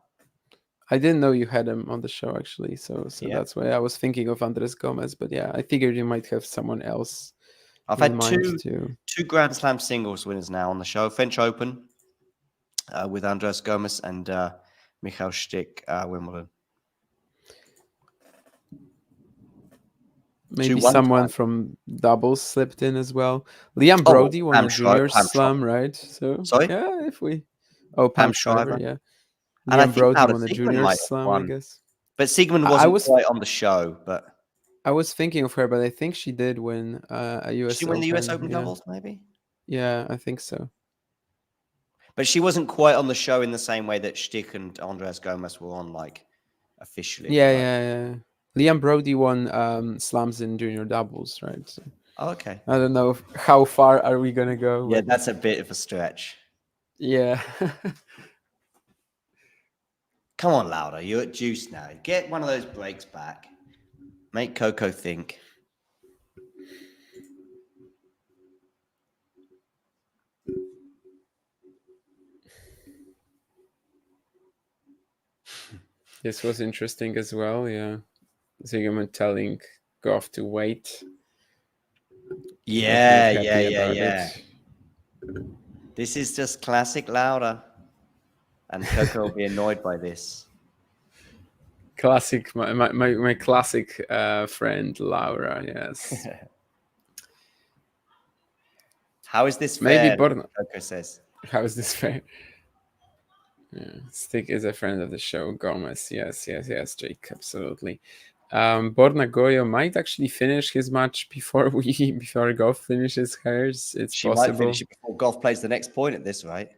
I didn't know you had him on the show, actually, so that's why I was thinking of Andres Gomez. But I figured you might have someone else. I've had two Grand Slam singles winners now on the show: French Open with Andres Gomez and Michael Stich, Wimbledon. Maybe someone from doubles slipped in as well. Liam Brody won the junior slam, right? So sorry, if we Pam Shriver, yeah. And Liam Brody won the junior slam, I guess. But Siegmund wasn't quite on the show. But I was thinking of her, but I think she did win a US. Did she win the US Open doubles, maybe? Yeah, I think so. But she wasn't quite on the show in the same way that Stich and Andres Gomez were on, like, officially. Yeah. Liam Brody won slams in junior doubles, right? So, okay. I don't know how far are we gonna go. Yeah, that's a bit of a stretch. Yeah. Come on, Lauda. You're at juice now. Get one of those breaks back. Make Coco think. This was interesting as well, yeah. Zygmunt telling Goff to wait. Yeah. This is just classic Lauda. And Coco will be annoyed by this. Classic, my classic friend, Laura, yes. How is this fair? Maybe Borna. Coco says. How is this fair? Yeah, Stick is a friend of the show. Gomez, yes, Jake, absolutely. Borna Goyo might actually finish his match before Goff finishes hers. It's possible. Might finish it before Goff plays the next point at this, right?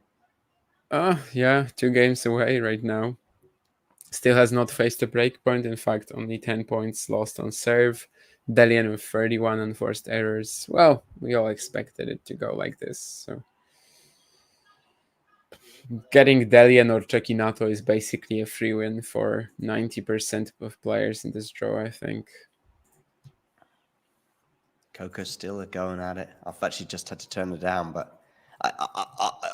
Yeah, 2 games away right now. Still has not faced a break point. In fact, only 10 points lost on serve. Delian with 31 unforced errors. Well, we all expected it to go like this. So getting Delian or Cecchinato is basically a free win for 90% of players in this draw, I think. Coco's still going at it. I've actually just had to turn it down, but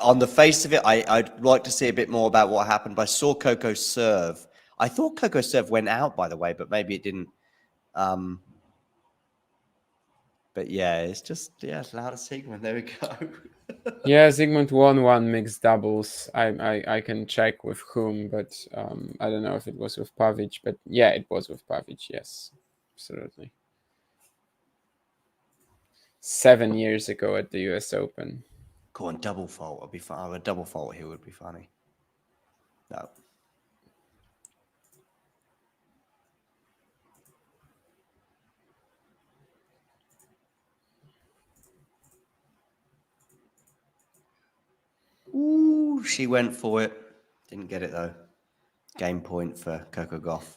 on the face of it, I'd like to see a bit more about what happened. But I saw Coco serve. I thought Coco serve went out, by the way, but maybe it didn't. But yeah, it's just it's Lauda Sigmund. There we go. Yeah, Sigmund won 1 mixed doubles. I can check with whom, but I don't know if it was with Pavic. But yeah, it was with Pavic. Yes, absolutely. 7 years ago at the US Open. Go on, double fault would be fun. A double fault here would be funny. No. Ooh, she went for it. Didn't get it though. Game point for Coco Gauff.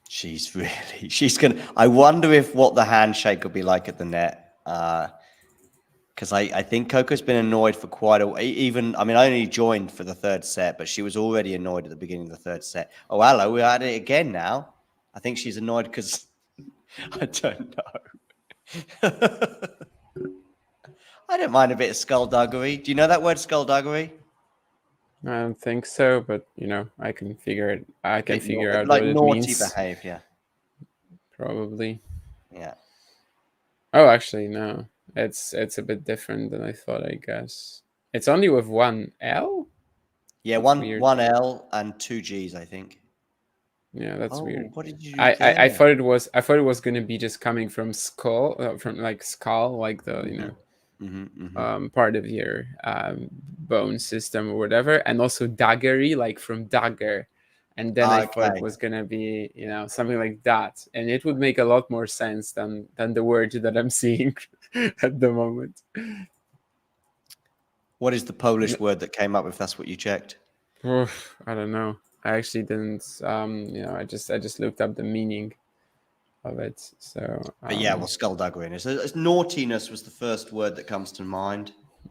She's gonna. I wonder if what the handshake will be like at the net. Because I think Coco's been annoyed for quite a. Even I mean, I only joined for the third set, but she was already annoyed at the beginning of the third set. Oh, hello, we're at it again now. I think she's annoyed because I don't know. I don't mind a bit of skullduggery. Do you know that word, skullduggery? I don't think so, but I can figure it. I can figure out like what it naughty means. behavior. Probably. Yeah. Oh, actually, no. It's a bit different than I thought. I guess it's only with 1 L. Yeah, That's one L and 2 G's, I think. Yeah, that's weird. What did you do I thought it was gonna be just coming from skull, from like skull, like the part of your bone system or whatever, and also daggery, like from dagger. And then I thought it was gonna be something like that, and it would make a lot more sense than the word that I'm seeing at the moment. What is the Polish word that came up if that's what you checked? I don't know. I actually didn't. I just looked up the meaning of it. So, but yeah, well, skullduggery. It's naughtiness was the first word that comes to mind.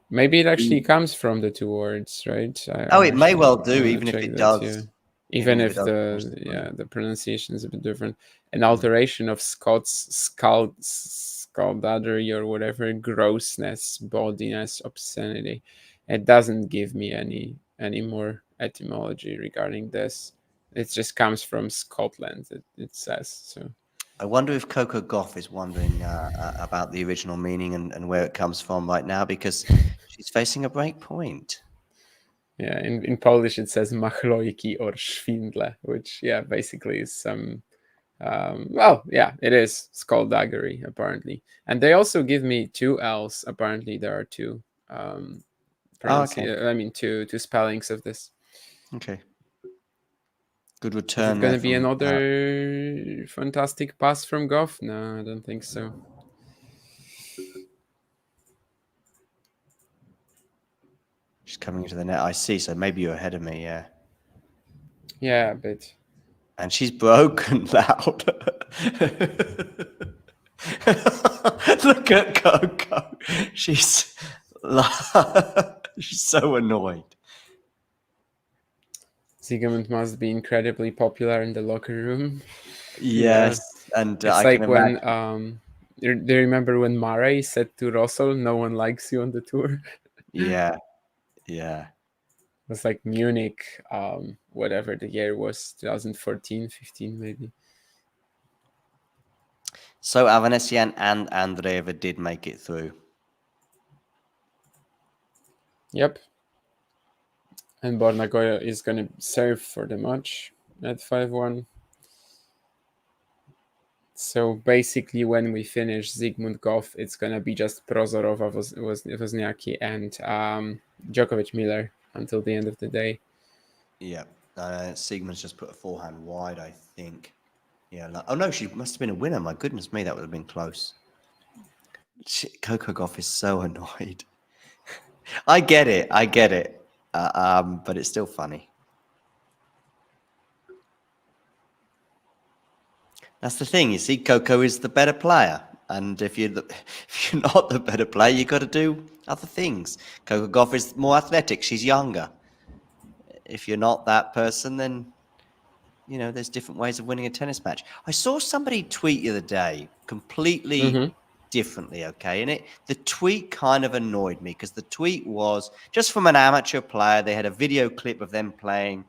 Maybe it actually comes from the 2 words, right? It may well do, even if it does. Yeah. Even if the pronunciation is a bit different. An alteration of skullduggery or whatever, grossness, bawdiness, obscenity. It doesn't give me any more etymology regarding this. It just comes from Scotland, it says. So I wonder if Coco Gauff is wondering about the original meaning and where it comes from right now, because she's facing a break point. Yeah, in Polish it says machlojki or szwindle, which basically is some it is skullduggery apparently. And they also give me 2 L's. Apparently there are 2 two spellings of this. Okay. Good return. Is it going to be another fantastic pass from Gauff? No, I don't think so. She's coming into the net. I see. So maybe you're ahead of me. Yeah. Yeah, a bit. And she's broken loud. Look at Coco. She's so annoyed. Sigmund must be incredibly popular in the locker room. Yes, and it's like when do you remember when Murray said to Russell, "No one likes you on the tour"? Yeah. It was like Munich, whatever the year was, 2014, 15 maybe. So Avanesian and Andreeva did make it through. Yep. And Bornagoya is going to serve for the match at 5-1. So basically, when we finish Zygmunt Gauff, it's going to be just Prozorova, Wozniacki, and Djokovic Miller until the end of the day. Yeah. Sigmund's just put a forehand wide, I think. Yeah. Oh no, she must have been a winner. My goodness me, that would have been close. Coco Gauff is so annoyed. I get it. But it's still funny. That's the thing. You see, Coco is the better player, and if you're not the better player, you got to do other things. Coco Gauff is more athletic. She's younger. If you're not that person, then there's different ways of winning a tennis match. I saw somebody tweet the other day completely differently, okay? And the tweet kind of annoyed me because the tweet was just from an amateur player. They had a video clip of them playing,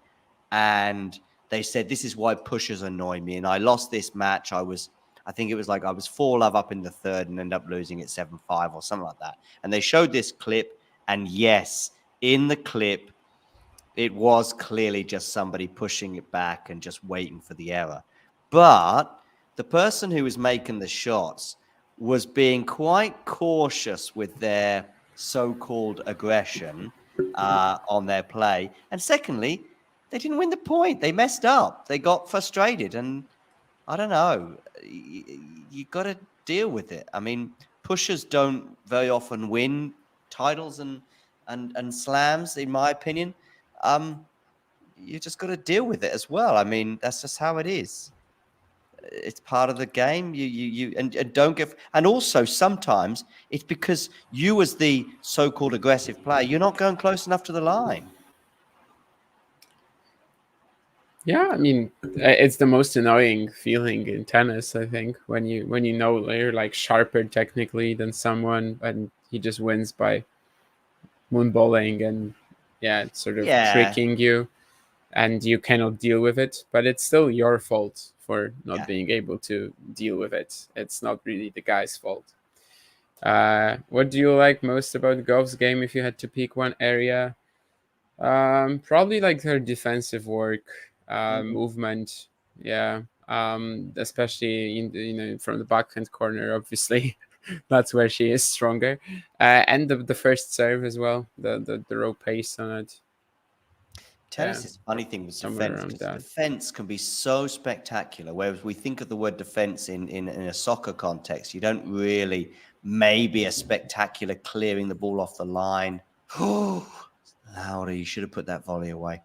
and they said, "This is why pushers annoy me. And I lost this match. I think it was like I was 4-love up in the third and ended up losing it 7-5 or something like that." And they showed this clip, and yes, in the clip, it was clearly just somebody pushing it back and just waiting for the error. But the person who was making the shots was being quite cautious with their so-called aggression on their play. And secondly, they didn't win the point. They messed up. They got frustrated. And I don't know. You got to deal with it. I mean, pushers don't very often win titles and slams, in my opinion. You just got to deal with it as well. I mean, that's just how it is. It's part of the game. And don't give. And also, sometimes it's because you, as the so-called aggressive player, you're not going close enough to the line. Yeah, I mean, it's the most annoying feeling in tennis, I think, when you know you're like sharper technically than someone, and he just wins by moonballing and it's sort of tricking you, and you cannot deal with it. But it's still your fault for not being able to deal with it. It's not really the guy's fault. What do you like most about Gauff's game if you had to pick one area? Probably like her defensive work. Movement, especially in from the backhand corner, obviously. That's where she is stronger, and the first serve as well, the raw pace on it. Tennis is a funny thing with defense. Defense can be so spectacular, whereas we think of the word defense in a soccer context, you don't really maybe a spectacular clearing the ball off the line. Louder, you should have put that volley away.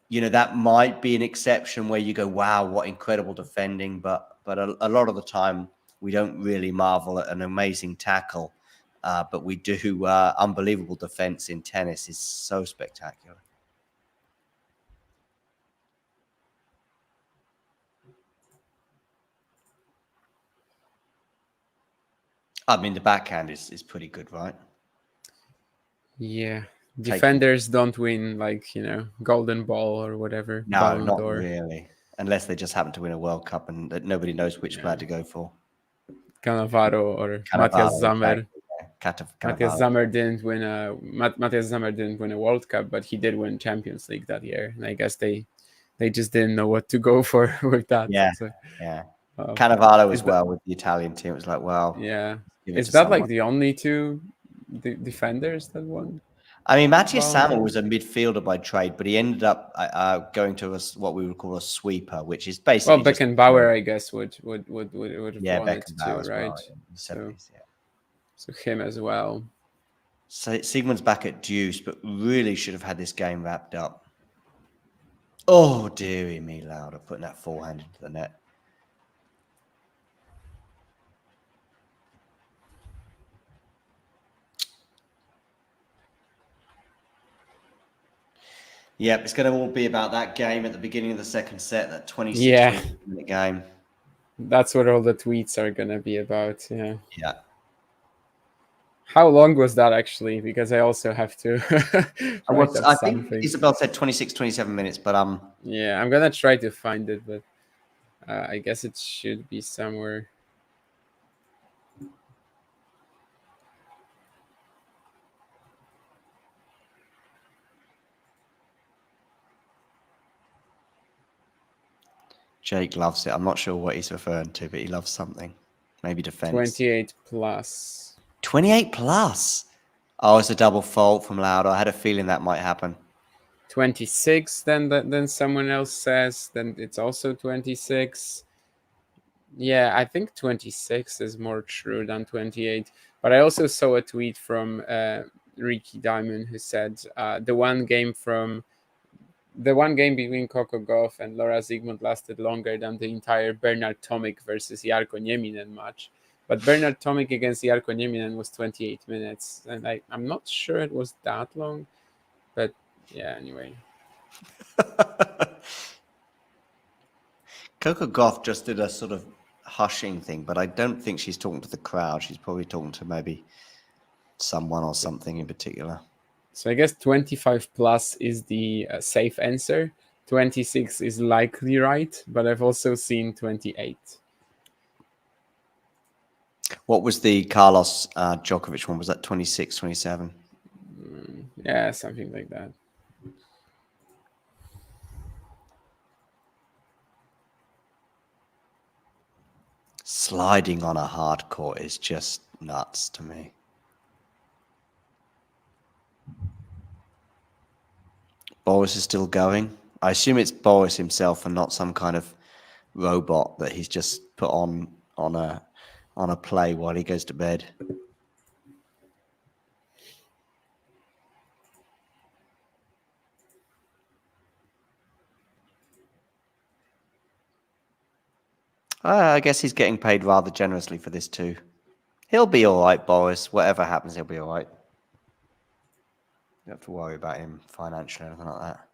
That might be an exception where you go, wow, what incredible defending. But a lot of the time, we don't really marvel at an amazing tackle. But we do unbelievable defense in tennis is so spectacular. I mean, the backhand is pretty good, right? Yeah. Defenders don't win golden ball or whatever. No, not really. Unless they just happen to win a World Cup and that nobody knows which player to go for. Cannavaro or Matthias Sammer. Matthias Sammer didn't win a World Cup, but he did win Champions League that year. And I guess they just didn't know what to go for with that. Yeah, Cannavaro as well with the Italian team. It was like, wow. Yeah. Is that like the only two defenders that won? I mean, Matthias Sammer was a midfielder by trade, but he ended up going to what we would call a sweeper, which is basically. Well, Beckenbauer, I guess, would have won it too, right? So him as well. So Sigmund's back at deuce, but really should have had this game wrapped up. Oh, dearie me, Lauda, putting that forehand into the net. Yep, it's going to all be about that game at the beginning of the second set, that 26-minute game. That's what all the tweets are going to be about, yeah. Yeah. How long was that actually? Because I also have to I think Isabel said 26, 27 minutes, but yeah, I'm going to try to find it, but I guess it should be somewhere. Jake loves it. I'm not sure what he's referring to, but he loves something. Maybe defense. 28 plus. 28 plus? Oh, it's a double fault from Lauda. I had a feeling that might happen. 26, then someone else says, then it's also 26. Yeah, I think 26 is more true than 28. But I also saw a tweet from Ricky Diamond who said the one game between Coco Gauff and Laura Zygmunt lasted longer than the entire Bernard Tomic versus Jarko Nieminen match. But Bernard Tomic against Jarko Nieminen was 28 minutes, and I'm not sure it was that long. But yeah, anyway. Coco Gauff just did a sort of hushing thing, but I don't think she's talking to the crowd. She's probably talking to maybe someone or something in particular. So I guess 25 plus is the safe answer. 26 is likely right, but I've also seen 28. What was the Carlos Djokovic one? Was that 26, 27? Yeah, something like that. Sliding on a hard court is just nuts to me. Boris is still going. I assume it's Boris himself and not some kind of robot that he's just put on a play while he goes to bed. I guess he's getting paid rather generously for this too. He'll be all right, Boris. Whatever happens, he'll be all right. You don't have to worry about him financially or anything like that.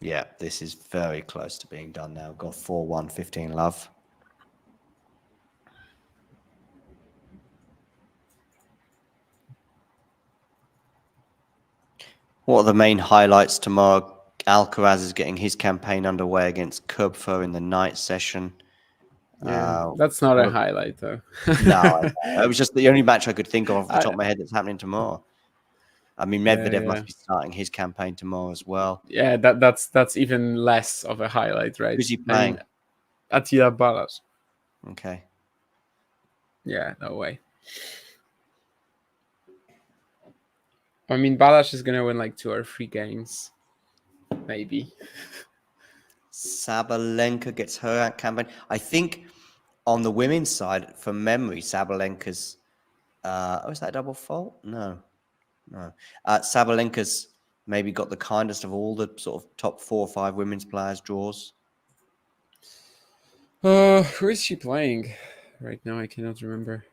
Yeah, this is very close to being done now. Got 4-1, 15 love. What are the main highlights tomorrow? Alcaraz is getting his campaign underway against Kubfer in the night session. Yeah, that's not a highlight, though. No, it was just the only match I could think of off the top of my head that's happening tomorrow. I mean, Medvedev must be starting his campaign tomorrow as well. Yeah, that's even less of a highlight, right? Who's he playing? Attila Balazs. Okay. Yeah, no way. I mean, Balazs is going to win like 2 or 3 games. Maybe. Sabalenka gets her campaign. I think on the women's side, from memory, Sabalenka's... is that a double fault? No. Sabalenka's maybe got the kindest of all the sort of top 4 or 5 women's players draws. Who is she playing right now? I cannot remember.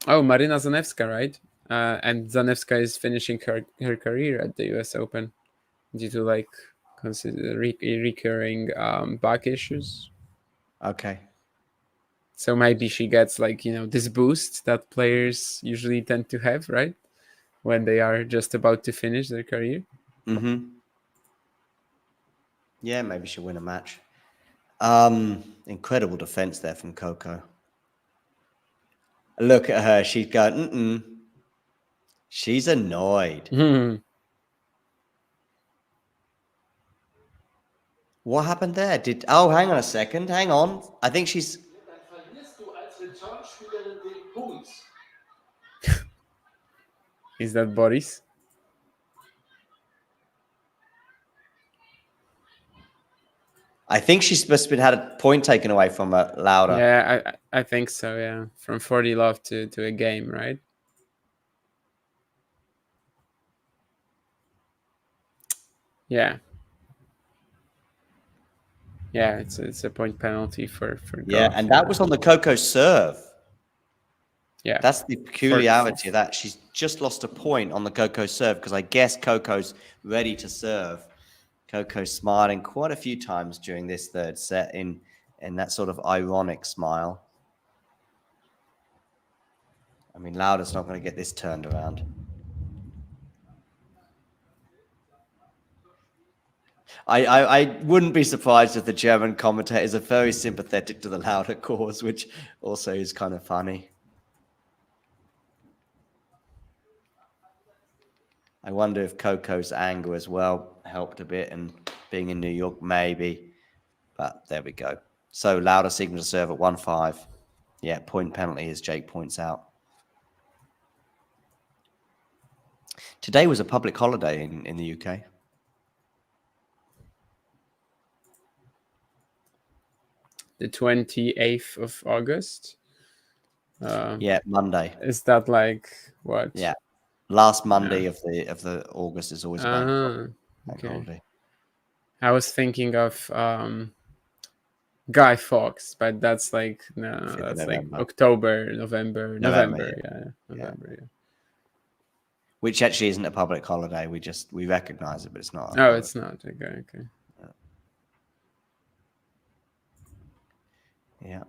Oh, Marina Zanevska, right? And Zanevska is finishing her career at the US Open due to like recurring back issues. Okay. So maybe she gets like, this boost that players usually tend to have, right? When they are just about to finish their career. Mm-hmm. Yeah, maybe she'll win a match. Incredible defense there from Coco. Look at her. She's going, She's annoyed. What happened there? Hang on a second. Hang on. I think she's... Is that Boris? I think she's supposed to have had a point taken away from her, Lauda. Yeah, I think so, yeah. From 40 love to a game, right? Yeah. Yeah, it's a point penalty for Yeah, Goff. and that was on the Coco serve. Yeah. That's the peculiarity of that. She's just lost a point on the Coco serve because I guess Coco's ready to serve. Coco's smiling quite a few times during this third set in that sort of ironic smile. I mean, Lauda's not going to get this turned around. I wouldn't be surprised if the German commentators are very sympathetic to the Lauda cause, which also is kind of funny. I wonder if Coco's anger as well helped a bit, and being in New York, maybe. But there we go. So Lauda Sigma to serve at 1-5. Yeah, point penalty as Jake points out. Today was a public holiday in the UK. The 28th of August. Yeah, Monday. Is that like what? Yeah, last Monday of the August is always a bank Okay. holiday. I was thinking of Guy Fawkes, but that's like that's like October, November. Yeah, November. Yeah. Which actually isn't a public holiday. We recognize it, but it's not. Oh, it's not. Okay. Yeah.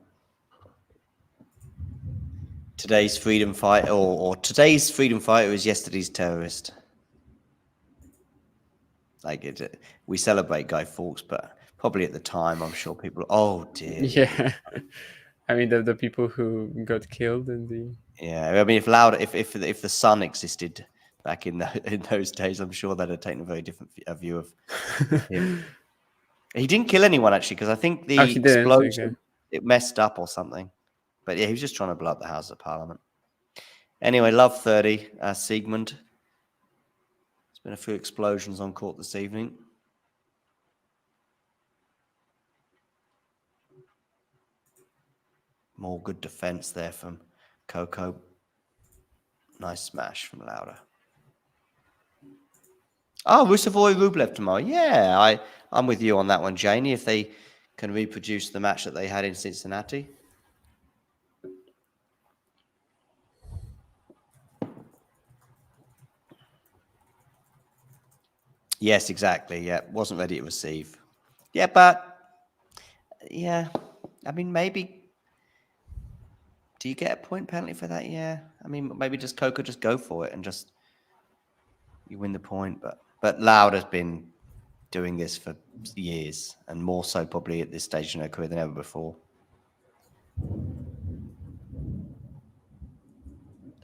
Today's freedom fighter, or today's freedom fighter is yesterday's terrorist. Like we celebrate Guy Fawkes, but probably at the time, I'm sure people. Oh dear. Yeah. I mean, the people who got killed in the. Yeah, I mean, if the sun existed back in those days, I'm sure they'd have taken a very different view of him. He didn't kill anyone actually, because I think the explosion it messed up or something. But yeah, he was just trying to blow up the House of Parliament. Anyway, love 30, Siegmund. There's been a few explosions on court this evening. More good defense there from Coco. Nice smash from Lauda. Oh, Rusev Rublev tomorrow. Yeah, I'm with you on that one, Janie. If they can reproduce the match that they had in Cincinnati. Yes, exactly. Yeah, wasn't ready to receive. Yeah, but yeah, I mean, maybe. Do you get a point penalty for that? Yeah, I mean, maybe just Coco just go for it and just you win the point. But Lauda's been doing this for years, and more so probably at this stage in her career than ever before.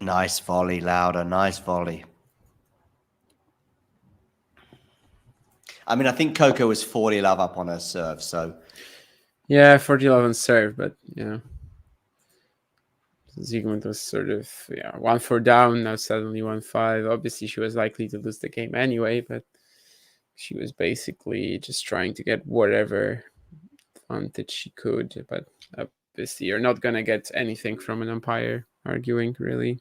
Nice volley, Lauda. Nice volley. I mean, I think Coco was 40-love up on her serve, so... Yeah, 40-love on serve, but, Siegmund was sort of, 1-4 down, now suddenly 1-5. Obviously, she was likely to lose the game anyway, but she was basically just trying to get whatever advantage she could. But obviously, you're not going to get anything from an umpire arguing, really.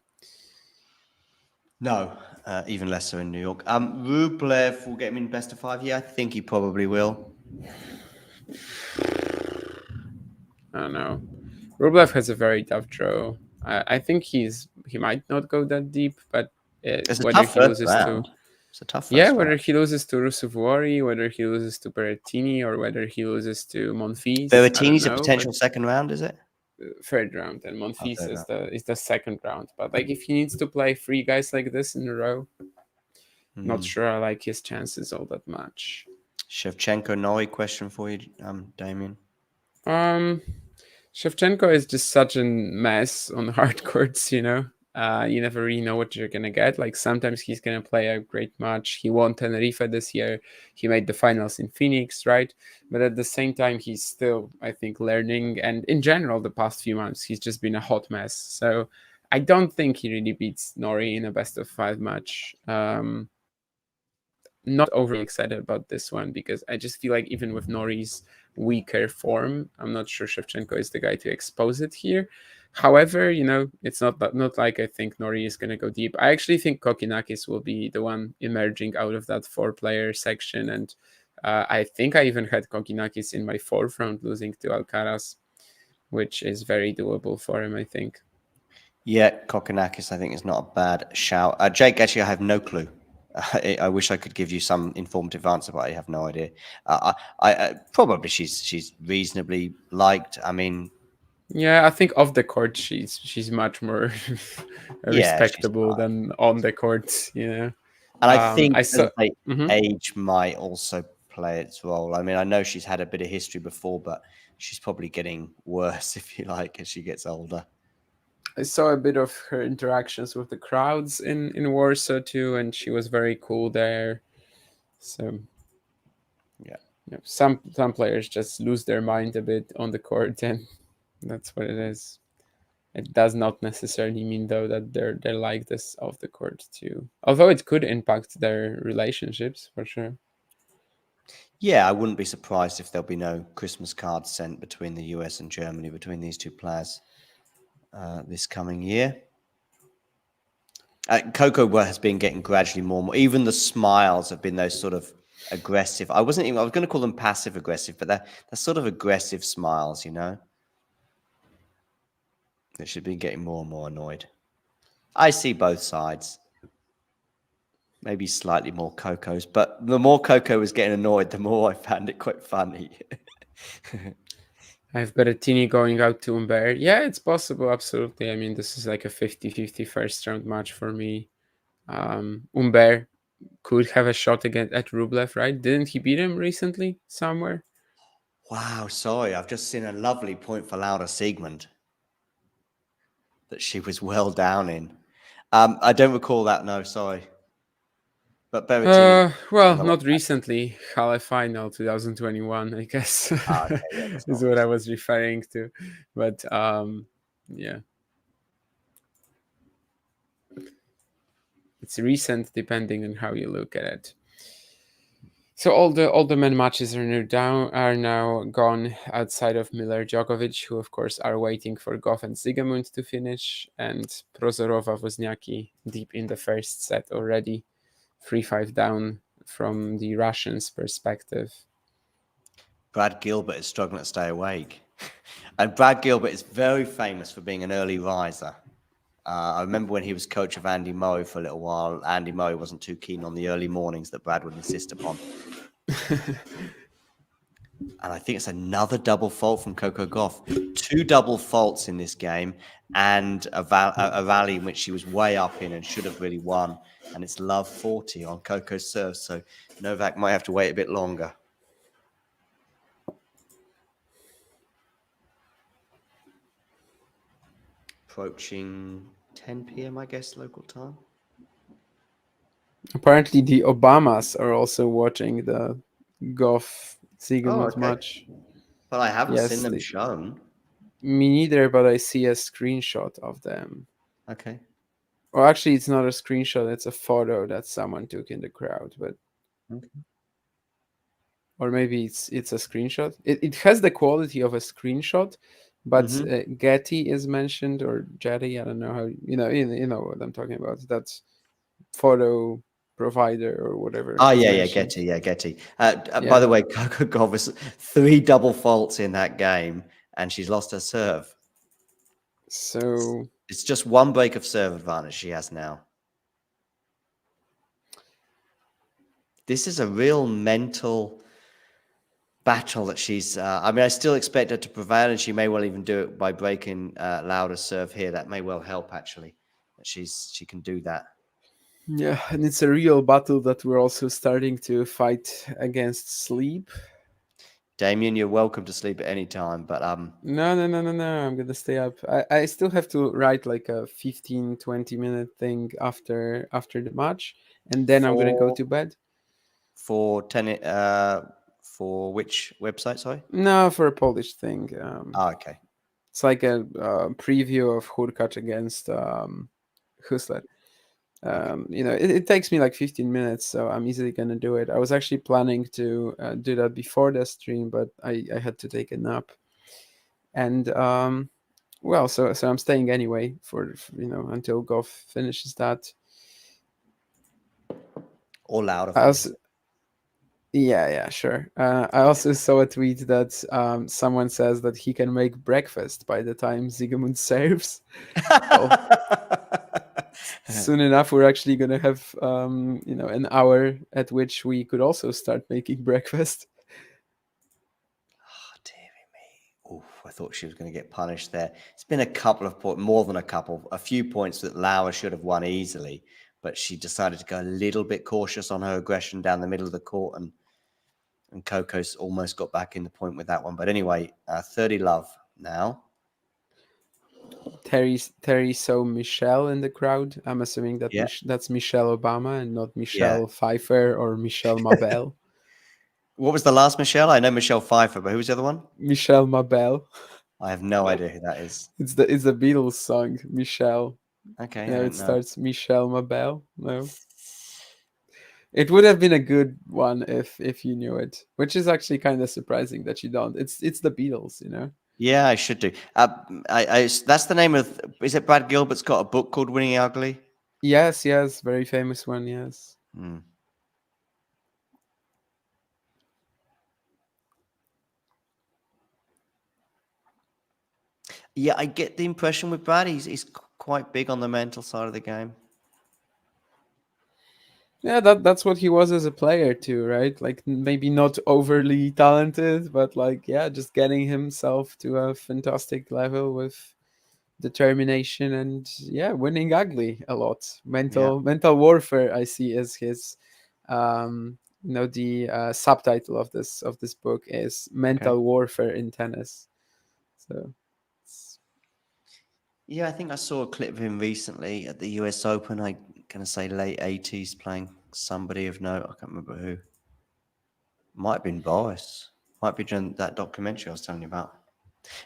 No, even less so in New York. Rublev will get him in best of 5. Yeah, I think he probably will. I don't know. Rublev has a very tough draw. I think he might not go that deep, but whether he loses to it's a tough whether he loses to Rusev, whether he loses to Berrettini, or whether he loses to Monfils. Berrettini's a potential second round, is it? Third round, and Monfils is the second round. But like, if he needs to play 3 guys like this in a row, not sure I like his chances all that much. Shevchenko Norrie question for you, Damien. Shevchenko is just such a mess on hard courts, you never really know what you're gonna get. Like, sometimes he's gonna play a great match. He won Tenerife this year. He made the finals in Phoenix, right? But at the same time, he's still, I think, learning. And in general, the past few months, he's just been a hot mess. So I don't think he really beats Norrie in a best of 5 match. Not overly excited about this one, because I just feel like even with Norrie's weaker form, I'm not sure Shevchenko is the guy to expose it here. However, it's not like I think Norrie is going to go deep. I actually think Kokkinakis will be the one emerging out of that 4-player section, and I think I even had Kokkinakis in my 4th round, losing to Alcaraz, which is very doable for him, I think. Yeah, Kokkinakis, I think, is not a bad shout. Jake, actually, I have no clue. I wish I could give you some informative answer, but I have no idea. I probably she's reasonably liked. I mean, yeah, I think off the court she's much more respectable than on the court. And I think age might also play its role. I mean, I know she's had a bit of history before, but she's probably getting worse, if you like, as she gets older. I saw a bit of her interactions with the crowds in Warsaw too, and she was very cool there. So, yeah. some players just lose their mind a bit on the court, and that's what it is. It does not necessarily mean, though, that they're like this off the court too. Although it could impact their relationships for sure. Yeah, I wouldn't be surprised if there'll be no Christmas cards sent between the US and Germany, between these two players this coming year. Coco has been getting gradually more and more. Even the smiles have been those sort of aggressive. I was going to call them passive aggressive, but they're sort of aggressive smiles, you know. That should be getting more and more annoyed. I see both sides. Maybe slightly more Coco's, but the more Coco was getting annoyed, the more I found it quite funny. I've got a teeny going out to Humbert. Yeah, it's possible, absolutely. I mean, this is like a 50-50 first round match for me. Humbert could have a shot again at Rublev, right? Didn't he beat him recently somewhere? Wow, sorry. I've just seen a lovely point for Laura Siegmund that she was well down in. I don't recall that, no, sorry. But Berrettini. Well, not recently. Halle final 2021, I guess, okay, yeah, is what I was referring to. But yeah, it's recent depending on how you look at it. So all the men matches are now gone outside of Miller Djokovic, who of course are waiting for Goff and Siegemund to finish, and Prozorova Wozniacki deep in the first set already, 3-5 down from the Russians' perspective. Brad Gilbert is struggling to stay awake, and Brad Gilbert is very famous for being an early riser. I remember when he was coach of Andy Murray for a little while, Andy Murray wasn't too keen on the early mornings that Brad would insist upon. And I think it's another double fault from Coco Gauff. 2 double faults in this game, and a rally in which she was way up in and should have really won. And it's love 40 on Coco's serve, so Novak might have to wait a bit longer. Approaching 10 p.m., I guess, local time. Apparently, the Obamas are also watching the Goff-Siegemund match. But I haven't seen them shown. Me neither, but I see a screenshot of them. Okay. Well, actually, it's not a screenshot. It's a photo that someone took in the crowd. But okay. Or maybe it's a screenshot. It has the quality of a screenshot, but Getty is mentioned, or Jetty. I don't know how you know what I'm talking about. That's photo provider or whatever. Oh yeah, Getty. By the way, Coco Gauff has 3 double faults in that game, and she's lost her serve. So it's just 1 break of serve advantage she has now. This is a real mental battle that she's. I still expect her to prevail, and she may well even do it by breaking Lauda's serve here. That may well help, actually. That she can do that. Yeah, and it's a real battle that we're also starting to fight against sleep. Damien, you're welcome to sleep at any time, but No, I'm gonna stay up. I still have to write like a 15-20 minute thing after the match, and then I'm gonna go to bed. For for which website? Sorry. No, for a Polish thing. Okay. It's like a preview of Hurkacz against Husler. It takes me like 15 minutes, so I'm easily gonna do it. I was actually planning to do that before the stream, but I had to take a nap, and so I'm staying anyway for until Goff finishes that. Or louder. Yeah, sure. I also saw a tweet that someone says that he can make breakfast by the time Siegemund serves. Soon enough, we're actually going to have an hour at which we could also start making breakfast. Oh, dearie me. Oof, I thought she was going to get punished there. It's been a couple of more than a few points that Laura should have won easily, but she decided to go a little bit cautious on her aggression down the middle of the court, and Coco's almost got back in the point with that one. But anyway, 30 love now. Terry saw Michelle in the crowd. I'm assuming that that's Michelle Obama and not Michelle Pfeiffer or Michelle Mabel. What was the last Michelle? I know Michelle Pfeiffer, but who was the other one? Michelle Mabel. I have no idea who that is. It's the Beatles song, Michelle. Okay, I Yeah, it don't know. starts Michelle Mabel. No. It would have been a good one if you knew it, which is actually kind of surprising that you don't. It's the Beatles, you know. Yeah, I should do. That's the name of. Is it Brad Gilbert's got a book called Winning Ugly? Yes, very famous one. Yes. Hmm. Yeah, I get the impression with Brad, he's quite big on the mental side of the game. Yeah, that's what he was as a player too, right? Like maybe not overly talented, but like yeah, just getting himself to a fantastic level with determination and yeah, winning ugly a lot. Mental warfare I see as his the subtitle of this book is mental warfare in tennis. So yeah, I think I saw a clip of him recently at the US Open. I'm gonna say late 80s, playing somebody of note. I can't remember who. Might have been Boris. Might be during that documentary I was telling you about.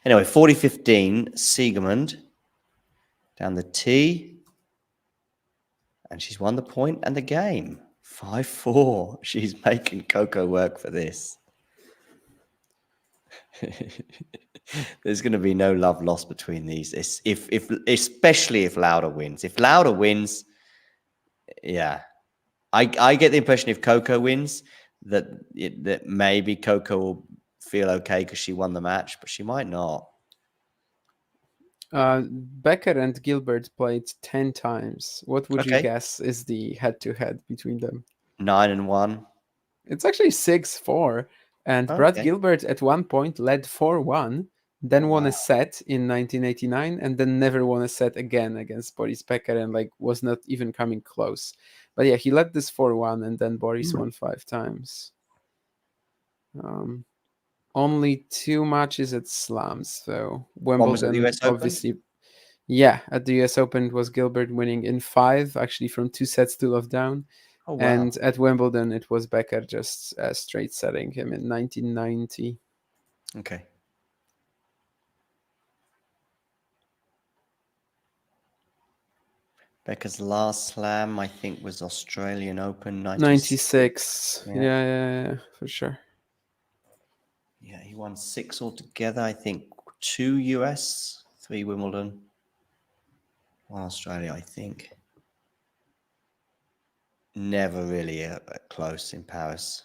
Anyway, 40-15, Siegemund down the tee. And she's won the point and the game. 5-4. She's making Coco work for this. There's going to be no love lost between these. Especially if Lauda wins. If Lauda wins, yeah. I get the impression if Coco wins that maybe Coco will feel okay because she won the match, but she might not. Becker and Gilbert played 10 times. What would you guess is the head-to-head between them? 9-1. It's actually 6-4. And Brad Gilbert at one point led 4-1, then won a set in 1989, and then never won a set again against Boris Becker, and like was not even coming close. But yeah, he led this 4-1, and then Boris won 5 times. Only 2 matches at slams, though. Wimbledon, obviously. Yeah, at the US Open, it was Gilbert winning in 5, actually from 2 sets to love down. Oh, wow. And at Wimbledon, it was Becker just straight setting him in 1990. Okay. Becker's last slam, I think, was Australian Open 96. Yeah, for sure. Yeah, he won 6 altogether. I think 2 US, 3 Wimbledon, 1 Australia, I think. Never really close in Paris.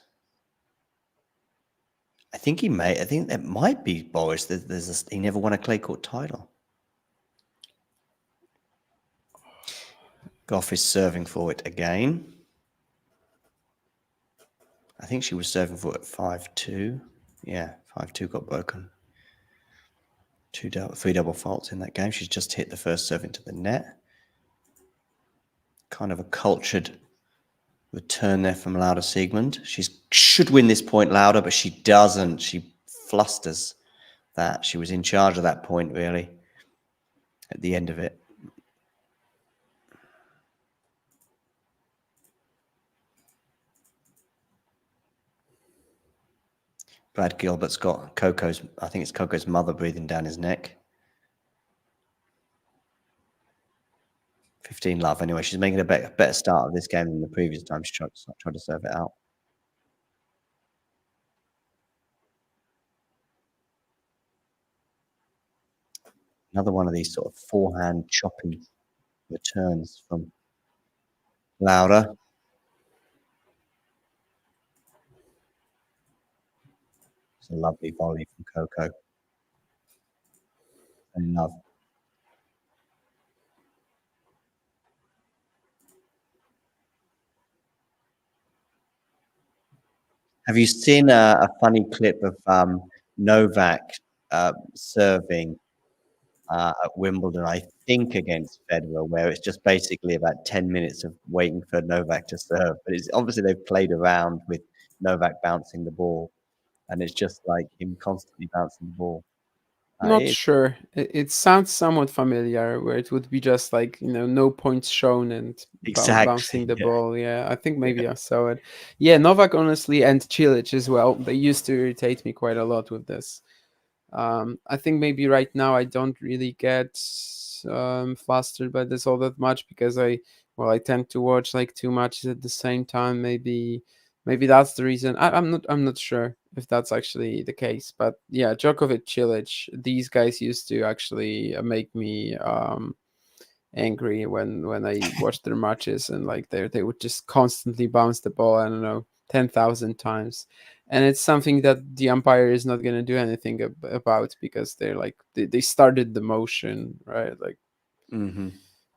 I think that might be Boris. He never won a clay court title. Goff is serving for it again. I think she was serving for it 5-2. Yeah, 5-2 got broken. 3 double faults in that game. She's just hit the first serve into the net. Kind of a cultured return there from Lauda Siegemund. She should win this point, Lauda, but she doesn't. She flusters that. She was in charge of that point, really, at the end of it. Brad Gilbert's got I think it's Coco's mother breathing down his neck. 15 love. Anyway, she's making a better start of this game than the previous time she tried to serve it out. Another one of these sort of forehand choppy returns from Lauda. It's a lovely volley from Coco. I love. Have you seen a funny clip of Novak serving at Wimbledon, I think against Federer, where it's just basically about 10 minutes of waiting for Novak to serve. But it's obviously they've played around with Novak bouncing the ball, and it's just like him constantly bouncing the ball. Not sure. It sounds somewhat familiar, where it would be just like, no points shown and bouncing Exactly. the Yeah. ball. Yeah, I think maybe I saw it. Yeah, Novak, honestly, and Cilic as well. They used to irritate me quite a lot with this. I think maybe right now I don't really get flustered by this all that much because I tend to watch like 2 matches at the same time. Maybe that's the reason. I'm not sure if that's actually the case, but yeah, Djokovic, Cilic, these guys used to actually make me angry when I watched their matches, and like they would just constantly bounce the ball, I don't know, 10,000 times. And it's something that the umpire is not going to do anything about, because they're like they started the motion, right? Like, Mm-hmm.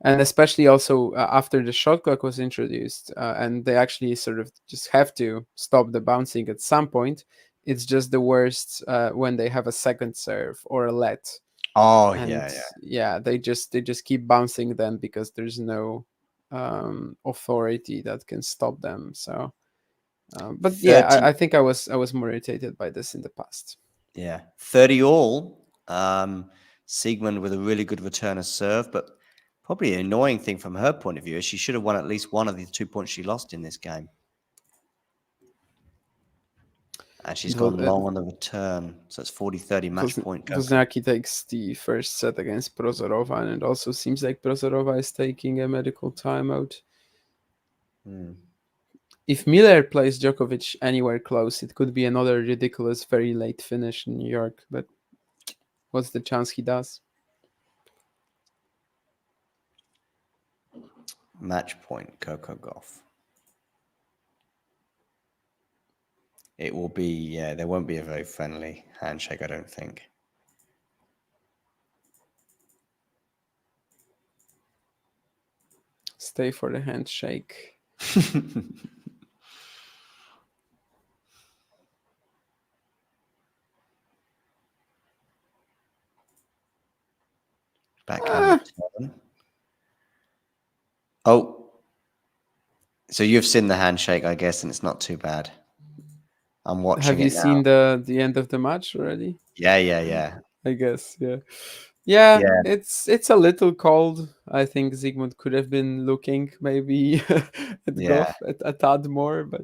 and especially also after the shot clock was introduced, and they actually sort of just have to stop the bouncing at some point. It's just the worst when they have a second serve or a let, Oh, and yeah. they just keep bouncing them because there's no authority that can stop them. So but yeah, 30, I think I was more irritated by this in the past. yeah, 30 all. Siegmund with a really good return of serve, but probably an annoying thing from her point of view is she should have won at least one of the 2 points she lost in this game. And she's gone long on the return. So it's 40-30 match point. Wozniacki takes the first set against Prozorova, and it also seems like Prozorova is taking a medical timeout. If Miller plays Djokovic anywhere close, it could be another ridiculous, very late finish in New York. But what's the chance he does? Match point, Coco Gauff. It will be, there won't be a very friendly handshake, I don't think. Stay for the handshake. Backhand return. Oh, so you've seen the handshake, I guess, and it's not too bad. I'm watching. Have you it now. seen the end of the match already? Yeah. I guess, yeah. It's a little cold. I think Siegmund could have been looking maybe at Goff a tad more, but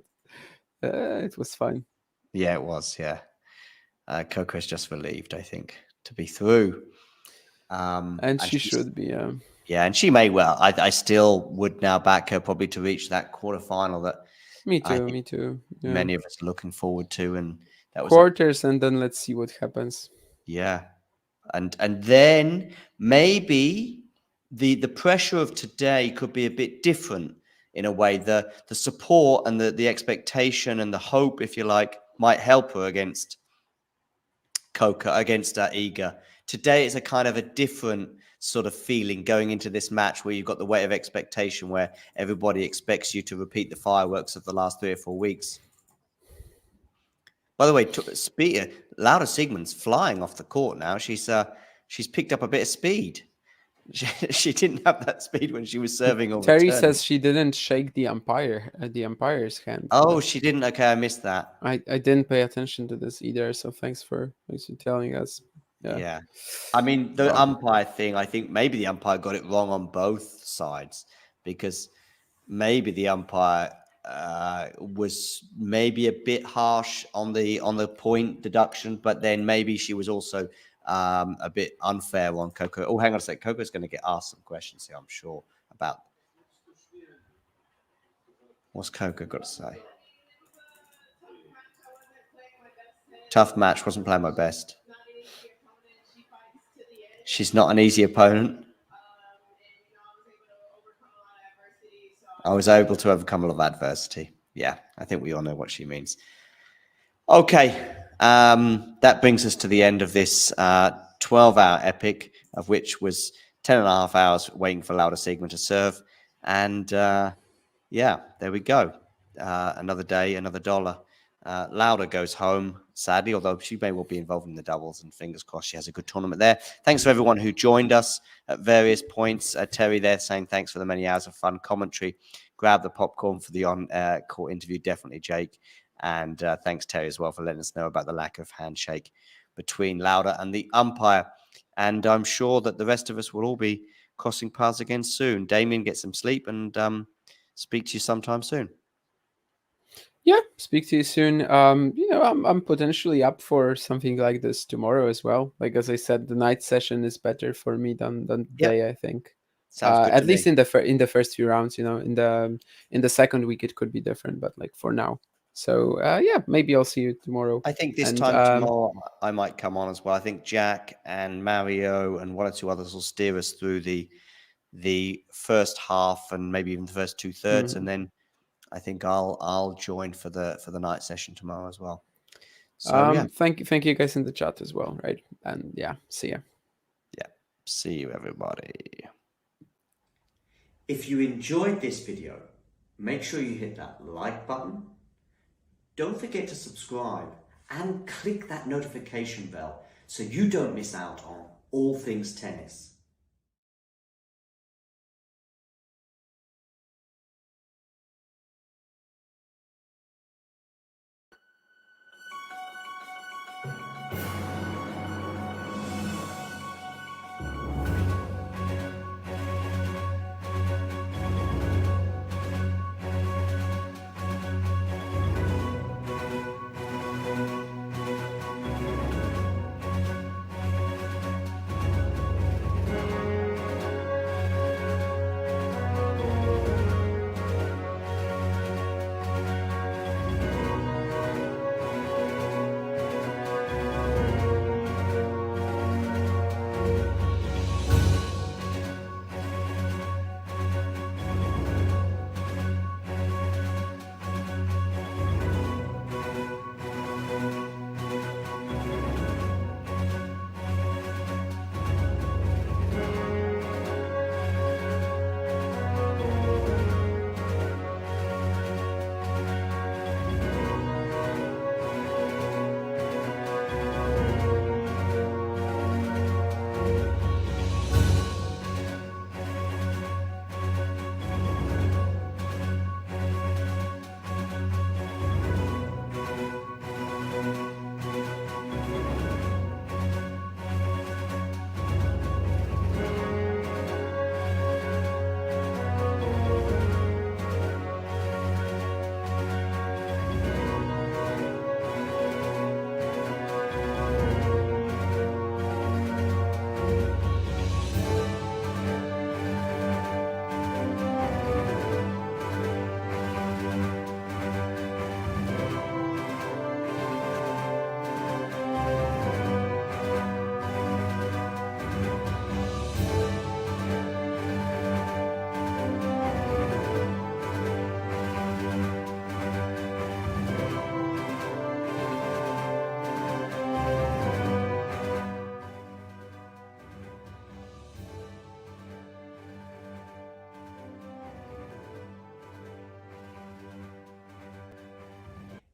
it was fine. Yeah, it was. Yeah, Coco's just relieved, I think, to be through. And she should be. Yeah, and she may well. I still would now back her probably to reach that quarterfinal that. Me too. Yeah. Many of us are looking forward to, and that was quarters, and then let's see what happens. Yeah, and then maybe the pressure of today could be a bit different in a way. The support and the expectation and the hope, if you like, might help her against Coco, against Iga. Today is a kind of a different sort of feeling going into this match where you've got the weight of expectation, where everybody expects you to repeat the fireworks of the last 3 or 4 weeks. By the way, Laura Siegmund's flying off the court now. She's picked up a bit of speed. She didn't have that speed when she was serving or Terry returning. says she didn't shake the umpire's hand. Oh, she didn't. Okay, I missed that. I didn't pay attention to this either. So thanks for telling us. Yeah. I mean, the umpire thing, I think maybe the umpire got it wrong on both sides, because maybe the umpire was maybe a bit harsh on the point deduction, but then maybe she was also a bit unfair on Coco. Oh, hang on a sec. Coco's going to get asked some questions here, I'm sure, about what's Coco got to say. Tough match. Wasn't playing my best. She's not an easy opponent. I was able to overcome a lot of adversity. Yeah, I think we all know what she means. Okay, that brings us to the end of this 12-hour epic, of which was 10 and a half hours waiting for Laura Siegmund to serve. And yeah, there we go. Another day, another dollar. Laura goes home, sadly, although she may well be involved in the doubles, and fingers crossed she has a good tournament there. Thanks to everyone who joined us at various points. Terry there saying thanks for the many hours of fun commentary. Grab the popcorn for the on-court interview, definitely, Jake. And thanks, Terry, as well, for letting us know about the lack of handshake between Lauda and the umpire. And I'm sure that the rest of us will all be crossing paths again soon. Damien, get some sleep and speak to you sometime soon. Yeah, speak to you soon. I'm potentially up for something like this tomorrow as well. Like as I said, the night session is better for me than the day, I think. Sounds good at to least me. in the first few rounds, in the second week it could be different, but like for now. So yeah, maybe I'll see you tomorrow. I think this time tomorrow I might come on as well. I think Jack and Mario and one or two others will steer us through the first half and maybe even the first 2/3, and then I think I'll join for the night session tomorrow as well. So yeah, thank you guys in the chat as well, right? And yeah, see ya. Yeah, see you everybody. If you enjoyed this video, make sure you hit that like button. Don't forget to subscribe and click that notification bell so you don't miss out on all things tennis.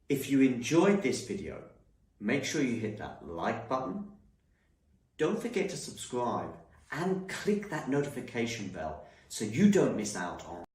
If you enjoyed this video, make sure you hit that like button. Don't forget to subscribe and click that notification bell so you don't miss out on